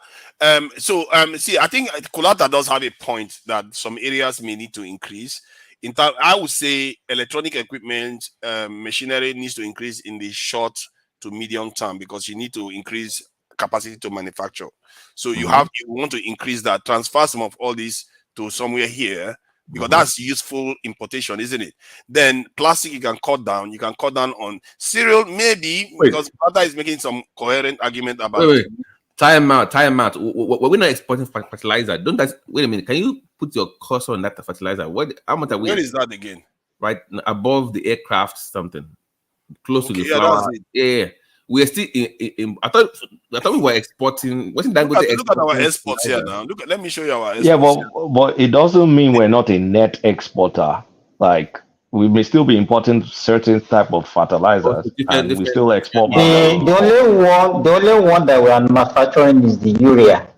See, I think Kolata does have a point that some areas may need to increase. In fact, I would say electronic equipment, machinery needs to increase in the short to medium term because you need to increase capacity to manufacture. So you want to increase that, transfer some of all this to somewhere here. because that's useful importation, isn't it? Then plastic, you can cut down. You can cut down on cereal, maybe, because Bata is making some coherent argument about. Wait. Time out. We're not exporting fertilizer. Don't that? Wait a minute. Can you put your cursor on that fertilizer? How much are we? Where is that again? Right above the aircraft, something close to the Yeah, flower. that's it. Yeah. We are still in I thought we were exporting. Wasn't that Look at our exports here now. Let me show you our exports. Yeah, but it doesn't mean we're not a net exporter. Like we may still be importing certain type of fertilizers, and we still export more than we import. The only one that we are manufacturing is the urea.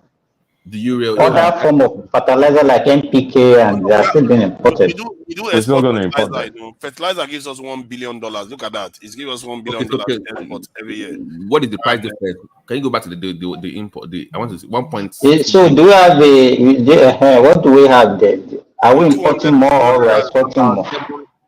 The urea. Other form of fertilizer like NPK and they are still being imported. We do We're still export going to import fertilizer. that. Fertilizer gives us $1 billion. Look at that. It gives us $1 billion export every year. What is the price difference? Can you go back to the import? I want to see 1. So do we have what do we have there? Are we importing more or we are exporting more?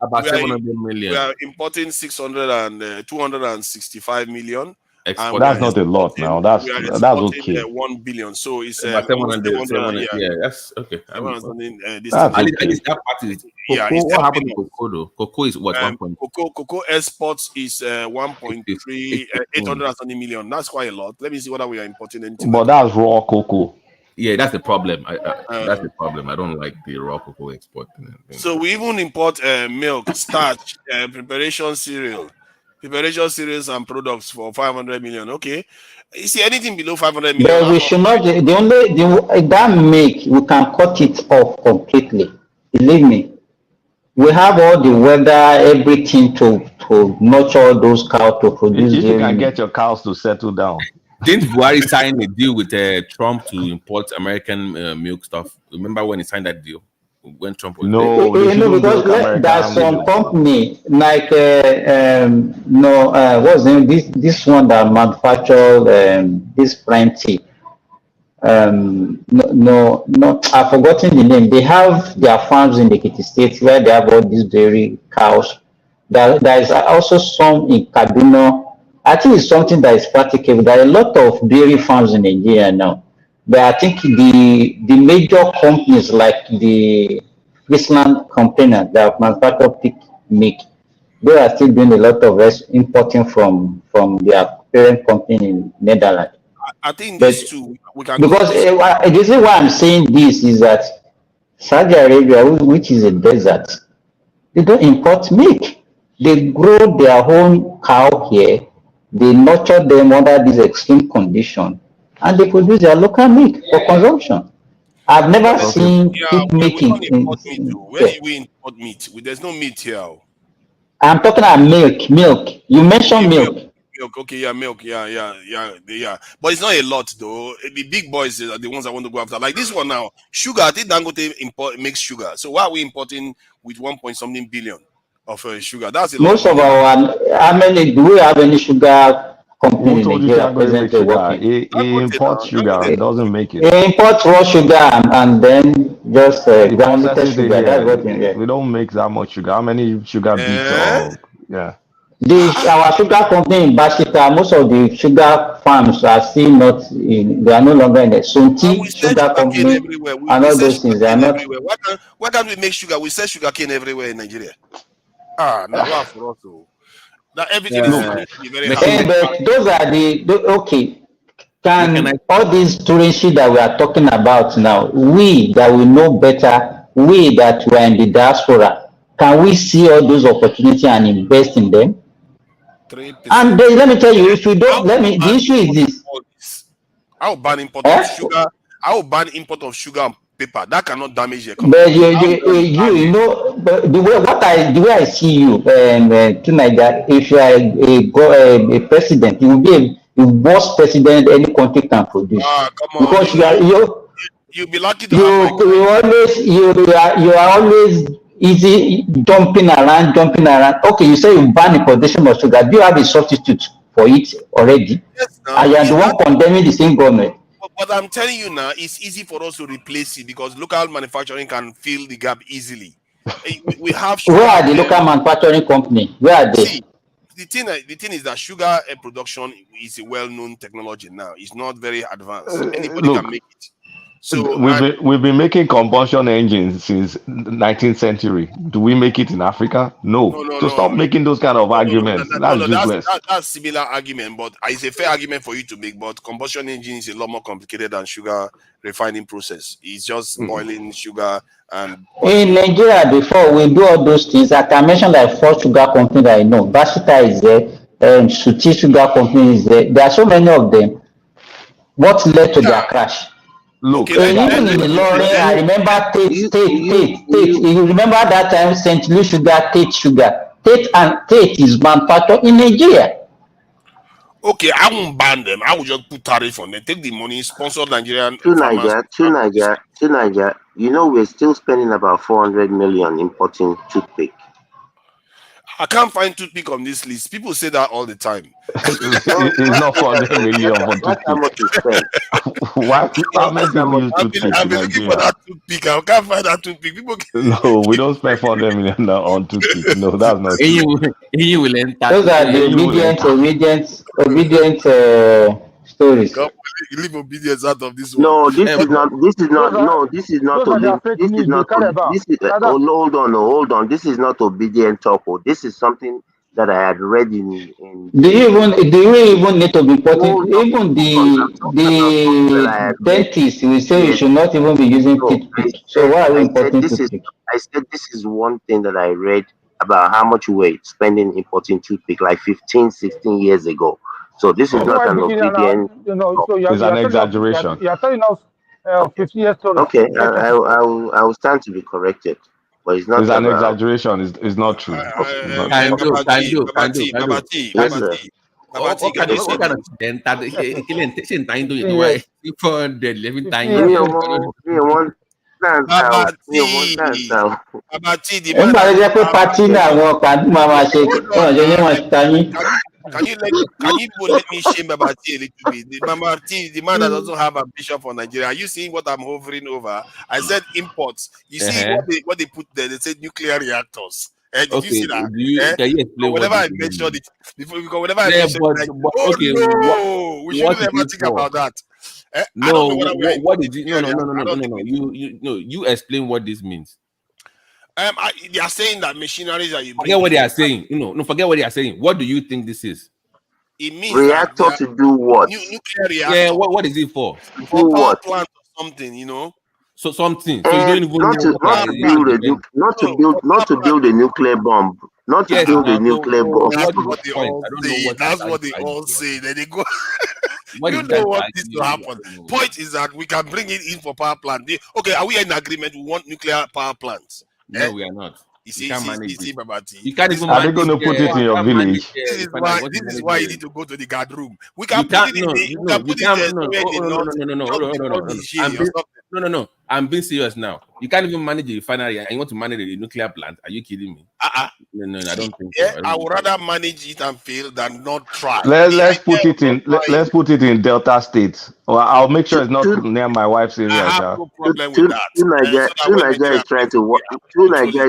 About 700 million. We are importing 265 million. That's not a lot now. That's okay. 1 billion. So it's about 700. Yeah, that's okay. At least that part is what happened to cocoa though? Cocoa is what 1. Cocoa exports is 1.3 870 million. That's quite a lot. Let me see whether we are importing anything. But that's raw cocoa. Yeah, that's the problem. That's the problem. I don't like the raw cocoa export. So we even import milk, starch, preparation cereals and products for 500 million. Okay, you see anything below 500 million? But we should not. That milk we can cut it off completely. Believe me, we have all the weather, everything to nurture all those cows to produce. If you can get your cows to settle down. Didn't Buhari sign a deal with Trump to import American milk stuff? Remember when he signed that deal? When Trump was because there's some company like what's the name? This one that manufacture this plenty. I've forgotten the name. They have their farms in the Ekiti State where they have all these dairy cows. There is also some in Kaduna. I think it's something that is practicable. There are a lot of dairy farms in Nigeria now. But I think the major companies like the Friesland container that manufacture pig milk, they are still doing a lot of importing from their parent company in Netherlands. I think these two we can because the reason why I'm saying this is that Saudi Arabia, which is a desert, they don't import milk. They grow their own cow here. They nurture them under this extreme condition, and they produce their local milk for consumption. I've never seen pig making. Where do we import meat? There's no meat here. I'm talking about milk. You mentioned milk. Okay, yeah, milk, yeah. But it's not a lot though. The big boys are the ones I want to go after. Like this one now, sugar. I think Dangote makes sugar. So why are we importing with 1.something billion of sugar? That's a lot. Most of our, how many do we have any sugar company in Nigeria presently working? He imports sugar. It doesn't make it. He imports raw sugar and then just granulated sugar. That's what we don't make that much sugar. How many sugar beets or our sugar company in Bashita, most of the sugar farms are still not in. They are no longer in the Sunti sugar company and all those things. They are not. Why can't we make sugar? We sell sugar cane everywhere in Nigeria. Now for us. That everything is very hard. But those are okay. Can all these tourism that we are talking about now, we that we know better, we that we are in the diaspora, can we see all those opportunities and invest in them? 3%. And let me tell you, if you don't, the issue is this. I will ban import of sugar. I will ban import of sugar and paper. That cannot damage the economy. But you know, the way I see you, tonight, that if you are a president, you will be a worst president any country can produce. Come on. Because you'll be lucky to you are always easy jumping around. Okay, you say you ban importation of sugar. Do you have a substitute for it already? Yes, and you are the one condemning the same government. But I'm telling you now, it's easy for us to replace it because local manufacturing can fill the gap easily. We have sugar. Where are the local manufacturing company? Where are they? See, the thing is that sugar production is a well-known technology now. It's not very advanced. Anybody can make it. So we've been making combustion engines since the 19th century. Do we make it in Africa? No. So stop making those kind of arguments. That's useless. That's similar argument, but it's a fair argument for you to make. But combustion engine is a lot more complicated than sugar refining process. It's just boiling sugar and. In Nigeria, before we do all those things, I can mention like 4 sugar companies that I know. Basita is there, Suti Sugar Company is there. There are so many of them. What led to their crash? Look, even in the lorry, I remember Tate. You remember that time St. Louis Sugar, Tate Sugar. Tate is manufactured in Nigeria. Okay, I won't ban them. I will just put tariff on them. Take the money, sponsor Nigerian farmers. To Niger. You know, we're still spending about 400 million importing toothpick. I can't find toothpick on this list. People say that all the time. It's not 400 million for toothpick. Why? How many people use toothpick I've been looking for that toothpick. I can't find that toothpick. People No, we don't spend 400 million on toothpick. No, that's not true. Those are the obedient stories. God, you leave obedience out of this one. No, this is not. Hold on. This is not obedient talk. This is something that I had read in. Do you even need to be putting? Even the dentist will say you should not even be using toothpick. So why are we importing toothpick? I said this is one thing that I read about how much we were spending importing toothpick like 15, 16 years ago. So this is not an obedient. It's an exaggeration. You're telling us 50 years old. Okay, I will stand to be corrected, but it's not. It's an exaggeration. It's not true. Can you let me shame Baba T a little bit? The Baba T, the man that doesn't have ambition for Nigeria. Are you seeing what I'm hovering over? I said imports. You see what they put there? They said nuclear reactors. Did you see that? Whenever I mentioned it, whenever I mentioned it, we shouldn't ever think about that. No, what did you? No. You explain what this means. They are saying that machineries that you forget what they are saying. Forget what they are saying. What do you think this is? It means reactor to do what? Nuclear reactor. Yeah, what is it for? For power plant or something, So something. So you don't even not to build a nuclear bomb. Not to build a nuclear bomb. That's what they all say. That's what they all say. Then they go. You know what needs to happen. Point is that we can bring it in for power plant. Okay, are we in agreement? We want nuclear power plants. No, we are not. You can't manage it. You can't even. Are they going to put it in your village? This is why you need to go to the guard room. We can put it in No. I'm being serious now. You can't even manage a refinery and you want to manage a nuclear plant. Are you kidding me? No, I don't think so. I would rather manage it and fail than not try. Let's put it in Delta State. Well, I'll make sure it's not near my wife's area. I have no problem with that. Nigeria is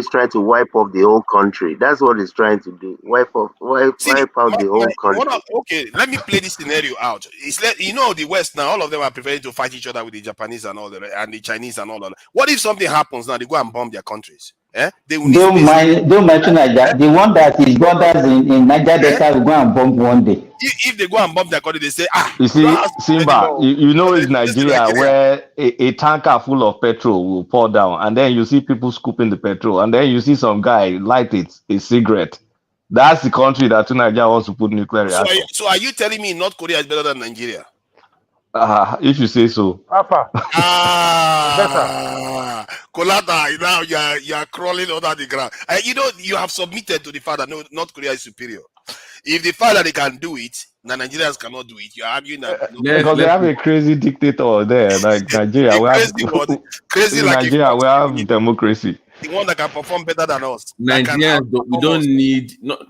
trying to wipe off the whole country. That's what it's trying to do. Wipe out the whole country. Okay, let me play this scenario out. The West now, all of them are preparing to fight each other with the Japanese and all that, and the Chinese and all that. What if something happens now? They go and bomb their countries. They will don't mention Nigeria. The one that is brothers in Niger Delta will go and bomb one day. If they go and bomb their country, they say, You see, Simba, you know it's Nigeria where a tanker full of petrol will pour down, and then you see people scooping the petrol, and then you see some guy light a cigarette. That's the country that Nigeria wants to put nuclear reactor. So are you telling me North Korea is better than Nigeria? If you say so. Kolata, now you are crawling under the ground. You have submitted to the fact that North Korea is superior. If the fact that they can do it, now Nigerians cannot do it. You're arguing that because they have a crazy dictator there, like Nigeria. Crazy like Nigeria, we have democracy. The one that can perform better than us. Nigerians, we don't need not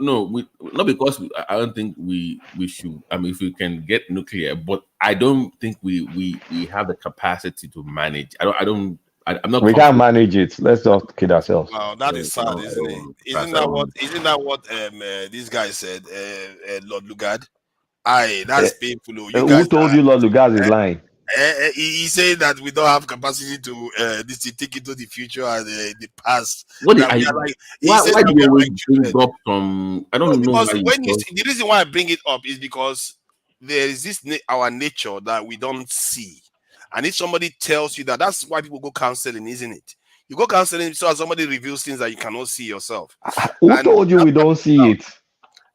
because I don't think we should. I mean, if we can get nuclear, but I don't think we have the capacity to manage. I'm not. We can't manage it. Let's not kid ourselves. Wow, that is sad, isn't it? Isn't that what this guy said, Lord Lugard? That's painful. Who told you Lord Lugard is lying? He said that we don't have capacity to this to take into the future and the past. What That are we are you? like, he says Why that do we you are always like bring children. up some? I No, don't know because why you when you talk. see, the reason why I bring it up is because there is this our nature that we don't see, and if somebody tells you that, that's why people go counseling, isn't it? You go counseling so as somebody reveals things that you cannot see yourself, Who and told you we don't see it?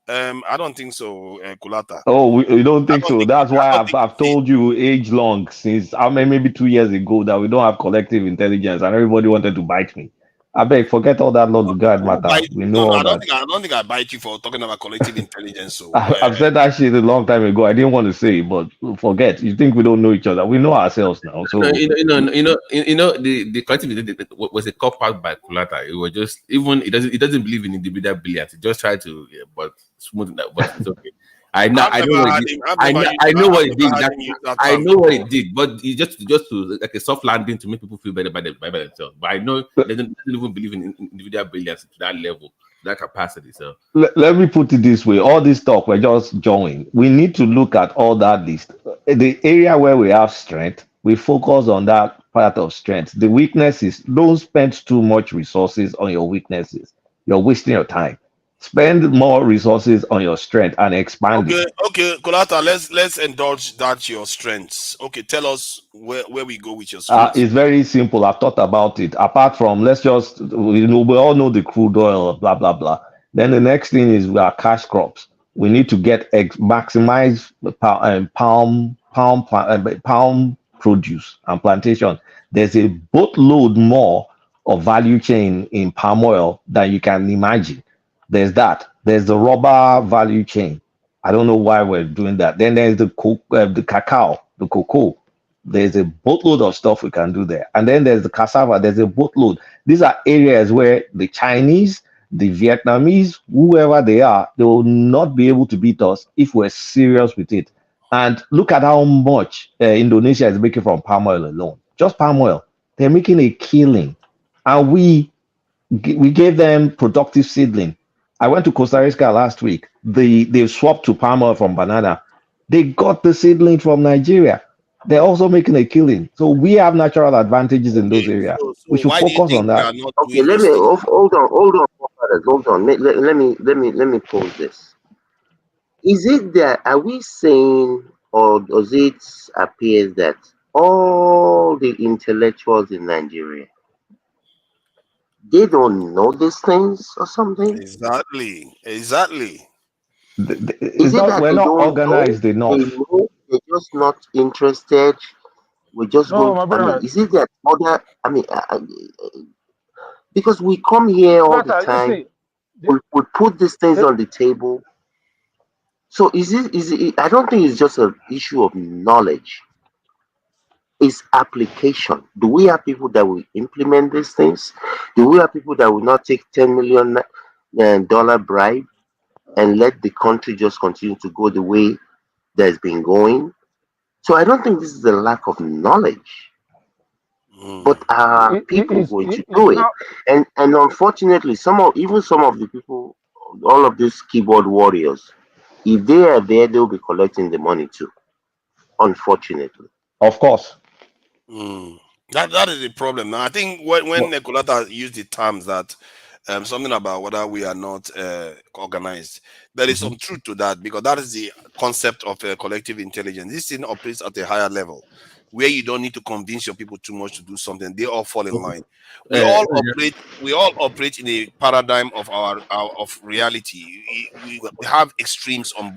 I don't think so, Kulata. Oh, we don't I think don't so. think That's I why don't I've think I've told you age long since I mean maybe 2 years ago that we don't have collective intelligence and everybody wanted to bite me. I beg, forget all that Lord God who matter. bite We you. know No, no, all I don't that. think I bite you for talking about collective intelligence. So I've said that shit a long time ago. I didn't want to say it, but forget. You think we don't know each other? We know ourselves now. No, So the collective was a cop out by Kulata. It was just even it doesn't believe in individual brilliance. It just tried to, but smooth that. But it's okay. I've I know never what it had did. him. I've never used. I know I've what it never did. had That him use that I term know what it before. did. But it's just to like a soft landing to make people feel better by themselves. But I know it doesn't even believe in individual brilliance to that level, to that capacity. So let me put it this way: all this talk we're just joining. We need to look at all that list. The area where we have strength, we focus on that part of strength. The weaknesses, don't spend too much resources on your weaknesses. You're wasting your time. Spend more resources on your strength and expand it. Okay, Kolata. Let's indulge that your strengths. Okay, tell us where we go with your strengths. It's very simple. I've thought about it. Apart from, let's just, we all know the crude oil, blah, blah, blah. Then the next thing is our cash crops. We need to get maximize the palm produce and plantation. There's a boatload more of value chain in palm oil than you can imagine. There's that. There's the rubber value chain. I don't know why we're doing that. Then there's the cacao, the cocoa. There's a boatload of stuff we can do there. And then there's the cassava, there's a boatload. These are areas where the Chinese, the Vietnamese, whoever they are, they will not be able to beat us if we're serious with it. And look at how much Indonesia is making from palm oil alone. Just palm oil. They're making a killing. And we gave them productive seedling. I went to Costa Rica last week. They swapped to palm oil from banana. They got the seedling from Nigeria. They're also making a killing. So we have natural advantages in those Okay, areas. so We should why do you focus think on we that. are not Okay, doing let these me things? hold on, brothers, hold on. Let me pose this. Is it that are we saying, or does it appear that all the intellectuals in Nigeria they don't know these things or something? Exactly. Is It's it not, that we're they not don't know? organized They enough. know, they're just not interested. We're just No, going. my I mean, brother. is it that other? I mean, because we come here all the Brother, you time, see, we put these things the, on the table. So is it? I don't think it's just an issue of knowledge. It's application. Do we have people that will implement these things? Do we have people that will not take $10 million bribe and let the country just continue to go the way that's been going? So I don't think this is a lack of knowledge, but are people going to it's do it? not. And unfortunately, some of the people, all of these keyboard warriors, if they are there, they'll be collecting the money too. Unfortunately. Of course. That is the problem. Now I think when Nicolata used the terms that something about whether we are not organized, there is some truth to that, because that is the concept of collective intelligence. This thing operates at a higher level where you don't need to convince your people too much to do something. They all fall in line. We all operate in a paradigm of our of reality. We have extremes on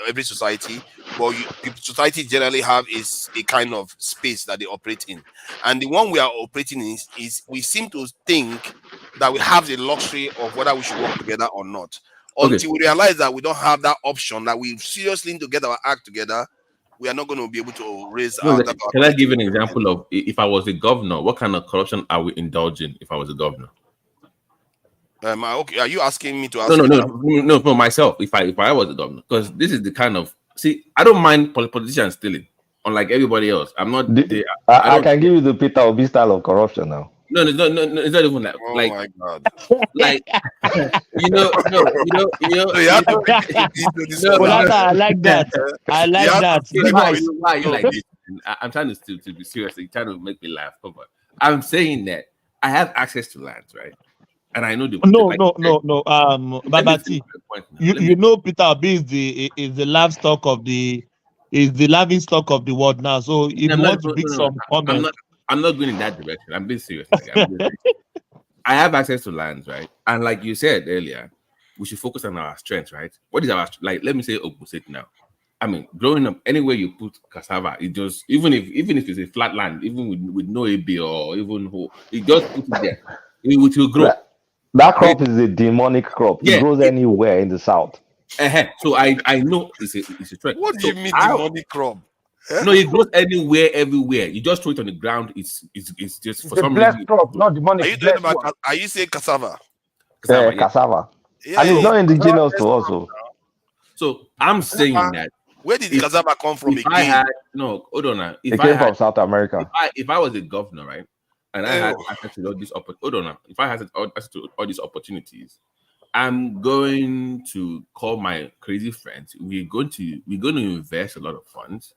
every society, but society generally have is a kind of space that they operate in, and the one we are operating in is we seem to think that we have the luxury of whether we should work together or not, okay. until we realize that we don't have that option, that we seriously need to get our act together. We are not going to be able to raise No, our can I collective give you an intelligence. example of if I was a governor, what kind of corruption are we indulging if I was a governor? Okay, are you asking me to No, ask no, you no, that? no, for myself. If I was a governor, because this is the kind of I don't mind politicians stealing, unlike everybody else. I'm not there. I I don't. can give you the Peter Obi style of corruption now. No, no, it's not even that. Oh my God! Like So you have to beat into this one now. no. Polata, I like that. I You like have to that. feel Give like us. Why are you like this? I'm trying to be serious. You're trying to make me laugh. But I'm saying that I have access to lands, right? And I know the no. Babati, you know Peter Obi is the livestock of the world now. So if you want to pick some comments, I'm not going in that direction. I'm being serious. I have access to lands, right? And like you said earlier, we should focus on our strengths, right? What is our let me say opposite now. I mean, growing up, anywhere you put cassava, it just even if it's a flat land, even with no AB or even it just put it there, it will grow. That crop is a demonic crop. It grows anywhere in the south. So I know it's a trend. What do you mean demonic crop? No, it grows anywhere, everywhere. You just throw it on the ground. It's just for some reason. Crop, not demonic. Are you saying cassava? Cassava. Yeah, and it's not indigenous to us. So I'm saying that. Where did the cassava come from again? Hold on now. It came from South America. If I was a governor, right, and I had access to all these if I had access to all these opportunities, I'm going to call my crazy friends. We're going to invest a lot of funds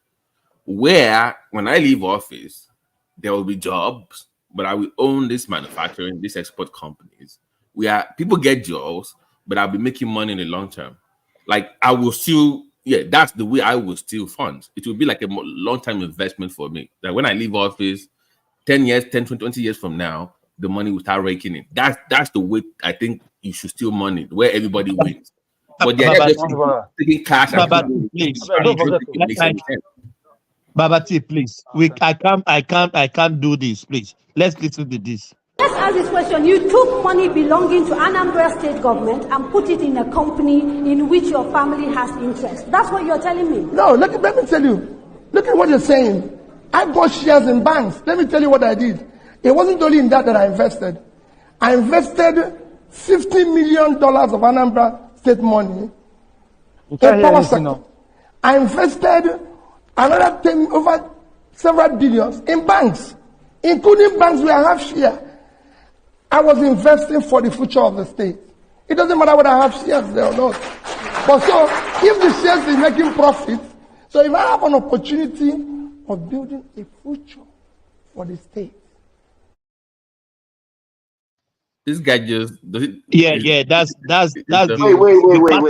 where when I leave office, there will be jobs, but I will own this manufacturing, these export companies where people get jobs, but I'll be making money in the long term. Like I will still, that's the way I will steal funds. It will be like a long-term investment for me. That when I leave office, 10 years, 10, 20 years from now, the money will start raking in. That's the way I think you should steal money, where everybody wins. But they're just taking cash and please. Babati, please. I can't do this, please. Let's listen to this. Let's ask this question. You took money belonging to Anambra state government and put it in a company in which your family has interest. That's what you're telling me. No, let me tell you. Look at what you're saying. I bought shares in banks. Let me tell you what I did. It wasn't only in that I invested. I invested $50 million of Anambra state money in power sector. I invested another 10 over several billions in banks, including banks where I have share. I was investing for the future of the state. It doesn't matter whether I have shares there or not. But so, if the shares is making profit, so if I have an opportunity of building a future for the state. This guy just that's wait. What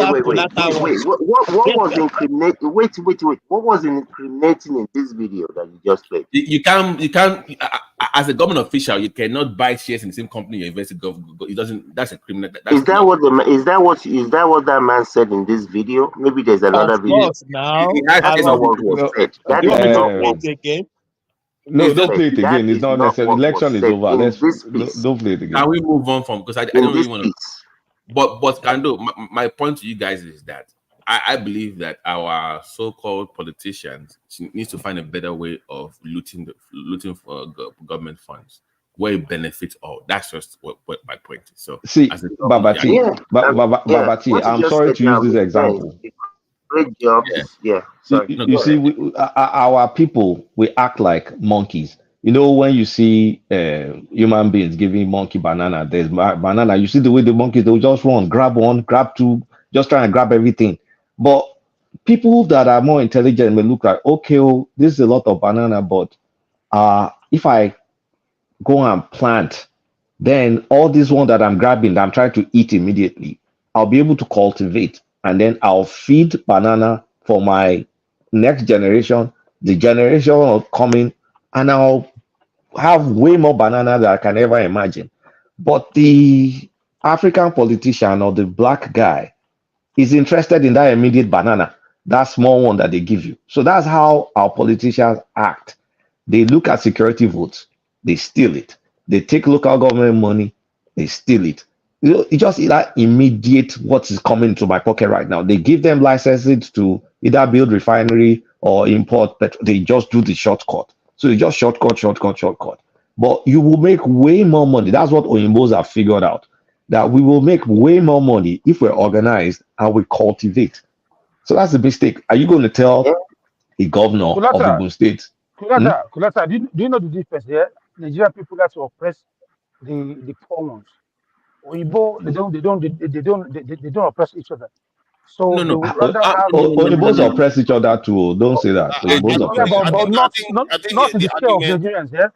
was incriminating? What was incriminating in this video that you just played? You can't as a government official, you cannot buy shares in the same company you invested. It doesn't. That's a criminal. Is that what that man said in this video? Maybe there's another video. Now, that's not what was said. That is not what. No, don't play it again. It's not necessary. Election is over. Don't play it again. Can we move on from because I don't really want to. But Kando, my point to you guys is that I believe that our so-called politicians needs to find a better way of looting for government funds where it benefits all. That's just what my point is. So see, Babati, I'm sorry to use this example. Great job. Sorry. You see, our people, we act like monkeys. You know, when you see human beings giving monkey banana, there's banana. You see the way the monkeys, they'll just run, grab one, grab two, just try and grab everything. But people that are more intelligent may look like, okay, this is a lot of banana, but if I go and plant, then all this one that I'm grabbing, that I'm trying to eat immediately, I'll be able to cultivate. And then I'll feed banana for my next generation, the generation coming, and I'll have way more banana than I can ever imagine. But the African politician or the black guy is interested in that immediate banana, that small one that they give you. So that's how our politicians act. They look at security votes, they steal it. They take local government money, they steal it. It just that immediate what is coming to my pocket right now. They give them licenses to either build refinery or import petrol. They just do the shortcut. So they just shortcut. But you will make way more money. That's what Oyimbos have figured out. That we will make way more money if we're organized and we cultivate. So that's the mistake. Are you going to tell a governor of Ogun State? Kulata, do you know the difference here? Nigerian people like to oppress the poor ones. Oyibo, they don't oppress each other. So No, they no. would rather have Oyinbos oppress each other too. Don't say that. Oyinbos yeah, oppress each but other. not in the the scale of argument. Nigerians, yeah.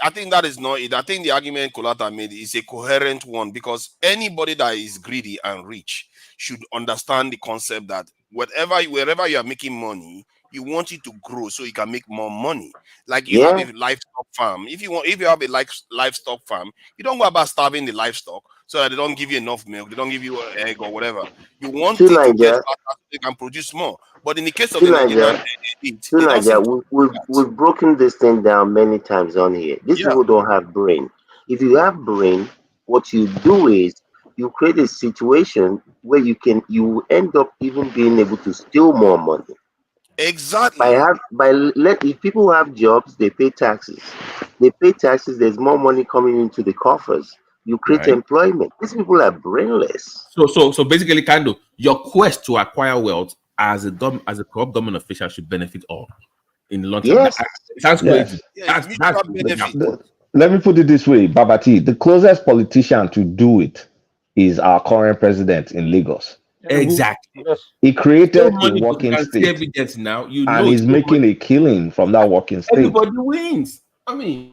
I think that is not it. I think the argument Kolata made is a coherent one because anybody that is greedy and rich should understand the concept that wherever you are making money, you want it to grow so you can make more money. Like you have Yeah. a livestock farm. If you have a livestock farm, you don't go about starving the livestock so that they don't give you enough milk, they don't give you an egg or whatever. You want To it to get Niger, fatter so they can produce more. But in the case of to the Nigerian Niger, elite, to they don't seem Niger, to we've broken this thing down many times on here. These yeah. people don't have brain. If you have brain, what you do is you create a situation where you end up even being able to steal more money. Exactly. If people have jobs, they pay taxes. They pay taxes, there's more money coming into the coffers. You create Right. employment. These people are brainless. So basically, kind of your quest to acquire wealth as a corrupt government official should benefit all in the long term. Yes. It sounds crazy. Yes. Yeah, That's mutual the benefit. Let me put it this way, Babati. The closest politician to do it is our current president in Lagos. exactly. Yes. He Still created a money, but you working can see state, evidence now. You and know it's he's still making money. a killing from that working state. Everybody wins. I mean,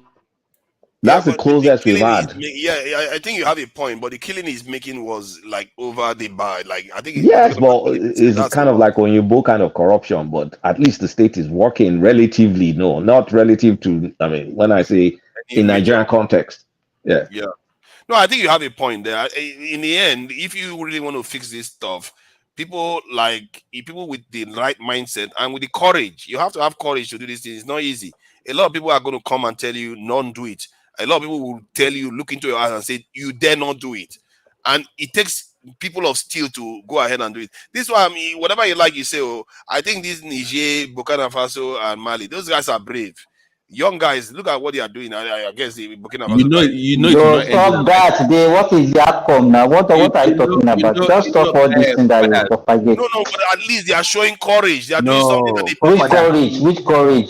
Yeah, That's the but the closest we've killing is had. I think you have a point, but the killing he's making was like over the bar. Like I think we're Yes, talking about but 20%. it's That's a kind of lot. like Onyibo kind of corruption, but at least the state is working relatively. No, not relative to, I mean, when I say Any in major. Nigerian context. Yeah. Yeah. No, I think you have a point there. In the end, if you really want to fix this stuff, people with the right mindset and with the courage, you have to have courage to do this thing. It's not easy. A lot of people are going to come and tell you, "Don't do it." A lot of people will tell you, look into your eyes and say, "You dare not do it." And it takes people of steel to go ahead and do it. This is why I mean, whatever you like, you say, "Oh, I think this Niger, Burkina Faso, and Mali, those guys are brave." Young guys, look at what they are doing. I guess the Burkina Faso guys. it will Yo, not end well. stop that. What is the outcome now? What are you talking about? Just stop all this thing that you propagate. No, but at least they are showing courage. They are doing something that No, they Which believe. courage? Which courage?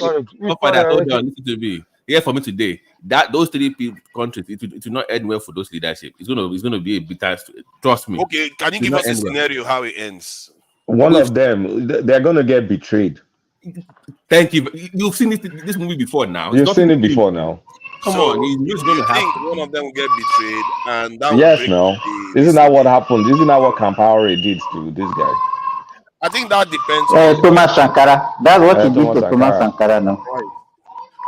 Father, hold on, listen to me. Here for me today, that those three countries, it will not end well for those leadership. It's gonna be a bitter. Trust me. Okay, can you It will give not us a end well. scenario how it ends? One of them, they're going to get betrayed. Thank you. You've seen this movie before now. You've seen it before now. Come So on, it's going you to think happen. one of them will get betrayed and that will Yes, break no. the Isn't that what happened? Isn't that what Campari did to this guy? I think that depends on Thomas Sankara. That's what he did Thomas to Thomas Sankara. Sankara now. right.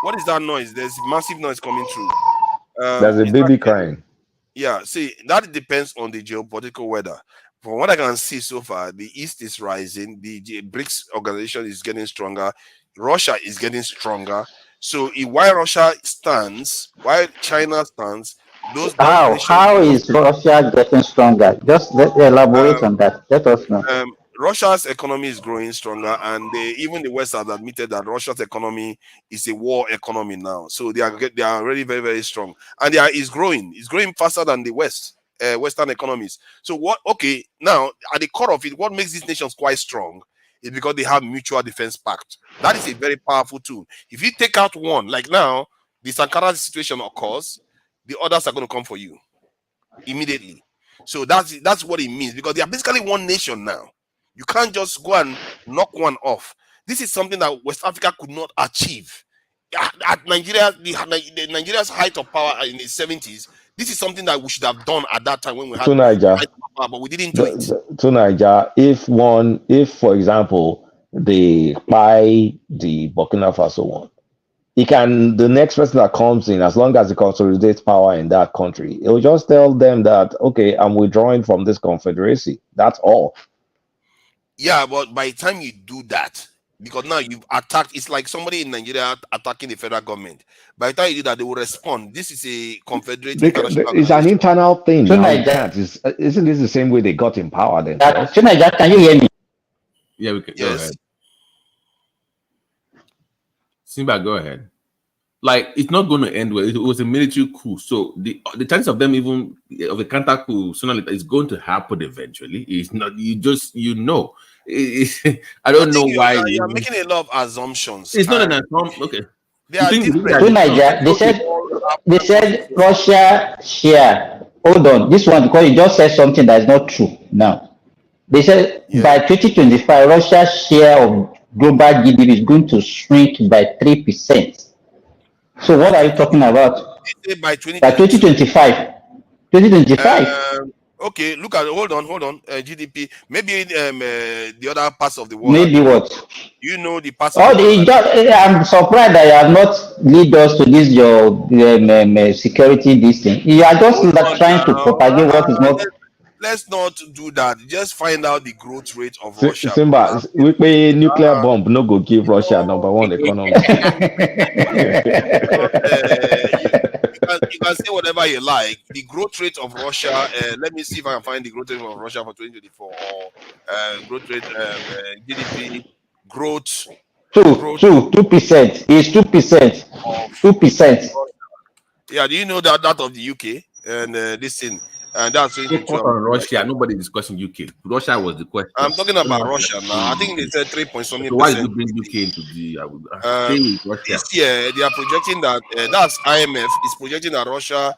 What is that noise? There's massive noise coming through. There's a Is baby that crying. yeah, see, that depends on the geopolitical weather. From what I can see so far, the East is rising, the BRICS organization is getting stronger, Russia is getting stronger. So while Russia stands, while China stands, those nations How is Russia getting stronger? Just elaborate on that. Let us know. Russia's economy is growing stronger, and even the West has admitted that Russia's economy is a war economy now. So they are already very, very strong, and it's growing. It's growing faster than the Western economies. So what? Okay, now at the core of it, what makes these nations quite strong is because they have mutual defense pact. That is a very powerful tool. If you take out one, like now, the Sankara situation occurs, the others are going to come for you immediately. So that's what it means, because they are basically one nation now. You can't just go and knock one off. This is something that West Africa could not achieve. At Nigeria, Nigeria's height of power in the 70s, this is something that we should have done at that time when we had To Niger, height of power, but we didn't do it. to Niger, if for example they buy the Burkina Faso one, the next person that comes in, as long as it consolidates power in that country, it will just tell them that, okay, I'm withdrawing from this confederacy. That's all. Yeah, but by the time you do that, because now you've attacked, it's like somebody in Nigeria attacking the federal government. By the time you do that, they will respond. This is a confederate international It's an internal thing now. Isn't this the same way they got in power themselves? Can you hear me? Yeah, we can. Yes. Go ahead. Simba, go ahead. Like, it's not going to end well. It was a military coup, so the chance of them even of a counter coup sooner is going to happen eventually. It's not I don't know why you're making a lot of assumptions. It's not an assumption. Okay. They are different. To Niger, they said Russia share. Hold on, this one, because you just said something that is not true now. They said by 2025, Russia's share of global GDP is going to shrink by 3%. So what are you talking about? They say by By 2022. 2025. 2025. Okay, look at hold on. GDP. Maybe the other parts of the world are Maybe different. what? You know the parts of the Oh, world that I'm surprised that you have not lead us to this your security this thing. You are just hold on trying to now. propagate what is not. Let's not do that. Just find out the growth rate of Russia, Simba, brother. we pay nuclear bomb no go give Russia number one economy. You can say whatever you like. The growth rate of Russia. Let me see if I can find the growth rate of Russia for 2024 or growth rate GDP growth 2% is 2%. of 2%. Russia. Yeah, do you know that of the UK and this thing and that's Focus 2022. on Russia. Nobody discussing UK. Russia was the question. I'm talking about Russia now. I think they said 3 point So something why did percent. you bring UK into the? Stay with Russia. This year they are projecting that that's IMF is projecting that Russia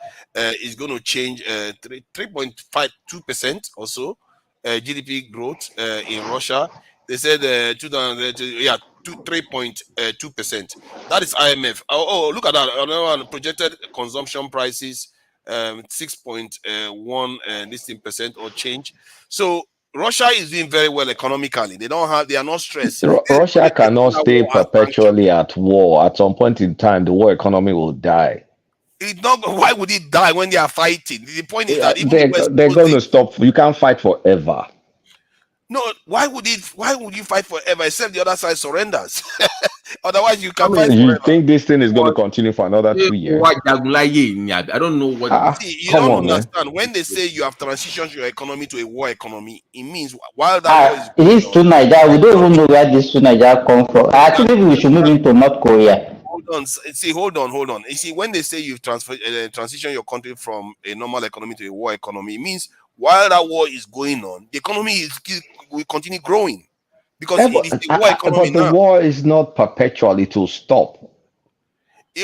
is going to change 3.52% or so GDP growth in Russia. They said 3.2%. That is IMF. Oh, look at that. Another one projected consumption prices 6.1 this thing percent or change. So Russia is doing very well economically. They are not stressed. Russia They cannot that stay war has sanctioned. perpetually at war. At some point in time, the war economy will die. Why would it die when they are fighting? The point is that even the West They're knows going to stop. You can't fight forever. no. Why would you fight forever except the other side surrenders? Otherwise, you can fight You forever. think this thing is going to continue for another 2 years? I don't know what. See, you Come don't on, man. understand. When they say you have transitioned your economy to a war economy, it means while that war is going This to on, Nigeria, we don't even know where this to Nigeria come from. Actually, we should move into North Korea. hold on. You see, when they say you've transitioned your country from a normal economy to a war economy, it means while that war is going on, the economy will continue growing because it is a war economy But the now. war is not perpetual. It will stop.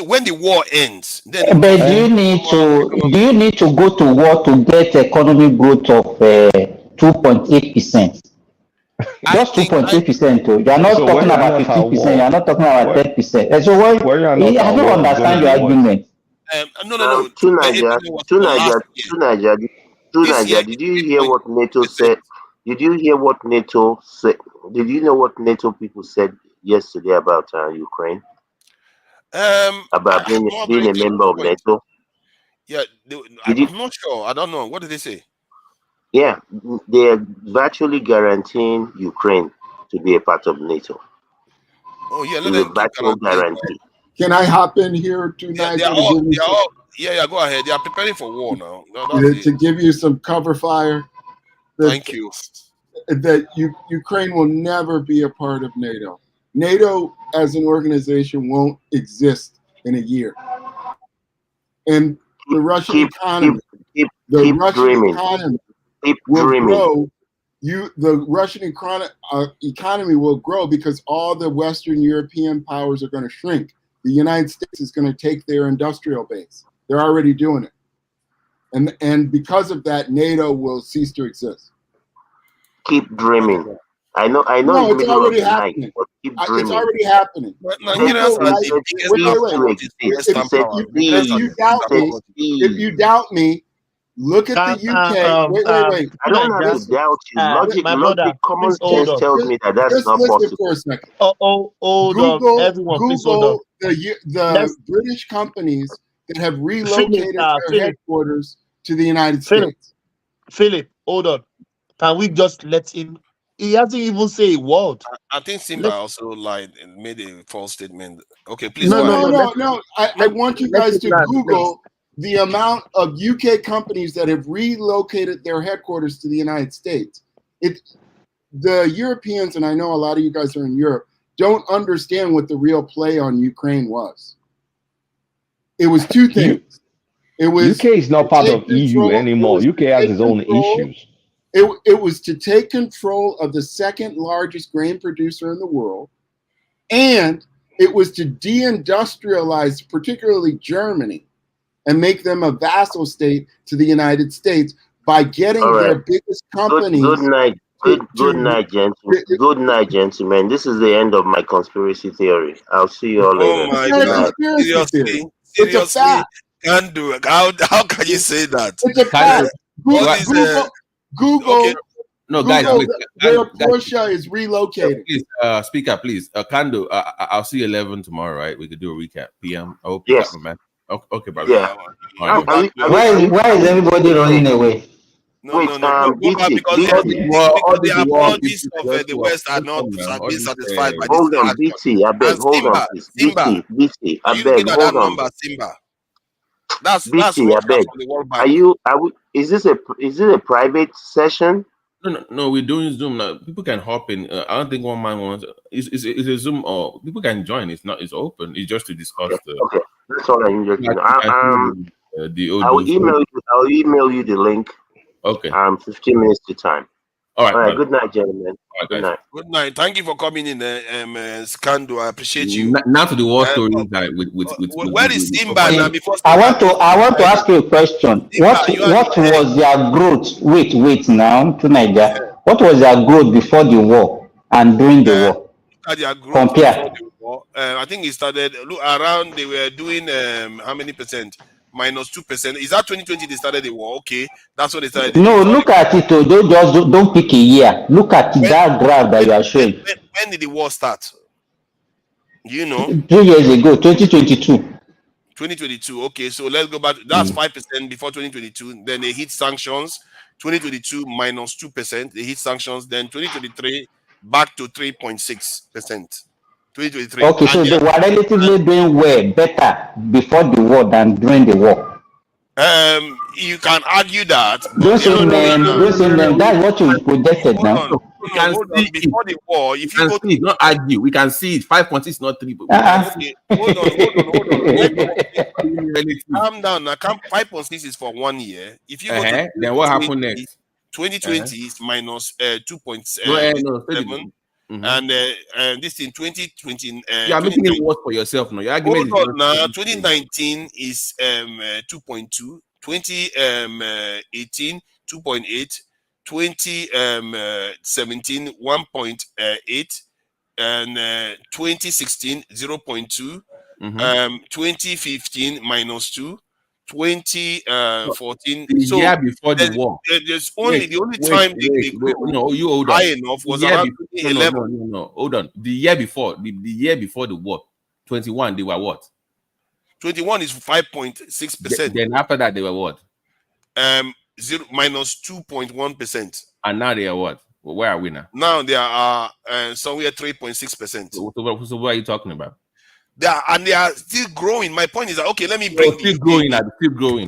When the war ends, then it will But come do to you need normal to economy. go to war to get economic growth of 2.8%? Just 2.8%. You are not So when talking you are about not at 15%. You war, are not talking about 10%. And so what? when you are not I at don't war, it's going to understand be your worse. argument. No. To 2.8% Nigeria, was to for last Nigeria, year. to Nigeria, to This year Nigeria. is Did you hear what NATO 3.2%. said? Did you hear what NATO said? Did you know what NATO people said yesterday about Ukraine? About I'm not being very a clear on member the of point. NATO? Yeah, Did you? I'm not sure. I don't know. What did they say? Yeah, they are virtually guaranteeing Ukraine to be a part of NATO. Oh yeah, let It's a them keep virtual guaranteeing. guarantee. Can I hop in here tonight They are to all. give you some, Go ahead. They are preparing for war now. No, that's it. to give you some cover fire? Thank you. That Ukraine will never be a part of NATO. NATO as an organization won't exist in a year. And the Russian economy, will grow. The Russian economy will grow because all the Western European powers are going to shrink. The United States is going to take their industrial base. They're already doing it. And because of that, NATO will cease to exist. Keep dreaming. I know. No, it's it's middle already of the happening. night, but keep dreaming. It's already happening. Nigerians are the biggest power. Western power. If you doubt me, look at the UK. Wait. I don't have to doubt you. Logic, common sense tells me that that's Just not listen possible. for a second. Hold on, everyone. Please hold on. The British companies that have relocated their headquarters to the United States. Philip, hold on. Can we just let him? He hasn't even say a word. I think Simba also lied and made a false statement. Okay, please No. go ahead. I want you guys to Google the amount of UK companies that have relocated their headquarters to the United States. The Europeans, and I know a lot of you guys are in Europe, don't understand what the real play on Ukraine was. It was two things. It was UK is not part of EU anymore. UK has its own issues. It was to take control of the second largest grain producer in the world, and it was to deindustrialize, particularly Germany, and make them a vassal state to the United States by getting their biggest companies. Good night. Good night, gentlemen. Good night, gentlemen. This is the end of my conspiracy theory. I'll see you all later. Oh my Good God! night. Seriously, It's a seriously, fact. can't do it. How can you say that? It's a fact. All these Google, okay. No, guys, Google wait. where Guys, Portia is relocated. please, speaker, please. Kando, I'll see you 11 tomorrow, right? We could do a recap. PM. I hope you Yes. got my man. Okay, brother. Yeah. All right, Why is everybody running away? No, go back because the apologies of the West are not being satisfied by this Hold on, action. BT. I beg, And hold on, please. BT. are I you beg, looking at that hold on. number, Simba? That's BT. I Russia beg. from the World Are Bank. you? Is this a private session? No, we're doing Zoom now. People can hop in. I don't think one man wants. It's a Zoom, or people can join. It's not. It's open. It's just to discuss the. Okay, that's all I needed to know. The old I'll email you the link. Okay. 15 minutes to time. All right. All right. Good night, gentlemen. Good night. Good night. Thank you for coming in, Scando. I appreciate you. Now to the war story where is Simba now? Before I want to ask you a question. What was their growth? Wait now, to Niger. What was their growth before the war and during the war? Their growth Compare. before the war. I think it started around. They were doing how many percent? -2%. Is that 2020 they started the war? Okay, that's what they started. No, look at it. Don't pick a year. Look at that graph that you are showing. When did the war start? You know, 2 years ago, 2022. 2022. Okay, so let's go back. That's 5% before 2022. Then they hit sanctions. 2022 -2%. They hit sanctions. Then 2023 back to 3.6%. 2023. Okay, so they were relatively doing better before the war than during the war. You can argue that. Don't say them. That's what you projected now. Hold on. Before the war, if you go to not argue, we can see it. 5.6, not 3. Okay, hold on. 5.6. Calm down now. 5.6 is for 1 year. If you go to then what happened next? 2020 is minus 2.7, and this in 2020. You are making it worse for yourself now. Your argument hold on now. 2019 is 2.2. 2018 2.8. 2017 1.8, and 2016 0.2, 2015 -2, 2014. The year before the war. There's only the only time they no, you hold on. high enough was around 2011. No, hold on. The year before the war, 21, they were what? 21 is 5.6%. Then after that, they were what? -2.1%. And now they are what? Where are we now? Now they are somewhere 3.6%. So what are you talking about? They are still growing. My point is that okay, let me bring still growing.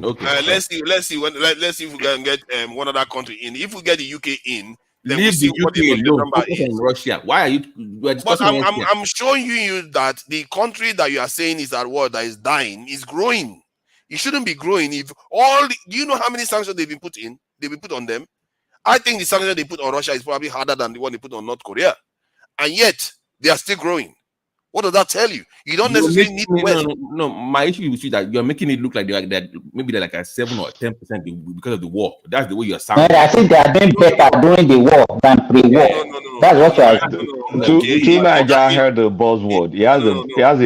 Okay. Let's see if we can get one other country in. If we get the UK in, then leave we'll see the what UK the number is. In Russia. Why are you? But I'm showing you that the country that you are saying is at war, that is dying, is growing. It shouldn't be growing. Do you know how many sanctions they've been put in? They've been put on them. I think the sanctions they put on Russia is probably harder than the one they put on North Korea, and yet they are still growing. What does that tell you? You don't necessarily need West. No. My issue with you that you're making it look like they're like a 7 or 10% because of the war. That's the way you're sounding. I think they are doing better during the war than pre-war. That's what you are saying. Niger heard the buzzword. He has a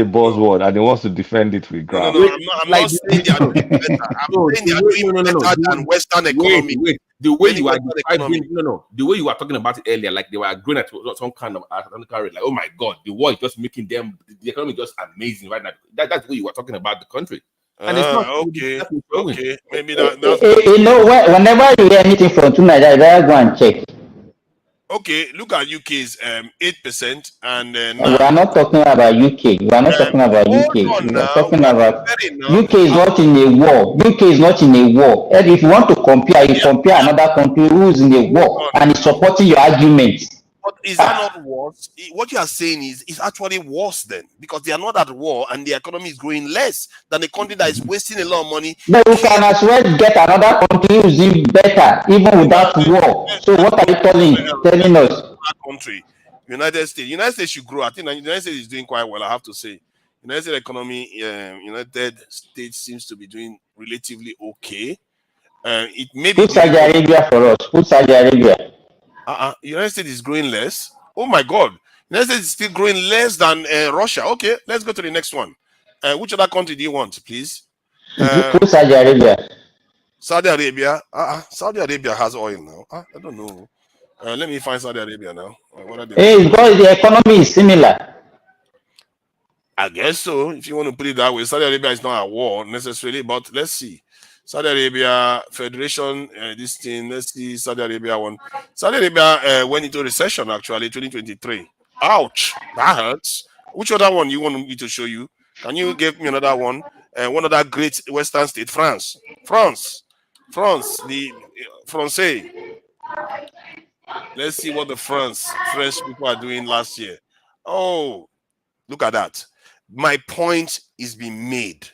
buzzword and he wants to defend it with graph. I'm not saying they are doing better. I'm saying they are doing better than Western economy. Wait. The way you are describing, the way you were talking about it earlier, like they were growing at some kind of rate, like, oh my God, the war is just making them, the economy is just amazing right now. That's the way you were talking about the country. And it's not okay. Maybe that's whenever you hear anything from Nigeria, you better go and check. Okay, look at UK's 8%, and we are not talking about UK. We are not talking about UK. We are talking about UK is not in a war. UK is not in a war. And if you want to compare, you compare another country who is in a war and is supporting your argument. But is that not worse? What you are saying is actually worse then, because they are not at war and the economy is growing less than a country that is wasting a lot of money. But you can as well get another country who is doing better even without war. So what are you telling us? That country, United States. United States should grow. I think the United States is doing quite well, I have to say. United States economy, United States seems to be doing relatively okay. It may be Saudi Arabia for us. Put Saudi Arabia. United States is growing less. Oh my God, United States is still growing less than Russia. Okay, let's go to the next one. Which other country do you want, please? Put Saudi Arabia. Saudi Arabia. Saudi Arabia has oil now. I don't know. Let me find Saudi Arabia now. What are they Hey, because the economy is similar. I guess so. If you want to put it that way, Saudi Arabia is not at war necessarily, but let's see. Saudi Arabia Federation, this thing. Let's see Saudi Arabia one. Saudi Arabia went into recession actually 2023. Ouch, that hurts. Which other one you want me to show you? Can you give me another one? One other great Western state, France. France, the Francais. Let's see what the French people are doing last year. Oh, look at that. My point is being made.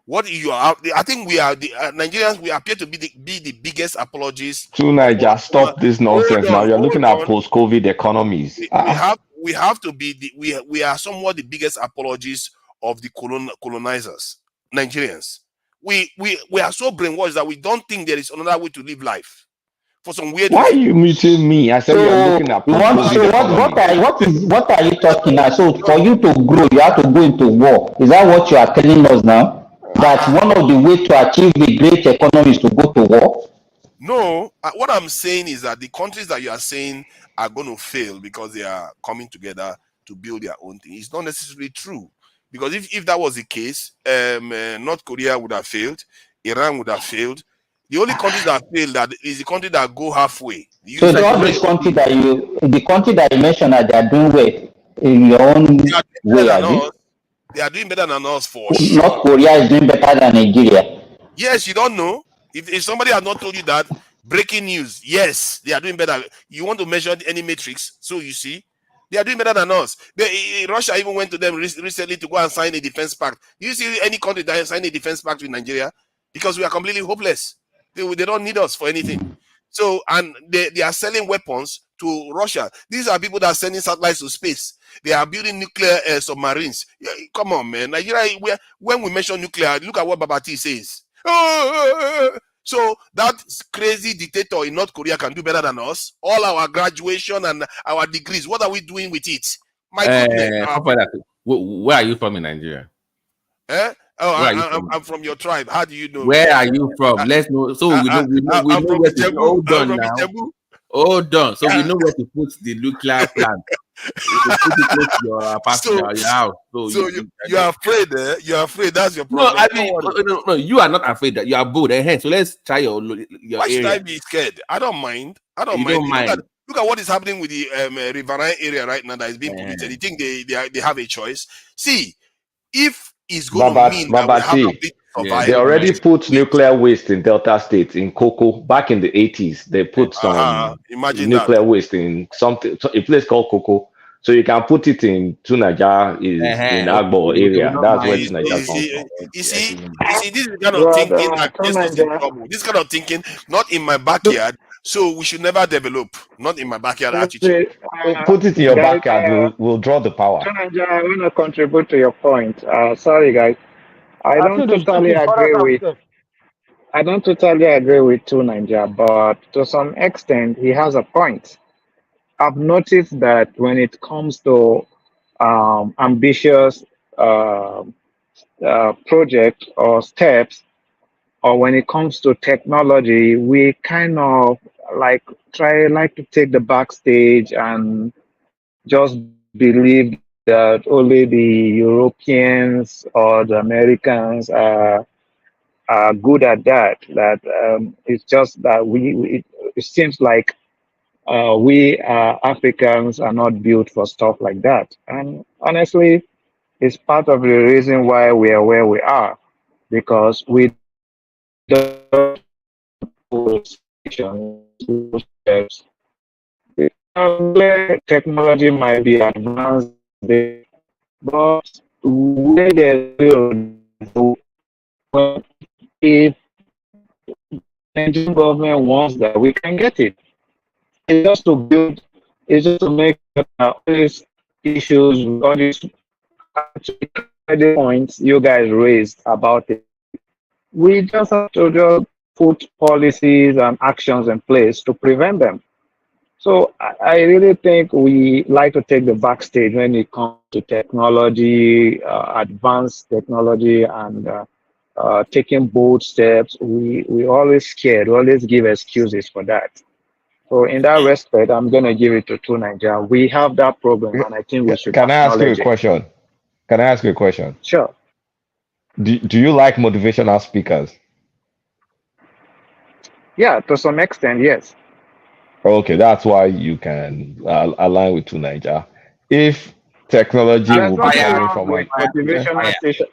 What you are, I think we are the Nigerians. We appear to be the biggest apologists To of Niger, stop this nonsense. Now you're looking at post-COVID economies. we have to be we are somewhat the biggest apologists of the colonizers, Nigerians. We are so brainwashed that we don't think there is another way to live life. For some weird Why are reason. you muting me? I said So you're looking at post-COVID economies. what are you talking now? So for you to grow, you have to go into war. Is that what you are telling us now? That one of the ways to achieve the great economy is to go to war? No, what I'm saying is that the countries that you are saying are going to fail because they are coming together to build their own thing. It's not necessarily true. Because if that was the case, North Korea would have failed, Iran would have failed. The only countries that fail that is the country that go halfway. So all these countries the country that you mentioned that they are doing well in your own way, Abi? They are doing better than us for sure. North Korea is doing better than Nigeria. Yes, you don't know. If somebody has not told you that, breaking news. Yes, they are doing better. You want to measure any metrics, so you see, they are doing better than us. Russia even went to them recently to go and sign a defense pact. Do you see any country that sign a defense pact with Nigeria? Because we are completely hopeless. They don't need us for anything. So, and they are selling weapons to Russia. These are people that are sending satellites to space. They are building nuclear submarines. Come on, man. Nigeria, when we mention nuclear, look at what Babati says. So that crazy dictator in North Korea can do better than us. All our graduation and our degrees, what are we doing with it? My goodness. Where are you from in Nigeria? I'm from your tribe. How do you know? Where are you from? Let's know. So we know where to hold on now. Hold on. So we know where to put the nuclear plant. You put it close to your apartment, your house. So you are afraid, You're afraid. That's your problem. No, I mean, no, you are not afraid. That you are bold. So let's try your Why should I be scared? I don't mind. Don't mind. Look at what is happening with the riverine area right now that is being polluted. You think they have a choice? See, if it's going to mean that we have to survive. They already put nuclear waste in Delta State in Cocoa back in the 80s. They put some nuclear waste in a place called Cocoa. So you can put it in Tunaja in Agbo area. That's where Tunaja comes from. You see, this is the kind of thinking that gets us in trouble. This kind of thinking, not in my backyard. So we should never develop, not in my backyard attitude. Put it in your backyard. We'll draw the power. I want to contribute to your point. Sorry, guys. I don't totally agree with Tunanja, but to some extent, he has a point. I've noticed that when it comes to ambitious projects or steps, or when it comes to technology, we kind of like to take the backstage and just believe that only the Europeans or the Americans are good at that. That it's just that it seems like we Africans are not built for stuff like that. And honestly, it's part of the reason why we are where we are, because we don't steps. Technology might be advanced, but where if the Nigerian government wants that, we can get it. It's just to build, it's just to make all these issues, all these points you guys raised about it. We just have to just put policies and actions in place to prevent them. So I really think we like to take the backstage when it comes to technology, advanced technology, and taking bold steps. We always scared. We always give excuses for that. So in that respect, I'm gonna give it to Two Nigeria. We have that problem, and I think we should Can I ask you a acknowledge it. question? Can I ask you a question? Sure. Do you like motivational speakers? Yeah, to some extent, yes. Okay, that's why you can align with Two Nigeria. If technology There's will be nothing coming wrong from with like, motivational station.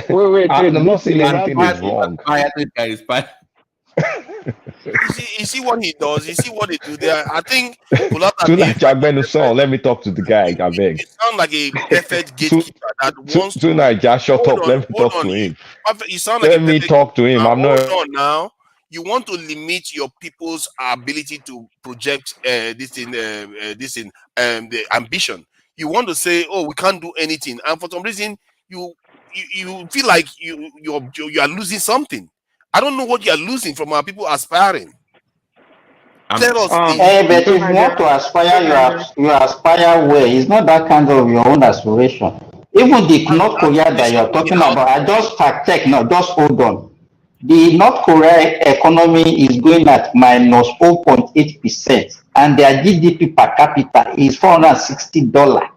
Wait, I'm not saying is that anything is wrong. You see what he does. You see what they do there. I think Kulata Two behaves like a Nigeria son, let me talk to the guy, I beg. it sounds like a perfect Two gatekeeper that wants to Nigeria, shut up. Let me hold talk on. to him. You sound like a Let me perfect talk to him. now. I'm Hold not. on now. You want to limit your people's ability to project the ambition. You want to say, oh, we can't do anything, and for some reason you feel like you are losing something. I don't know what you are losing from our people aspiring. Tell us, please. But if you want to aspire, you aspire where? It's not that kind of your own aspiration. Even the North Korea They that show you're me talking how. about, I just fact check now, just hold on. The North Korea economy is going at minus 0.8%, and their GDP per capita is $460.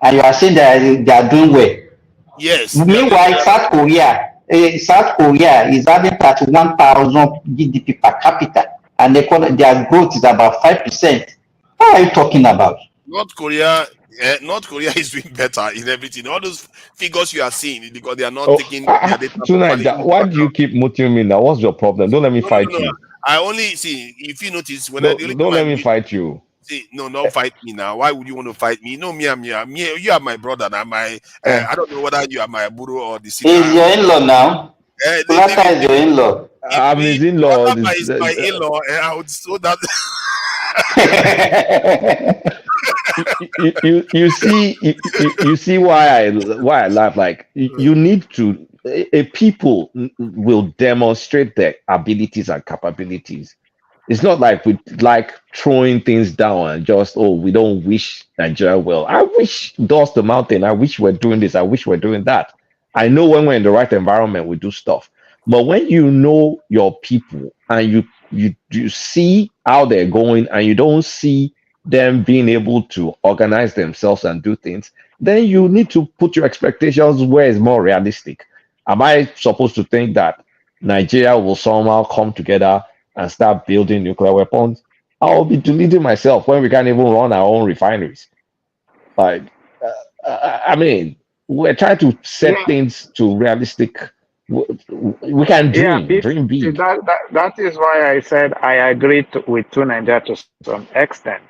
And you are saying they are doing well. Yes, they are doing Meanwhile, better South Korea is having 31,000 GDP per capita, and their growth is about 5%. What are you talking about? North Korea. North Korea is doing better in everything. All those figures you are seeing because they are not Oh, taking their data properly Tonight, into why do you account. keep muting me now? What's your problem? Don't let me fight No. you. I only see if you notice when the only Don't time I let me mute. fight you. See, no, don't fight me now. Why would you want to fight me? No, me, you are my brother. Now, Eh. I don't know whether you are my buru or the senior. Is your in-law now? Kulata is your in-law. I'm his in-law. Whatever is my in-law, I would so that. You see why I laugh. Like you need to a people will demonstrate their abilities and capabilities. It's not like we like throwing things down and just, oh, we don't wish Nigeria well. I wish dust the mountain. I wish we're doing this. I wish we're doing that. I know when we're in the right environment, we do stuff. But when you know your people and you see how they're going and you don't see them being able to organize themselves and do things, then you need to put your expectations where it's more realistic. Am I supposed to think that Nigeria will somehow come together and start building nuclear weapons? I'll be deleting myself when we can't even run our own refineries. Like, I mean, we're trying to set things to realistic. We can Yeah, dream big. that is why I said I agree with Two Nigeria to some extent.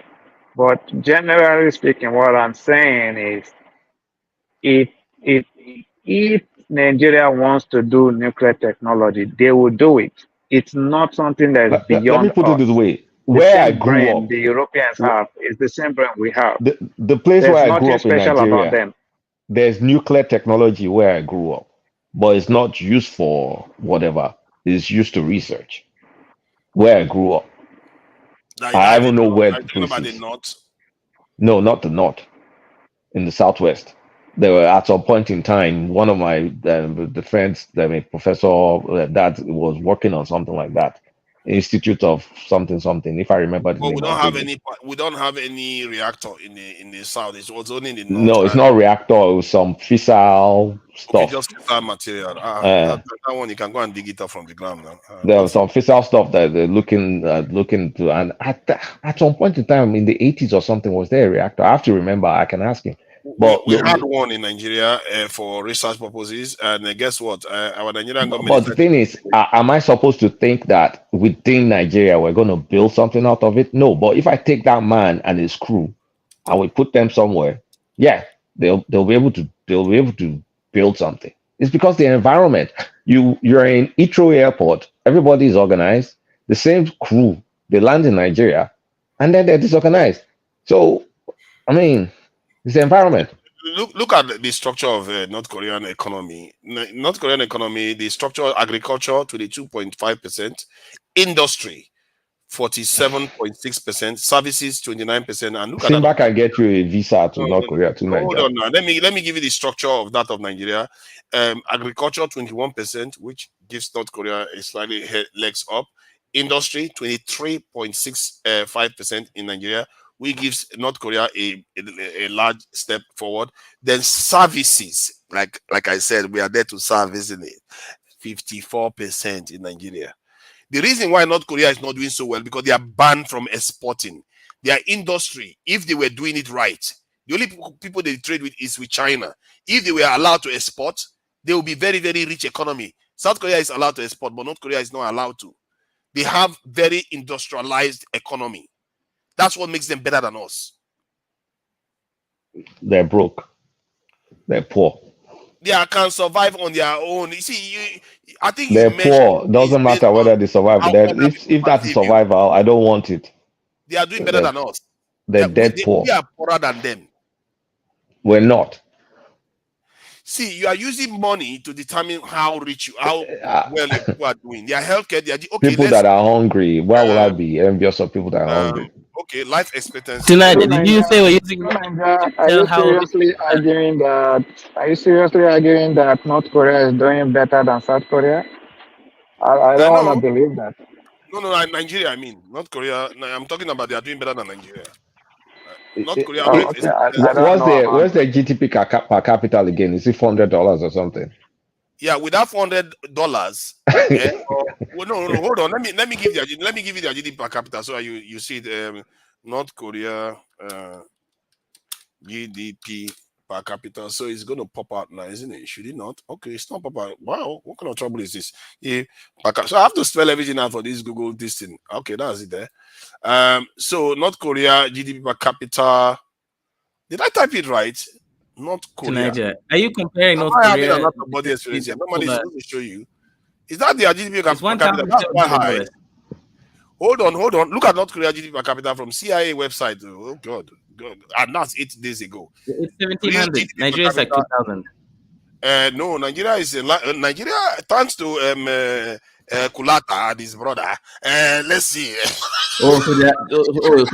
But generally speaking, what I'm saying is if if if Nigeria wants to do nuclear technology, they will do it. It's not something that's Let me beyond put it this us. way: The where I same grew brain up, the Europeans have is the same brain we have. the place There's where I grew nothing up in special about Nigeria, them. there's nuclear technology where I grew up, but it's not used for whatever. It's used to research. Where I grew up, I That's the even know north. where I'm the talking place about the is. north. No, not the north, in the southwest. There were at some point in time, one of my the friends, a professor that was working on something like that, Institute of something something. If I remember the But name, I'll bring it. we don't have any reactor in the south. It was only in the north. No, it's And not reactor. It was some fissile okay, stuff. just that material. Uh, That one you can go and dig it up from the ground now. there was some fissile stuff that they're looking to. And at some point in time in the 80s or something, was there a reactor? I have to remember. I can ask him. But We had one in Nigeria for research purposes, and guess what? Our Nigerian government But the decided. thing is, am I supposed to think that within Nigeria we're going to build something out of it? No. But if I take that man and his crew and we put them somewhere, yeah, they'll be able to build something. It's because the environment. You're in Heathrow Airport, everybody is organized. The same crew they land in Nigeria, and then they're disorganized. So I mean, it's the environment. Look at the structure of North Korean economy. North Korean economy, the structure agriculture to the 2.5%, industry 47.6%, services 29%, and look at Simba that. can get you a visa to North Korea, to Hold Nigeria. on now. Let me give you the structure of that of Nigeria. Agriculture 21%, which gives North Korea a slightly legs up. Industry 23.65% in Nigeria, which gives North Korea a large step forward. Then services, like I said, we are there to serve, isn't it? 54% in Nigeria. The reason why North Korea is not doing so well because they are banned from exporting. Their industry, if they were doing it right, the only people they trade with is with China. If they were allowed to export, they will be very, very rich economy. South Korea is allowed to export, but North Korea is not allowed to. They have very industrialized economy. That's what makes them better than us. They're broke. They're poor. They can survive on their own. You see, I think They're poor. Doesn't matter whether they survive. If that is survival, I don't want it. They are doing better than us. They're dead poor. We are poorer than them. We're not. See, you are using money to determine how rich you, how well your people are doing. Their healthcare, they are okay. People that are hungry. Why would I be envious of people that are hungry? Okay, life expectancy. Tonight, did you say we're using? Are you seriously arguing that? Are you seriously arguing that North Korea is doing better than South Korea? I don't want to believe that. No, Nigeria. I mean, North Korea. I'm talking about they are doing better than Nigeria. North Korea. What's the GDP per capita again? Is it $400 or something? Yeah, with that $400. No, hold on. Let me give you the GDP per capita so you see it. North Korea GDP per capita. So it's going to pop out now, isn't it? Should it not? Okay, it's not pop out. Wow, what kind of trouble is this? Yeah, so I have to spell everything out for this Google this thing. Okay, that's it there. So North Korea GDP per capita. Did I type it right? North Korea. Are you comparing North Korea? A lot of body experience here. Nobody is going to show you. Is that their GDP per capita? That's quite high. Hold on. Look at North Korea GDP per capita from CIA website. Oh God. And that's 8 days ago. It's 1,700. Nigeria is like 2,000. No, Nigeria is Nigeria. Thanks to Kulata and his brother. Let's see. So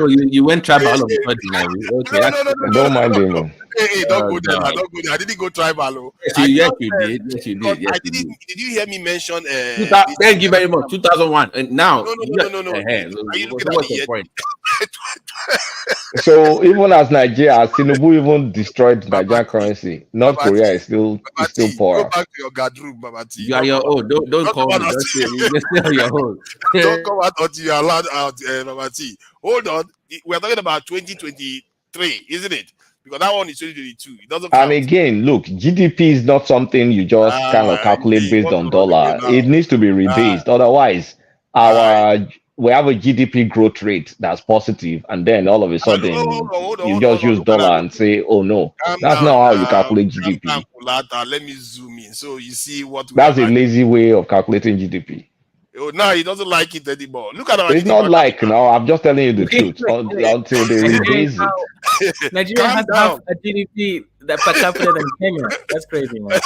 you went tribal all of a sudden now. Okay, no, don't mind him. Hey, don't go there. Don't go there. I didn't go tribal. Yes, you did. Yes, you did. I didn't. Did you hear me mention? Thank you very much. 2001. And now. No. Are you looking at the point? So even as Nigeria, as Tinubu even destroyed Nigerian currency, North Korea is still poor. Go back to your guard room, Babati. You are your own. Don't call me. You're still your own. Don't come out until you're allowed out, Babati. Hold on. We're talking about 2023, isn't it? Because that one is 2022. It doesn't count. And again, look, GDP is not something you just kind of calculate based on dollar. It needs to be rebased. Otherwise, we have a GDP growth rate that's positive, and then all of a sudden you just use dollar and say, "Oh no, that's not how you calculate GDP." Let me zoom in so you see what. That's a lazy way of calculating GDP. Oh, no, he doesn't like it anymore. Look at our. It's not like no. I'm just telling you the truth. Until they rebase it. Nigeria has half a GDP that per capita than Kenya. That's crazy, man.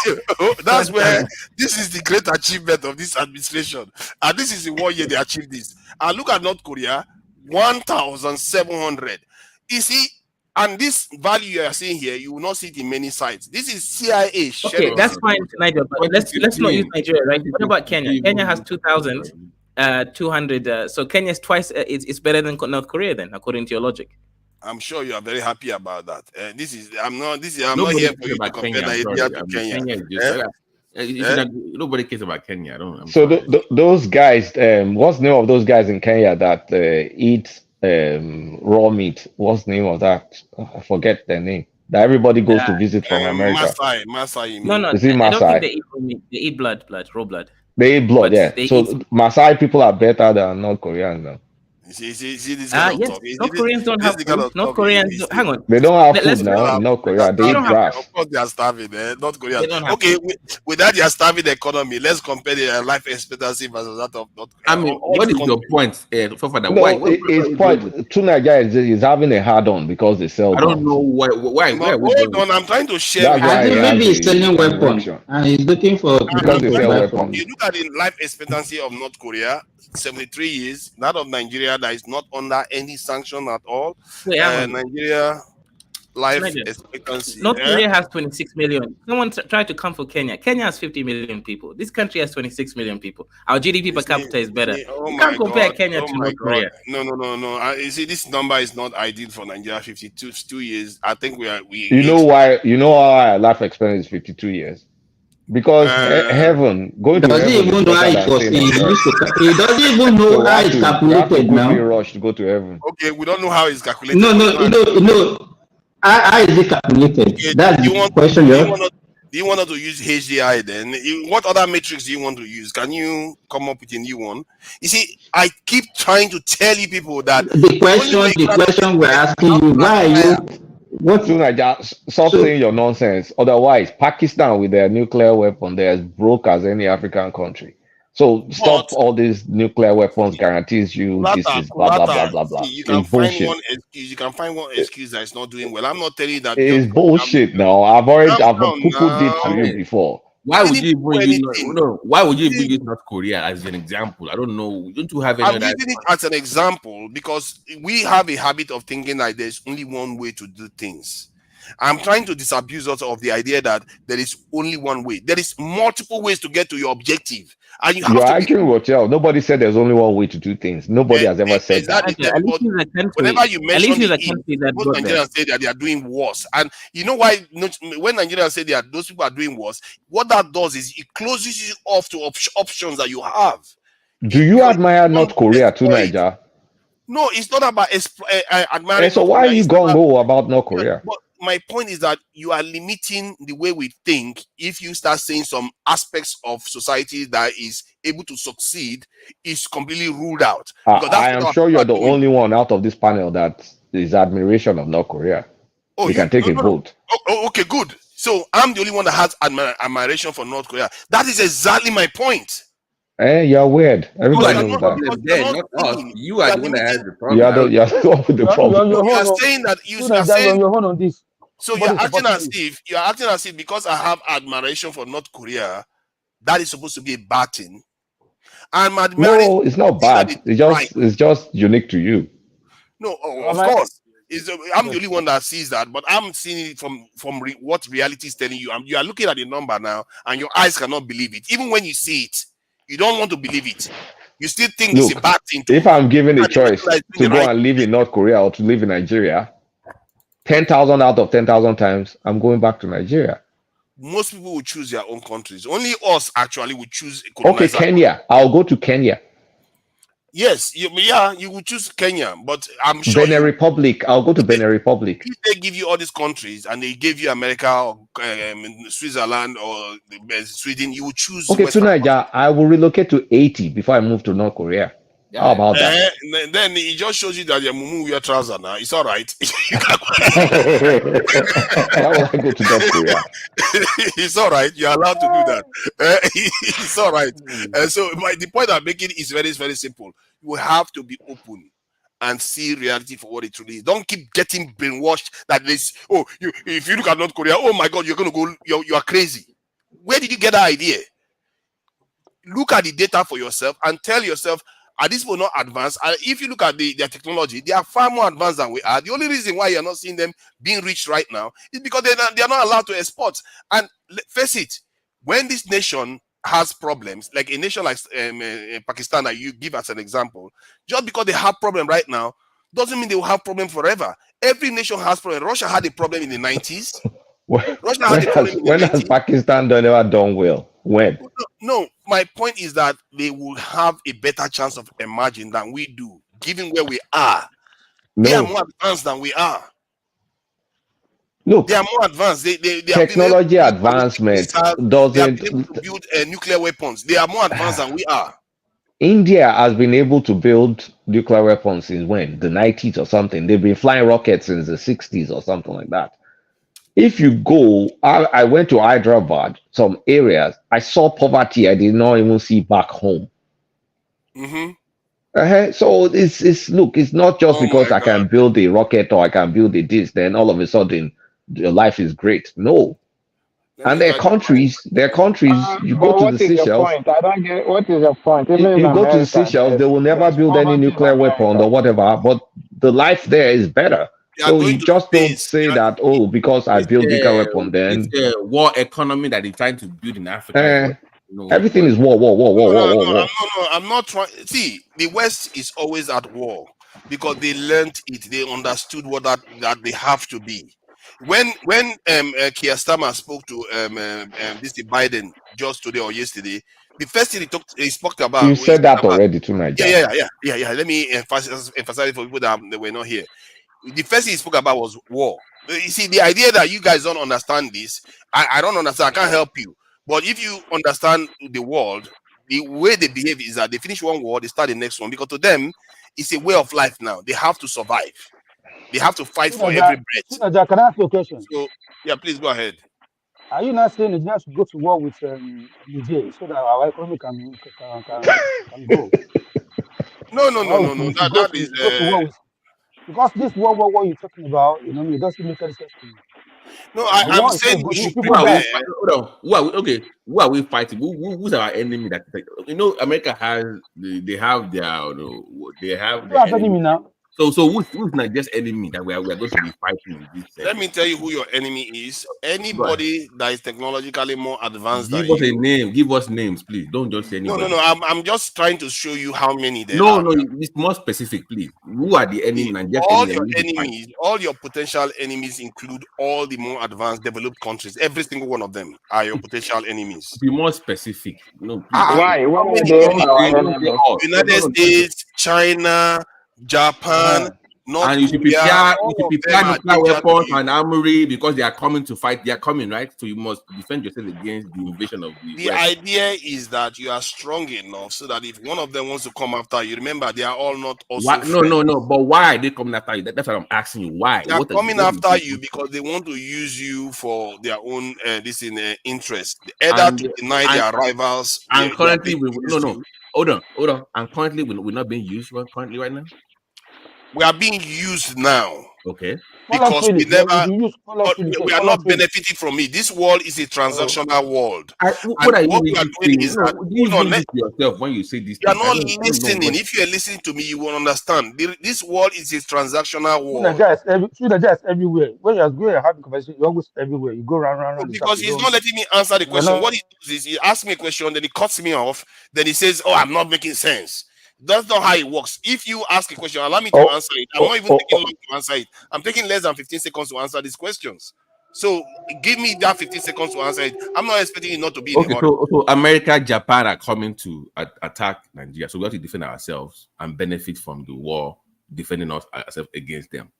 That's where this is the great achievement of this administration, and this is in 1 year they achieved this. And look at North Korea, 1,700. You see, and this value you are seeing here, you will not see it in many sites. This is CIA. Okay, that's fine, Nigeria. But let's not use Nigeria, right? What about Kenya? Kenya has 2,200. So Kenya is twice. It's better than North Korea, then, according to your logic. I'm sure you are very happy about that. I'm not here for you to compare Nigeria to Kenya. Nobody cares about Kenya. Those guys, what's the name of those guys in Kenya that eat raw meat? What's the name of that? I forget their name. That everybody goes to visit from America. Masai. No. Is it Masai? I don't think they eat raw meat. They eat raw blood. They eat blood, yeah. So Masai people are better than North Koreans now. See this yes. North Koreans don't have food. North Koreans, hang on. They don't have food now in North Korea. They eat grass. Of course, they are starving. North Korea. Okay, with that, they are starving the economy. Let's compare the life expectancy versus that of North Korea. I mean, what is your point? His point. Nigeria is having a hard on because they sell. I don't know why. Hold on, I'm trying to share. Maybe he's selling weapons and he's looking for because they sell weapons. You look at the life expectancy of North Korea. 73 years. That of Nigeria that is not under any sanction at all. Wait, hang on. Nigeria life Niger. expectancy. North Korea has 26 million. Someone tried to come for Kenya. Kenya has 50 million people. This country has 26 million people. Our GDP per capita is better. Oh You my can't compare God! Kenya Oh to my North God! Korea. No. You see, this number is not ideal for Nigeria. 52 years. I think we You know why? You know why life expectancy is 52 years? Because heaven, going to Does he heaven is even know how better it than was? staying on earth. He doesn't even know So how it's you have to calculated quickly now. rush to go to heaven. Okay, we don't know how it's calculated. No. How is it calculated? Okay, That's the question. do you want to use HDI then? What other matrix do you want to use? Can you come up with a new one? You see, I keep trying to tell you people that The question we're asking you, why are you? What? Stop saying your nonsense. Otherwise, Pakistan with their nuclear weapon, they're as broke as any African country. So stop all these nuclear weapons guarantees you this is blah blah blah blah blah. You can It's find bullshit. one excuse. You can find one excuse that is not doing well. I'm not telling you that. It's bullshit now. I've poo-pooed it to you before. Why would you even use why would you even use North Korea as an example? I don't know. Don't you have any I'm using it as an example because we have a habit of thinking like there's only one way to do things. I'm trying to disabuse us of the idea that there is only one way. There is multiple ways to get to your objective, and you have You're to arguing with yourself. Nobody said there's only one way to do things. Nobody has ever said that. Whenever you mention the East, most Nigerians say that they are doing worse. And you know why? When Nigerians say that those people are doing worse, what that does is it closes you off to options that you have. Do you admire North Korea too, Niger? No, it's not about admiring. And so why are you gung-ho about North Korea? But my point is that you are limiting the way we think if you start saying some aspects of society that is able to succeed is completely ruled out. I am sure you're the only one out of this panel that is admiration of North Korea. Oh, you can take a vote. Oh, okay, good. So I'm the only one that has admiration for North Korea. That is exactly my point. You're weird. Everybody knows that. Not us. You are the one that has the problem. You're the one with the problem. You are saying that you are saying on this. So you're acting as if because I have admiration for North Korea, that is supposed to be a bad thing. No, it's not bad. It's just unique to you. No, of course. I'm the only one that sees that, but I'm seeing it from what reality is telling you. You are looking at the number now, and your eyes cannot believe it. Even when you see it, you don't want to believe it. You still think it's a bad thing. If I'm given a choice to go and live in North Korea or to live in Nigeria, 10,000 out of 10,000 times, I'm going back to Nigeria. Most people will choose their own countries. Only us actually would choose. Okay, Kenya. I'll go to Kenya. Yes, you would choose Kenya, but I'm sure Benin Republic. I'll go to Benin Republic. If they give you all these countries and they give you America or Switzerland or Sweden, you would choose. Okay, to Nigeria, I will relocate to 80 before I move to North Korea. Yeah. How about that? Then it just shows you that you're mumu your trouser now. It's all right. Why will I go to North Korea? It's all right. You're allowed to do that. It's all right. So the point I'm making is very, very simple. You have to be open and see reality for what it truly is. Don't keep getting brainwashed that this. Oh, if you look at North Korea, oh my God, you're gonna go. You are crazy. Where did you get that idea? Look at the data for yourself and tell yourself, are these people not advanced? If you look at their technology, they are far more advanced than we are. The only reason why you're not seeing them being reached right now is because they are not allowed to export. And face it, when this nation has problems, like a nation like Pakistan that you give as an example, just because they have problem right now, doesn't mean they will have problem forever. Every nation has problem. Russia had a problem in the 90s. When has Pakistan ever done well? When? No, my point is that they will have a better chance of emerging than we do, given where we are. No. They are more advanced than we are. Look, they are more advanced. They technology advancement doesn't. They are able to build nuclear weapons. They are more advanced than we are. India has been able to build nuclear weapons since when? The 90s or something. They've been flying rockets since the 60s or something like that. If you go, I went to Hyderabad, some areas, I saw poverty I did not even see back home. Mm-hmm. So it's not just because I can build a rocket or I can build a this, then all of a sudden your life is great. No. And their countries, you go But to the what is your Seychelles, point? I don't get what is your point. Even in you go to the America, Seychelles, they will never there's build any poverty in nuclear weapon America. or whatever, but the life there is better. They are So going you to just don't space. say that, oh, because I build nuclear weapon, It's then a war economy that they're trying to build in Africa as well. everything is war, war, war, war, war, war, war. I'm not trying. See, the West is always at war because they learned it. They understood what that they have to be. When Keir Starmer spoke to this Biden just today or yesterday, the first thing he spoke about. You said that already to Nigeria. Yeah. Let me emphasize it for people that were not here. The first thing he spoke about was war. You see, the idea that you guys don't understand this, I don't understand. I can't help you. But if you understand the world, the way they behave is that they finish one war, they start the next one. Because to them, it's a way of life now. They have to survive. They have to fight for every breath. Can I ask you a question? So, yeah, please go ahead. Are you not saying Nigeria should go to war with Niger so that our economy can grow? No. We should go to war with, because this war you're talking about, it doesn't make any sense to me. No, The I'm war is saying so good. we should People Hold die. on. Who are we fighting? Who's our enemy? America has they have their enemy now. So who's Nigeria's enemy that we are going to be fighting in this? Let me tell you who your enemy is. Anybody that is technologically more advanced than Give us you. a name. Give us names, please. Don't just say anybody. No. I'm just trying to show you how many there No, are. no. It's more specific, please. Who are the enemy? All your enemies, all your potential enemies include all the more advanced, developed countries. Every single one of them are your potential enemies. Be more specific. No, please. Why? How Why many are they our enemy? United States, China, Japan, North And you should Korea. prepare nuclear weapons and armory because they are coming to fight. They are coming, right? So you must defend yourself against the invasion of the The West. idea is that you are strong enough so that if one of them wants to come after you, remember they are all not also Why? No. But why are they coming after you? That's what I'm asking you. Why? They are coming after you because they want to use you for their own interest. Either to deny their rivals. And currently, hold on. And currently, we're not being used currently right now. We are being used now. Okay. Because we are not benefiting from it. This world is a transactional world. What are you we are doing is that yourself when you say this. You are not listening. If you are listening to me, you will understand. This world is a transactional world. Nigeria is everywhere. When you are going and having conversation, you're always everywhere. You go round. Because he's not letting me answer the question. What he does is he asks me a question, then he cuts me off, then he says, "Oh, I'm not making sense." That's not how it works. If you ask a question, allow me to answer it. I'm not even taking long to answer it. I'm taking less than 15 seconds to answer these questions. So give me that 15 seconds to answer it. I'm not expecting you not to be in a hurry. So America, Japan are coming to attack Nigeria. So we have to defend ourselves and benefit from the war, defending ourselves against them,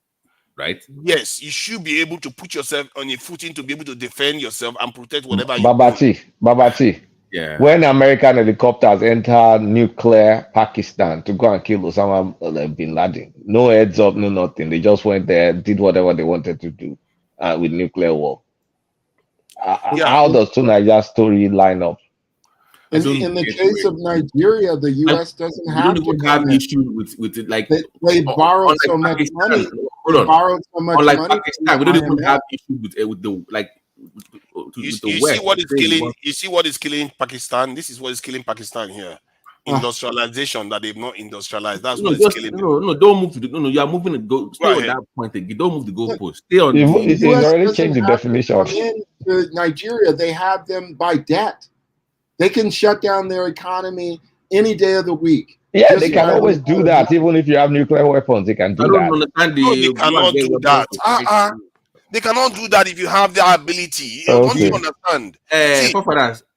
right? Yes, you should be able to put yourself on a footing to be able to defend yourself and protect whatever you Babati. Yeah. When American helicopters enter nuclear Pakistan to go and kill Osama bin Laden, no heads up, no nothing. They just went there, did whatever they wanted to do with nuclear war. How does Nigeria story line up? In the case of Nigeria, the U.S. doesn't have to have issues with it. Like they borrowed so much money. They borrowed so much money. Pakistan, we don't even have issues with the like. You see what is killing? You see what is killing Pakistan? This is what is killing Pakistan here. Industrialization that they've not industrialized. That's what is killing. No, don't move to the. No, you are moving to go. Stay on that point again. Don't move the goalpost. Stay on. It's already changed the definition. In Nigeria, they have them by debt. They can shut down their economy any day of the week. Yeah, they can always do that. Even if you have nuclear weapons, they can do that. No, they cannot do that. They cannot do that if you have the ability. Don't you understand?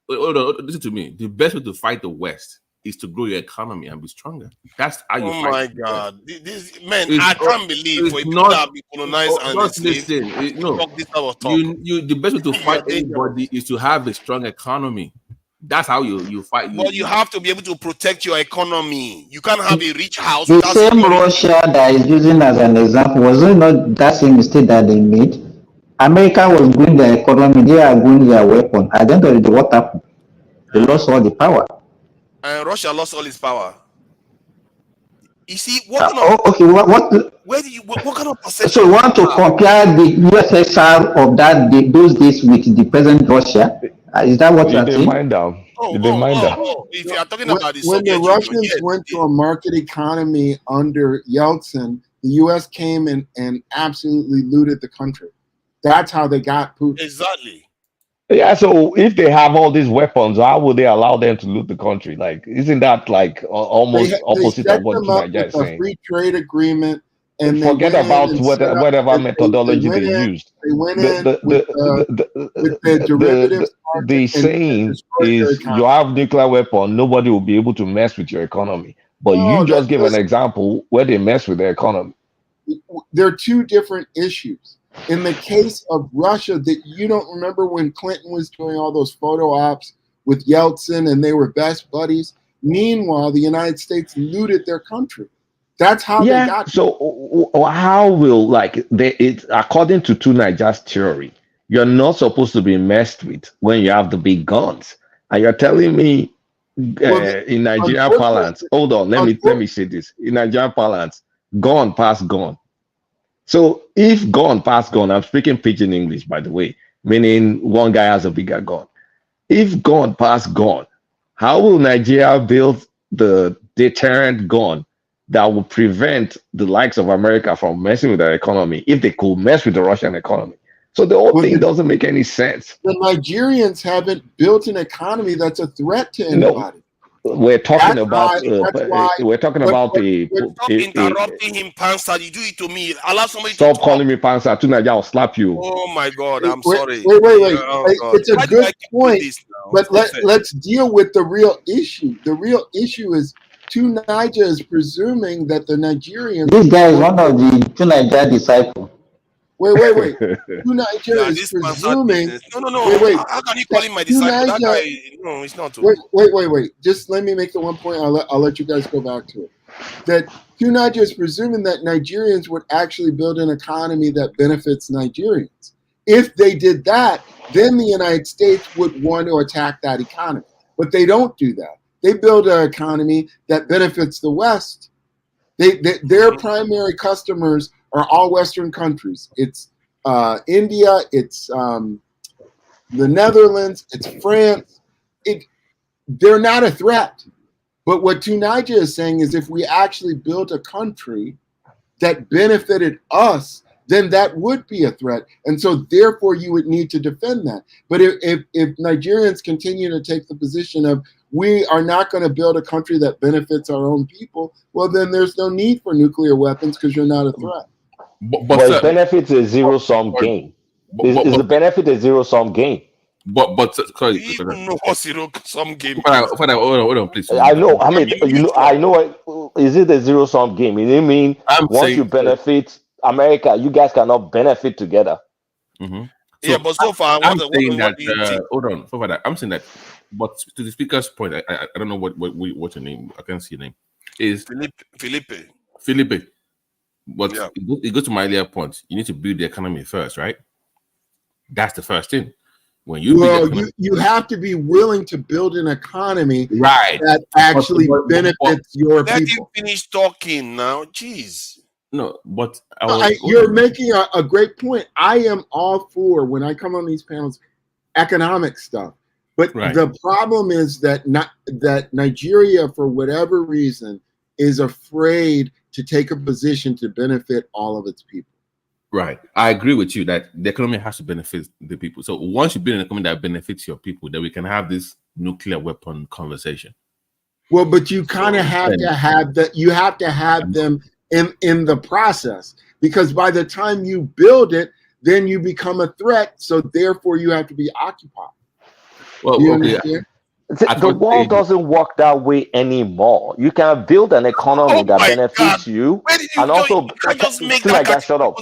Hold on, listen to me. The best way to fight the West is to grow your economy and be stronger. That's how you fight. Oh my God. I can't believe for people that have been colonized and enslaved, talk this type of talk. The best way to fight anybody is to have a strong economy. That's how you fight. But you have to be able to protect your economy. You can't have a rich house. The same Russia that is using as an example, was it not that same mistake that they made? America was growing their economy, they are growing their weapon. At the end of the day, what happened? They lost all the power. And Russia lost all its power. You see, what Where do you? What kind of perception? So you want to compare the USSR of those days with the present Russia? Is that what you You are didn't saying? mind them. You didn't mind them. If you are talking about the When the Soviet Union, Russians yes. went to a market economy under Yeltsin, the U.S. came and absolutely looted the country. That's how they got Putin. Exactly. Yeah, so if they have all these weapons, how would they allow them to loot the country? Like, isn't that like almost They opposite set of what them up Tunaja with is a saying? free trade agreement, and they Forget went in about and set up. whatever They methodology they went in. used. They went The in the the with the derivatives the market and saying destroyed their is you economy. have nuclear weapon, nobody will be able to mess with your economy. But you No, just gave an example where they mess with the economy. there are two different issues. In the case of Russia, that you don't remember when Clinton was doing all those photo ops with Yeltsin and they were best buddies. Meanwhile, the United States looted their country. That's how they got. So how will it according to Tunaja's theory, you're not supposed to be messed with when you have the big guns, and you're telling me in Nigerian parlance. Hold on, let me say this in Nigerian parlance: gone past gone. So if gone past gone, I'm speaking pidgin English, by the way, meaning one guy has a bigger gun. If gone past gone, how will Nigeria build the deterrent gun that will prevent the likes of America from messing with their economy if they could mess with the Russian economy? So the whole thing doesn't make any sense. The Nigerians haven't built an economy that's a threat to No, anybody. we're talking That's about why. we're talking about Stop interrupting him, Panzer. You do it to me. Allow somebody to stop talk. calling me Panzer. Tunaja, I'll slap you. Oh my God, I'm sorry. Wait. Oh, It's a why do I good keep doing point, this now? but It's not fair. let's deal with the real issue. The real issue is Tunaja is presuming that the Nigerians. This guy is one of the Tunaja disciples. Wait. Tunaja is This presuming. No. Wait. How can you call him my disciple? That guy, no, it's not. Wait. Just let me make the one point. I'll let you guys go back to it. That Tunaja is presuming that Nigerians would actually build an economy that benefits Nigerians. If they did that, then the United States would want to attack that economy. But they don't do that. They build an economy that benefits the West. Their primary customers are all Western countries. It's India, it's the Netherlands, it's France. They're not a threat. But what Tunaja is saying is if we actually built a country that benefited us, then that would be a threat. And so therefore you would need to defend that. But if Nigerians continue to take the position of we are not going to build a country that benefits our own people, well, then there's no need for nuclear weapons because you're not a threat. But it benefits a zero-sum game. Is the benefit a zero-sum game? But sorry, You even know what zero-sum game Father, hold on, please. I know. I mean, I know. Is it a zero-sum game? You mean once you benefit America, you guys cannot benefit together? Mm-hmm. Yeah, but so far, I'm saying that. Hold on, for that, I'm saying that. But to the speaker's point, I don't know what's your name. I can't see your name. Is Felipe. But it goes to my earlier point. You need to build the economy first, right? That's the first thing. When you have to be willing to build an economy that actually benefits your let people. him finish talking now. Jeez. No, but you're making a great point. I am all for, when I come on these panels, economic stuff. But the problem is that Nigeria, for whatever reason, is afraid to take a position to benefit all of its people. Right. I agree with you that the economy has to benefit the people. So once you build an economy that benefits your people, then we can have this nuclear weapon conversation. Well, but you kind of have to have that. You have to have them in the process, because by the time you build it, then you become a threat. So therefore, you have to be occupied. Well, the world doesn't work that way anymore. You can build an economy that benefits you, and also Tunaja, shut up.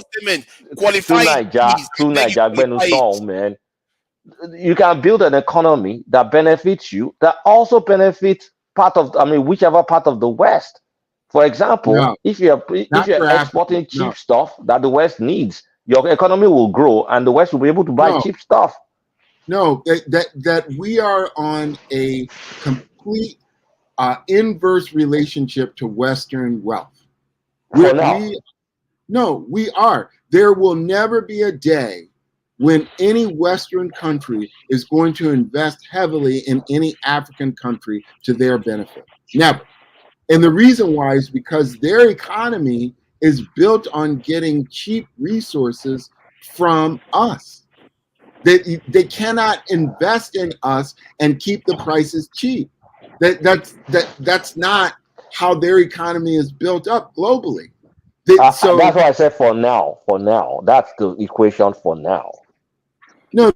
Tunaja, man. You can build an economy that benefits you, that also benefits whichever part of the West. For example, if you're exporting cheap stuff that the West needs, your economy will grow, and the West will be able to buy cheap stuff. No, that we are on a complete inverse relationship to Western wealth. No, we are. There will never be a day when any Western country is going to invest heavily in any African country to their benefit. Never. And the reason why is because their economy is built on getting cheap resources from us. They cannot invest in us and keep the prices cheap. That's not how their economy is built up globally. So That's why I said for now. For now, that's the equation for now. No,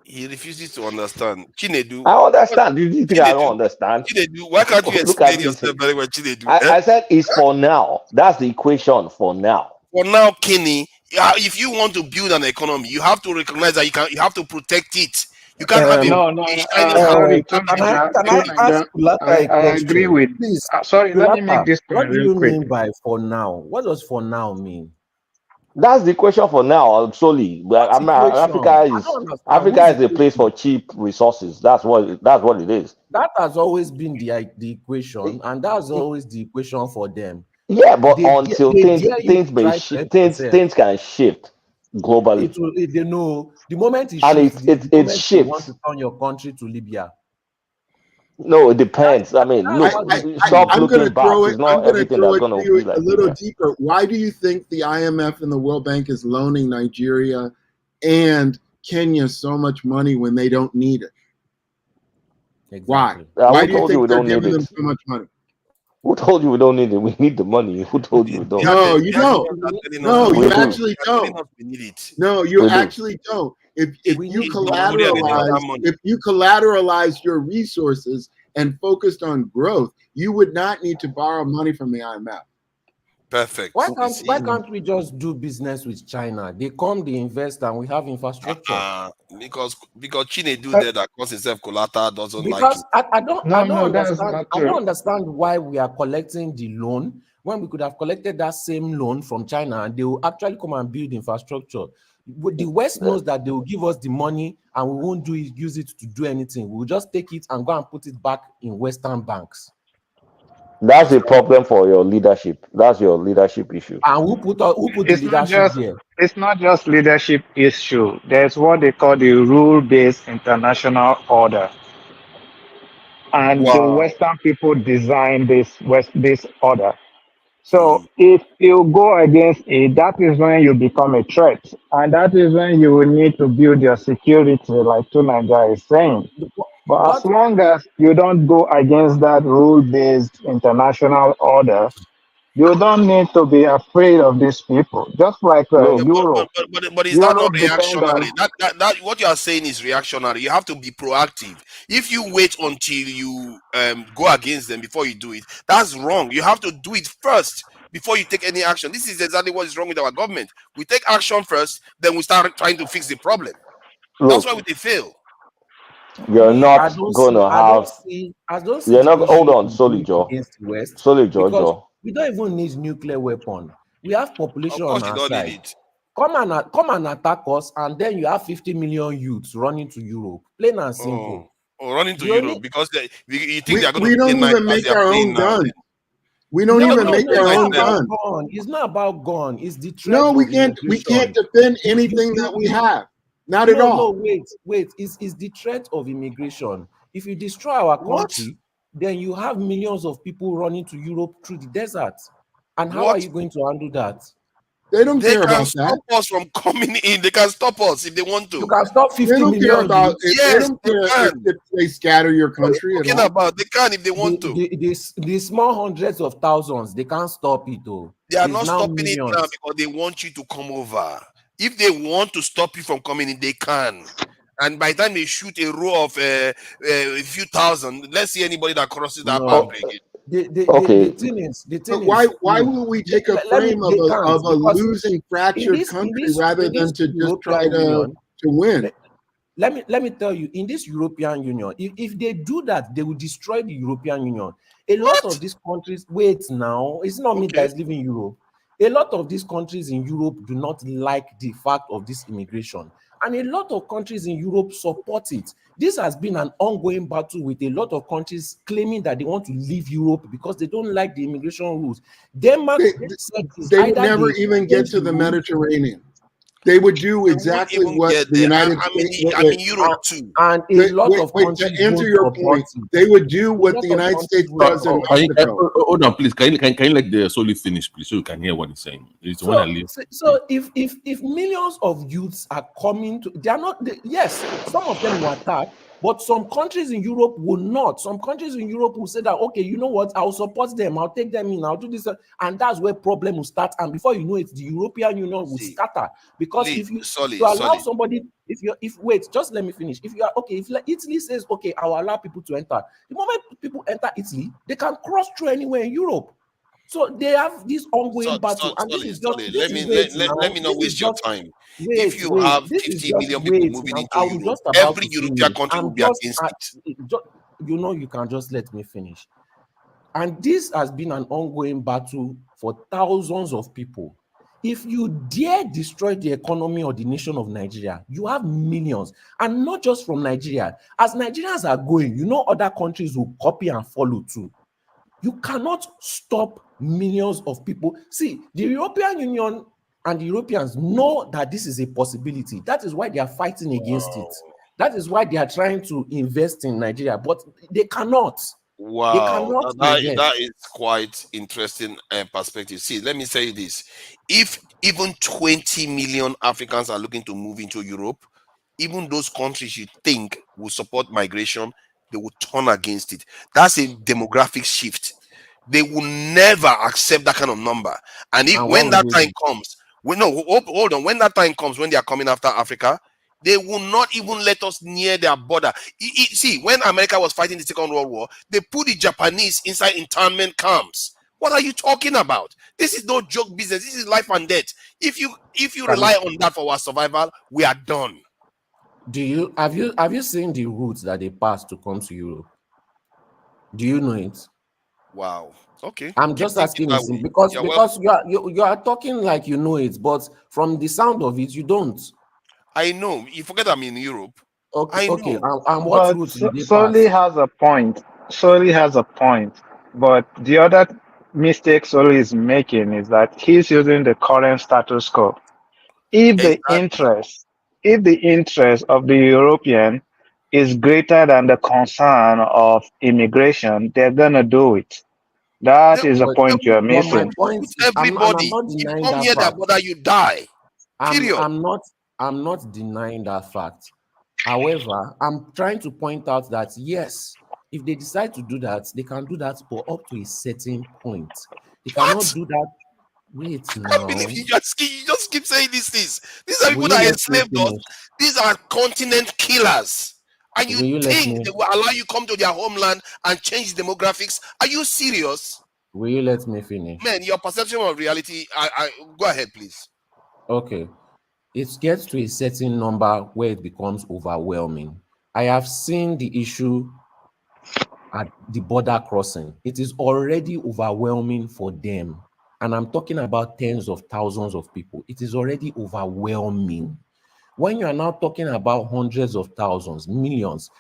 he refuses to understand. Chinedu, I understand. Do you think I don't understand? Chinedu, why can't you Look at explain this. yourself very well, Chinedu? I said it's for now. That's the equation for now. For now, Kenny, if you want to build an economy, you have to recognize that you have to protect it. You can't have a shining sorry, house. Can I ask Kulata a I agree question? with. Please, Sorry, let me make Kulata, this what point do real you quick. mean by for now? What does for now mean? That's the equation for now, solely. What equation? I don't understand. Africa Whose is a place for equation? cheap resources. That's what it is. That has always been the equation, and that's always the equation for them. Yeah, but They until dare you to try to help yourself. things can shift globally, It will. They know the moment it and shifts, the it moment you want shifts. to turn your country to Libya. No, it depends. I mean, That's look, what they stop do. I'm going to looking back. throw it. It's I'm not going to everything throw that's it going to to you be a like little Libya. deeper. Why do you think the IMF and the World Bank is loaning Nigeria and Kenya so much money when they don't need it? Why? Why Who do you told you think we they're don't need giving them it? so much money? Who told you we don't need it? We need the money. Who told you we don't? No, you don't. No, We you do. actually don't. No, you We do. actually don't. If you If collateralize your resources and focused on growth, you would not need to borrow money from the IMF. Perfect. Why can't we just do business with China? They come, they invest, and we have infrastructure. Because Chinedu there that calls himself Kolata doesn't like Because it. I don't that's understand. not I true. don't understand why we are collecting the loan when we could have collected that same loan from China and they will actually come and build infrastructure. The West knows that they will give us the money and we won't use it to do anything. We'll just take it and go and put it back in Western banks. That's a problem for your leadership. That's your leadership issue. And who put the It's not leadership just there? it's not just leadership issue. There's what they call the rule-based international order, and the Wow. Western people design this order. So if you go against it, that is when you become a threat, and that is when you will need to build your security, like Tunaja is saying. But as long as you don't go against that rule-based international order, you don't need to be afraid of these people. Just like Europe. But is that not Europe depend on. reactionary? That what you are saying is reactionary. You have to be proactive. If you wait until you go against them before you do it, that's wrong. You have to do it first before you take any action. This is exactly what is wrong with our government. We take action first, then we start trying to fix the problem. That's why they fail. You're I not don't going see. to have. I don't see You're the not. Hold issue on, in Solly going Joe. against the West Solly because Joe. we don't even need nuclear weapon. We have population Of course, on you our don't side. need it. Come and attack us, and then you have 50 million youths running to Europe. Plain and simple. Running to Europe because you think they are going We to play don't nice even as make they are our playing own now. gun. We don't even make our own gun. It's not about gun. It's the threat No, we of can't. We can't immigration. defend anything that we have. Not at all. No, wait. It's the threat of immigration. If you destroy our country, then you have millions of people running to Europe through the desert. And how are you going to handle that? They don't care can about stop that. us from coming in. They can stop us if they want to. You can stop 50 They don't care million about youths. it. Yes, They don't care can. if they scatter your country at all. About they can if they want to. The small hundreds of thousands, they can't stop it though. They are It's not now stopping it now millions. because they want you to come over. If they want to stop you from coming in, they can. And by the time they shoot a row of a few thousand, let's see anybody that crosses that boundary again. The thing is, why will we take a frame of a losing fractured country rather than to just try to win? Let me tell you, in this European Union, if they do that, they will destroy the European Union. A lot of these countries, wait now, it's not me that is leaving Europe. A lot of these countries in Europe do not like the fact of this immigration, and a lot of countries in Europe support it. This has been an ongoing battle with a lot of countries claiming that they want to leave Europe because they don't like the immigration rules. Denmark said They would never even get to the Mediterranean. They would do exactly what the United States. I mean Europe too. And a lot of countries to answer your point, they would do what the United States does in Mexico. Hold on, please. Can you let the Soli finish, please, so you can hear what he's saying? It's when I leave. So if millions of youths are coming to, they are not. Yes, some of them will attack, but some countries in Europe will not. Some countries in Europe will say that, okay, you know what, I'll support them, I'll take them in, I'll do this, and that's where problem will start. And before you know it, the European Union will scatter. Because if you allow somebody, wait, just let me finish. If you are okay, if Italy says, okay, I'll allow people to enter, the moment people enter Italy, they can cross through anywhere in Europe. So they have this ongoing battle, and this is just let me not waste your time. If you have 50 million people moving into Europe, every European country will be against it. You know, you can just let me finish. And this has been an ongoing battle for thousands of people. If you dare destroy the economy or the nation of Nigeria, you have millions, and not just from Nigeria. As Nigerians are going, you know, other countries will copy and follow too. You cannot stop millions of people. See, the European Union and the Europeans know that this is a possibility. That is why they are fighting against it. That is why they are trying to invest in Nigeria, but they cannot. Wow, they cannot that is quite interesting perspective. See, let me say this: if even 20 million Africans are looking to move into Europe, even those countries you think will support migration, they will turn against it. That's a demographic shift. They will never accept that kind of number. And when that time comes, hold on. When that time comes, when they are coming after Africa, they will not even let us near their border. See, when America was fighting the Second World War, they put the Japanese inside internment camps. What are you talking about? This is no joke business. This is life and death. If you rely on that for our survival, we are done. Have you seen the routes that they passed to come to Europe? Do you know it? Wow. Okay. I'm just asking this because you are talking like you know it, but from the sound of it, you don't. I know. You forget I'm in Europe. Okay. Okay. And what routes did they Soli pass? has a point. Soli has a point. But the other mistake Soli is making is that he's using the current status quo. If the interest of the European is greater than the concern of immigration, they're gonna do it. That is the point you are missing. My point is, everybody, I'm not denying you come that near fact. that border, you die. Period. I'm not denying that fact. However, I'm trying to point out that yes, if they decide to do that, they can do that for up to a certain point. They cannot do that. Wait now. I believe you just keep saying these things. These are people that enslaved us. These are continent killers. And you think they will allow you come to their homeland and change demographics? Are you serious? Will you let me finish? Man, your perception of reality, go ahead, please. Okay. It gets to a certain number where it becomes overwhelming. I have seen the issue at the border crossing. It is already overwhelming for them. And I'm talking about tens of thousands of people. It is already overwhelming. When you are now talking about hundreds of thousands, millions,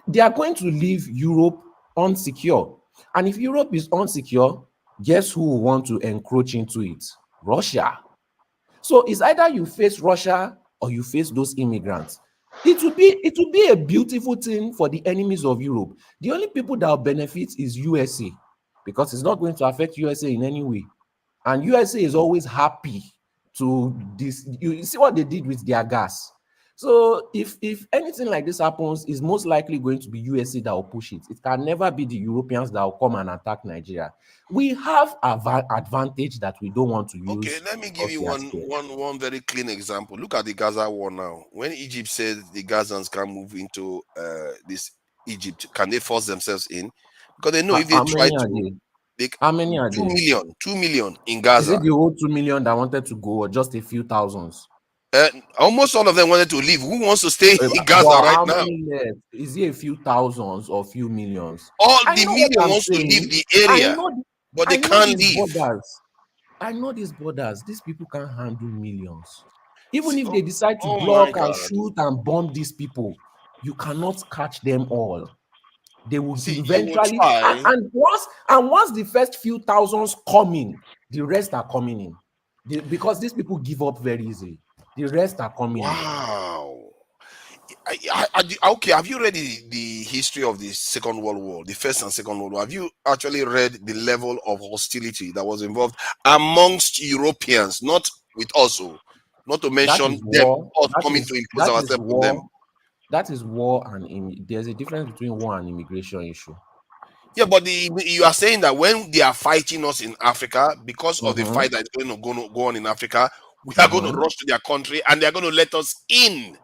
they are going to leave Europe unsecure. And if Europe is unsecure, guess who will want to encroach into it? Russia. So it's either you face Russia or you face those immigrants. It will be a beautiful thing for the enemies of Europe. The only people that will benefit is USA, because it's not going to affect USA in any way. And USA is always happy to this. You see what they did with their gas. So if anything like this happens, it's most likely going to be USA that will push it. It can never be the Europeans that will come and attack Nigeria. We have an advantage that we don't want to use. Okay, let me give you one very clean example. Look at the Gaza war now. When Egypt said the Gazans can move into this Egypt, can they force themselves in? Because they know if they try to... How many are 2 million. 2 million in Gaza. Is it the whole 2 million that wanted to go, or just a few thousands? Almost all of them wanted to leave. Who wants to stay in Gaza right now? How many left? Is it a few thousands or a few millions? All the million wants to leave the area, but they can't leave. I know these borders. These people can't handle millions. Even See, if they decide to oh my block and God. shoot and bomb these people, you cannot catch them all. They will See, you will eventually, try. and once the first few thousands come in, the rest are coming in. Because these people give up very easily. The rest are coming in. Wow. Okay, have you read the history of the Second World War, the First and Second World War? Have you actually read the level of hostility that was involved amongst Europeans, not with us, not to mention them, us coming to impose ourselves on them? That is war and there's a difference between war and immigration issue. Yeah, but you are saying that when they are fighting us in Africa, because of the fight that is going to go on in Africa, we are going to rush to their country and they are going to let us in.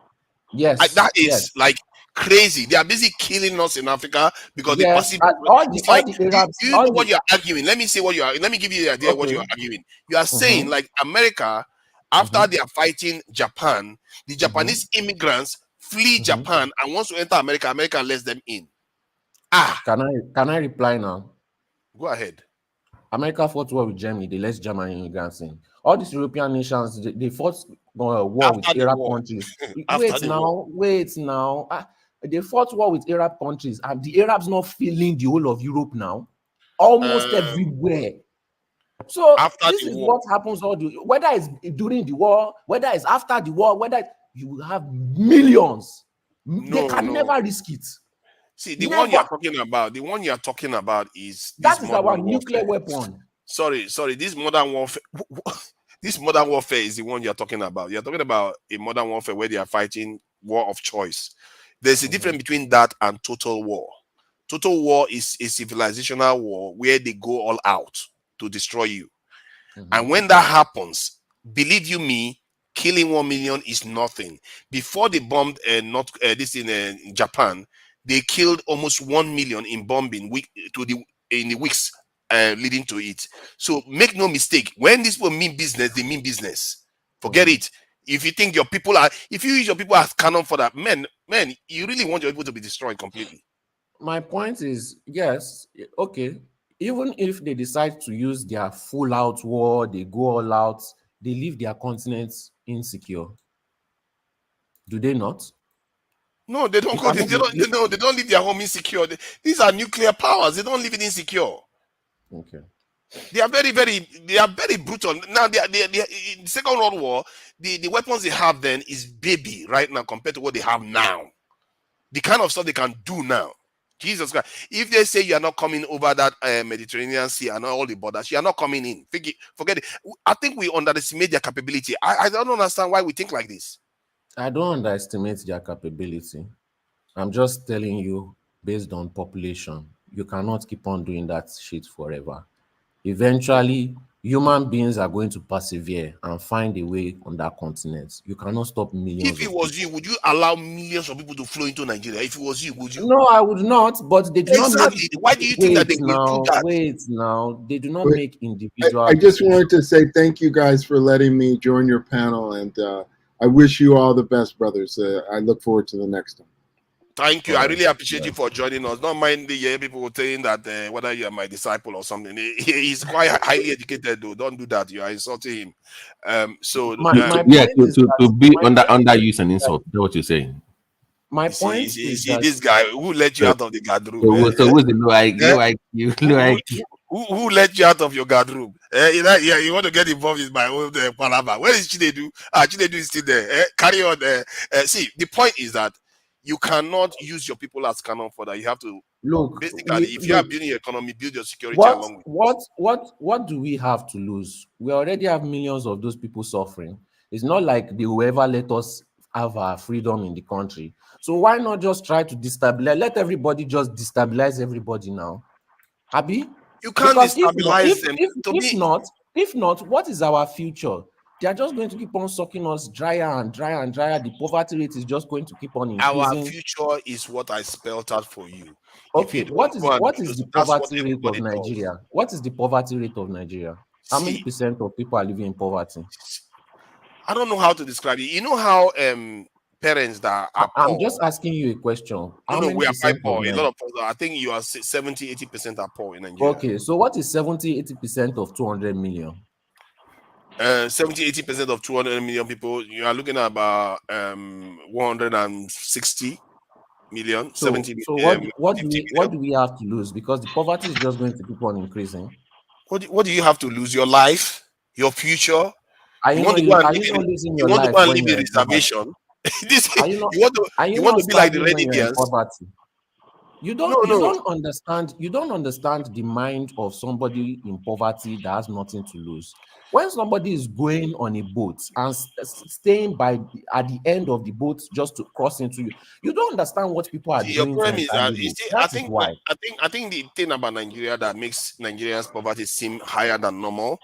Yes, that is like crazy. They are busy killing us in Africa because they perceive it's like you know what you're arguing. Let me say what you are. Let me give you the idea of what you are arguing. You are saying like America, after they are fighting Japan, the Japanese immigrants flee Japan and once to enter America, America lets them in. Can I reply now? Go ahead. America fought war with Germany. They let German immigrants in. All these European nations, they fought war with Arab countries. Wait now. They fought war with Arab countries. And the Arabs not filling the whole of Europe now? Almost everywhere. So this is what happens whether it's during the war, whether it's after the war, whether you will have millions. They can never risk it. See, the one you are talking about is that is our nuclear weapon. Sorry, this modern warfare. This modern warfare is the one you're talking about. You're talking about a modern warfare where they are fighting war of choice. There's a difference between that and total war. Total war is a civilizational war where they go all out to destroy you. And when that happens, believe you me, killing 1 million is nothing. Before they bombed this in Japan, they killed almost 1 million in bombing in the weeks leading to it. So make no mistake, when these people mean business, they mean business. Forget it. If you think if you use your people as cannon for that, man, you really want your people to be destroyed completely. My point is, yes, okay. Even if they decide to use their full out war, they go all out, they leave their continents insecure. Do they not? No, they don't go. They don't leave their home insecure. These are nuclear powers. They don't leave it insecure. Okay. They are very brutal. Now, in the Second World War, the weapons they have then is baby right now compared to what they have now. The kind of stuff they can do now. Jesus Christ. If they say you are not coming over that Mediterranean Sea and all the borders, you are not coming in. Forget it. I think we underestimate their capability. I don't understand why we think like this. I don't underestimate their capability. I'm just telling you, based on population, you cannot keep on doing that shit forever. Eventually, human beings are going to persevere and find a way on that continent. You cannot stop millions. If it was you, would you allow millions of people to flow into Nigeria? If it was you, would you? No, I would not. But they do not make. Why do you think that they will do that? Wait now. They do not make individual. I just wanted to say thank you guys for letting me join your panel, and I wish you all the best, brothers. I look forward to the next one. Thank you. I really appreciate you for joining us. Don't mind the people saying that whether you are my disciple or something. He's quite highly educated, though. Don't do that. You are insulting him. To be underuse and insult. That's what you're saying. My point is that this guy who let you out of the guardroom. So who's the low IQ? Who let you out of your guardroom? You want to get involved in my own palava. Where is Chinedu? Chinedu is still there. Carry on. See, the point is that you cannot use your people as cannon for that. You have to look. Basically, if you are building your economy, build your security along with what do we have to lose? We already have millions of those people suffering. It's not like they will ever let us have our freedom in the country. So why not just try to destabilize? Let everybody just destabilize everybody now. Abi? You can't destabilize them. If not, what is our future? They are just going to keep on sucking us drier and drier and drier. The poverty rate is just going to keep on increasing. Our future is what I spelled out for you. Okay, what is the poverty rate of Nigeria? What is the poverty rate of Nigeria? How many percent of people are living in poverty? I don't know how to describe it. You know how parents that are poor. I'm just asking you a question. We are quite poor. A lot of people, I think you are 70-80% are poor in Nigeria. Okay, so what is 70-80% of 200 million? 70-80% of 200 million people, you are looking at about 160 million, So 70 what 50 do we have to lose? Because the poverty is just going to keep on increasing. What do you have to lose? Your life, your future? Are You you want not to go and live losing you your want to life go and when live you're a in poverty? reservation? This Are you you want not to be like the starving when you're in Renedians? poverty? You No, no. don't understand the mind of somebody in poverty that has nothing to lose. When somebody is going on a boat and staying at the end of the boat just to cross into you, you don't understand what people are See, your doing to problem is that entitle you you. see, That is why. I think the thing about Nigeria that makes Nigerians' poverty seem higher than normal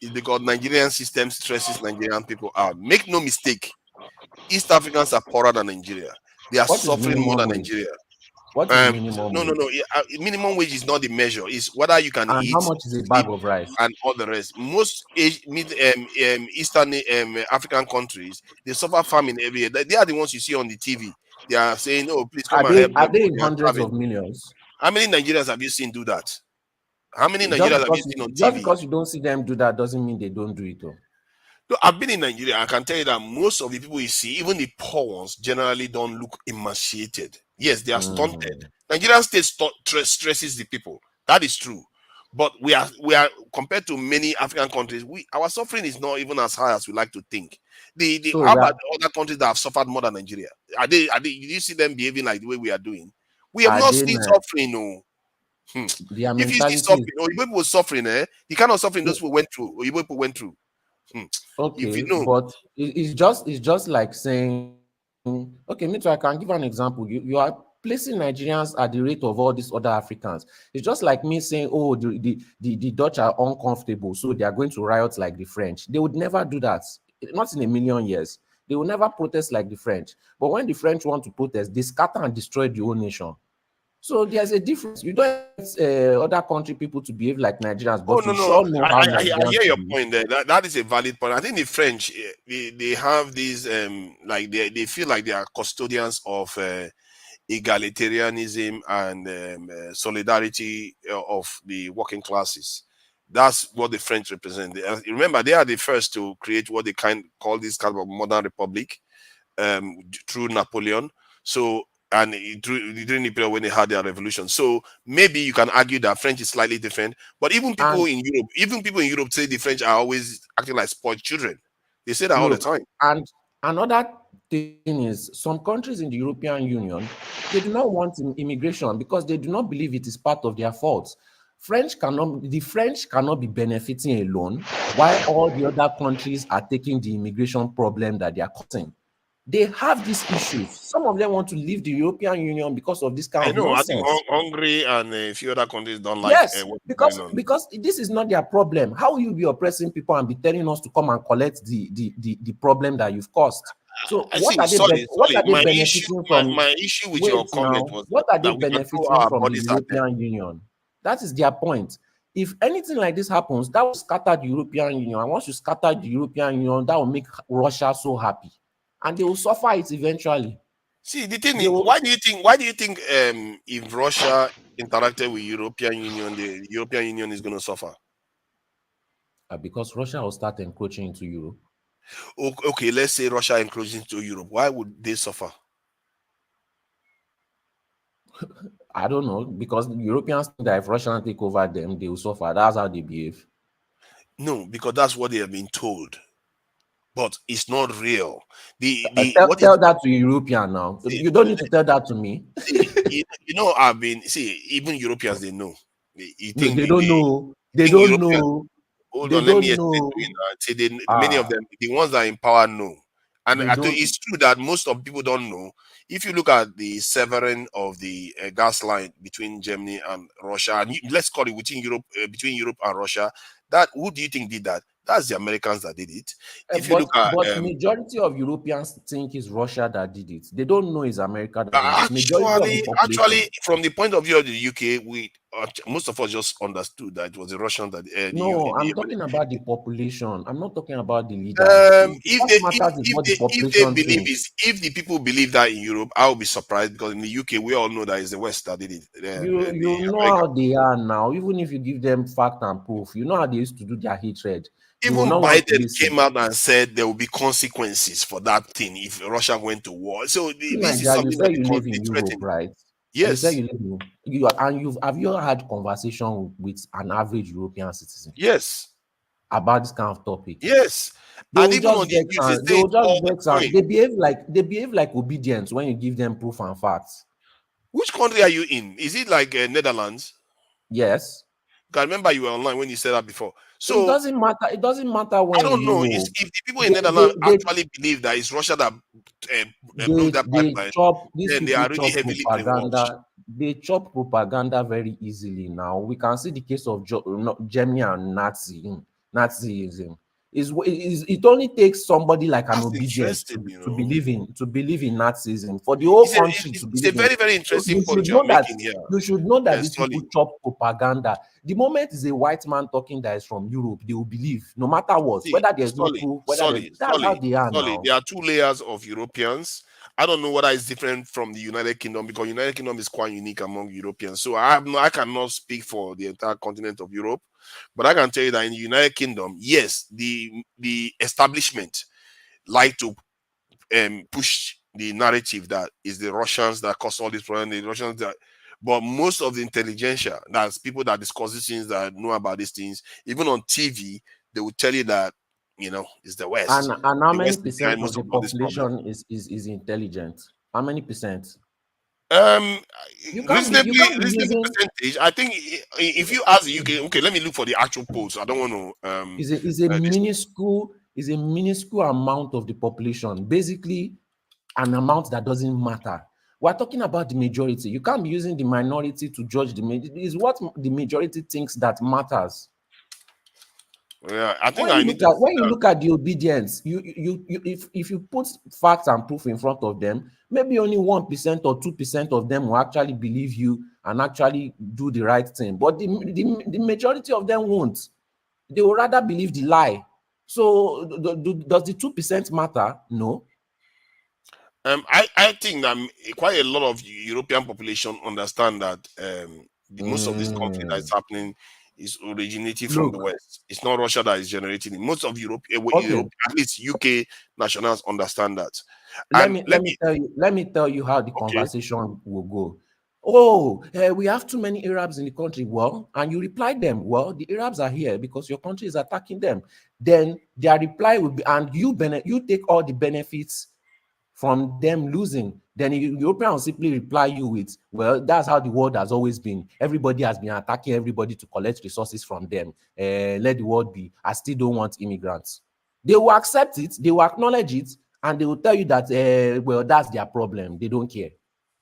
is because Nigerian system stresses Nigerian people out. Make no mistake, East Africans are poorer than Nigeria. They are What is suffering more minimum than wage? Nigeria. What is minimum No, no, wage? no. Minimum wage is not the measure. It's whether you can And how eat, much is a sleep, bag of rice? and all the rest. Most Eastern African countries, they suffer famine every year. They are the ones you see on the TV. They are saying, "Oh, please come Are and they help them. in They are hundreds starving." of millions? How many Nigerians have you seen do that? How many Just Nigerians have you because seen on just TV? because you don't see them do that doesn't mean they don't do it. Though. No, I've been in Nigeria. I can tell you that most of the people you see, even the poor ones, generally don't look emaciated. Yes, they are stunted. Nigerian state stresses the people. That is true. But we are compared to many African countries. Our suffering is not even as high as we like to think. So How we about are, the other countries that have suffered more than Nigeria? Do you see them behaving like the way we are doing? We have are not they seen not, suffering, no. their If you see mentality is suffering, or people suffering, the kind of suffering those people went through, or people went through. If you okay, know, but it's just like saying, okay, me too, I can give an example. You are placing Nigerians at the rate of all these other Africans. It's just like me saying, oh, the Dutch are uncomfortable, so they are going to riot like the French. They would never do that. Not in a million years. They will never protest like the French. But when the French want to protest, they scatter and destroy the whole nation. So there's a difference. You don't expect other country people to behave like Nigerians, oh but no, you no, sure know how I Nigerians hear your behave. point there. That is a valid point. I think the French, they have these like they feel like they are custodians of egalitarianism and solidarity of the working classes. That's what the French represent. Remember, they are the first to create what they call this kind of modern republic through Napoleon. So and during the period when they had their revolution. So maybe you can argue that French is slightly different. But even people And in Europe say the French are always acting like spoiled children. They say that all the Europe. time. And another thing is some countries in the European Union, they do not want immigration because they do not believe it is part of their faults. The French cannot be benefiting alone while all the other countries are taking the immigration problem that they are causing. They have these issues. Some of them want to leave the European Union because of this kind I of know. I think nonsense. Hungary and a few other countries don't like Yes, what's going because on. because this is not their problem. How will you be oppressing people and be telling us to come and collect the problem that you've caused? So I think what sorry. are they benefiting from? My issue with Wait your comment now, was what are they that we can throw benefiting our from the bodies at them. European Union? That is their point. If anything like this happens, that will scatter the European Union. And once you scatter the European Union, that will make Russia so happy. And they will suffer it eventually. See, the thing They is, will, why do you think if Russia interacted with European Union, the European Union is going to suffer? because Russia will start encroaching into Europe. Okay, let's say Russia encroaches into Europe. Why would they suffer? I don't know, because the Europeans think that if Russians take over them, they will suffer. That's how they behave. No, because that's what they have been told. But it's not real. Tell that to a European now. You don't need to tell that to me. I've been even Europeans they know. You No, think they don't know. They think don't Europeans? know. Hold They on, let don't me explain know. to you now. Many of Ah, them, the ones that are in power, know. And they don't. it's true that most of people don't know. If you look at the severing of the gas line between Germany and Russia, and let's call it between Europe and Russia, that who do you think did that? That's the Americans that did it. If you But look at majority of Europeans think it's Russia that did it. They don't know it's America that did it. Majority of the actually, population. from the point of view of the UK, most of us just understood that it was the Russians that No, I'm talking about the population. I'm not talking about the leaders. What matters is what the if they population believe thinks. if the people believe that in Europe, I will be surprised because in the UK we all know that it's the West that did it. You The know America. how they are now. Even if you give them fact and proof, you know how they used to do their hatred. Even Biden came out and said there will be consequences for that thing if Russia went to war. So this is Nigeria, you something say that you live in they Europe, threatened. right? You say Yes. you live in you are, and have you had conversation with an average European citizen? Yes. About this kind of topic. Yes. They And will even on just the vex news, and they say it all the time. they behave like obedience when you give them proof and facts. Which country are you in? Is it like Netherlands? Yes. I remember you were online when you said that before. So it doesn't matter. It doesn't matter when I don't know. Europe. If the people in Netherlands actually believe that it's Russia that blew that pipeline, these then they are people really chop heavily brainwashed. propaganda. They chop propaganda very easily now. We can see the case of Germany and Nazism. It only takes somebody like an That's obedient interesting, to believe in Nazism for the whole country to It's a believe in. very, very interesting You should point you are know that making here. these people chop propaganda. The moment is a white man talking that is from Europe, they will believe no matter what, whether there's no proof, that's how they are now. There are two layers of Europeans. I don't know whether it's different from the United Kingdom because United Kingdom is quite unique among Europeans. So I cannot speak for the entire continent of Europe, but I can tell you that in the United Kingdom, yes, the establishment like to push the narrative that is the Russians that cause all this problem, the Russians that, but most of the intelligentsia, that's people that discuss these things, that know about these things, even on TV, they will tell you that it's the West. And how the many West is behind percent of most the of all this problem. population is intelligent? How many percent? Reasonably using percentage. I think if you ask the UK, okay, let me look for the actual polls. I don't want to. Is a minuscule amount of the population, basically an amount that doesn't matter. We're talking about the majority. You can't be using the minority to judge the majority. Is what the majority thinks that matters. Yeah, I think when you look at the obedience, if you put facts and proof in front of them, maybe only 1% or 2% of them will actually believe you and actually do the right thing. But the majority of them won't. They will rather believe the lie. So does the 2% matter? No. I think that quite a lot of European population understand that most of this conflict that is happening is originating from the West. It's not Russia that is generating it. Most of Europe, at least UK nationals understand that. Let me tell you how the conversation will go. Oh, we have too many Arabs in the country. Well, and you reply them, well, the Arabs are here because your country is attacking them. Then their reply will be, and you take all the benefits from them losing. Then European will simply reply you with, well, that's how the world has always been. Everybody has been attacking everybody to collect resources from them. Let the world be. I still don't want immigrants. They will accept it, they will acknowledge it, and they will tell you that, well, that's their problem. They don't care.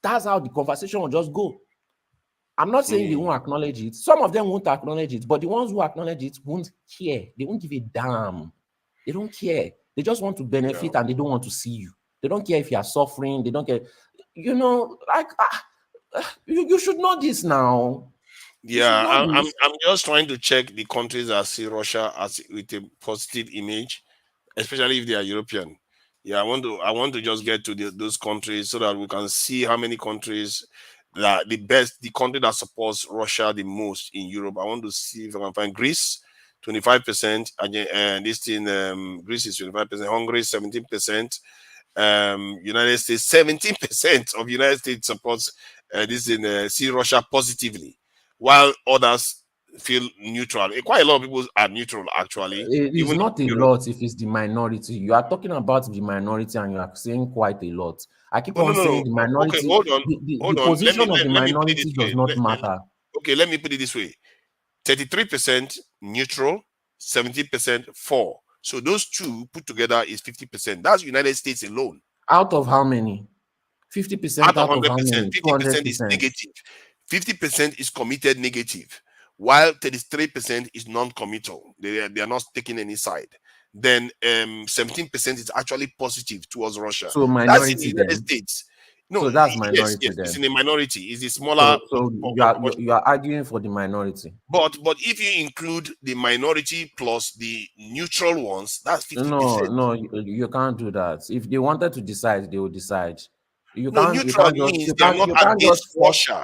That's how the conversation will just go. I'm not saying they won't acknowledge it. Some of them won't acknowledge it, but the ones who acknowledge it won't care. They won't give a damn. They don't care. They just want to benefit and they don't want to see you. They don't care if you are suffering. They don't care. You should know this now. Yeah, I'm just trying to check the countries that see Russia as with a positive image, especially if they are European. Yeah, I want to just get to those countries so that we can see how many countries that the country that supports Russia the most in Europe. I want to see if I can find Greece, 25%, and this thing Greece is 25%, Hungary 17%, United States 17% of United States supports this in see Russia positively, while others feel neutral. Quite a lot of people are neutral actually. It is not a lot if it's the minority. You are talking about the minority and you are saying quite a lot. I keep on saying the minority. Okay, hold on. The position of the minority does not matter. Okay, let me put it this way: 33% neutral, 17% for. So those two put together is 50%. That's United States alone. Out of how many? 50% out of 100%. 50% is negative. 50% is committed negative, while 33% is non-committal. They are not taking any side. Then 17% is actually positive towards Russia. So minority that's in the United States. No, so that's minority. Yes, it's in a minority. It's a smaller. So you are arguing for the minority. But if you include the minority plus the neutral ones, that's 50%. No, you can't do that. If they wanted to decide, they will decide. Neutral means they are not against Russia.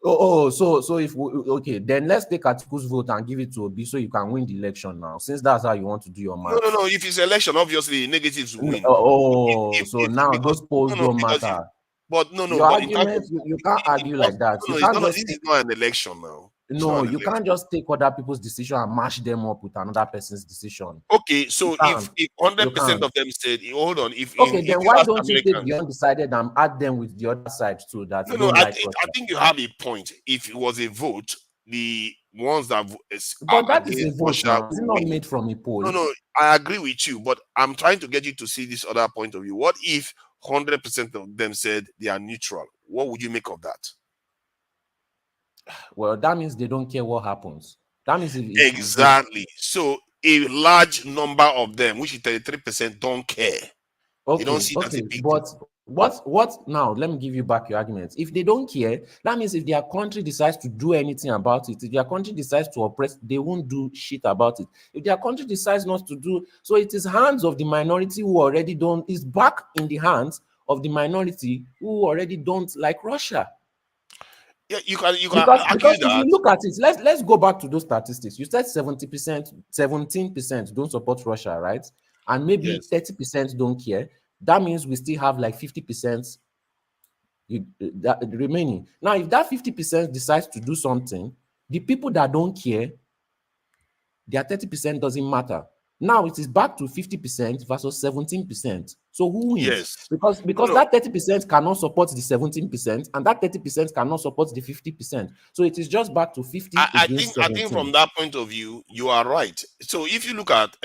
So if okay, then let's take Atiku's vote and give it to Obi so you can win the election now. Since that's how you want to do your math. No. If it's election, obviously negatives win. So now those polls don't matter. Your But in terms argument, of you can't argue like that. no, You it's can't not. just This is not an election now. no, you can't just take other people's decision and mash them up with another person's decision. Okay, so if 100% of them said, hold on, if then you why ask don't you take Americans, the undecided and add them with the other side too that you no, don't I like think you have a point. If it was a vote, the ones that But are that is a against vote Russia now. Is it will not win. made from a poll? No, I agree with you, but I'm trying to get you to see this other point of view. What if 100% of them said they are neutral? What would you make of that? Well, that means they don't care what happens. That means Exactly. So a large number of them, which is 33%, don't care. They don't see that a big but what now? Let me give you back your argument. If they don't care, that means if their country decides to do anything about it, if their country decides to oppress, they won't do shit about it. If their country decides not to do, so it is hands of the minority who already don't, is back in the hands of the minority who already don't like Russia. Yeah, you can because if you look at it, let's go back to those statistics. You said 70%, 17% don't support Russia, right? And maybe 30% don't care. That means we still have like 50% the remaining. Now, if that 50% decides to do something, the people that don't care, their 30% doesn't matter. Now it is back to 50% versus 17%. So who wins? Yes. Because that 30% cannot support the 17%, and that 30% cannot support the 50%. So it is just back to 50 against 17. I think from that point of view, you are right. So if you look at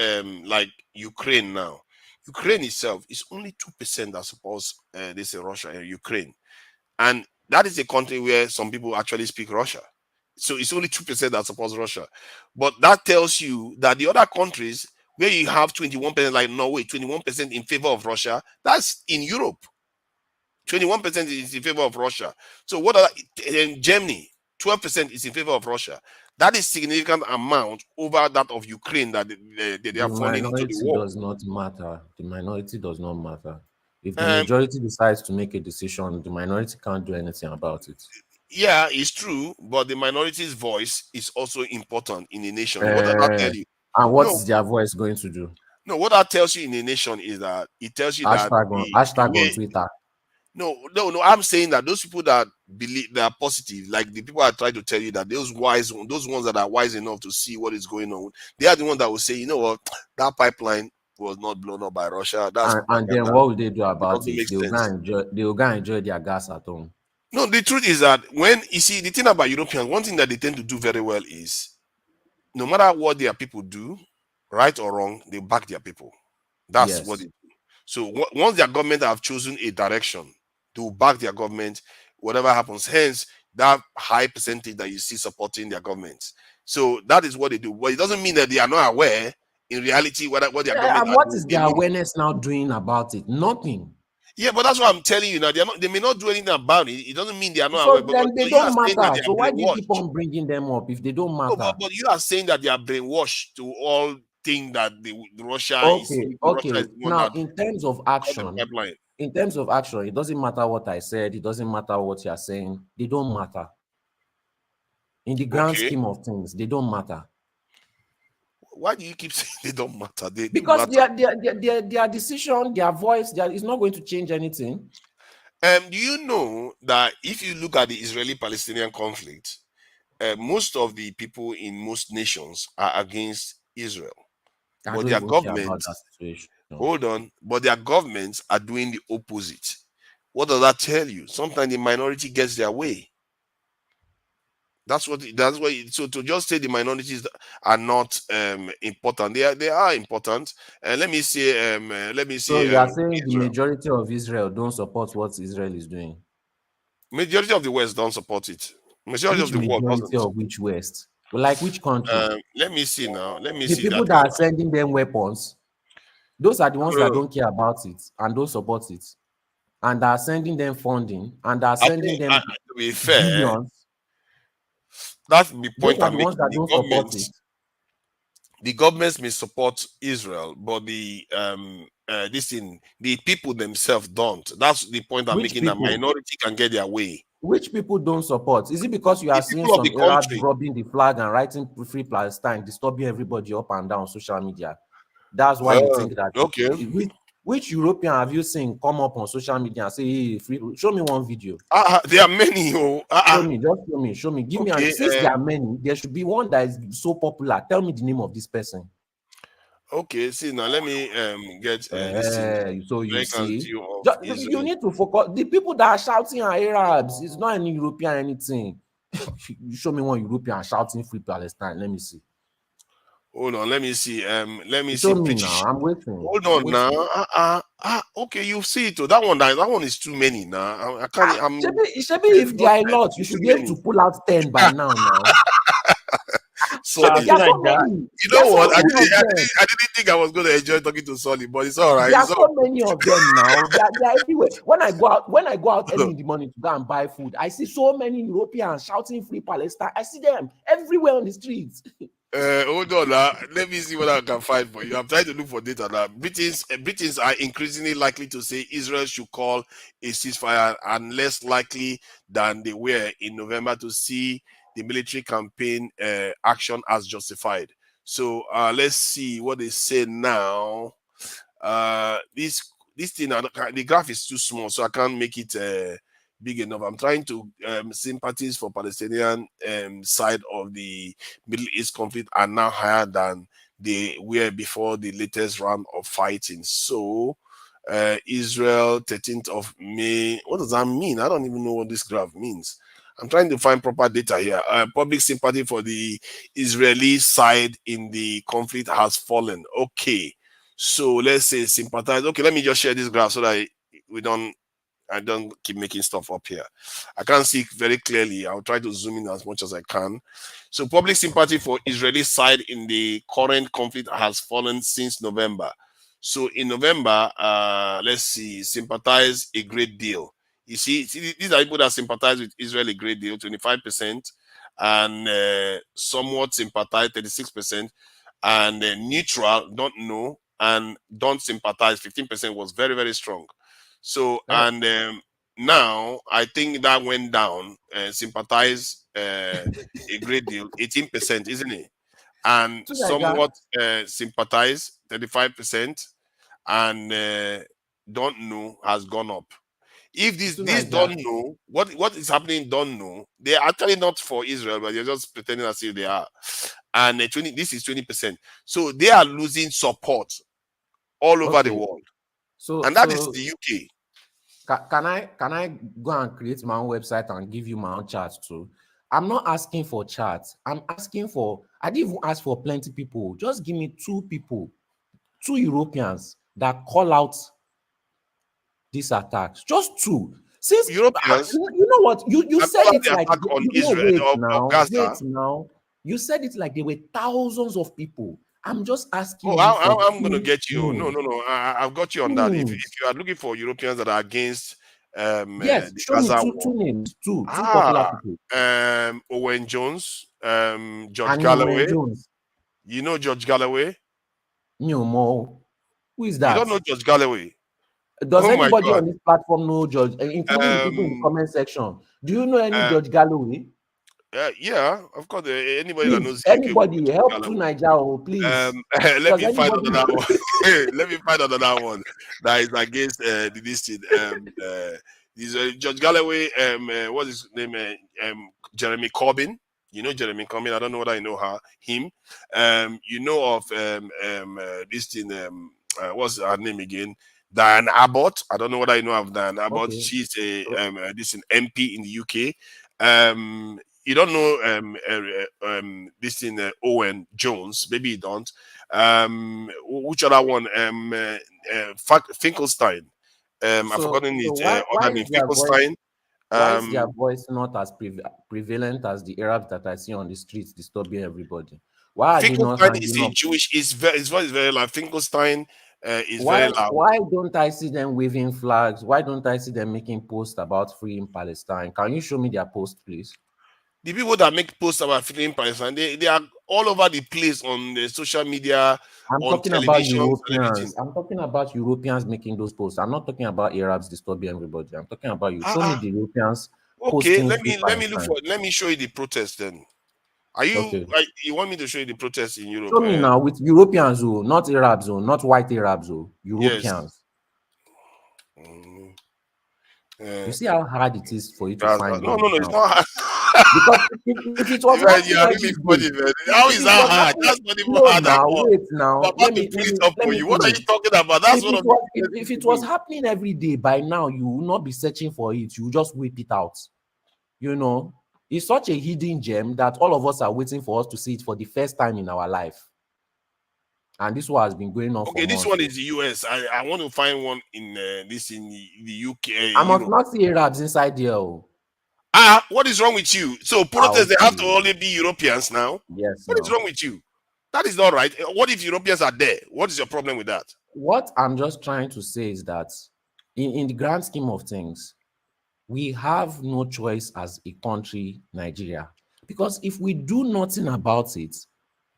like Ukraine now, Ukraine itself is only 2% that supports they say Russia and Ukraine. And that is a country where some people actually speak Russia. So it's only 2% that supports Russia. But that tells you that the other countries where you have 21%, like Norway, 21% in favor of Russia, that's in Europe. 21% is in favor of Russia. So what are in Germany? 12% is in favor of Russia. That is significant amount over that of Ukraine that they are falling into the war. Does not matter. The minority does not matter. If the majority decides to make a decision, the minority can't do anything about it. Yeah, it's true, but the minority's voice is also important in a nation. What does that tell you? And what is their voice going to do? No, what that tells you in a nation is that it tells you hashtag on Twitter. No, I'm saying that those people that believe they are positive, like the people I try to tell you that those ones that are wise enough to see what is going on, they are the ones that will say, you know what, that pipeline was not blown up by Russia. And then what will they do about it? They will go enjoy their gas at home. No, the truth is that when you see the thing about Europeans, one thing that they tend to do very well is no matter what their people do, right or wrong, they back their people. That's what they do. So once their government have chosen a direction, they will back their government, whatever happens. Hence, that high percentage that you see supporting their governments. So that is what they do. But it doesn't mean that they are not aware in reality what their government. And what is their awareness now doing about it? Nothing. Yeah, but that's what I'm telling you now. They may not do anything about it. It doesn't mean they are not so aware. Then they don't matter. So why do you keep on bringing them up if they don't matter? No, but you are saying that they are brainwashed to all think that Russia is now in terms of action. In terms of action, it doesn't matter what I said. It doesn't matter what you are saying. They don't matter. In the grand scheme of things, they don't matter. Why do you keep saying they don't matter? Because their decision, their voice, is not going to change anything. Do you know that if you look at the Israeli-Palestinian conflict, most of the people in most nations are against Israel, but their governments but their governments are doing the opposite. What does that tell you? Sometimes the minority gets their way. That's what. So to just say the minorities are not important, they are important. Let me say. So you are saying Israel. The majority of Israel don't support what Israel is doing. Majority of the West don't support it. Majority of the world doesn't. Of which West? Like which country? Let me see now. Let me see. The people that are sending them weapons, those are the ones that don't care about it and don't support it, and are sending them funding and are sending them to be fair, billions. That's the point I'm making. The governments may support Israel, but the people themselves don't. That's the point I'm making. That minority can get their way. Which people don't support? Is it because you are seeing people of some the Arabs country. rubbing the flag and writing Free Palestine, disturbing everybody up and down social media? That's why you think that. Okay. Which European have you seen come up on social media and say, hey, free? Show me one video. There are many. Show me, just show me. Give okay, me. Since there are many, there should be one that is so popular. Tell me the name of this person. Okay, see now, let me get this thing. So you see, you Israel. need to focus. The people that are shouting are Arabs. It's not any European anything. You show me one European shouting Free Palestine. Let me see. Hold on, let me see. Let me show see. me now. I'm waiting. Hold on now. Okay, you see it. That one is too many now. I can't. If there are a lot, you should be able to pull out 10 by now. Solly. There are so many. You know what? I didn't think I was going to enjoy talking to Solly, but it's all right. There are so many of them now. They're everywhere. When I go out early in the morning to go and buy food, I see so many Europeans shouting Free Palestine. I see them everywhere on the streets. Hold on now. Let me see what I can find for you. I'm trying to look for data now. Britons are increasingly likely to say Israel should call a ceasefire, and less likely than they were in November to see the military campaign action as justified. So let's see what they say now. This thing, the graph is too small, so I can't make it big enough. I'm trying to sympathies for Palestinian side of the Middle East conflict are now higher than they were before the latest round of fighting. So Israel 13th of May. What does that mean? I don't even know what this graph means. I'm trying to find proper data here. Public sympathy for the Israeli side in the conflict has fallen. Okay. So let's say sympathize. Okay, let me just share this graph so that I don't keep making stuff up here. I can't see very clearly. I'll try to zoom in as much as I can. So public sympathy for Israeli side in the current conflict has fallen since November. So in November, let's see, sympathize a great deal. You see, these are people that sympathize with Israel a great deal, 25%, and somewhat sympathize, 36%, and neutral, don't know, and don't sympathize, 15% was very, very strong. So, and now I think that went down, sympathize a great deal, 18%, isn't it? And somewhat sympathize, 35%, and don't know has gone up. If this don't know, what is happening don't know, they're actually not for Israel, but they're just pretending as if they are. And this is 20%. So they are losing support all over the world. And that is the UK. Can I go and create my own website and give you my own charts too? I'm not asking for charts. I didn't even ask for plenty people. Just give me 2 people, 2 Europeans that call out these attacks. Just 2. Since Europeans, you know what? You said it like on Israel, Gaza. Wait now. You said it like there were thousands of people. I'm just asking. I'm going to get you. No. I've got you on that. If you are looking for Europeans that are against yes, the show Gaza me 2 names. Two popular people. Owen Jones, George Galloway. You know George Galloway? No. Who is that? You don't know George Galloway? Does anybody on this platform know George, including the people in the comment section? Do you know any George Galloway? Yeah, of course. Anybody that knows anybody help to Nigeria, please. Let me find another one. Let me find another one that is against this thing. George Galloway. What is his name? Jeremy Corbyn. You know Jeremy Corbyn. I don't know whether I know him. You know of this thing. What's her name again? Diane Abbott. I don't know whether I know of Diane Abbott. Okay. She's this an MP in the UK. You don't know this in Owen Jones. Maybe you don't. Which other one? Finkelstein. I've forgotten it. Why is their voice not as prevalent as the Arabs that I see on the streets disturbing everybody? Why are Finkelstein is a Jewish. His voice is very loud. Finkelstein is very loud. Why don't I see them waving flags? Why don't I see them making posts about freeing Palestine? Can you show me their post, please? The people that make posts about freeing Palestine, they are all over the place on the social media, on television. I'm talking about Europeans making those posts. I'm not talking about Arabs disturbing everybody. I'm talking about you. Show me the Europeans Okay, posting let me show you the protest then. Okay. You want me to show you the protest in Europe? Show me now with Europeans, not Arabs, not white Arabs, Europeans. Yes. You see how hard it is for you to find no, them. it's not hard. Because if it was Man, you happening are every really day, funny, man. How is that hard? That's not even hard at all. wait now. I'm about to pull it up for you. What are you talking about? That's what if it was happening every day, by now you will not be searching for it. You will just whip it out. It's such a hidden gem that all of us are waiting for us to see it for the first time in our life. And this one has been going on for months. This one is the US. I want to find one in the UK. I must not see Arabs inside there. What is wrong with you? So protests, they have to only be Europeans now? Yes. What is wrong with you? That is not right. What if Europeans are there? What is your problem with that? What I'm just trying to say is that in the grand scheme of things, we have no choice as a country, Nigeria. Because if we do nothing about it,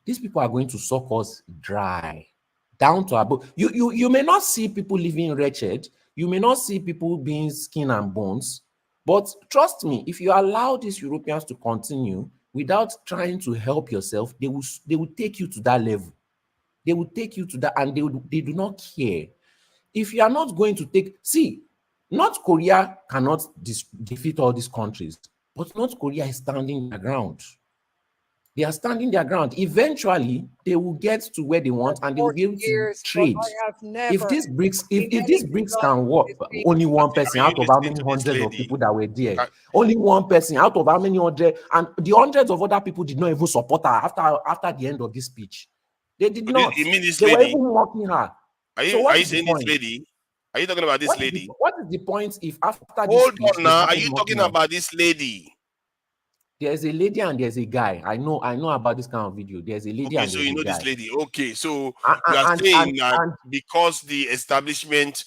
these people are going to suck us dry, down to our bone. You may not see people living wretched. You may not see people being skin and bones. But trust me, if you allow these Europeans to continue without trying to help yourself, they will take you to that level. They will take you to that, and they do not care. If you are not going to North Korea cannot defeat all these countries, but North Korea is standing their ground. They are standing their ground. Eventually, they will get to where they want, and they will be able to trade. If these BRICS can work, only one person out of how many hundreds of people that were there, only one person out of how many hundred, and the hundreds of other people did not even support her after the end of this speech. They did not. You mean this they lady? were even mocking her. Are you saying this lady? Are you talking about this lady? What is the point if after this speech, on now, are you talking about this lady? There's a lady and there's a guy. I know about this kind of video. There's a lady and there's a guy. So you know this lady. Okay, so you are saying that because the establishment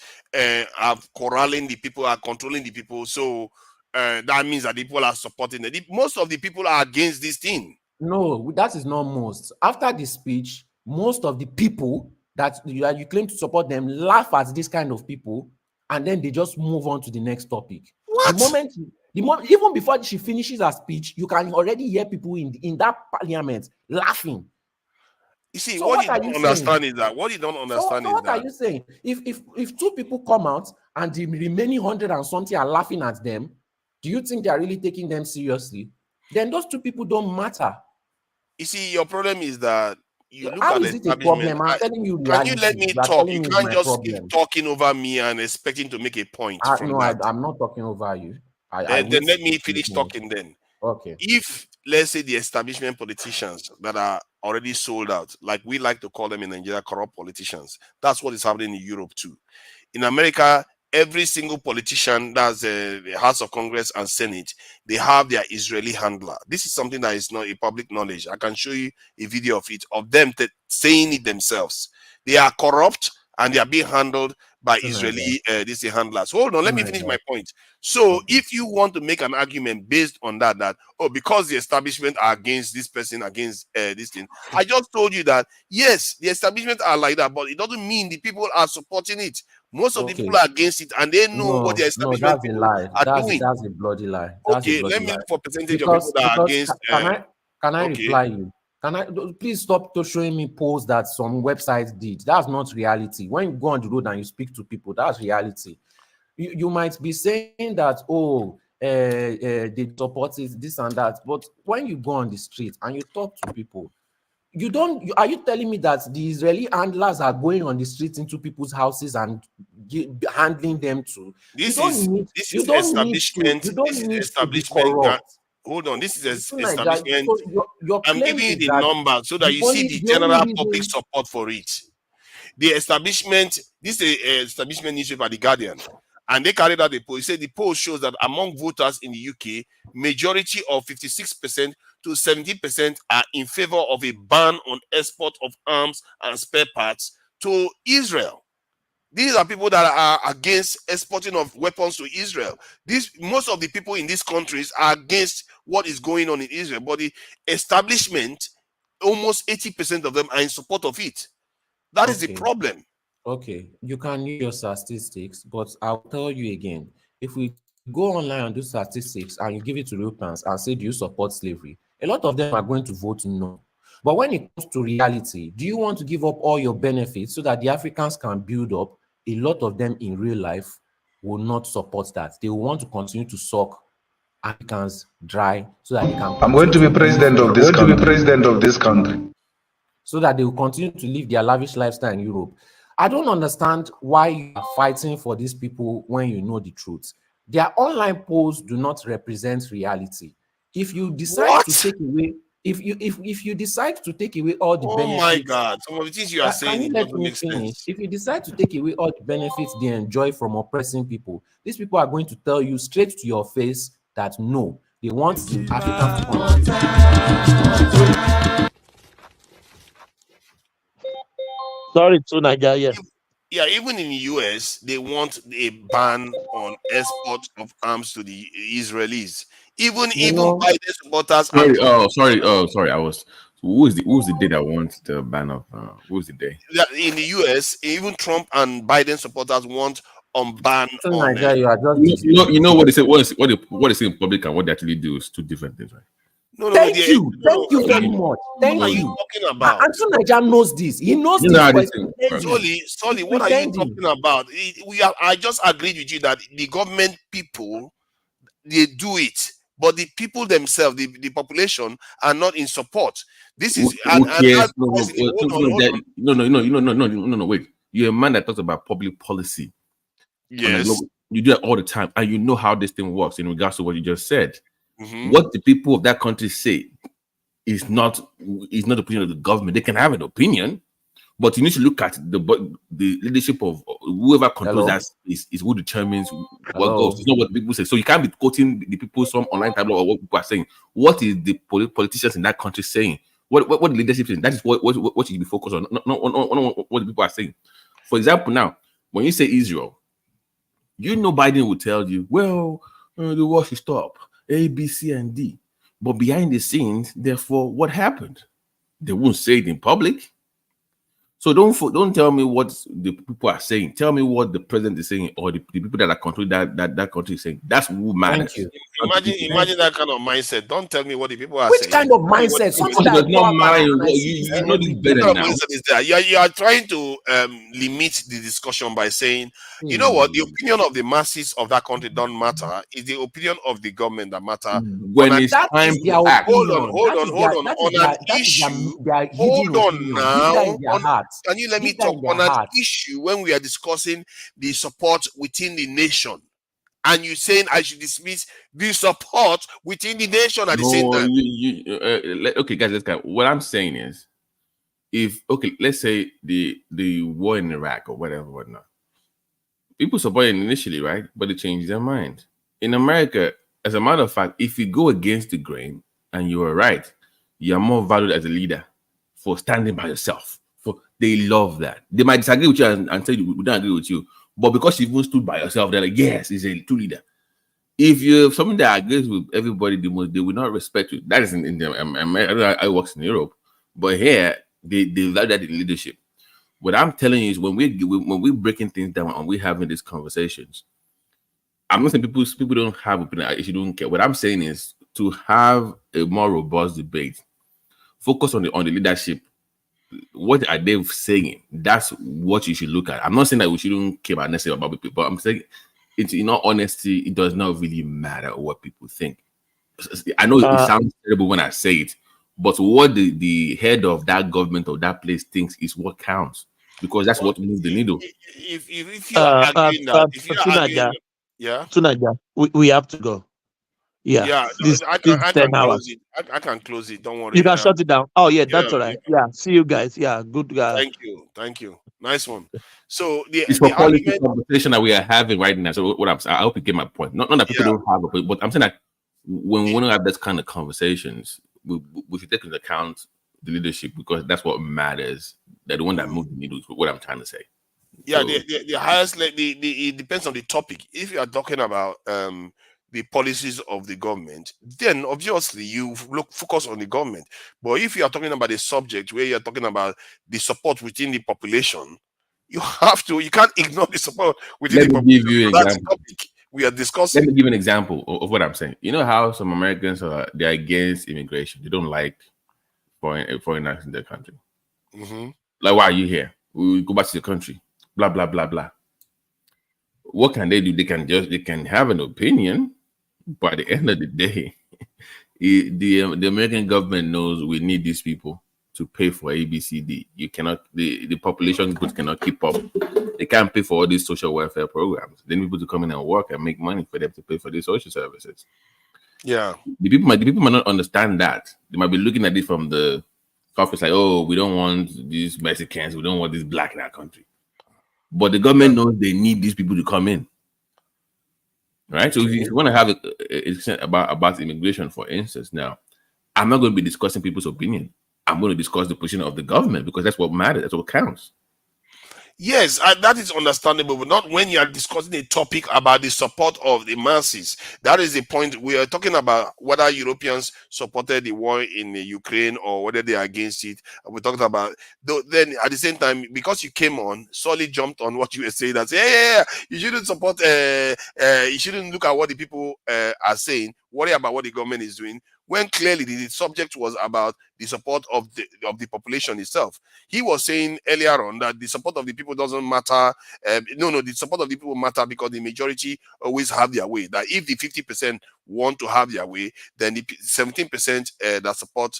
are corralling the people, are controlling the people, so that means that the people are supporting it. Most of the people are against this thing. No, that is not most. After the speech, most of the people that you claim to support them laugh at this kind of people, and then they just move on to the next topic. What? The moment, even before she finishes her speech, you can already hear people in that parliament laughing. You see, so what you don't understand is that what are you saying? If two people come out and the remaining 100 and something are laughing at them, do you think they are really taking them seriously? Then those two people don't matter. You see, your problem is that you look How at is it a problem? I'm telling you, can you let me talk? You can't just keep talking over me and expecting to make a point. No, I'm not talking over you. Then let me finish talking then. Okay. If, let's say, the establishment politicians that are already sold out, like we like to call them in Nigeria, corrupt politicians, that's what is happening in Europe too. In America, every single politician, that's the House of Congress and Senate, they have their Israeli handler. This is something that is not a public knowledge. I can show you a video of it, of them saying it themselves. They are corrupt and they are being handled by Israeli handlers. Hold on, let me finish my point. So if you want to make an argument based on that, because the establishment are against this person, against this thing, I just told you that, yes, the establishment are like that, but it doesn't mean the people are supporting it. Most of the people are against it, and they know what the establishment that's a lie. Doing. That's a bloody lie. Let me look for percentage of people that are against. Can I reply you? Please stop showing me posts that some websites did. That's not reality. When you go on the road and you speak to people, that's reality. You might be saying that, they support this and that, but when you go on the street and you talk to people, are you telling me that the Israeli handlers are going on the streets into people's houses and handling them too? This is establishment. Hold on, this is establishment. I'm giving you the number so that you see the general public support for it. The establishment, this is an establishment newspaper, The Guardian, and they carried out a poll. It said the poll shows that among voters in the UK, majority of 56% to 70% are in favor of a ban on export of arms and spare parts to Israel. These are people that are against exporting of weapons to Israel. Most of the people in these countries are against what is going on in Israel, but the establishment, almost 80% of them are in support of it. That is the problem. Okay, you can use your statistics, but I'll tell you again, if we go online and do statistics and you give it to Europeans and say, do you support slavery? A lot of them are going to vote no. But when it comes to reality, do you want to give up all your benefits so that the Africans can build up? A lot of them in real life will not support that. They will want to continue to suck Africans dry so that they can. I'm going to be president of this country. So that they will continue to live their lavish lifestyle in Europe. I don't understand why you are fighting for these people when you know the truth. Their online polls do not represent reality. If you decide to take away, if you decide to take away all the benefits, my God, some of the things you are saying let doesn't me make finish? sense. If you decide to take away all the benefits they enjoy from oppressing people, these people are going to tell you straight to your face that no, they want the Africans to continue. Sorry, to Nigeria. Yes. Yeah, even in the US, they want a ban on export of arms to the Israelis. Even Biden supporters. Sorry, sorry. I was. Who's the day that wants the ban of? Who's the day? In the US, even Trump and Biden supporters want ban on. You know what they say. What they say in public and what they actually do is two different things, right? Thank you very much. Thank What are you. you talking about? Anton Niger knows this. He knows You this. know Solly, what are you talking about? I just agreed with you that the government people, they do it, but the people themselves, the population, are not in support. This is no. Wait, you're a man that talks about public policy. Yes, you do that all the time, and you know how this thing works in regards to what you just said. Mm-hmm. What the people of that country say is not the opinion of the government. They can have an opinion, but you need to look at the leadership of whoever controls that space is who determines what goes. It's not what people say. So you can't be quoting the people some online tablet or what people are saying. What is the politicians in that country saying? What the leadership is? That is what you be focused on, not what the people are saying. For example, now when you say Israel, you know Biden will tell you, well, the war should stop. A, B, C, and D. But behind the scenes, therefore, what happened? They won't say it in public. So don't tell me what the people are saying. Tell me what the president is saying or the people that are controlling that country is saying. That's who matters. Imagine that kind of mindset. Don't tell me what the people are saying. Which kind of mindset? Something does not mind. You know this better now. Is there? You are trying to limit the discussion by saying, you know what, the opinion of the masses of that country don't matter. It's the opinion of the government that matter. When it's time to act. Hold on. Hold on now. Can you let me talk on an issue when we are discussing the support within the nation? And you saying I should dismiss the support within the nation at the same time? Okay, guys, let's go. What I'm saying is, let's say the war in Iraq or whatnot. People support it initially, right? But they change their mind. In America, as a matter of fact, if you go against the grain and you are right, you are more valued as a leader for standing by yourself. They love that. They might disagree with you and say we don't agree with you, but because you even stood by yourself, they're like, yes, he's a true leader. If you have something that agrees with everybody, they will not respect you. That is in America. I work in Europe, but here they value that in leadership. What I'm telling you is when we're breaking things down and we're having these conversations, I'm not saying people don't have opinion if you don't care. What I'm saying is to have a more robust debate, focus on the leadership. What are they saying? That's what you should look at. I'm not saying that we shouldn't care about necessarily about people, but I'm saying, in all honesty, it does not really matter what people think. I know it sounds terrible when I say it, but what the head of that government or that place thinks is what counts, because that's what moves the needle. If you are arguing that, Tunaja, we have to go. Yeah. I can close it. I can close it. Don't worry. You can shut it down. Oh yeah, that's all right. Yeah. See you guys. Yeah, good guy. Thank you. Nice one. So it's for policy conversation that we are having right now. So what I hope you get my point. Not that people don't have it, but I'm saying that when we don't have this kind of conversations, we should take into account the leadership, because that's what matters. They're the one that moves the needle. Is what I'm trying to say. Yeah, so, the highest it depends on the topic. If you are talking about the policies of the government, then obviously you focus on the government. But if you are talking about a subject where you are talking about the support within the population, you can't ignore the support within the population. Let me give you an example. we are discussing. Let me give an example of what I'm saying. You know how some Americans they're against immigration. They don't like foreigners in their country. Mm-hmm. Like, why are you here? We go back to the country. Blah blah blah blah. What can they do? They can have an opinion, but at the end of the day, the American government knows we need these people to pay for ABCD. You cannot, the population growth cannot keep up. They can't pay for all these social welfare programs. They need people to come in and work and make money for them to pay for these social services. Yeah. The people might not understand that. They might be looking at it from the office like, oh, we don't want these Mexicans, we don't want this black in our country. But the government knows they need these people to come in. Right? So if you want to have a discussion about immigration, for instance, now, I'm not going to be discussing people's opinion. I'm going to discuss the position of the government because that's what matters. That's what counts. Yes, that is understandable, but not when you are discussing a topic about the support of the masses. That is the point. We are talking about whether Europeans supported the war in Ukraine or whether they are against it. We talked about, then at the same time, because you came on, solely jumped on what you were saying and say, yeah, you shouldn't support, you shouldn't look at what the people are saying, worry about what the government is doing, when clearly the subject was about the support of the population itself. He was saying earlier on that the support of the people doesn't matter. The support of the people matter because the majority always have their way. That if the 50% want to have their way, then the 17% that support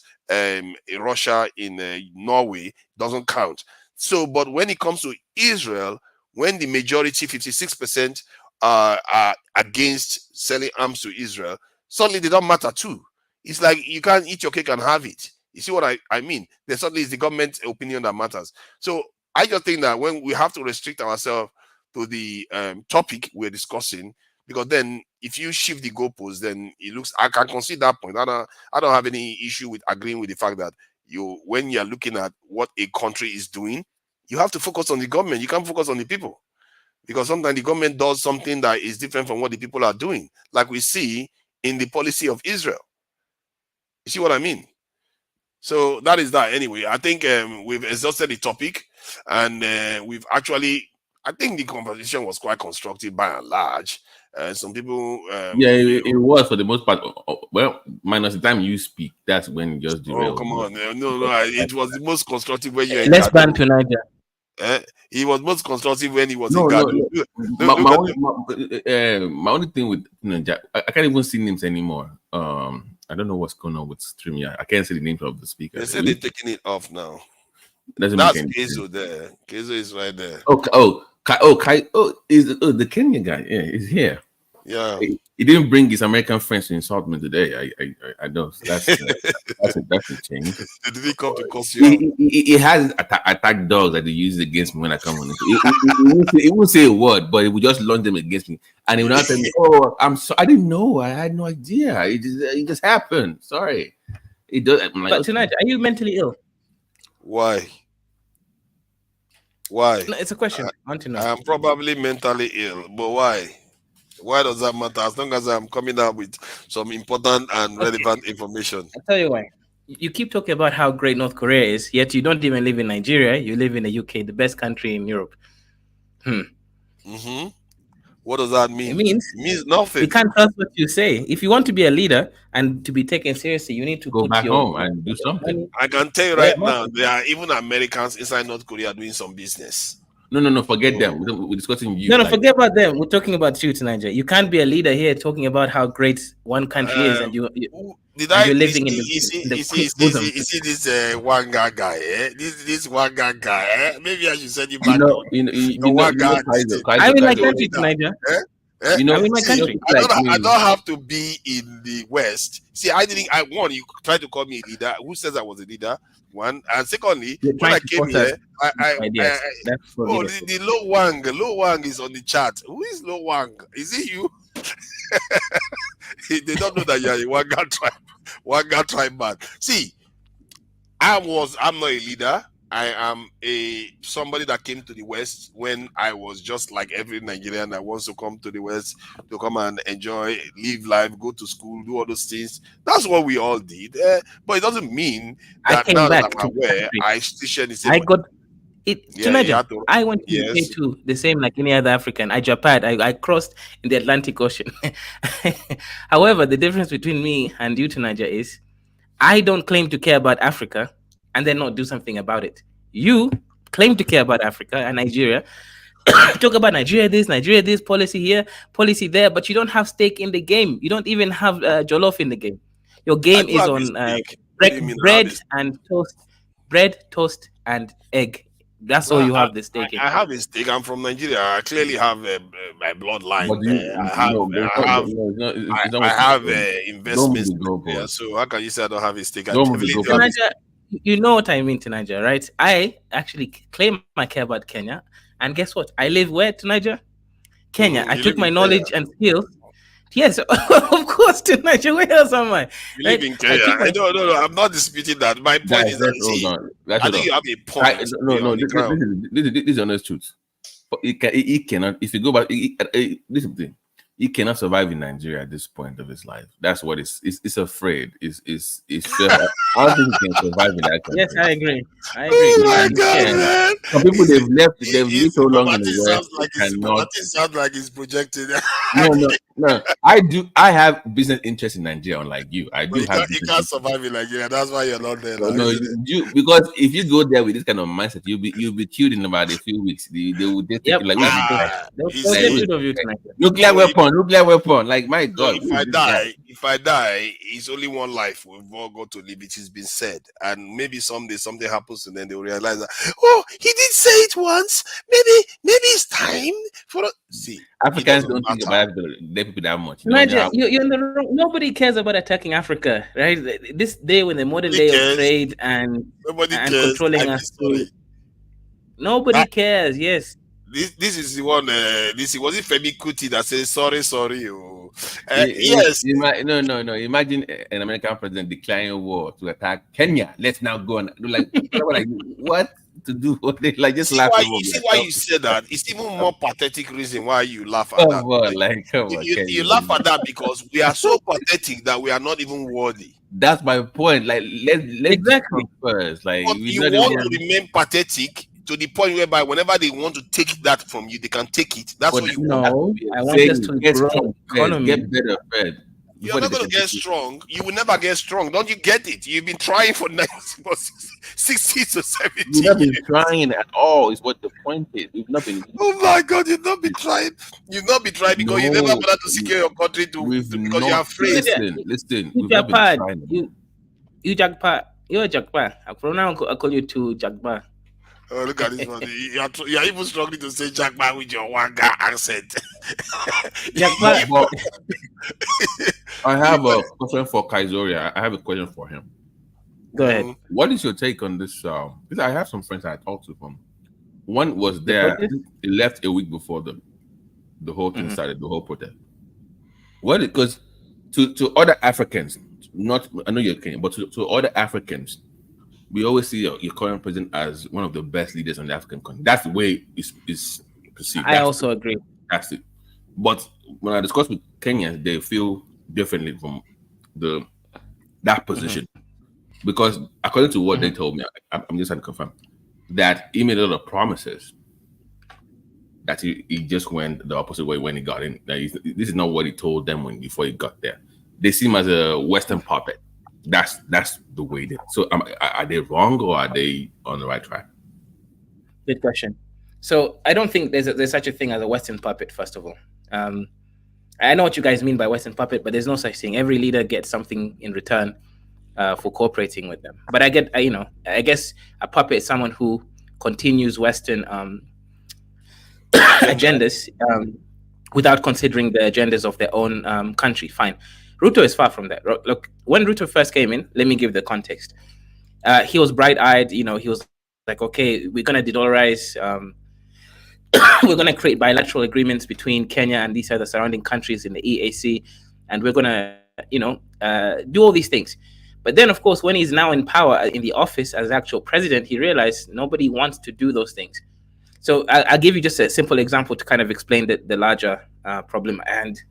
Russia in Norway doesn't count. So, but when it comes to Israel, when the majority, 56%, are against selling arms to Israel, suddenly they don't matter too. It's like you can't eat your cake and have it. You see what I mean? There certainly is the government opinion that matters. So I just think that when we have to restrict ourselves to the topic we're discussing, because then if you shift the goalposts, then it looks, I can concede that point. I don't have any issue with agreeing with the fact that when you're looking at what a country is doing, you have to focus on the government. You can't focus on the people. Because sometimes the government does something that is different from what the people are doing, like we see in the policy of Israel. You see what I mean? So that is that. Anyway, I think we've exhausted the topic, and we've actually, I think the conversation was quite constructive by and large. Some people, it was for the most part. Well, minus the time you speak, that's when you just derail. Oh, come on, no, it was the most constructive when you. Let's ban to Niger. He was most constructive when he was No, in Ghana. My only thing with Niger, I can't even see names anymore. I don't know what's going on with StreamYard. I can't see the names of the speaker. They said they're taking it off now. That's Kezo there. Kezo is right there. The Kenya guy. Yeah, he's here. Yeah, he didn't bring his American friends to insult me today. I know. So that's a change. Did he come to curse you? He has attack dogs that he uses against me when I come on. He won't say a word, but he would just launch them against me, and he would not tell me, "Oh, I'm so I didn't know. I had no idea. It just happened. Sorry." It does. Like, but tonight, are you mentally ill? Why? Why? No, it's a question. I want to know. I'm probably mentally ill, but why? Why does that matter? As long as I'm coming up with some important and relevant information. I'll tell you why. You keep talking about how great North Korea is, yet you don't even live in Nigeria. You live in the UK, the best country in Europe. What does that mean? It means nothing. You can't trust what you say. If you want to be a leader and to be taken seriously, you need to go back home and do something. I can tell you right now, there are even Americans inside North Korea doing some business. No, forget them. We're discussing you. No, forget about them. We're talking about you tonight. You can't be a leader here talking about how great one country is, and you're living in the You see this one guy, this one guy. Maybe I should send you back. I'm in my country tonight. I'm in my country. I don't have to be in the West. See, you tried to call me a leader. Who says I was a leader? One, and secondly, when I came here, the Lo Wang is on the chat. Who is Lo Wang? Is it you? They don't know that you're a one guy tribe man. See, I'm not a leader. I am somebody that came to the West when I was just like every Nigerian that wants to come to the West to come and enjoy, live life, go to school, do all those things. That's what we all did. But it doesn't mean that now that I'm aware, I still share the same. To Niger, I went to UK too, the same like any other African. I Japan, I crossed in the Atlantic Ocean. However, the difference between me and you to Niger is I don't claim to care about Africa and then not do something about it. You claim to care about Africa and Nigeria. Talk about Nigeria this, policy here, policy there, but you don't have stake in the game. You don't even have jollof in the game. Your game is on bread and toast. Bread, toast, and egg. That's all you have the stake in. I have a stake. I'm from Nigeria. I clearly have my bloodline there. I have investments there. So how can you say I don't have a stake? You know what I mean to Niger, right? I actually claim I care about Kenya. And guess what? I live where to Niger? Kenya. I took my knowledge and skills. Yes, of course, to Niger. Where else am I? You live in Kenya. No. I'm not disputing that. My point is that I think you have a point. This is honest truth. But he cannot. If you go back, this is the thing. He cannot survive in Nigeria at this point of his life. That's what it's afraid. It's I don't think he can survive in that country. Yes, I agree. Oh my God, man. Some people they've lived so long in the West. It sounds like he's projected. No. I have business interest in Nigeria, unlike you. You can't survive in Nigeria. That's why you're not there. Because if you go there with this kind of mindset, you'll be killed in about a few weeks. They will take you like nuclear weapon. Like my God. If I die, it's only one life. We've all got to live. It has been said, and maybe someday something happens, and then they'll realize that he did say it once. Maybe it's time for see. Africans don't think about the people that much. Nigeria, you're in the wrong. Nobody cares about attacking Africa, right? This day when the modern day of trade and controlling us. Nobody cares. Yes. This is the one. Was it Femi Kuti that says sorry? Yes. No. Imagine an American president declaring war to attack Kenya. Let's now go and do like what to do? Like just laugh. You see why you said that? It's even more pathetic reason why you laugh at that. You laugh at that because we are so pathetic that we are not even worthy. That's my point. Like let's exactly first. Like you want to remain pathetic to the point whereby whenever they want to take that from you, they can take it. That's what you want. I want us to get strong. Get better fed. You're not going to get strong. You will never get strong. Don't you get it? You've been trying for 60 to 70 You've not been trying at all, is what the point is. You've not been. Oh my God, you've not been trying. You've not been trying because you never bothered to secure your country because you're afraid. Listen. You Jagpa. You're Jagpa. I call you to Jagpa. Oh, look at this one. You're even struggling to say Jackman with your Wanga accent. I have a question for Kaizoria. I have a question for him. Go ahead. What is your take on this? Because I have some friends I talked to from. One was there. He left a week before the whole thing started, the whole protest. Because to other Africans, not I know you're Kenyan, but to other Africans, we always see your current president as one of the best leaders on the African continent. That's the way it's perceived. I also agree. That's it. But when I discuss with Kenyans, they feel differently from that position. Because according to what they told me, I'm just trying to confirm that he made a lot of promises that he just went the opposite way when he got in. This is not what he told them before he got there. They see him as a Western puppet. That's the way they. So are they wrong or are they on the right track? Good question. So I don't think there's such a thing as a Western puppet. First of all, I know what you guys mean by Western puppet, but there's no such thing. Every leader gets something in return for cooperating with them. But I guess a puppet is someone who continues Western agendas without considering the agendas of their own country. Fine. Ruto is far from that. Look, when Ruto first came in, let me give the context. He was bright-eyed. He was like, okay, we're going to de-dollarize. We're going to create bilateral agreements between Kenya and these other surrounding countries in the EAC. And we're going to, do all these things. But then, of course, when he's now in power in the office as actual president, he realized nobody wants to do those things. So I'll give you just a simple example to kind of explain the larger problem. And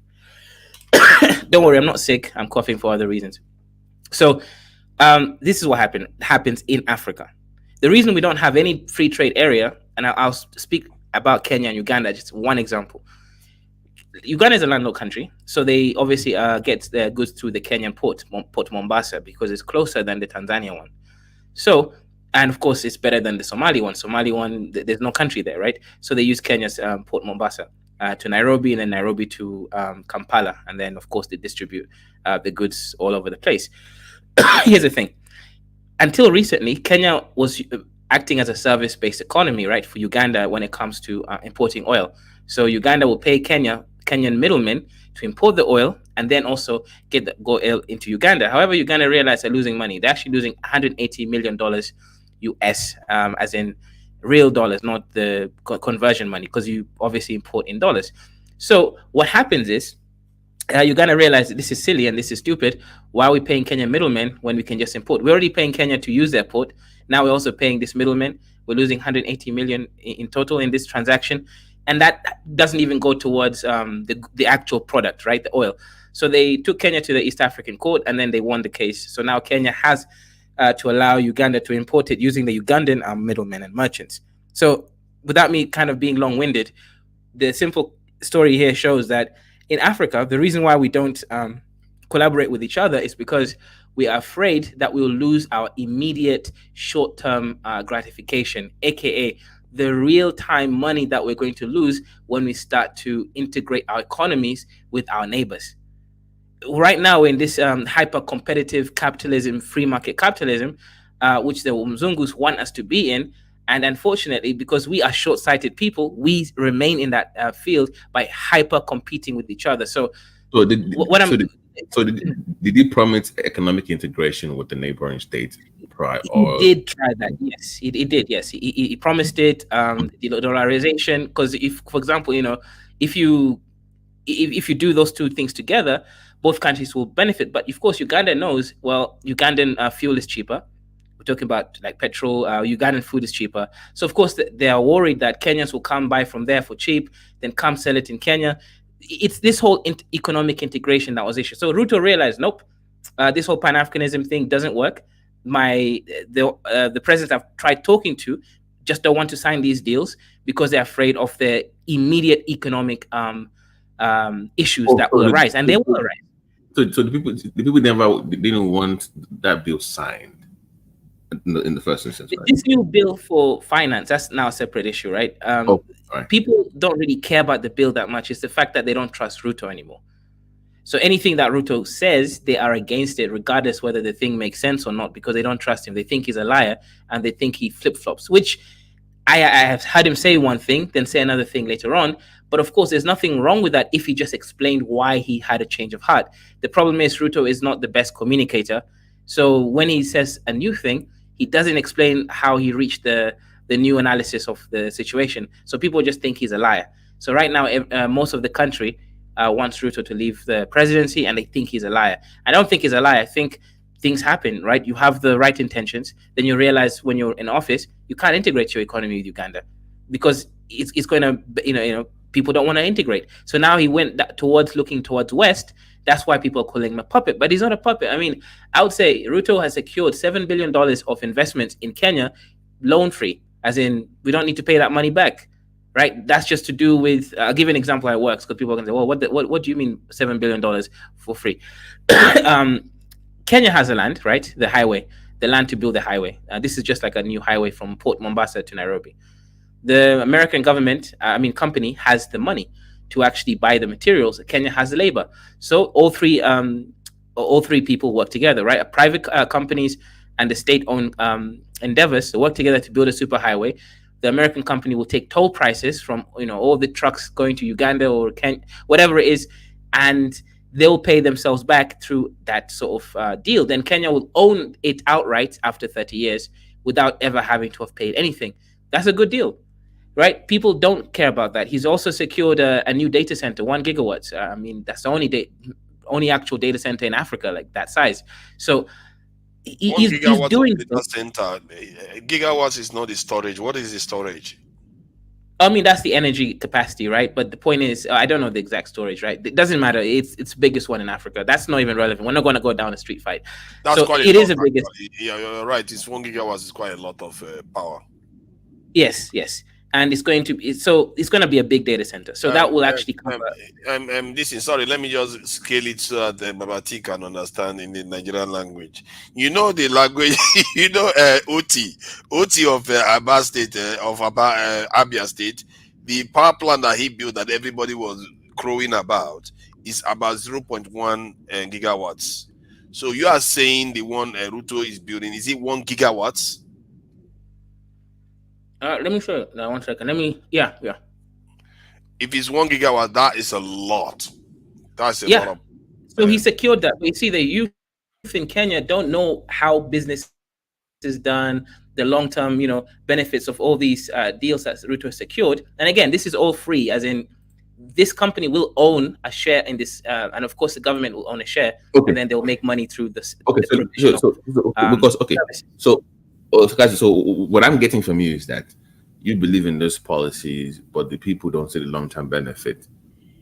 don't worry, I'm not sick. I'm coughing for other reasons. So this is what happens in Africa. The reason we don't have any free trade area, and I'll speak about Kenya and Uganda, just one example. Uganda is a landlocked country, so they obviously get their goods through the Kenyan port Mombasa, because it's closer than the Tanzania one. So, and of course, it's better than the Somali one. Somali one, there's no country there, right? So they use Kenya's port Mombasa to Nairobi, and then Nairobi to Kampala, and then of course they distribute the goods all over the place. Here's the thing: until recently, Kenya was acting as a service-based economy, right, for Uganda when it comes to importing oil. So Uganda will pay Kenyan middlemen to import the oil and then also get the oil into Uganda. However, Uganda realized they're losing money. They're actually losing $180 million US, as in real dollars, not the conversion money, because you obviously import in dollars. So what happens is Uganda realize that this is silly and this is stupid. Why are we paying Kenyan middlemen when we can just import? We're already paying Kenya to use their port. Now we're also paying this middleman. We're losing 180 million in total in this transaction. And that doesn't even go towards the actual product, right? The oil. So they took Kenya to the East African court and then they won the case. So now Kenya has to allow Uganda to import it using the Ugandan middlemen and merchants. So without me kind of being long-winded, the simple story here shows that in Africa, the reason why we don't collaborate with each other is because we are afraid that we will lose our immediate short-term gratification, aka the real-time money that we're going to lose when we start to integrate our economies with our neighbors. Right now, in this hyper-competitive capitalism, free market capitalism, which the Mzungus want us to be in, and unfortunately, because we are short-sighted people, we remain in that field by hyper-competing with each other. So did he promise economic integration with the neighboring states prior? He did try that. Yes, he did. Yes, he promised it. The dollarization, because if, for example, if you do those two things together, both countries will benefit. But of course, Uganda knows, well, Ugandan fuel is cheaper. We're talking about like petrol. Ugandan food is cheaper. So of course, they are worried that Kenyans will come buy from there for cheap, then come sell it in Kenya. It's this whole economic integration that was issue. So Ruto realized, nope, this whole Pan-Africanism thing doesn't work. The presidents I've tried talking to just don't want to sign these deals because they're afraid of the immediate economic issues that will arise, and they will arise. So the people didn't want that bill signed in the first instance, right? This new bill for finance, that's now a separate issue, right? Right. People don't really care about the bill that much. It's the fact that they don't trust Ruto anymore. So anything that Ruto says, they are against it, regardless whether the thing makes sense or not, because they don't trust him. They think he's a liar and they think he flip-flops, which I have heard him say one thing, then say another thing later on. But of course, there's nothing wrong with that if he just explained why he had a change of heart. The problem is Ruto is not the best communicator. So when he says a new thing, he doesn't explain how he reached the new analysis of the situation. So people just think he's a liar. So right now, most of the country wants Ruto to leave the presidency, and they think he's a liar. I don't think he's a liar. I think things happen, right? You have the right intentions, then you realize when you're in office, you can't integrate your economy with Uganda because it's going to, people don't want to integrate. So now he went looking towards West. That's why people are calling him a puppet, but he's not a puppet. I mean, I would say Ruto has secured $7 billion of investments in Kenya, loan-free, as in we don't need to pay that money back, right? That's just to do with, I'll give you an example how it works, because people are going to say, well, what do you mean $7 billion for free? Kenya has a land, right? The highway, the land to build the highway. This is just like a new highway from Port Mombasa to Nairobi. The American government, company, has the money to actually buy the materials. Kenya has the labor. So all three people work together, right? Private companies and the state-owned endeavors to work together to build a superhighway. The American company will take toll prices from all the trucks going to Uganda or Kenya, whatever it is, and they'll pay themselves back through that sort of deal. Then Kenya will own it outright after 30 years without ever having to have paid anything. That's a good deal, right? People don't care about that. He's also secured a new data center, 1 gigawatt. That's the only actual data center in Africa like that size. So he's doing data center. Gigawatts is not the storage. What is the storage? I mean, that's the energy capacity, right? But the point is, I don't know the exact storage, right? It doesn't matter. It's biggest one in Africa. That's not even relevant. We're not going to go down a street fight. That's So quite a it lot, is the biggest. actually. Yeah, you're right. It's 1 gigawatts is quite a lot of power. Yes, yes. And it's going to be, so it's going to be a big data center. So that will actually cover. Listen, sorry, let me just scale it so that Babati can understand in the Nigerian language. You know the language, you know OT of Abia State, Abia State, the power plant that he built that everybody was crowing about is about 0.1 gigawatts. So you are saying the one Ruto is building, is it 1 gigawatts? Let me show you that 1 second. Yeah. If it's 1 gigawatt, that is a lot. That's a lot of. So he secured that. But you see, the youth in Kenya don't know how business is done, the long-term, benefits of all these deals that Ruto secured. And again, this is all free, as in this company will own a share in this, and of course the government will own a share, and then they'll make money through this. So what I'm getting from you is that you believe in those policies, but the people don't see the long-term benefit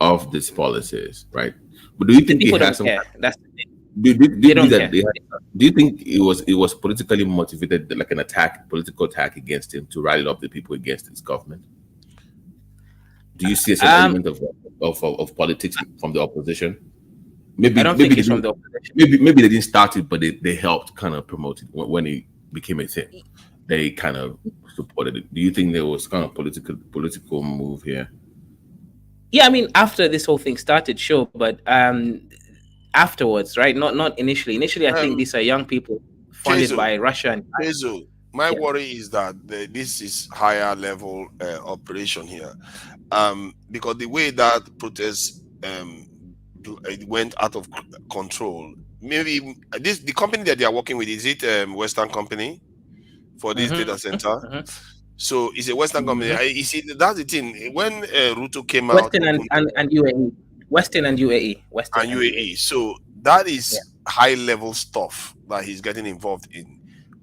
of these policies, right? But do you think people has don't care? That's the thing. Do you think it was politically motivated, like an political attack against him to rally up the people against his government? Do you see an element of politics from the opposition? Maybe I don't think it's from the opposition. Maybe they didn't start it, but they helped kind of promote it when it became a thing. They kind of supported it. Do you think there was kind of political move here? Yeah, I mean, after this whole thing started, sure, but afterwards, right? Not initially. Initially, I think these are young people funded by Russia. And my worry is that this is higher level operation here, because the way that protest went out of control. Maybe the company that they are working with, is it Western company for this data center? So it's a Western company. You see, that's the thing. When Ruto came Western out, and UAE, Western and UAE. So that is high level stuff that he's getting involved in.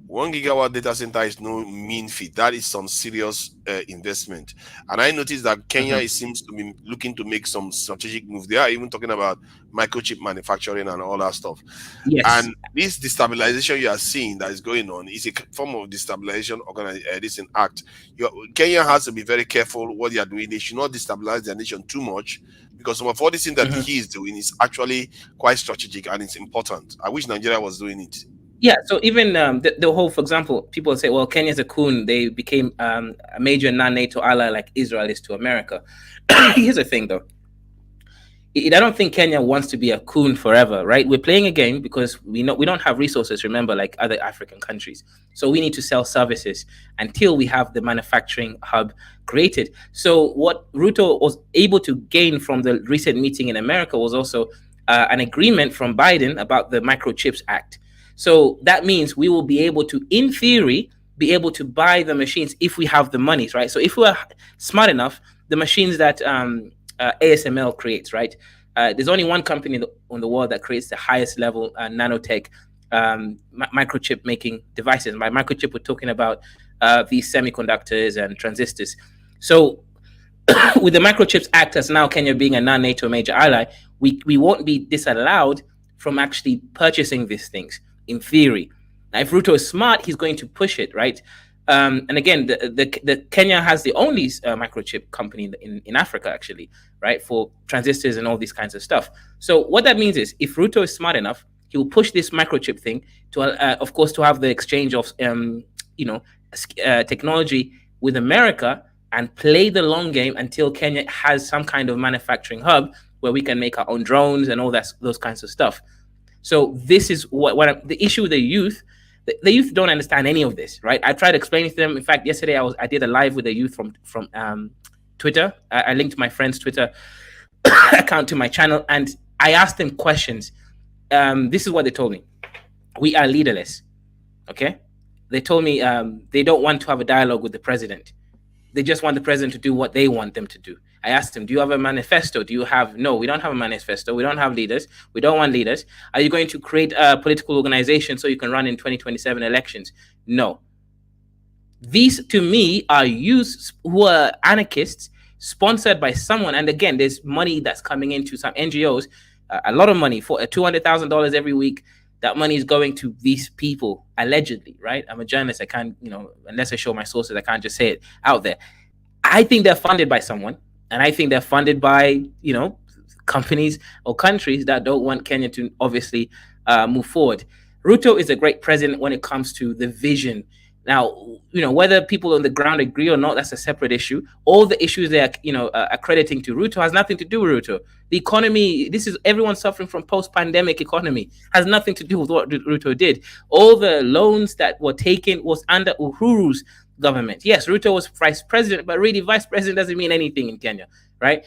1 gigawatt data center is no mean feat. That is some serious investment. And I noticed that Kenya seems to be looking to make some strategic moves. They are even talking about microchip manufacturing and all that stuff. Yes. And this destabilization you are seeing that is going on is a form of destabilization this act. Kenya has to be very careful what they are doing. They should not destabilize their nation too much, because some of all these things that he is doing is actually quite strategic and it's important. I wish Nigeria was doing it. Yeah, so even the whole, for example, people say, well, Kenya's a coon. They became a major non-NATO ally like Israel is to America. Here's the thing, though. I don't think Kenya wants to be a coon forever, right? We're playing a game because we don't have resources, remember, like other African countries. So we need to sell services until we have the manufacturing hub created. So what Ruto was able to gain from the recent meeting in America was also an agreement from Biden about the Microchips Act. So that means we will be able to, in theory, be able to buy the machines if we have the monies, right? So if we're smart enough, the machines that ASML creates, right? There's only one company in the world that creates the highest level nanotech microchip making devices. By microchip, we're talking about these semiconductors and transistors. So with the Microchips Act, as now Kenya being a non-NATO major ally, we won't be disallowed from actually purchasing these things, in theory. Now, if Ruto is smart, he's going to push it, right? And again, the Kenya has the only microchip company in Africa, actually, right, for transistors and all these kinds of stuff. So what that means is, if Ruto is smart enough, he will push this microchip thing to, of course, to have the exchange of, technology with America and play the long game until Kenya has some kind of manufacturing hub where we can make our own drones and all those kinds of stuff. So this is what the issue with the youth. The youth don't understand any of this, right? I tried explaining to them. In fact, yesterday I did a live with the youth from Twitter. I linked my friend's Twitter account to my channel, and I asked them questions. This is what they told me: we are leaderless. Okay, they told me they don't want to have a dialogue with the president. They just want the president to do what they want them to do. I asked them, do you have a manifesto? No, we don't have a manifesto. We don't have leaders. We don't want leaders. Are you going to create a political organization so you can run in 2027 elections? No. These, to me, are youths who are anarchists, sponsored by someone. And again, there's money that's coming into some NGOs, a lot of money, for $200,000 every week. That money is going to these people, allegedly, right? I'm a journalist. I can't, unless I show my sources, I can't just say it out there. I think they're funded by someone, and I think they're funded by, companies or countries that don't want Kenya to obviously move forward. Ruto is a great president when it comes to the vision. Now, whether people on the ground agree or not, that's a separate issue. All the issues they are, accrediting to Ruto has nothing to do with Ruto. The economy, this is everyone suffering from post-pandemic economy, has nothing to do with what Ruto did. All the loans that were taken was under Uhuru's government. Yes, Ruto was vice president, but really vice president doesn't mean anything in Kenya, right?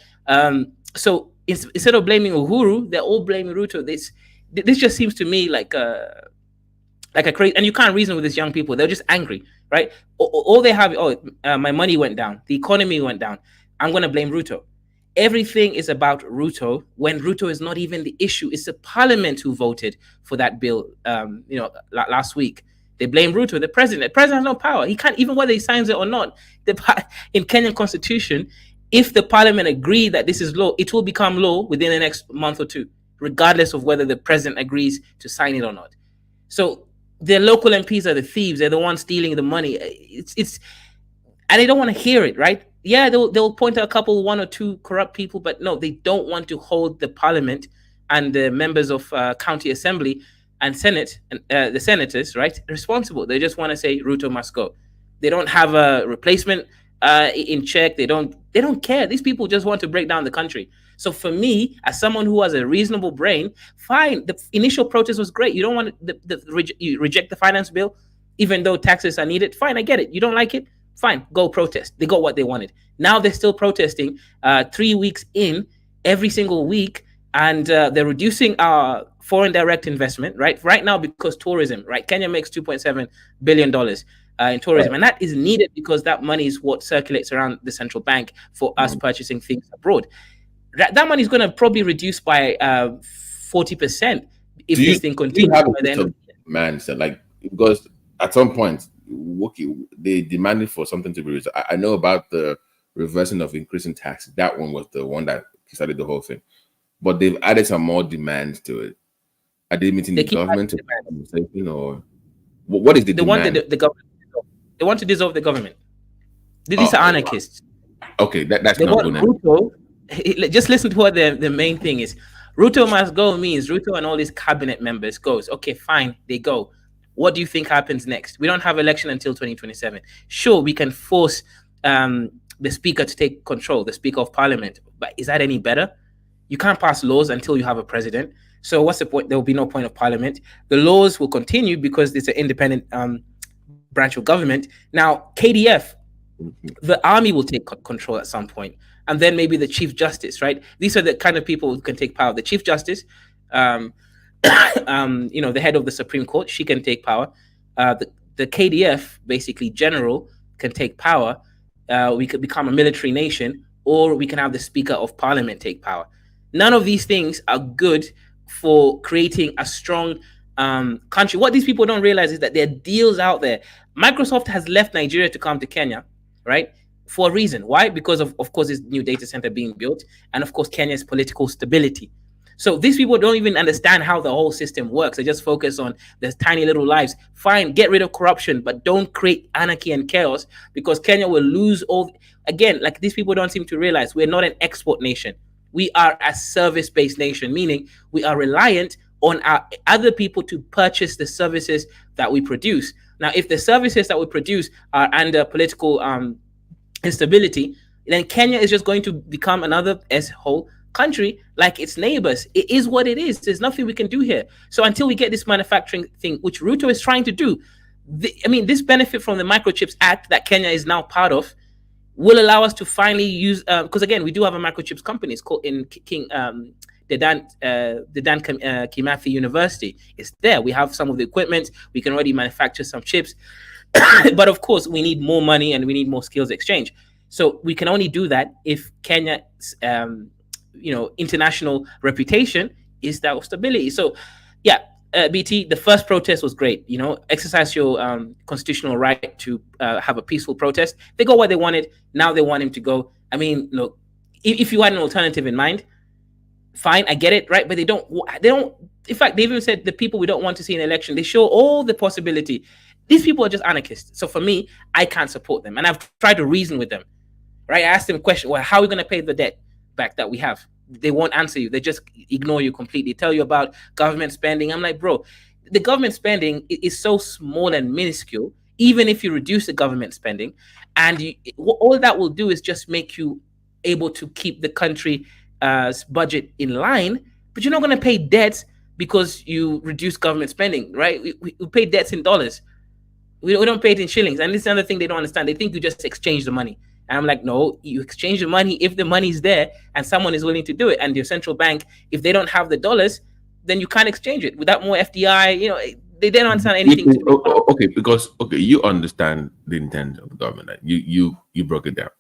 So instead of blaming Uhuru, they're all blaming Ruto. This just seems to me like a crazy, and you can't reason with these young people. They're just angry, right? All they have, my money went down, the economy went down, I'm going to blame Ruto. Everything is about Ruto when Ruto is not even the issue. It's the parliament who voted for that bill, last week. They blame Ruto, the president. The president has no power. He can't, even whether he signs it or not. In Kenyan constitution, if the parliament agree that this is law, it will become law within the next month or two, regardless of whether the president agrees to sign it or not. So the local MPs are the thieves. They're the ones stealing the money. It's and they don't want to hear it, right? Yeah, they'll point out one or two corrupt people, but no, they don't want to hold the parliament and the members of county assembly and senate and the senators, right, responsible. They just want to say Ruto must go. They don't have a replacement in check. They don't care. These people just want to break down the country. So for me, as someone who has a reasonable brain, fine. The initial protest was great. You don't want you reject the finance bill, even though taxes are needed. Fine, I get it. You don't like it? Fine, go protest. They got what they wanted. Now they're still protesting 3 weeks in, every single week, and they're reducing our foreign direct investment, right? Right now, because tourism, right? Kenya makes $2.7 billion in tourism, and that is needed because that money is what circulates around the central bank for us purchasing things abroad. That money is going to probably reduce by 40% if this thing continues. Because at some point, they demanded for something to be reduced. I know about the reversing of increasing taxes. That one was the one that started the whole thing. But they've added some more demands to it. Are they meeting the government? Or what is the demand? The government. They want to dissolve the government. These are anarchists. Okay, that's not good. Ruto, just listen to what the main thing is. Ruto must go means Ruto and all his cabinet members goes. Okay, fine, they go. What do you think happens next? We don't have election until 2027. Sure, we can force the speaker to take control, the speaker of parliament. But is that any better? You can't pass laws until you have a president. So what's the point? There will be no point of parliament. The laws will continue because it's an independent branch of government. Now, KDF, the army will take control at some point, and then maybe the chief justice, right? These are the kind of people who can take power. The chief justice, the head of the Supreme Court, she can take power. The KDF, basically general, can take power. We could become a military nation, or we can have the Speaker of Parliament take power. None of these things are good for creating a strong country. What these people don't realize is that there are deals out there. Microsoft has left Nigeria to come to Kenya, right? For a reason. Why? Because of course, this new data center being built, and of course, Kenya's political stability. So these people don't even understand how the whole system works. They just focus on their tiny little lives. Fine, get rid of corruption, but don't create anarchy and chaos, because Kenya will lose all. Again, like these people don't seem to realize, we're not an export nation. We are a service-based nation, meaning we are reliant on our other people to purchase the services that we produce. Now, if the services that we produce are under political instability, then Kenya is just going to become another S-hole country like its neighbors. It is what it is. There's nothing we can do here. So until we get this manufacturing thing, which Ruto is trying to do, this benefit from the Microchips Act that Kenya is now part of will allow us to finally use, because again, we do have a microchips company. It's called in Dedan Kimathi University. It's there. We have some of the equipment. We can already manufacture some chips. But of course, we need more money and we need more skills exchange. So we can only do that if Kenya's international reputation is that of stability. So yeah, BT, the first protest was great. You know, exercise your constitutional right to have a peaceful protest. They got what they wanted. Now they want him to go. I mean, look, if you had an alternative in mind, fine, I get it, right? But they don't. In fact, they even said the people we don't want to see in election. They show all the possibility. These people are just anarchists. So for me, I can't support them, and I've tried to reason with them. Right? I asked them a question. Well, how are we going to pay the debt back that we have? They won't answer you. They just ignore you completely. Tell you about government spending. I'm like, bro, the government spending is so small and minuscule. Even if you reduce the government spending, and all that will do is just make you able to keep the country budget in line. But you're not going to pay debts because you reduce government spending, right? We pay debts in dollars. We don't pay it in shillings. And this is another thing they don't understand. They think you just exchange the money. And I'm like, no, you exchange the money if the money's there and someone is willing to do it. And your central bank, if they don't have the dollars, then you can't exchange it. Without more FDI, you know, they don't understand anything. Okay, because you understand the intent of the government. You broke it down.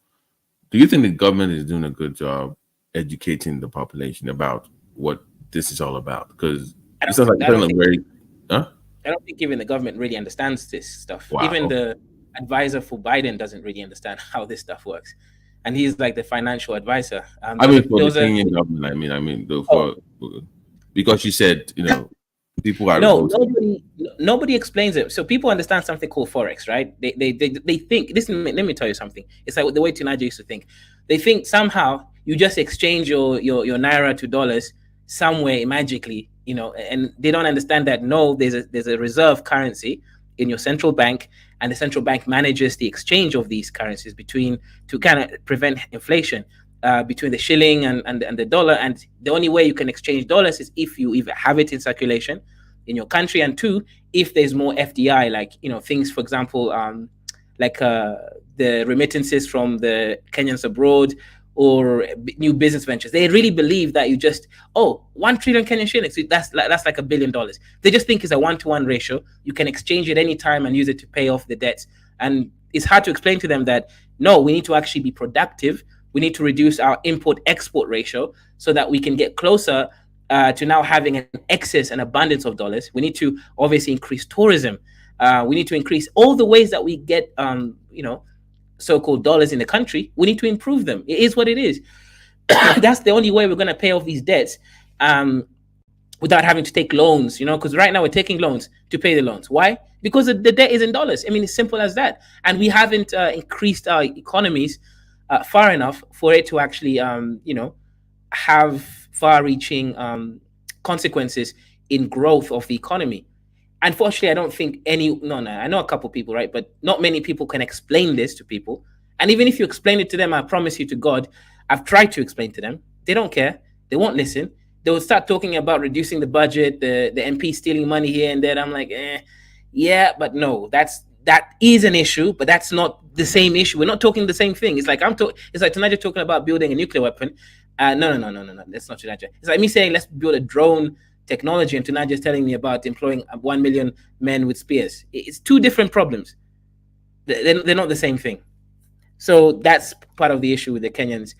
Do you think the government is doing a good job educating the population about what this is all about? Because it sounds like I don't think even the government really understands this stuff. Wow. Even the advisor for Biden doesn't really understand how this stuff works, and he's like the financial advisor. I mean, for the Kenyan government, because you said, you know, people are nobody explains it. So people understand something called forex, right? They think this. Let me tell you something. It's like the way Tunaja used to think. They think somehow you just exchange your naira to dollars somewhere magically, you know, and they don't understand that no, there's a reserve currency in your central bank, and the central bank manages the exchange of these currencies to kind of prevent inflation between the shilling and the dollar. And the only way you can exchange dollars is if you either have it in circulation in your country, and two, if there's more FDI, like, you know, things, for example, like the remittances from the Kenyans abroad, or new business ventures. They really believe that you just 1 trillion Kenyan shillings. That's like $1 billion. They just think it's a 1-to-1 ratio. You can exchange it any time and use it to pay off the debts. And it's hard to explain to them that no, we need to actually be productive. We need to reduce our import-export ratio so that we can get closer to now having an excess and abundance of dollars. We need to obviously increase tourism. We need to increase all the ways that we get, so-called dollars in the country. We need to improve them. It is what it is. That's the only way we're going to pay off these debts without having to take loans, you know, because right now we're taking loans to pay the loans. Why? Because the debt is in dollars. I mean, it's simple as that. And we haven't increased our economies far enough for it to actually, have far-reaching consequences in growth of the economy. Unfortunately, I don't think I know a couple people, right? But not many people can explain this to people. And even if you explain it to them, I promise you to God, I've tried to explain to them. They don't care. They won't listen. They will start talking about reducing the budget, the MP stealing money here and there. I'm like, yeah, but no, that is an issue, but that's not the same issue. We're not talking the same thing. It's like it's like Tunaja talking about building a nuclear weapon. No. That's not Tunaja. It's like me saying let's build a drone technology, and Tunaja is telling me about employing 1 million men with spears. It's two different problems. They're not the same thing. So that's part of the issue with the Kenyans.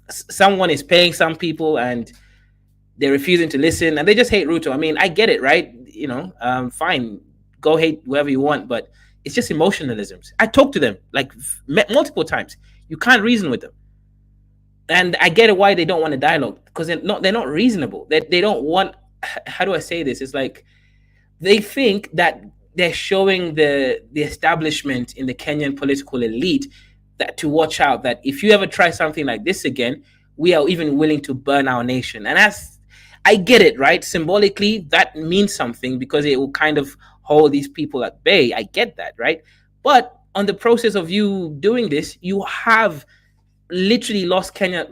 Someone is paying some people and they're refusing to listen, and they just hate Ruto. I mean, I get it, right? You know, fine, go hate whoever you want, but it's just emotionalism. I talked to them like multiple times. You can't reason with them. And I get it why they don't want a dialogue, because they're not reasonable. They don't want, how do I say this? It's like they think that they're showing the establishment in the Kenyan political elite that to watch out, that if you ever try something like this again, we are even willing to burn our nation. And I get it, right? Symbolically, that means something because it will kind of hold these people at bay. I get that, right? But on the process of you doing this, you have literally lost Kenya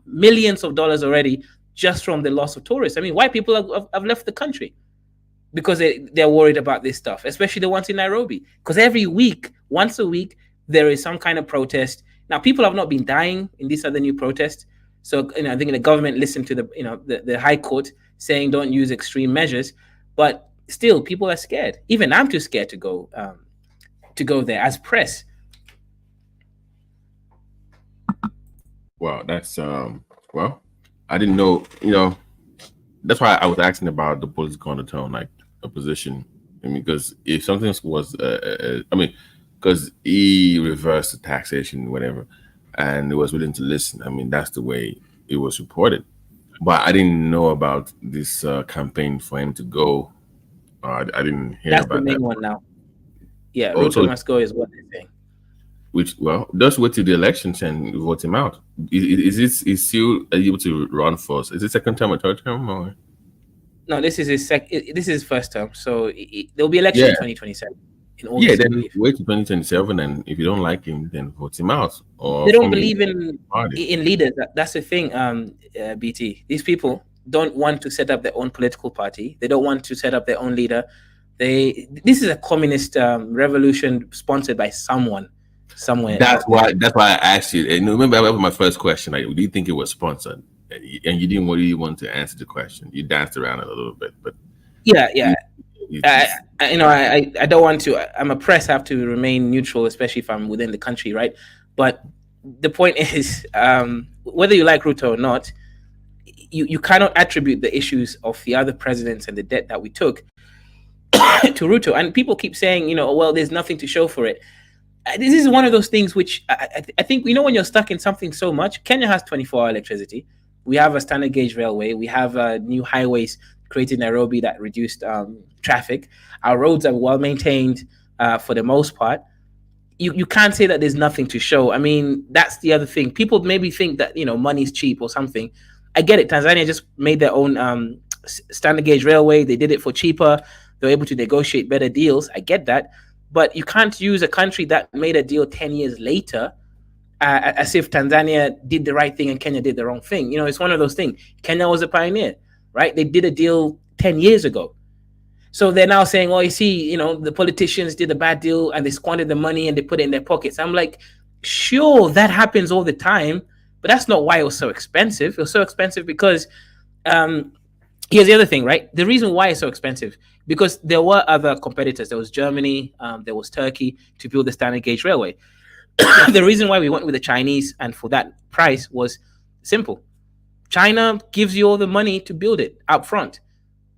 millions of dollars already just from the loss of tourists. I mean, white people have left the country because they're worried about this stuff, especially the ones in Nairobi. Because every week, once a week, there is some kind of protest. Now, people have not been dying in these other new protests. So, I think the government listened to the High Court saying don't use extreme measures. But still, people are scared. Even I'm too scared to go there as press. Wow, that's well, I didn't know, That's why I was asking about the political undertone, like a position. I mean, because if something was, I mean, because he reversed the taxation, whatever, and he was willing to listen. I mean, that's the way it was reported. But I didn't know about this campaign for him to go. I didn't hear That's the about that. main one now. Yeah, Also, Ruto must go is what they're saying. which, well, just wait till the elections and vote him out. Is still able to run for us? Is it second term or third term? Or? No, this is his this is his first term. So there will be election in 2027 in August. Yeah, I then believe. wait to 2027, and if you don't like him, then vote him out. Or They don't form a believe in party. leaders. That's the thing. BT. These people don't want to set up their own political party. They don't want to set up their own leader. This is a communist revolution sponsored by someone somewhere. That's why I asked you. And remember, that was my first question. Like, do you think it was sponsored? And you didn't really want to answer the question. You danced around it a little bit, but Yeah. I don't want to. I'm oppressed. I have to remain neutral, especially if I'm within the country, right? But the point is, whether you like Ruto or not, you cannot attribute the issues of the other presidents and the debt that we took to Ruto. And people keep saying, well, there's nothing to show for it. This is one of those things which I think, when you're stuck in something so much. Kenya has 24-hour electricity. We have a standard gauge railway. We have new highways created in Nairobi that reduced traffic. Our roads are well maintained for the most part. You can't say that there's nothing to show. I mean, that's the other thing. People maybe think that, money's cheap or something. I get it. Tanzania just made their own standard gauge railway. They did it for cheaper. They were able to negotiate better deals. I get that. But you can't use a country that made a deal 10 years later as if Tanzania did the right thing and Kenya did the wrong thing. It's one of those things. Kenya was a pioneer, right? They did a deal 10 years ago. So they're now saying, well, you see, the politicians did a bad deal and they squandered the money and they put it in their pockets. I'm like, sure, that happens all the time, but that's not why it was so expensive. It was so expensive because here's the other thing, right? The reason why it's so expensive, because there were other competitors. There was Germany, there was Turkey to build the standard gauge railway. The reason why we went with the Chinese and for that price was simple. China gives you all the money to build it up front.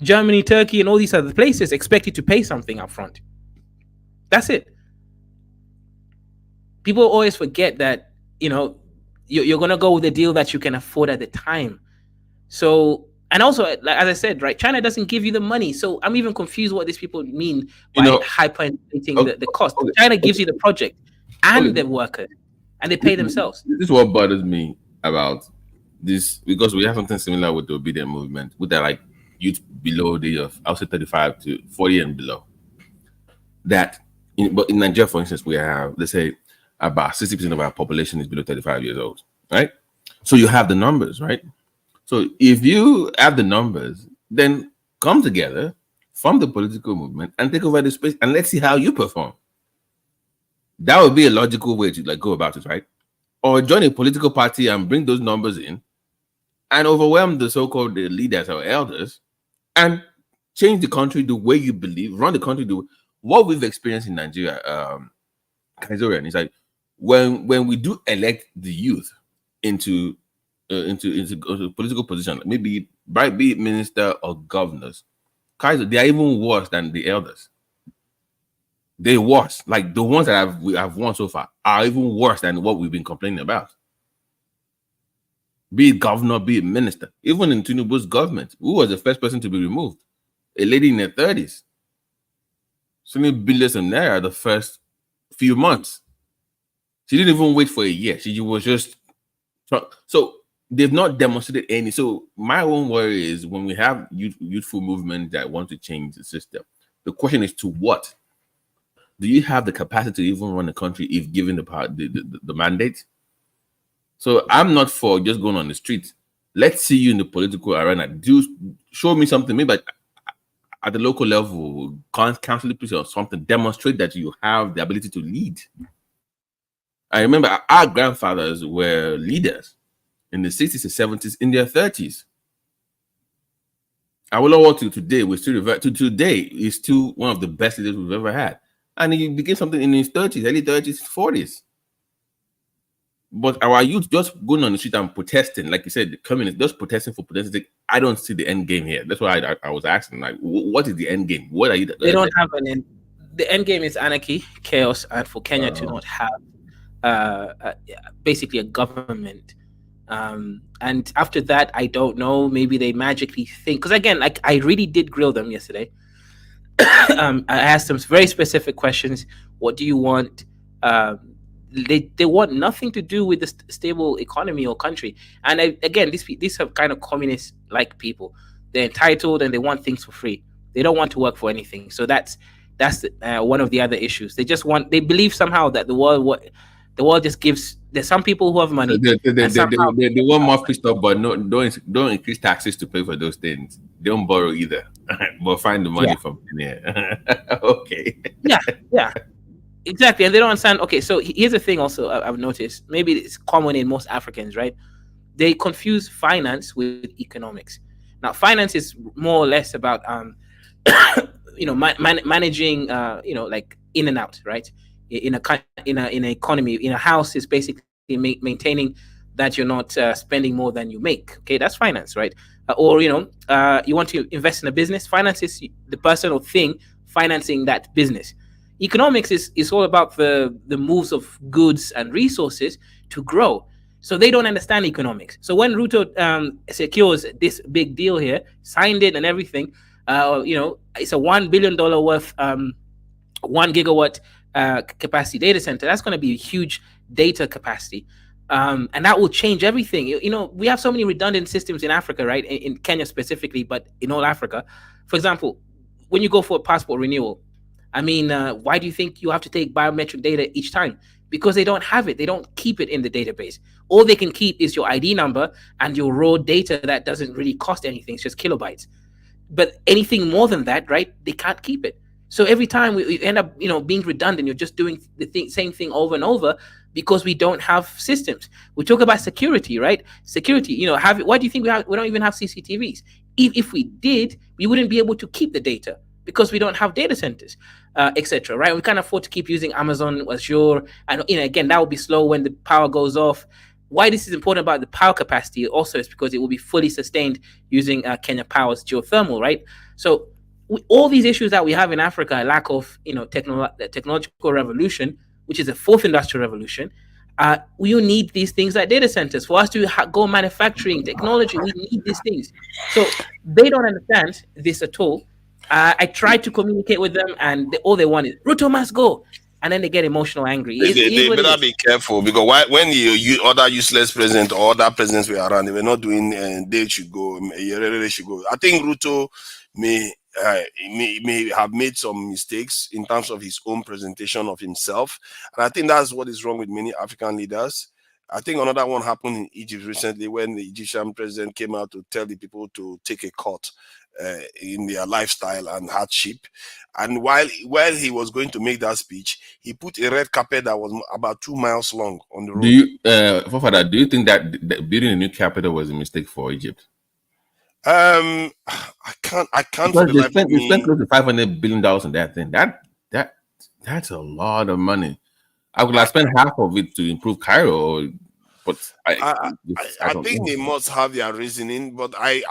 Germany, Turkey, and all these other places expect you to pay something up front. That's it. People always forget that, you're going to go with a deal that you can afford at the time. So, and also, like, as I said, right, China doesn't give you the money. So I'm even confused what these people mean by hyperinflating the cost. China gives you the project and the workers, and they pay themselves. This is what bothers me about this, because we have something similar with the obedient movement, with that, like, youth below the of, I'll say 35 to 40 and below. But in Nigeria, for instance, we have, let's say, about 60% of our population is below 35 years old, right? So you have the numbers, right? So if you have the numbers, then come together, form the political movement, and take over the space, and let's see how you perform. That would be a logical way to go about it, right? Or join a political party and bring those numbers in, and overwhelm the so-called leaders or elders, and change the country the way you believe, run the country what we've experienced in Nigeria. Kaizorian, it's like when we do elect the youth into political position, maybe be it minister or governors, Kaiser, they are even worse than the elders. They're worse. Like the ones that we have won so far are even worse than what we've been complaining about. Be it governor, be it minister. Even in Tinubu's government, who was the first person to be removed? A lady in her 30s. So many billions of naira the first few months. She didn't even wait for a year. She was just... So they've not demonstrated any. So my own worry is when we have youthful movement that want to change the system, the question is to what? Do you have the capacity to even run the country if given the mandate? So I'm not for just going on the street. Let's see you in the political arena. Show me something, maybe at the local level, council or something, demonstrate that you have the ability to lead. I remember our grandfathers were leaders in the 60s and 70s, in their 30s. Awolowo to today, we still revert to today, is still one of the best leaders we've ever had. And he became something in his 30s, early 30s, 40s. But our youth just going on the street and protesting, like you said, the communists just protesting for protesting. I don't see the end game here. That's why I was asking, like, what is the end game? What are you? They don't have an end. The end game is anarchy, chaos, and for Kenya to not have basically a government. And after that, I don't know. Maybe they magically think, because again, like I really did grill them yesterday. I asked them very specific questions. What do you want? They want nothing to do with the stable economy or country. And again, these are kind of communist like people. They're entitled and they want things for free. They don't want to work for anything. So that's one of the other issues. They believe somehow that the world just gives. There's some people who have money. They want more free stuff, but don't increase taxes to pay for those things. Don't borrow either, but find the money from there. Okay. Yeah. Exactly, and they don't understand. Okay, so here's the thing. Also, I've noticed. Maybe it's common in most Africans, right? They confuse finance with economics. Now, finance is more or less about managing like in and out, right? In an economy, in a house, is basically maintaining that you're not spending more than you make. Okay, that's finance, right? Or you want to invest in a business. Finance is the person or thing financing that business. Economics is all about the moves of goods and resources to grow. So they don't understand economics. So when Ruto secures this big deal here, signed it and everything, it's a $1 billion worth 1 gigawatt capacity data center. That's going to be a huge data capacity. And that will change everything. We have so many redundant systems in Africa, right? In Kenya specifically, but in all Africa. For example, when you go for a passport renewal, I mean, why do you think you have to take biometric data each time? Because they don't have it. They don't keep it in the database. All they can keep is your ID number and your raw data that doesn't really cost anything. It's just kilobytes. But anything more than that, right, they can't keep it. So every time we end up, being redundant, you're just doing the same thing over and over because we don't have systems. We talk about security, right? Security, why do you think we don't even have CCTVs? If we did, we wouldn't be able to keep the data because we don't have data centers, etc. Right? We can't afford to keep using Amazon, Azure, and again, that will be slow when the power goes off. Why this is important about the power capacity also is because it will be fully sustained using Kenya Power's geothermal, right? So all these issues that we have in Africa, lack of technological revolution, which is the fourth industrial revolution, we need these things like data centers for us to go manufacturing technology. We need these things. So they don't understand this at all. I tried to communicate with them, and all they want is Ruto must go, and then they get emotional, angry. They better be careful, because when you other useless president or other presidents were around, they were not doing. They should go. They should go. I think Ruto may have made some mistakes in terms of his own presentation of himself, and I think that's what is wrong with many African leaders. I think another one happened in Egypt recently when the Egyptian president came out to tell the people to take a cut in their lifestyle and hardship. And while he was going to make that speech, he put a red carpet that was about 2 miles long on the road. Do you think that building a new capital was a mistake for Egypt? I can't. Because they spent close to $500 billion on that thing. That's a lot of money. I would have spent half of it to improve Cairo, but I think they must have their reasoning. But I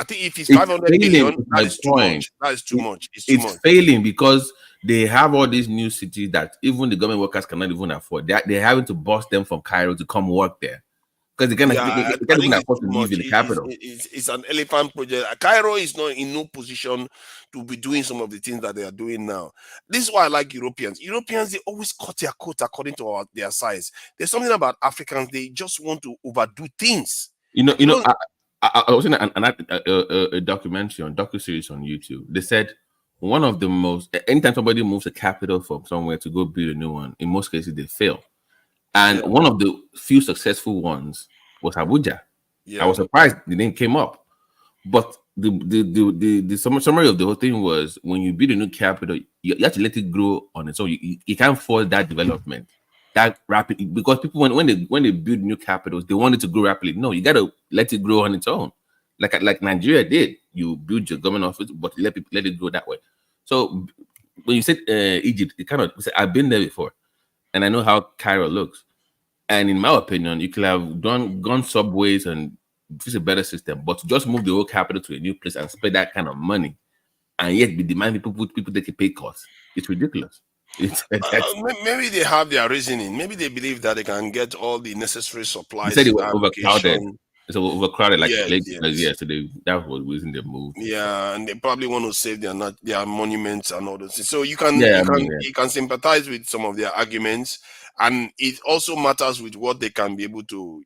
think if it's 500 billion, that is too much. That is too much. It's failing because they have all these new cities that even the government workers cannot even afford. They're having to bus them from Cairo to come work there because they can't even afford to live in the capital. It's an elephant project. Cairo is not in no position to be doing some of the things that they are doing now. This is why I like Europeans. Europeans, they always cut their coat according to their size. There's something about Africans, they just want to overdo things. I was in a documentary on docuseries on YouTube. They said one of the most, anytime somebody moves a capital from somewhere to go build a new one, in most cases they fail. And one of the few successful ones was Abuja. I was surprised the name came up. But the summary of the whole thing was when you build a new capital, you have to let it grow on its own. You can't force that development that rapidly, because people when they build new capitals, they want it to grow rapidly. No, you gotta let it grow on its own. Like Nigeria did. You build your government office, but let it grow that way. So when you said Egypt, it kind of, I've been there before, and I know how Cairo looks. And in my opinion, you could have gone subways and it's a better system, but to just move the whole capital to a new place and spend that kind of money, and yet be demanding people take a pay cut, it's ridiculous. Maybe they have their reasoning. Maybe they believe that they can get all the necessary They supplies said to it was that overcrowded. location. It's overcrowded, like Yes, yes. So that was the reason they moved. Yeah, and they probably want to save their monuments and all those things. So you Yeah, can sympathize with some of their arguments, and it also matters with what they can be able to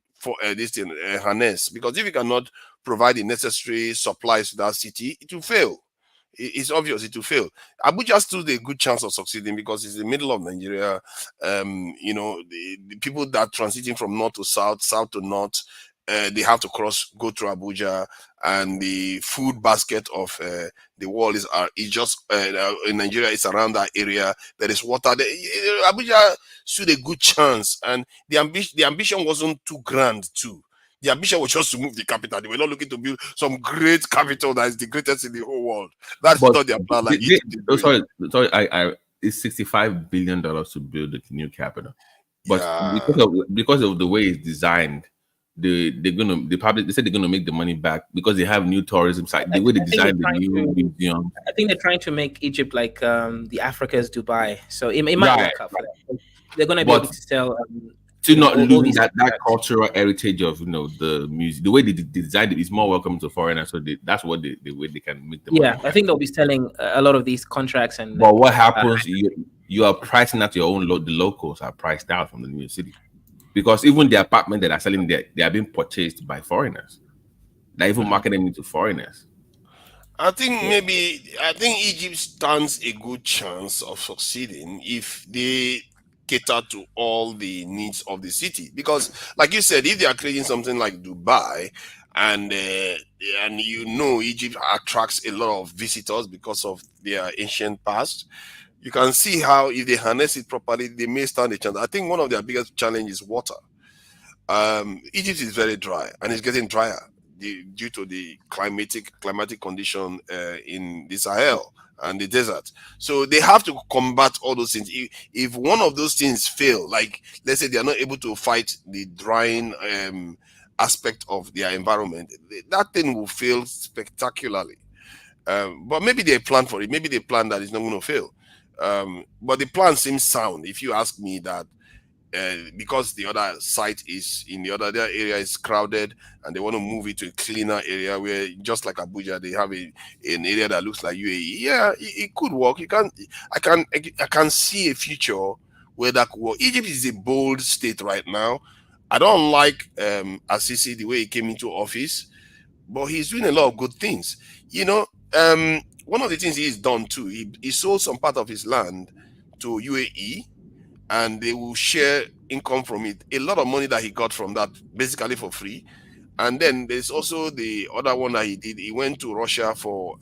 harness. Because if you cannot provide the necessary supplies to that city, it will fail. It's obvious it will fail. Abuja stood a good chance of succeeding because it's the middle of Nigeria. The people that transiting from north to south, south to north, they have to go through Abuja, and the food basket of the world is just in Nigeria. It's around that area. There is water. Abuja stood a good chance, and the ambition wasn't too grand too. The ambition was just to move the capital. They were not looking to build some great capital that is the greatest in the whole world. That's not their plan. Like sorry, it's $65 billion to build a new capital, but because of the way it's designed, they said they're gonna make the money back because they have new tourism site. The way they designed the new museum. I think they're trying to make Egypt like the Africa's Dubai, so it might work out for them. They're gonna be able to sell. To not lose that cultural heritage of the music, the way they designed it is more welcome to foreigners. So that's what the way they can make the money. Yeah, I think they'll be selling a lot of these contracts. And but what happens? You are pricing out your own. The locals are priced out from the new city because even the apartment that are selling there, they are being purchased by foreigners. They're even marketing it to foreigners. I think Egypt stands a good chance of succeeding if they cater to all the needs of the city, because like you said, if they are creating something like Dubai, and Egypt attracts a lot of visitors because of their ancient past, you can see how if they harness it properly, they may stand a chance. I think one of their biggest challenges is water. Egypt is very dry, and it's getting drier due to the climatic condition in the Sahel and the desert. So they have to combat all those things. If one of those things fail, like let's say they are not able to fight the drying aspect of their environment, that thing will fail spectacularly. But maybe they plan for it. Maybe they plan that it's not going to fail. But the plan seems sound. If you ask me that, because the other site is in the other area is crowded, and they want to move it to a cleaner area where, just like Abuja, they have an area that looks like UAE. Yeah, it could work. I can see a future where that could work. Egypt is a bold state right now. I don't like Assisi the way he came into office, but he's doing a lot of good things. One of the things he's done too, he sold some part of his land to UAE, and they will share income from it. A lot of money that he got from that, basically for free. And then there's also the other one that he did. He went to Russia for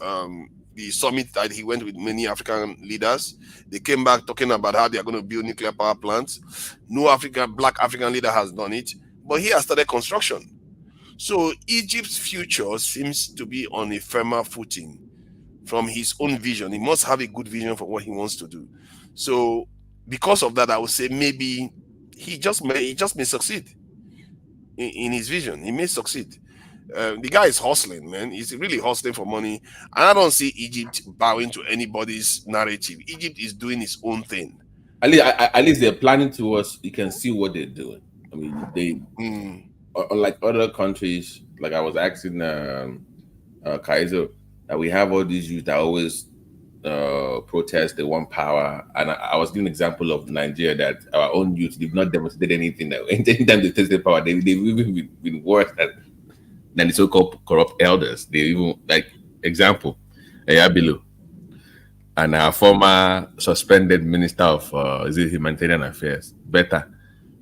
the summit that he went with many African leaders. They came back talking about how they are going to build nuclear power plants. No black African leader has done it, but he has started construction. So Egypt's future seems to be on a firmer footing from his own vision. He must have a good vision for what he wants to do. So because of that, I would say maybe he just may succeed in his vision. He may succeed. The guy is hustling, man. He's really hustling for money. And I don't see Egypt bowing to anybody's narrative. Egypt is doing its own thing. At least they're planning towards. You can see what they're doing. I mean, they unlike other countries. Like I was asking Kaiser, that we have all these youth that always protest, they want power, and I was giving an example of Nigeria that our own youth did not demonstrate anything. That anytime they tested power, they've even been worse than the so-called corrupt elders. They even, like, example, Ayabilu, and our former suspended minister of humanitarian affairs, Beta.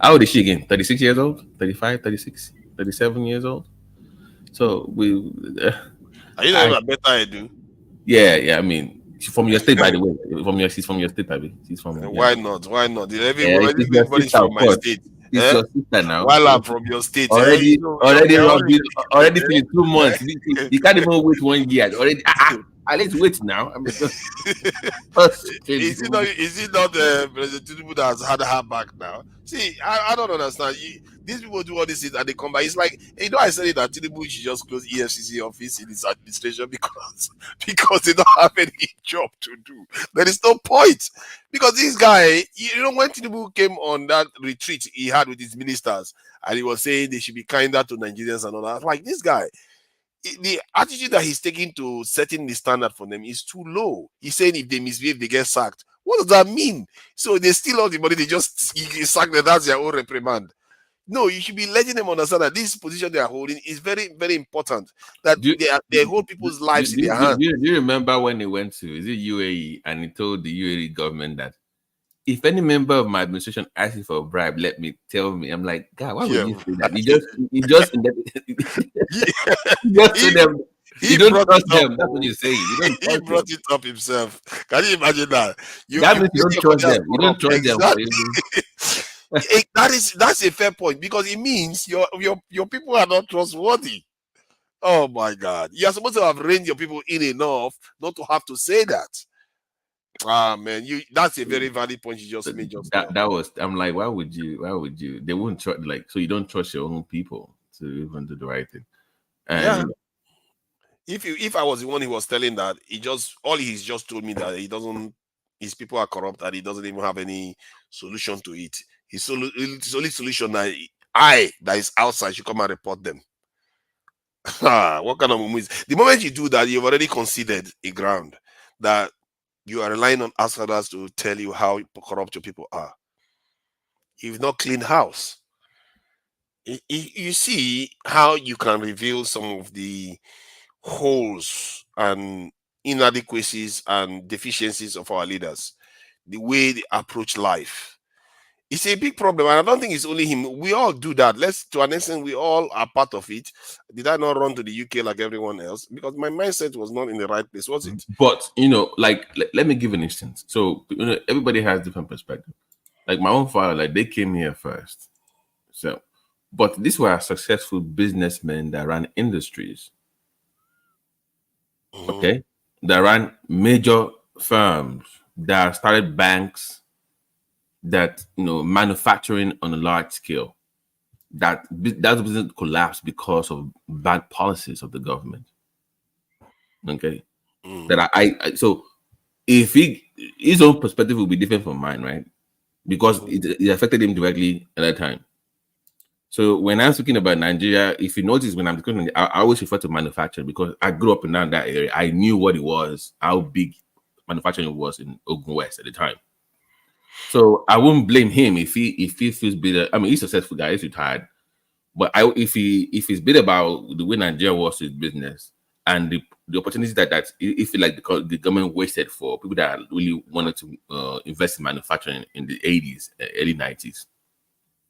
How old is she again? 36 years old? 35, 36, 37 years old? So we are you talking about Beta Edu? Yeah, I mean, she's from your state, by the way. She's from your state, Abby. She's from. Why not? Everybody's from my state. It's your sister now. While I'm from your state, already 2 months. You can't even wait 1 year. Already, At least wait now. I mean, is it not President Tinubu that has had her back now? See, I don't understand. These people do all this and they come back. It's like, I said it that Tinubu should just close EFCC office in his administration because they don't have any job to do. There is no point. Because this guy, when Tinubu came on that retreat he had with his ministers and he was saying they should be kinder to Nigerians and all that, like this guy, the attitude that he's taking to setting the standard for them is too low. He's saying if they misbehave, they get sacked. What does that mean? So they steal all the money, they just sack them. That's their own reprimand. No, you should be letting them understand that this position they are holding is very, very important. That they hold people's lives in their hands. Do you remember when he went to UAE and he told the UAE government that if any member of my administration asks you for a bribe, let me tell me. I'm like, God, why would you say that? You just say them. You don't trust them. That's what you're saying. He brought it up himself. Can you imagine that? That means you don't trust them. You don't trust them. That's a fair point because it means your people are not trustworthy. Oh my God! You are supposed to have reined your people in enough not to have to say that. Ah man, that's a very valid point you just made. I'm like, why would you? They wouldn't trust, like, so you don't trust your own people to even do the right thing. And if I was the one he was telling that, he's just told me that his people are corrupt and he doesn't even have any solution to it. His only solution that is outside should come and report them. What kind of movies? The moment you do that, you've already conceded a ground that you are relying on outsiders to tell you how corrupt your people are. You've not cleaned house. You see how you can reveal some of the holes and inadequacies and deficiencies of our leaders, the way they approach life. It's a big problem, and I don't think it's only him. We all do that. To an extent, we all are part of it. Did I not run to the UK like everyone else? Because my mindset was not in the right place, was it? But let me give an instance. So everybody has different perspective. Like my own father, they came here first. So, but these were successful businessmen that ran industries. Okay, that ran major firms, that started banks, that manufacturing on a large scale. That business collapsed because of bad policies of the government. Okay, that so if his own perspective will be different from mine, right? Because it affected him directly at that time. So when I'm speaking about Nigeria, if you notice when I'm discussing, I always refer to manufacturing because I grew up in that area. I knew what it was, how big manufacturing was in Ogun West at the time. So I wouldn't blame him if he feels bitter. I mean, he's a successful guy, he's retired. But if he's bitter about the way Nigeria was his business and the opportunities that he feel like the government wasted for people that really wanted to invest in manufacturing in the 80s, early 90s.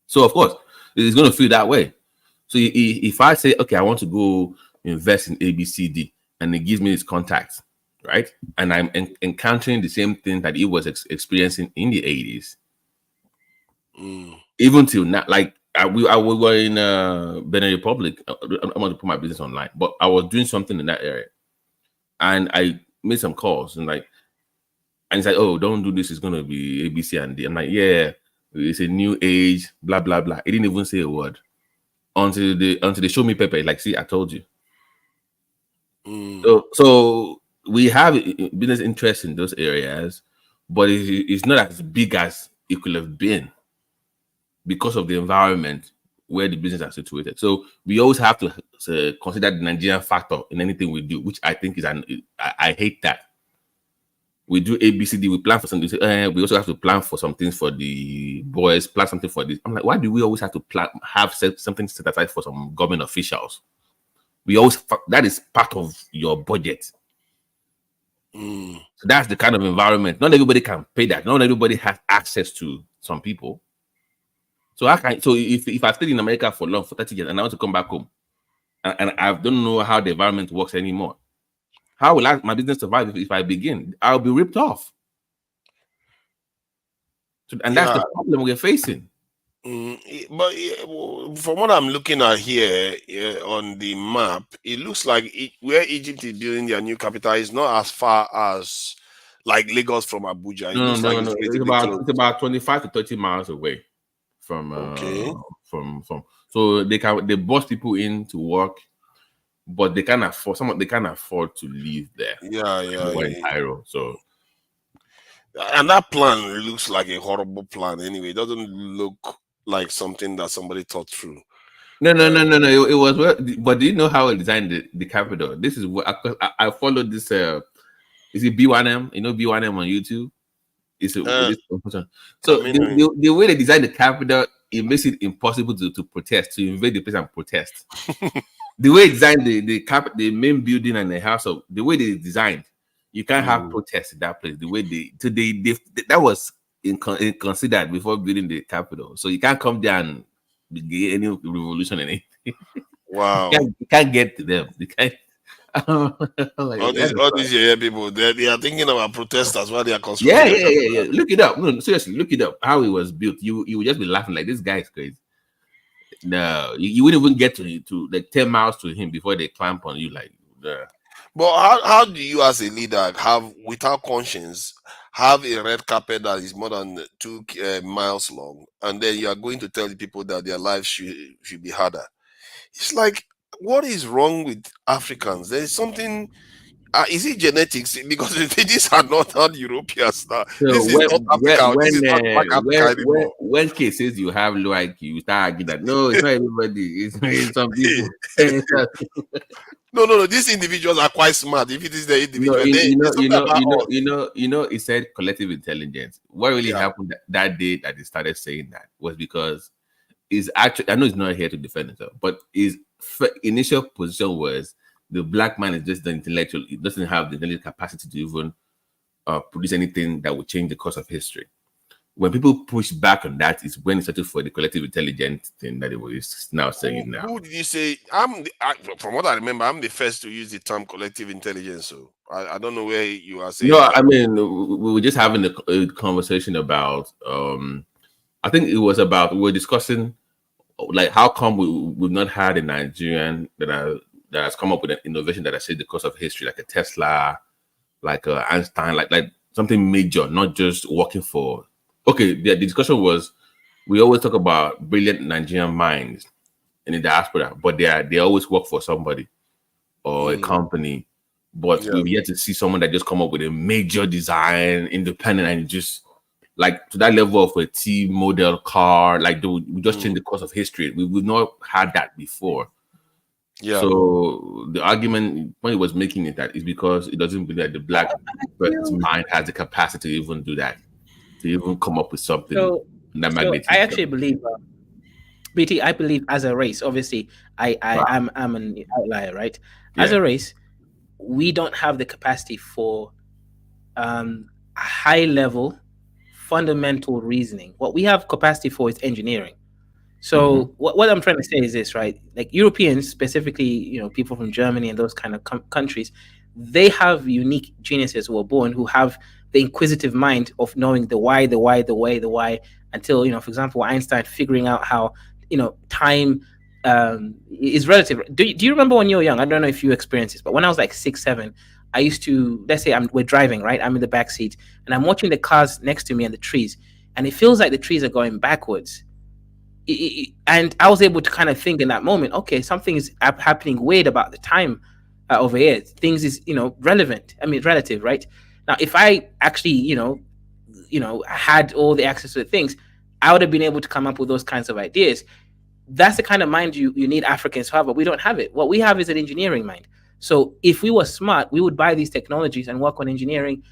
So of course, it's going to feel that way. So if I say, okay, I want to go invest in ABCD, and it gives me his contacts, right? And I'm encountering the same thing that he was experiencing in the 80s. Even till now, like we were in Benin Republic. I want to put my business online, but I was doing something in that area, and I made some calls and he's like, "Oh, don't do this. It's going to be ABC and D." I'm like, "Yeah, it's a new age, blah blah blah." He didn't even say a word until they show me paper. Like, see, I told you. So we have business interest in those areas, but it's not as big as it could have been because of the environment where the business are situated. So we always have to consider the Nigerian factor in anything we do, which I think is I hate that. We do ABCD, we plan for something. We also have to plan for some things for the boys, plan something for this. I'm like, why do we always have to have something set aside for some government officials? That is part of your budget. So that's the kind of environment. Not everybody can pay that. Not everybody has access to some people. So if I stayed in America for 30 years and I want to come back home and I don't know how the environment works anymore, how will my business survive if I begin? I'll be ripped off. That's the problem we're facing. From what I'm looking at here on the map, it looks like where Egypt is building their new capital is not as far as like Lagos from Abuja. It looks like it's relatively close. It's about 25 to 30 miles away from Okay. from so they bus people in to work, but they can't afford they can't afford to live there. In Cairo. So and that plan looks like a horrible plan anyway. It doesn't look like something that somebody thought through. No. It was well, but do you know how I designed the capital? This is what I followed this. Is it B1M? You know B1M on YouTube. So the way they designed the capital, it makes it impossible to protest, to invade the place and protest. The way they designed the main building and the house of the way they designed, you can't have protests in that place. The way they that was considered before building the capital, so you can't come there and begin any revolution and anything. Wow, you can't get to them. You can't. Like, all these people, they are thinking about protesters while they are constructing. Yeah. Look it up. No, seriously, look it up. How it was built. You would just be laughing like this guy is crazy. No, you wouldn't even get to like 10 miles to him before they clamp on you like. But how do you as a leader have, without conscience, have a red carpet that is more than 2 miles long, and then you are going to tell the people that their lives should be harder? It's like, what is wrong with Africans? There is something. Is it genetics? Because these are not Europeans now. So this is not Africa. This is not Black Africa anymore. When cases you have low IQ, you start arguing that no, it's not everybody. It's some people. No. These individuals are quite smart. If it is the individual, it said collective intelligence. What really happened that day that they started saying that was because is actually, I know he's not here to defend himself, but his initial position was the black man is just the intellectual. He doesn't have the intellectual capacity to even produce anything that would change the course of history. When people push back on that, is when it started for the collective intelligence thing that it was now saying now. Who did you say? From what I remember, I'm the first to use the term collective intelligence. So I don't know where you are saying. No, I mean, we were just having a conversation about, I think it was about, we were discussing like how come we've not had a Nigerian that has come up with an innovation that has changed the course of history, like a Tesla, like Einstein, like something major, not just working for. Okay, the discussion was, we always talk about brilliant Nigerian minds in the diaspora, but they always work for somebody or a company. But we've yet to see someone that just come up with a major design, independent, and just like to that level of a T model car, like we just change the course of history. We've not had that before. Yeah. So the argument when he was making it that is because it doesn't believe that the black person's mind has the capacity to even do that, to even come up with something that magnitude. I actually believe, BT, I believe as a race, obviously, I'm an outlier, right? As a race, we don't have the capacity for high level fundamental reasoning. What we have capacity for is engineering. So what I'm trying to say is this, right? Like Europeans, specifically, people from Germany and those kind of countries, they have unique geniuses who are born who have the inquisitive mind of knowing the why, until, for example, Einstein figuring out how, time is relative. Do you remember when you were young? I don't know if you experienced this, but when I was like 6, 7, I used to, let's say we're driving, right? I'm in the back seat and I'm watching the cars next to me and the trees, and it feels like the trees are going backwards. And I was able to kind of think in that moment, okay, something is happening weird about the time over here. Things is, relevant. I mean, relative, right? Now, if I actually, had all the access to the things, I would have been able to come up with those kinds of ideas. That's the kind of mind you need Africans to have, but we don't have it. What we have is an engineering mind. So if we were smart, we would buy these technologies and work on engineering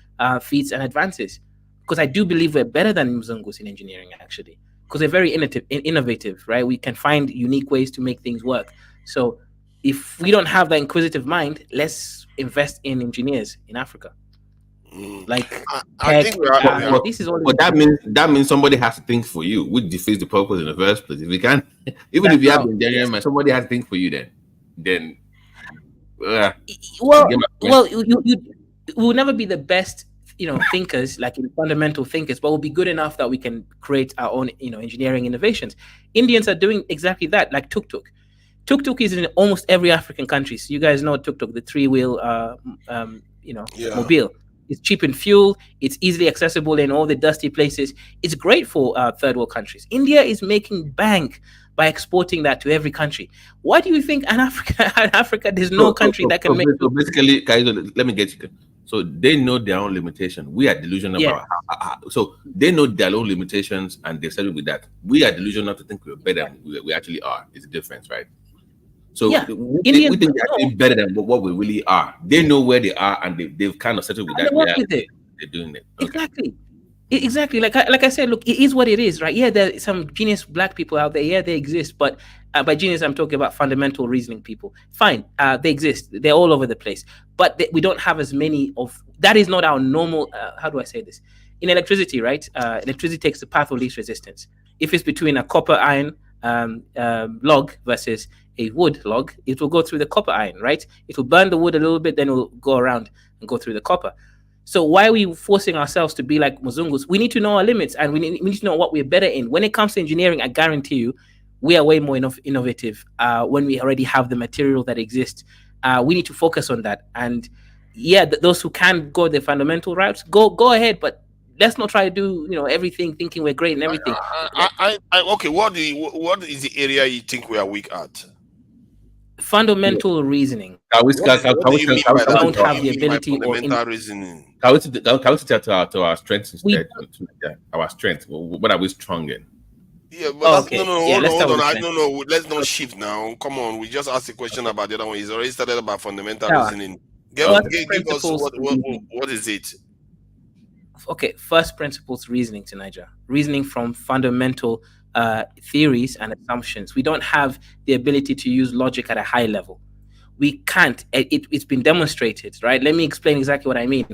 feats and advances. Because I do believe we're better than Mzungus in engineering, actually. Because they're very innovative, right? We can find unique ways to make things work. So if we don't have that inquisitive mind, let's invest in engineers in Africa. Like I think this is all. But that means somebody has to think for you, which defeats the purpose in the first place. If we can't, even if you have engineering mind, somebody has to think for you. You will never be the best thinkers, like fundamental thinkers, but we'll be good enough that we can create our own, engineering innovations. Indians are doing exactly that, like tuk-tuk. Tuk-tuk is in almost every African country. So you guys know tuk-tuk, the three-wheel, mobile. It's cheap in fuel. It's easily accessible in all the dusty places. It's great for third world countries. India is making bank by exporting that to every country. Why do you think in Africa there's no country that can make? So basically, let me get you. So they know their own limitation. We are delusional about so they know their own limitations and they settle with that. We are delusional to think we're better than we actually are. It's a difference, right? So we think we're actually better than what we really are. They know where they are and they've kind of settled with that. They're doing it. Okay. Exactly. Like I said, look, it is what it is, right? Yeah, there are some genius black people out there. Yeah, they exist. But by genius, I'm talking about fundamental reasoning people. Fine, they exist. They're all over the place. But we don't have as many of. That is not our normal. How do I say this? In electricity, right? Electricity takes the path of least resistance. If it's between a copper iron log versus a wood log, it will go through the copper iron, right? It will burn the wood a little bit, then it will go around and go through the copper. So why are we forcing ourselves to be like Muzungus? We need to know our limits and we need to know what we're better in. When it comes to engineering, I guarantee you, we are way more innovative when we already have the material that exists. We need to focus on that. And yeah, those who can go the fundamental routes, go ahead. But let's not try to do everything thinking we're great and everything. Okay, what is the area you think we are weak at? Fundamental reasoning. Can we don't have the ability or reasoning? Can we sit to our strengths instead? Our strength. What are we strong in? Yeah, but hold on. No, let's not shift now. Come on, we just asked a question about the other one. He's already started about fundamental reasoning. Give us what is it? Okay, first principles reasoning to Niger. Reasoning from fundamental theories and assumptions. We don't have the ability to use logic at a high level. We can't. It's been demonstrated, right? Let me explain exactly what I mean.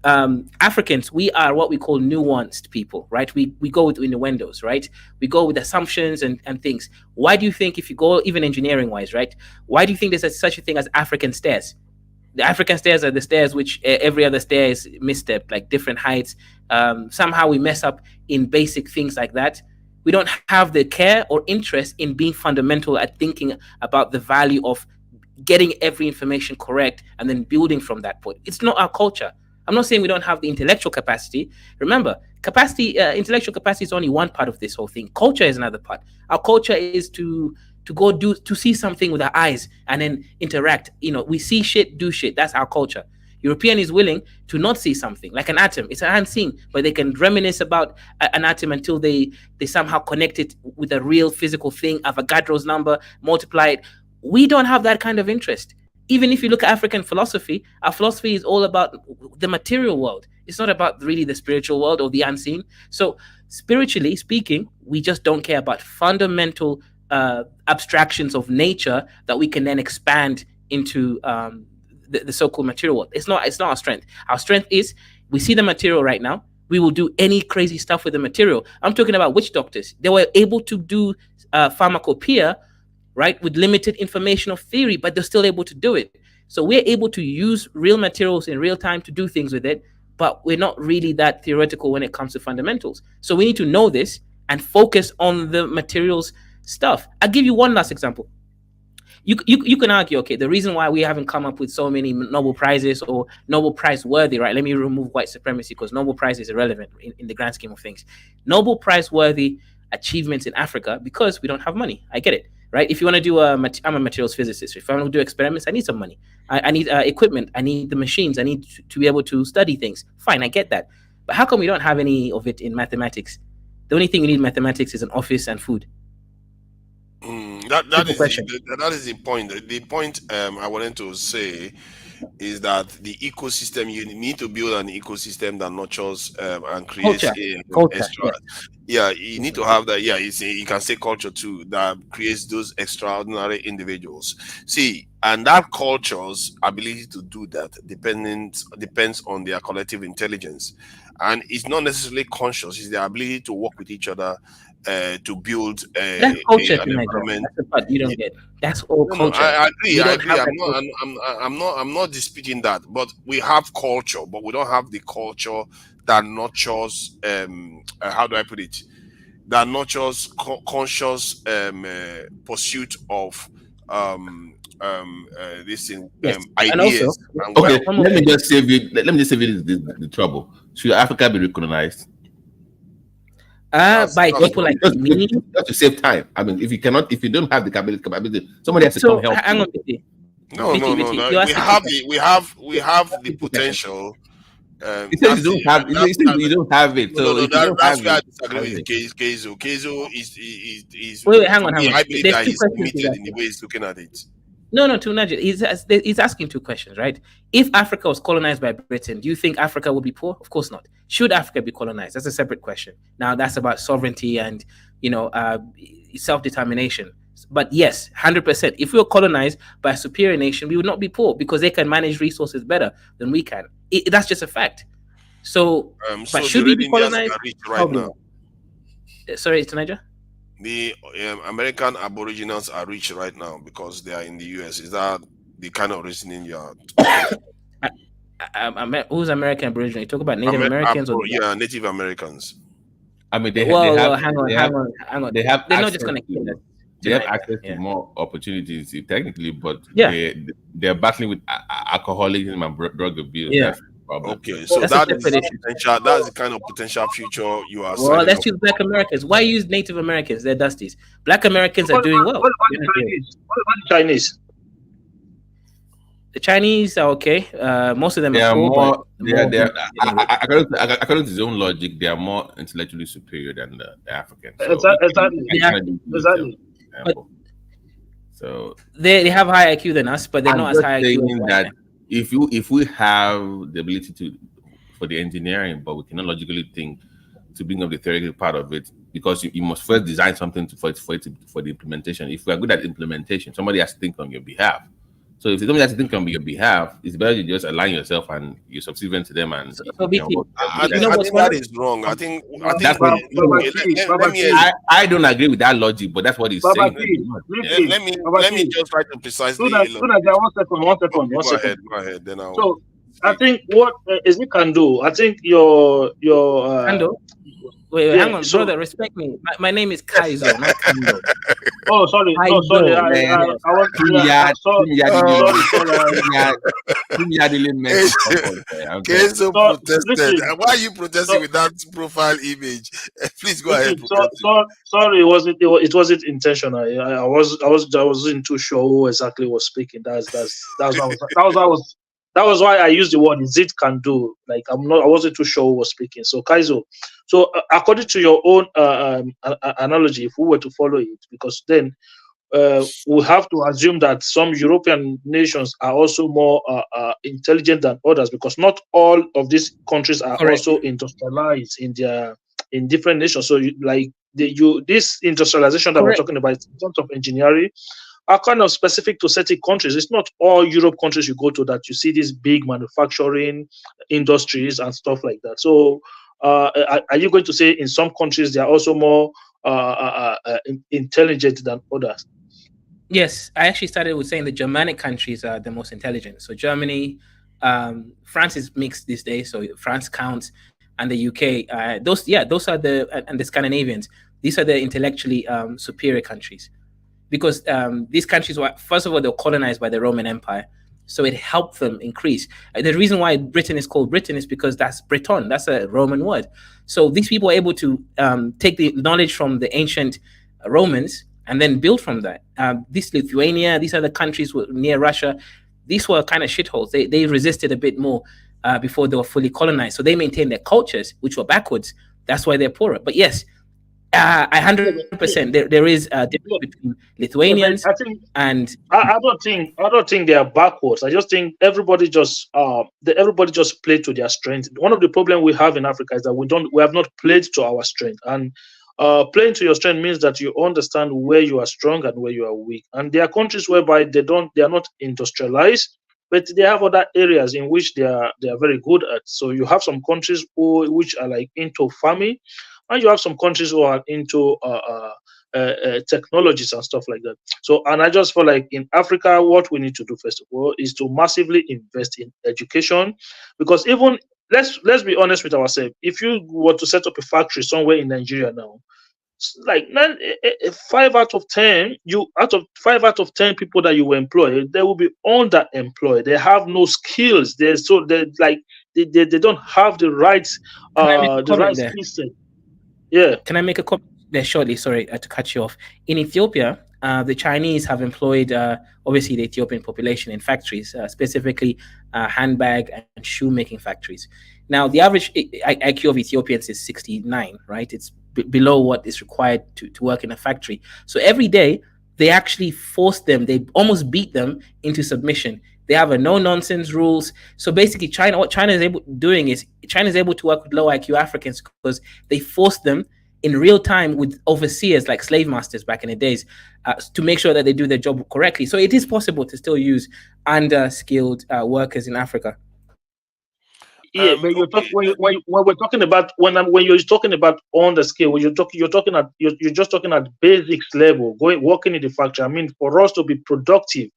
Africans, we are what we call nuanced people, right? We go with innuendos, right? We go with assumptions and things. Why do you think, if you go even engineering wise, right? Why do you think there's such a thing as African stairs? The African stairs are the stairs which every other stair is misstepped, like different heights. Somehow we mess up in basic things like that. We don't have the care or interest in being fundamental at thinking about the value of getting every information correct and then building from that point. It's not our culture. I'm not saying we don't have the intellectual capacity. Remember, intellectual capacity is only one part of this whole thing. Culture is another part. Our culture is to see something with our eyes and then interact. We see shit, do shit. That's our culture. European is willing to not see something like an atom. It's unseen, but they can reminisce about an atom until they somehow connect it with a real physical thing, Avogadro's number, multiply it. We don't have that kind of interest. Even if you look at African philosophy, our philosophy is all about the material world. It's not about really the spiritual world or the unseen. So spiritually speaking, we just don't care about fundamental abstractions of nature that we can then expand into the so-called material world. It's not our strength. Our strength is we see the material right now. We will do any crazy stuff with the material. I'm talking about witch doctors. They were able to do pharmacopoeia, right, with limited information of theory, but they're still able to do it. So we're able to use real materials in real time to do things with it, but we're not really that theoretical when it comes to fundamentals. So we need to know this and focus on the materials stuff. I'll give you one last example. You can argue, okay, the reason why we haven't come up with so many Nobel Prizes or Nobel Prize worthy, right? Let me remove white supremacy because Nobel Prize is irrelevant in the grand scheme of things. Nobel Prize worthy achievements in Africa because we don't have money. I get it, right? If you want to do I'm a materials physicist. If I want to do experiments, I need some money. I need equipment. I need the machines. I need to be able to study things. Fine, I get that. But how come we don't have any of it in mathematics? The only thing you need in mathematics is an office and food. That is the point. The point I wanted to say is that the ecosystem, you need to build an ecosystem that nurtures and creates extra. Yeah, you need to have that. Yeah, you can say culture too, that creates those extraordinary individuals. See, and that culture's ability to do that depends on their collective intelligence. And it's not necessarily conscious, it's their ability to work with each other to build That's culture, an environment. that's the part you don't get. That's all No, culture. I agree. We I don't agree. have I'm that not. culture. I'm not disputing that. But we have culture, but we don't have the culture that nurtures. How do I put it? That nurtures conscious pursuit of this thing, Yes, and also, ideas and Okay, wealth. let me just save you. Let me just save you the trouble. Should Africa be recognized? by people like me. Just to save time. I mean, if you don't have the capability, somebody has to come So help. hang on, BT. No. You're We asking have the potential. It says you don't have. It says you don't have it. So if you don't That's have where I it, disagree with Kezo. Kezo is Wait, hang for on, me. hang on. I believe There's that two he's questions he's limited in the asking. way he's looking at it. No, Tunaja, he's asking two questions, right? If Africa was colonized by Britain, do you think Africa would be poor? Of course not. Should Africa be colonized? That's a separate question. Now that's about sovereignty and self-determination. But yes, 100%. If we were colonized by a superior nation, we would not be poor because they can manage resources better than we can. That's just a fact. So, but should we be colonized? Rich right Probably now. not. Sorry, Tunaja? The American Aboriginals are rich right now because they are in the US. Is that the kind of reasoning you are? Who's American Aboriginal? You talk about Native Americans or Native Americans. I mean, hang on. They have. They're not just going to kill us. They have access to more opportunities technically, but Yeah. they're battling with alcoholism and drug abuse. Yeah. That's the problem. Okay, so that's the kind of potential future you are. Well, let's use Black Americans. Why use Native Americans? They're dusties. Black Americans are doing well. What about the Chinese? What about the Chinese? The Chinese are okay. Most of them They are are cool, more. but According to his own logic, they are more intellectually superior than the Africans. So Exactly. So they have higher IQ than us, but they're not as high IQ as that if we have the ability for the engineering, but we cannot logically think to bring up the theoretical part of it, because you must first design something for the implementation. If we are good at implementation, somebody has to think on your behalf. So if somebody has to think on your behalf, it's better you just align yourself and you're subservient to them. And I think that is wrong. I think that's what I don't agree with that logic, but that's what he's saying. Let me just try to precisely. One second. Go ahead. Then I'll. So I think what Izzy can do. I think your Kando? Wait, hang on, brother. Respect me. My name is Kaizo, not Kando. Oh, sorry. Kaizo, Sorry. Kenzo protested. Why are you protesting with that profile image? Please go ahead. Sorry, it wasn't intentional. I wasn't too sure who exactly was speaking. That was why I used the word "is it can do." Like I wasn't too sure who was speaking. So Kaizo, according to your own analogy, if we were to follow it, because then we have to assume that some European nations are also more intelligent than others, because not all of these countries are also industrialized in different nations. So this industrialization that we're talking about in terms of engineering are kind of specific to certain countries. It's not all Europe countries you go to that you see these big manufacturing industries and stuff like that. So are you going to say in some countries they are also more intelligent than others? Yes, I actually started with saying the Germanic countries are the most intelligent. So Germany, France is mixed these days, so France counts, and the UK. Those are and the Scandinavians. These are the intellectually superior countries, because these countries were, first of all, they were colonized by the Roman Empire, so it helped them increase. The reason why Britain is called Britain is because that's Breton, that's a Roman word. So these people were able to take the knowledge from the ancient Romans and then build from that. This Lithuania, these other countries were near Russia, these were kind of shitholes. They resisted a bit more before they were fully colonized. So they maintained their cultures, which were backwards. That's why they're poorer. But yes, 100%. There is a difference between Lithuanians and I don't think they are backwards. I just think everybody just played to their strength. One of the problems we have in Africa is that we have not played to our strength. And playing to your strength means that you understand where you are strong and where you are weak. And there are countries whereby they are not industrialized, but they have other areas in which they are very good at. So you have some countries which are like into farming. and you have some countries who are into technologies and stuff like that. So, and I just feel like in Africa, what we need to do first of all is to massively invest in education, because even let's be honest with ourselves. If you were to set up a factory somewhere in Nigeria now, like 5 out of 10, five out of 10 people that you employ, they will be underemployed. They have no skills. They don't have the right skill set. Yeah. Can I make a comment there shortly? Sorry to cut you off. In Ethiopia, the Chinese have employed obviously the Ethiopian population in factories, specifically handbag and shoe making factories. Now, the average IQ of Ethiopians is 69, right? It's below what is required to work in a factory. So every day, they actually force them, they almost beat them into submission. They have a no-nonsense rules. So basically, what China is able to work with low IQ Africans because they force them in real time with overseers like slave masters back in the days to make sure that they do their job correctly. So it is possible to still use under-skilled workers in Africa. Yeah, but when we're talking about when you're talking about on the scale, when you're just talking at basics level, working in the factory. I mean, for us to be productive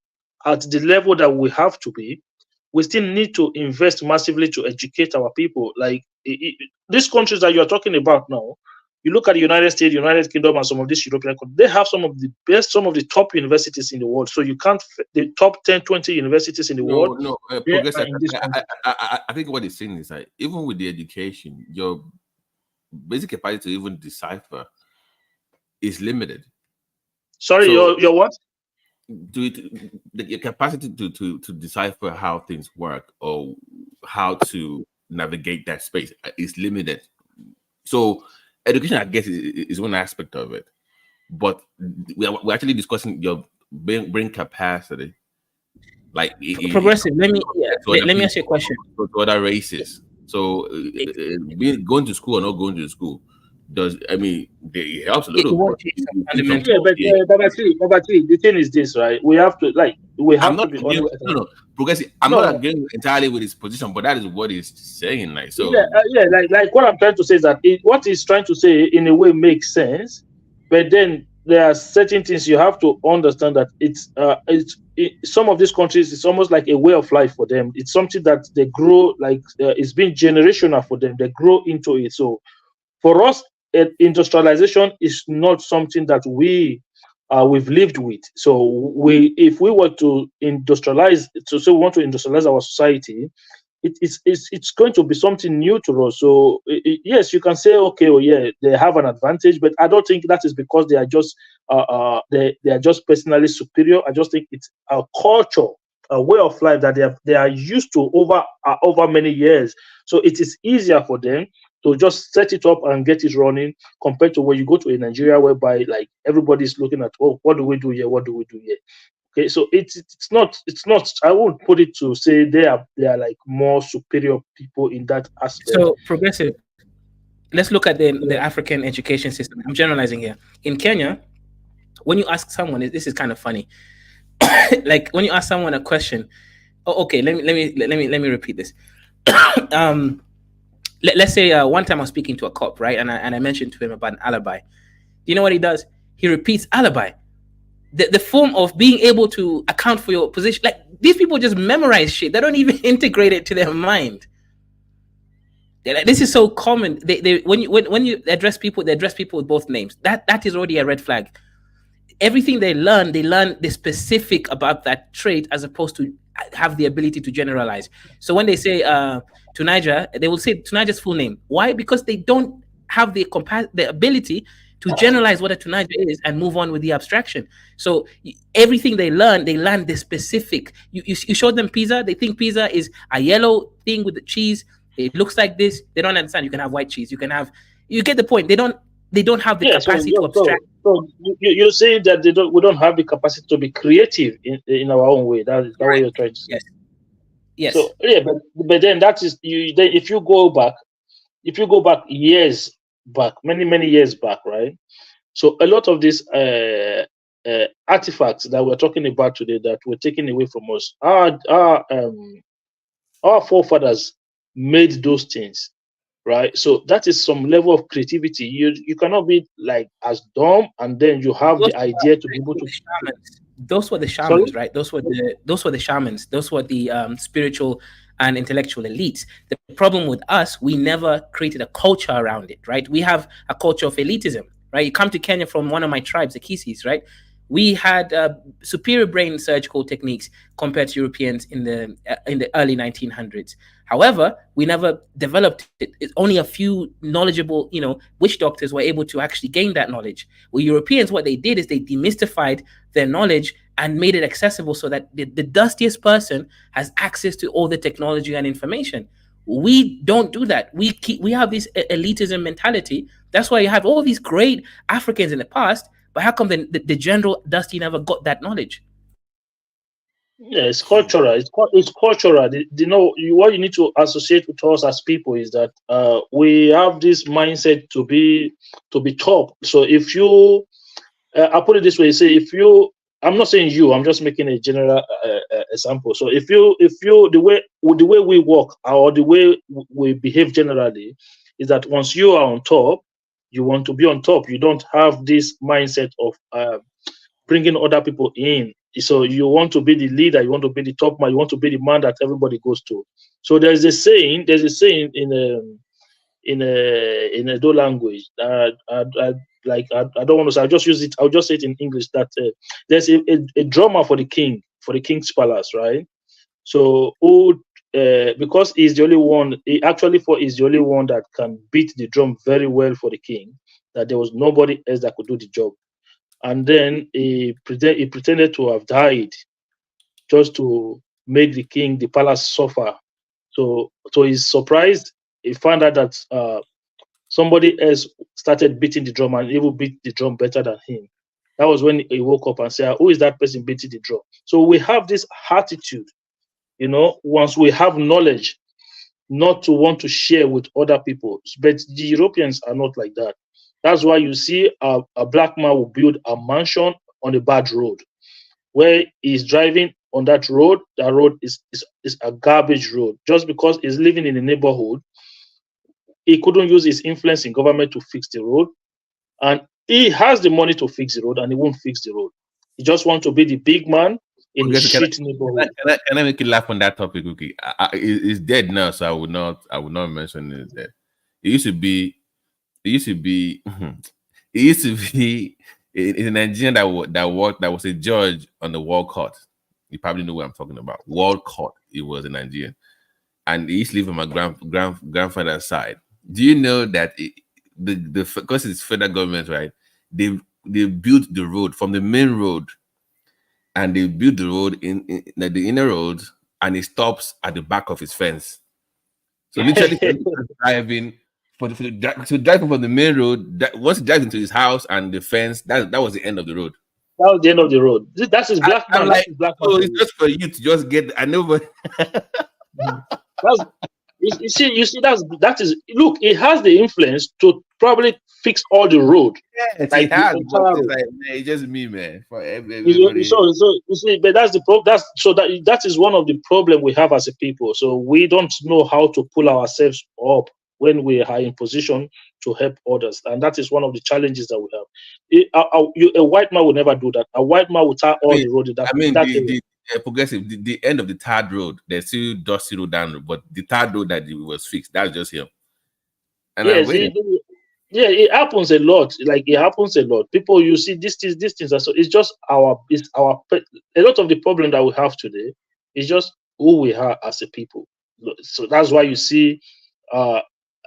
at the level that we have to be, we still need to invest massively to educate our people. Like these countries that you're talking about now, you look at the United States, United Kingdom, and some of these European countries, they have some of the best, some of the top universities in the world. So you can't, the top 10, 20 universities in the world. No, Progressive. I think what he's saying is that even with the education, your basic capacity to even decipher is limited. Sorry, so, your what? Your capacity to decipher how things work or how to navigate that space is limited. So education, I guess, is one aspect of it, but we're actually discussing your brain capacity. Like Progressive. Let me ask you a question. To other races. So going to school or not going to school it helps a little. But the thing is this, right? We have to be honest. No, Progressive. I'm not agreeing entirely with his position, but that is what he's saying. Like so. Like what I'm trying to say is that what he's trying to say in a way makes sense, but then there are certain things you have to understand that some of these countries, it's almost like a way of life for them. It's something that they grow it's been generational for them. They grow into it. So for us, industrialization is not something that we've lived with. So if we were to industrialize, we want to industrialize our society, it's going to be something new to us. So yes, you can say, okay, they have an advantage, but I don't think that is because they are just they are just personally superior. I just think it's a culture, a way of life that they are used to over many years. So it is easier for them to just set it up and get it running compared to when you go to a Nigeria whereby like everybody's looking at, what do we do here? What do we do here? Okay, so it's not. I won't put it to say they are like more superior people in that aspect. So Progressive. Let's look at the African education system. I'm generalizing here. In Kenya, when you ask someone, this is kind of funny. Like when you ask someone a question, let me repeat this. Let's say one time I was speaking to a cop, right, and I mentioned to him about an alibi. Do you know what he does? He repeats alibi. The form of being able to account for your position. Like these people just memorize shit. They don't even integrate it to their mind. This is so common. When you address people, they address people with both names. That is already a red flag. Everything they learn the specific about that trait as opposed to have the ability to generalize. So when they say to Niger, they will say to Niger's full name. Why? Because they don't have the ability to generalize what a Tunaja is and move on with the abstraction. So everything they learn the specific. You show them pizza, they think pizza is a yellow thing with the cheese. It looks like this. They don't understand. You can have white cheese. You get the point. They don't have the capacity to abstract. So you're saying that we don't have the capacity to be creative in our own way. That is what you're trying to say. Yes. So but then that is if you go back years back, many years back, right? So a lot of these artifacts that we're talking about today that were taken away from us, our forefathers made those things. right? So that is some level of creativity. You cannot be like as dumb and then you have the idea to be able to. Those were the shamans, right? Those were the shamans. Those were the spiritual and intellectual elites. The problem with us, we never created a culture around it, right? We have a culture of elitism, right? You come to Kenya from one of my tribes, the Kisis, right? We had superior brain surgical techniques compared to Europeans in the early 1900s. However, we never developed it. It's only a few knowledgeable, witch doctors were able to actually gain that knowledge. Well, Europeans, what they did is they demystified their knowledge and made it accessible so that the dustiest person has access to all the technology and information. We don't do that. We have this elitism mentality. That's why you have all these great Africans in the past, but how come the general dusty never got that knowledge? Yeah, it's cultural. It's cultural. What you need to associate with us as people is that we have this mindset to be top. So if you, I put it this way, say if you, I'm not saying you, I'm just making a general example. So if you, the way we work or the way we behave generally is that once you are on top, you want to be on top. You don't have this mindset of bringing other people in. So you want to be the leader, you want to be the top man, you want to be the man that everybody goes to. So there's a saying in a Do language. I don't want to say. I'll just use it. I'll just say it in English. That there's a drummer for the king's palace, right? So because he's the only one. He actually is the only one that can beat the drum very well for the king. That there was nobody else that could do the job. And then he pretended to have died just to make the palace suffer. So he's surprised. He found out that somebody else started beating the drum and he will beat the drum better than him. That was when he woke up and said, "Who is that person beating the drum?" So we have this attitude, once we have knowledge, not to want to share with other people. But the Europeans are not like that. That's why you see a black man will build a mansion on a bad road. Where he's driving on that road is a garbage road. Just because he's living in a neighborhood, he couldn't use his influence in government to fix the road. And he has the money to fix the road and he won't fix the road. He just wants to be the big man in a shit neighborhood. Can I make you laugh on that topic, okay? It's dead now, so I would not mention it. Dead. It used to be in Nigeria that was a judge on the World Court. You probably know what I'm talking about. World Court. He was a Nigerian, and he used to live on my grandfather's side. Do you know that because it's federal government, right? They built the road from the main road, and they built the road in the inner road, and it stops at the back of his fence. So literally, driving. To drive from the main road, once he drives into his house and the fence, that was the end of the road. That was the end of the road. That's his black man. Like, so it's just for you to just get. I know, but you see, that is. Look, he has the influence to probably fix all the road. Yes, like he has. It's just me, man. For everybody. So you see, but that's the problem. That is one of the problem we have as a people. So we don't know how to pull ourselves up when we are in position to help others. And that is one of the challenges that we have. A white man would never do that. A white man would tar all the road. The progressive, the end of the third road, there's still dusty road down, but the third road that was fixed, that's just him. And yes, it happens a lot. Like it happens a lot. People, you see, these things are so. It's just a lot of the problem that we have today is just who we are as a people. So that's why you see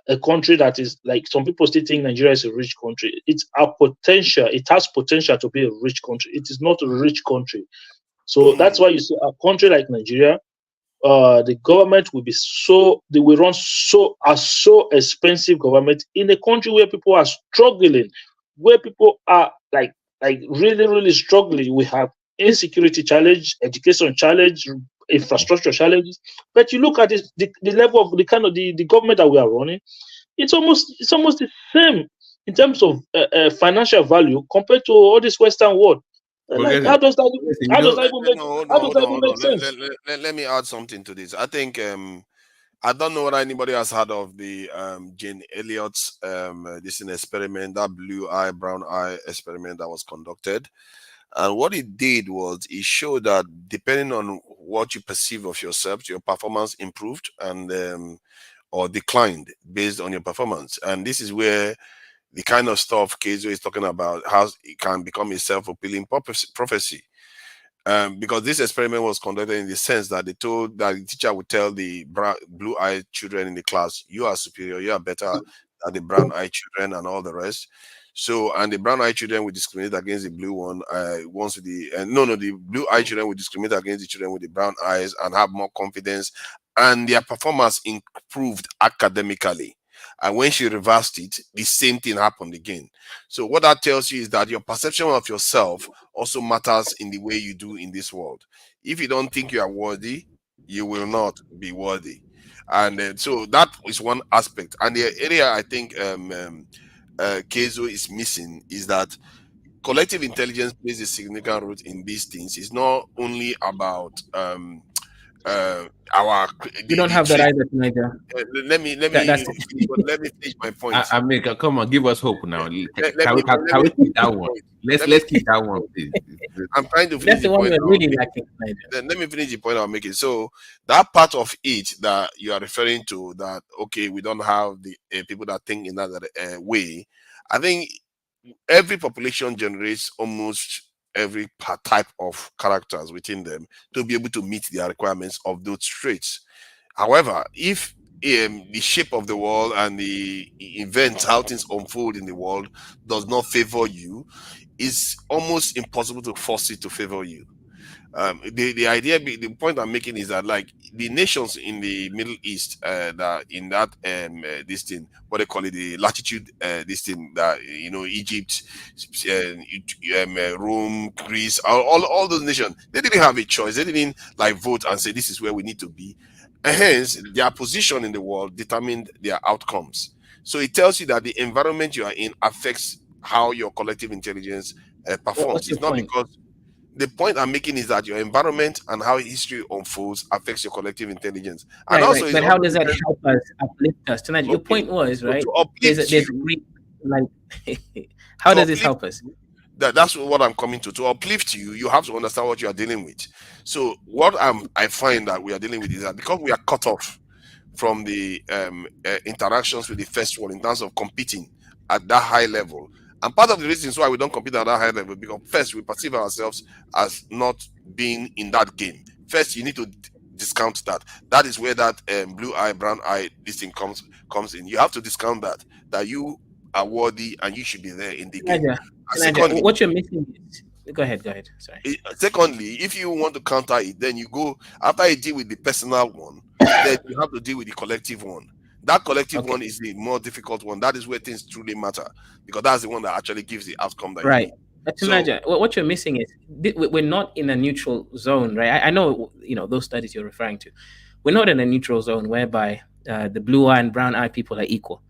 a country that is like some people still think Nigeria is a rich country. It's a potential. It has potential to be a rich country. It is not a rich country. So that's why you see a country like Nigeria, the government will be they will run so expensive government in a country where people are struggling, where people are like really, really struggling. We have insecurity challenge, education challenge, infrastructure challenges. But you look at the level of the government that we are running, it's almost the same in terms of financial value compared to all this Western world. Like, how does that even make sense? Let me add something to this. I think I don't know whether anybody has heard of the Jane Elliott's this is an experiment, that blue eye, brown eye experiment that was conducted. And what it did was it showed that depending on what you perceive of yourself, your performance improved and or declined based on your performance. And this is where the kind of stuff Kezo is talking about, how it can become a self-fulfilling prophecy. Because this experiment was conducted in the sense that they told that the teacher would tell the blue-eyed children in the class, you are superior, you are better than the brown-eyed children and all the rest. So, and the brown-eyed children would discriminate against the blue one. Once with the the blue-eyed children would discriminate against the children with the brown eyes and have more confidence, and their performance improved academically. And when she reversed it, the same thing happened again. So what that tells you is that your perception of yourself also matters in the way you do in this world. If you don't think you are worthy, you will not be worthy. And so that is one aspect. And the area I think Kezo is missing is that collective intelligence plays a significant role in these things. It's not only about our. You don't have that either, Niger. Let me finish my point. I mean, come on, give us hope now. Can we keep that one? Let's keep that one, please. I'm trying to finish the point. Let me finish the point I'm making. So that part of it that you are referring to, that okay, we don't have the people that think in that way. I think every population generates almost every type of characters within them to be able to meet the requirements of those traits. However, if the shape of the world and the events, how things unfold in the world does not favor you, it's almost impossible to force it to favor you. The idea, the point I'm making is that, like, the nations in the Middle East, that in that this thing, what they call it, the latitude, this thing, that Egypt, Rome, Greece, all those nations, they didn't have a choice. They didn't like vote and say this is where we need to be, and hence their position in the world determined their outcomes. So it tells you that the environment you are in affects how your collective intelligence performs. It's not because. The point I'm making is that your environment and how history unfolds affects your collective intelligence. And right, also, right. But how does that help us uplift us tonight? Your point was, right? There's how does this help us? That's what I'm coming to. To uplift you, you have to understand what you are dealing with. So what I find that we are dealing with is that because we are cut off from the interactions with the first world in terms of competing at that high level. And part of the reasons why we don't compete at that high level, because first, we perceive ourselves as not being in that game. First, you need to discount that. That is where that blue eye, brown eye, this thing comes in. You have to discount that you are worthy and you should be there in the game. Secondly, what you're missing is, go ahead. Sorry. Secondly, if you want to counter it, then you go, after you deal with the personal one, then you have to deal with the collective one. That collective one is the more difficult one. That is where things truly matter, because that's the one that actually gives the outcome that right. you need. So, what you're missing is we're not in a neutral zone, right? I know, those studies you're referring to. We're not in a neutral zone whereby the blue eye and brown eye people are equal,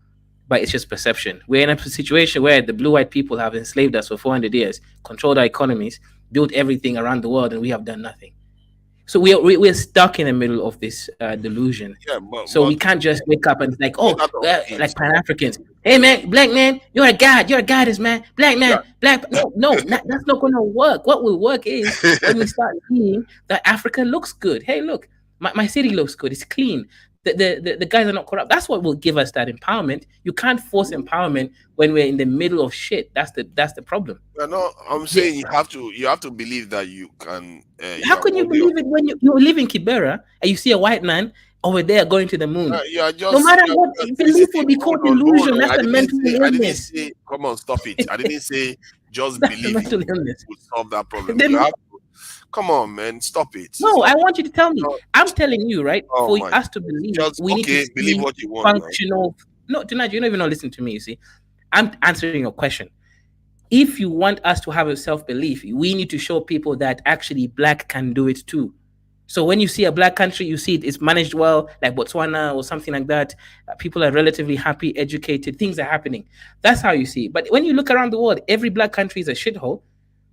but it's just perception. We're in a situation where the blue-eyed people have enslaved us for 400 years, controlled our economies, built everything around the world, and we have done nothing. So we're stuck in the middle of this delusion. Yeah, we can't just wake up and it's like, like Pan-Africans. Hey man, black man, you're a god, man. Black man, that's not gonna work. What will work is when we start seeing that Africa looks good. Hey, look, my city looks good. It's clean. The guys are not corrupt. That's what will give us that empowerment. You can't force empowerment when we're in the middle of shit. That's the problem. No, I'm saying you have to believe that you can. How can you believe it when you live in Kibera and you see a white man over there going to the moon? No matter what, belief will be called illusion. That's a mental illness. I didn't say, come on, stop it. I didn't say just believe it will solve that problem. You have to, come on, man, stop it. No, I want you to tell me. I'm telling you, right? For us to believe, we need to believe what you want. Functional. No, tonight you're not even listening to me. You see, I'm answering your question. If you want us to have a self-belief, we need to show people that actually black can do it too. So when you see a black country, you see it's managed well, like Botswana or something like that. People are relatively happy, educated. Things are happening. That's how you see it. But when you look around the world, every black country is a shithole.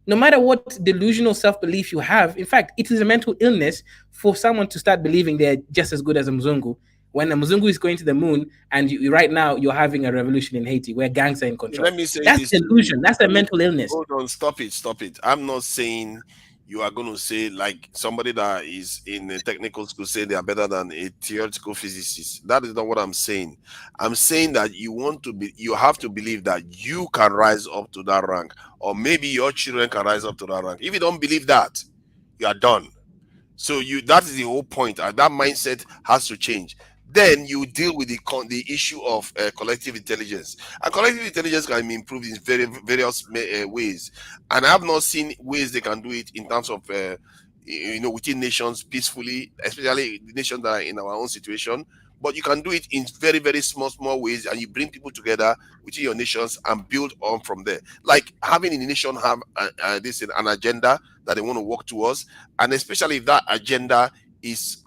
No matter what delusional self-belief you have, in fact, it is a mental illness for someone to start believing they're just as good as a Mzungu when a Muzungu is going to the moon, and right now you're having a revolution in Haiti where gangs are in control. Let me say that's this. delusion. That's a mental illness. Hold on, stop it. I'm not saying you are going to say like somebody that is in a technical school say they are better than a theoretical physicist. That is not what I'm saying. I'm saying that you have to believe that you can rise up to that rank, or maybe your children can rise up to that rank. If you don't believe that, you are done. So that is the whole point. And that mindset has to change. Then you deal with the issue of collective intelligence. And collective intelligence can be improved in various ways. And I have not seen ways they can do it in terms of within nations peacefully, especially the nations that are in our own situation. But you can do it in very, very small ways, and you bring people together within your nations and build on from there. Like having the nation have an agenda that they want to work towards, and especially if that agenda is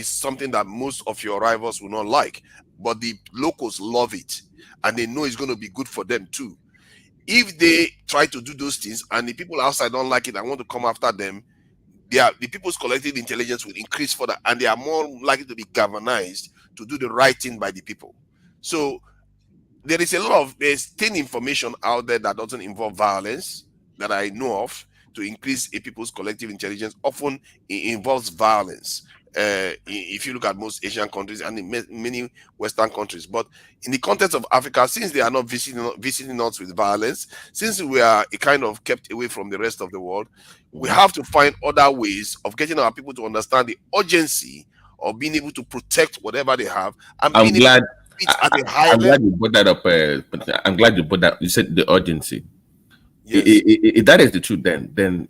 something that most of your rivals will not like, but the locals love it, and they know it's going to be good for them too. If they try to do those things and the people outside don't like it and want to come after them, the people's collective intelligence will increase further, and they are more likely to be galvanized to do the right thing by the people. So there's thin information out there that doesn't involve violence that I know of to increase a people's collective intelligence. Often it involves violence. If you look at most Asian countries and in many Western countries, but in the context of Africa, since they are not visiting us with violence, since we are kind of kept away from the rest of the world, we have to find other ways of getting our people to understand the urgency of being able to protect whatever they have. And I'm glad. I'm glad you brought that up. I'm glad you put that. You said the urgency. Yes. If that is the truth, then and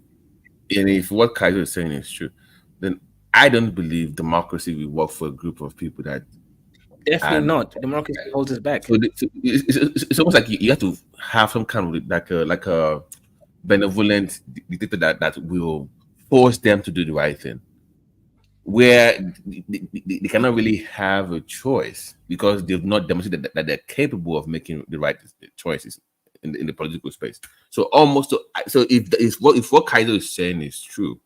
if what Kaiser is saying is true, then I don't believe democracy will work for a group of people that definitely not. Democracy holds us back. So it's almost like you have to have some kind of like a benevolent dictator that will force them to do the right thing, where they cannot really have a choice because they've not demonstrated that they're capable of making the right choices in the political space. So if what Kaiser is saying is true,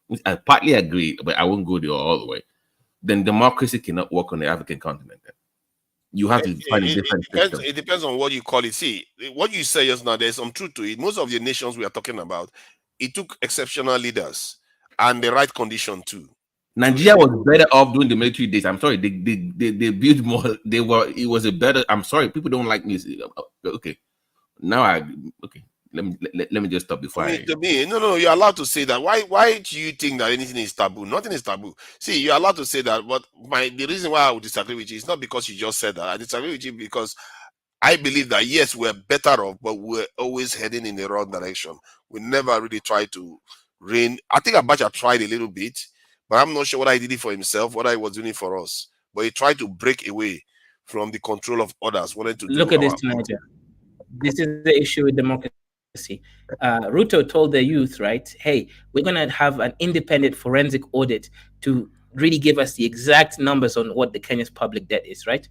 which I partly agree, but I won't go there all the way, then democracy cannot work on the African continent. Then you have to find a different system. It depends on what you call it. See, what you say just now, there's some truth to it. Most of the nations we are talking about, it took exceptional leaders and the right condition too. Nigeria was better off doing the military days. I'm sorry, they built more. It was a better. I'm sorry, people don't like me. Okay, now let me just stop before No, you're allowed to say that. Why do you think that anything is taboo? Nothing is taboo. See, you're allowed to say that, but the reason why I would disagree with you is not because you just said that. I disagree with you because I believe that yes, we're better off, but we're always heading in the wrong direction. We never really try to rein. I think Abacha tried a little bit, but I'm not sure what I did it for himself, what I was doing it for us. But he tried to break away from the control of others. Wanted to look at this, Nigeria. This is the issue with democracy. Ruto told the youth, right, hey, we're going to have an independent forensic audit to really give us the exact numbers on what the Kenya's public debt is, right?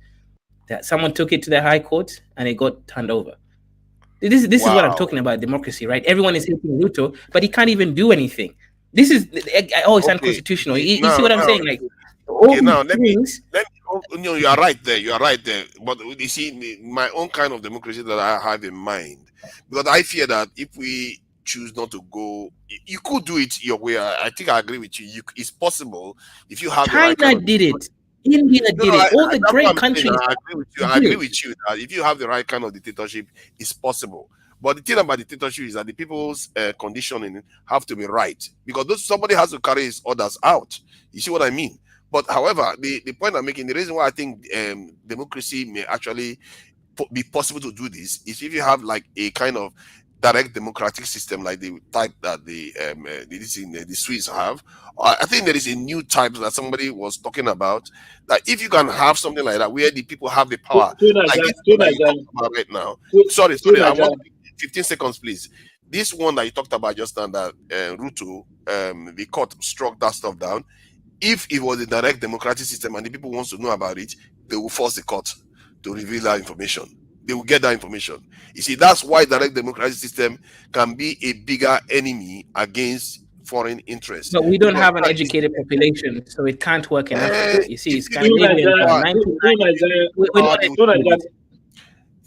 That someone took it to the high court and it got turned over. This is what I'm talking about, democracy, right? Everyone is hating Ruto, but he can't even do anything. This is it's unconstitutional. You see what I'm saying? Like, you are right there. You are right there. But you see, my own kind of democracy that I have in mind, because I fear that if we choose not to go, you could do it your way. I think I agree with you. It's possible if you have. China did it. India did it. All the great countries. I agree with you that if you have the right kind of dictatorship, it's possible. But the thing about dictatorship is that the people's conditioning have to be right, because somebody has to carry his orders out. You see what I mean? But however, the point I'm making, the reason why I think democracy may actually be possible to do this is if you have like a kind of direct democratic system like the type that the Swiss have. I think there is a new type that somebody was talking about, that if you can have something like that where the people have the power, like this one that you talked about right now. Sorry, I want 15 seconds, please. This one that you talked about just now, that Ruto, the court struck that stuff down. If it was a direct democratic system and the people wants to know about it, they will force the court to reveal that information. They will get that information. You see, that's why direct democratic system can be a bigger enemy against foreign interests. But we don't have an educated population, so it can't work in Africa. You see, Scandinavians are 99.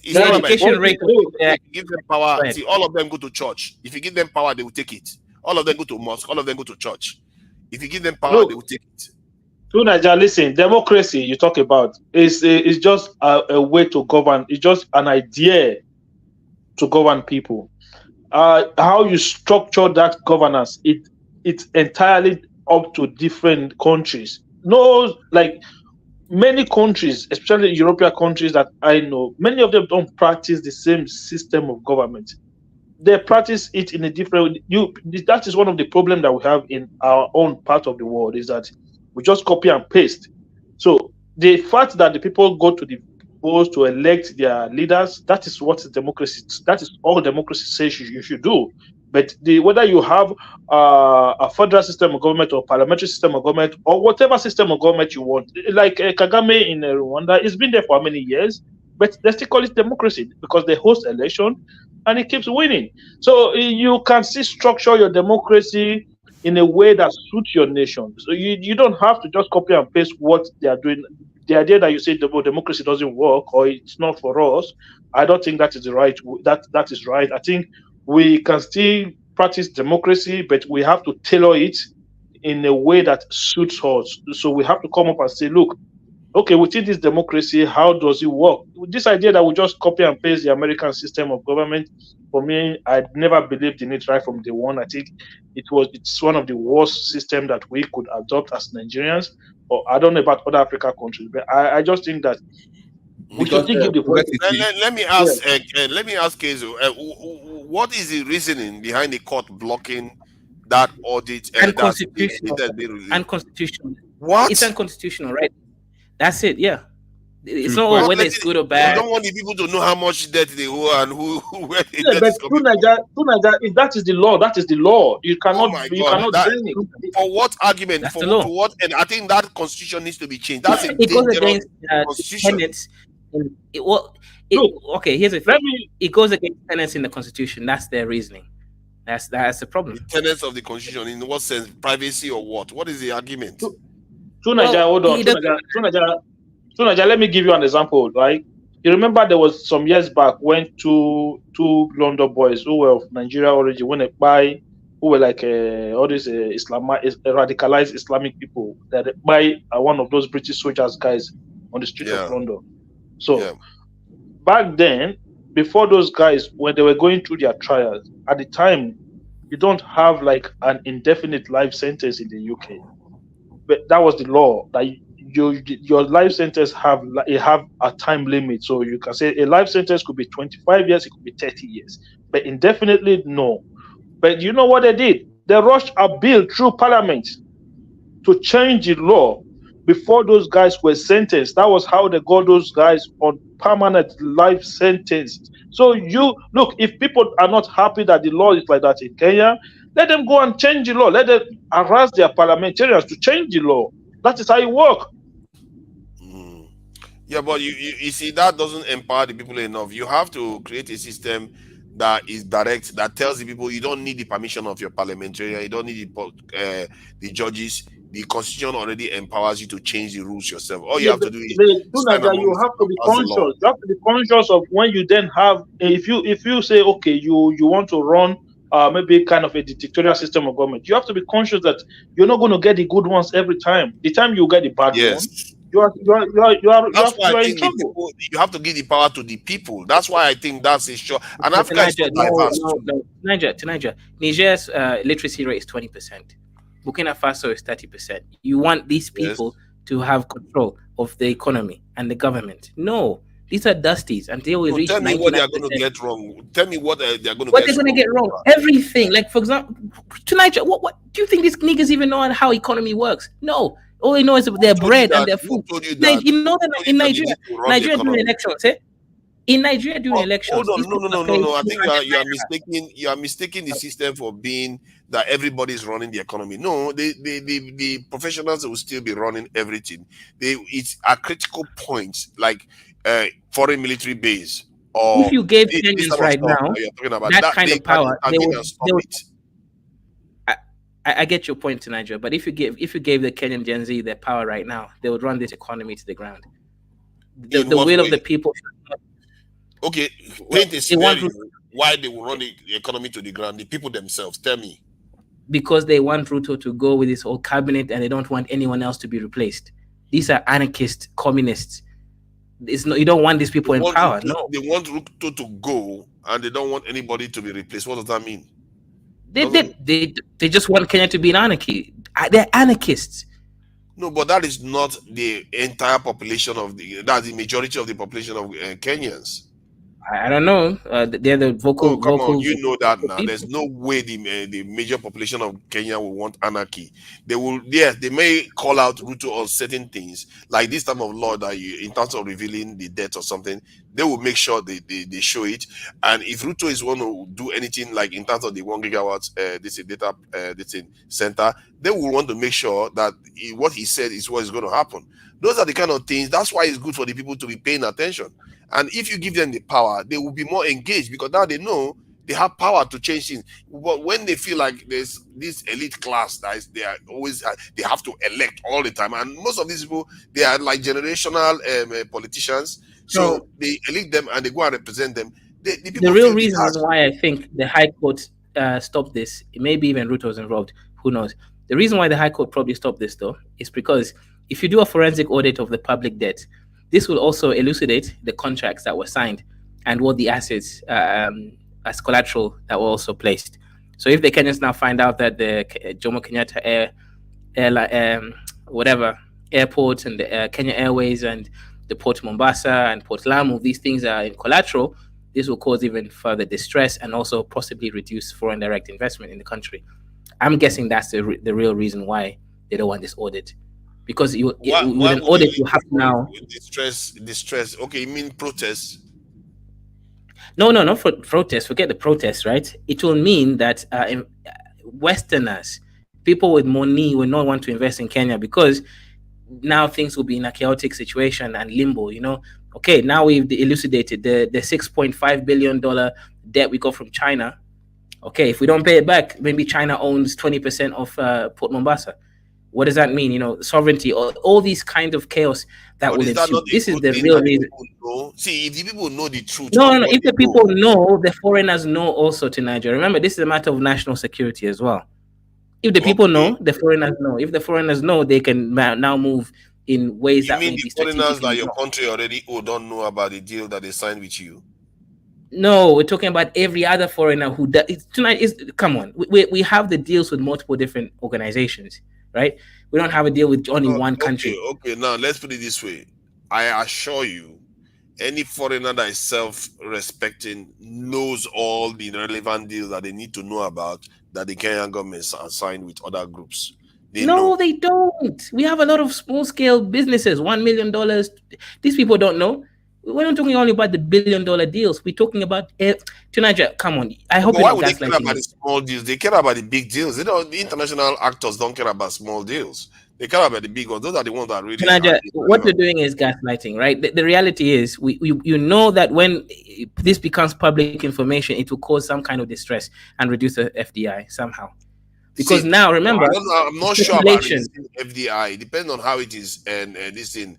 It's not about education rate. Give them power. See, all of them go to church. If you give them power, they will take it. All of them go to mosque. All of them go to church. If you give them power, they will take it. To Nigeria, listen, democracy you talk about is just a way to govern. It's just an idea to govern people. How you structure that governance, it's entirely up to different countries. No, like many countries, especially European countries that I know, many of them don't practice the same system of government. They practice it in a different. That is one of the problems that we have in our own part of the world, is that we just copy and paste. So the fact that the people go to the polls to elect their leaders, that is what democracy. That is all democracy says you should do. But whether you have a federal system of government or parliamentary system of government or whatever system of government you want, like Kagame in Rwanda, it's been there for how many years, but they still call it democracy because they host election and it keeps winning. So you can still structure your democracy in a way that suits your nation. So you don't have to just copy and paste what they are doing. The idea that you say democracy doesn't work or it's not for us, I don't think that is the right. That is right. I think we can still practice democracy, but we have to tailor it in a way that suits us. So we have to come up and say, look, okay, within this democracy, how does it work? This idea that we just copy and paste the American system of government, for me, I never believed in it right from day one. I think it's one of the worst systems that we could adopt as Nigerians. Or I don't know about other African countries, but I just think that we should give the voice. Let me ask. Let me ask Kezo. What is the reasoning behind the court blocking that audit? Unconstitutional. Unconstitutional. What? It's unconstitutional, right? That's it. Yeah. It's not whether it's good or bad. You don't want the people to know how much debt they owe and where the Yeah, debt but is coming from. if that is the law, that is the law. You cannot. Oh my You God! cannot bend it. For what argument? That's For the law. to what? And I think that constitution needs to be changed. That's a It goes dangerous against constitution. tenets. Okay, here's the thing. Let me. It goes against tenets in the constitution. That's their reasoning. That's the problem. The tenets of the constitution, in what sense? Privacy or what? What is the argument? Hold on. Tunaja, let me give you an example, right? You remember there was some years back when two London boys who were of Nigeria origin, when who were like all these radicalized Islamic people, that by one of those British soldiers guys on the street of London. So back then, before those guys, when they were going through their trials, at the time, you don't have like an indefinite life sentence in the UK. But that was the law, that your life sentence have a time limit. So you can say a life sentence could be 25 years, it could be 30 years, but indefinitely no. But you know what they did? They rushed a bill through Parliament to change the law before those guys were sentenced. That was how they got those guys on permanent life sentence. So you look, if people are not happy that the law is like that in Kenya, let them go and change the law. Let them harass their parliamentarians to change the law. That is how it works. Yeah, but you see, that doesn't empower the people enough. You have to create a system that is direct, that tells the people you don't need the permission of your parliamentarian, you don't need the judges. The constitution already empowers you to change the rules yourself. All you have to do is you have to be conscious. You have to be conscious of when you then have, if you say, okay, you want to run maybe kind of a dictatorial system of government, you have to be conscious that you're not going to get the good ones every time. The time you get the bad ones, you are in trouble. You have to give the power to the people. That's why I think that's a sure. And Africa is so diverse. Niger's literacy rate is 20%. Burkina Faso is 30%. You want these people to have control of the economy and the government? No, these are dusties, and they will reach. Tell me what they are going to get wrong. Tell me what they are going to. What they're going to get wrong? Everything. Like, for example, to Niger, what do you think these niggas even know how economy works? No, all they know is their bread and their food. You know that in Nigeria during elections, in Nigeria during elections. Hold on, no. I think you are mistaking. You are mistaking the system for being that everybody is running the economy. No, the professionals will still be running everything. It's a critical point, like foreign military base. Or if you gave Kenyans right now that kind of power, they would. I get your point, to Nigeria, but if you gave the Kenyan Gen Z their power right now, they would run this economy to the ground. The what will of way? the people. Okay, paint a They want scenario why they will run the economy to the ground. The people themselves. Tell me. because they want Ruto to go with his whole cabinet and they don't want anyone else to be replaced. These are anarchist communists. It's no, you don't want these people in power. No, They want Ruto to go and they don't want anybody to be replaced. What does that mean? They just want Kenya to be in anarchy. They're anarchists. No, but that is not the entire population of that's the majority of the population of Kenyans. I don't know. They're the vocal. Oh, come vocal on, you know that now. people. There's no way the major population of Kenya will want anarchy. They will, yes, they may call out Ruto on certain things, like this time of law that you, in terms of revealing the debt or something, they will make sure they show it. And if Ruto is one to do anything like in terms of the 1 gigawatt this data this center, they will want to make sure that what he said is what is going to happen. Those are the kind of things. That's why it's good for the people to be paying attention. And if you give them the power, they will be more engaged because now they know they have power to change things. But when they feel like there's this elite class that is, they are always they have to elect all the time, and most of these people, they are like generational politicians. So they elect them and they go and represent them. The people the real feel reason detached. why I think the High Court stopped this, maybe even Ruto was involved, who knows? The reason why the High Court probably stopped this, though, is because if you do a forensic audit of the public debt, this will also elucidate the contracts that were signed and what the assets as collateral that were also placed. So if the Kenyans now find out that the Jomo Kenyatta airport and the Kenya Airways and the Port Mombasa and Port Lamu, these things are in collateral, this will cause even further distress and also possibly reduce foreign direct investment in the country. I'm guessing that's the real reason why they don't want this audit. Because with an audit, you have to now distress. Okay, you mean protests? No, not for protests. Forget the protests, right? It will mean that Westerners, people with money, will not want to invest in Kenya because now things will be in a chaotic situation and limbo. Okay, now we've elucidated the $6.5 billion debt we got from China. Okay, if we don't pay it back, maybe China owns 20% of Port Mombasa. What does that mean? Sovereignty, all these kind of chaos that will ensue. This is the real reason. See, if the people know the truth. No. If the people know, the foreigners know also to Nigeria. Remember, this is a matter of national security as well. If the people know, the foreigners know. If the foreigners know, they can now move in ways that may be strategic. The foreigners that your country already don't know about the deal that they signed with you? No, we're talking about every other foreigner who tonight is. Come on, we have the deals with multiple different organizations, right? We don't have a deal with only one country. Okay, now let's put it this way. I assure you, any foreigner that is self-respecting knows all the relevant deals that they need to know about that the Kenyan government has signed with other groups. They don't. We have a lot of small-scale businesses, $1 million. These people don't know. We're not talking only about the $1 billion deals. We're talking about Nigeria. Come on. I hope why would they care about the small deals? They care about the big deals. The international actors don't care about small deals. They care about the big ones. Those are the ones that really. Nigeria, what you're doing is gaslighting, right? The reality is, you know that when this becomes public information, it will cause some kind of distress and reduce the FDI somehow. Because now, remember, I'm not sure about FDI. It depends on how it is and this thing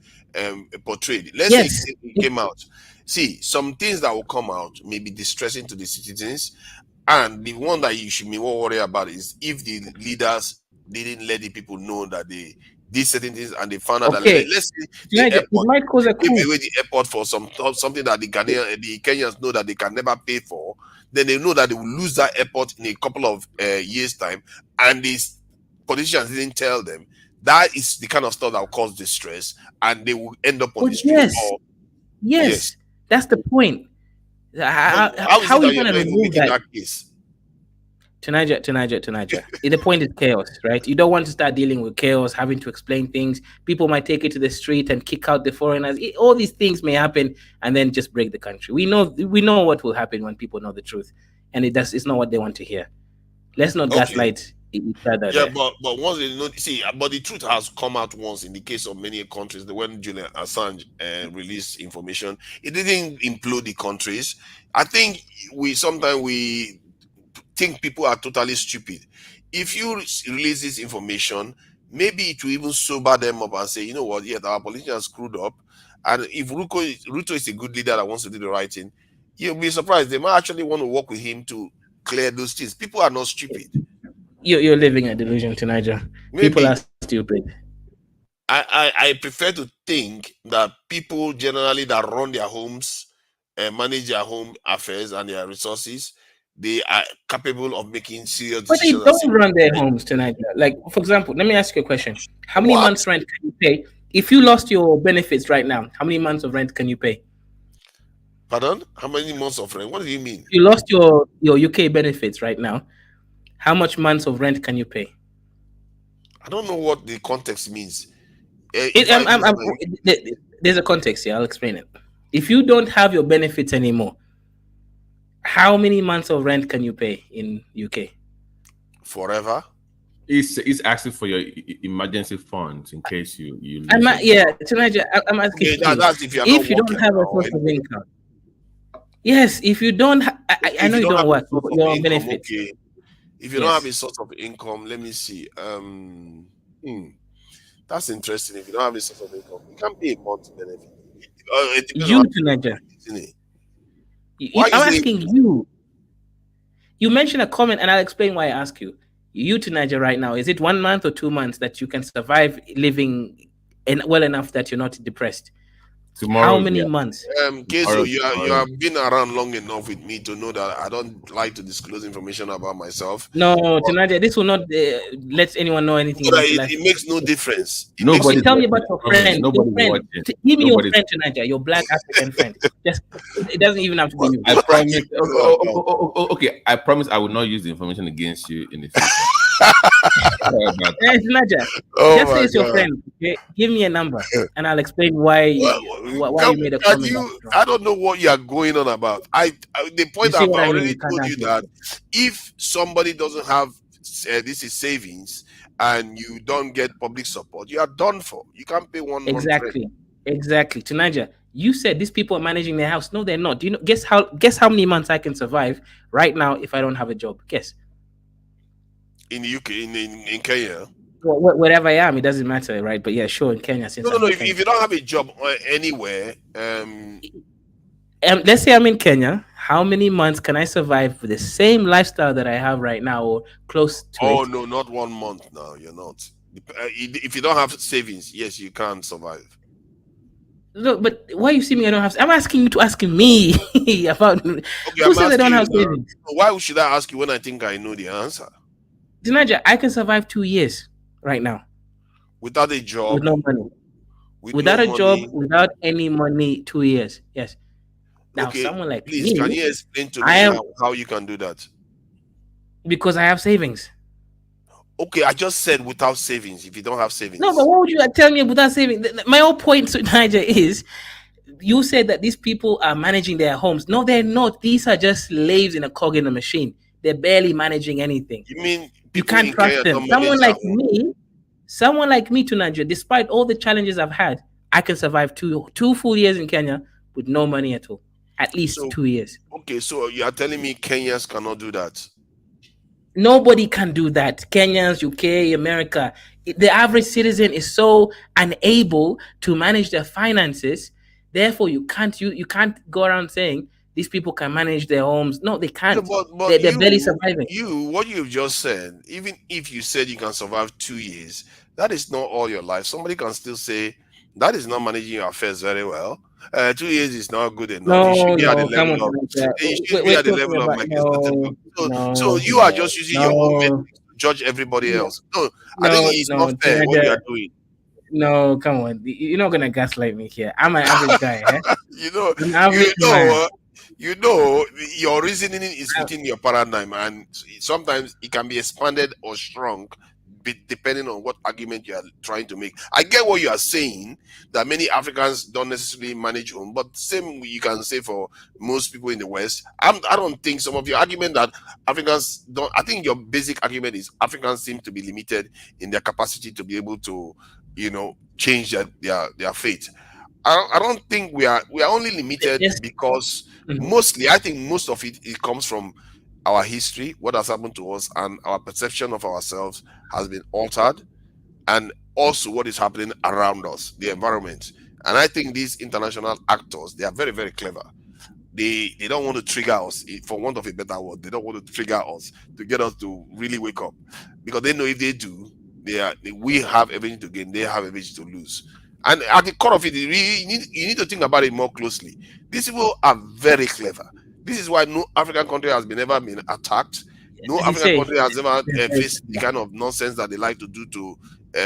portrayed. Let's say it came out. See, some things that will come out may be distressing to the citizens, and the one that you should be more worried about is if the leaders didn't let the people know that they did certain things and they found out that let's say the airport give away the airport for something that the Kenyans know that they can never pay for, then they know that they will lose that airport in a couple of years' time, and these politicians didn't tell them. That is the kind of stuff that will cause distress, and they will end up on the street. Yes, that's the point. How are you going to remove that case? To Niger. The point is chaos, right? You don't want to start dealing with chaos, having to explain things. People might take it to the street and kick out the foreigners. All these things may happen and then just break the country. We know what will happen when people know the truth, and it's not what they want to hear. Let's not gaslight each other. Yeah, but once they know, but the truth has come out once in the case of many countries. When Julian Assange released information, it didn't implode the countries. I think we sometimes think people are totally stupid. if you release this information, maybe it will even sober them up and say, you know what, yeah, our politicians screwed up. And if Ruto is a good leader that wants to do the right thing, you'll be surprised. They might actually want to work with him to clear those things. People are not stupid. You're living a delusion to Niger. Maybe. People are stupid. I prefer to think that people generally that run their homes and manage their home affairs and their resources, they are capable of making serious But they decisions. don't run their homes to Niger. Like, for example, let me ask you a question. How many months rent can you pay? If you lost your benefits right now, how many months of rent can you pay? Pardon? How many months of rent? What do you mean? You lost your UK benefits right now. How much months of rent can you pay? I don't know what the context means. There's a context here. I'll explain it. If you don't have your benefits anymore, how many months of rent can you pay in UK? Forever. It's asking for your emergency funds in case you lose. I'm asking you. That's if you don't have a source of income. Yes, if you don't, I know you don't work, but you're on benefits. Okay. If you don't have a source of income, let me see. That's interesting. If you don't have a source of income, you can't pay a month benefit. You to Niger. I'm asking you. You mentioned a comment, and I'll explain why I ask you. You to Niger right now, is it 1 month or 2 months that you can survive living well enough that you're not depressed? Tomorrow, how many months? Kezo, you have been around long enough with me to know that I don't like to disclose information about myself. No, Nadia, this will not let anyone know anything so about that your life. It makes no difference. Nobody tell me about your friend. Give me your friend to Niger, your black African friend. Just it doesn't even have to be you. I promise. Okay, I promise I will not use the information against you in the future. Nadia, just say it's your friend. Okay? Give me a number, and I'll explain why you made a comment. I don't know what you are going on about. The point I've already told you that if somebody doesn't have this is savings and you don't get public support, you are done for. You can't pay 1 month rent. Exactly. To Niger, you said these people are managing their house. No, they're not. Do you know? Guess how many months I can survive right now if I don't have a job? Guess. In the UK, in Kenya. Well, wherever I am, it doesn't matter, right? But yeah, sure, in Kenya. Since no. If you don't have a job anywhere, let's say I'm in Kenya. How many months can I survive with the same lifestyle that I have right now, or close to it? Oh no, not 1 month. No, you're not. If you don't have savings, yes, you can survive. Look, but why you see me? I don't have. I'm asking you to ask me about. Okay, who says I don't have savings? Why should I ask you when I think I know the answer? Dinaja, I can survive 2 years right now. Without a job? With no money. Without a job, without any money, 2 years. Yes. Now, someone like me. Can you explain to me how you can do that? Because I have savings. Okay, I just said without savings, if you don't have savings. No, but what would you tell me without savings? My whole point to Niger is, you said that these people are managing their homes. No, they're not. These are just slaves in a cog in a machine. They're barely managing anything. You mean you can't trust them? Someone like me to Nigeria, despite all the challenges I've had, I can survive two full years in Kenya with no money at all. At least 2 years. Okay, so you are telling me Kenyans cannot do that? Nobody can do that. Kenyans, UK, America. The average citizen is so unable to manage their finances. Therefore, you can't go around saying these people can manage their homes. No, they can't. But they're barely surviving. What you've just said, even if you said you can survive 2 years, that is not all your life. Somebody can still say that is not managing your affairs very well. 2 years is not good enough. You should be at the level of my So you are just using your own metrics to judge everybody else. No, I think it's not fair what you are doing. No, come on. You're not gonna gaslight me here. I'm an average guy. You know, your reasoning is within your paradigm, and sometimes it can be expanded or shrunk depending on what argument you are trying to make. I get what you are saying, that many Africans don't necessarily manage home, but same you can say for most people in the West. I don't think some of your argument that Africans don't. I think your basic argument is Africans seem to be limited in their capacity to be able to, change their fate. I don't think we are only limited because mostly, I think most of it comes from our history, what has happened to us, and our perception of ourselves has been altered, and also what is happening around us, the environment. And I think these international actors, they are very, very clever. They don't want to trigger us, for want of a better word. They don't want to trigger us to get us to really wake up, because they know if they do, we have everything to gain, they have everything to lose. And at the core of it, you need to think about it more closely. These people are very clever. This is why no African country has ever been attacked. No African country has ever faced the kind of nonsense that they like to do to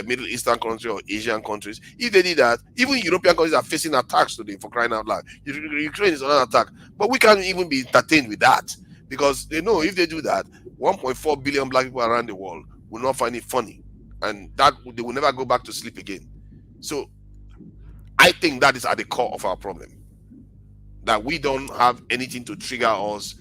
Middle Eastern countries or Asian countries. If they did that, even European countries are facing attacks today, for crying out loud. Ukraine is under attack, but we can't even be entertained with that, because they know if they do that, 1.4 billion black people around the world will not find it funny, and that they will never go back to sleep again. So I think that is at the core of our problem, that we don't have anything to trigger us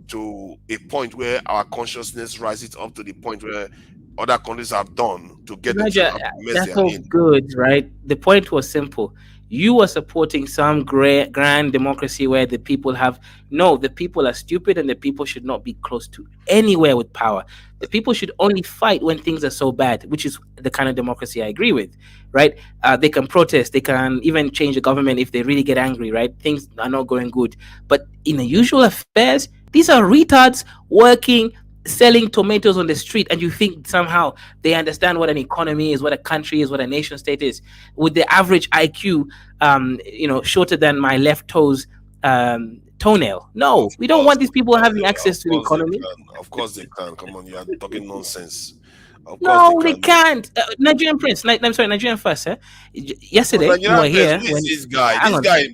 to a point where our consciousness rises up to the point where other countries have done to get Niger, that's all good, right? The point was simple. You are supporting some grand democracy where the people the people are stupid and the people should not be close to anywhere with power. The people should only fight when things are so bad, which is the kind of democracy I agree with, right? They can protest, they can even change the government if they really get angry, right? Things are not going good. But in the usual affairs, these are retards working, selling tomatoes on the street, and you think somehow they understand what an economy is, what a country is, what a nation state is, with the average IQ shorter than my left toenail. No, we don't want these people having access to the economy. Of course they can. Come on, you are talking nonsense. No, they can't. Nigerian Prince. I'm sorry, Nigerian First. Yesterday, you were here. This guy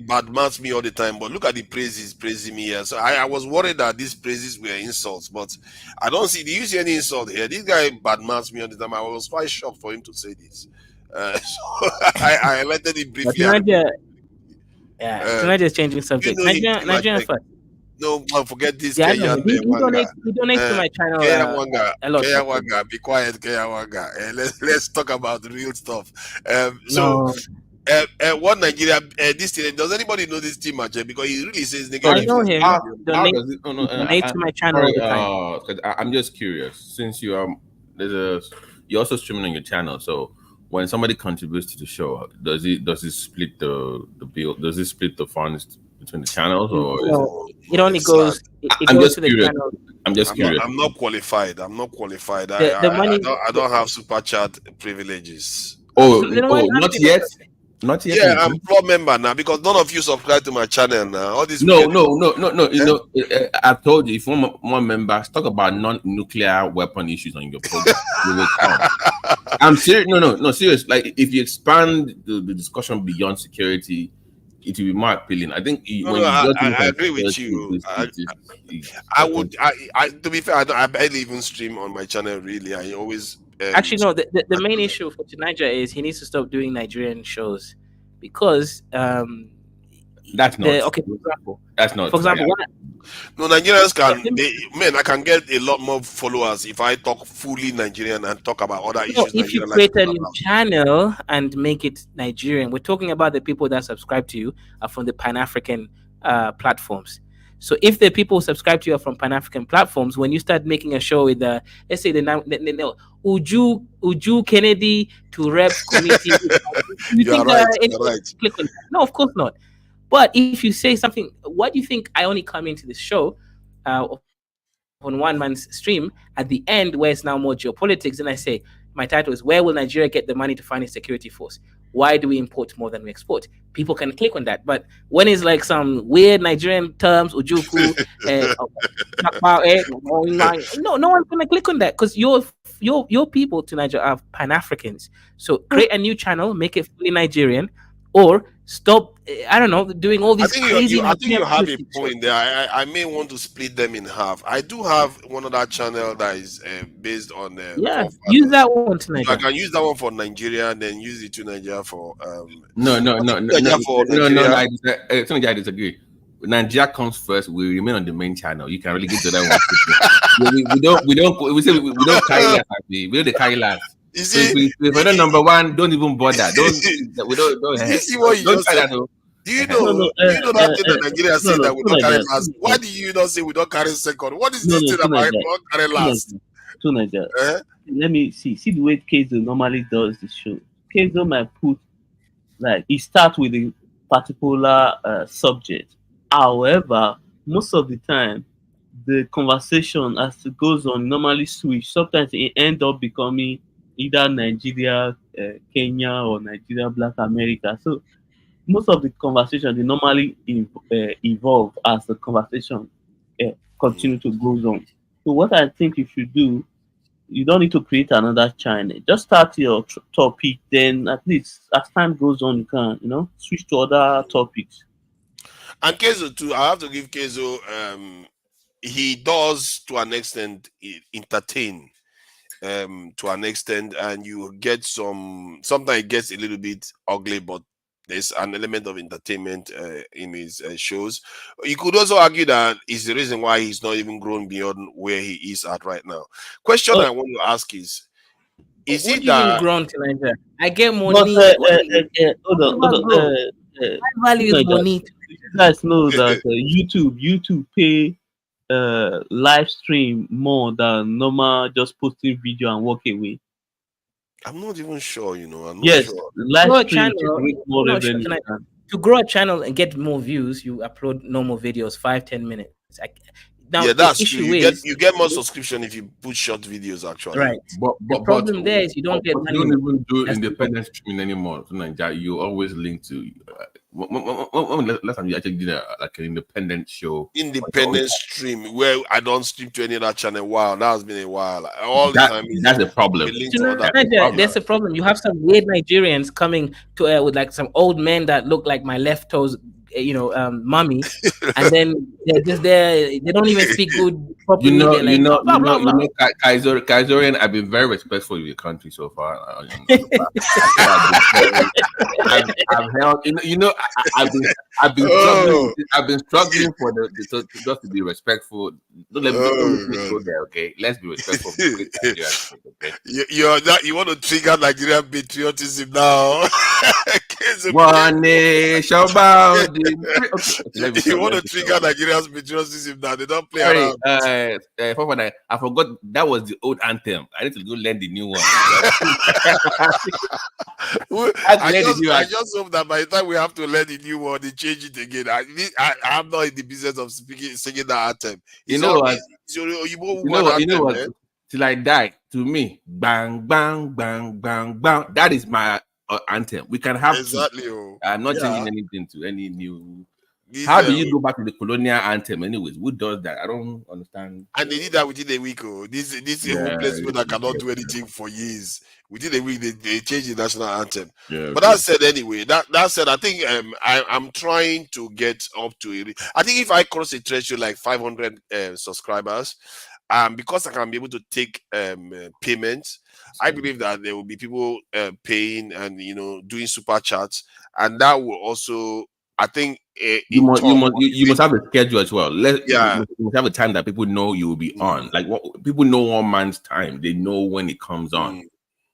badmouths me all the time, but look at the praises praising me here. So I was worried that these praises were insults, but I don't see. Do you see any insult here? This guy badmouths me all the time. I was quite shocked for him to say this. So I let him briefly. Nigeria is changing subject. Nigerian First. No, forget this. Yeah, he donates to my channel. Keyawanga, be quiet, Keyawanga. Let's talk about the real stuff. What Nigeria? This thing, does anybody know this team, because he really says I know him. Donate to my channel all the time. I'm just curious, since you you're also streaming on your channel, so when somebody contributes to the show, does it split the bill? Does it split the funds between the channels, or it only goes? It goes to the channel. I'm just curious. I'm not qualified. The money, I don't have super chat privileges. Not yet. Not yet. Yeah, I'm pro member now because none of you subscribe to my channel now. All this. No. I've told you, if you want more members, talk about non-nuclear weapon issues on your program. You will come. I'm serious. No, serious. Like if you expand the discussion beyond security, it will be more appealing. I think I agree with you. To be fair, I barely even stream on my channel. Really, I always. Actually, no. The main issue for Niger is he needs to stop doing Nigerian shows because that's not okay. For example, that's not. For example, no, Nigerians I can get a lot more followers if I talk fully Nigerian and talk about other issues. If you create a new channel and make it Nigerian, we're talking about the people that subscribe to you are from the Pan-African platforms. So if the people who subscribe to you are from Pan-African platforms, when you start making a show with let's say the Uju Kennedy to Reps Committee, you're right. Click on that? No, of course not. But if you say something, what do you think? I only come into this show on one man's stream at the end where it's now more geopolitics, and I say my title is "Where will Nigeria get the money to fund its security force? Why do we import more than we export?" People can click on that. But when it's like some weird Nigerian terms, Ujuku, no one's gonna click on that because your people to Nigeria are Pan-Africans. So create a new channel, make it fully Nigerian, or stop. I don't know, doing all these crazy. I think you have a point there. I may want to split them in half. I do have one other channel that is based on. Use that one to Nigeria. I can use that one for Nigeria, and then use it to Nigeria for. No. I disagree. Nigeria comes first. We remain on the main channel. You can really get to that one. we don't carry last. We don't carry last. You see, if we're not number one, don't even bother. You see what you just said? Do you know? No, Do you know that thing that Nigeria say no, that we don't carry last? Why no, do you not say we don't carry second? What is no, this thing about we don't carry last? Naija. Eh? Let me see the way Keizo normally does the show. Keizo might put like he starts with a particular subject. However, most of the time, the conversation as it goes on normally switch. Sometimes it end up becoming either Nigeria, Kenya, or Nigeria, Black America. So most of the conversation they normally evolve as the conversation continue to goes on. So what I think you should do, you don't need to create another channel. Just start your topic. Then at least as time goes on, you can switch to other topics. And Kezo too, I have to give Kezo, he does to an extent entertain, to an extent, and you get sometimes it gets a little bit ugly, but there's an element of entertainment in his shows. You could also argue that is the reason why he's not even grown beyond where he is at right now. Question I want to ask is What it do you mean that grown to Nigeria? I get money. Hold on. My value is money. You guys know that YouTube pay live stream more than normal just posting video and walk away. I'm not even sure, I'm not yes, sure. Live stream more revenue. To grow a channel and get more views, you upload normal videos, 5-10 minutes. Now, yeah, that's the true. issue You get more subscription if you put short videos, actually. Right. But the problem there is you don't get money. You don't even do independent streaming anymore. You always link to. Last time you actually did like an independent show. Independent stream where I don't stream to any other channel. Wow, that has been a while. All the time. That's the problem. There's a problem. You have some weird Nigerians coming to with like some old men that look like my left toes. Mummy, and then they're just there. They don't even speak good properly. Kaisorian, I've been very respectful of your country so far. I've been struggling for just to be respectful. Don't let me go there, okay? Let's be respectful. Okay? You want to trigger Nigerian patriotism now? One nation bound. You want to trigger Nigeria's patriotism now? They don't play around. I forgot that was the old anthem. I need to go learn the new one. I just hope that by the time we have to learn the new one, they change it again. I'm not in the business of singing that anthem. You know what? Till I die, to me, bang, bang, bang, bang, bang. That is my anthem. We can have exactly. I'm not changing anything to any new. How do you go back to the colonial anthem, anyways? Who does that? I don't understand. And they did that within a week. This hopeless people that cannot do anything for years. Within a week, they changed the national anthem. Yeah, but that said, anyway, that said, I think I'm trying to get up to it. I think if I cross a threshold like 500 subscribers, because I can be able to take payments, I believe that there will be people paying and doing super chats, and that will also, I think, you must have a schedule as well. You must have a time that people know you will be on. Like people know 1 man's time; they know when it comes on.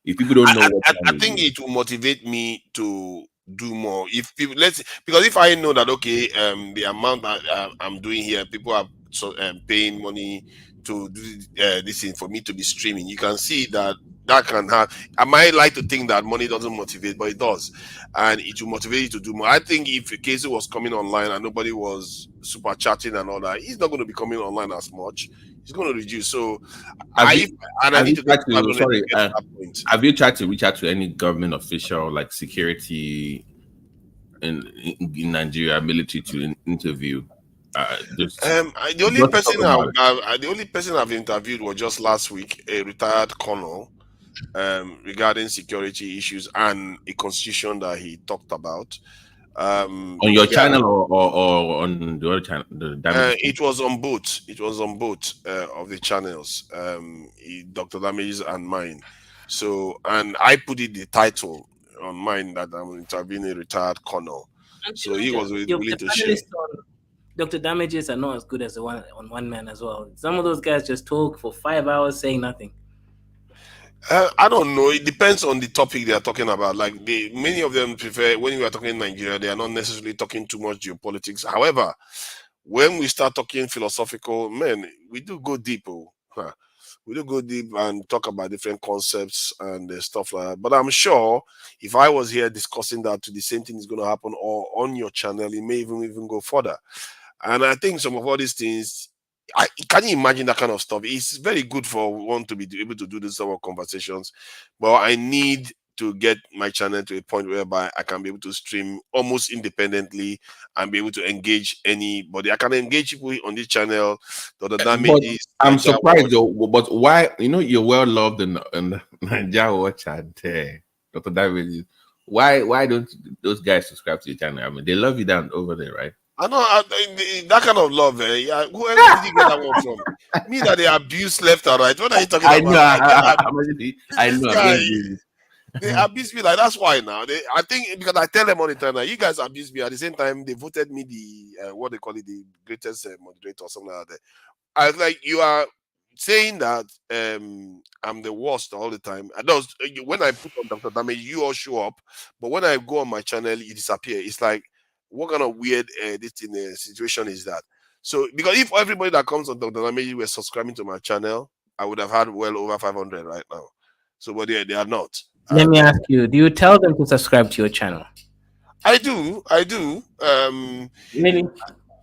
If people don't know, I think it will motivate me to do more. If people because if I know that the amount that I'm doing here, people are paying money to do this thing for me to be streaming. You can see that can have. I might like to think that money doesn't motivate, but it does, and it will motivate you to do more. I think if Casey was coming online and nobody was super chatting and all that, he's not going to be coming online as much. He's going to reduce. So have you tried to reach out to any government official, like security in Nigeria, military, to interview? The only person I've interviewed was just last week, a retired colonel, regarding security issues and a constitution that he talked about. On your channel or on the other channel? It was on both. It was on both of the channels, Dr. Damage's and mine. So, and I put the title on mine that I'm interviewing a retired colonel. So he was willing to share. Dr. Damages are not as good as the one on One Man as well. Some of those guys just talk for 5 hours saying nothing. I don't know. It depends on the topic they are talking about. Like many of them prefer when we are talking in Nigeria, they are not necessarily talking too much geopolitics. However, when we start talking philosophical, man, we do go deep. Oh. Huh. We do go deep and talk about different concepts and stuff like that. But I'm sure if I was here discussing that, the same thing is going to happen or on your channel. It may even go further. And I think some of all these things, can you imagine that kind of stuff? It's very good for one to be able to do this sort of conversations, but I need to get my channel to a point whereby I can be able to stream almost independently and be able to engage anybody. I can engage people on this channel. The damage But is I'm surprised though. But why? You know, you're well loved in Nigeria Watch and Dr. David. Why don't those guys subscribe to your channel? I mean, they love you down over there, right? I know that kind of love. Yeah, where did you get that one from? Me that they abuse left and right. What are you talking about? I know. Guy, they abuse me like that's why now. I think because I tell them all the time that you guys abuse me. At the same time, they voted me the what they call it, the greatest moderator or something like that. I was like, you are saying that I'm the worst all the time. And those when I put on Dr. Damage, you all show up, but when I go on my channel, you disappear. It's like what kind of weird situation is that? So because if everybody that comes on Dr. Damage were subscribing to my channel, I would have had well over 500 right now. So but they are not. Let me ask you, do you tell them to subscribe to your channel? I do. Really?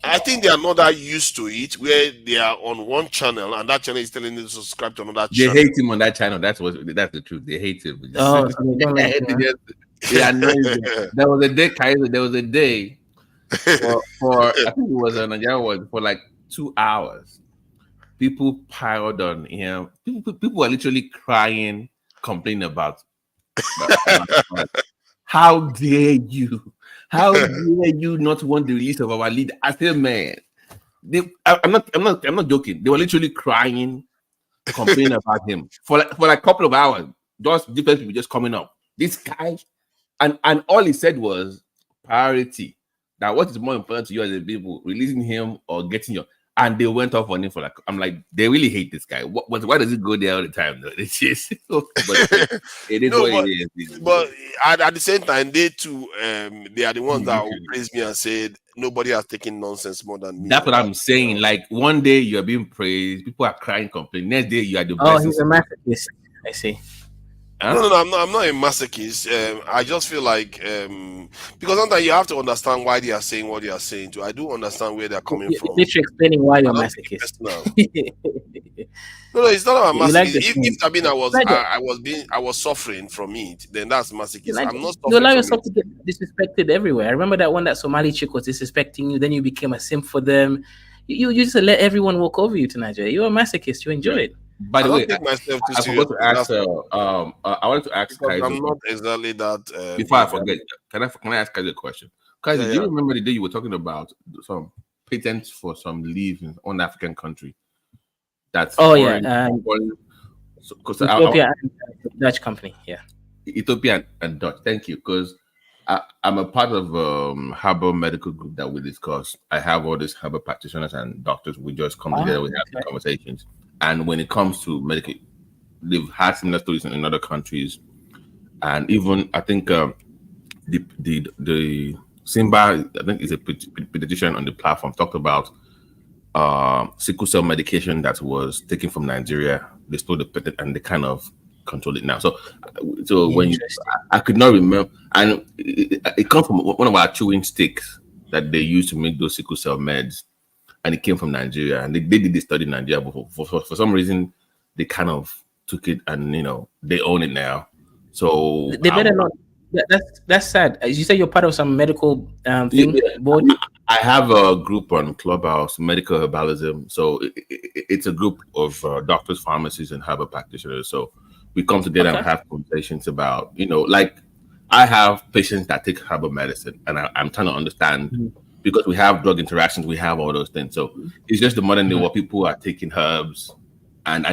I think they are not that used to it, where they are on one channel and that channel is telling them to subscribe to another They channel. hate him on that channel. That's the truth. They hate him. Oh, so they don't like him, yeah, there was a day, Kaiser. There was a day for I think it was a Nigeria one for like 2 hours. People piled on him. People were literally crying, complaining about how dare you? How dare you not want the release of our leader? I said, man, I'm not joking. They were literally crying, complaining about him for like a couple of hours. Just different people just coming up. This guy, and all he said was priority. That what is more important to you as a people, releasing him or getting your. And they went off on him for like, I'm like, they really hate this guy. Why does he go there all the time? Though? It's just, but it is what it is. But at the same time, they too, they are the ones that will praise me and said nobody has taken nonsense more than me. That's what I'm saying. Like one day you're being praised, people are crying, complaining. Next day you are the best. Oh, he's a masochist. I see. Huh? No, I'm not a masochist. I just feel like because sometimes you have to understand why they are saying what they are saying. Too, I do understand where they're coming from. Literally explaining why you're masochist. No, it's not about masochist. If I mean I was suffering from it, then that's masochist. I'm not suffering. You allow yourself to get disrespected everywhere. I remember that one that Somali chick was disrespecting you, then you became a simp for them. You just let everyone walk over you to Nigeria. You're a masochist. You enjoy it. By the way, I forgot to ask. I wanted to ask Kaiser. I'm not exactly that. Before I forget, can I ask Kaiser a question? Kaiser, do you remember the day you were talking about some patents for some leave in one African country? That's Ethiopia and Dutch company. Yeah, Ethiopia and Dutch. Thank you, because I'm a part of Harbour Medical Group that we discuss. I have all these Harbour practitioners and doctors. We just come together. We have conversations. And when it comes to medical, they've had similar stories in other countries, and even I think the Simba, I think is a pediatrician on the platform, talked about sickle cell medication that was taken from Nigeria. They stole the patent and they kind of control it now. So when I could not remember, and it comes from one of our chewing sticks that they use to make those sickle cell meds. And it came from Nigeria, and they did the study in Nigeria, but for some reason, they kind of took it, and they own it now. So they better not. That's sad. As you say, you're part of some medical thing board. I have a group on Clubhouse, Medical Herbalism. So it's a group of doctors, pharmacists, and herbal practitioners. So we come together and have conversations about, like I have patients that take herbal medicine, and I'm trying to understand. Because we have drug interactions, we have all those things. So it's just the modern day where people are taking herbs, and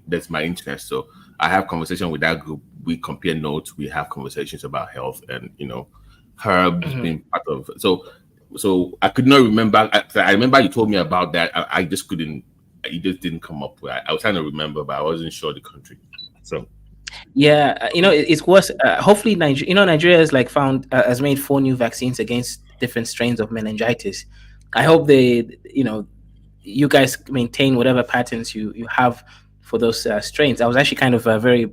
that's my interest. So I have conversation with that group. We compare notes. We have conversations about health and herbs being part of. So I could not remember. I remember you told me about that. I just couldn't. It just didn't come up. I was trying to remember, but I wasn't sure the country. So yeah, it's worse. Hopefully, Nigeria has like has made 4 new vaccines against different strains of meningitis. I hope you guys maintain whatever patterns you have for those strains. I was actually kind of very,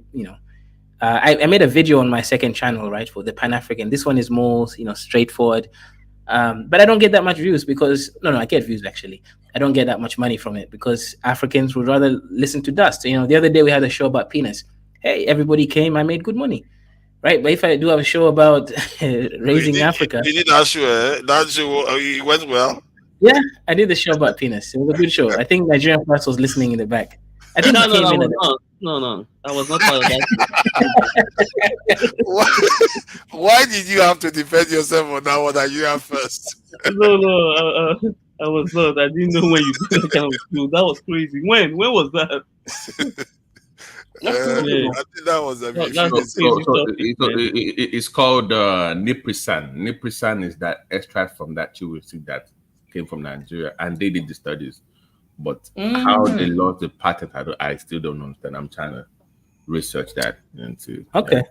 I made a video on my second channel, right, for the Pan African. This one is more, straightforward. But I don't get that much views because I get views actually. I don't get that much money from it because Africans would rather listen to dust. The other day we had a show about penis. Hey, everybody came. I made good money, right? But if I do have a show about raising Africa, you did that show. That show it went well. yeah, I did the show about penis. It was a good show. I think Nigerian Plus was listening in the back. I think he came in. No, I was not part of that. Why did you have to defend yourself on that one that you have first? No, I was not. I didn't know when you did that kind of show. That was crazy. When was that? I think that was it's called Niprisan. Niprisan is that extract from that chewing stick that came from Nigeria, and they did the studies. But how they lost the patent, I still don't understand. I'm trying to research that into. Okay.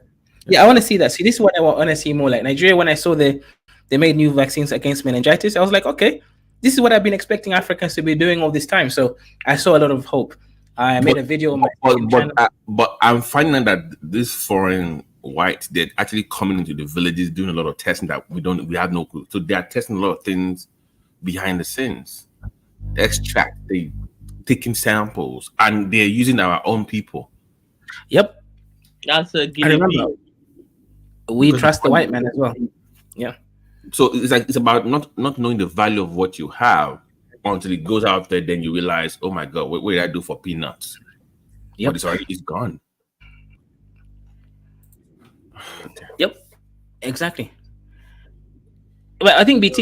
Yeah, I want to see that. See, this is what I want to see more. Like Nigeria, when I saw they made new vaccines against meningitis, I was like, okay, this is what I've been expecting Africans to be doing all this time. So I saw a lot of hope. I made a video on my channel. But I'm finding out that this foreign white, they're actually coming into the villages doing a lot of testing that we have no clue. So they are testing a lot of things behind the scenes. Extract, they taking samples, and they're using our own people. Yep. That's a I remember. We trust the white man as well. Yeah. So it's about not knowing the value of what you have until it goes out there, then you realize, oh my God, what did I do for peanuts? Yep. But it's gone. Yep. Exactly. But I think BT,